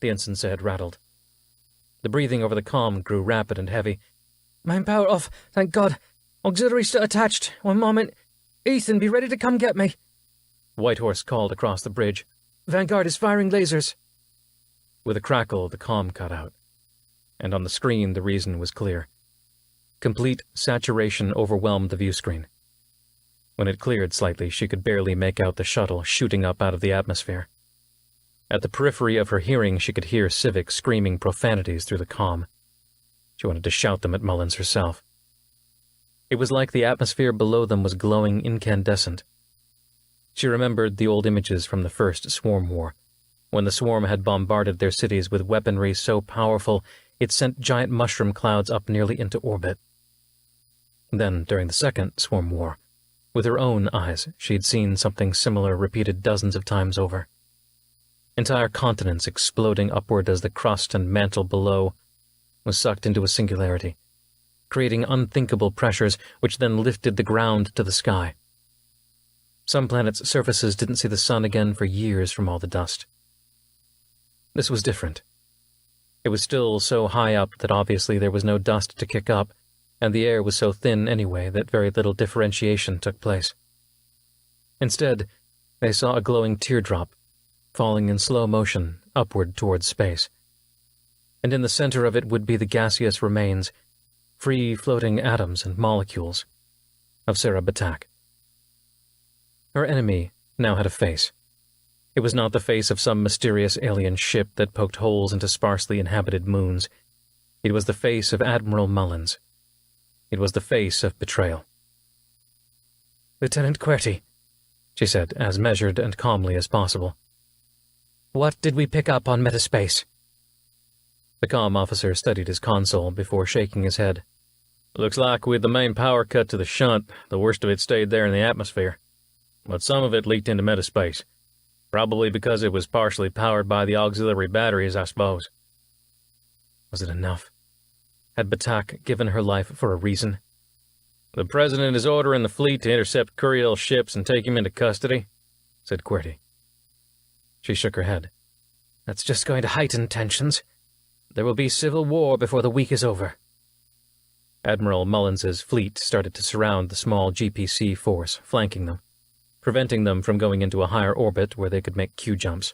the ensign said, rattled. The breathing over the comm grew rapid and heavy. "Main power off, thank God. Auxiliary still attached. One moment. Ethan, be ready to come get me." Whitehorse called across the bridge. "Vanguard is firing lasers." With a crackle, the comm cut out. And on the screen, the reason was clear. Complete saturation overwhelmed the view screen. When it cleared slightly, she could barely make out the shuttle shooting up out of the atmosphere. At the periphery of her hearing, she could hear Civic screaming profanities through the comm. She wanted to shout them at Mullins herself. It was like the atmosphere below them was glowing incandescent. She remembered the old images from the first Swarm War, when the Swarm had bombarded their cities with weaponry so powerful it sent giant mushroom clouds up nearly into orbit. Then, during the second Swarm War, with her own eyes, she'd seen something similar repeated dozens of times over. Entire continents exploding upward as the crust and mantle below was sucked into a singularity, creating unthinkable pressures which then lifted the ground to the sky. Some planets' surfaces didn't see the sun again for years from all the dust. This was different. It was still so high up that obviously there was no dust to kick up, and the air was so thin anyway that very little differentiation took place. Instead, they saw a glowing teardrop, falling in slow motion upward towards space. And in the center of it would be the gaseous remains, free-floating atoms and molecules, of Sarah Batak. Her enemy now had a face. It was not the face of some mysterious alien ship that poked holes into sparsely inhabited moons. It was the face of Admiral Mullins. It was the face of betrayal. "Lieutenant QWERTY," she said, as measured and calmly as possible. "What did we pick up on metaspace?" The comm officer studied his console before shaking his head. Looks like with the main power cut to the shunt, the worst of it stayed there in the atmosphere. But some of it leaked into metaspace. Probably because it was partially powered by the auxiliary batteries, I suppose. Was it enough? Had Batak given her life for a reason? "The President is ordering the fleet to intercept Curiel ships and take him into custody," said QWERTY. She shook her head. "That's just going to heighten tensions. There will be civil war before the week is over." Admiral Mullins's fleet started to surround the small GPC force, flanking them, preventing them from going into a higher orbit where they could make Q-jumps.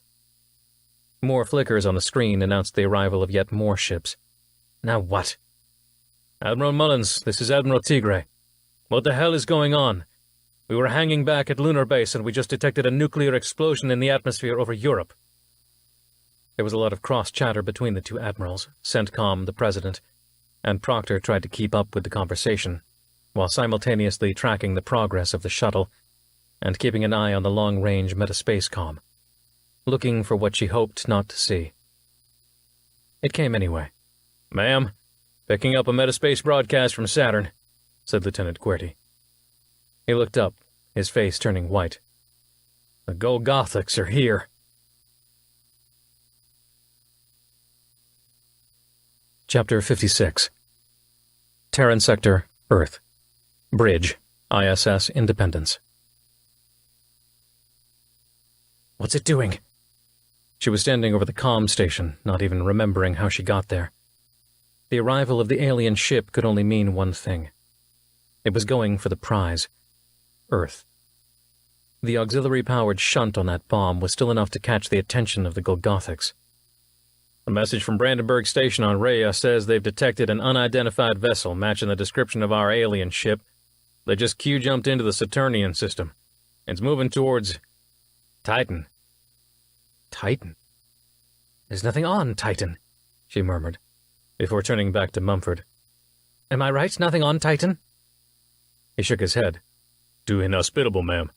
More flickers on the screen announced the arrival of yet more ships. "Now what?" "Admiral Mullins, this is Admiral Tigre. What the hell is going on? We were hanging back at Lunar Base and we just detected a nuclear explosion in the atmosphere over Europe." There was a lot of cross-chatter between the two admirals, CENTCOM, the President, and Proctor tried to keep up with the conversation, while simultaneously tracking the progress of the shuttle and keeping an eye on the long-range metaspace comm, looking for what she hoped not to see. It came anyway. "Ma'am, picking up a metaspace broadcast from Saturn," said Lieutenant QWERTY. He looked up, his face turning white. "The Golgothics are here." Chapter 56. Terran Sector, Earth. Bridge, ISS Independence. "What's it doing?" She was standing over the comm station, not even remembering how she got there. The arrival of the alien ship could only mean one thing. It was going for the prize. Earth. The auxiliary-powered shunt on that bomb was still enough to catch the attention of the Golgothics. "A message from Brandenburg Station on Rhea says they've detected an unidentified vessel matching the description of our alien ship. They just Q-jumped into the Saturnian system. It's moving towards Titan." Titan? "There's nothing on Titan," she murmured, before turning back to Mumford. "Am I right? Nothing on Titan?" He shook his head. "Too inhospitable, ma'am.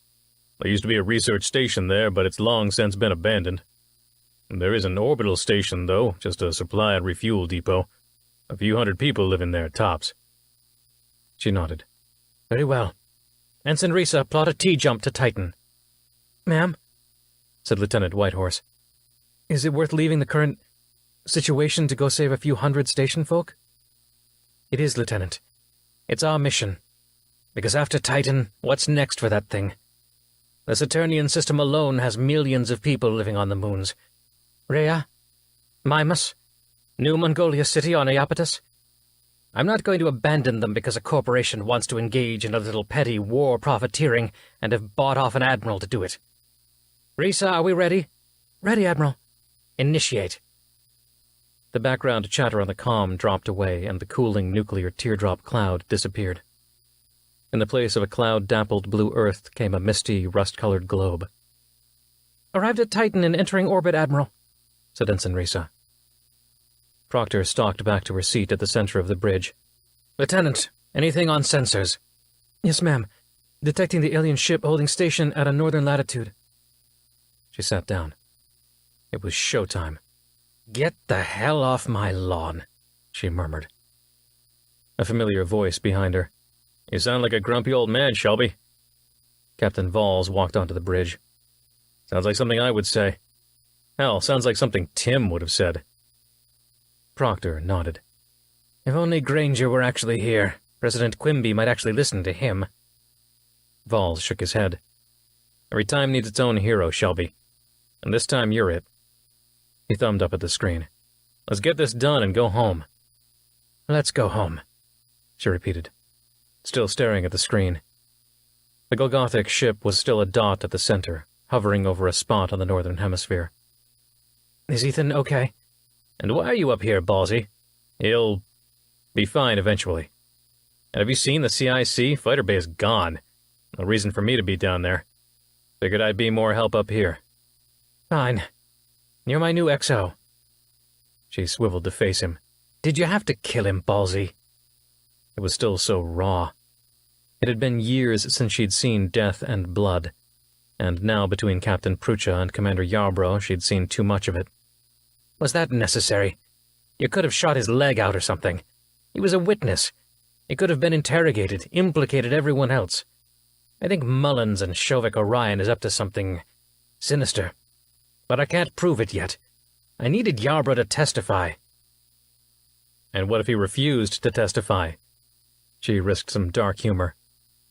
There used to be a research station there, but it's long since been abandoned. There is an orbital station, though, just a supply and refuel depot. A few hundred people living there, tops." She nodded. "Very well. Ensign Risa, plot a T-jump to Titan." "Ma'am," said Lieutenant Whitehorse. "Is it worth leaving the current situation to go save a few hundred station folk?" "It is, Lieutenant. It's our mission. Because after Titan, what's next for that thing? The Saturnian system alone has millions of people living on the moons. Rhea, Mimas, New Mongolia City on Iapetus. I'm not going to abandon them because a corporation wants to engage in a little petty war profiteering and have bought off an admiral to do it. Risa, are we ready?" "Ready, Admiral." "Initiate." The background chatter on the comm dropped away and the cooling nuclear teardrop cloud disappeared. In the place of a cloud-dappled blue earth came a misty, rust-colored globe. "Arrived at Titan and entering orbit, Admiral," said Ensign Risa. Proctor stalked back to her seat at the center of the bridge. "Lieutenant, anything on sensors?" "Yes, ma'am. Detecting the alien ship holding station at a northern latitude." She sat down. It was showtime. "Get the hell off my lawn," she murmured. A familiar voice behind her. "You sound like a grumpy old man, Shelby." Captain Valls walked onto the bridge. "Sounds like something I would say. Hell, sounds like something Tim would have said." Proctor nodded. "If only Granger were actually here, President Quimby might actually listen to him." Valls shook his head. "Every time needs its own hero, Shelby. And this time you're it." He thumbed up at the screen. "Let's get this done and go home." "Let's go home," she repeated, still staring at the screen. The Golgothic ship was still a dot at the center, hovering over a spot on the northern hemisphere. "Is Ethan okay?" "And why are you up here, Ballsy? He'll be fine eventually. And have you seen the CIC? Fighter Bay is gone. No reason for me to be down there. Figured I'd be more help up here. Fine. You're my new XO. She swiveled to face him. Did you have to kill him, Ballsy? It was still so raw. It had been years since she'd seen death and blood, and now between Captain Prucha and Commander Yarbrough she'd seen too much of it. Was that necessary? You could have shot his leg out or something. He was a witness. He could have been interrogated, implicated everyone else. I think Mullins and Shovik Orion is up to something sinister. But I can't prove it yet. I needed Yarbrough to testify. And what if he refused to testify? She risked some dark humor.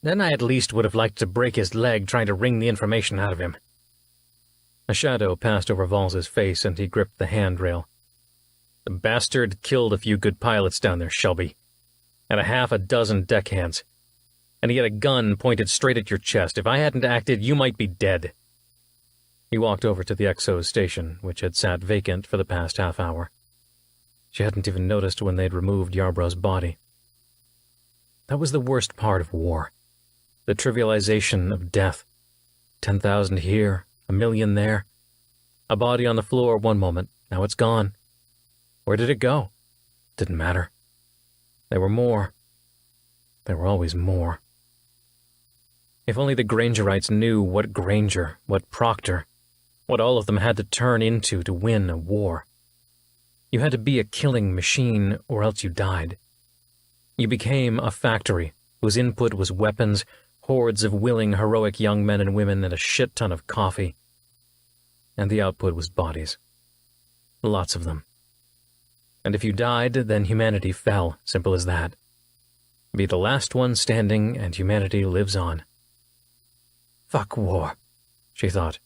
Then I at least would have liked to break his leg trying to wring the information out of him. A shadow passed over Vals's face and he gripped the handrail. The bastard killed a few good pilots down there, Shelby. And a half a dozen deckhands. And he had a gun pointed straight at your chest. If I hadn't acted, you might be dead. He walked over to the XO's station, which had sat vacant for the past half hour. She hadn't even noticed when they'd removed Yarbrough's body. That was the worst part of war. The trivialization of death. 10,000 here, 1,000,000 there. A body on the floor one moment, now it's gone. Where did it go? Didn't matter. There were more. There were always more. If only the Grangerites knew what Granger, what Proctor, what all of them had to turn into to win a war. You had to be a killing machine, or else you died. You became a factory whose input was weapons, hordes of willing, heroic young men and women, and a shit ton of coffee. And the output was bodies. Lots of them. And if you died, then humanity fell, simple as that. Be the last one standing, and humanity lives on. Fuck war, she thought.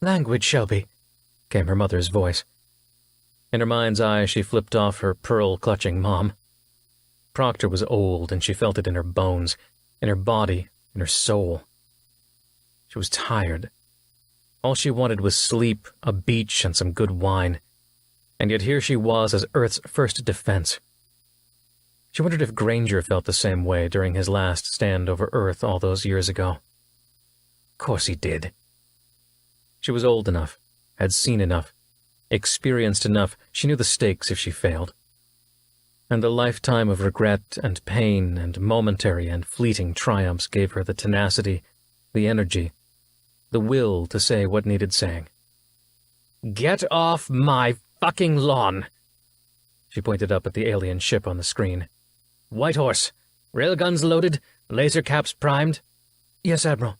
Language, Shelby, came her mother's voice. In her mind's eye, she flipped off her pearl-clutching mom. Proctor was old, and she felt it in her bones, in her body, in her soul. She was tired. All she wanted was sleep, a beach, and some good wine. And yet here she was as Earth's first defense. She wondered if Granger felt the same way during his last stand over Earth all those years ago. Of course he did. She was old enough, had seen enough, experienced enough. She knew the stakes if she failed. And the lifetime of regret and pain and momentary and fleeting triumphs gave her the tenacity, the energy, the will to say what needed saying. "Get off my fucking lawn!" She pointed up at the alien ship on the screen. "Whitehorse, railguns loaded, laser caps primed?" "Yes, Admiral."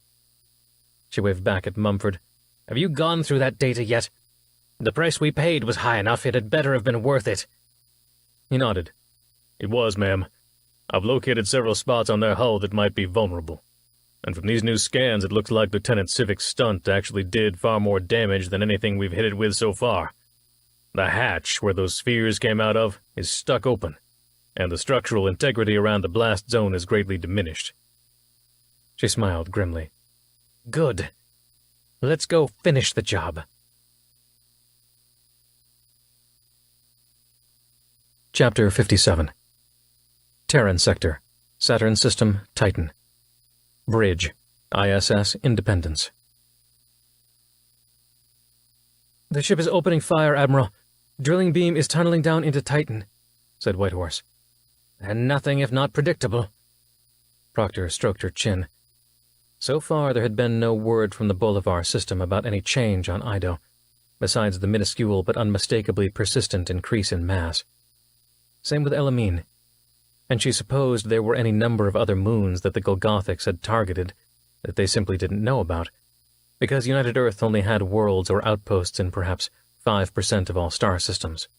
She waved back at Mumford. "Have you gone through that data yet? The price we paid was high enough, it had better have been worth it." He nodded. "It was, ma'am. I've located several spots on their hull that might be vulnerable. And from these new scans, it looks like Lieutenant Civic's stunt actually did far more damage than anything we've hit it with so far. The hatch, where those spheres came out of, is stuck open, and the structural integrity around the blast zone is greatly diminished." She smiled grimly. "Good. Let's go finish the job." Chapter 57. Terran Sector, Saturn System, Titan. Bridge, ISS Independence. "The ship is opening fire, Admiral. Drilling beam is tunneling down into Titan," said Whitehorse. "And nothing if not predictable." Proctor stroked her chin. So far there had been no word from the Bolivar system about any change on Ido, besides the minuscule but unmistakably persistent increase in mass. Same with Elamine. And she supposed there were any number of other moons that the Golgothics had targeted that they simply didn't know about, because United Earth only had worlds or outposts in perhaps 5% of all star systems.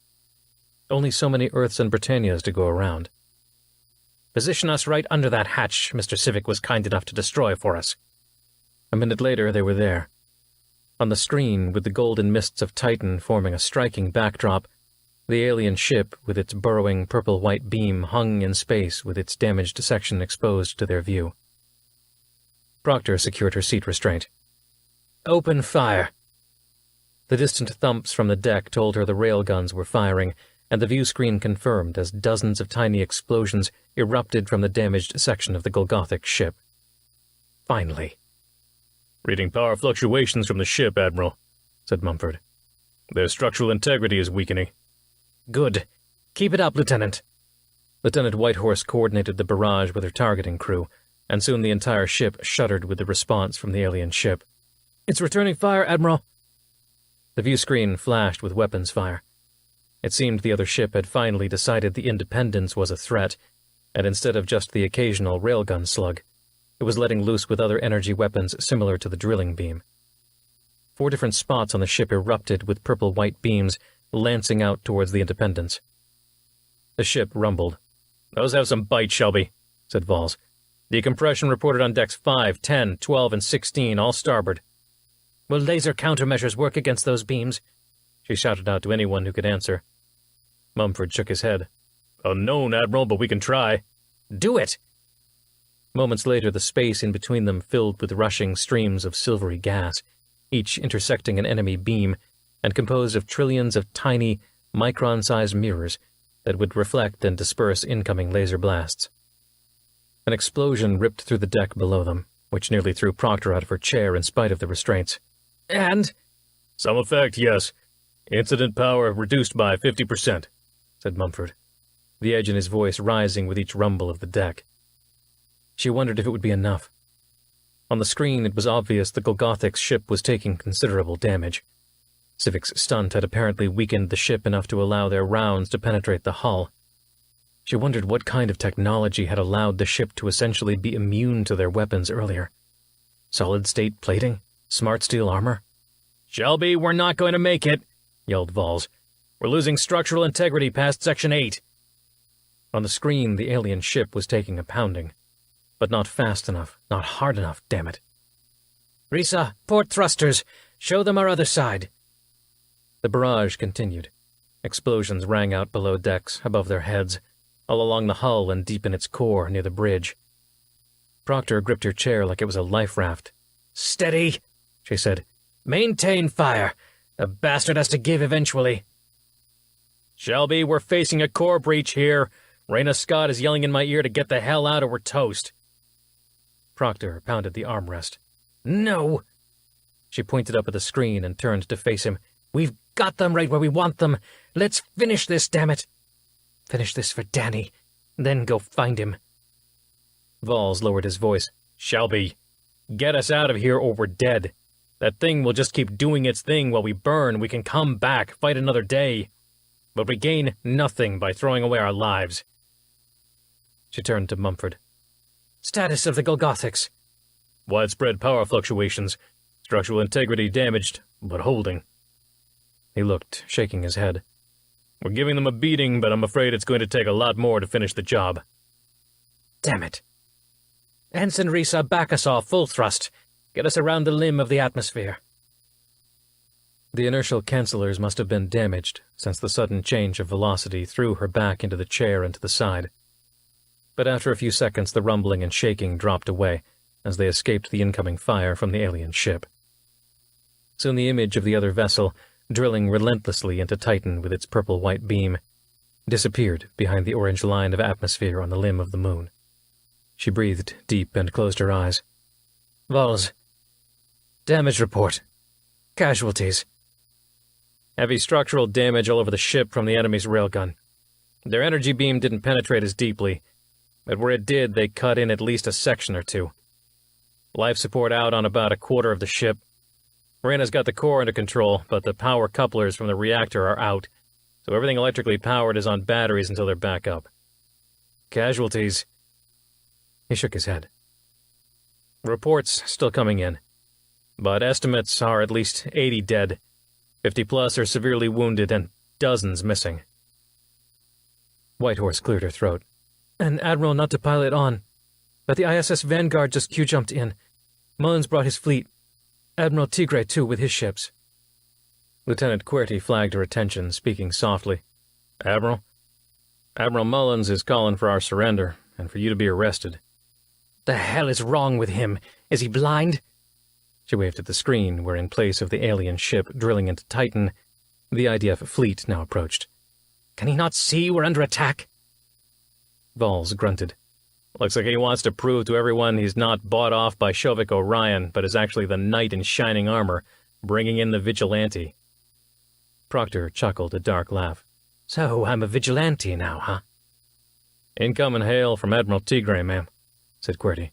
Only so many Earths and Britannias to go around. "Position us right under that hatch Mr. Civic was kind enough to destroy for us." A minute later they were there. On the screen, with the golden mists of Titan forming a striking backdrop, the alien ship, with its burrowing purple-white beam, hung in space with its damaged section exposed to their view. Proctor secured her seat restraint. "Open fire." The distant thumps from the deck told her the railguns were firing, and the view screen confirmed as dozens of tiny explosions erupted from the damaged section of the Golgothic ship. Finally. Reading power fluctuations from the ship, Admiral, said Mumford. Their structural integrity is weakening. Good. Keep it up, Lieutenant. Lieutenant Whitehorse coordinated the barrage with her targeting crew, and soon the entire ship shuddered with the response from the alien ship. It's returning fire, Admiral. The view screen flashed with weapons fire. It seemed the other ship had finally decided the Independence was a threat, and instead of just the occasional railgun slug, it was letting loose with other energy weapons similar to the drilling beam. 4 different spots on the ship erupted with purple-white beams lancing out towards the Independence. The ship rumbled. "Those have some bite, Shelby," said Vols. "Decompression reported on decks 5, 10, 12, and 16, all starboard." "Will laser countermeasures work against those beams?" she shouted out to anyone who could answer. Mumford shook his head. "Unknown, Admiral, but we can try." "Do it!" Moments later, the space in between them filled with rushing streams of silvery gas, each intersecting an enemy beam and composed of trillions of tiny, micron-sized mirrors that would reflect and disperse incoming laser blasts. An explosion ripped through the deck below them, which nearly threw Proctor out of her chair in spite of the restraints. "And?" "Some effect, yes. Incident power reduced by 50%, said Mumford, the edge in his voice rising with each rumble of the deck. She wondered if it would be enough. On the screen, it was obvious the Golgothic's ship was taking considerable damage. Civic's stunt had apparently weakened the ship enough to allow their rounds to penetrate the hull. She wondered what kind of technology had allowed the ship to essentially be immune to their weapons earlier. Solid-state plating? Smart steel armor? "Shelby, we're not going to make it," yelled Vols. "We're losing structural integrity past Section 8. On the screen, the alien ship was taking a pounding. But not fast enough, not hard enough, damn it. "Risa, port thrusters. Show them our other side." The barrage continued. Explosions rang out below decks, above their heads, all along the hull and deep in its core near the bridge. Proctor gripped her chair like it was a life raft. "Steady," she said. "Maintain fire. The bastard has to give eventually." "Shelby, we're facing a core breach here. Raina Scott is yelling in my ear to get the hell out or we're toast." Proctor pounded the armrest. "No." She pointed up at the screen and turned to face him. "We've got them right where we want them. Let's finish this, damn it. Finish this for Danny, then go find him." Vols lowered his voice. "Shelby, get us out of here or we're dead. That thing will just keep doing its thing while we burn. We can come back, fight another day. But we gain nothing by throwing away our lives." She turned to Mumford. "Status of the Golgothics." "Widespread power fluctuations. Structural integrity damaged, but holding." He looked, shaking his head. "We're giving them a beating, but I'm afraid it's going to take a lot more to finish the job." "Damn it. Ensign Risa, back us off, full thrust. Get us around the limb of the atmosphere." The inertial cancellers must have been damaged, since the sudden change of velocity threw her back into the chair and to the side. But after a few seconds, the rumbling and shaking dropped away, as they escaped the incoming fire from the alien ship. Soon the image of the other vessel, drilling relentlessly into Titan with its purple-white beam, disappeared behind the orange line of atmosphere on the limb of the moon. She breathed deep and closed her eyes. "Vols. Damage report. Casualties." "Heavy structural damage all over the ship from the enemy's railgun. Their energy beam didn't penetrate as deeply, but where it did, they cut in at least a section or two. Life support out on about a quarter of the ship. Raina's got the core under control, but the power couplers from the reactor are out, so everything electrically powered is on batteries until they're back up. Casualties." He shook his head. "Reports still coming in, but estimates are at least 80 dead, 50+ are severely wounded, and dozens missing." Whitehorse cleared her throat. "And Admiral, not to pile it on, but the ISS Vanguard just Q-jumped in. Mullins brought his fleet. Admiral Tigre, too, with his ships." Lieutenant Querty flagged her attention, speaking softly. "Admiral? Admiral Mullins is calling for our surrender, and for you to be arrested." "The hell is wrong with him? Is he blind?" She waved at the screen, where in place of the alien ship drilling into Titan, the IDF fleet now approached. "Can he not see we're under attack?" Vols grunted. Looks like he wants to prove to everyone he's not bought off by Shovik Orion, but is actually the knight in shining armor, bringing in the vigilante. Proctor chuckled a dark laugh. So I'm a vigilante now, huh? Incoming hail from Admiral Tigray, ma'am, said QWERTY.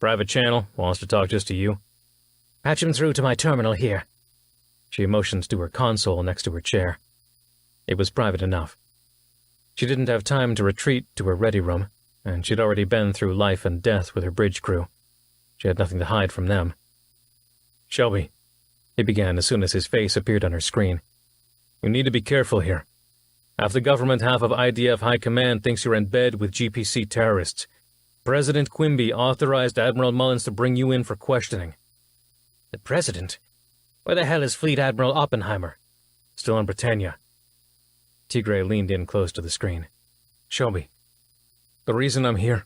Private channel, wants to talk just to you. Patch him through to my terminal here. She motioned to her console next to her chair. It was private enough. She didn't have time to retreat to her ready room, and she'd already been through life and death with her bridge crew. She had nothing to hide from them. Shelby, he began as soon as his face appeared on her screen. You need to be careful here. Half the government, half of IDF High Command thinks you're in bed with GPC terrorists. President Quimby authorized Admiral Mullins to bring you in for questioning. The President? Where the hell is Fleet Admiral Oppenheimer? Still in Britannia. Tigray leaned in close to the screen. Shelby, the reason I'm here,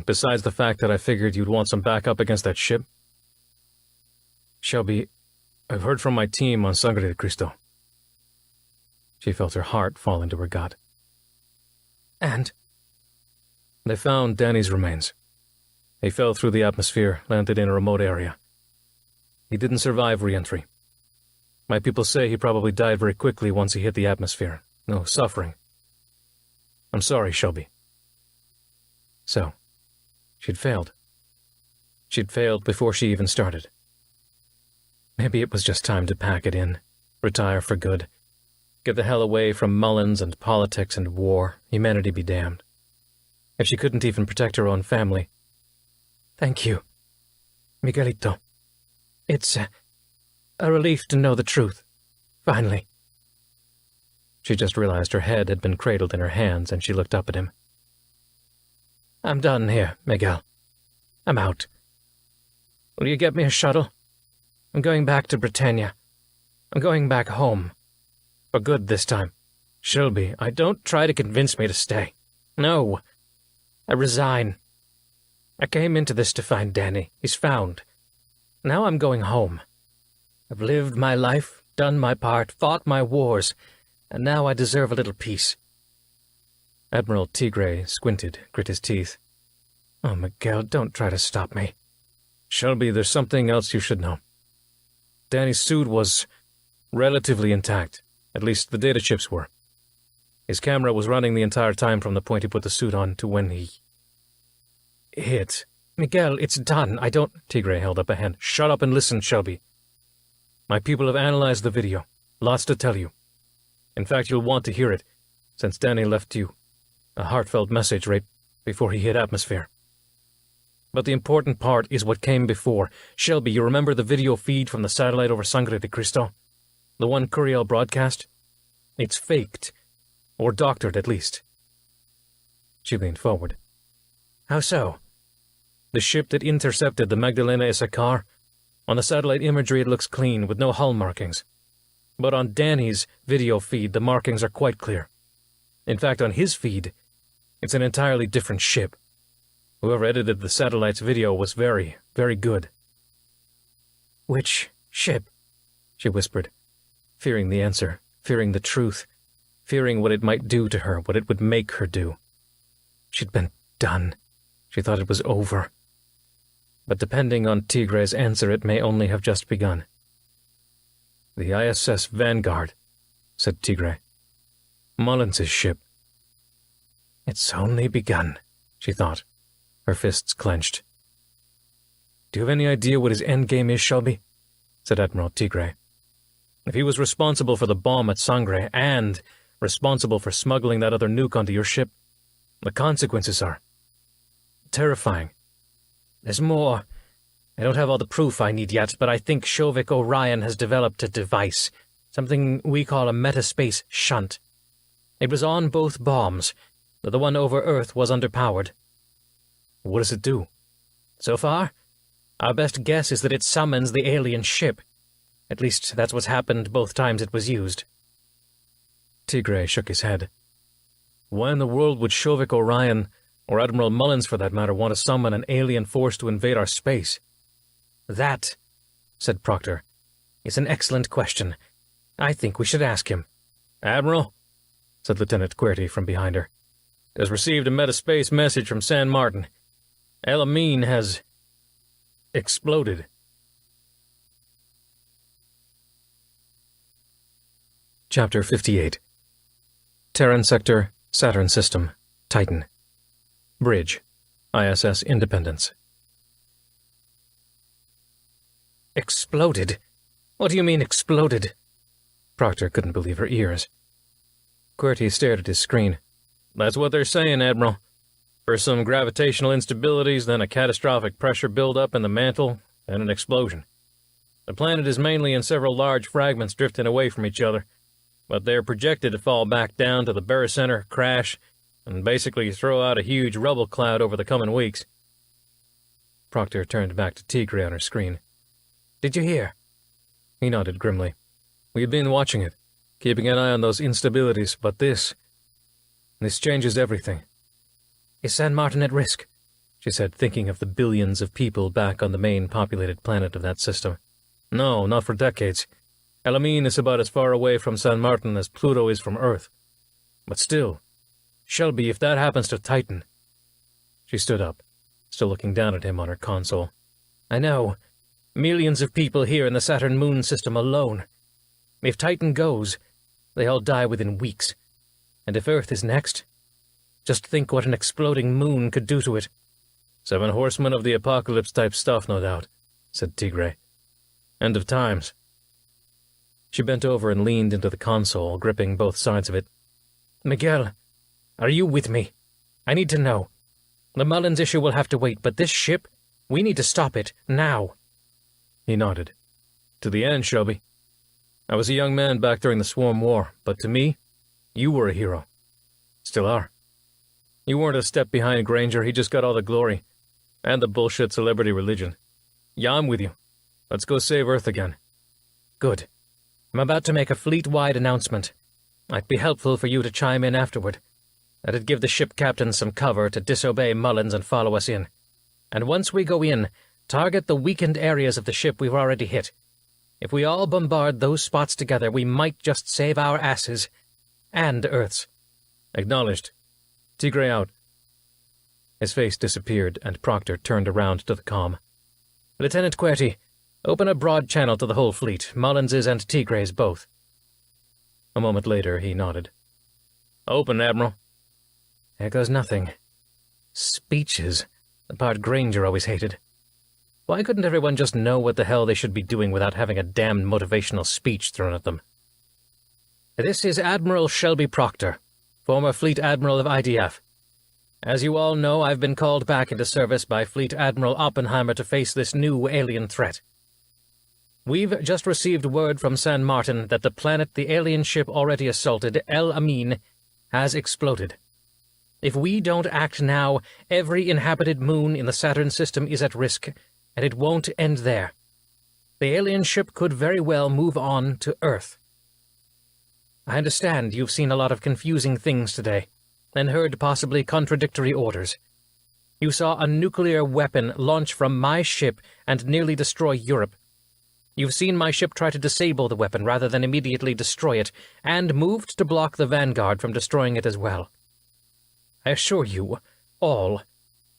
besides the fact that I figured you'd want some backup against that ship. Shelby, I've heard from my team on Sangre de Cristo. She felt her heart fall into her gut. And? They found Danny's remains. He fell through the atmosphere, landed in a remote area. He didn't survive re-entry. My people say he probably died very quickly once he hit the atmosphere. No suffering. I'm sorry, Shelby. So, she'd failed. She'd failed before she even started. Maybe it was just time to pack it in, retire for good, get the hell away from Mullins and politics and war, humanity be damned. If she couldn't even protect her own family. Thank you, Miguelito. It's a relief to know the truth, finally. She just realized her head had been cradled in her hands, and she looked up at him. I'm done here, Miguel. I'm out. Will you get me a shuttle? I'm going back to Britannia. I'm going back home. For good this time. Shelby, don't try to convince me to stay. No. I resign. I came into this to find Danny. He's found. Now I'm going home. I've lived my life, done my part, fought my wars, and now I deserve a little peace. Admiral Tigray squinted, grit his teeth. Oh, Miguel, don't try to stop me. Shelby, there's something else you should know. Danny's suit was relatively intact. At least the data chips were. His camera was running the entire time from the point he put the suit on to when he hit. Miguel, it's done. I don't... Tigray held up a hand. Shut up and listen, Shelby. My people have analyzed the video. Lots to tell you. In fact, you'll want to hear it, since Danny left you a heartfelt message right before he hit atmosphere. But the important part is what came before. Shelby, you remember the video feed from the satellite over Sangre de Cristo? The one Curiel broadcast? It's faked. Or doctored, at least. She leaned forward. How so? The ship that intercepted the Magdalena Issacar? On the satellite imagery it looks clean, with no hull markings. But on Danny's video feed, the markings are quite clear. In fact, on his feed, it's an entirely different ship. Whoever edited the satellite's video was very, very good. Which ship? She whispered, fearing the answer, fearing the truth, fearing what it might do to her, what it would make her do. She'd been done. She thought it was over. But depending on Tigray's answer, it may only have just begun. The ISS Vanguard, said Tigray. Mullins' ship. It's only begun, she thought, her fists clenched. Do you have any idea what his endgame is, Shelby? Said Admiral Tigray. If he was responsible for the bomb at Sangre and responsible for smuggling that other nuke onto your ship, the consequences are terrifying. There's more. I don't have all the proof I need yet, but I think Shovik Orion has developed a device, something we call a metaspace shunt. It was on both bombs, though the one over Earth was underpowered. What does it do? So far, our best guess is that it summons the alien ship. At least that's what's happened both times it was used. Tigray shook his head. Why in the world would Shovik Orion, or Admiral Mullins for that matter, want to summon an alien force to invade our space? That, said Proctor, is an excellent question. I think we should ask him. Admiral, said Lieutenant QWERTY from behind her. Has received a metaspace message from San Martin. El Amin has exploded. Chapter 58. Terran Sector, Saturn System, Titan. Bridge, ISS Independence. Exploded? What do you mean, exploded? Proctor couldn't believe her ears. QWERTY stared at his screen. That's what they're saying, Admiral. First some gravitational instabilities, then a catastrophic pressure buildup in the mantle, and an explosion. The planet is mainly in several large fragments drifting away from each other, but they're projected to fall back down to the barycenter, crash, and basically throw out a huge rubble cloud over the coming weeks. Proctor turned back to Tigray on her screen. Did you hear? He nodded grimly. We had been watching it, keeping an eye on those instabilities, but this changes everything. Is San Martin at risk? She said, thinking of the billions of people back on the main populated planet of that system. No, not for decades. El Amin is about as far away from San Martin as Pluto is from Earth. But still, Shelby, if that happens to Titan... She stood up, still looking down at him on her console. I know. Millions of people here in the Saturn moon system alone. If Titan goes, they all die within weeks. And if Earth is next, just think what an exploding moon could do to it. 7 horsemen of the apocalypse type stuff, no doubt, said Tigray. End of times. She bent over and leaned into the console, gripping both sides of it. Miguel, are you with me? I need to know. The Mullins issue will have to wait, but this ship, we need to stop it, now. He nodded. To the end, Shelby. I was a young man back during the Swarm War, but to me, you were a hero. Still are. You weren't a step behind Granger, he just got all the glory. And the bullshit celebrity religion. Yeah, I'm with you. Let's go save Earth again. Good. I'm about to make a fleet-wide announcement. Might be helpful for you to chime in afterward. That'd give the ship captains some cover to disobey Mullins and follow us in. And once we go in, target the weakened areas of the ship we've already hit. If we all bombard those spots together, we might just save our asses. And Earth's. Acknowledged. Tigray out. His face disappeared, and Proctor turned around to the comm. Lieutenant QWERTY, open a broad channel to the whole fleet, Mullins's and Tigray's both. A moment later, he nodded. Open, Admiral. There goes nothing. Speeches, the part Granger always hated. Why couldn't everyone just know what the hell they should be doing without having a damned motivational speech thrown at them? This is Admiral Shelby Proctor, former Fleet Admiral of IDF. As you all know, I've been called back into service by Fleet Admiral Oppenheimer to face this new alien threat. We've just received word from San Martin that the planet the alien ship already assaulted, El Amin, has exploded. If we don't act now, every inhabited moon in the Saturn system is at risk, and it won't end there. The alien ship could very well move on to Earth. I understand you've seen a lot of confusing things today, and heard possibly contradictory orders. You saw a nuclear weapon launch from my ship and nearly destroy Europe. You've seen my ship try to disable the weapon rather than immediately destroy it, and moved to block the Vanguard from destroying it as well. I assure you, all,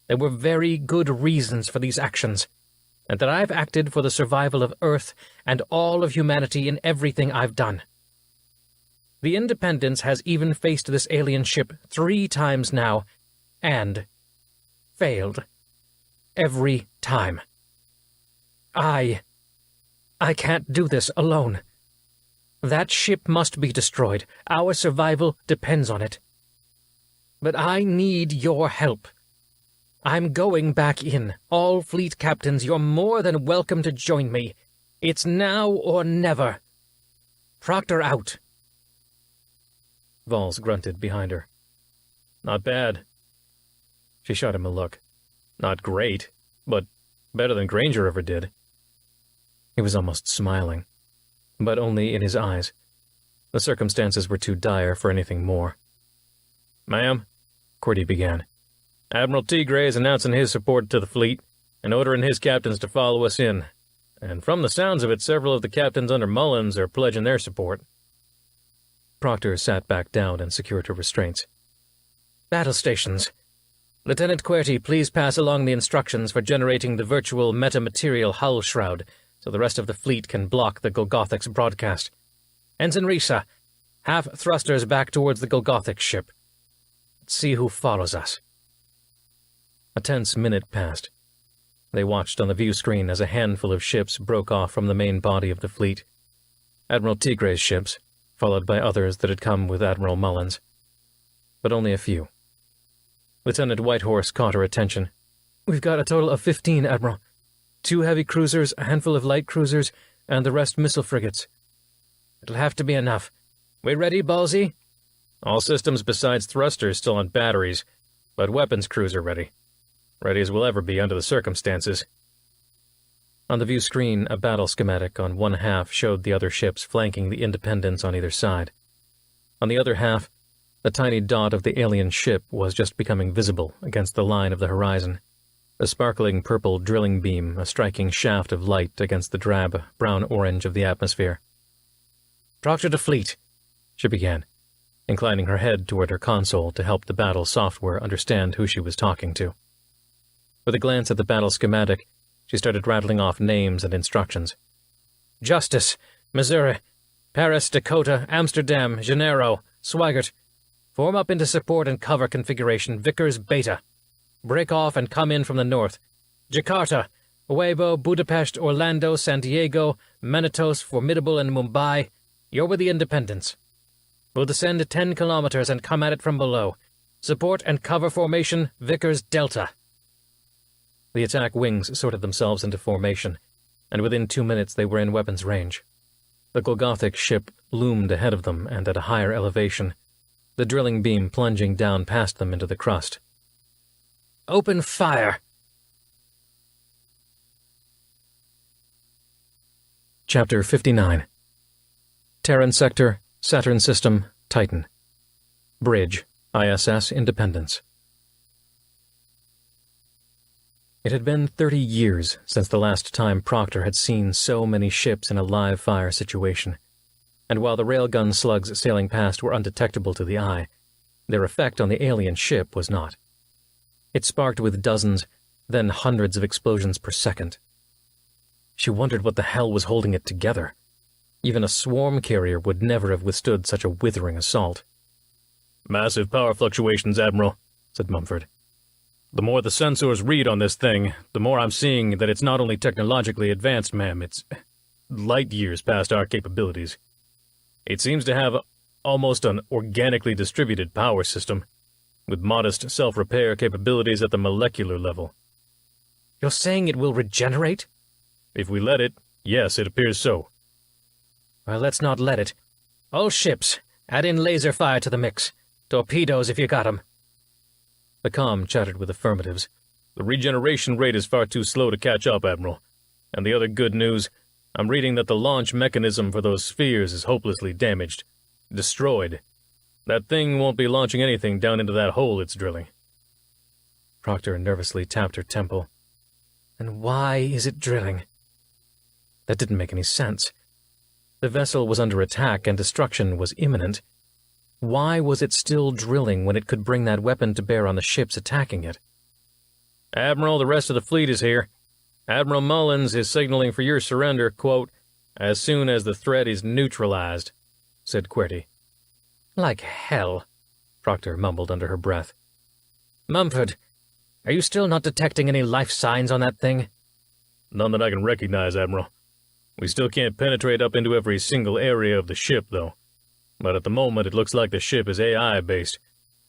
there were very good reasons for these actions, and that I've acted for the survival of Earth and all of humanity in everything I've done. The Independence has even faced this alien ship 3 times now, and failed. Every time. I can't do this alone. That ship must be destroyed. Our survival depends on it. But I need your help. I'm going back in. All fleet captains, you're more than welcome to join me. It's now or never. Proctor out. Vols grunted behind her. Not bad. She shot him a look. Not great, but better than Granger ever did. He was almost smiling, but only in his eyes. The circumstances were too dire for anything more. Ma'am, QWERTY began. Admiral Tigray is announcing his support to the fleet and ordering his captains to follow us in. And from the sounds of it, several of the captains under Mullins are pledging their support. Proctor sat back down and secured her restraints. Battle stations. Lieutenant QWERTY, please pass along the instructions for generating the virtual metamaterial hull shroud so the rest of the fleet can block the Golgothic's broadcast. Ensign Risa, have thrusters back towards the Golgothic ship. Let's see who follows us. A tense minute passed. They watched on the view screen as a handful of ships broke off from the main body of the fleet. Admiral Tigre's ships, followed by others that had come with Admiral Mullins. But only a few. Lieutenant Whitehorse caught her attention. "We've got a total of 15, Admiral. 2 heavy cruisers, a handful of light cruisers, and the rest missile frigates." "It'll have to be enough. We ready, Ballsy?" "All systems besides thrusters still on batteries, but weapons crews are ready. Ready as we'll ever be under the circumstances." On the view screen, a battle schematic on one half showed the other ships flanking the Independence on either side. On the other half, the tiny dot of the alien ship was just becoming visible against the line of the horizon, a sparkling purple drilling beam, a striking shaft of light against the drab brown-orange of the atmosphere. "Proctor to fleet," she began, inclining her head toward her console to help the battle software understand who she was talking to. With a glance at the battle schematic, she started rattling off names and instructions. "Justice, Missouri, Paris, Dakota, Amsterdam, Gennaro, Swigert. Form up into support and cover configuration Vickers Beta. Break off and come in from the north. Jakarta, Weibo, Budapest, Orlando, San Diego, Manitos, Formidable, and Mumbai. You're with the Independence. We'll descend 10 kilometers and come at it from below. Support and cover formation Vickers Delta." The attack wings sorted themselves into formation, and within 2 minutes they were in weapons range. The Golgothic ship loomed ahead of them and at a higher elevation, the drilling beam plunging down past them into the crust. "Open fire!" Chapter 59. Terran Sector, Saturn System, Titan. Bridge, ISS Independence. It had been 30 years since the last time Proctor had seen so many ships in a live-fire situation, and while the railgun slugs sailing past were undetectable to the eye, their effect on the alien ship was not. It sparked with dozens, then hundreds of explosions per second. She wondered what the hell was holding it together. Even a swarm carrier would never have withstood such a withering assault. "Massive power fluctuations, Admiral," said Mumford. "The more the sensors read on this thing, the more I'm seeing that it's not only technologically advanced, ma'am, it's light years past our capabilities. It seems to have almost an organically distributed power system, with modest self-repair capabilities at the molecular level." "You're saying it will regenerate?" "If we let it, yes, it appears so." "Well, let's not let it. All ships, add in laser fire to the mix. Torpedoes if you got 'em." The comm chattered with affirmatives. "The regeneration rate is far too slow to catch up, Admiral. And the other good news, I'm reading that the launch mechanism for those spheres is hopelessly damaged. Destroyed. That thing won't be launching anything down into that hole it's drilling." Proctor nervously tapped her temple. "And why is it drilling?" That didn't make any sense. The vessel was under attack and destruction was imminent. Why was it still drilling when it could bring that weapon to bear on the ships attacking it? "Admiral, the rest of the fleet is here. Admiral Mullins is signaling for your surrender, quote, as soon as the threat is neutralized," said QWERTY. "Like hell," Proctor mumbled under her breath. "Mumford, are you still not detecting any life signs on that thing?" "None that I can recognize, Admiral. We still can't penetrate up into every single area of the ship, though. But at the moment, it looks like the ship is AI-based.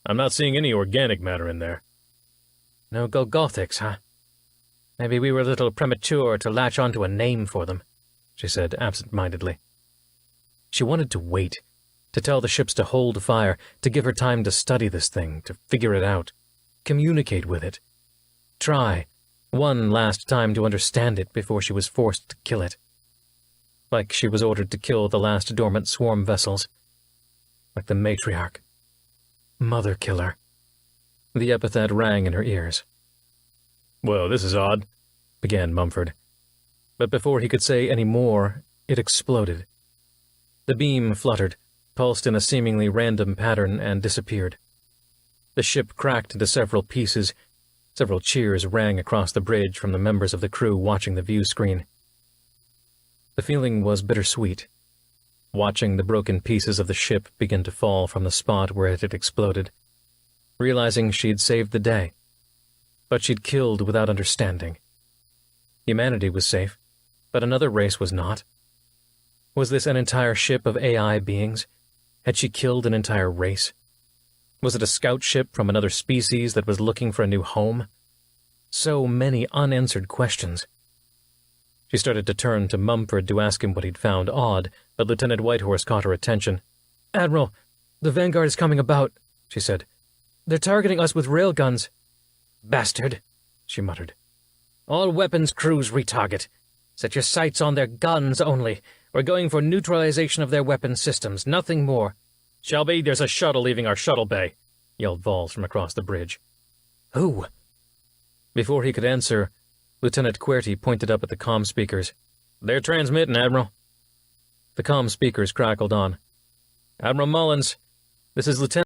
I'm not seeing any organic matter in there." "No Golgothics, huh? Maybe we were a little premature to latch onto a name for them," she said absent-mindedly. She wanted to wait, to tell the ships to hold fire, to give her time to study this thing, to figure it out, communicate with it. Try, one last time to understand it before she was forced to kill it. Like she was ordered to kill the last dormant swarm vessels. Like the matriarch. Mother killer. The epithet rang in her ears. "Well, this is odd," began Mumford. But before he could say any more, it exploded. The beam fluttered, pulsed in a seemingly random pattern, and disappeared. The ship cracked into several pieces. Several cheers rang across the bridge from the members of the crew watching the view screen. The feeling was bittersweet, watching the broken pieces of the ship begin to fall from the spot where it had exploded, realizing she'd saved the day, but she'd killed without understanding. Humanity was safe, but another race was not. Was this an entire ship of AI beings? Had she killed an entire race? Was it a scout ship from another species that was looking for a new home? So many unanswered questions. She started to turn to Mumford to ask him what he'd found odd, but Lieutenant Whitehorse caught her attention. "Admiral, the Vanguard is coming about," she said. "They're targeting us with railguns." "Bastard," she muttered. "All weapons crews retarget. Set your sights on their guns only. We're going for neutralization of their weapon systems, nothing more." "Shelby, there's a shuttle leaving our shuttle bay," yelled Vols from across the bridge. "Who?" Before he could answer, Lieutenant Querty pointed up at the comm speakers. "They're transmitting, Admiral." The comm speakers crackled on. "Admiral Mullins, this is Lieutenant